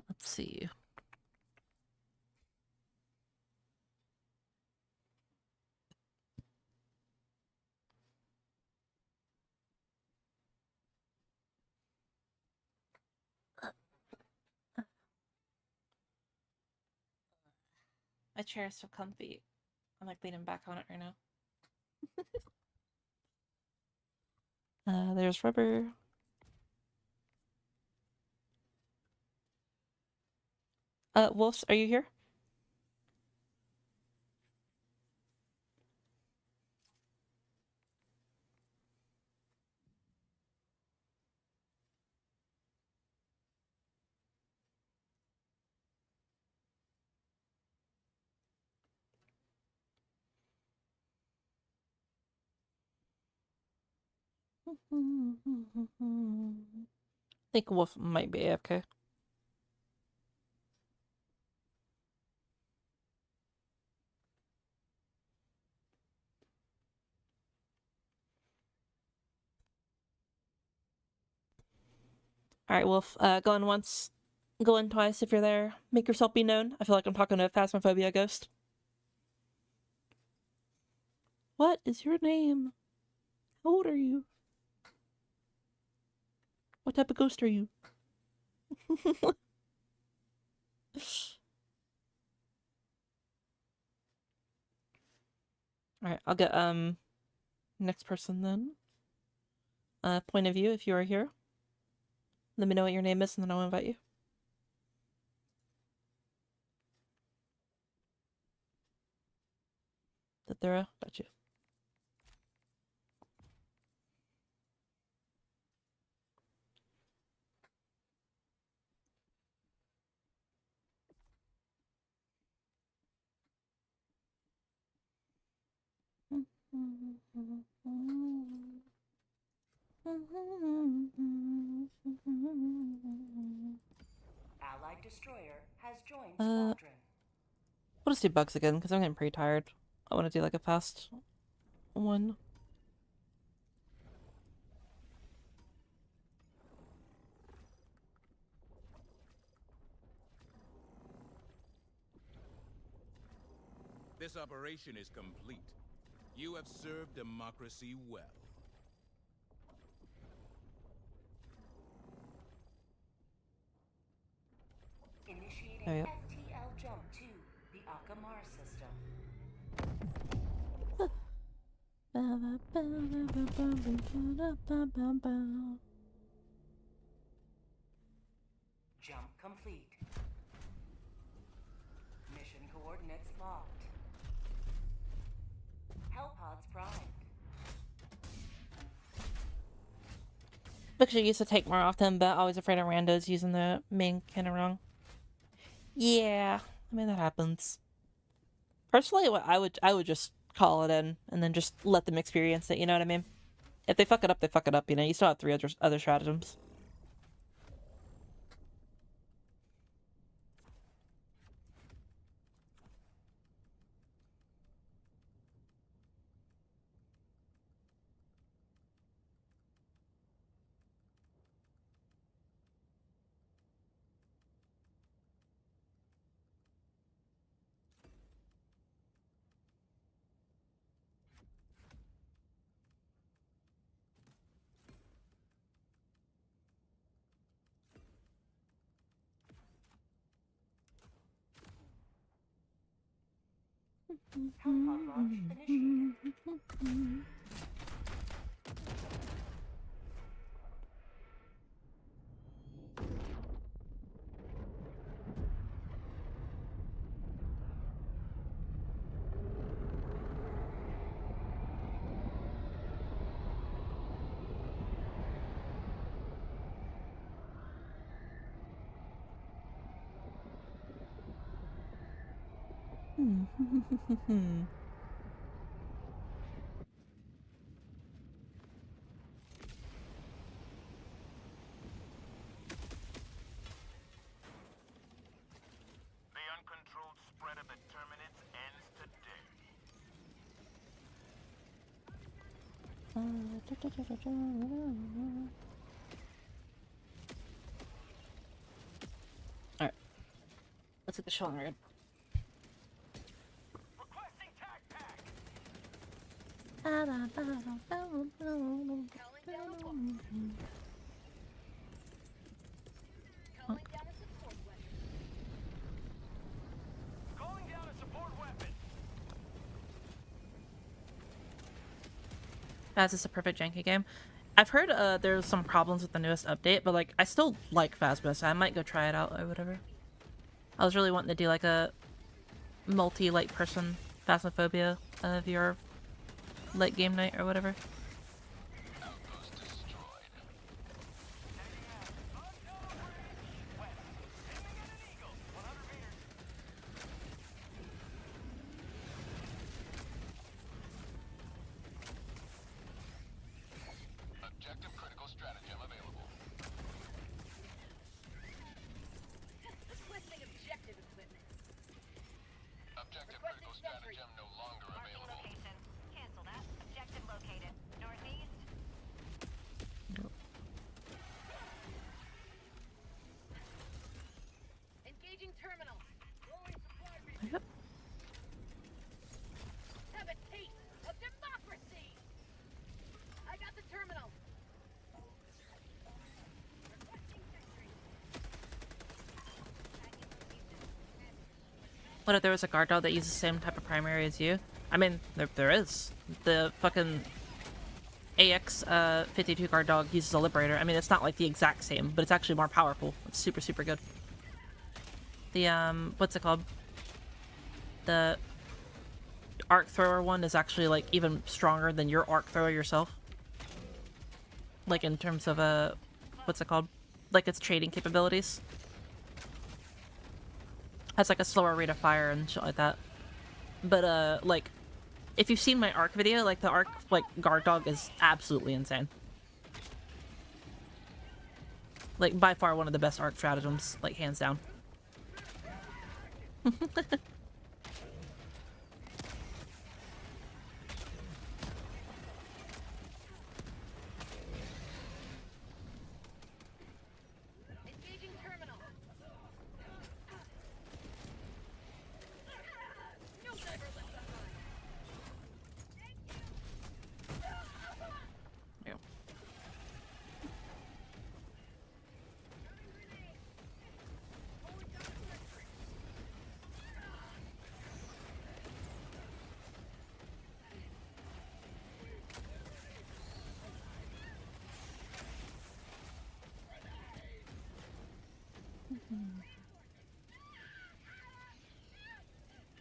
Let's see. My chair is so comfy. I'm like leaning back on it right now. There's Rubber. Wolves, are you here? I think Wolf might be AFK. Alright, Wolf. Going once, going twice if you're there. Make yourself be known. I feel like I'm talking to a Phasmophobia ghost. What is your name? How old are you? What type of ghost are you? Alright, I'll get, next person then. Point of view if you are here. Let me know what your name is and then I'll invite you. Thera, got you. Allied destroyer has joined squadron. We'll just do bugs again because I'm getting pretty tired. I want to do like a fast one. This operation is complete. You have served democracy well. Initiating FTL jump to the Akamar system. Jump complete. Mission coordinates locked. Hellpods primed. Picture used to take more often, but always afraid of randos using the main cannon wrong. Yeah, I mean that happens. Personally, I would just call it in and then just let them experience it. You know what I mean? If they fuck it up, they fuck it up. You know, you still have 3 other stratagems. Hellpod launch initiated. The uncontrolled spread of the Terminids ends today. Alright. Let's hit the shoulder rib. Requesting tac pack. Calling down a support weapon. That's just a perfect janky game. I've heard there's some problems with the newest update, but like I still like Phasma, so I might go try it out or whatever. I was really wanting to do like a multi-like person Phasmophobia VR late game night or whatever. What if there was a guard dog that uses the same type of primary as you? I mean, there is. The fucking AX 52 guard dog uses a liberator. I mean, it's not like the exact same, but it's actually more powerful. It's super, super good. The, what's it called? The arc thrower one is actually, like, even stronger than your arc thrower yourself. Like, in terms of, what's it called? Like, its trading capabilities. Has, like, a slower rate of fire and shit like that. But, like, if you've seen my arc video, like, the arc, like, guard dog is absolutely insane. Like, by far one of the best arc stratagems, like, hands down. Engaging terminal. No driver left behind. Yeah.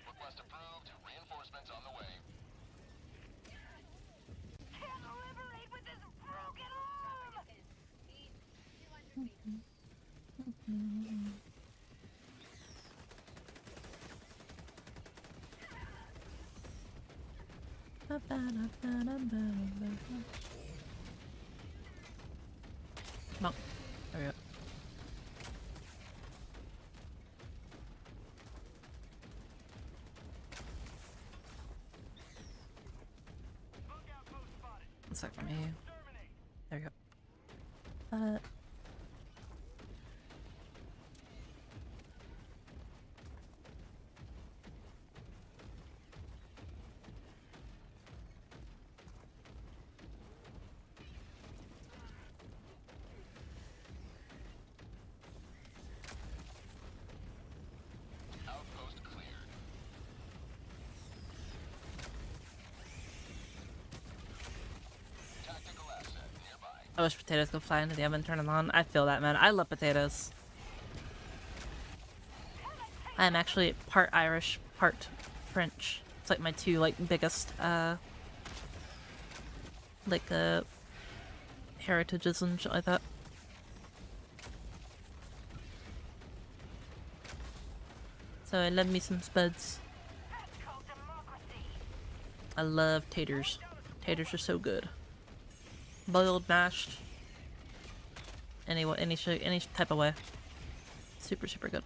Request approved. Reinforcements on the way. Can't liberate with this broken arm! Come on. There we go. One sec for me. There we go. Outpost cleared. Tactical asset nearby. I wish potatoes could fly into the oven, turn them on. I feel that, man. I love potatoes. I'm actually part Irish, part French. It's like my two, like, biggest, like, heritages and shit like that. So I love me some spuds. I love taters. Taters are so good. Boiled, mashed, any type of way. Super, super good.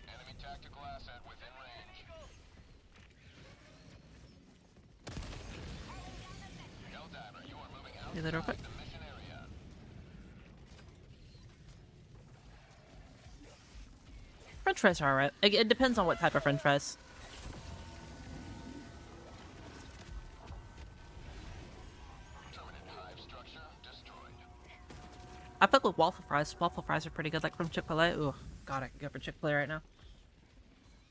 Enemy tactical asset within range. Helldiver, you are moving Do that real quick. outside the mission area. French fries are alright. It depends on what type of French fries. Permanent hive structure destroyed. I fuck with waffle fries. Waffle fries are pretty good, like from Chick-fil-A. Ooh, God, I could go for Chick-fil-A right now.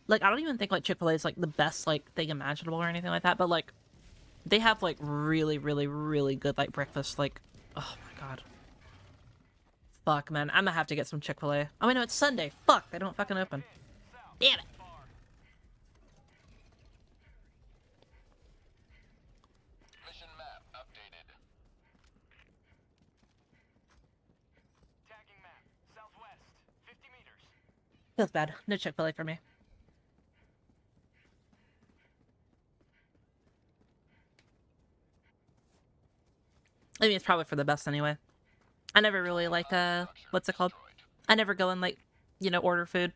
Like, I don't even think, like, Chick-fil-A is, like, the best, like, thing imaginable or anything like that, but, like, they have, like, really, really, really good, like, breakfast, like, oh my God. Fuck, man. I'm gonna have to get some Chick-fil-A. Oh, wait, no, it's Sunday. Fuck, they don't fucking open. Damn it. Mission map updated. Tagging map. Southwest. 50 meters. Feels bad. No Chick-fil-A for me. I mean, it's probably for the best anyway. I never really like, what's it called? I never go and, like, you know, order food.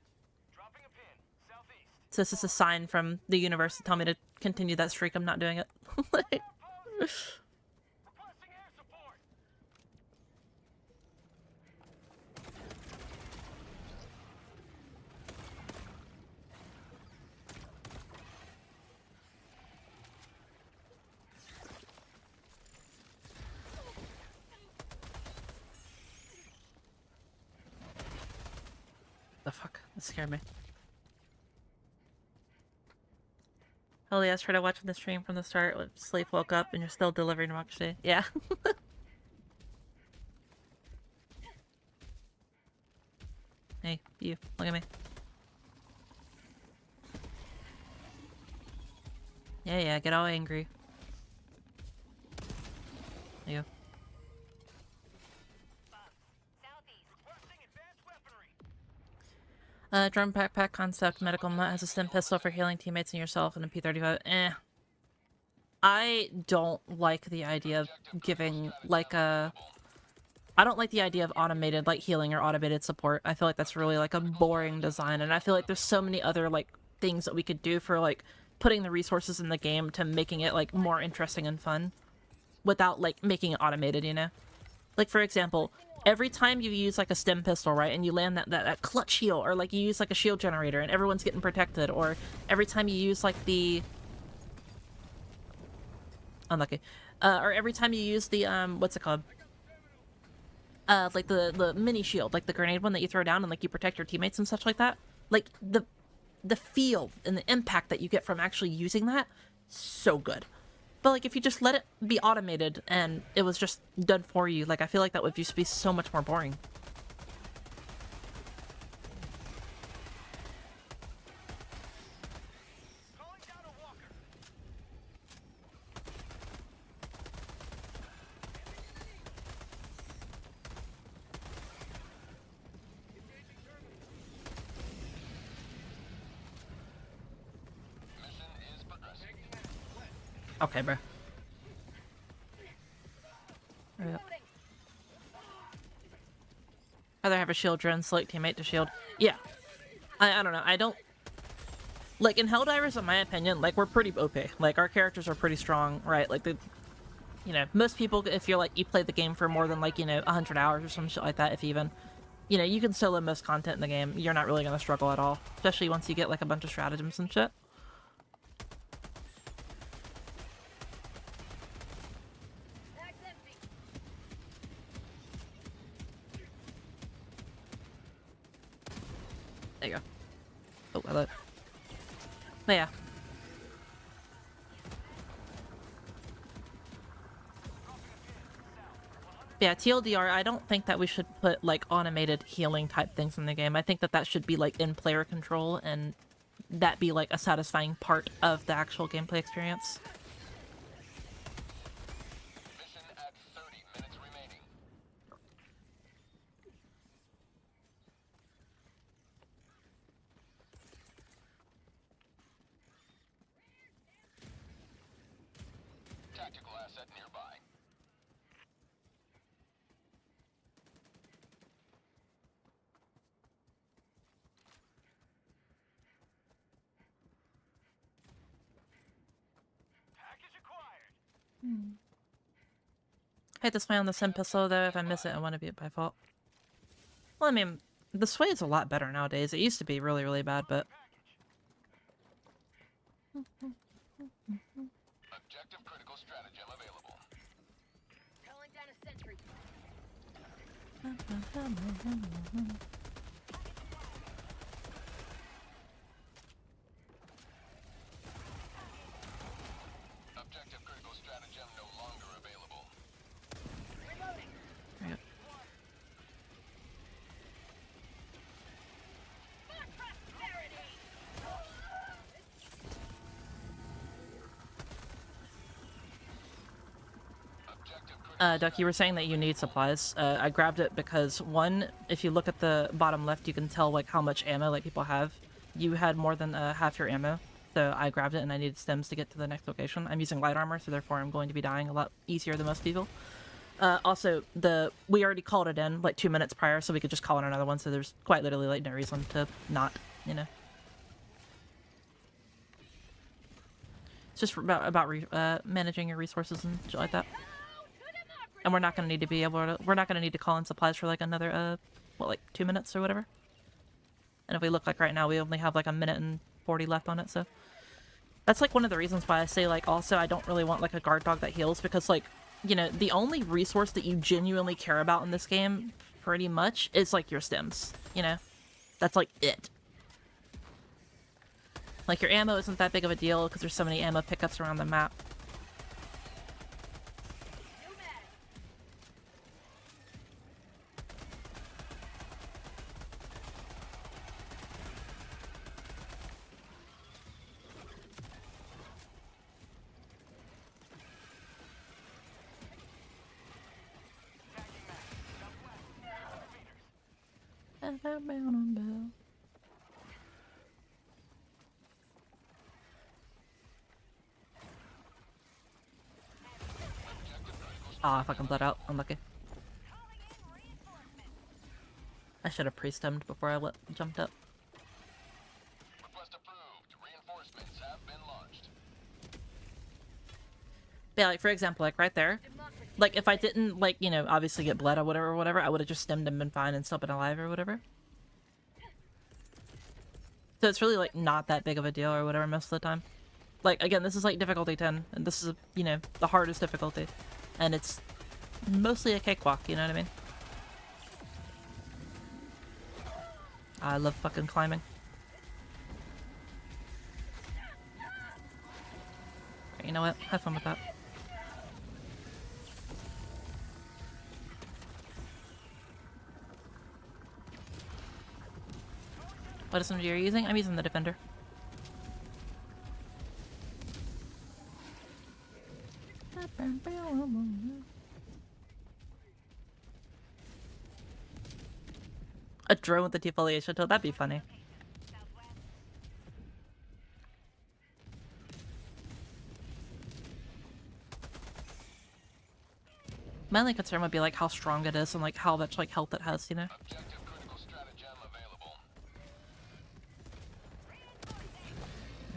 Dropping a pin. Southeast. So this is a sign from the universe to tell me to continue that streak. I'm not doing it. Requesting air support. fuck? That scared me. Holy, I tried watching the stream from the start. Sleep woke up and you're still delivering democracy. Yeah. Hey, you. Look at me. Yeah, get all angry. You. Drum backpack concept. Medical nut has a stim pistol for healing teammates and yourself and a P35. I don't like the idea of giving, like, a... I don't like the idea of automated, like, healing or automated support. I feel like that's really, like, a boring design, and I feel like there's so many other, like, things that we could do for, like, putting the resources in the game to making it, like, more interesting and fun without, like, making it automated, you know? Like, for example, every time you use, like, a stim pistol, right, and you land that clutch heal, or, like, you use, like, a shield generator and everyone's getting protected, or every time you use, like, the... Unlucky. Or every time you use the, what's it called? Like the mini shield, like the grenade one that you throw down and like you protect your teammates and such like that. Like the feel and the impact that you get from actually using that, so good. But like if you just let it be automated and it was just done for you, like I feel like that would just be so much more boring. Okay, bro. Hurry up. Rather have a shield drone, select teammate to shield. Yeah. I don't know. I don't... Like, in Helldivers, in my opinion, like, we're pretty OP. Like, our characters are pretty strong, right? Like, the... You know, most people, if you're, like, you play the game for more than, like, you know, 100 hours or some shit like that, if even... You know, you can solo most content in the game. You're not really gonna struggle at all. Especially once you get, like, a bunch of stratagems and shit. There you go. Oh, hello. But yeah. Yeah, TLDR, I don't think that we should put, like, automated healing type things in the game. I think that that should be, like, in player control, and that be, like, a satisfying part of the actual gameplay experience. Mission at 30 minutes remaining. Tactical asset nearby. I hate to sway on the sim pistol though. If I miss it, I want to be it by fault. Well, I mean, the sway is a lot better nowadays. It used to be really, really bad, but... Objective critical stratagem available. Calling down a sentry. Objective critical stratagem no longer available. Reloading. Right. For prosperity. Duck, you were saying that you need supplies. I grabbed it because, one, if you look at the bottom left, you can tell, like, how much ammo, like, people have. You had more than half your ammo, so I grabbed it and I needed stems to get to the next location. I'm using light armor, so therefore I'm going to be dying a lot easier than most people. Also, we already called it in, like, 2 minutes prior, so we could just call in another one, so there's quite literally, like, no reason to not, you know. It's just about managing your resources and shit like that. And we're not going to need to be able to, we're not going to need to call in supplies for like another, what, like 2 minutes or whatever. And if we look like right now, we only have like 1:40 left on it, so. That's like one of the reasons why I say like also I don't really want like a guard dog that heals, because like, you know, the only resource that you genuinely care about in this game, pretty much, is like your stems, you know? That's like it. Like, your ammo isn't that big of a deal because there's so many ammo pickups around the map. Ah, oh, fucking bled out. Unlucky. I should have pre-stemmed before I jumped up. Request approved. Reinforcements have been launched. Yeah, like, for example, like, right there. Like, if I didn't, like, you know, obviously get bled or whatever, I would have just stemmed and been fine and still been alive or whatever. So it's really, like, not that big of a deal or whatever most of the time. Like, again, this is, like, difficulty 10. And this is, you know, the hardest difficulty. And it's mostly a cakewalk, you know what I mean? I love fucking climbing. You know what? Have fun with that. What SMG are you using? I'm using the Defender. A drone with the defoliation tool? That'd be funny. My only concern would be like how strong it is and like how much like health it has, you know? Objective critical stratagem available.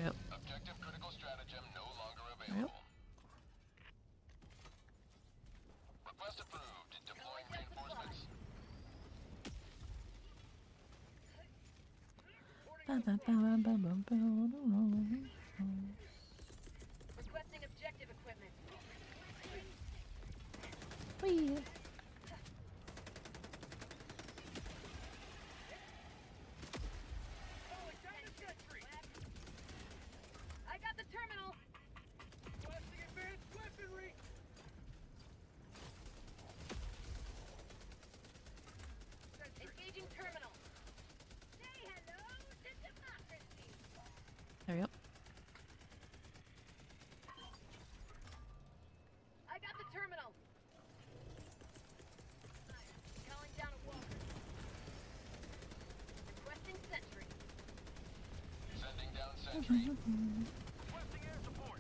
Yep. Objective critical stratagem no longer available. Yep. Request approved. Deploying reinforcements. Requesting objective equipment. Whee. I got the terminal. Requesting advanced weaponry. Engaging terminal. Say hello to democracy. There we go. I got the terminal. Calling down a walker. Requesting sentry. Sending down sentry. Requesting air support.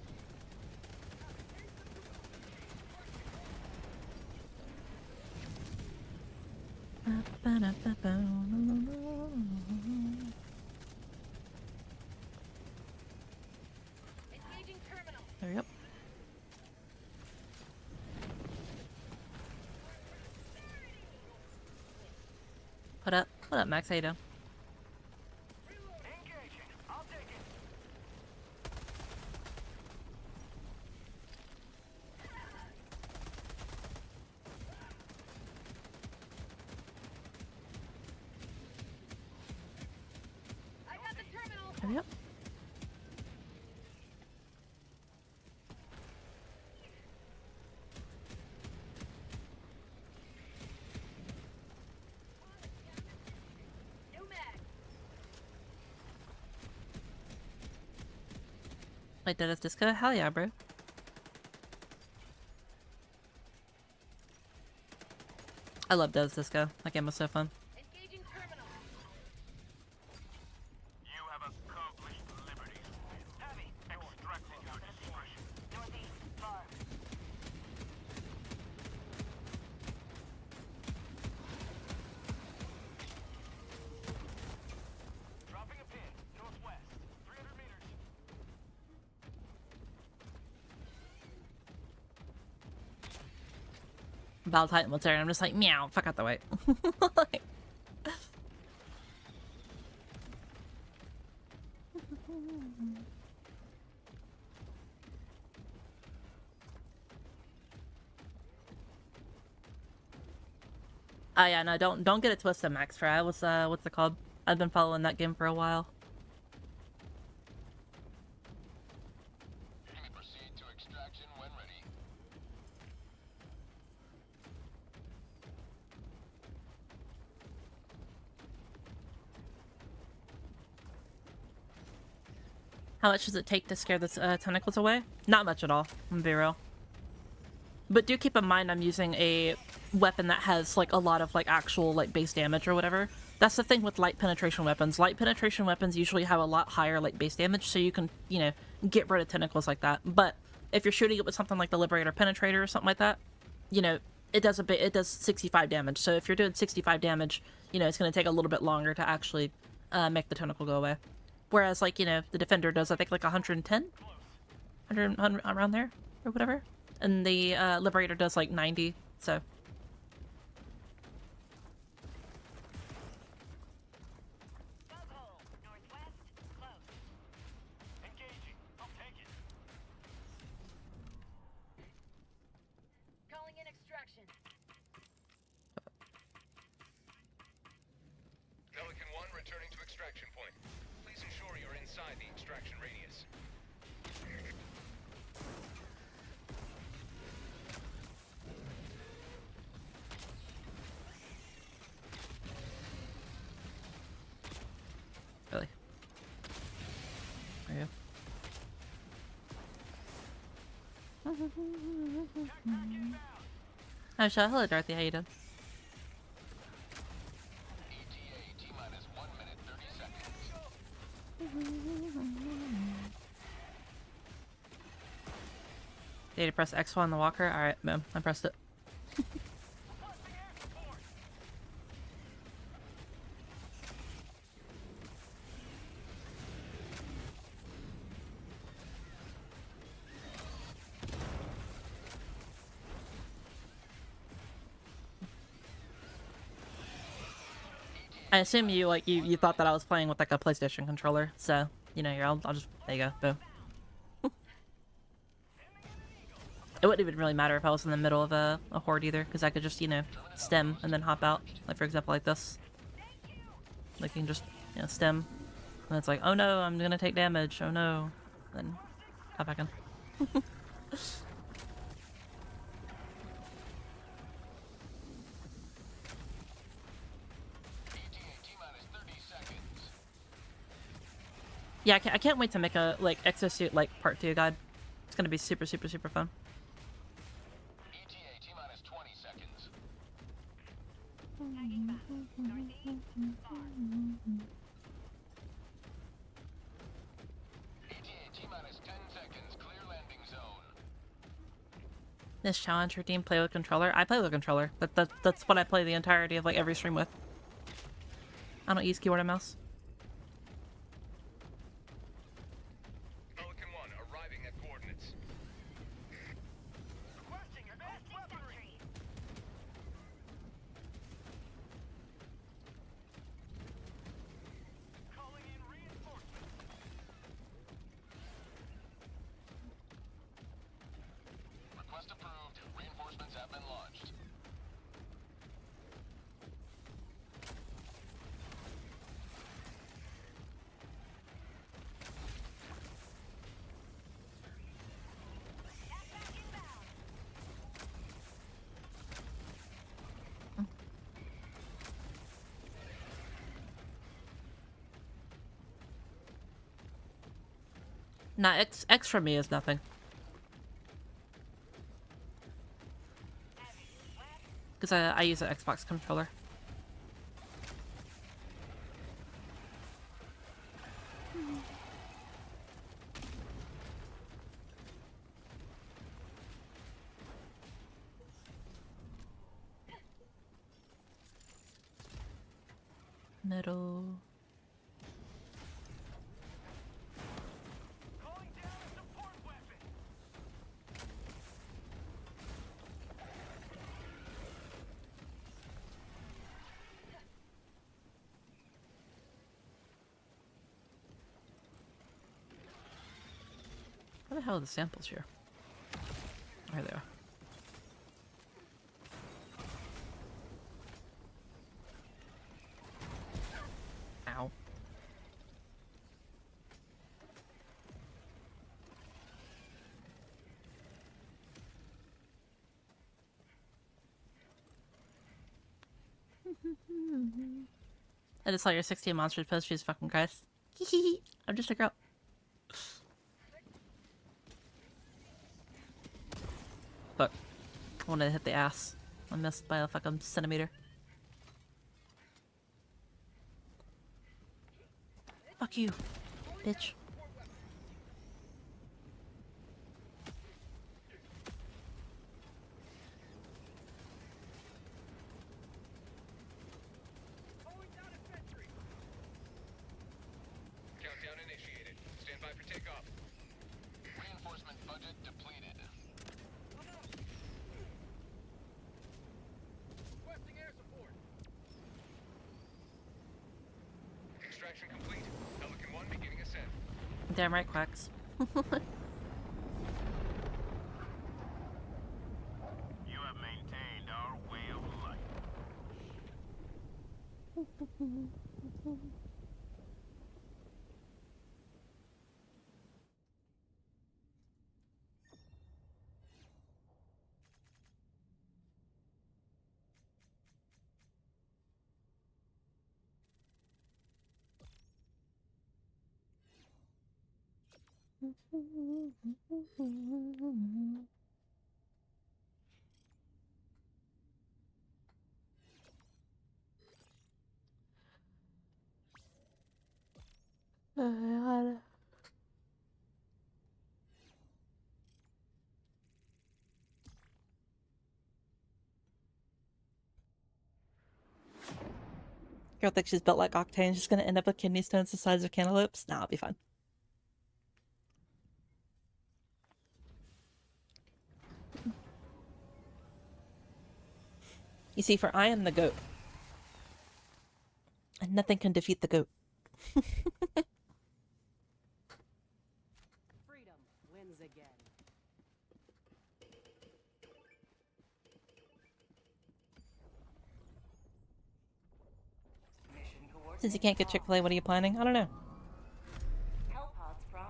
Engaging terminal. There we go. What up, Max? How you doing? Engaging. I'll take it. I got the terminal. There we go. New mag. Wait, did it disco? Hell yeah, bro. I love Does Disco. That game was so fun. Engaging terminal. You have accomplished liberties. Heavy. Extracting your discretion. Northeast, far. Dropping a pin. Northwest. 300 meters. Battle Titan was there, and I'm just like, meow, fuck out the way. Like... Oh yeah, no, don't get it twisted, Max. For I was what's it called? I've been following that game for a while. You may proceed to extraction when ready. How much does it take to scare the tentacles away? Not much at all, I'm gonna be real. But do keep in mind I'm using a weapon that has like a lot of like actual like base damage or whatever. That's the thing with light penetration weapons. Light penetration weapons usually have a lot higher like base damage, so you can, you know, get rid of tentacles like that. But if you're shooting it with something like the Liberator Penetrator or something like that, you know, it does 65 damage. So if you're doing 65 damage, you know, it's going to take a little bit longer to actually make the tentacle go away. Whereas, like, you know, the Defender does, I think, like 110? 100 around there, or whatever. And the Liberator does, like, 90, so... Calling in extraction. Pelican 1 returning to extraction point. Please ensure you're inside the extraction radius. Really? Are you? Oh, so hello, Dorothy. How you doing? ETA T-minus 1 minute 30 seconds. Did you press X1 on the walker? Alright, boom. I pressed it. I assume you you thought that I was playing with like a PlayStation controller, so you know, I'll just there you go, boom. It wouldn't even really matter if I was in the middle of a horde either, because I could just, you know, stem and then hop out. Like for example, like this. Like you can just, you know, stem, and it's like, oh no, I'm gonna take damage. Oh no, then hop back in. Yeah, I can't wait to make a, like, exosuit, like, part 2 guide. It's gonna be super, super, super fun. ETA T-minus 20 seconds. ETA T-minus 10 seconds. Clear landing zone. This challenge routine, play with controller. I play with a controller. That's what I play the entirety of, like, every stream with. I don't use keyboard and mouse. Pelican 1 arriving at coordinates. Requesting advanced weaponry. Calling in reinforcements. Request approved. Reinforcements have been launched. Nah, X for me is nothing. Because I use an Xbox controller. Middle. Calling down a support weapon. Where the hell are the samples here? There they are. Ow. I just saw your 16 monsters post. Jesus fucking Christ. I'm just a girl. Fuck. I wanted to hit the ass. I missed by a fucking centimeter. Fuck you, bitch. Countdown initiated. Stand by for takeoff. Reinforcement budget depleted. Requesting air support. Extraction complete. Pelican 1 beginning ascent. Damn right, Quacks. You have maintained our way of life. Oh my god. Girl thinks she's built like Octane. She's gonna end up with kidney stones the size of cantaloupes. Nah, I'll be fine. You see, for I am the goat. And nothing can defeat the goat. Freedom wins again. Mission Since you can't get Chick-fil-A, what are you planning? I don't know. Hellpods prime.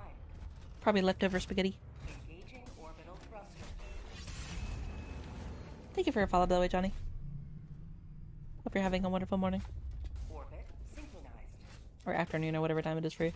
Probably leftover spaghetti. Engaging orbital thrusters. Thank you for your follow, by the way, Johnny. Hope you're having a wonderful morning. Orbit synchronized. Or afternoon, or whatever time it is for you.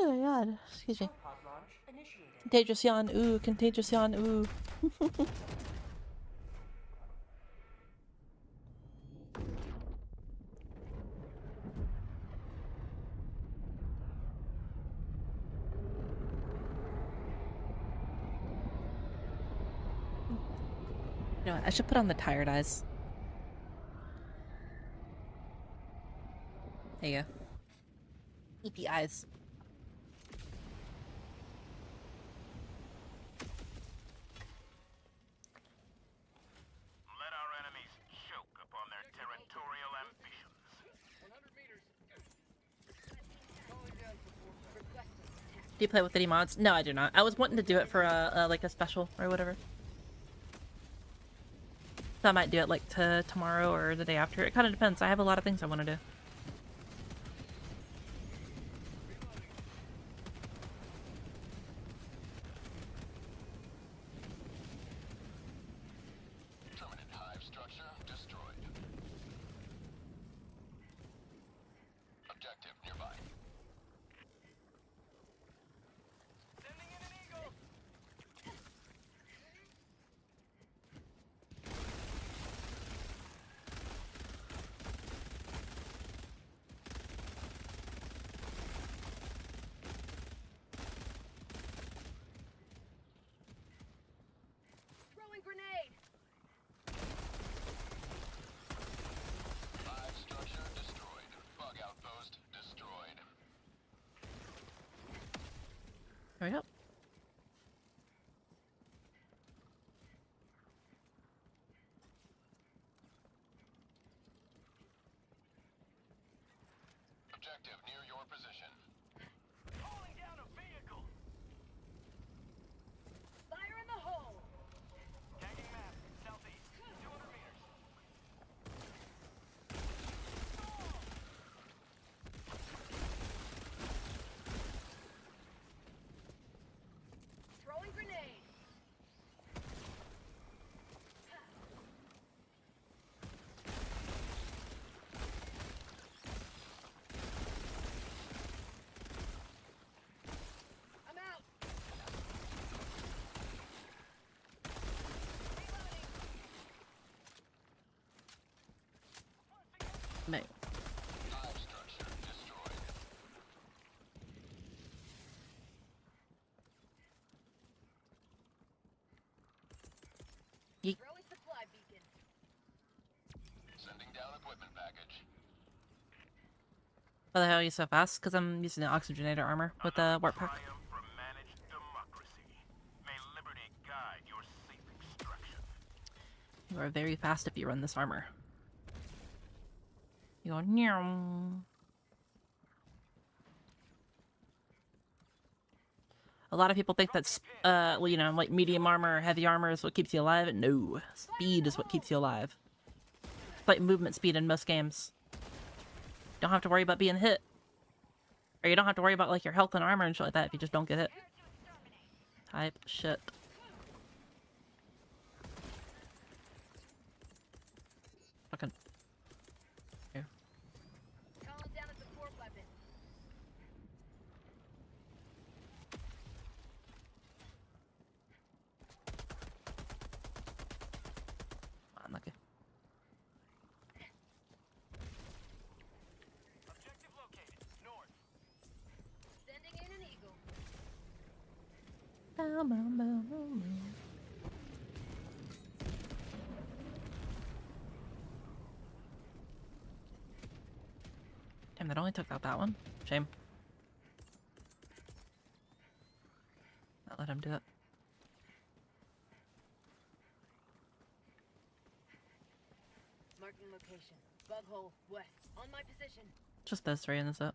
Oh my god. Excuse me. Hellpod launch initiated. Contagious yawn. Ooh, contagious yawn. Ooh. You know what? I should put on the tired eyes. There you go. Sleepy eyes. Let our enemies choke upon their territorial ambitions. 100 meters. Do you play with any mods? No, I do not. I was wanting to do it for like a special or whatever. So I might do it like tomorrow or the day after. It kind of depends. I have a lot of things I want to do. Permanent hive structure destroyed. Objective nearby. Sending in an eagle. Throwing grenade. Live structure destroyed. Bug outpost destroyed. There we go. Objective near your position. Calling down a vehicle. Fire in the hole. Tagging map. Southeast. 200 meters. Throwing grenade. I'm out. Mate. Live structure destroyed. Throwing supply beacon. Sending down equipment package. Why the hell are you so fast? Because I'm using the oxygenator armor with the warp pack. Triumph for managed democracy. May liberty guide your safe extraction. You are very fast if you run this armor. You go meow. A lot of people think that's, well, you know, like medium armor or heavy armor is what keeps you alive. No, speed is what keeps you alive. It's like movement speed in most games. Don't have to worry about being hit. Or you don't have to worry about like your health and armor and shit like that if you just don't get hit. Type shit. Fucking. Here. Calling down a support weapon. Unlucky. Objective located. North. Sending in an eagle. Bow, bow, bow, bow, bow. Damn, that only took out that one. Shame. Not let him do it. Marking location. Bug hole west. On my position. Just those three and that's it.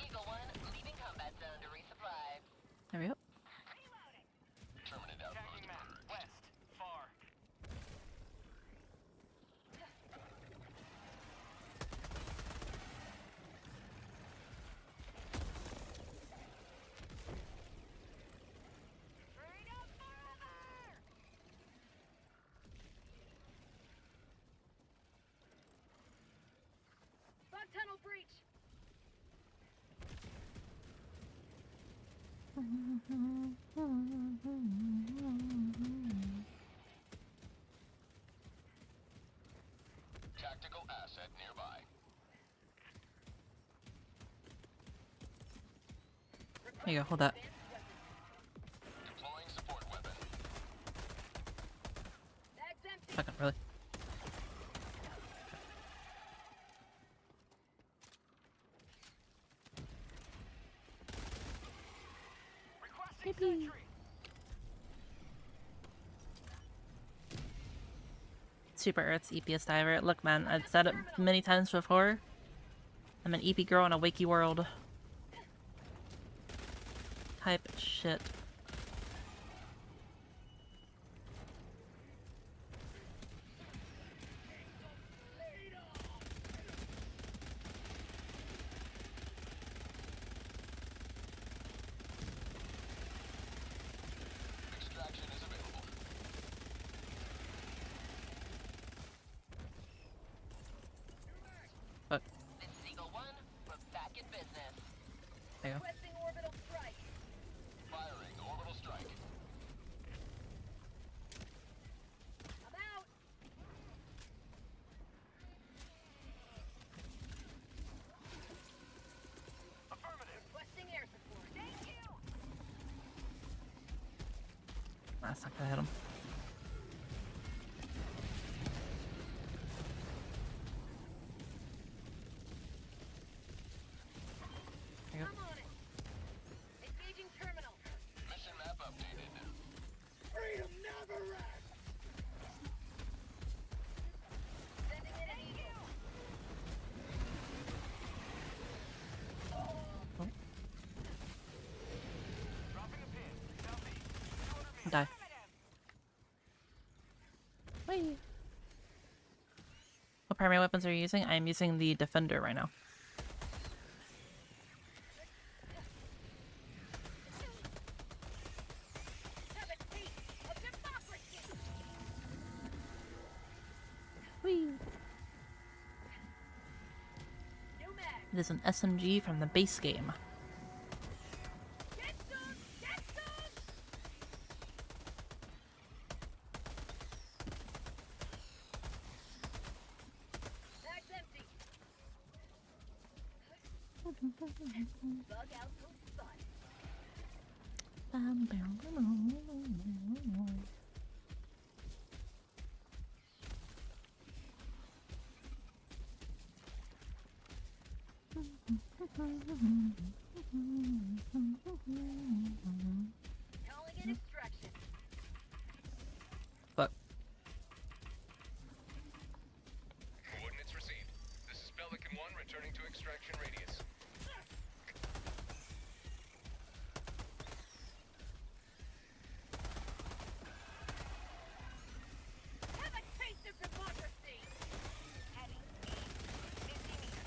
Eagle 1, leaving combat zone to resupply. There we go. Terminate outpost Tagging map. approved. West. Far. Straight up forever! Bug tunnel breach. Tactical asset nearby. Here you go, hold that. Deploying support weapon. Bag's empty. Fucking really. Requesting sentry. Super Earth's EPS diver. Look, man, I've said it many times before. I'm an EP girl in a wakey world. Type shit. Extraction is available. Fuck. This is Eagle 1, we're back in business. There you go. Requesting orbital strike. Firing orbital strike. I'm out. Affirmative. That's not gonna hit him. There you go. I'm on it. Engaging terminal. Mission map updated. Freedom never rests! Sending in an eagle. Dropping a pin. Southeast. 200 meters. Die. Whee! What primary weapons are you using? I'm using the Defender right now. Have a taste of democracy. Whee! New mag. It is an SMG from the base game. Get some. Get some. Mag's empty. Bug outpost spotted. Calling in extraction. Fuck. Coordinates received. This is Pelican 1 returning to extraction radius. Have a taste of democracy. Heading east. 50 meters.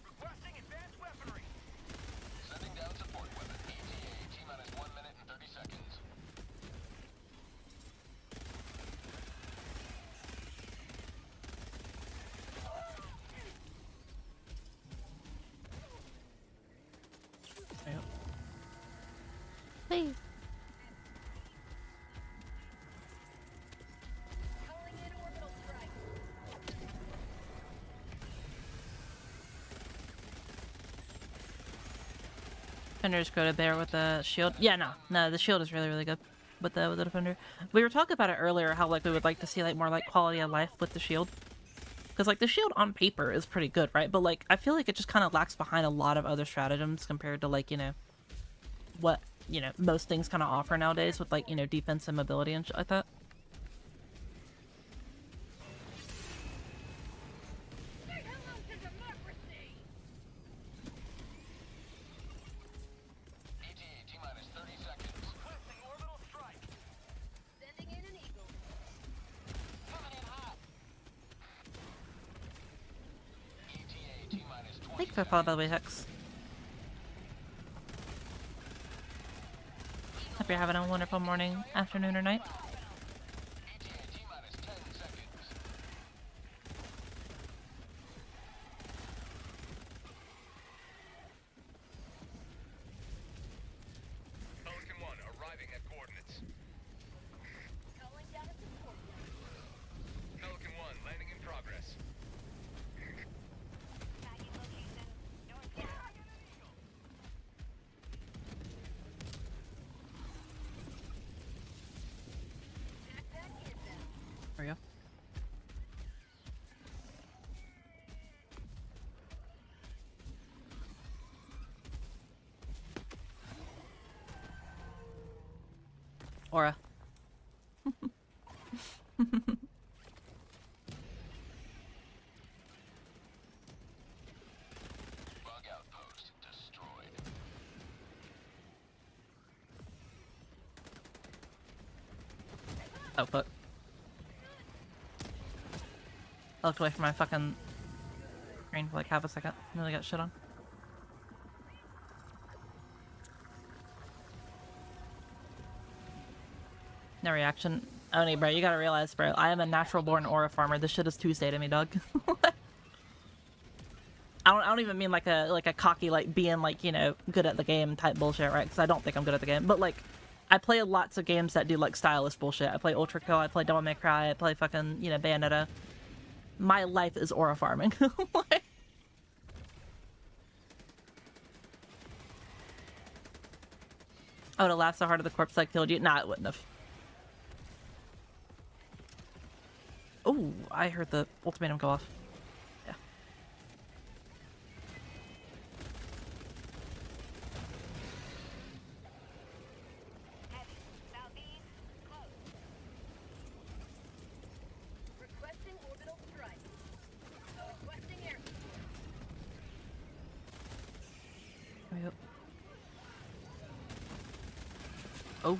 Requesting advanced weaponry. Sending down support weapon. ETA T-minus 1 minute and 30 seconds. There you go. Whee! Calling in orbital strike. Defender's quoted there with the shield. Yeah, no, the shield is really, really good with the Defender. We were talking about it earlier, how like we would like to see like more like quality of life with the shield. Because like the shield on paper is pretty good, right? But like I feel like it just kind of lacks behind a lot of other stratagems compared to like, you know, what, you know, most things kind of offer nowadays with like, you know, defense and mobility and shit like that. Say hello to democracy. ETA T-minus 30 seconds. Requesting orbital strike. Sending in an eagle. Coming in hot. ETA T-minus 20 Thank you for the follow, by the way, Hex. Hope you're having a wonderful morning, afternoon, or night. ETA T-minus 10 seconds. Pelican 1 arriving at coordinates. Calling down a support. Pelican 1 landing in progress. Tagging location. Northeast. Backpack inbound. There we go. Aura. Bug outpost destroyed. Oh, fuck. I looked away from my fucking screen for like half a second. Nearly got shit on. No reaction. Oni, bro, you gotta realize, bro, I am a natural born aura farmer. This shit is Tuesday to me, dog. I don't even mean like a cocky, like being like, you know, good at the game type bullshit, right? Because I don't think I'm good at the game. But like, I play lots of games that do like stylist bullshit. I play Ultra Kill, I play Devil May Cry, I play fucking, you know, Bayonetta. My life is aura farming. Like, I would have laughed so hard at the corpse that killed you. Nah, it wouldn't have. Oh, I heard the ultimatum go off. Yeah. Requesting orbital strike. Requesting air support. Yep. Oh.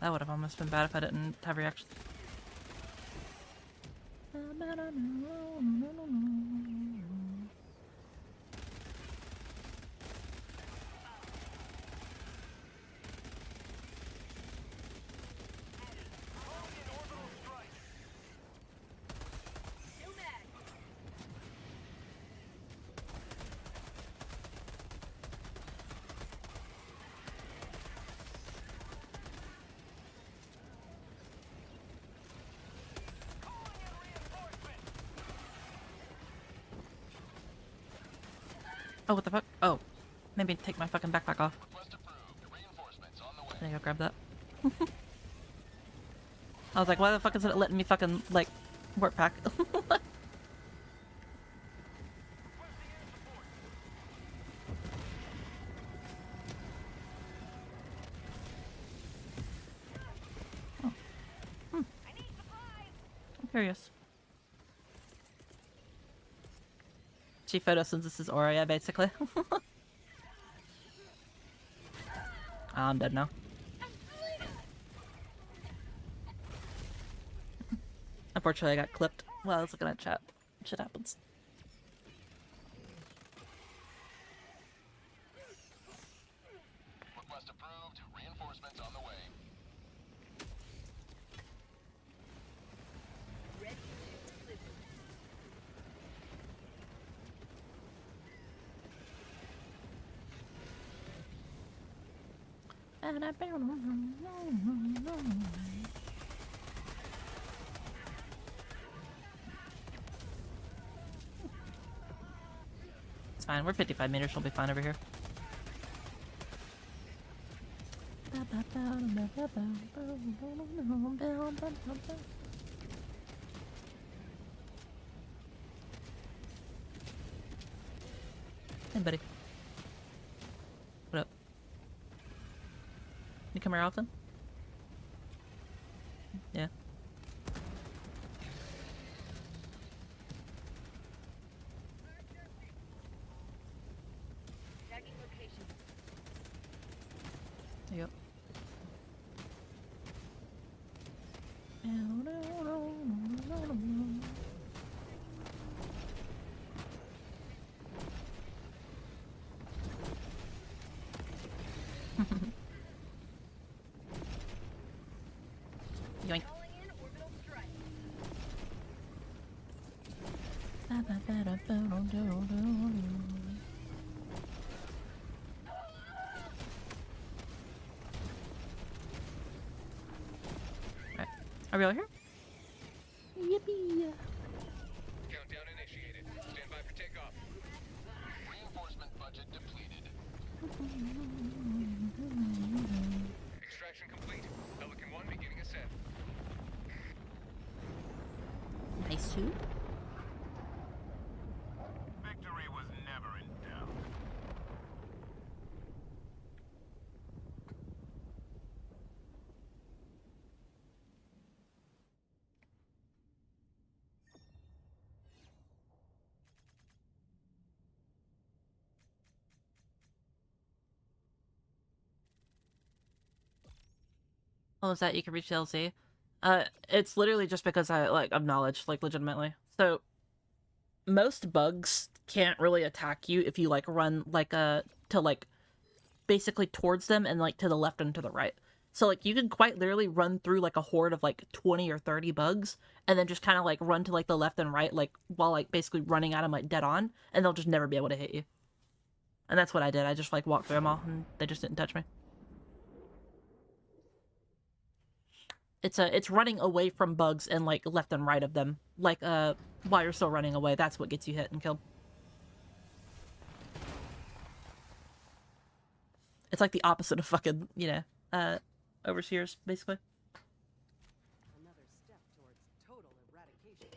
That would have almost been bad if I didn't have reaction. Oh, what the fuck? Oh. Maybe take my fucking backpack off. There you go, grab that. I was like, why the fuck is it letting me fucking, like, warp pack? Oh. I'm curious. She photosynthesis aura, yeah, basically. I'm dead now. Unfortunately, I got clipped while I was looking at chat. Shit happens. Request approved. Reinforcements on the way. It's fine. We're 55 meters. We'll be fine over here. Hey, buddy. What up? You come here often? Yeah. Tagging location. Yep. Yoink. Calling in orbital strike. Alright. Are we all here? Yippee! Countdown initiated. Stand by for takeoff. Reinforcement budget depleted. Extraction complete. Pelican 1 beginning ascent. Nice too. Victory was never in doubt. Oh, is that you can reach LZ? It's literally just because I, like, of knowledge, like, legitimately. So, most bugs can't really attack you if you, like, run, like, to, like, basically towards them and, like, to the left and to the right. So, like, you can quite literally run through, like, a horde of, like, 20 or 30 bugs, and then just kind of, like, run to, like, the left and right, like, while, like, basically running at them, like, dead on, and they'll just never be able to hit you. And that's what I did. I just, like, walked through them all, and they just didn't touch me. It's running away from bugs and, like, left and right of them. Like, while you're still running away, that's what gets you hit and killed. It's like the opposite of fucking, you know, overseers, basically. Another step towards total eradication.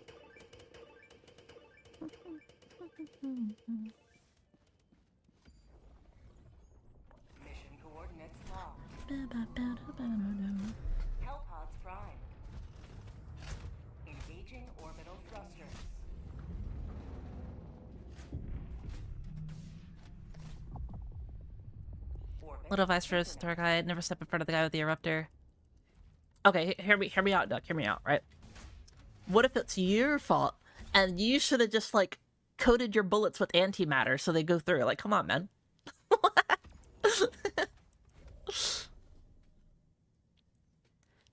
Mission coordinates locked. Hellpods prime. Engaging orbital thrusters. Little advice for us, tour guide: never step in front of the guy with the eruptor. Okay, hear me out, Duck. Hear me out, right? What if it's your fault and you should have just like coated your bullets with antimatter so they go through? Like, come on, man.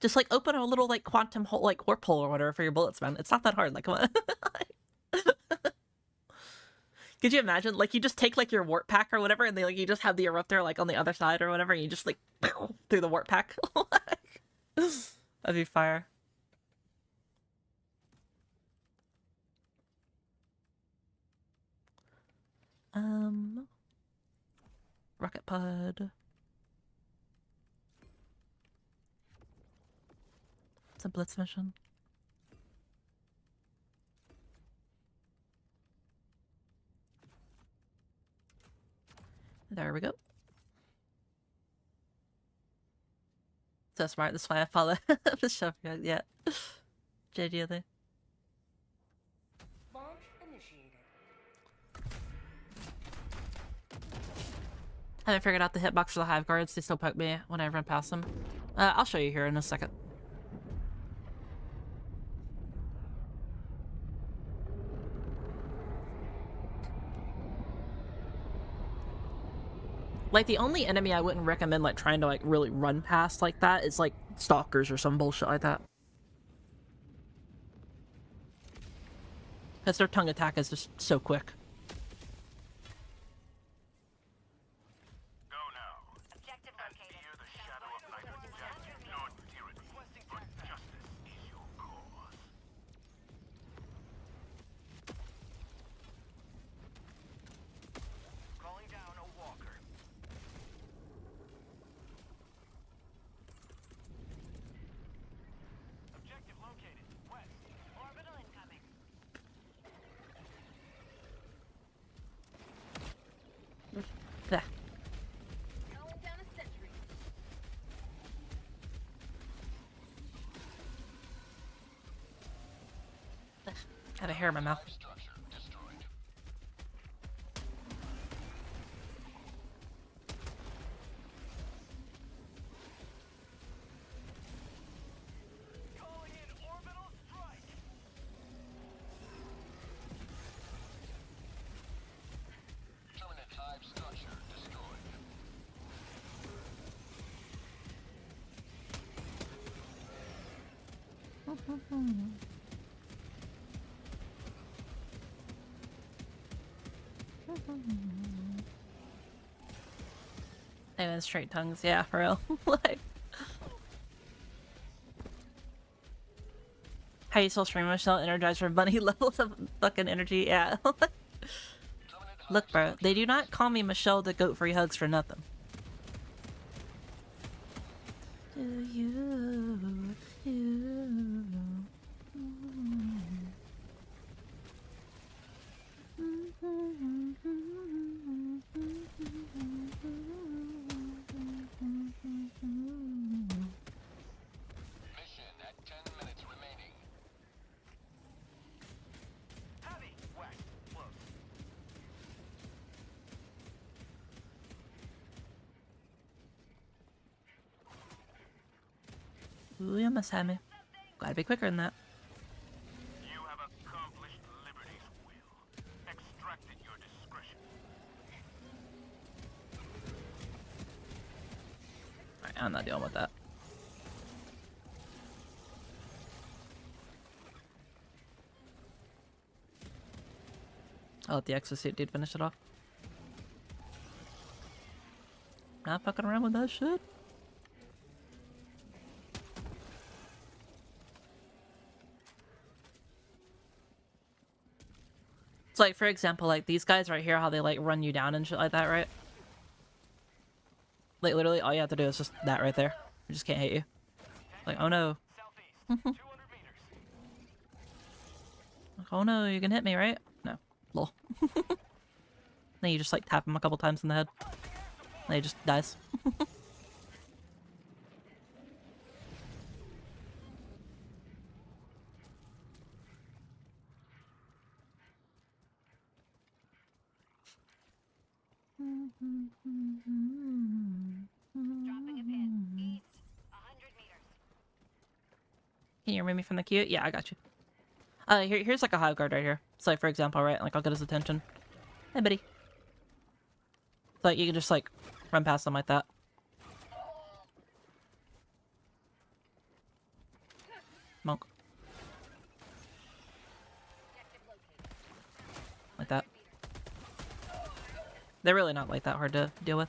Just like open a little like quantum hole, like warp hole or whatever for your bullets, man. It's not that hard. Like, come on. Could you imagine? Like, you just take like your warp pack or whatever, and they like you just have the eruptor like on the other side or whatever, and you just like through the warp pack. That'd be fire. Rocket pod. It's a blitz mission. There we go. So smart. That's why I follow the show. Yeah. JD. Launch initiated. Haven't figured out the hitbox for the hive guards. They still poke me when I run past them. I'll show you here in a second. Like, the only enemy I wouldn't recommend, like, trying to, like, really run past like that is, like, stalkers or some bullshit like that. Because their tongue attack is just so quick. Go now. Objective located. Fear the shadow of night or death, nor tyranny, but justice is your cause. Calling down a walker. Objective located. West. Orbital incoming. Yeah. Calling down a sentry. I have a hair in my mouth. Structure destroyed. Calling in orbital strike. Terminate hive structure destroyed. They went straight tongues, yeah, for real. Like, how you still stream Michelle? Energize for bunny levels of fucking energy, yeah. Look, bro, they do not call me Michelle the Goat Free Hugs for nothing. Do you? Mission at 10 minutes remaining. Heavy. West. Close. Ooh, you almost had me. Gotta be quicker than that. You have accomplished liberty's will. Extracted your discretion. Alright, I'm not dealing with that. I'll let the exosuit dude finish it off. Not fucking around with that shit. It's like, for example, like these guys right here, how they like run you down and shit like that, right? Like, literally, all you have to do is just that right there. I just can't hit you. Like, oh no. Southeast, 200 meters. Like, oh no, you can hit me, right? No. Lol. Then you just, like, tap him a couple times in the head. And he just dies. Dropping a pin. East, 100 meters. Can you remove me from the queue? Yeah, I got you. Here's like a hive guard right here. So, like, for example, right? Like, I'll get his attention. Hey, buddy. So, like, you can just, like, run past them like that. Monk. Like that. They're really not, like, that hard to deal with.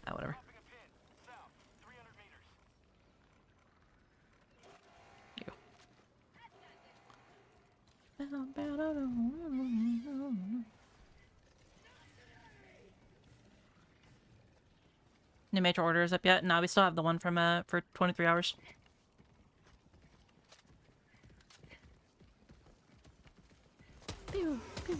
Ah, whatever. New major orders up yet? No, we still have the one from for 23 hours. Pew, pew.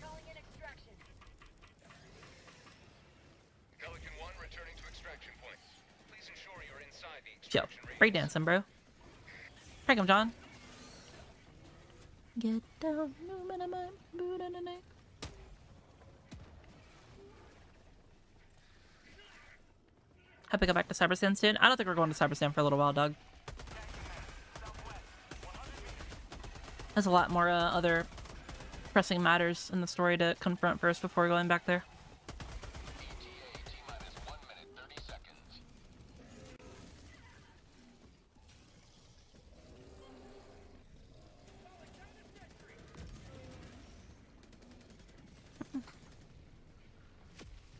Calling in extraction. Pelican 1 returning to extraction point. Please ensure you're inside the Yo, extraction radius. breakdancing, bro. Prank him, John. Get down, moving on my boot on the neck. Hope we go back to Cybersand soon. I don't think we're going to Cybersand for a little while, dog. There's a lot more other pressing matters in the story to confront first before going back there.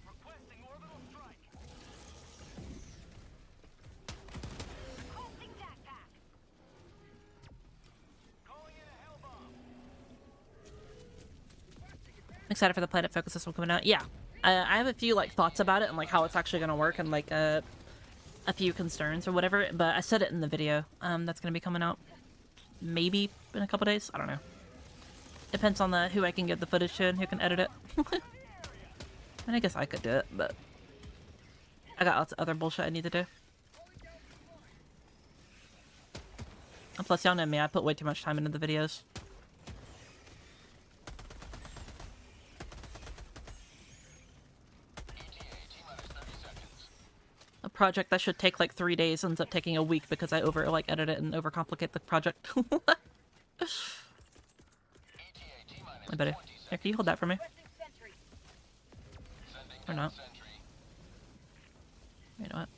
Requesting orbital strike. Holding backpack. Calling in a hell bomb. I'm excited for the Planet Focus system coming out. Yeah, I have a few like thoughts about it and like how it's actually gonna work and like a few concerns or whatever. But I said it in the video that's gonna be coming out maybe in a couple days. I don't know. Depends on who I can give the footage to and who can edit it. And I guess I could do it, but I got lots of other bullshit I need to do. And plus, y'all know me, I put way too much time into the videos. A project that should take like 3 days ends up taking a week because I edit it and overcomplicate the project. I better. Here, can you hold that for me? Or not? You know what?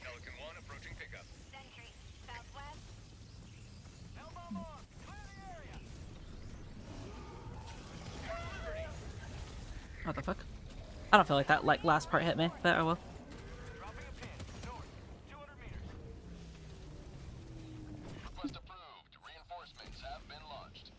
Pelican 1 approaching pickup. Sentry. Southwest. Hell bomb on. Clear the area. What the fuck? I don't feel like that last part hit me, but I will. Dropping a pin. North, 200 meters. Request approved. Reinforcements have been launched.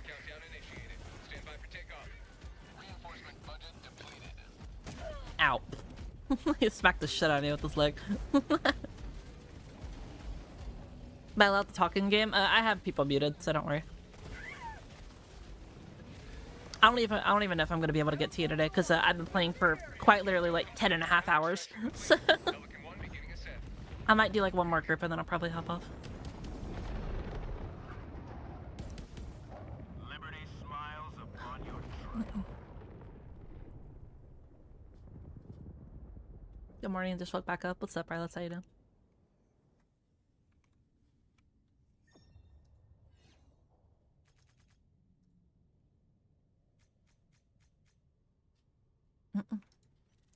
Countdown initiated. Stand by for takeoff. Reinforcement budget depleted. Ow. He smacked the shit out of me with his leg. Am I allowed to talk in game? I have people muted, so don't worry. I don't even know if I'm gonna be able to get to you today because I've been playing for quite literally like 10.5 hours. So Pelican 1 beginning ascent. I might do like one more group and then I'll probably hop off. Liberty smiles upon your trail. Good morning, just woke back up. What's up, Rylas? How you doing?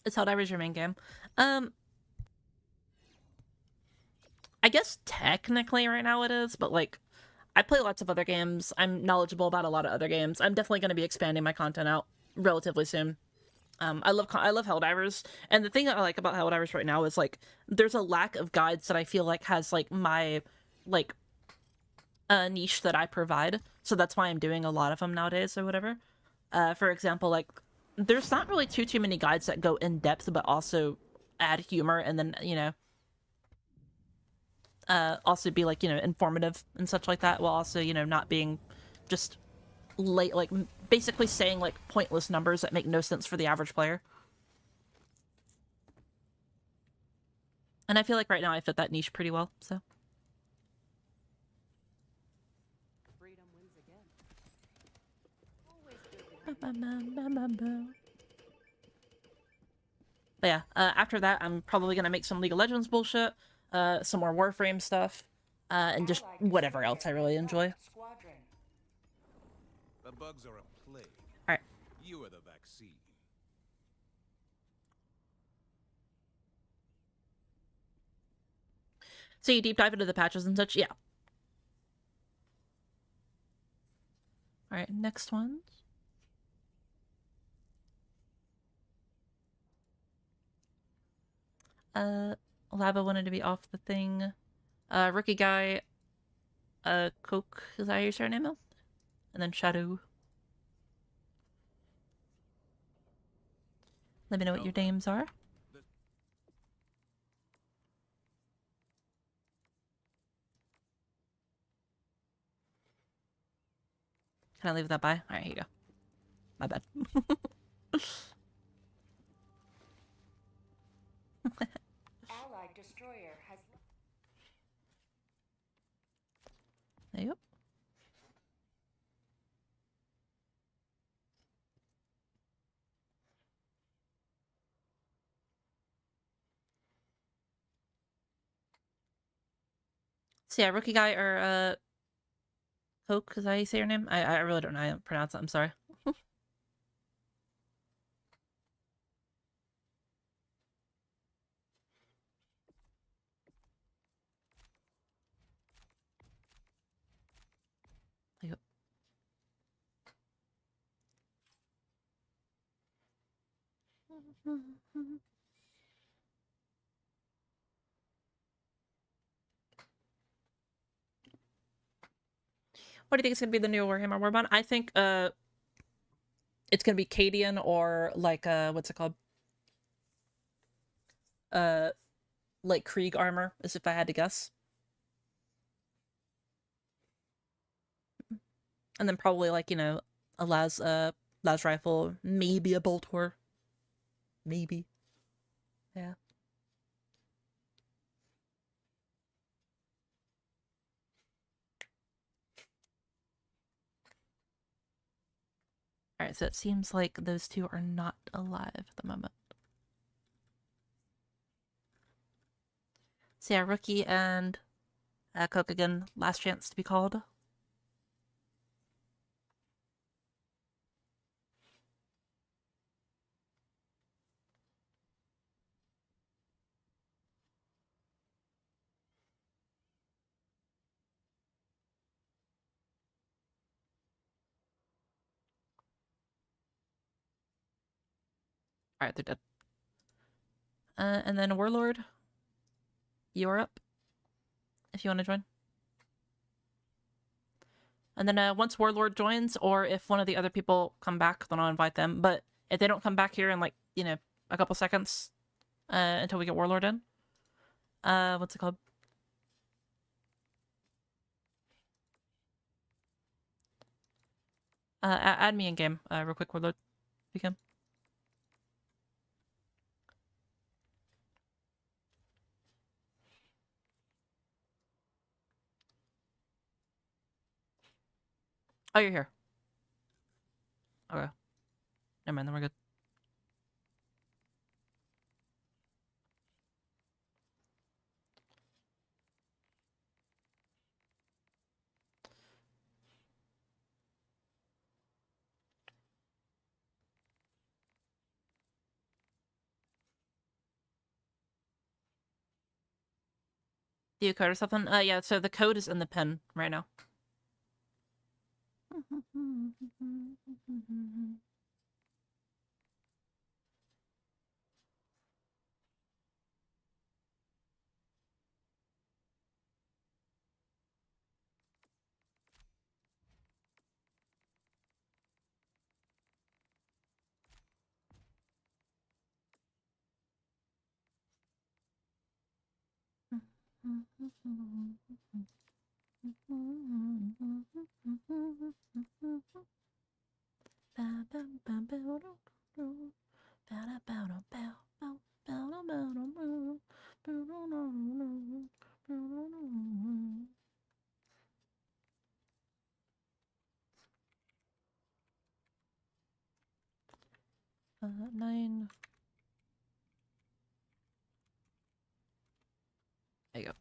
It's Helldivers your main game. I guess technically right now it is, but like, I play lots of other games. I'm knowledgeable about a lot of other games. I'm definitely going to be expanding my content out relatively soon. I love Helldivers, and the thing that I like about Helldivers right now is like there's a lack of guides that I feel like has like my like niche that I provide. So that's why I'm doing a lot of them nowadays or whatever. For example, like there's not really too many guides that go in depth but also add humor and then, you know, also be like, you know, informative and such like that, while also, you know, not being just late, like basically saying like pointless numbers that make no sense for the average player. And I feel like right now I fit that niche pretty well, so. Freedom wins again. But yeah, after that, I'm probably gonna make some League of Legends bullshit, some more Warframe stuff, and just whatever else I really enjoy. The bugs are a plague. Alright. You are the vaccine. So you deep dive into the patches and such? Yeah. Alright, next one. Lava wanted to be off the thing. Rookie guy, Coke, is that your surname? And then Shadow. Let me know what your names are. Can I leave that by? Alright, here you go. My bad. Allied destroyer has. There you go. So yeah, rookie guy or Coke, is that how you say your name? I really don't know how to pronounce it, I'm sorry. There you go. What do you think is gonna be the new Warhammer Warbond? I think it's gonna be Cadian or like what's it called? Like Krieg armor, as if I had to guess. And then probably like, you know, a las rifle, maybe a bolt whore. Maybe. Yeah. Alright, so it seems like those two are not alive at the moment. So yeah, Rookie and Coke again, last chance to be called. Alright, they're dead. And then Warlord, you're up. If you want to join. And then once Warlord joins, or if one of the other people come back, then I'll invite them. But if they don't come back here in like, you know, a couple seconds, until we get Warlord in. What's it called? Add me in game, real quick, Warlord, if you can. Oh, you're here. Okay. Never mind, then we're good. Do code or something? Yeah, so the code is in the pin right now. Nine. There you go.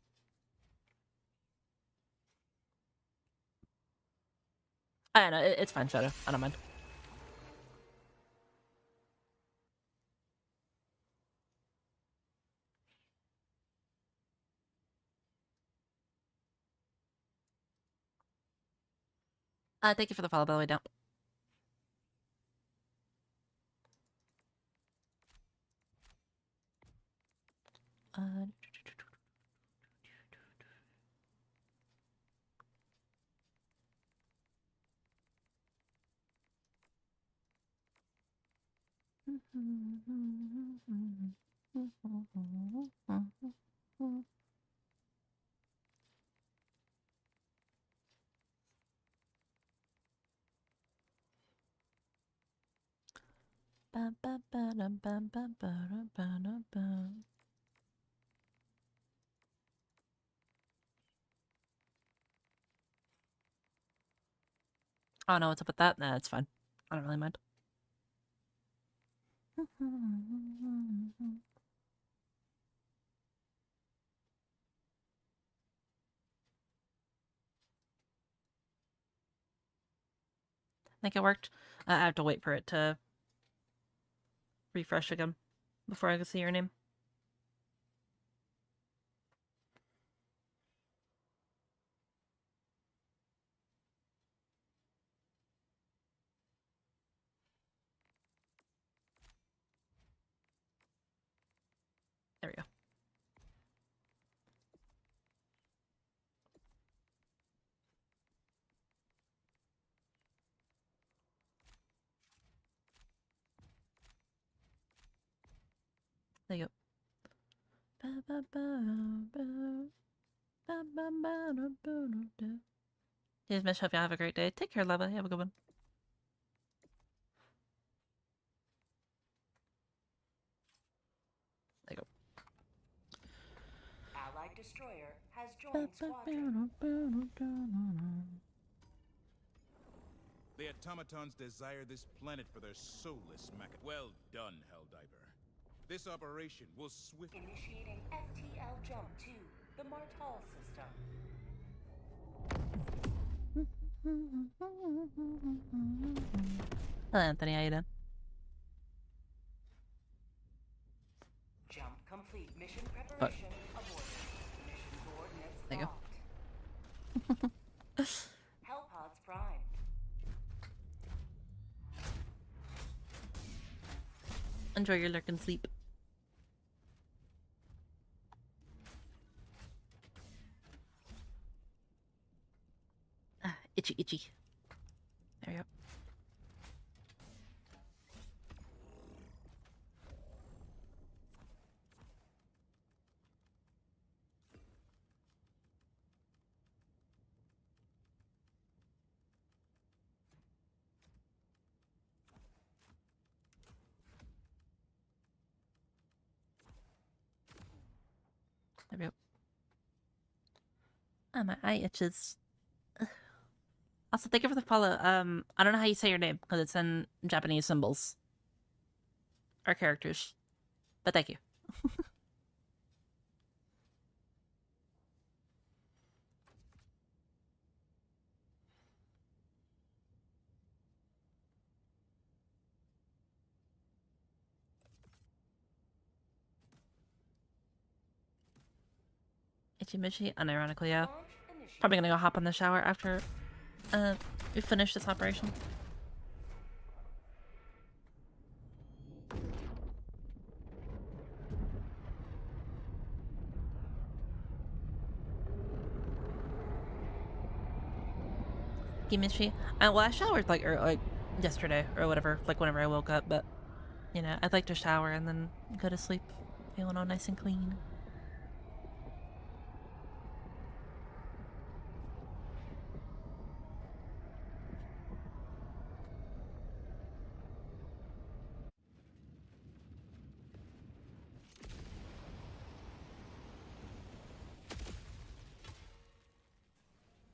I know, it's fine, Shadow. I don't mind. Thank you for the follow, by the way, down. Oh no, what's up with that? Nah, it's fine. I don't really mind. I think it worked. I have to wait for it to refresh again before I can see your name. There we go. There you go. Cheers, Mish. Hope you have a great day. Take care, Lava. Have a good one. There you go. Allied destroyer has joined squadron. The automatons desire this planet for their soulless mecha. Well done, Helldiver. This operation will swiftly Initiating FTL jump to the Martal system. Hello, Anthony. How you doing? Jump complete. Mission preparation aborted. Mission coordinates There you locked. Hellpods primed. Enjoy your lurk and sleep. Itchy, itchy. There you go. There we go. Ah, my eye itches. Also, thank you for the follow. I don't know how you say your name because it's in Japanese symbols or characters, but thank you. Itchy Mishy, unironically, yeah. Probably gonna go hop in the shower after we finish this operation. Mishy. Well, I showered like yesterday or whatever, like whenever I woke up, but you know, I'd like to shower and then go to sleep feeling all nice and clean.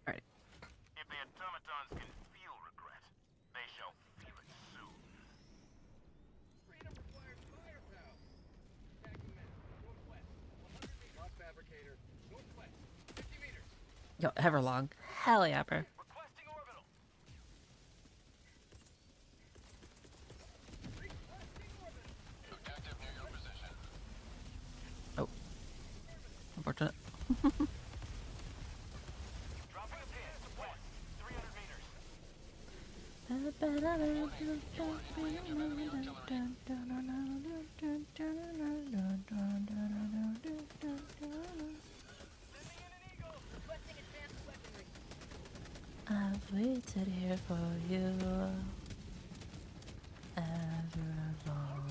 Alright. If the automatons can feel regret, they shall feel it soon. Freedom requires firepower. Attacking men, northwest, 100 meters. Lock fabricator, northwest, 50 meters. Yo, Everlong. Hell yeah, bro. Requesting orbital. Objective near your position. Oh. Unfortunate. Dropping a pin, west, 300 meters. Requesting advanced weaponry. I've waited here for you ever long.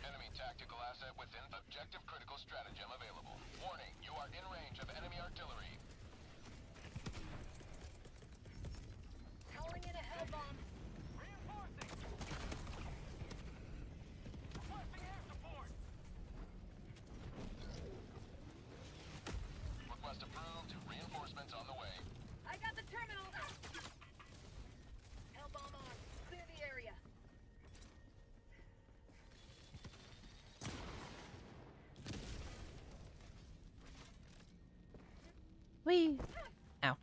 Enemy tactical asset within objective critical stratagem available. Warning, you are in range of enemy artillery. Calling in a hell bomb. Reinforcing. Requesting air support. Request approved. Reinforcements on the way. I got the terminal. Hell bomb on. Clear the area. Whee! Ow.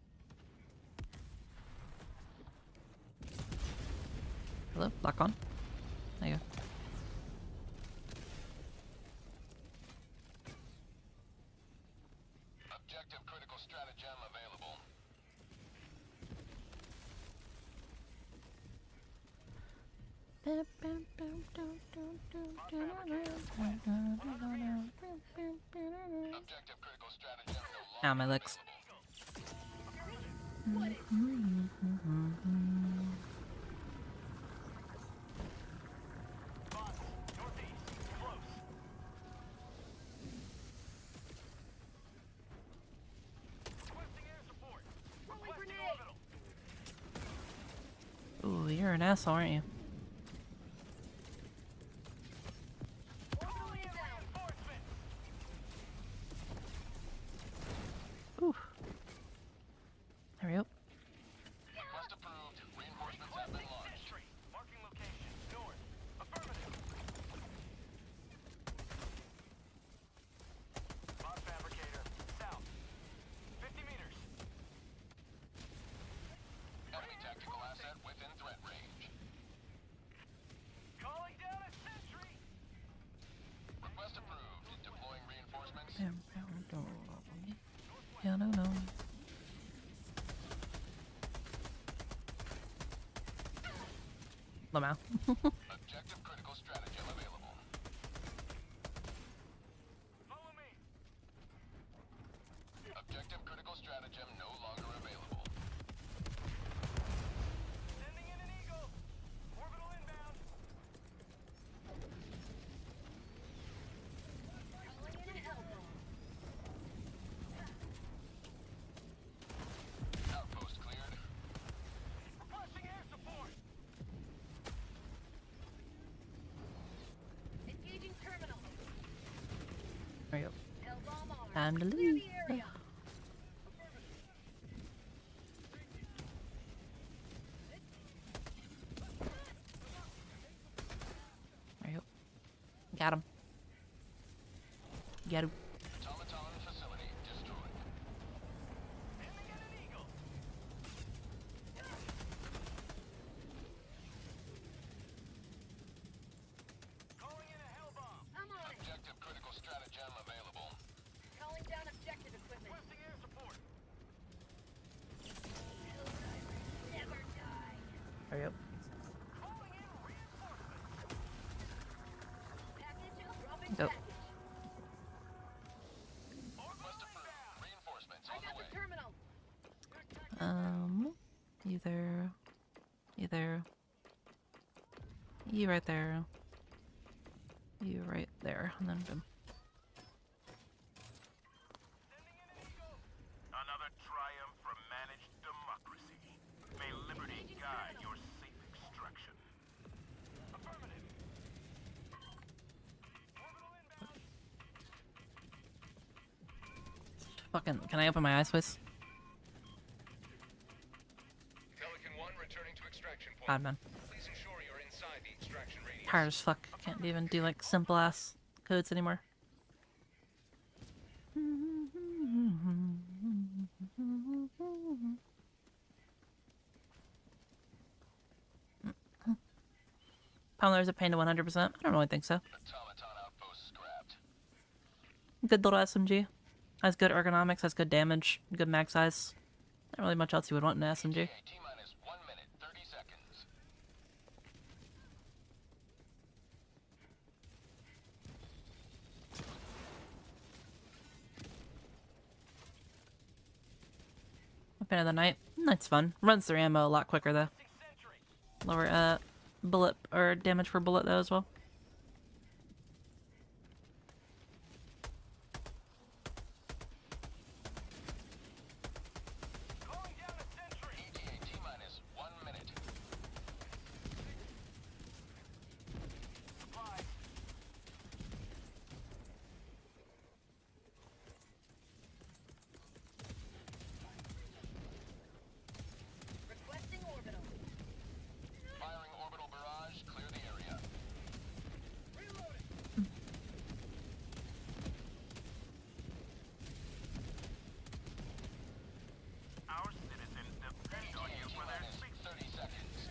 Hello? Lock on? There you go. Objective critical stratagem available. Objective critical stratagem no Ow, longer my legs. Northeast, close. Requesting air support. Requesting orbital. Ooh, you're an asshole, aren't you? Orbital inbound. Reinforcements. Ooh. There we go. Request approved. Reinforcements have been launched. Sentry. Marking location. North. Affirmative. Lock fabricator. South. 50 meters. Enemy tactical asset within threat range. Calling down a sentry. Request approved. Deploying reinforcements. Yeah, no. Lamau. Objective critical stratagem available. Follow me. Objective critical stratagem no longer available. Sending in an eagle. Orbital inbound. Calling in a hell bomb. Outpost cleared. Requesting air support. Engaging terminal. There we go. Hell bomb on. Time to Clear leave. the area. Got him. Got him. Automaton facility destroyed. I'm on it. Objective critical stratagem available. Calling down objective equipment. Requesting air support. Never die. Hurry up. Package dropping Go. package. Request approved. Reinforcements I on got the way. the terminal. Either you right there, you right there, and then boom. Another triumph for managed democracy. May liberty guide your safe extraction. Affirmative. Fucking, can I open my eyes, please? Pelican 1 returning to extraction point. God, man. Please ensure you're inside the extraction radius. Tired as fuck. Can't even do like simple ass codes anymore. Poundler's a pain to 100%. I don't really think so. Automaton outpost scrapped. Good little SMG. Has good ergonomics, has good damage, good mag size. Not really much else you would want in an SMG. T-minus 1 minute, 30 seconds. Weapon of the night. Night's fun. Runs through ammo a lot quicker though. Lower bullet or damage per bullet though as well. ETA T-minus 1 minute. Supplies. Requesting orbital. Firing orbital barrage. Clear the area. Our citizens depend on you for their T-minus 30 seconds.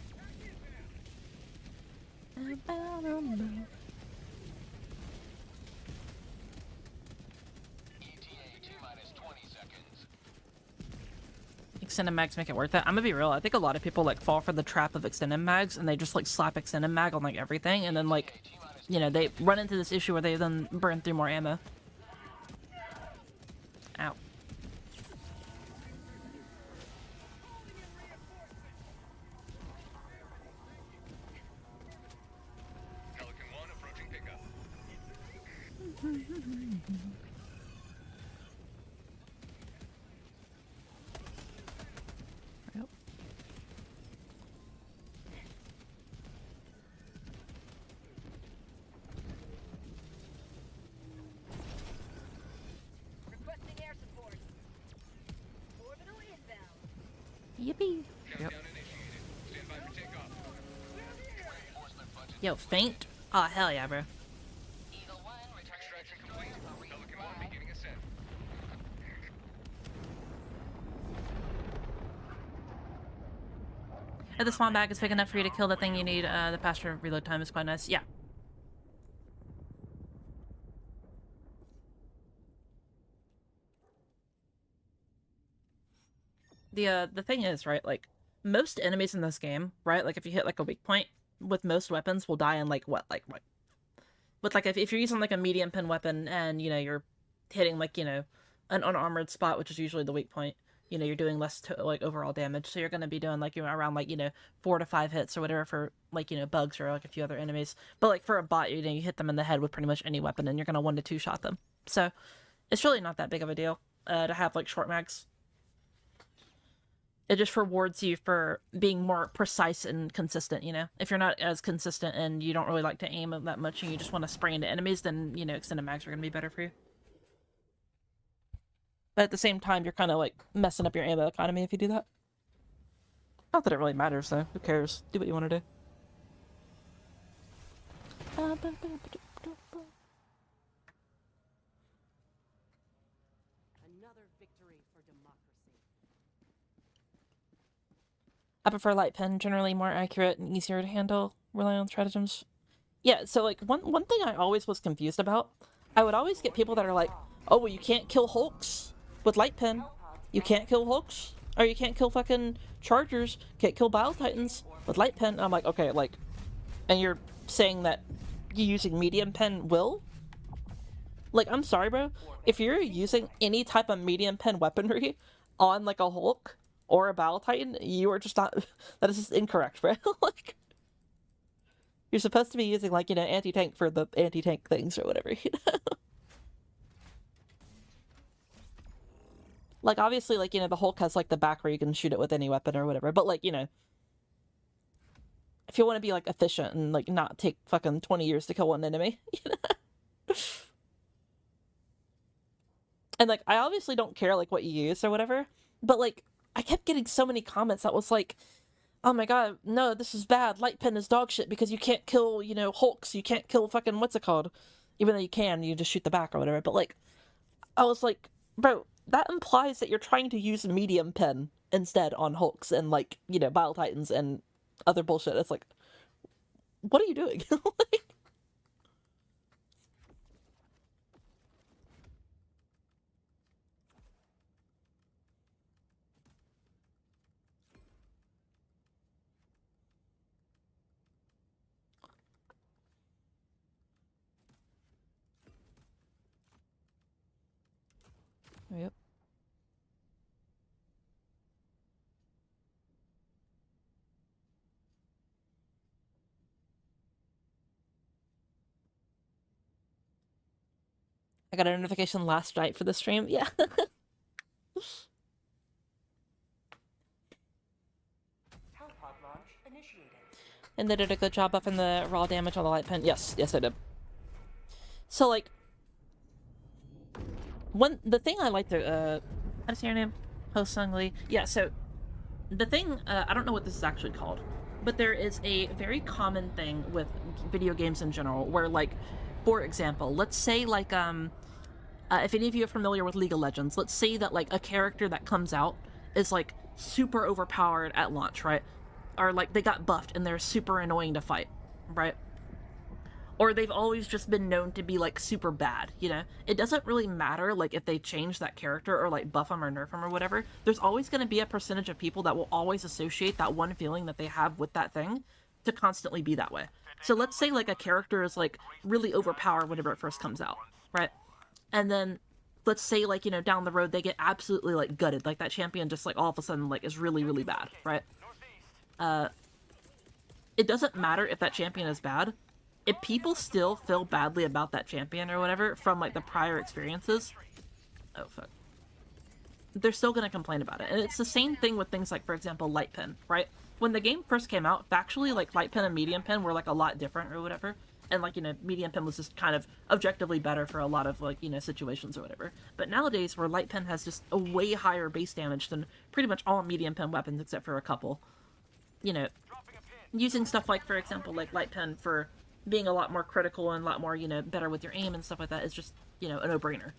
ETA T-minus 20 seconds. Extended mags make it worth it. I'm gonna be real. I think a lot of people like fall for the trap of extended mags and they just like slap extended mag on like everything and then like, you know, they run into this issue where they then burn through more ammo. Ow. Pelican 1 approaching pickup. Yep. Requesting air support. Orbital inbound. Yippee. Yep. Countdown initiated. Stand by for takeoff. Reinforcement budget. Yo, faint? Oh, hell yeah, bro. Extraction complete. Pelican 1 beginning ascent. If the spawn bag is big enough for you to kill the thing you need, the faster reload time is quite nice. Yeah. The thing is, right, like, most enemies in this game, right, like, if you hit, like, a weak point, with most weapons, will die in, like, what? With, like, if you're using, like, a medium pin weapon and, you know, you're hitting, like, you know, an unarmored spot, which is usually the weak point, you know, you're doing less, like, overall damage. So you're going to be doing, like, you know, around, like, you know, 4 to 5 hits or whatever for, like, you know, bugs or, like, a few other enemies. But, like, for a bot, you know, you hit them in the head with pretty much any weapon and you're going to 1 to 2 shot them. So it's really not that big of a deal to have, like, short mags. It just rewards you for being more precise and consistent, you know? If you're not as consistent and you don't really like to aim that much and you just want to spray into enemies, then, you know, extended mags are going to be better for you. But at the same time, you're kind of, like, messing up your ammo economy if you do that. Not that it really matters, though. Who cares? Do what you want to do. Another victory for democracy. I prefer light pen, generally more accurate and easier to handle, relying on stratagems. Yeah, so like one thing I always was confused about, I would always get people that are like, oh, well, you can't kill Hulks with light pen. You can't kill Hulks, or you can't kill fucking Chargers, can't kill Bile Titans with light pen. And I'm like, okay, like, and you're saying that you using medium pen will? Like, I'm sorry, bro. If you're using any type of medium pen weaponry on like a Hulk or a Bile Titan, you are just not. That is just incorrect, bro. Like, you're supposed to be using like, you know, anti-tank for the anti-tank things or whatever. You know? Like, obviously, like, you know, the Hulk has like the back where you can shoot it with any weapon or whatever. But like, you know, if you want to be like efficient and like not take fucking 20 years to kill one enemy, you know. And like, I obviously don't care like what you use or whatever, but like, I kept getting so many comments that was like, oh my god, no, this is bad. Light pen is dog shit because you can't kill, you know, Hulks. You can't kill fucking what's it called? Even though you can, you just shoot the back or whatever. But like, I was like, bro, that implies that you're trying to use medium pen instead on Hulks and like, you know, Bile Titans and other bullshit. It's like, what are you doing? Like, yep. I got a notification last night for the stream. Yeah. Hellpod launch initiated. And they did a good job up in the raw damage on the light pen. Yes, yes, I did. So like, the thing I like to how to say your name? Ho Sung Lee. Yeah. So the thing, I don't know what this is actually called, but there is a very common thing with video games in general where, like, for example, let's say like if any of you are familiar with League of Legends, let's say that like a character that comes out is like super overpowered at launch, right? Or like they got buffed and they're super annoying to fight, right? Or they've always just been known to be like super bad, you know? It doesn't really matter like if they change that character or like buff them or nerf them or whatever. There's always going to be a percentage of people that will always associate that one feeling that they have with that thing to constantly be that way. So let's say like a character is like really overpowered whenever it first comes out, right? And then let's say like, you know, down the road they get absolutely like gutted, like that champion just like all of a sudden like is really, really bad, right? It doesn't matter if that champion is bad. If people still feel badly about that champion or whatever from like the prior experiences, oh fuck, they're still gonna complain about it. And it's the same thing with things like, for example, light pen, right? When the game first came out, factually, like light pen and medium pen were like a lot different or whatever. And like, you know, medium pen was just kind of objectively better for a lot of like, you know, situations or whatever. But nowadays, where light pen has just a way higher base damage than pretty much all medium pen weapons except for a couple, you know, using stuff like, for example, like light pen for being a lot more critical and a lot more, you know, better with your aim and stuff like that is just, you know, a no-brainer.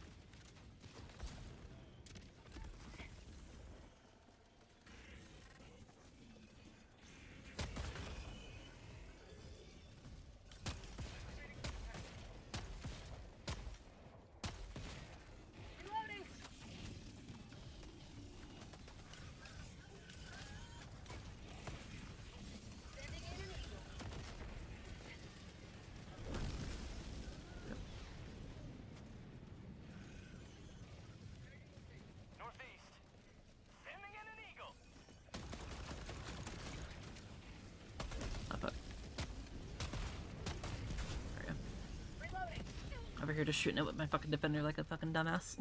Over here just shooting it with my fucking defender like a fucking dumbass.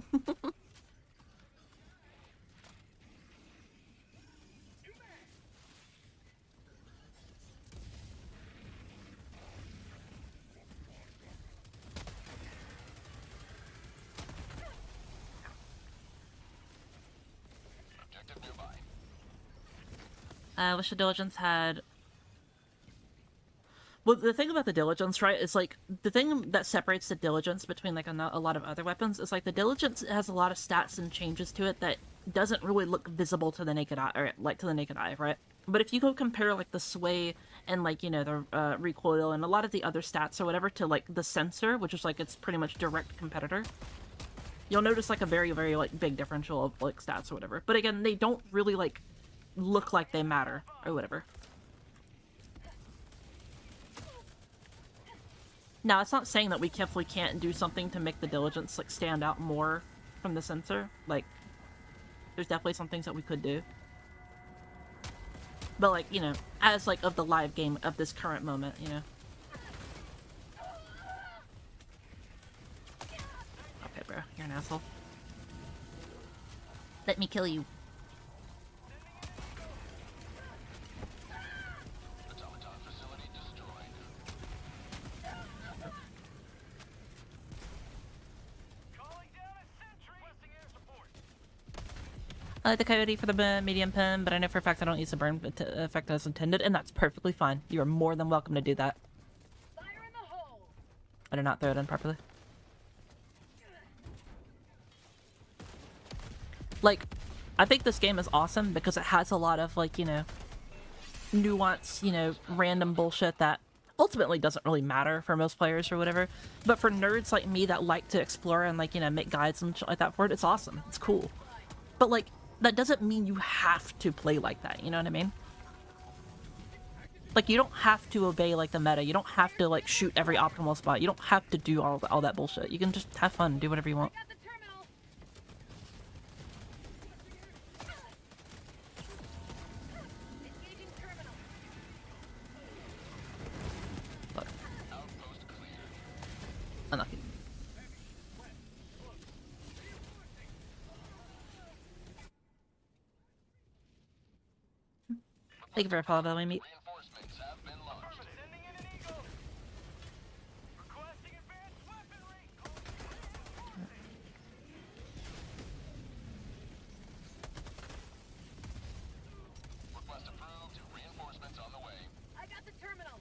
Objective nearby. I wish the diligence had Well, the thing about the diligence, right, is like the thing that separates the diligence between like a lot of other weapons is like the diligence has a lot of stats and changes to it that doesn't really look visible to the naked eye, or like to the naked eye, right? But if you go compare like the sway and like, you know, the recoil and a lot of the other stats or whatever to like the sensor, which is like its pretty much direct competitor, you'll notice like a very, very like big differential of like stats or whatever. But again, they don't really like look like they matter or whatever. Now, it's not saying that we definitely can't do something to make the diligence like stand out more from the sensor. Like, there's definitely some things that we could do. But like, you know, as like of the live game of this current moment, you know. Okay, bro, you're an asshole. Let me kill you. I like the coyote for the medium pen, but I know for a fact I don't use the burn effect as intended, and that's perfectly fine. You are more than welcome to do that. Fire in the hole. I did not throw it in properly. Like, I think this game is awesome because it has a lot of, like, you know, nuance, you know, random bullshit that ultimately doesn't really matter for most players or whatever. But for nerds like me that like to explore and, like, you know, make guides and shit like that for it, it's awesome. It's cool. But, like, that doesn't mean you have to play like that, you know what I mean? Like, you don't have to obey, like, the meta. You don't have to, like, shoot every optimal spot. You don't have to do all that bullshit. You can just have fun and do whatever you want. Unlucky. Thank you for following me. Reinforcements have been launched. Sending in an eagle. Requesting advanced weaponry. Request approved. Reinforcements on the way. I got the terminal.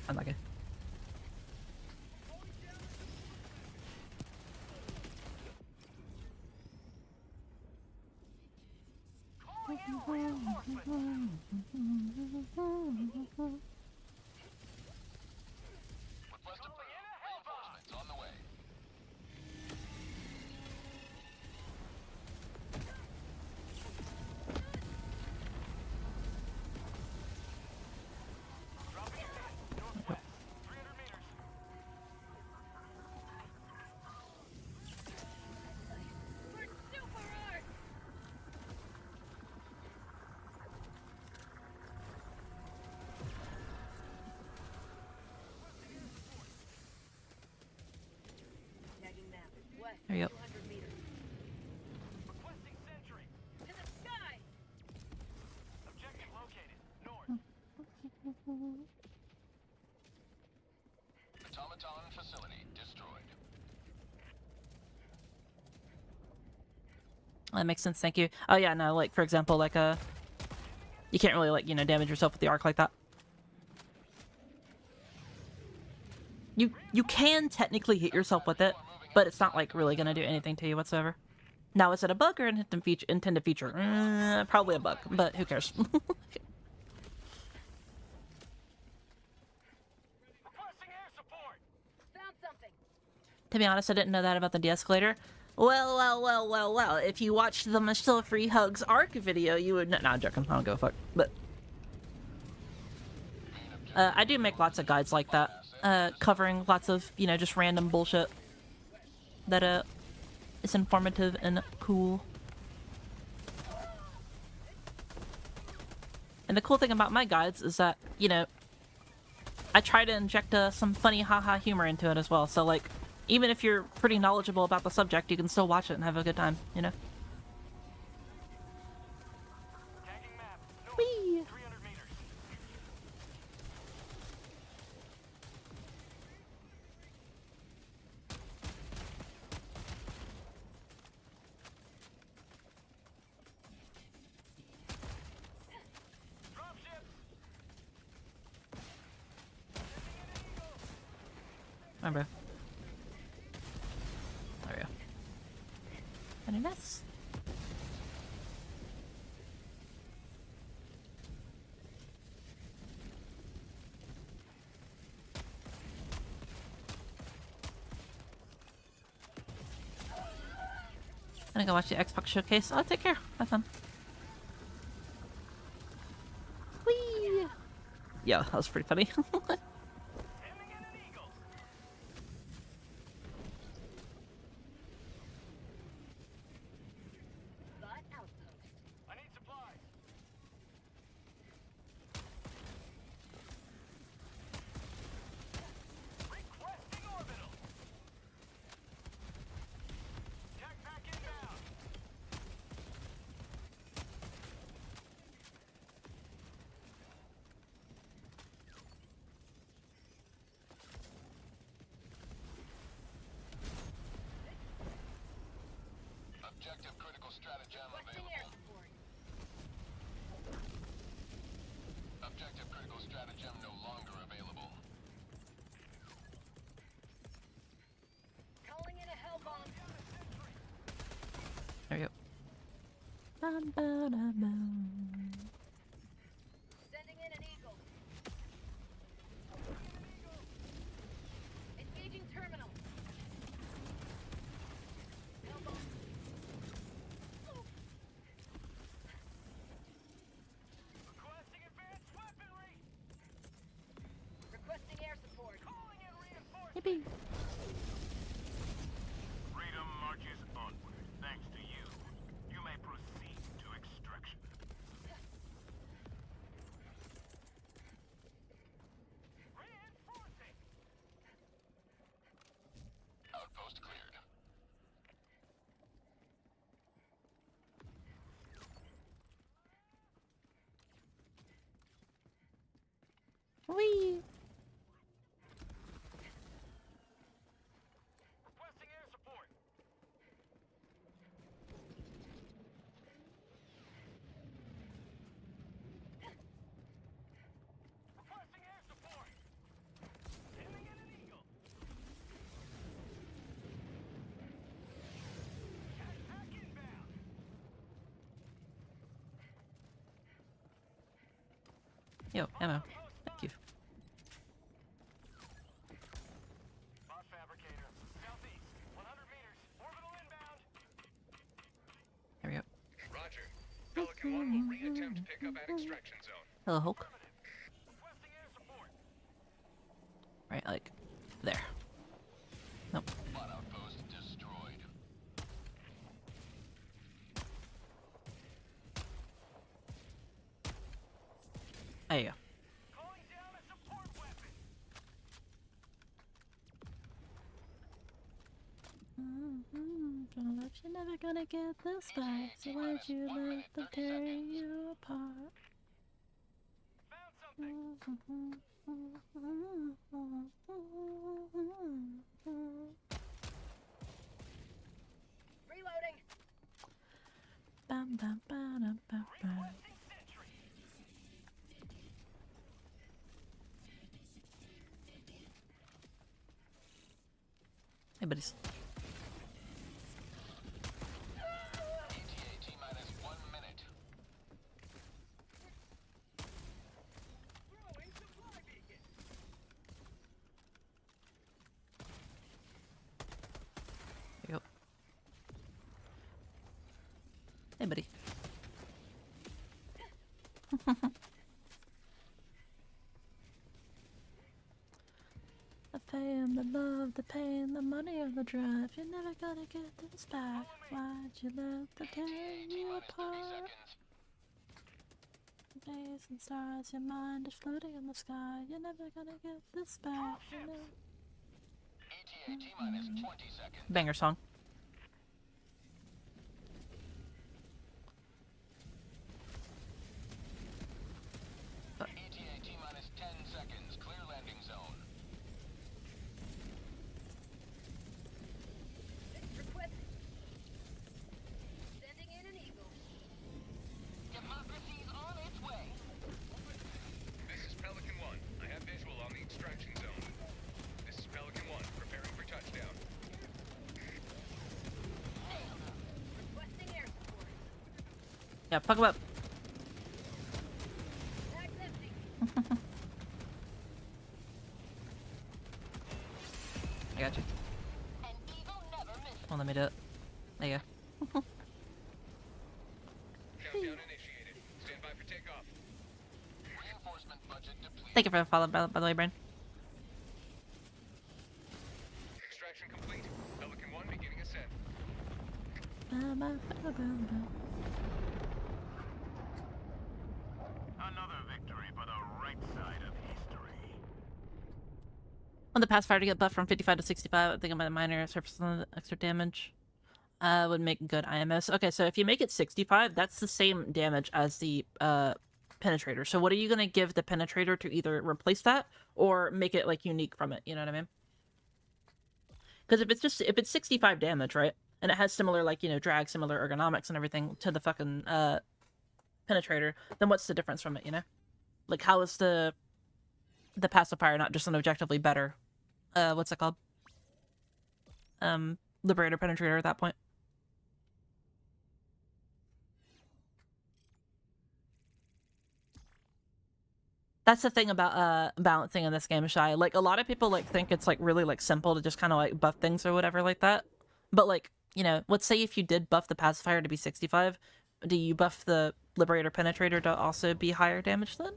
Unlucky. Request approved. Reinforcements on the way. Dropping a pin. Northwest. 300 meters. We're super hard. Tagging map. West. There you go. 200 meters. Requesting sentry. To the sky. Objective located. North. Automaton facility destroyed. That makes sense, thank you. Oh yeah, no, like, for example, like, you can't really, like, you know, damage yourself with the arc like that. You can technically hit yourself with it, but it's not, like, really gonna do anything to you whatsoever. Now, is it a bug or an intended feature? Probably a bug, but who cares? Requesting air support. Found something. To be honest, I didn't know that about the de-escalator. Well, if you watched the Michelle Free Hugs arc video, you would know. Nah, I'm joking. I don't give a fuck. But I do make lots of guides like that, covering lots of, you know, just random bullshit that is informative and cool. And the cool thing about my guides is that, you know, I try to inject some funny haha humor into it as well. So, like, even if you're pretty knowledgeable about the subject, you can still watch it and have a good time, you know? Tagging map. North. Whee! 300 meters. Remember. There we go. Very nice. I'm gonna go watch the Xbox showcase. I'll take care. Have fun. Whee! Yeah, that was pretty funny. I need supplies. Requesting orbital. Tag back inbound. Objective critical stratagem Requesting available. air support. Objective critical stratagem no longer available. Calling in a hell bomb. There we go. Bum, ba, da, bum. Sending in an eagle. Engaging terminal. Hell bomb. Requesting advanced weaponry. Requesting air support. Calling in reinforcements. Yippee. Freedom marches onward. Thanks to you. You may proceed to extraction. Reinforcing. Outpost cleared. Whee! Requesting air support. Requesting air support. Sending in an eagle. Back inbound. Yo, ammo. Thank you. Bot fabricator. Southeast. 100 meters. Orbital inbound. There we go. Roger. Pelican 1 will re-attempt pickup at extraction zone. Hello, Hulk. Requesting air support. Right, like, there. Nope. Bot outpost destroyed. There you go. Calling down a support weapon. Don't let you never gonna get this back. So why'd you let them tear you apart? Found something. Reloading. Bam, bam, bam, bam, bam. Requesting sentry. Hey, buddies. ETA T-minus 1 minute. Throwing supply beacon. There you go. Hey, buddy. The fame, the love, the pain, the money, and the drive. You're never gonna get this back. Why'd you let them tear you T-minus 30 apart? seconds. Days and stars, your mind is floating in the sky. You're never gonna get this back. You know? ETA T-minus 20 seconds. Banger song. ETA T-minus 10 seconds. Clear landing zone. Request. Sending in an eagle. Democracy's on its way. This is Pelican 1. I have visual on the extraction zone. This is Pelican 1. Yeah, fuck him up. I got you. Come on, let me do it. There you go. Countdown initiated. Stand by for takeoff. Reinforcement budget depleted. Thank you for the follow, by the way, Brain. Extraction complete. Pelican 1 beginning ascent. Another victory for the right side of history. On the pacifier to get buffed from 55 to 65, I think about the minor surface extra damage. Would make good IMS. Okay, so if you make it 65, that's the same damage as the penetrator. So what are you gonna give the penetrator to either replace that or make it like unique from it? You know what I mean? Because if it's 65 damage, right, and it has similar like drag, similar ergonomics and everything to the fucking penetrator, then what's the difference from it? You know, like how is the pacifier not just an objectively better what's it called? Liberator penetrator at that point. That's the thing about balancing in this game, Shy. Like a lot of people like think it's like really like simple to just kind of like buff things or whatever like that. But like, let's say if you did buff the pacifier to be 65, do you buff the liberator penetrator to also be higher damage then?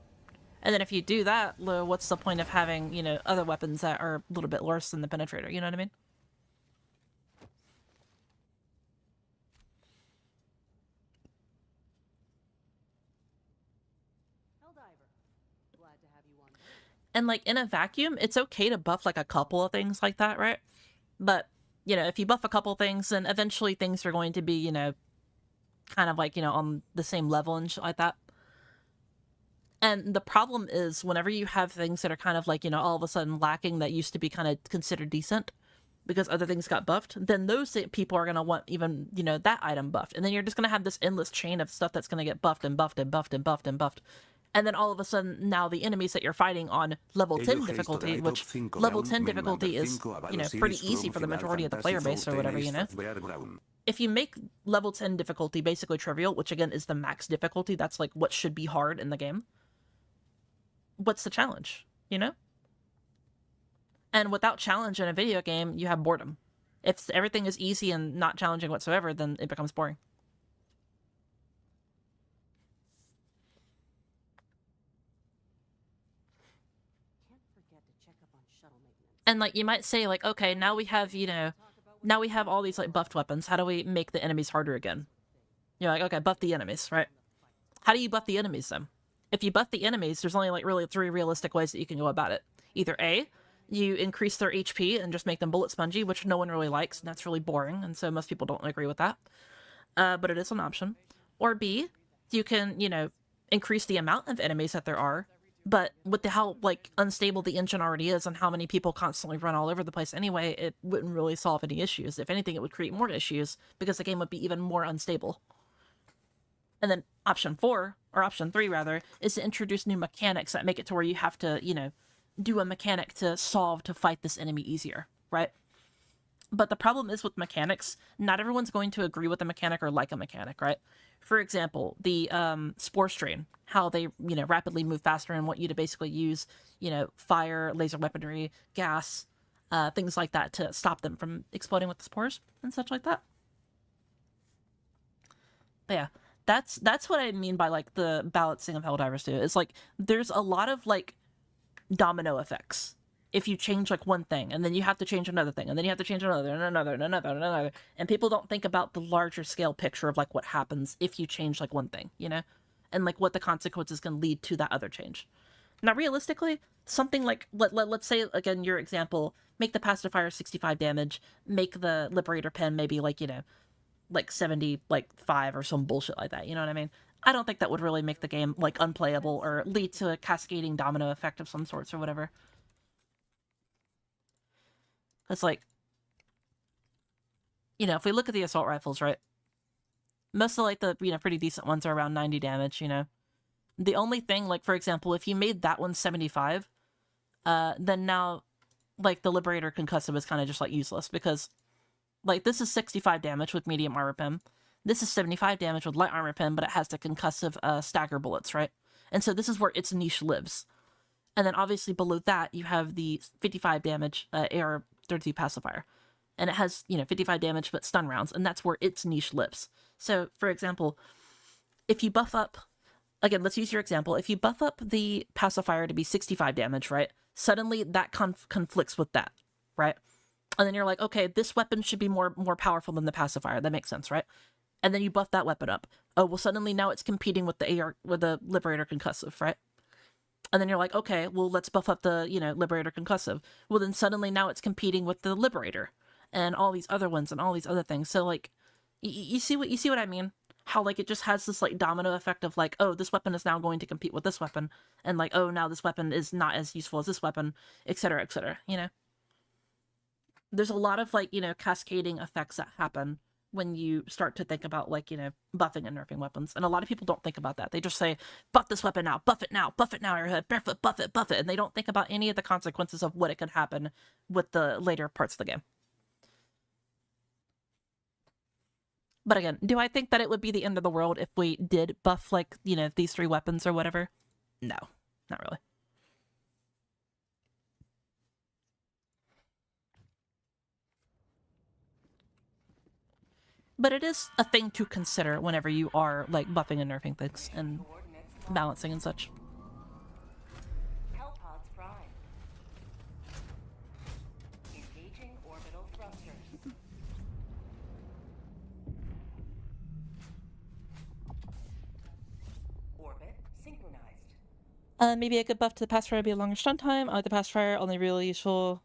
And then if you do that, what's the point of having, other weapons that are a little bit worse than the penetrator, you know what I mean? And like in a vacuum, it's okay to buff like a couple of things like that, right? But, if you buff a couple things, then eventually things are going to be, kind of like, on the same level and shit like that. And the problem is whenever you have things that are kind of like, all of a sudden lacking that used to be kind of considered decent because other things got buffed, then those people are going to want even, that item buffed. And then you're just going to have this endless chain of stuff that's going to get buffed and buffed and buffed and buffed and buffed. And then all of a sudden, now the enemies that you're fighting on level 10 difficulty, which level 10 difficulty is, pretty easy for the majority of the player base or whatever, If you make level 10 difficulty basically trivial, which again is the max difficulty, that's like what should be hard in the game, what's the challenge, And without challenge in a video game, you have boredom. If everything is easy and not challenging whatsoever, then it becomes boring. And like you might say like, okay, now we have, now we have all these like buffed weapons. How do we make the enemies harder again? You're like, okay, buff the enemies, right? How do you buff the enemies then? If you buff the enemies, there's only like really 3 realistic ways that you can go about it. Either A, you increase their HP and just make them bullet spongy, which no one really likes, and that's really boring, and so most people don't agree with that. But it is an option. Or B, you can, increase the amount of enemies that there are, but with how like unstable the engine already is and how many people constantly run all over the place anyway, it wouldn't really solve any issues. If anything, it would create more issues because the game would be even more unstable. And then option 4, or option 3 rather, is to introduce new mechanics that make it to where you have to, do a mechanic to fight this enemy easier, right? But the problem is with mechanics, not everyone's going to agree with a mechanic or like a mechanic, right? For example, the spore strain, how they, rapidly move faster and want you to basically use, fire, laser weaponry, gas, things like that to stop them from exploding with the spores and such like that. But yeah, that's what I mean by like the balancing of Helldivers 2. It's like there's a lot of like domino effects. If you change like one thing and then you have to change another thing and then you have to change another and another and another and another, and people don't think about the larger scale picture of like what happens if you change like one thing, and like what the consequences can lead to that other change. Now realistically, something like let's say again your example, make the pacifier 65 damage, make the liberator pen maybe like like 75 or some bullshit like that, you know what I mean? I don't think that would really make the game like unplayable or lead to a cascading domino effect of some sorts or whatever. It's like, if we look at the assault rifles, right? Most of like the, pretty decent ones are around 90 damage, The only thing, like, for example, if you made that one 75, then now, like, the Liberator Concussive is kind of just, like, useless because, like, this is 65 damage with medium armor pen. This is 75 damage with light armor pen, but it has the concussive stagger bullets, right? And so this is where its niche lives. And then obviously below that, you have the 55 damage AR-32 pacifier. And it has, 55 damage but stun rounds, and that's where its niche lives. So, for example, if you buff up, again, let's use your example. If you buff up the pacifier to be 65 damage, right? Suddenly that conflicts with that, right? And then you're like, okay, this weapon should be more powerful than the pacifier. That makes sense, right? And then you buff that weapon up. Oh, well, suddenly now it's competing with the Liberator concussive, right? And then you're like, okay, well, let's buff up the, Liberator concussive. Well, then suddenly now it's competing with the Liberator and all these other ones and all these other things. So, like, you see what I mean? How, like, it just has this, like, domino effect of, like, oh, this weapon is now going to compete with this weapon. And, like, oh, now this weapon is not as useful as this weapon, etc., etc., There's a lot of, like, cascading effects that happen when you start to think about, like, buffing and nerfing weapons. And a lot of people don't think about that. They just say, buff this weapon now, buff it now, Airhead, barefoot, buff it. And they don't think about any of the consequences of what it could happen with the later parts of the game. But again, do I think that it would be the end of the world if we did buff, like, these 3 weapons or whatever? No, not really. But it is a thing to consider whenever you are, like, buffing and nerfing things and balancing and such. Hellpods prime. Engaging orbital thrusters. Orbit synchronized. Maybe a good buff to the pacifier would be a longer stun time. I like the pacifier, only really useful.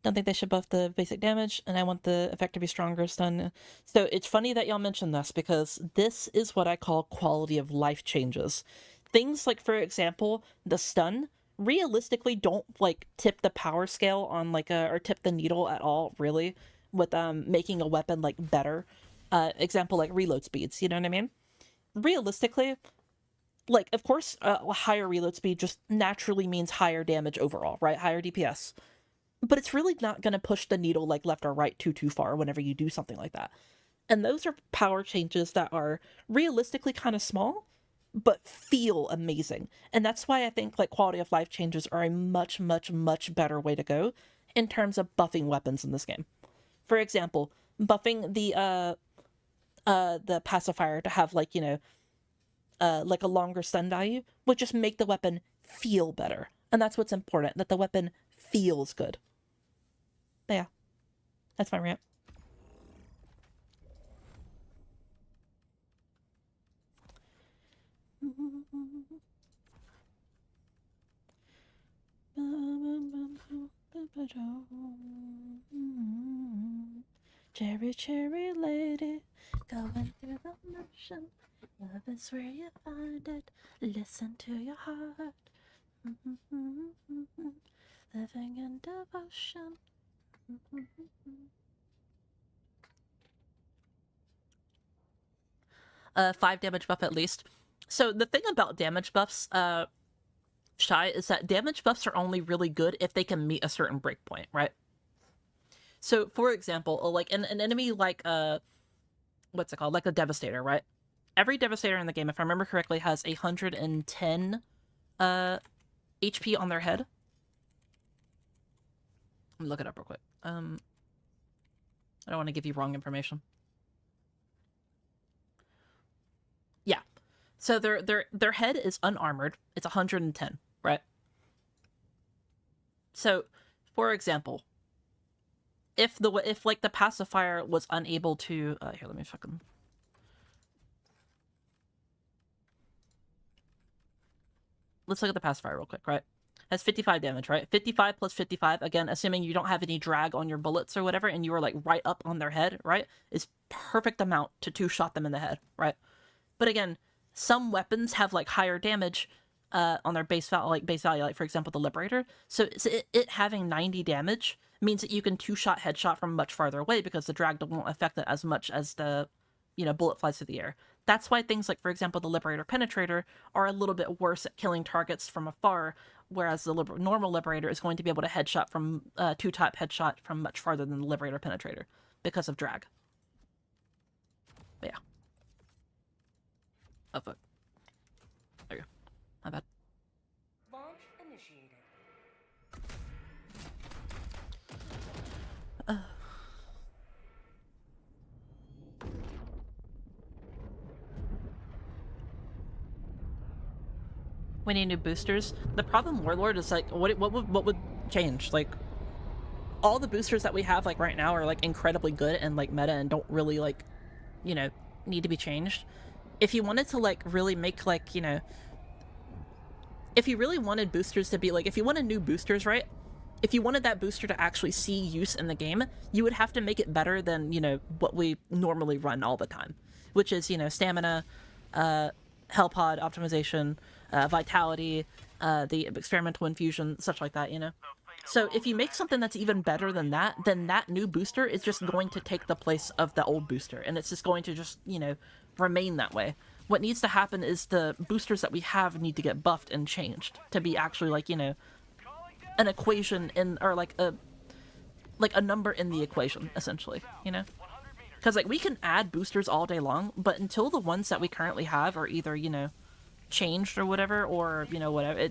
Don't think they should buff the basic damage, and I want the effect to be stronger stun. So it's funny that y'all mentioned this, because this is what I call quality of life changes. Things like, for example, the stun realistically don't, like, tip the power scale on, like, or tip the needle at all, really, with making a weapon, like, better. Example, like reload speeds, you know what I mean? Realistically, like, of course, higher reload speed just naturally means higher damage overall, right? Higher DPS. But it's really not going to push the needle, like, left or right too far whenever you do something like that. And those are power changes that are realistically kind of small, but feel amazing. And that's why I think, like, quality of life changes are a much, much, much better way to go in terms of buffing weapons in this game. For example, buffing the pacifier to have, like, like a longer stun value would just make the weapon feel better. And that's what's important, that the weapon feels good. But yeah, that's my rant. Cherry, cherry lady, going through the motion. Love is where you find it. Listen to your heart. Living in devotion. 5 damage buff at least. So the thing about damage buffs, Shy, is that damage buffs are only really good if they can meet a certain breakpoint, right? So, for example, like an enemy like, what's it called? Like a Devastator, right? Every Devastator in the game, if I remember correctly, has 110 HP on their head. Let me look it up real quick. I don't want to give you wrong information. Yeah. So their head is unarmored. It's 110, right? So, for example, if like the pacifier was unable to here, let me fucking let's look at the pacifier real quick, right? Has 55 damage, right? 55 plus 55, again, assuming you don't have any drag on your bullets or whatever, and you are like right up on their head, right? Is perfect amount to 2-shot them in the head, right? But again, some weapons have like higher damage on their base value, like for example the Liberator. So it having 90 damage means that you can 2-shot headshot from much farther away because the drag won't affect it as much as the bullet flies through the air. That's why things like, for example, the Liberator Penetrator are a little bit worse at killing targets from afar, whereas the normal Liberator is going to be able to headshot from 2-tap headshot from much farther than the Liberator Penetrator because of drag. But yeah. Oh fuck. There you go. My bad. Launch initiated. We need new boosters. The problem, Warlord, is like, what would change? Like, all the boosters that we have like right now are like incredibly good and like meta and don't really like, you know, need to be changed. If you wanted to like really make like, you know, if you really wanted boosters to be like, if you wanted new boosters, right? If you wanted that booster to actually see use in the game, you would have to make it better than, you know, what we normally run all the time, which is, you know, stamina, Hell Pod optimization, vitality, the experimental infusion, such like that, you know? So if you make something that's even better than that, then that new booster is just going to take the place of the old booster, and it's just going to just, you know, remain that way. What needs to happen is the boosters that we have need to get buffed and changed to be actually like, you know, an equation in, or like a number in the equation, essentially, you know? Because, like, we can add boosters all day long, but until the ones that we currently have are either, you know, changed or whatever, or, you know, whatever,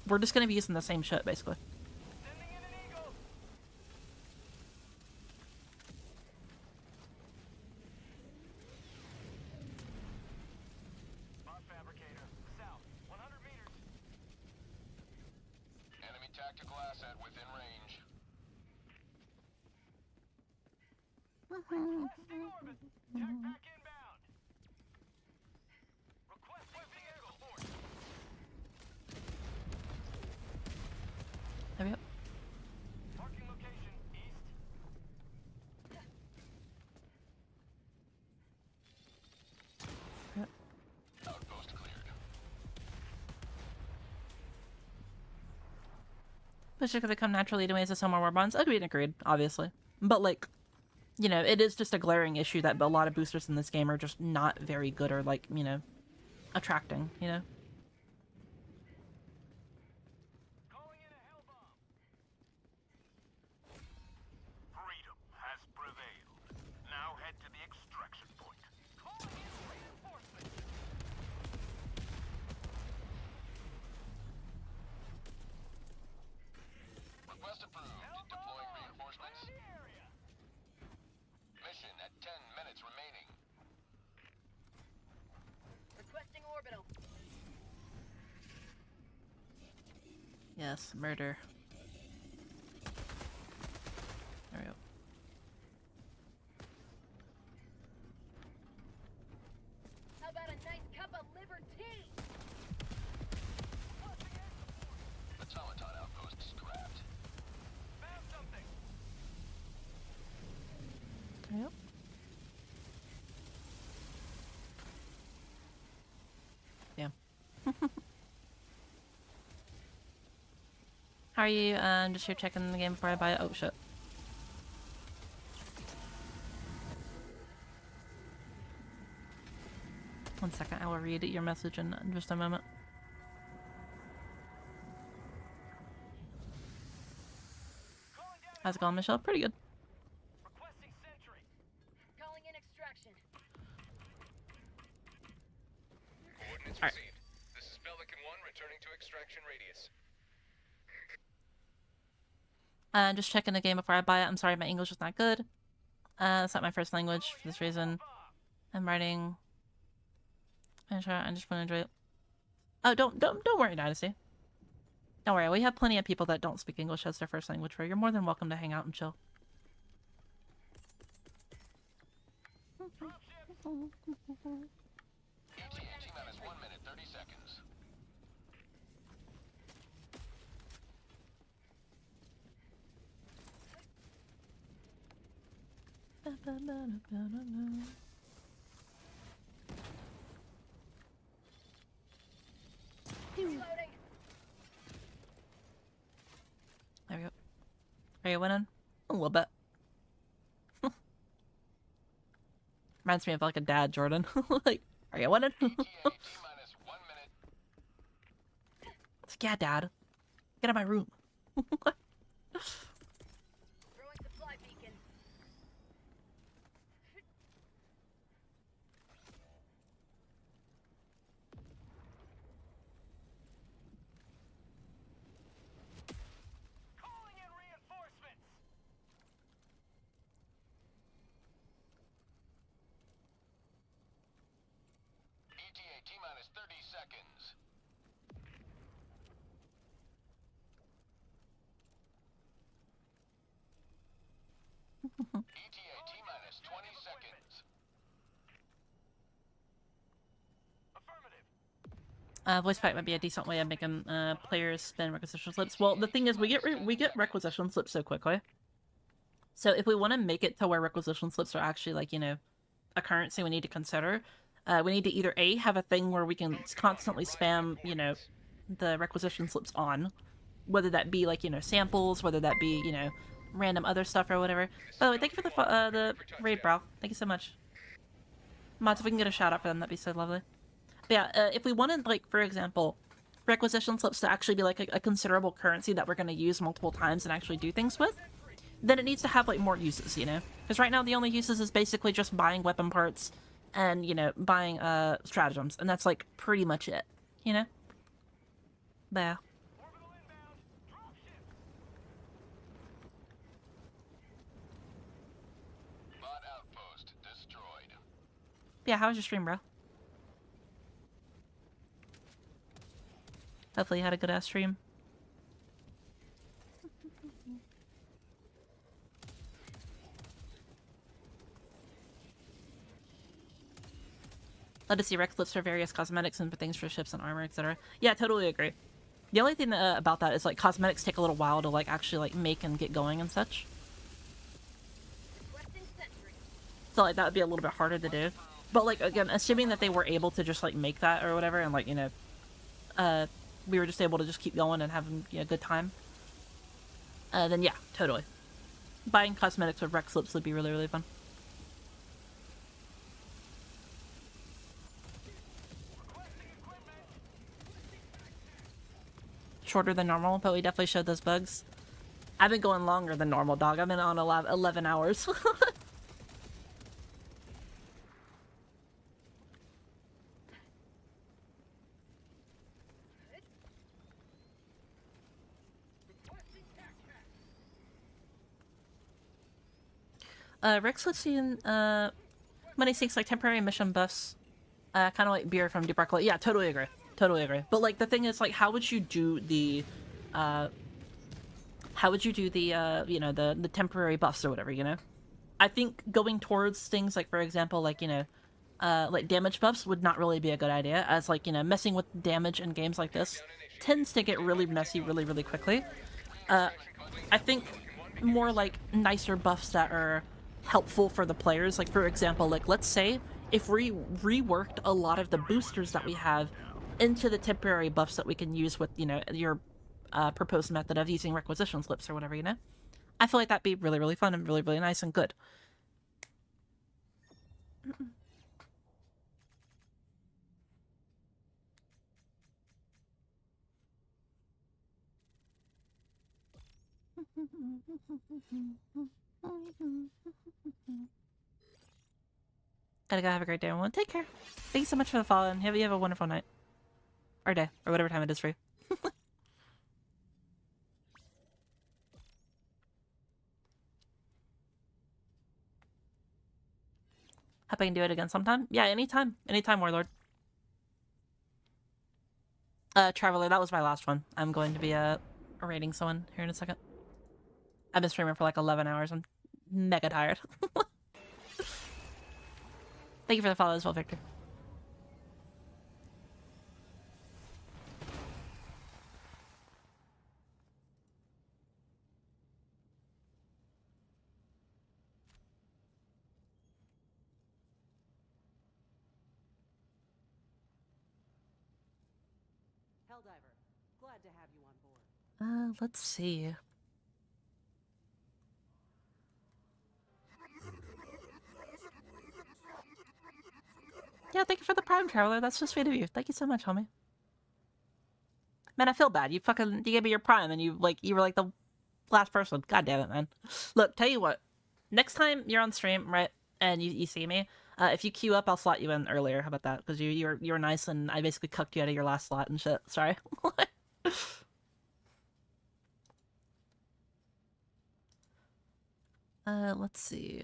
we're just going to be using the same shit, basically. Enemy tactical asset within range. Requesting orbit. Jetpack inbound. Requesting vehicle. There we go. Marking location east. Yep. Outpost cleared. Which is going to come naturally anyways as some more war bonds. Agreed, obviously. But, like, you know, it is just a glaring issue that a lot of boosters in this game are just not very good or, like, you know, attracting, you know? Calling in a hell bomb. Freedom has prevailed. Now head to the extraction point. Calling in reinforcements. Request approved. Deploying reinforcements. Mission at 10 minutes remaining. Requesting orbital. Yes, murder. There we go. How about a nice cup of liver tea? Automaton outpost scrapped. Found something. There we go. Yeah. How are you? I'm just here checking the game before I buy it. Oh, shit. One second, I will read your message in just a moment. How's it going, Michelle? Pretty good. Requesting sentry. Calling in extraction. Coordinates Alright. received. This is Pelican 1 returning to extraction radius. Just checking the game before I buy it. I'm sorry, my English is not good. It's not my first language for this reason. I'm writing. I just want to enjoy it. Oh, don't worry, Dynasty. Don't worry, we have plenty of people that don't speak English as their first language, where you're more than welcome to hang out and chill. ETA minus 1 minute 30 seconds. Reloading. There we go. Are you winning? A little bit. Reminds me of like a dad, Jordan. Like, are you winning? ETA minus 1 minute. It's like, yeah, Dad. Get out of my room. Throwing supply beacon. seconds. ETA T-minus 20 seconds. Voice pack might be a decent way of making players spend requisition slips. Well, the thing is, we get requisition slips so quickly. So if we want to make it to where requisition slips are actually like, you know, a currency we need to consider, we need to either A, have a thing where we can constantly spam, you know, the requisition slips on, whether that be like, you know, samples, whether that be, you know, random other stuff or whatever. By the way, thank you for the raid, bro. Thank you so much. Mods, if we can get a shout out for them, that'd be so lovely. But yeah, if we wanted, like, for example, requisition slips to actually be like a considerable currency that we're going to use multiple times and actually do things with, then it needs to have like more uses, you know? Because right now the only uses is basically just buying weapon parts and, you know, buying stratagems, and that's like pretty much it, you know? But yeah. Bot outpost destroyed. Yeah, how was your stream, bro? Hopefully you had a good ass stream. Let us see rec slips for various cosmetics and for things for ships and armor, etc. Yeah, totally agree. The only thing about that is like cosmetics take a little while to like actually like make and get going and such. So like that would be a little bit harder to do. But like again, assuming that they were able to just like make that or whatever, and like, you know, we were just able to just keep going and having, you know, a good time, then yeah, totally. Buying cosmetics with rec slips would be really, really fun. Shorter than normal, but we definitely showed those bugs. I've been going longer than normal, dog. I've been on 11 hours. Rick's listing, money seeks like temporary mission buffs. Kind of like beer from Deep Rock. Yeah, totally agree. Totally agree. But like the thing is, like, how would you do the, you know, the temporary buffs or whatever, you know? I think going towards things like, for example, like, you know, like damage buffs would not really be a good idea, as like, you know, messing with damage in games like this tends to get really messy really, really quickly. I think more like nicer buffs that are helpful for the players. Like, for example, like, let's say if we reworked a lot of the boosters that we have into the temporary buffs that we can use with, you know, your proposed method of using requisition slips or whatever, you know? I feel like that'd be really, really fun and really, really nice and good. Gotta go have a great day, everyone. Take care. Thanks so much for the follow, and you have a wonderful night. Or day, or whatever time it is for you. Hope I can do it again sometime. Yeah, anytime. Anytime, Warlord. Traveler, that was my last one. I'm going to be raiding someone here in a second. I've been streaming for like 11 hours. I'm mega tired. Thank you for the follow as well, Victor. Helldiver, glad to have you on board. Let's see. Yeah, thank you for the Prime, Traveler. That's so sweet of you. Thank you so much, homie. Man, I feel bad. You gave me your Prime and you were like the last person. God damn it, man. Look, tell you what. Next time you're on stream, right, and you see me, if you queue up, I'll slot you in earlier. How about that? Because you were nice and I basically cucked you out of your last slot and shit. Sorry. Let's see.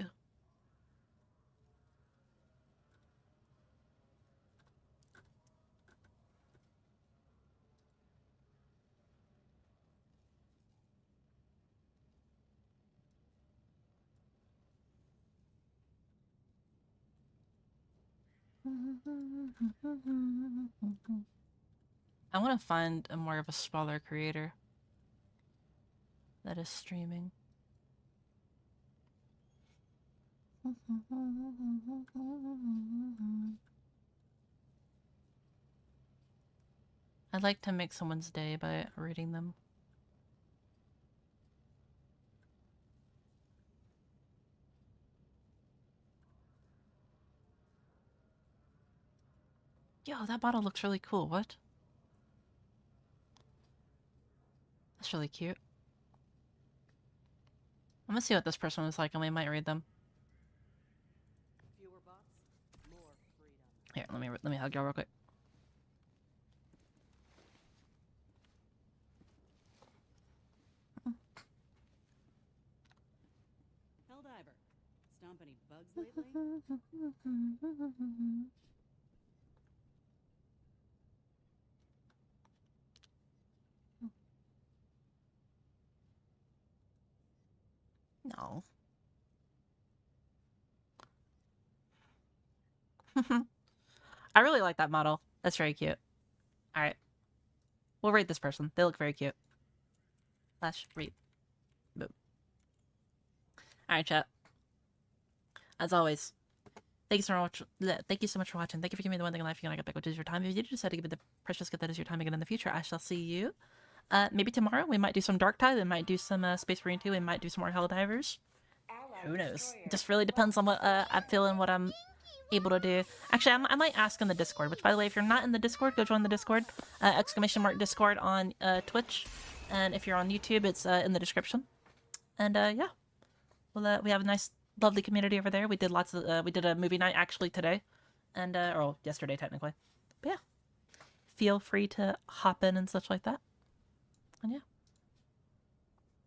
I want to find a more of a smaller creator that is streaming. I'd like to make someone's day by reading them. Yo, that bottle looks really cool. What? That's really cute. I'm gonna see what this person was like and we might read them. Fewer bots, more freedom. Here, let me hug y'all real quick. Helldiver, stomp any bugs lately? No. I really like that model. That's very cute. Alright. We'll rate this person. They look very cute. Slash rate. Boop. Alright, chat. As always, thank you so much. Thank you so much for watching. Thank you for giving me the one thing in life you're gonna get back, which is your time. If you did decide to give me the precious gift that is your time again in the future, I shall see you. Maybe tomorrow we might do some Dark Tide. We might do some Space Marine 2. We might do some more Helldivers. Who knows? It just really depends on what I'm feeling, what I'm able to do. Actually, I might ask in the Discord, which, by the way, if you're not in the Discord, go join the Discord. !Discord on Twitch. And if you're on YouTube, it's in the description. And yeah. Well, we have a nice, lovely community over there. We did lots of, we did a movie night actually today. And, or yesterday, technically. But yeah. Feel free to hop in and such like that. And yeah.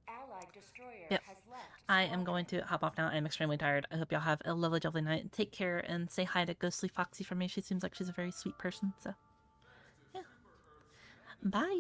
Allied destroyer Yep. has left. I am going to hop off now. I am extremely tired. I hope y'all have a lovely, lovely night. Take care and say hi to Ghostly Foxy for me. She seems like she's a very sweet person. So, yeah. Bye.